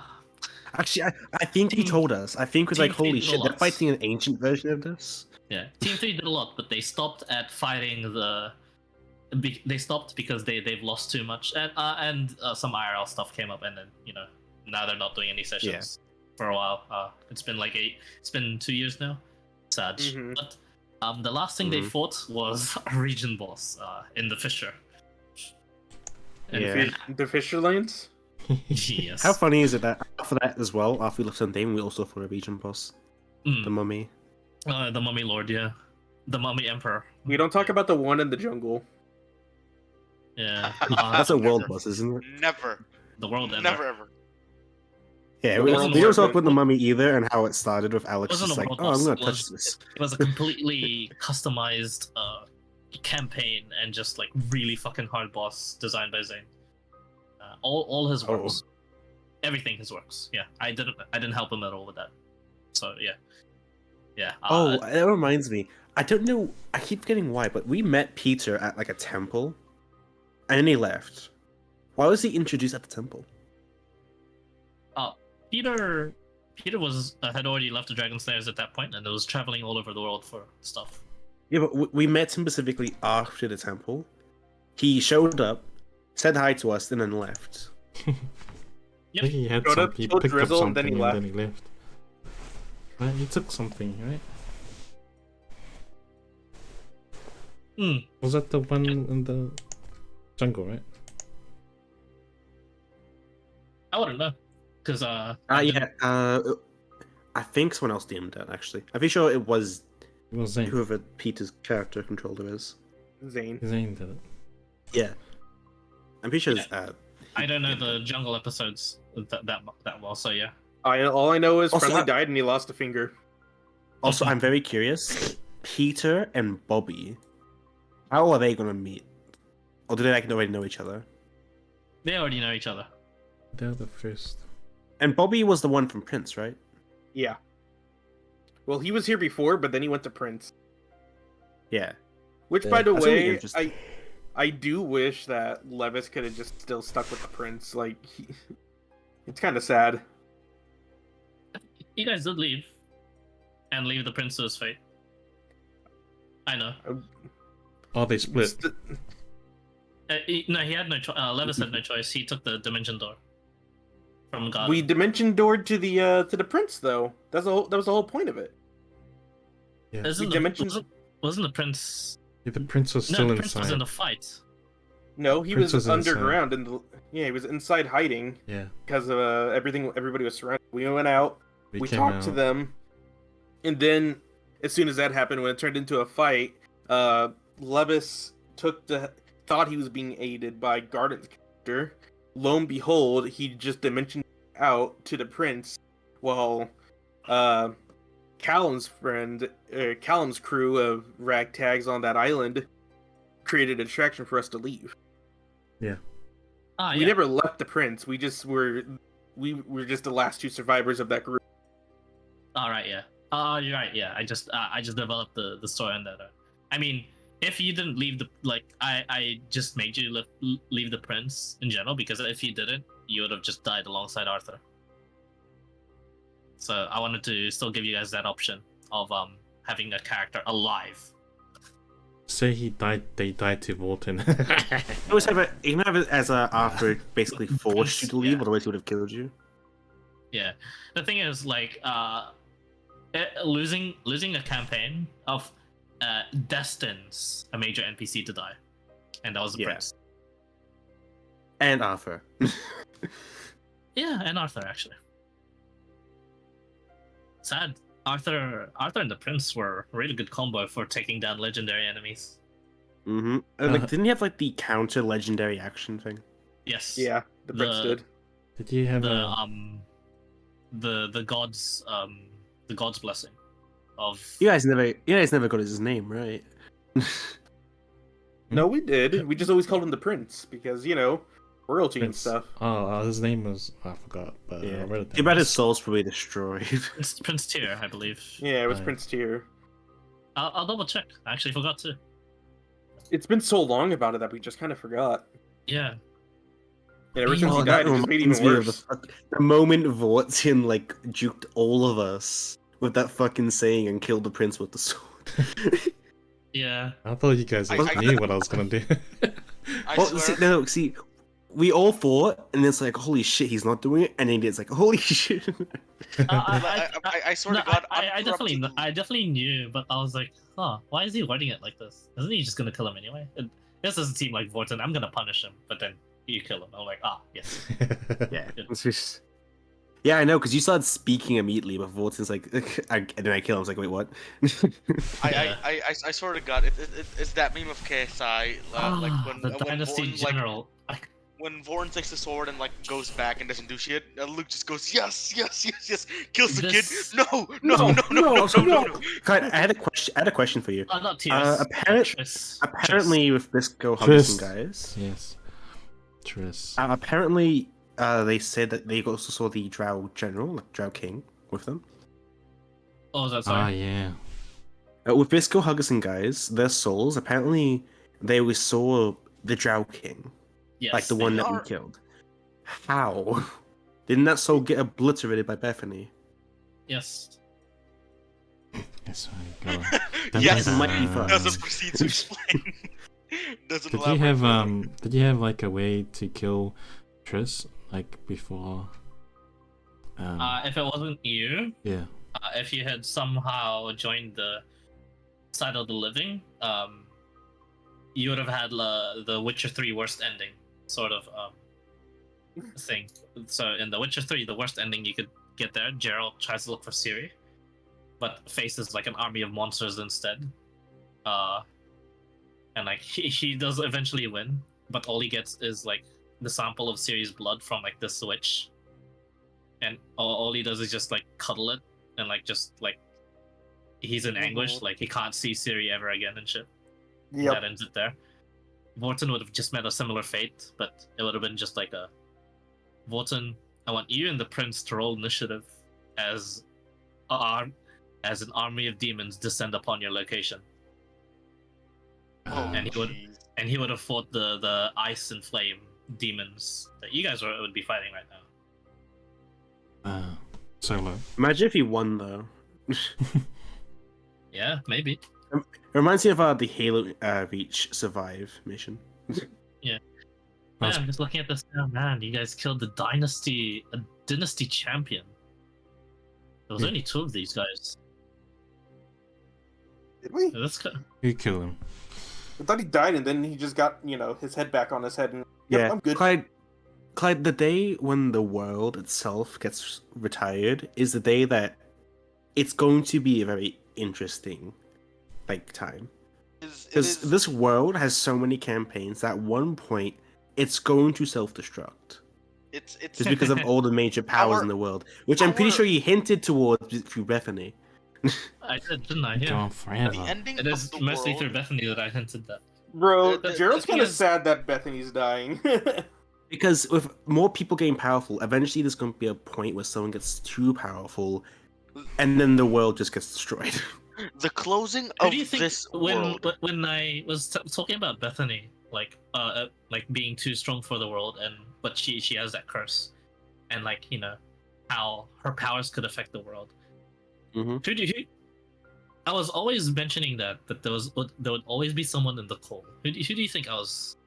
[SPEAKER 1] Actually, I think he
[SPEAKER 4] Team-
[SPEAKER 1] told us. I think it was like,
[SPEAKER 4] Team Three
[SPEAKER 1] holy
[SPEAKER 4] did a
[SPEAKER 1] shit, they're
[SPEAKER 4] lot.
[SPEAKER 1] fighting an ancient version of this.
[SPEAKER 4] Yeah, Team 3 did a lot, but they stopped at fighting the. They stopped because they've lost too much, and some IRL stuff came up, and then now they're not doing any sessions for a while. It's been 2 years now. Sad.
[SPEAKER 3] Mhm.
[SPEAKER 4] But the last thing they
[SPEAKER 1] Mhm.
[SPEAKER 4] fought was a region boss in the Fissure. And
[SPEAKER 1] Yeah.
[SPEAKER 3] The Fisher Lanes?
[SPEAKER 4] yes.
[SPEAKER 1] How funny is it that after that as well, after we left Sundane, we also fought a region boss,
[SPEAKER 4] Mm.
[SPEAKER 1] the Mummy.
[SPEAKER 4] The Mummy Lord, yeah, the Mummy Emperor.
[SPEAKER 3] We don't talk about the one in the jungle.
[SPEAKER 4] Yeah,
[SPEAKER 1] That's a world
[SPEAKER 2] Never.
[SPEAKER 1] boss, isn't it?
[SPEAKER 2] Never.
[SPEAKER 4] the world Emperor.
[SPEAKER 2] Never ever.
[SPEAKER 1] Yeah,
[SPEAKER 3] The
[SPEAKER 1] we
[SPEAKER 3] world
[SPEAKER 1] don't
[SPEAKER 3] boss.
[SPEAKER 1] talk about the Mummy either, and how it started with Alex
[SPEAKER 4] Wasn't
[SPEAKER 1] just
[SPEAKER 4] a
[SPEAKER 1] like,
[SPEAKER 4] world
[SPEAKER 1] oh, I'm
[SPEAKER 4] boss,
[SPEAKER 1] gonna
[SPEAKER 4] it
[SPEAKER 1] touch
[SPEAKER 4] was-
[SPEAKER 1] this.
[SPEAKER 4] It was a completely customized campaign and just like really fucking hard boss designed by Zane. All his
[SPEAKER 1] Oh.
[SPEAKER 4] works, everything his works. Yeah, I didn't help him at all with that. So yeah.
[SPEAKER 1] Oh, that reminds me. I don't know. I keep forgetting why, but we met Peter at like a temple, and then he left. Why was he introduced at the temple?
[SPEAKER 4] Peter had already left the Dragon Slayers at that point, and was traveling all over the world for stuff.
[SPEAKER 1] Yeah, but we met him specifically after the temple. He showed up, said hi to us, and then left.
[SPEAKER 6] I think he had
[SPEAKER 3] Showed up,
[SPEAKER 6] something. He
[SPEAKER 3] killed
[SPEAKER 6] picked up
[SPEAKER 3] Drizzle, and
[SPEAKER 6] something
[SPEAKER 3] then he
[SPEAKER 6] and then he left. Right, he took something, right? Was that the one in the jungle, right?
[SPEAKER 4] I wouldn't know, because
[SPEAKER 1] I think someone else DM'd that actually. I'm pretty sure it was
[SPEAKER 6] It was Zane.
[SPEAKER 1] whoever Peter's character controller is.
[SPEAKER 3] Zane.
[SPEAKER 6] Zane did it.
[SPEAKER 1] Yeah, I'm pretty sure.
[SPEAKER 4] Yeah.
[SPEAKER 1] It's,
[SPEAKER 4] I don't know the jungle episodes that well. So yeah.
[SPEAKER 3] All I know is
[SPEAKER 1] Also,
[SPEAKER 3] Friendly
[SPEAKER 1] I-
[SPEAKER 3] died and he lost a finger.
[SPEAKER 1] Also, I'm very curious. Peter and Bobby, how are they gonna meet? Or do they like already know each other?
[SPEAKER 4] They already know each other.
[SPEAKER 6] They're the first.
[SPEAKER 1] And Bobby was the one from Prince, right?
[SPEAKER 3] Yeah. Well, he was here before, but then he went to Prince.
[SPEAKER 1] Yeah.
[SPEAKER 3] Which,
[SPEAKER 1] Yeah,
[SPEAKER 3] by the
[SPEAKER 1] that's really
[SPEAKER 3] way,
[SPEAKER 1] interesting.
[SPEAKER 3] I do wish that Levis could have just still stuck with the Prince. Like, it's kind of sad.
[SPEAKER 4] You guys did leave, and leave the prince to his fate. I know.
[SPEAKER 6] Oh, they split.
[SPEAKER 4] No, he had no choice. Levis had no choice. He took the dimension door from God.
[SPEAKER 3] We dimension doored to the Prince, though. That was the whole point of it.
[SPEAKER 6] Yeah.
[SPEAKER 4] Isn't
[SPEAKER 3] we
[SPEAKER 4] the,
[SPEAKER 3] dimensions-
[SPEAKER 4] wasn't the prince?
[SPEAKER 6] Yeah, the prince was
[SPEAKER 4] No,
[SPEAKER 6] still
[SPEAKER 4] the prince
[SPEAKER 6] inside.
[SPEAKER 4] was in the fight.
[SPEAKER 3] No, he
[SPEAKER 6] Prince
[SPEAKER 3] was
[SPEAKER 6] was inside.
[SPEAKER 3] underground, he was inside hiding
[SPEAKER 6] Yeah.
[SPEAKER 3] because of everybody was surrounded. We went out. We
[SPEAKER 6] came
[SPEAKER 3] talked to
[SPEAKER 6] out.
[SPEAKER 3] them. And then, as soon as that happened, when it turned into a fight, Levis thought he was being aided by Garden's character. Lo and behold, he just dimensioned out to the prince, while Callum's crew of ragtags on that island created a distraction for us to leave.
[SPEAKER 4] Ah,
[SPEAKER 3] We
[SPEAKER 4] yeah.
[SPEAKER 3] never left the prince. We were just the last 2 survivors of that group.
[SPEAKER 4] All right, yeah. You're right. Yeah, I just developed the story on that. I mean, if you didn't leave I just made you leave the prince in general, because if you didn't, you would have just died alongside Arthur. So I wanted to still give you guys that option of having a character alive.
[SPEAKER 6] Say they died to Vorton.
[SPEAKER 1] It was even have it as Arthur basically forced you to leave,
[SPEAKER 4] Yeah.
[SPEAKER 1] otherwise he would have killed you.
[SPEAKER 4] Yeah, the thing is, like, losing a campaign of destines a major NPC to die, and that was the
[SPEAKER 1] Yeah.
[SPEAKER 4] prince.
[SPEAKER 1] And Arthur.
[SPEAKER 4] Yeah, and Arthur actually. Sad. Arthur and the prince were a really good combo for taking down legendary enemies.
[SPEAKER 1] Mm-hmm. Like, didn't he have like the counter legendary action thing?
[SPEAKER 4] Yes.
[SPEAKER 3] Yeah, the prince did.
[SPEAKER 6] Did you have
[SPEAKER 4] The the god's blessing of
[SPEAKER 1] You guys never got his name, right?
[SPEAKER 3] No, we did. We just always called him the prince because royalty and
[SPEAKER 6] Prince?
[SPEAKER 3] stuff.
[SPEAKER 6] Oh, his name was I forgot, but
[SPEAKER 1] Yeah.
[SPEAKER 6] I wrote it
[SPEAKER 1] Too
[SPEAKER 6] down.
[SPEAKER 1] bad his soul's probably destroyed.
[SPEAKER 4] Prince Tyr, I believe.
[SPEAKER 3] Yeah, it was
[SPEAKER 6] Right.
[SPEAKER 3] Prince Tyr.
[SPEAKER 4] I'll double check. I actually forgot to.
[SPEAKER 3] It's been so long about it that we just kind of forgot.
[SPEAKER 4] Yeah.
[SPEAKER 3] And ever since
[SPEAKER 1] Oh,
[SPEAKER 3] he
[SPEAKER 1] that
[SPEAKER 3] died, it just made it
[SPEAKER 1] reminds
[SPEAKER 3] even
[SPEAKER 1] me of
[SPEAKER 3] worse.
[SPEAKER 1] the moment Vortian like juked all of us with that fucking saying and killed the prince with the sword.
[SPEAKER 4] Yeah.
[SPEAKER 6] I thought you guys
[SPEAKER 2] I-
[SPEAKER 6] knew what I was gonna do.
[SPEAKER 2] I
[SPEAKER 1] Well,
[SPEAKER 2] swear.
[SPEAKER 1] see, we all thought, and it's like, holy shit, he's not doing it, and then it's like, holy shit.
[SPEAKER 2] I swear
[SPEAKER 4] no,
[SPEAKER 2] to God,
[SPEAKER 4] I
[SPEAKER 2] uncorrupted-
[SPEAKER 4] definitely knew, but I was like, huh, why is he wording it like this? Isn't he just gonna kill him anyway? This doesn't seem like Vorton. I'm gonna punish him, but then you kill him. I'm like, yes.
[SPEAKER 1] Yeah, it's just... Yeah, I know, because you started speaking immediately, but Vortin's like, and then I kill him. I was like, wait, what?
[SPEAKER 2] I swear to God, it's that meme of KSI, like when
[SPEAKER 4] the Dynasty
[SPEAKER 2] Vorn,
[SPEAKER 4] General.
[SPEAKER 2] when Vorn takes the sword and like goes back and doesn't do shit, Luke just goes yes, kills the
[SPEAKER 4] This-
[SPEAKER 2] kid. No.
[SPEAKER 1] I had a question for you.
[SPEAKER 4] Not Tears.
[SPEAKER 1] Apparently, with Bisco
[SPEAKER 6] Trist.
[SPEAKER 1] Huggerson guys,
[SPEAKER 6] Yes. Triss.
[SPEAKER 1] apparently they said that they also saw the Drow General, like Drow King, with them.
[SPEAKER 4] Oh, that's
[SPEAKER 6] Ah,
[SPEAKER 4] right.
[SPEAKER 6] yeah.
[SPEAKER 1] With Bisco Huggerson guys, their souls, apparently they always saw the Drow King,
[SPEAKER 4] Yes.
[SPEAKER 1] like the
[SPEAKER 4] they
[SPEAKER 1] one
[SPEAKER 4] did.
[SPEAKER 1] that we killed. How? Didn't that soul get obliterated by Bethany?
[SPEAKER 4] Yes.
[SPEAKER 6] Yes, I got
[SPEAKER 2] Yes,
[SPEAKER 1] It might be fun.
[SPEAKER 2] doesn't proceed to explain. Doesn't
[SPEAKER 6] Did you
[SPEAKER 2] elaborate
[SPEAKER 6] have
[SPEAKER 2] further.
[SPEAKER 6] did you have like a way to kill Triss like before?
[SPEAKER 4] If it wasn't you,
[SPEAKER 6] Yeah.
[SPEAKER 4] if you had somehow joined the side of the living, you would have had the Witcher 3 worst ending sort of thing. So in The Witcher 3, the worst ending you could get there, Geralt tries to look for Ciri, but faces like an army of monsters instead. And like he does eventually win, but all he gets is like the sample of Ciri's blood from like the switch, and all he does is just like cuddle it and like just like he's in anguish, like he can't see Ciri ever again and shit. That ends it there. Vorton would have just met a similar fate, but it would have been just like a Vorton, I want you and the prince to roll initiative as as an army of demons descend upon your location.
[SPEAKER 2] Oh,
[SPEAKER 4] and
[SPEAKER 2] jeez.
[SPEAKER 4] he would have fought the ice and flame demons that you guys would be fighting right now.
[SPEAKER 6] Solo.
[SPEAKER 1] Imagine if he won, though.
[SPEAKER 4] Yeah, maybe.
[SPEAKER 1] It reminds me of the Halo Reach Survive mission.
[SPEAKER 4] Man,
[SPEAKER 6] That's-
[SPEAKER 4] I'm just looking at this now, man. You guys killed a dynasty champion. There was
[SPEAKER 6] Yeah.
[SPEAKER 4] only 2 of these guys.
[SPEAKER 3] Did we?
[SPEAKER 4] That's
[SPEAKER 6] You kill him.
[SPEAKER 3] I thought he died and then he just got, his head back on his head and yep, I'm good.
[SPEAKER 1] Clyde, the day when the world itself gets retired is the day that it's going to be a very interesting like time.
[SPEAKER 2] It
[SPEAKER 1] Because
[SPEAKER 2] is.
[SPEAKER 1] this world has so many campaigns that at one point it's going to self-destruct.
[SPEAKER 2] It's
[SPEAKER 1] Just because of all the major powers
[SPEAKER 2] Our-
[SPEAKER 1] in the world. Which I'm pretty
[SPEAKER 2] our-
[SPEAKER 1] sure you hinted towards through Bethany.
[SPEAKER 4] I did, didn't I?
[SPEAKER 6] Go
[SPEAKER 4] Yeah.
[SPEAKER 6] on forever.
[SPEAKER 2] the ending
[SPEAKER 4] It
[SPEAKER 2] of
[SPEAKER 4] is
[SPEAKER 2] the
[SPEAKER 4] mostly
[SPEAKER 2] world.
[SPEAKER 4] through Bethany that I hinted that.
[SPEAKER 3] Bro,
[SPEAKER 2] The
[SPEAKER 3] Gerald's
[SPEAKER 4] thing
[SPEAKER 3] kind of
[SPEAKER 4] is-
[SPEAKER 3] sad that Bethany's dying.
[SPEAKER 1] Because with more people getting powerful, eventually there's going to be a point where someone gets too powerful, and then the world just gets destroyed.
[SPEAKER 2] The closing
[SPEAKER 4] Who
[SPEAKER 2] of
[SPEAKER 4] do you think
[SPEAKER 2] this
[SPEAKER 4] when
[SPEAKER 2] world.
[SPEAKER 4] when I was talking about Bethany, like being too strong for the world, but she has that curse, and like how her powers could affect the world.
[SPEAKER 1] Mm-hmm.
[SPEAKER 4] Who I was always mentioning that there would always be someone in the cold. Who do you think I was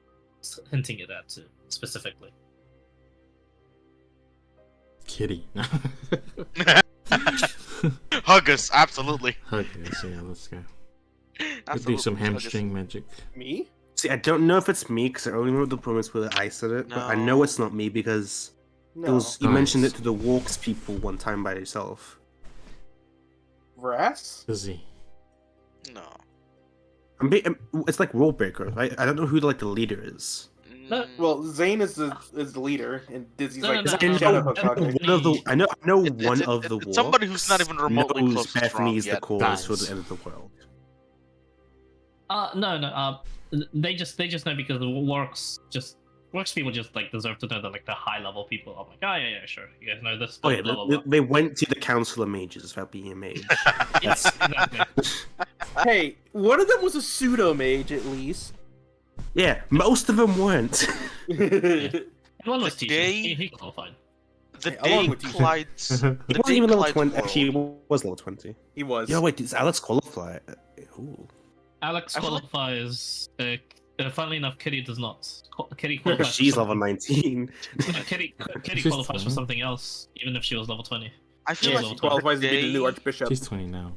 [SPEAKER 4] hinting it at to specifically?
[SPEAKER 6] Kitty.
[SPEAKER 2] Hug us, absolutely.
[SPEAKER 6] Okay, so yeah, let's go. We'll
[SPEAKER 2] Absolutely.
[SPEAKER 6] do some
[SPEAKER 2] hug us.
[SPEAKER 6] hamstring magic.
[SPEAKER 3] Me?
[SPEAKER 1] See, I don't know if it's me because I only remember the moments where I said it, but I know
[SPEAKER 2] No.
[SPEAKER 1] it's not me because
[SPEAKER 3] No.
[SPEAKER 1] it was you mentioned it
[SPEAKER 6] Nice.
[SPEAKER 1] to the Walks people one time by yourself.
[SPEAKER 3] Vrass?
[SPEAKER 6] Busy.
[SPEAKER 2] No.
[SPEAKER 1] It's like rule breaker, right? I don't know who like the leader is.
[SPEAKER 4] No.
[SPEAKER 3] Well, Zane is the leader, and Dizzy's
[SPEAKER 4] No,
[SPEAKER 3] like
[SPEAKER 4] no,
[SPEAKER 3] the
[SPEAKER 4] no,
[SPEAKER 3] shadow
[SPEAKER 4] no,
[SPEAKER 3] of
[SPEAKER 4] no,
[SPEAKER 3] Hokage.
[SPEAKER 1] One of the I know one
[SPEAKER 2] It's-
[SPEAKER 1] of the
[SPEAKER 2] it's somebody who's not
[SPEAKER 1] Walks
[SPEAKER 2] even remotely
[SPEAKER 1] knows
[SPEAKER 2] close to
[SPEAKER 1] Bethany's
[SPEAKER 2] strong
[SPEAKER 1] the
[SPEAKER 2] yet.
[SPEAKER 1] cause for
[SPEAKER 6] Dies.
[SPEAKER 1] the end of the world.
[SPEAKER 4] No. They just know because the works people just like deserve to know that like the high level people. I'm like, oh yeah, sure. You guys know this.
[SPEAKER 1] Oh yeah,
[SPEAKER 4] blah, blah, blah.
[SPEAKER 1] they went to the Council of Mages without being a mage.
[SPEAKER 4] Yes, exactly.
[SPEAKER 3] Hey, one of them was a pseudo mage at least.
[SPEAKER 1] Yeah, most of them weren't.
[SPEAKER 4] And one was
[SPEAKER 2] The
[SPEAKER 4] teaching.
[SPEAKER 2] day-
[SPEAKER 4] He qualified.
[SPEAKER 2] The
[SPEAKER 3] Hey,
[SPEAKER 2] day
[SPEAKER 3] along with you.
[SPEAKER 2] Clyde's.
[SPEAKER 1] He
[SPEAKER 2] The
[SPEAKER 1] wasn't
[SPEAKER 2] day
[SPEAKER 1] even level
[SPEAKER 2] Clyde's
[SPEAKER 1] 20.
[SPEAKER 2] world.
[SPEAKER 1] Actually, he was level 20.
[SPEAKER 3] He was.
[SPEAKER 1] Yo, wait, does Alex qualify? Ooh.
[SPEAKER 4] Alex
[SPEAKER 2] I feel like-
[SPEAKER 4] qualifies. Funnily enough, Kitty does not. Kitty qualifies. for
[SPEAKER 1] She's level
[SPEAKER 4] something-
[SPEAKER 1] 19.
[SPEAKER 4] Kitty
[SPEAKER 6] She's
[SPEAKER 4] qualifies for
[SPEAKER 6] 20.
[SPEAKER 4] something else, even if she was level 20.
[SPEAKER 2] I feel
[SPEAKER 4] Yeah,
[SPEAKER 2] like
[SPEAKER 4] she
[SPEAKER 3] He qualifies to be the new
[SPEAKER 2] day-
[SPEAKER 3] Archbishop.
[SPEAKER 6] She's 20 now.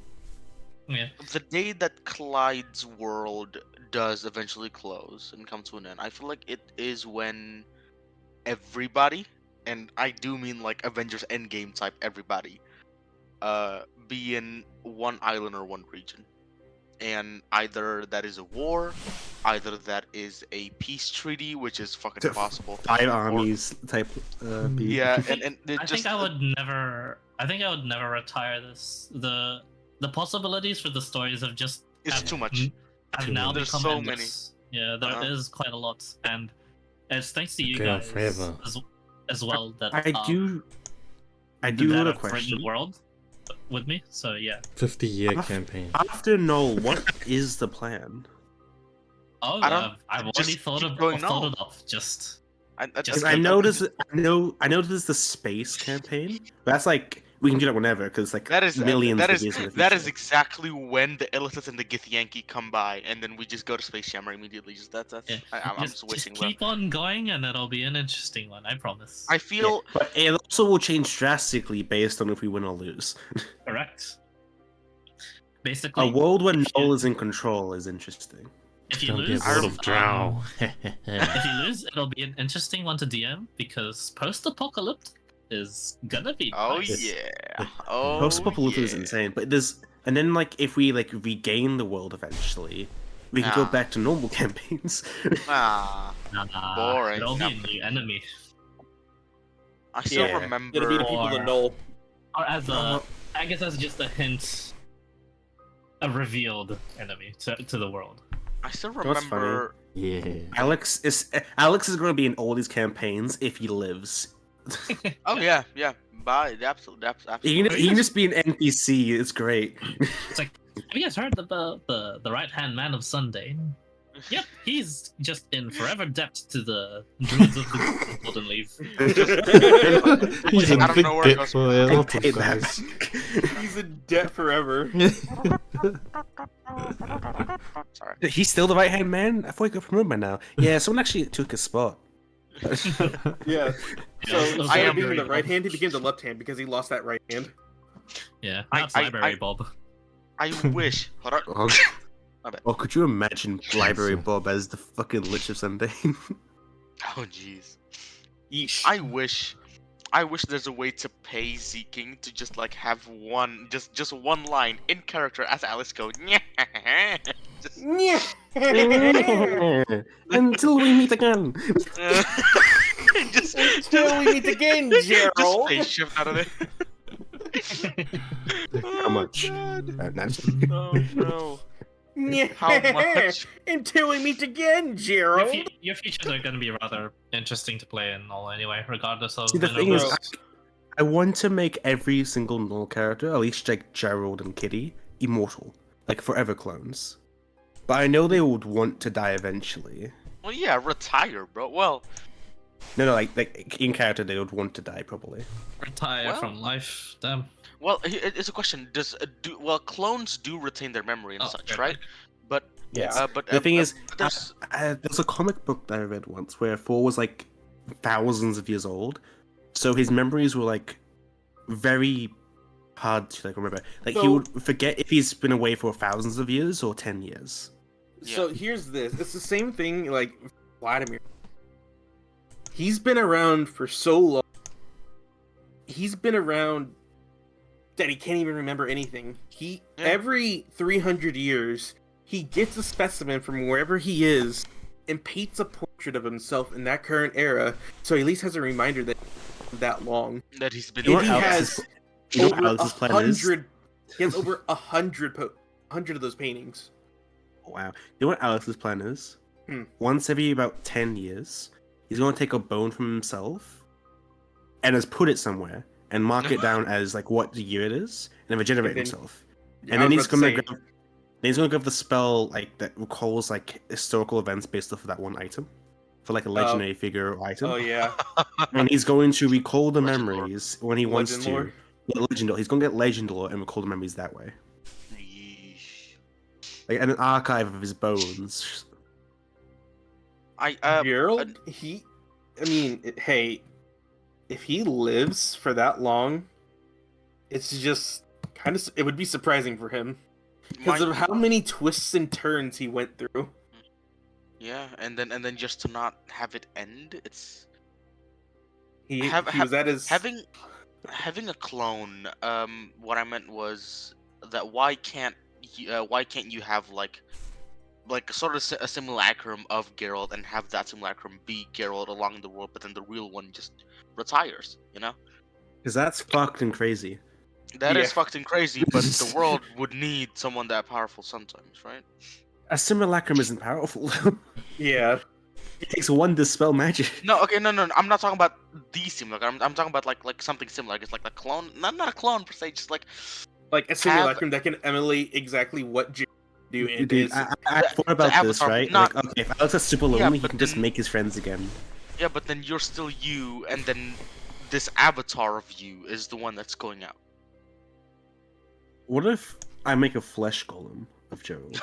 [SPEAKER 4] Yeah.
[SPEAKER 2] the day that Clyde's world does eventually close and come to an end, I feel like it is when everybody, and I do mean like Avengers Endgame type everybody, be in one island or one region. And either that is a war, either that is a peace treaty, which is fucking
[SPEAKER 1] So,
[SPEAKER 2] impossible.
[SPEAKER 1] 5 armies type beat.
[SPEAKER 2] Yeah,
[SPEAKER 4] think-
[SPEAKER 2] and it
[SPEAKER 4] I
[SPEAKER 2] just
[SPEAKER 4] think I would never. I think I would never retire this. The possibilities for the stories have just
[SPEAKER 2] it's
[SPEAKER 4] have-
[SPEAKER 2] too much.
[SPEAKER 4] have
[SPEAKER 6] Too
[SPEAKER 4] now
[SPEAKER 6] many.
[SPEAKER 2] There's
[SPEAKER 4] become
[SPEAKER 2] so
[SPEAKER 4] endless. Yeah, there
[SPEAKER 2] Uh-huh.
[SPEAKER 4] is quite a lot, and it's thanks to you
[SPEAKER 6] Go on
[SPEAKER 4] guys
[SPEAKER 6] forever.
[SPEAKER 4] as well that
[SPEAKER 1] I do
[SPEAKER 4] that
[SPEAKER 1] have a
[SPEAKER 4] have written
[SPEAKER 1] question.
[SPEAKER 4] the world with me. So yeah.
[SPEAKER 6] 50-year
[SPEAKER 1] Af-
[SPEAKER 6] campaign.
[SPEAKER 1] After Noel, what is the plan?
[SPEAKER 4] Oh,
[SPEAKER 2] I don't-
[SPEAKER 4] I've
[SPEAKER 2] just
[SPEAKER 4] already thought
[SPEAKER 2] keep
[SPEAKER 4] of
[SPEAKER 2] going
[SPEAKER 4] thought
[SPEAKER 2] now.
[SPEAKER 4] it up. Just
[SPEAKER 2] I
[SPEAKER 4] Just
[SPEAKER 1] Because
[SPEAKER 2] I
[SPEAKER 1] I
[SPEAKER 4] keep-
[SPEAKER 1] noticed, I know there's the space campaign. But that's like we can do that whenever because like
[SPEAKER 2] That is
[SPEAKER 1] millions
[SPEAKER 2] that
[SPEAKER 1] of
[SPEAKER 2] is
[SPEAKER 1] years in the
[SPEAKER 2] that is
[SPEAKER 1] future.
[SPEAKER 2] exactly when the Illithid and the Githyanki come by, and then we just go to Space Jammer immediately. Just that's
[SPEAKER 4] Yeah.
[SPEAKER 2] I'm
[SPEAKER 4] just
[SPEAKER 2] switching, bro.
[SPEAKER 4] keep on going, and it'll be an interesting one. I promise.
[SPEAKER 2] I feel
[SPEAKER 1] But it also will change drastically based on if we win or lose.
[SPEAKER 4] Correct.
[SPEAKER 1] A
[SPEAKER 4] Basically,
[SPEAKER 1] world where
[SPEAKER 4] if you-
[SPEAKER 1] Noel is in control is interesting.
[SPEAKER 4] if you
[SPEAKER 6] Don't be a
[SPEAKER 4] lose,
[SPEAKER 6] world of drow.
[SPEAKER 4] if you lose, it'll be an interesting one to DM because post-apocalyptic is gonna be.
[SPEAKER 2] oh
[SPEAKER 4] nice.
[SPEAKER 2] yeah, oh
[SPEAKER 1] Post-apocalyptic is
[SPEAKER 2] yeah.
[SPEAKER 1] insane, but there's and then like if we like regain the world eventually, we can go
[SPEAKER 2] Ah.
[SPEAKER 1] back to normal campaigns.
[SPEAKER 2] Ah,
[SPEAKER 4] Nah,
[SPEAKER 2] Boring.
[SPEAKER 4] It'll be a new enemy,
[SPEAKER 2] I still
[SPEAKER 1] Yeah.
[SPEAKER 2] remember.
[SPEAKER 3] It'll be the people
[SPEAKER 4] Or-
[SPEAKER 3] to Null.
[SPEAKER 4] or as a,
[SPEAKER 1] Uh,
[SPEAKER 4] I guess as just a hint, a revealed enemy to the world.
[SPEAKER 2] I still
[SPEAKER 1] know what's
[SPEAKER 2] remember.
[SPEAKER 6] Yeah.
[SPEAKER 1] Alex is going to be in all these campaigns if he lives.
[SPEAKER 2] Oh yeah, yeah. Bye. Absolutely.
[SPEAKER 1] He can just be an NPC. It's great.
[SPEAKER 4] It's like, have you guys heard about the right hand man of Sunday? Yep, he's just in forever debt to the druids of the Golden Leaf.
[SPEAKER 6] He's in
[SPEAKER 2] I don't
[SPEAKER 6] big
[SPEAKER 2] know where it
[SPEAKER 6] debt
[SPEAKER 2] goes
[SPEAKER 6] for
[SPEAKER 2] from
[SPEAKER 6] a
[SPEAKER 2] there.
[SPEAKER 6] lot of
[SPEAKER 1] Hate that.
[SPEAKER 6] guys.
[SPEAKER 3] He's in debt forever.
[SPEAKER 2] Sorry.
[SPEAKER 1] He's still the right hand man. I thought he got promoted by now. Yeah, someone actually took his spot.
[SPEAKER 3] Yeah. So
[SPEAKER 4] it was
[SPEAKER 3] instead
[SPEAKER 2] am
[SPEAKER 3] of being
[SPEAKER 4] very
[SPEAKER 3] the right
[SPEAKER 4] Bob.
[SPEAKER 3] hand, he became the left hand because he lost that right hand.
[SPEAKER 4] Yeah,
[SPEAKER 2] I-
[SPEAKER 4] that's
[SPEAKER 2] I-
[SPEAKER 4] library
[SPEAKER 2] I-
[SPEAKER 4] Bob.
[SPEAKER 2] I wish. Hold on.
[SPEAKER 1] Oh,
[SPEAKER 2] My bad.
[SPEAKER 1] oh, could you imagine Library Bob as the fucking Lich of Sunday?
[SPEAKER 2] Oh jeez.
[SPEAKER 3] Yeesh.
[SPEAKER 2] I wish I wish there's a way to pay zking to just like have just one line in character as Alice go. Just,
[SPEAKER 1] Until we meet again.
[SPEAKER 2] just,
[SPEAKER 3] Until we meet again,
[SPEAKER 2] just
[SPEAKER 3] Gerald.
[SPEAKER 2] face shift out of there.
[SPEAKER 1] How much?
[SPEAKER 2] God.
[SPEAKER 1] That's-
[SPEAKER 2] Oh no. How much?
[SPEAKER 3] Until we meet again,
[SPEAKER 4] Your,
[SPEAKER 3] Gerald.
[SPEAKER 4] your features are going to be rather interesting to play in all anyway, regardless of.
[SPEAKER 1] See, the
[SPEAKER 4] you know,
[SPEAKER 1] thing is,
[SPEAKER 3] bro.
[SPEAKER 1] I want to make every single null character, at least like Gerald and Kitty, immortal, like forever clones. But I know they would want to die eventually.
[SPEAKER 2] Well, yeah, retire, bro. Well,
[SPEAKER 1] No, like in character, they would want to die probably.
[SPEAKER 4] retire
[SPEAKER 2] Well-
[SPEAKER 4] from life. Damn.
[SPEAKER 2] it's a question. Clones do retain their memory and
[SPEAKER 4] Oh,
[SPEAKER 2] such,
[SPEAKER 4] okay.
[SPEAKER 2] right? But
[SPEAKER 3] Yeah.
[SPEAKER 1] The thing is,
[SPEAKER 2] there's
[SPEAKER 1] there's a comic book that I read once where Thor was like thousands of years old, so his memories were like very hard to like remember. Like he
[SPEAKER 3] So-
[SPEAKER 1] would forget if he's been away for thousands of years or 10 years.
[SPEAKER 3] So here's this. It's the same thing like Vladimir. He's been around for so long. He's been around that he can't even remember anything. Every 300 years, he gets a specimen from wherever he is and paints a portrait of himself in that current era, so he at least has a reminder that long.
[SPEAKER 2] that he's been.
[SPEAKER 1] You know
[SPEAKER 3] If he
[SPEAKER 1] what
[SPEAKER 3] has
[SPEAKER 1] Alex's- you know what
[SPEAKER 3] over
[SPEAKER 1] Alex's plan is?
[SPEAKER 3] 100, he has over 100 of those paintings.
[SPEAKER 1] Wow. You know what Alex's plan is?
[SPEAKER 3] Hmm.
[SPEAKER 1] Once every about 10 years, he's going to take a bone from himself and has put it somewhere and mark it down as like what the year it is and regenerate
[SPEAKER 3] And then-
[SPEAKER 1] himself.
[SPEAKER 3] I
[SPEAKER 1] And then
[SPEAKER 3] was
[SPEAKER 1] he's
[SPEAKER 3] about to
[SPEAKER 1] going to
[SPEAKER 3] say,
[SPEAKER 1] grab, then he's going to grab the spell like that recalls like historical events based off of that one item for like a legendary figure or item.
[SPEAKER 3] Oh yeah,
[SPEAKER 1] And he's going to recall the
[SPEAKER 2] Legend lore.
[SPEAKER 1] memories when he wants
[SPEAKER 3] Legend
[SPEAKER 1] to.
[SPEAKER 3] lore.
[SPEAKER 1] Yeah, legend lore. He's going to get legend lore and recall the memories that way.
[SPEAKER 2] Yeesh.
[SPEAKER 1] Like an archive of his bones.
[SPEAKER 3] Gerald. Hey, if he lives for that long, it's just kind of. It would be surprising for him because of how many twists and turns he went through.
[SPEAKER 2] Yeah, and then just to not have it end, it's
[SPEAKER 3] He
[SPEAKER 2] Have-
[SPEAKER 3] was at his
[SPEAKER 2] having a clone. What I meant was that why can't you have like sort of a simulacrum of Geralt and have that simulacrum be Geralt along the world, but then the real one just retires, you know?
[SPEAKER 1] Because that's fucking crazy.
[SPEAKER 2] That is
[SPEAKER 3] Yeah.
[SPEAKER 2] fucking crazy, but the world would need someone that powerful sometimes, right?
[SPEAKER 1] A simulacrum isn't powerful.
[SPEAKER 3] Yeah.
[SPEAKER 1] It takes one to dispel magic.
[SPEAKER 2] No, okay, no, I'm not talking about the simulacrum. I'm talking about like something similar. It's like a clone, not a clone per se, just like
[SPEAKER 3] Like a simulacrum that can emulate exactly what Gerald do. And
[SPEAKER 1] Dude,
[SPEAKER 3] is
[SPEAKER 1] I thought about this,
[SPEAKER 2] Avatar,
[SPEAKER 1] right?
[SPEAKER 2] not-
[SPEAKER 1] Like, okay, if Alex is super lonely, he
[SPEAKER 2] but
[SPEAKER 1] can just
[SPEAKER 2] then-
[SPEAKER 1] make his friends again.
[SPEAKER 2] yeah, but then you're still you, and then this avatar of you is the one that's going out.
[SPEAKER 1] What if I make a flesh golem of Gerald?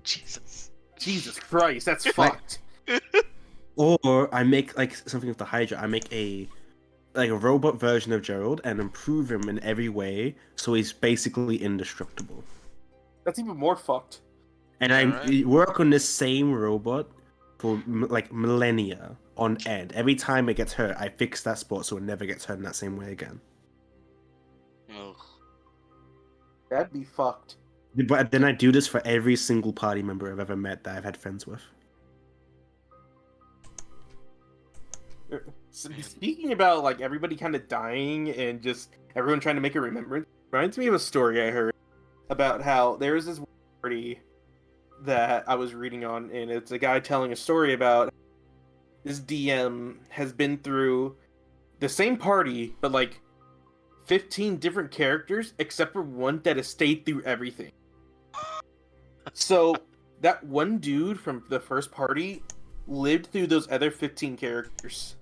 [SPEAKER 2] Jesus.
[SPEAKER 3] Jesus Christ, that's fucked.
[SPEAKER 1] Or I make like something with the Hydra. I make a robot version of Gerald and improve him in every way, so he's basically indestructible.
[SPEAKER 3] That's even more fucked.
[SPEAKER 1] And
[SPEAKER 2] Yeah,
[SPEAKER 1] I
[SPEAKER 2] right.
[SPEAKER 1] work on this same robot for like millennia on end. Every time it gets hurt, I fix that spot so it never gets hurt in that same way again.
[SPEAKER 2] Ugh.
[SPEAKER 3] That'd be fucked.
[SPEAKER 1] But then I do this for every single party member I've ever met that I've had friends with.
[SPEAKER 3] Speaking about like everybody kind of dying and just everyone trying to make a remembrance, reminds me of a story I heard about how there was this party that I was reading on, and it's a guy telling a story about this DM has been through the same party, but like 15 different characters, except for one that has stayed through everything. So that one dude from the first party lived through those other 15 characters.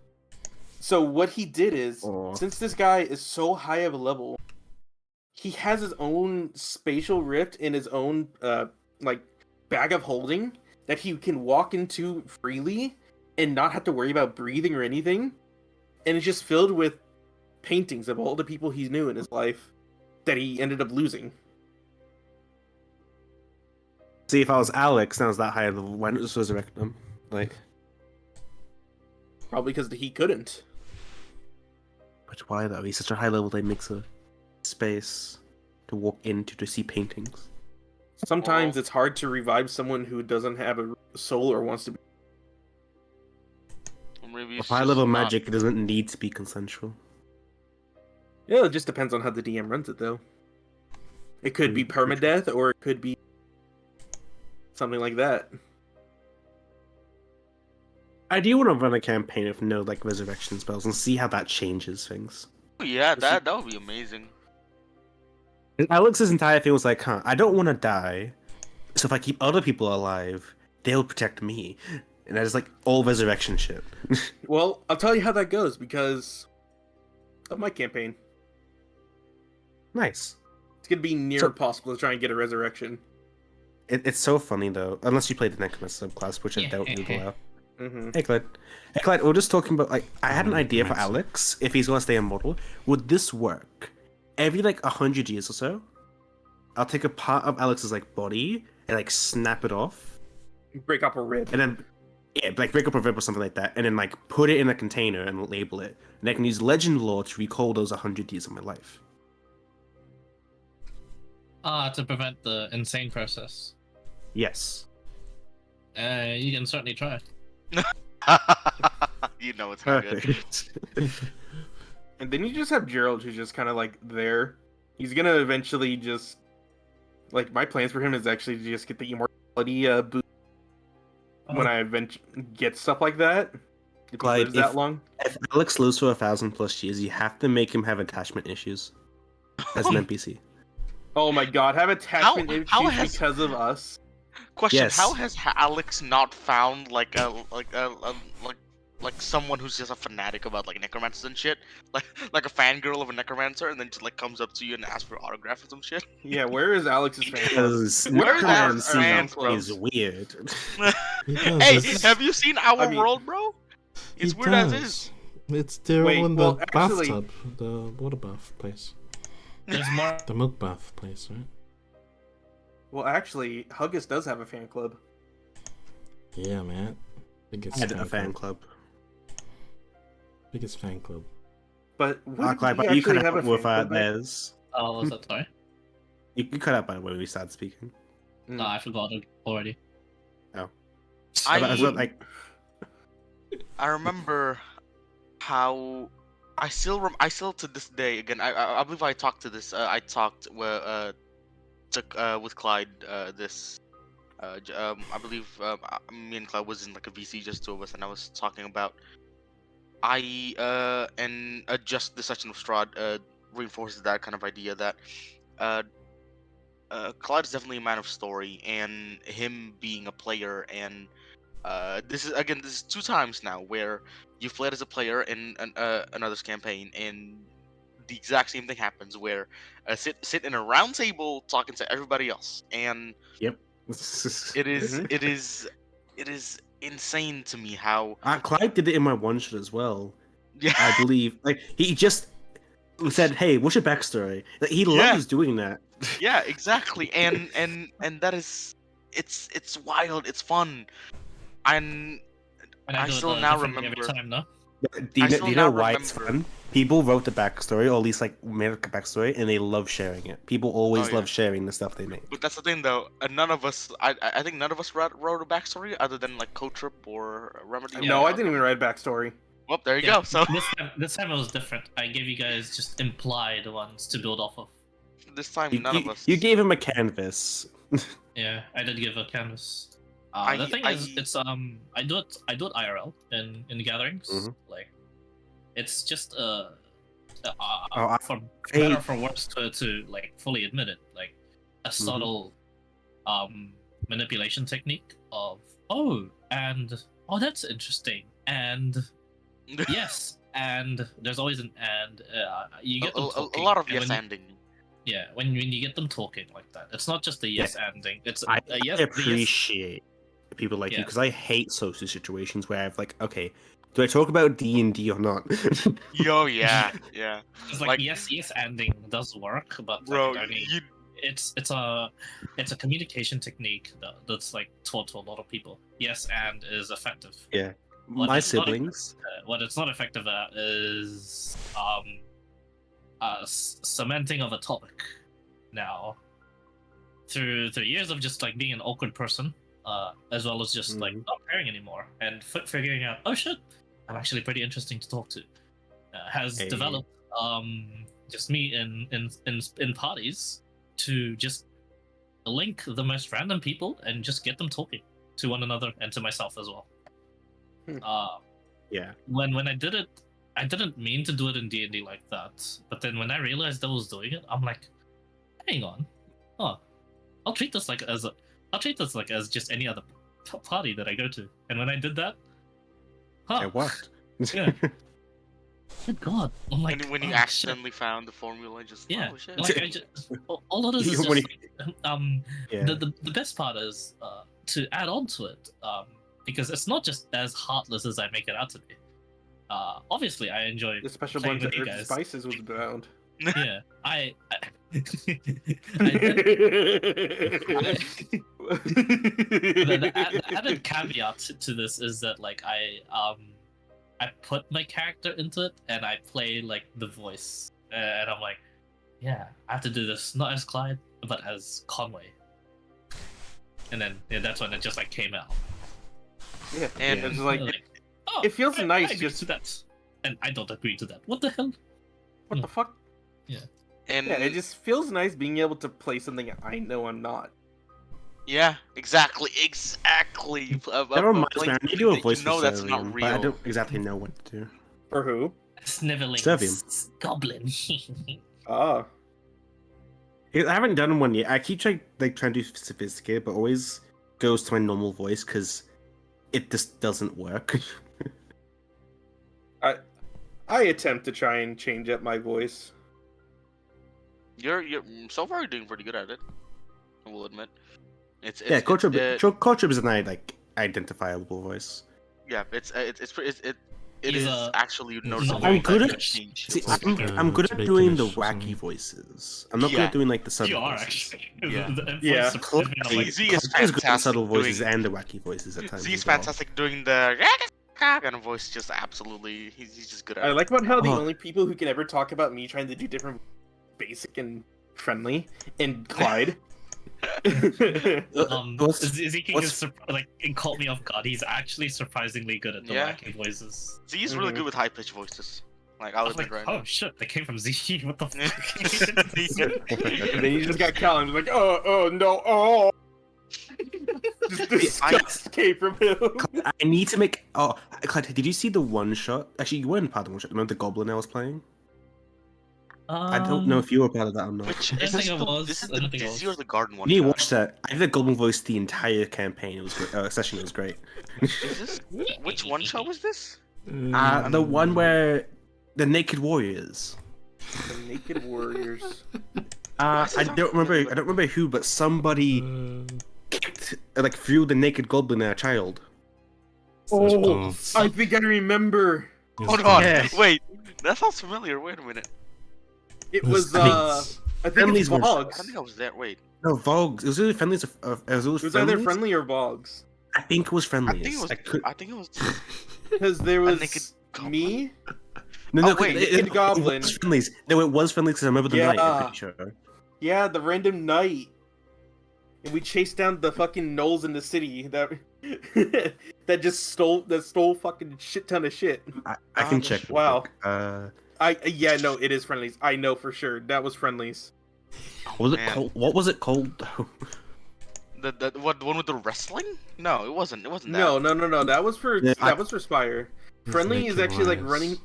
[SPEAKER 3] So what he did is,
[SPEAKER 1] Aw.
[SPEAKER 3] since this guy is so high of a level, he has his own spatial rift in his own like bag of holding that he can walk into freely and not have to worry about breathing or anything. And it's just filled with paintings of all the people he knew in his life that he ended up losing.
[SPEAKER 1] See, if I was Alex and I was that high level, why not just resurrect them? Like,
[SPEAKER 3] Probably because he couldn't.
[SPEAKER 1] But why though? He's such a high level that he makes a space to walk into to see paintings.
[SPEAKER 3] Sometimes it's hard to revive someone who doesn't have a soul or wants to be.
[SPEAKER 2] Maybe
[SPEAKER 1] With
[SPEAKER 2] it's
[SPEAKER 1] high
[SPEAKER 2] just
[SPEAKER 1] level
[SPEAKER 2] not-
[SPEAKER 1] magic, it doesn't need to be consensual.
[SPEAKER 3] Yeah, it just depends on how the DM runs it, though. It could be permadeath, or it could be something like that.
[SPEAKER 1] I do want to run a campaign with no like resurrection spells and see how that changes things.
[SPEAKER 2] Oh, yeah, that would be amazing.
[SPEAKER 1] And Alex's entire thing was like, I don't want to die, so if I keep other people alive, they'll protect me. And that is like all resurrection shit.
[SPEAKER 3] Well, I'll tell you how that goes, because of my campaign.
[SPEAKER 1] Nice.
[SPEAKER 3] It's going to be near
[SPEAKER 1] So-
[SPEAKER 3] impossible to try and get a resurrection.
[SPEAKER 1] It's so funny though, unless you play the Necromancer subclass, which I doubt you'd allow.
[SPEAKER 3] Mm-hmm.
[SPEAKER 1] Hey Clyde. Hey Clyde, we're just talking about like I had an idea for
[SPEAKER 6] Necromancer.
[SPEAKER 1] Alex if he's gonna stay immortal. Would this work? Every like 100 years or so, I'll take a part of Alex's like body and like snap it off,
[SPEAKER 3] Break up a rib.
[SPEAKER 1] and then like break up a rib or something like that, and then like put it in a container and label it, and I can use legend lore to recall those 100 years of my life.
[SPEAKER 4] To prevent the insane process.
[SPEAKER 1] Yes.
[SPEAKER 4] You can certainly try.
[SPEAKER 2] You know it's not good.
[SPEAKER 1] Perfect.
[SPEAKER 3] And then you just have Gerald, who's just kind of like there. He's going to eventually just... Like, my plans for him is actually to just get the immortality boost when I eventually get stuff like that. If he
[SPEAKER 1] Clyde,
[SPEAKER 3] lives that
[SPEAKER 1] if-
[SPEAKER 3] long.
[SPEAKER 1] If Alex lives for 1,000+ years, you have to make him have attachment issues as an NPC.
[SPEAKER 3] Oh my god, have attachment issues
[SPEAKER 2] how has-
[SPEAKER 3] because of us?
[SPEAKER 2] Question:
[SPEAKER 1] Yes.
[SPEAKER 2] How has Alex not found like someone who's just a fanatic about like necromancers and shit, like a fangirl of a necromancer, and then just like comes up to you and asks for autograph or some shit?
[SPEAKER 3] Yeah, where is Alex's fan club?
[SPEAKER 1] Because
[SPEAKER 2] Where is
[SPEAKER 3] Alex
[SPEAKER 1] necromancy
[SPEAKER 3] fan club?
[SPEAKER 1] is weird.
[SPEAKER 6] He does,
[SPEAKER 2] Hey,
[SPEAKER 6] it's-
[SPEAKER 2] have you seen our
[SPEAKER 3] I mean-
[SPEAKER 2] world, bro? It's
[SPEAKER 6] he
[SPEAKER 2] weird as
[SPEAKER 6] does.
[SPEAKER 2] is.
[SPEAKER 6] It's they're
[SPEAKER 3] Wait,
[SPEAKER 6] all in the
[SPEAKER 3] well, actually-
[SPEAKER 6] bathtub, the water bath place,
[SPEAKER 4] There's more.
[SPEAKER 6] the milk bath place, right?
[SPEAKER 3] Well, actually, Huggus does have a fan club.
[SPEAKER 6] Yeah, man. Biggest
[SPEAKER 1] I had a fan club.
[SPEAKER 6] Biggest fan club.
[SPEAKER 3] But what
[SPEAKER 1] Clyde, but you cut out with theirs.
[SPEAKER 4] Oh, was that sorry?
[SPEAKER 1] You cut out by the way we started speaking.
[SPEAKER 4] No, I forgot it already.
[SPEAKER 1] I was like,
[SPEAKER 2] I remember how I still to this day again. I believe I talked to this. I talked with Clyde. I believe me and Clyde was in like a VC, just two of us, and I was talking about just the Section of Strahd reinforces that kind of idea that Clyde is definitely a man of story, and him being a player, and this is 2 times now where you've played as a player in another's campaign, and the exact same thing happens where sit in a round table talking to everybody else, and
[SPEAKER 1] yep.
[SPEAKER 2] it is insane to me how
[SPEAKER 1] Clyde did it in my one shot as well.
[SPEAKER 2] yeah
[SPEAKER 1] I believe. Like he just said, "Hey, what's your backstory?" Like he
[SPEAKER 2] Yeah.
[SPEAKER 1] loves doing that.
[SPEAKER 2] yeah exactly, and that is it's wild, it's fun, and
[SPEAKER 4] And
[SPEAKER 2] I
[SPEAKER 4] do it,
[SPEAKER 2] still now
[SPEAKER 4] differently
[SPEAKER 2] remember-
[SPEAKER 4] every time, no?
[SPEAKER 1] Do
[SPEAKER 2] I
[SPEAKER 1] you
[SPEAKER 2] still
[SPEAKER 1] know
[SPEAKER 2] now
[SPEAKER 1] why it's
[SPEAKER 2] remember-
[SPEAKER 1] fun? People wrote the backstory, or at least like made a backstory, and they love sharing it. People always
[SPEAKER 2] Oh, yeah.
[SPEAKER 1] love sharing the stuff they make.
[SPEAKER 2] But that's the thing, though. None of us, I think none of us wrote a backstory other than like Cotrip or Remedy.
[SPEAKER 4] Yeah.
[SPEAKER 3] No, I didn't even write a backstory.
[SPEAKER 2] Well, there you
[SPEAKER 4] Yeah,
[SPEAKER 2] go. So
[SPEAKER 4] this time it was different. I gave you guys just implied ones to build off of.
[SPEAKER 2] this time,
[SPEAKER 1] You,
[SPEAKER 2] none of us.
[SPEAKER 1] you gave him a canvas.
[SPEAKER 4] Yeah, I did give a canvas.
[SPEAKER 2] I-
[SPEAKER 4] The thing is,
[SPEAKER 2] I-
[SPEAKER 4] it's I do it IRL in gatherings.
[SPEAKER 1] Mhm.
[SPEAKER 4] Like, it's just
[SPEAKER 1] I
[SPEAKER 4] for
[SPEAKER 1] hate-
[SPEAKER 4] better or for worse to like fully admit it, like a subtle manipulation technique of that's interesting, and yes, and there's always an and. You get them
[SPEAKER 2] a
[SPEAKER 4] talking,
[SPEAKER 2] lot of
[SPEAKER 4] and
[SPEAKER 2] yes
[SPEAKER 4] when you-
[SPEAKER 2] ending.
[SPEAKER 4] yeah, when you get them talking like that, it's not just the yes ending. It's
[SPEAKER 1] I
[SPEAKER 4] a yes. the yes-
[SPEAKER 1] appreciate people like you
[SPEAKER 4] Yeah.
[SPEAKER 1] because I hate social situations where I've like, okay, do I talk about D&D or not?
[SPEAKER 2] Yo, yeah, yeah,
[SPEAKER 4] It's like,
[SPEAKER 2] like-
[SPEAKER 4] yes ending does work, but
[SPEAKER 2] bro.
[SPEAKER 4] like, I mean,
[SPEAKER 2] You
[SPEAKER 4] it's a communication technique that's like taught to a lot of people. Yes and is effective.
[SPEAKER 1] my
[SPEAKER 4] it's not
[SPEAKER 1] siblings.
[SPEAKER 4] what it's not effective at is cementing of a topic. Now, through years of just like being an awkward person, as well as just like not caring anymore, and figuring out, oh shit, I'm actually pretty interesting to talk to, has developed just me in parties to just link the most random people and just get them talking to one another and to myself as well.
[SPEAKER 1] Yeah.
[SPEAKER 4] When I did it, I didn't mean to do it in D&D like that. But then when I realized I was doing it, I'm like, hang on, I'll treat this like as just any other party that I go to. And when I did that,
[SPEAKER 1] It worked.
[SPEAKER 4] Yeah. Good God! I'm like,
[SPEAKER 2] when you
[SPEAKER 4] oh,
[SPEAKER 2] accidentally found the formula, just
[SPEAKER 4] yeah,
[SPEAKER 2] oh shit.
[SPEAKER 4] like I just all it is
[SPEAKER 1] Even
[SPEAKER 4] just
[SPEAKER 1] when
[SPEAKER 4] the best part is to add on to it, because it's not just as heartless as I make it out to be. Obviously, I enjoy
[SPEAKER 3] The special
[SPEAKER 4] playing
[SPEAKER 3] blend
[SPEAKER 4] with
[SPEAKER 3] of
[SPEAKER 4] you
[SPEAKER 3] herbs and
[SPEAKER 4] guys.
[SPEAKER 3] spices was bound.
[SPEAKER 4] Yeah, I the added caveat to this is that like I put my character into it and I play like the voice, and I'm like, yeah, I have to do this not as Clyde but as Conway, and then that's when it just like came out.
[SPEAKER 3] Yeah,
[SPEAKER 2] And
[SPEAKER 3] it's like
[SPEAKER 4] oh,
[SPEAKER 3] it feels nice
[SPEAKER 4] I agree
[SPEAKER 3] just
[SPEAKER 4] to that, and I don't agree to that. What the hell?
[SPEAKER 3] what the fuck?
[SPEAKER 2] and
[SPEAKER 3] Yeah, it just feels nice being able to play something I know I'm not.
[SPEAKER 2] yeah, exactly.
[SPEAKER 1] That reminds me,
[SPEAKER 2] Like,
[SPEAKER 1] I need to do a
[SPEAKER 2] you
[SPEAKER 1] voice
[SPEAKER 2] know
[SPEAKER 1] for
[SPEAKER 2] that's
[SPEAKER 1] Servium,
[SPEAKER 2] not
[SPEAKER 1] but I
[SPEAKER 2] real.
[SPEAKER 1] don't exactly know what to do.
[SPEAKER 3] For who?
[SPEAKER 4] Sniveling
[SPEAKER 1] Servium.
[SPEAKER 4] goblin.
[SPEAKER 3] Ah.
[SPEAKER 1] I haven't done one yet. I keep trying to do sophisticated, but always goes to my normal voice because it just doesn't work.
[SPEAKER 3] I attempt to try and change up my voice.
[SPEAKER 2] You're so far you're doing pretty good at it. I will admit. It's
[SPEAKER 1] Yeah, culture is an identifiable voice.
[SPEAKER 2] yeah, it
[SPEAKER 4] He's
[SPEAKER 2] is actually
[SPEAKER 4] not
[SPEAKER 2] noticeable.
[SPEAKER 4] very
[SPEAKER 1] I'm good
[SPEAKER 2] that
[SPEAKER 1] at-
[SPEAKER 2] you change
[SPEAKER 1] See,
[SPEAKER 2] your
[SPEAKER 6] like,
[SPEAKER 2] voice.
[SPEAKER 1] I'm good
[SPEAKER 6] it's
[SPEAKER 1] at
[SPEAKER 6] bacon
[SPEAKER 1] doing the
[SPEAKER 6] or something.
[SPEAKER 1] wacky voices. I'm not good
[SPEAKER 2] Yeah.
[SPEAKER 1] at doing like the subtle
[SPEAKER 4] You are
[SPEAKER 1] voices.
[SPEAKER 4] actually.
[SPEAKER 2] Yeah.
[SPEAKER 4] The
[SPEAKER 3] Yeah.
[SPEAKER 4] voice surprised me, and I'm like,
[SPEAKER 2] Z is
[SPEAKER 1] Clyde is good at the
[SPEAKER 2] fantastic
[SPEAKER 1] subtle voices
[SPEAKER 2] doing-
[SPEAKER 1] and the wacky voices at times.
[SPEAKER 2] Z's
[SPEAKER 1] as well.
[SPEAKER 2] fantastic doing the kind of voice. Just absolutely, he's just good at
[SPEAKER 3] I
[SPEAKER 2] it.
[SPEAKER 3] like about how the
[SPEAKER 1] Oh.
[SPEAKER 3] only people who can ever talk about me trying to do different basic and friendly and Clyde.
[SPEAKER 4] Zking
[SPEAKER 1] what's-
[SPEAKER 4] is like it caught me off guard. He's actually surprisingly good at the
[SPEAKER 2] Yeah.
[SPEAKER 4] wacky voices.
[SPEAKER 2] Z is really
[SPEAKER 3] Mhm.
[SPEAKER 2] good with high pitched voices. Like
[SPEAKER 4] I
[SPEAKER 2] I'll
[SPEAKER 4] was
[SPEAKER 2] admit
[SPEAKER 4] like,
[SPEAKER 2] right
[SPEAKER 4] oh shit, they came from Z. What the fuck?
[SPEAKER 3] And then you just got Cal and was like, oh no, oh. Just disgust came from him.
[SPEAKER 1] I need to make. Oh, Clyde, did you see the one shot? Actually, you weren't part of the one shot. Remember the goblin I was playing? I don't know if you were part of that or not.
[SPEAKER 2] Which
[SPEAKER 4] I don't
[SPEAKER 2] is this?
[SPEAKER 4] think I was.
[SPEAKER 2] This is
[SPEAKER 4] I
[SPEAKER 2] the
[SPEAKER 4] don't think I
[SPEAKER 2] Dizzy or
[SPEAKER 4] was.
[SPEAKER 2] the Garden one?
[SPEAKER 1] You need to
[SPEAKER 2] shot?
[SPEAKER 1] watch that. I did the goblin voice the entire campaign. It was great. Session. It was great.
[SPEAKER 2] Is this which one shot was this?
[SPEAKER 1] The one where the naked warriors.
[SPEAKER 3] The Naked Warriors.
[SPEAKER 1] I don't remember. I don't remember who, but somebody kicked, like threw the naked goblin at a child.
[SPEAKER 3] Oh, I think I remember.
[SPEAKER 2] Hold on,
[SPEAKER 1] Yes.
[SPEAKER 2] wait, that sounds familiar. Wait a minute.
[SPEAKER 3] It was
[SPEAKER 1] I
[SPEAKER 3] think
[SPEAKER 1] Friendly's
[SPEAKER 3] it's
[SPEAKER 1] one shot.
[SPEAKER 3] Boggs.
[SPEAKER 2] I think I was there. Wait,
[SPEAKER 1] No, Vogs. It was either friendlies. It was
[SPEAKER 3] It was either
[SPEAKER 1] Friendlies?
[SPEAKER 3] Friendly or Boggs.
[SPEAKER 1] I think it was
[SPEAKER 2] I
[SPEAKER 1] friendlies.
[SPEAKER 2] think it was.
[SPEAKER 1] I
[SPEAKER 2] I think it was.
[SPEAKER 3] Because there
[SPEAKER 2] A naked
[SPEAKER 3] was
[SPEAKER 2] goblin?
[SPEAKER 3] me.
[SPEAKER 1] No,
[SPEAKER 2] Oh, wait,
[SPEAKER 3] Naked Goblin.
[SPEAKER 1] It was friendlies. No, it was friendlies because I remember the night. I'm
[SPEAKER 3] Yeah.
[SPEAKER 1] pretty sure.
[SPEAKER 3] Yeah, the random night. And we chased down the fucking gnolls in the city that that stole fucking shit ton of shit.
[SPEAKER 1] I can
[SPEAKER 2] Oh,
[SPEAKER 1] check. real
[SPEAKER 3] wow.
[SPEAKER 1] quick.
[SPEAKER 3] Yeah, no, it is Friendlies. I know for sure. That was Friendlies.
[SPEAKER 1] Was it
[SPEAKER 2] Man.
[SPEAKER 1] called? What was it called? though?
[SPEAKER 2] The one with the wrestling? No, it wasn't. It wasn't that.
[SPEAKER 3] No. That was for
[SPEAKER 1] Yeah,
[SPEAKER 3] that was for Spire.
[SPEAKER 6] It's
[SPEAKER 3] Friendly is
[SPEAKER 6] Naked
[SPEAKER 3] actually like
[SPEAKER 6] Warriors.
[SPEAKER 3] running.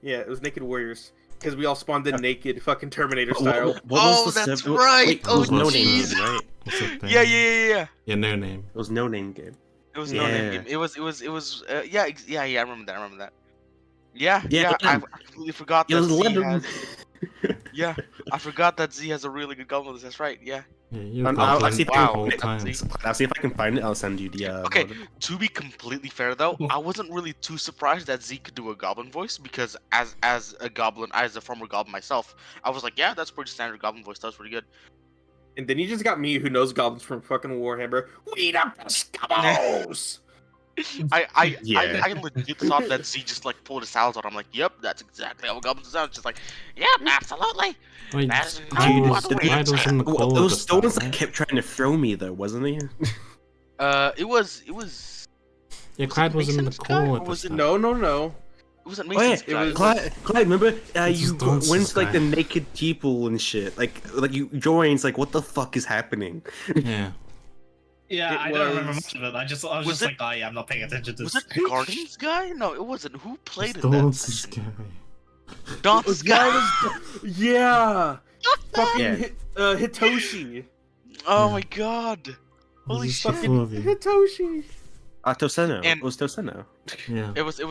[SPEAKER 3] Yeah, it was Naked Warriors because we all spawned in naked, fucking Terminator
[SPEAKER 1] What-
[SPEAKER 3] style.
[SPEAKER 1] what
[SPEAKER 2] Oh,
[SPEAKER 1] was the
[SPEAKER 2] that's
[SPEAKER 1] server-
[SPEAKER 2] right.
[SPEAKER 1] Wait, it
[SPEAKER 2] Oh,
[SPEAKER 1] was no name
[SPEAKER 2] jeez.
[SPEAKER 1] game, right?
[SPEAKER 6] What's that thing?
[SPEAKER 2] Yeah.
[SPEAKER 6] Yeah, no name.
[SPEAKER 1] It was no name game.
[SPEAKER 2] It was no name
[SPEAKER 1] Yeah.
[SPEAKER 2] game. It was. Yeah. I remember that. Yeah.
[SPEAKER 1] Yeah,
[SPEAKER 2] I completely forgot
[SPEAKER 1] It
[SPEAKER 2] that
[SPEAKER 1] was
[SPEAKER 2] Z
[SPEAKER 1] 11.
[SPEAKER 2] has. Yeah, I forgot that Z has a really good goblin. That's right. Yeah.
[SPEAKER 6] Yeah, you're
[SPEAKER 1] I'll
[SPEAKER 6] goblin
[SPEAKER 1] see if
[SPEAKER 6] the
[SPEAKER 2] I-
[SPEAKER 6] whole
[SPEAKER 2] wow.
[SPEAKER 6] time.
[SPEAKER 1] I'll see if I can find it. I'll send you the.
[SPEAKER 2] Okay,
[SPEAKER 1] model.
[SPEAKER 2] to be completely fair though, I wasn't really too surprised that Z could do a goblin voice because as a former goblin myself, I was like, yeah, that's pretty standard goblin voice. That was pretty good.
[SPEAKER 3] And then you just got me who knows goblins from fucking Warhammer. We the Eskimos!
[SPEAKER 1] Yeah.
[SPEAKER 2] I legit thought that Z just like pulled his sounds out. I'm like, yep, that's exactly how goblins sound. Just like, yep, absolutely.
[SPEAKER 6] Wait,
[SPEAKER 2] That's
[SPEAKER 6] Clyde
[SPEAKER 2] not
[SPEAKER 6] was,
[SPEAKER 2] the way
[SPEAKER 6] Clyde
[SPEAKER 2] it's
[SPEAKER 6] was in the
[SPEAKER 1] Well,
[SPEAKER 6] call
[SPEAKER 1] it
[SPEAKER 6] at the
[SPEAKER 1] was the
[SPEAKER 6] start,
[SPEAKER 1] ones that
[SPEAKER 6] right?
[SPEAKER 1] kept trying to throw me though, wasn't he?
[SPEAKER 2] It was
[SPEAKER 6] Yeah,
[SPEAKER 2] was
[SPEAKER 6] Clyde
[SPEAKER 2] it
[SPEAKER 6] was in the
[SPEAKER 2] Mason's guy,
[SPEAKER 6] call
[SPEAKER 2] or
[SPEAKER 6] at the
[SPEAKER 2] was it
[SPEAKER 6] start.
[SPEAKER 3] No.
[SPEAKER 2] it wasn't
[SPEAKER 1] Oh yeah,
[SPEAKER 2] Mason's guy.
[SPEAKER 3] was-
[SPEAKER 1] Clyde, remember?
[SPEAKER 6] It's
[SPEAKER 1] You
[SPEAKER 6] just Dance's
[SPEAKER 1] went to like the
[SPEAKER 6] guy.
[SPEAKER 1] naked people and shit. Like you joined. It's like, what the fuck is happening?
[SPEAKER 6] Yeah.
[SPEAKER 4] Yeah,
[SPEAKER 3] It
[SPEAKER 4] I don't remember
[SPEAKER 3] was-
[SPEAKER 4] much of it. I was
[SPEAKER 2] Was
[SPEAKER 4] just
[SPEAKER 2] it-
[SPEAKER 4] like, oh yeah, I'm not paying attention to
[SPEAKER 2] Was
[SPEAKER 4] this.
[SPEAKER 2] it Garden's guy? No, it wasn't. Who played
[SPEAKER 6] It's
[SPEAKER 2] in that
[SPEAKER 6] Dance's
[SPEAKER 2] session?
[SPEAKER 6] guy.
[SPEAKER 2] Dance's guy.
[SPEAKER 3] Yeah. Fucking
[SPEAKER 1] Yeah.
[SPEAKER 3] Hitoshi.
[SPEAKER 2] Oh
[SPEAKER 6] Yeah.
[SPEAKER 2] my god. Holy
[SPEAKER 6] It's just the
[SPEAKER 2] shit.
[SPEAKER 6] four of you.
[SPEAKER 3] Hitoshi.
[SPEAKER 1] Toseno.
[SPEAKER 2] And-
[SPEAKER 1] It was Toseno.
[SPEAKER 6] Yeah.
[SPEAKER 2] It was
[SPEAKER 3] Wait,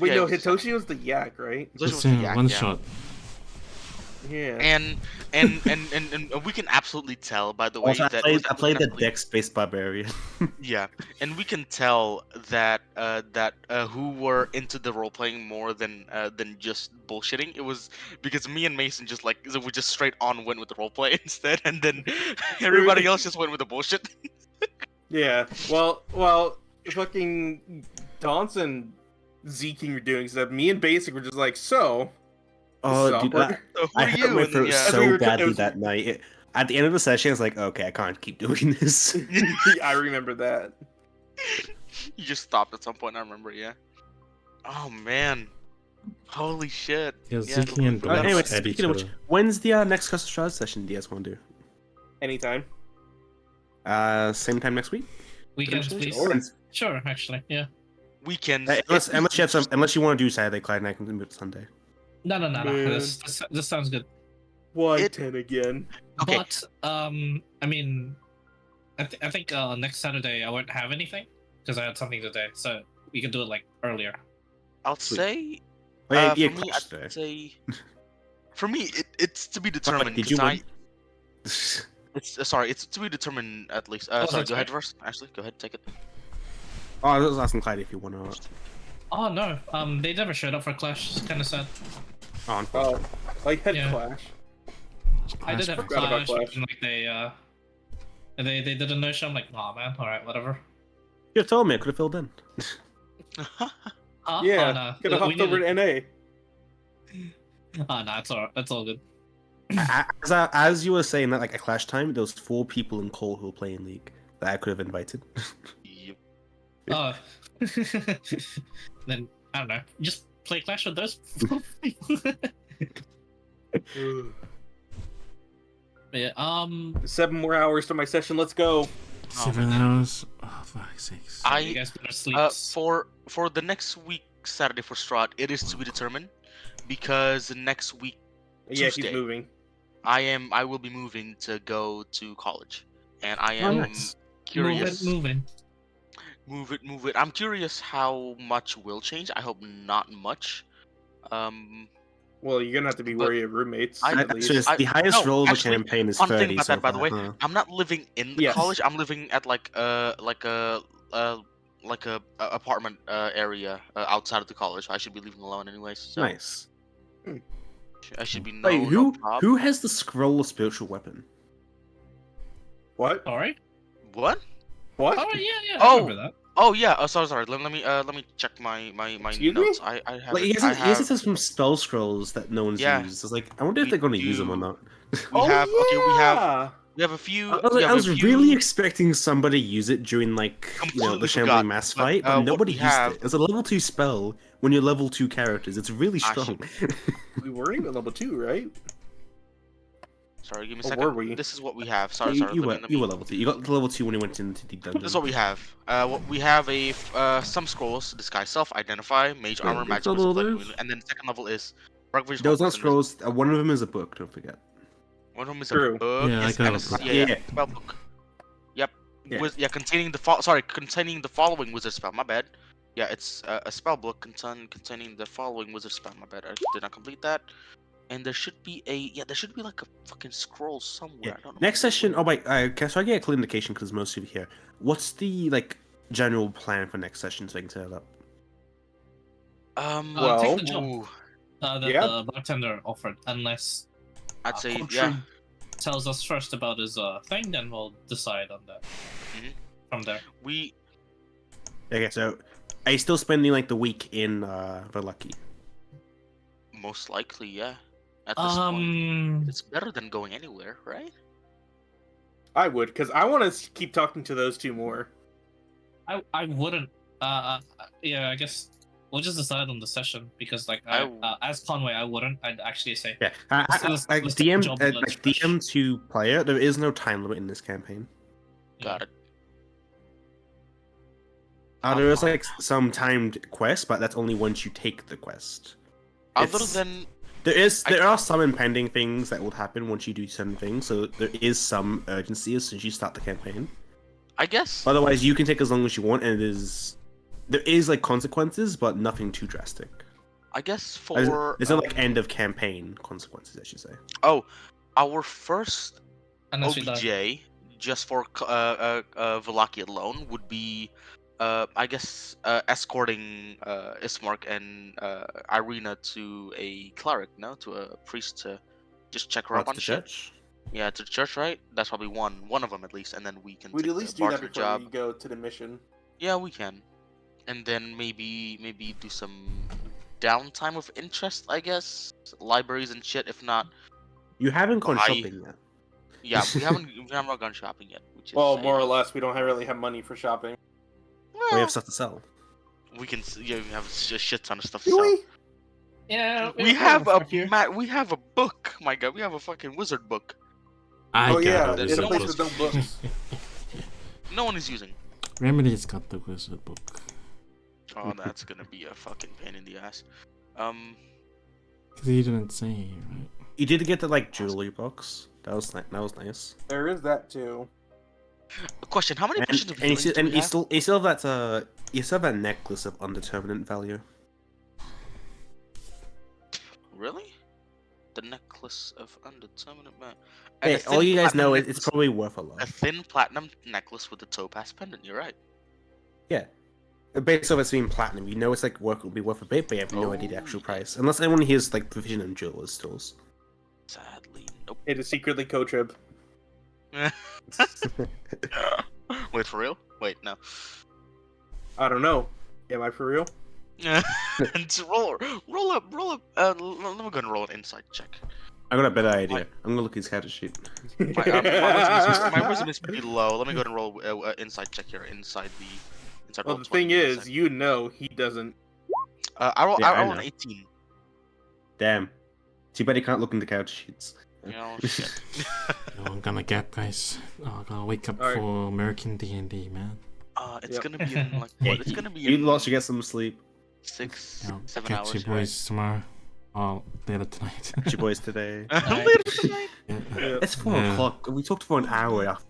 [SPEAKER 2] yeah,
[SPEAKER 3] no,
[SPEAKER 2] it was-
[SPEAKER 3] Hitoshi was the yak, right?
[SPEAKER 2] Hitoshi was
[SPEAKER 6] Just
[SPEAKER 2] the
[SPEAKER 6] in
[SPEAKER 2] yak,
[SPEAKER 6] one
[SPEAKER 2] yeah.
[SPEAKER 6] shot.
[SPEAKER 3] Yeah.
[SPEAKER 2] And we can absolutely tell by the way
[SPEAKER 1] Also,
[SPEAKER 2] that
[SPEAKER 1] I played the Dex-based barbarian.
[SPEAKER 2] Yeah, and we can tell that who were into the role playing more than just bullshitting. It was because me and Mason just like we just straight on went with the role play instead, and then everybody else just went with the bullshit.
[SPEAKER 3] Yeah. Well, fucking Dance and zking were doing stuff. Me and Basic were just like, so. This is
[SPEAKER 1] Oh, dude,
[SPEAKER 3] awkward.
[SPEAKER 2] So who
[SPEAKER 1] I
[SPEAKER 2] are
[SPEAKER 1] hurt
[SPEAKER 2] you?
[SPEAKER 1] my
[SPEAKER 2] And then,
[SPEAKER 1] throat
[SPEAKER 2] yeah.
[SPEAKER 3] we were
[SPEAKER 1] so badly
[SPEAKER 3] it
[SPEAKER 1] that night. At the end of the session, I was like, okay, I can't keep doing this.
[SPEAKER 3] I remember that.
[SPEAKER 2] You just stopped at some point. I remember. Yeah. Oh man. Holy shit.
[SPEAKER 6] Yeah,
[SPEAKER 2] Yeah,
[SPEAKER 6] Ziki and
[SPEAKER 2] but
[SPEAKER 6] Dance
[SPEAKER 1] anyway,
[SPEAKER 6] at each
[SPEAKER 1] speaking of which,
[SPEAKER 6] other.
[SPEAKER 1] when's the next Curse of Strahd session? Do you guys want to do?
[SPEAKER 3] Anytime.
[SPEAKER 1] Same time next week?
[SPEAKER 4] Weekends,
[SPEAKER 1] Potentially?
[SPEAKER 4] please.
[SPEAKER 1] Or-
[SPEAKER 4] Sure, actually, yeah.
[SPEAKER 2] Weekends.
[SPEAKER 1] Unless you want to do Saturday, Clyde and I can move it to Sunday.
[SPEAKER 4] No.
[SPEAKER 3] Man.
[SPEAKER 4] This sounds good.
[SPEAKER 3] Why
[SPEAKER 2] It-
[SPEAKER 3] 10 again?
[SPEAKER 2] Okay.
[SPEAKER 4] But I mean, I think next Saturday I won't have anything because I had something today, so we can do it like earlier.
[SPEAKER 2] I'll
[SPEAKER 1] Sweet.
[SPEAKER 2] say.
[SPEAKER 1] Oh, yeah,
[SPEAKER 2] For
[SPEAKER 1] yeah,
[SPEAKER 2] me,
[SPEAKER 1] Clash
[SPEAKER 2] I'd
[SPEAKER 1] today.
[SPEAKER 2] say. For me, it's to be determined.
[SPEAKER 1] did you
[SPEAKER 2] 'cause
[SPEAKER 1] win?
[SPEAKER 2] It's sorry. It's to be determined at least.
[SPEAKER 4] Oh,
[SPEAKER 2] Sorry.
[SPEAKER 4] that's
[SPEAKER 2] Go ahead
[SPEAKER 4] right.
[SPEAKER 2] first. Ashley, go ahead. Take it.
[SPEAKER 1] Oh, I was asking Clyde if you want to.
[SPEAKER 4] Oh no, they never showed up for Clash. It's kind of sad.
[SPEAKER 1] Oh, unfortunately.
[SPEAKER 3] Oh, I had
[SPEAKER 4] Yeah.
[SPEAKER 3] Clash.
[SPEAKER 4] I did have
[SPEAKER 3] Forgot about
[SPEAKER 4] Clash,
[SPEAKER 3] Clash.
[SPEAKER 4] and like they did a no show. I'm like, oh man, all right, whatever.
[SPEAKER 1] You have told me I could have filled in.
[SPEAKER 4] Huh?
[SPEAKER 3] Yeah,
[SPEAKER 4] Oh, no.
[SPEAKER 3] could have
[SPEAKER 4] We
[SPEAKER 3] hopped over
[SPEAKER 4] needed-
[SPEAKER 3] to NA.
[SPEAKER 4] Oh no, it's alright. It's all good.
[SPEAKER 1] As you were saying that, like at Clash time, there was 4 people in Cole who were playing League that I could have invited.
[SPEAKER 2] Yep.
[SPEAKER 4] Oh. Then I don't know. Just play Clash with those. But yeah.
[SPEAKER 3] 7 more hours to my session. Let's go.
[SPEAKER 6] 7 hours? Oh, fuck's sakes.
[SPEAKER 4] You guys better sleep.
[SPEAKER 2] For the next week Saturday for Strahd, it is to be determined because next week
[SPEAKER 3] Yeah,
[SPEAKER 2] Tuesday.
[SPEAKER 3] he's moving.
[SPEAKER 2] I will be moving to go to college, and I
[SPEAKER 1] Oh,
[SPEAKER 2] am
[SPEAKER 1] nice.
[SPEAKER 2] curious.
[SPEAKER 4] Move it.
[SPEAKER 2] Move it. I'm curious how much will change. I hope not much.
[SPEAKER 3] Well, you're gonna have to be
[SPEAKER 2] But
[SPEAKER 3] wary of roommates.
[SPEAKER 2] I-
[SPEAKER 3] at least.
[SPEAKER 1] Actually, the highest
[SPEAKER 2] no,
[SPEAKER 1] roll of the
[SPEAKER 2] actually,
[SPEAKER 1] campaign is
[SPEAKER 2] fun thing
[SPEAKER 1] 30
[SPEAKER 2] about
[SPEAKER 1] so
[SPEAKER 2] that, by the
[SPEAKER 1] far,
[SPEAKER 2] way,
[SPEAKER 1] huh?
[SPEAKER 2] I'm not living in the
[SPEAKER 3] Yes.
[SPEAKER 2] college. I'm living at like a apartment area outside of the college. I should be leaving alone anyways. So
[SPEAKER 1] Nice.
[SPEAKER 2] I should be no,
[SPEAKER 1] Wait,
[SPEAKER 2] no problem.
[SPEAKER 1] who has the scroll of spiritual weapon?
[SPEAKER 3] What?
[SPEAKER 4] Alright.
[SPEAKER 2] What?
[SPEAKER 3] What?
[SPEAKER 4] Oh yeah.
[SPEAKER 2] Oh.
[SPEAKER 4] I remember that.
[SPEAKER 2] Oh yeah. Oh, sorry. Let me check my
[SPEAKER 3] Excuse me?
[SPEAKER 2] notes. I have.
[SPEAKER 1] Like,
[SPEAKER 2] it-
[SPEAKER 1] he
[SPEAKER 2] I
[SPEAKER 1] has
[SPEAKER 2] have
[SPEAKER 1] some spell scrolls that no one's
[SPEAKER 2] Yeah.
[SPEAKER 1] used. It's like, I wonder if
[SPEAKER 2] We
[SPEAKER 1] they're going to use them or
[SPEAKER 2] do.
[SPEAKER 1] not.
[SPEAKER 2] we have. Okay,
[SPEAKER 3] yeah!
[SPEAKER 2] we have a few.
[SPEAKER 1] I was,
[SPEAKER 2] we
[SPEAKER 1] like, I
[SPEAKER 2] have
[SPEAKER 1] was
[SPEAKER 2] a few-
[SPEAKER 1] really expecting somebody to use it during, like, the
[SPEAKER 2] Completely
[SPEAKER 1] Shambling
[SPEAKER 2] forgot,
[SPEAKER 1] Mass
[SPEAKER 2] but,
[SPEAKER 1] fight, but
[SPEAKER 2] what
[SPEAKER 1] nobody
[SPEAKER 2] we
[SPEAKER 1] used
[SPEAKER 2] have-
[SPEAKER 1] it. It's a level 2 spell when you're level 2 characters. It's really
[SPEAKER 2] I
[SPEAKER 1] strong.
[SPEAKER 3] We were even level 2, right?
[SPEAKER 2] Sorry, give me a
[SPEAKER 3] Or
[SPEAKER 2] second.
[SPEAKER 3] were we?
[SPEAKER 2] This is what we have. Sorry,
[SPEAKER 1] you,
[SPEAKER 2] sorry.
[SPEAKER 1] you,
[SPEAKER 2] let
[SPEAKER 1] were,
[SPEAKER 2] me- let
[SPEAKER 1] you
[SPEAKER 2] me-
[SPEAKER 1] were level 2. You got to level 2 when you went into the dungeon.
[SPEAKER 2] This is what we have. What we have some scrolls: disguise self, identify, mage
[SPEAKER 1] Yeah,
[SPEAKER 2] armor,
[SPEAKER 1] it's
[SPEAKER 2] magic
[SPEAKER 1] all
[SPEAKER 2] missile,
[SPEAKER 1] those.
[SPEAKER 2] community, and then the second level is dark vision.
[SPEAKER 1] Those
[SPEAKER 2] Hawk,
[SPEAKER 1] are
[SPEAKER 2] and this-
[SPEAKER 1] scrolls. One of them is a book, don't forget.
[SPEAKER 2] One of them is
[SPEAKER 3] True.
[SPEAKER 2] a book.
[SPEAKER 6] Yeah, I
[SPEAKER 2] yes,
[SPEAKER 6] got
[SPEAKER 2] and
[SPEAKER 6] a
[SPEAKER 2] it's-
[SPEAKER 6] book.
[SPEAKER 2] Yeah,
[SPEAKER 1] Yeah.
[SPEAKER 2] spell book. Yep.
[SPEAKER 1] Yeah.
[SPEAKER 2] Containing containing the following wizard spell. My bad. Yeah, it's a spell book containing the following wizard spell. My bad. I did not complete that. And there should be like a fucking scroll somewhere.
[SPEAKER 1] Yeah.
[SPEAKER 2] I don't know.
[SPEAKER 1] Next session. Oh wait, so I get a clear indication because most of you here. What's the like general plan for next session so I can set it up?
[SPEAKER 3] Well,
[SPEAKER 4] take the job
[SPEAKER 2] ooh,
[SPEAKER 4] that
[SPEAKER 3] yeah.
[SPEAKER 4] the bartender offered, unless
[SPEAKER 2] I'd say
[SPEAKER 4] Coach
[SPEAKER 2] yeah.
[SPEAKER 4] tells us first about his thing, then we'll decide on that.
[SPEAKER 2] Mhm.
[SPEAKER 4] From there.
[SPEAKER 2] We
[SPEAKER 1] Okay, so are you still spending like the week in Velaki?
[SPEAKER 2] Most likely, yeah. At this point,
[SPEAKER 4] Um,
[SPEAKER 2] it's better than going anywhere, right?
[SPEAKER 3] I would, because I want to keep talking to those two more.
[SPEAKER 4] I wouldn't. Yeah, I guess we'll just decide on the session because, like, as Conway, I wouldn't. I'd actually say.
[SPEAKER 1] Yeah,
[SPEAKER 4] let's
[SPEAKER 1] like
[SPEAKER 4] take the job
[SPEAKER 1] like
[SPEAKER 4] that's fresh.
[SPEAKER 1] DM to player, there is no time limit in this campaign.
[SPEAKER 2] Got it.
[SPEAKER 1] There is like some timed quest, but that's only once you take the quest.
[SPEAKER 2] Other
[SPEAKER 1] It's-
[SPEAKER 2] than
[SPEAKER 1] there are some impending things that will happen once you do certain things, so there is some urgency as soon as you start the campaign.
[SPEAKER 2] I guess
[SPEAKER 1] Otherwise, you can take as long as you want, and there is like consequences, but nothing too drastic.
[SPEAKER 2] for
[SPEAKER 1] There's no like end of campaign consequences, I should say.
[SPEAKER 2] our first
[SPEAKER 4] Unless we die.
[SPEAKER 2] OBJ just for Velaki alone would be I guess escorting Ismark and Irina to a cleric, no, to a priest to just check her
[SPEAKER 1] Or
[SPEAKER 2] up
[SPEAKER 1] to
[SPEAKER 2] on
[SPEAKER 1] the
[SPEAKER 2] shit.
[SPEAKER 1] church.
[SPEAKER 2] Yeah, to the church, right? That's probably one of them at least, and then we can
[SPEAKER 3] We'd
[SPEAKER 2] take
[SPEAKER 3] at least
[SPEAKER 2] the
[SPEAKER 3] do that
[SPEAKER 2] bartender
[SPEAKER 3] before
[SPEAKER 2] job.
[SPEAKER 3] we go to the mission.
[SPEAKER 2] Yeah, we can, and then maybe do some downtime of interest, I guess, libraries and shit. If not,
[SPEAKER 1] You haven't gone
[SPEAKER 2] Bye.
[SPEAKER 1] shopping yet.
[SPEAKER 2] yeah, we haven't gone shopping yet, which is
[SPEAKER 3] Well, more or less, we don't really have money for shopping.
[SPEAKER 1] We have stuff to sell.
[SPEAKER 2] we can yeah, we have a shit ton of stuff to
[SPEAKER 3] Do
[SPEAKER 2] sell.
[SPEAKER 3] we?
[SPEAKER 4] Yeah,
[SPEAKER 2] We have we have a book, my god. We have a fucking wizard book.
[SPEAKER 6] I
[SPEAKER 3] Oh yeah,
[SPEAKER 6] got a
[SPEAKER 3] in a
[SPEAKER 6] wizard
[SPEAKER 3] place
[SPEAKER 6] book.
[SPEAKER 3] with no books.
[SPEAKER 2] No one is using.
[SPEAKER 6] Remedy's got the wizard book.
[SPEAKER 2] Oh, that's gonna be a fucking pain in the ass.
[SPEAKER 6] Because he didn't say, right?
[SPEAKER 1] You did get the like jewelry box. That was nice.
[SPEAKER 3] There is that too.
[SPEAKER 2] A question: how many
[SPEAKER 1] And,
[SPEAKER 2] potions of
[SPEAKER 1] and, you,
[SPEAKER 2] healing
[SPEAKER 1] still,
[SPEAKER 2] do
[SPEAKER 1] and
[SPEAKER 2] we
[SPEAKER 1] you
[SPEAKER 2] have?
[SPEAKER 1] still have that you still have that necklace of undeterminate value.
[SPEAKER 2] Really? The necklace of undeterminate man.
[SPEAKER 1] Hey, all you guys know is it's probably worth a
[SPEAKER 2] a
[SPEAKER 1] lot.
[SPEAKER 2] thin platinum necklace with a topaz pendant. You're right.
[SPEAKER 1] Yeah. Based off it's being platinum, you know it's like will be worth a bit, but you have no idea the actual price. Unless anyone here's like provision in jewelers stores.
[SPEAKER 2] Sadly, nope.
[SPEAKER 3] It is secretly Co-Trib.
[SPEAKER 2] Wait, for real? Wait, no.
[SPEAKER 3] I don't know. Am I for real?
[SPEAKER 2] And roll up. Let me go and roll an insight check.
[SPEAKER 1] I got a better idea. I'm gonna look at his character sheet.
[SPEAKER 2] My wisdom is pretty low. Let me go ahead and roll an insight check here inside the.
[SPEAKER 3] Well,
[SPEAKER 2] roll
[SPEAKER 3] the thing
[SPEAKER 2] 20
[SPEAKER 3] is,
[SPEAKER 2] inside.
[SPEAKER 3] you know he doesn't.
[SPEAKER 2] I roll
[SPEAKER 1] Yeah, I
[SPEAKER 2] an
[SPEAKER 1] know.
[SPEAKER 2] 18.
[SPEAKER 1] Damn. Too bad he can't look into character sheets.
[SPEAKER 2] You know, shit.
[SPEAKER 6] No, I'm gonna get, guys. Oh, I gotta wake up
[SPEAKER 3] Alright.
[SPEAKER 6] for American D&D, man.
[SPEAKER 2] It's
[SPEAKER 3] Yep.
[SPEAKER 2] gonna be in like
[SPEAKER 1] Yeah,
[SPEAKER 2] what? It's gonna be
[SPEAKER 1] you
[SPEAKER 2] in
[SPEAKER 1] lot should get some sleep.
[SPEAKER 2] 7
[SPEAKER 6] Get
[SPEAKER 2] hours.
[SPEAKER 6] you boys tomorrow. Oh, later tonight.
[SPEAKER 1] Your boys today.
[SPEAKER 2] Right? Later tonight.
[SPEAKER 6] Yeah.
[SPEAKER 3] Yeah.
[SPEAKER 1] It's 4
[SPEAKER 6] Yeah.
[SPEAKER 1] o'clock. We talked for an hour after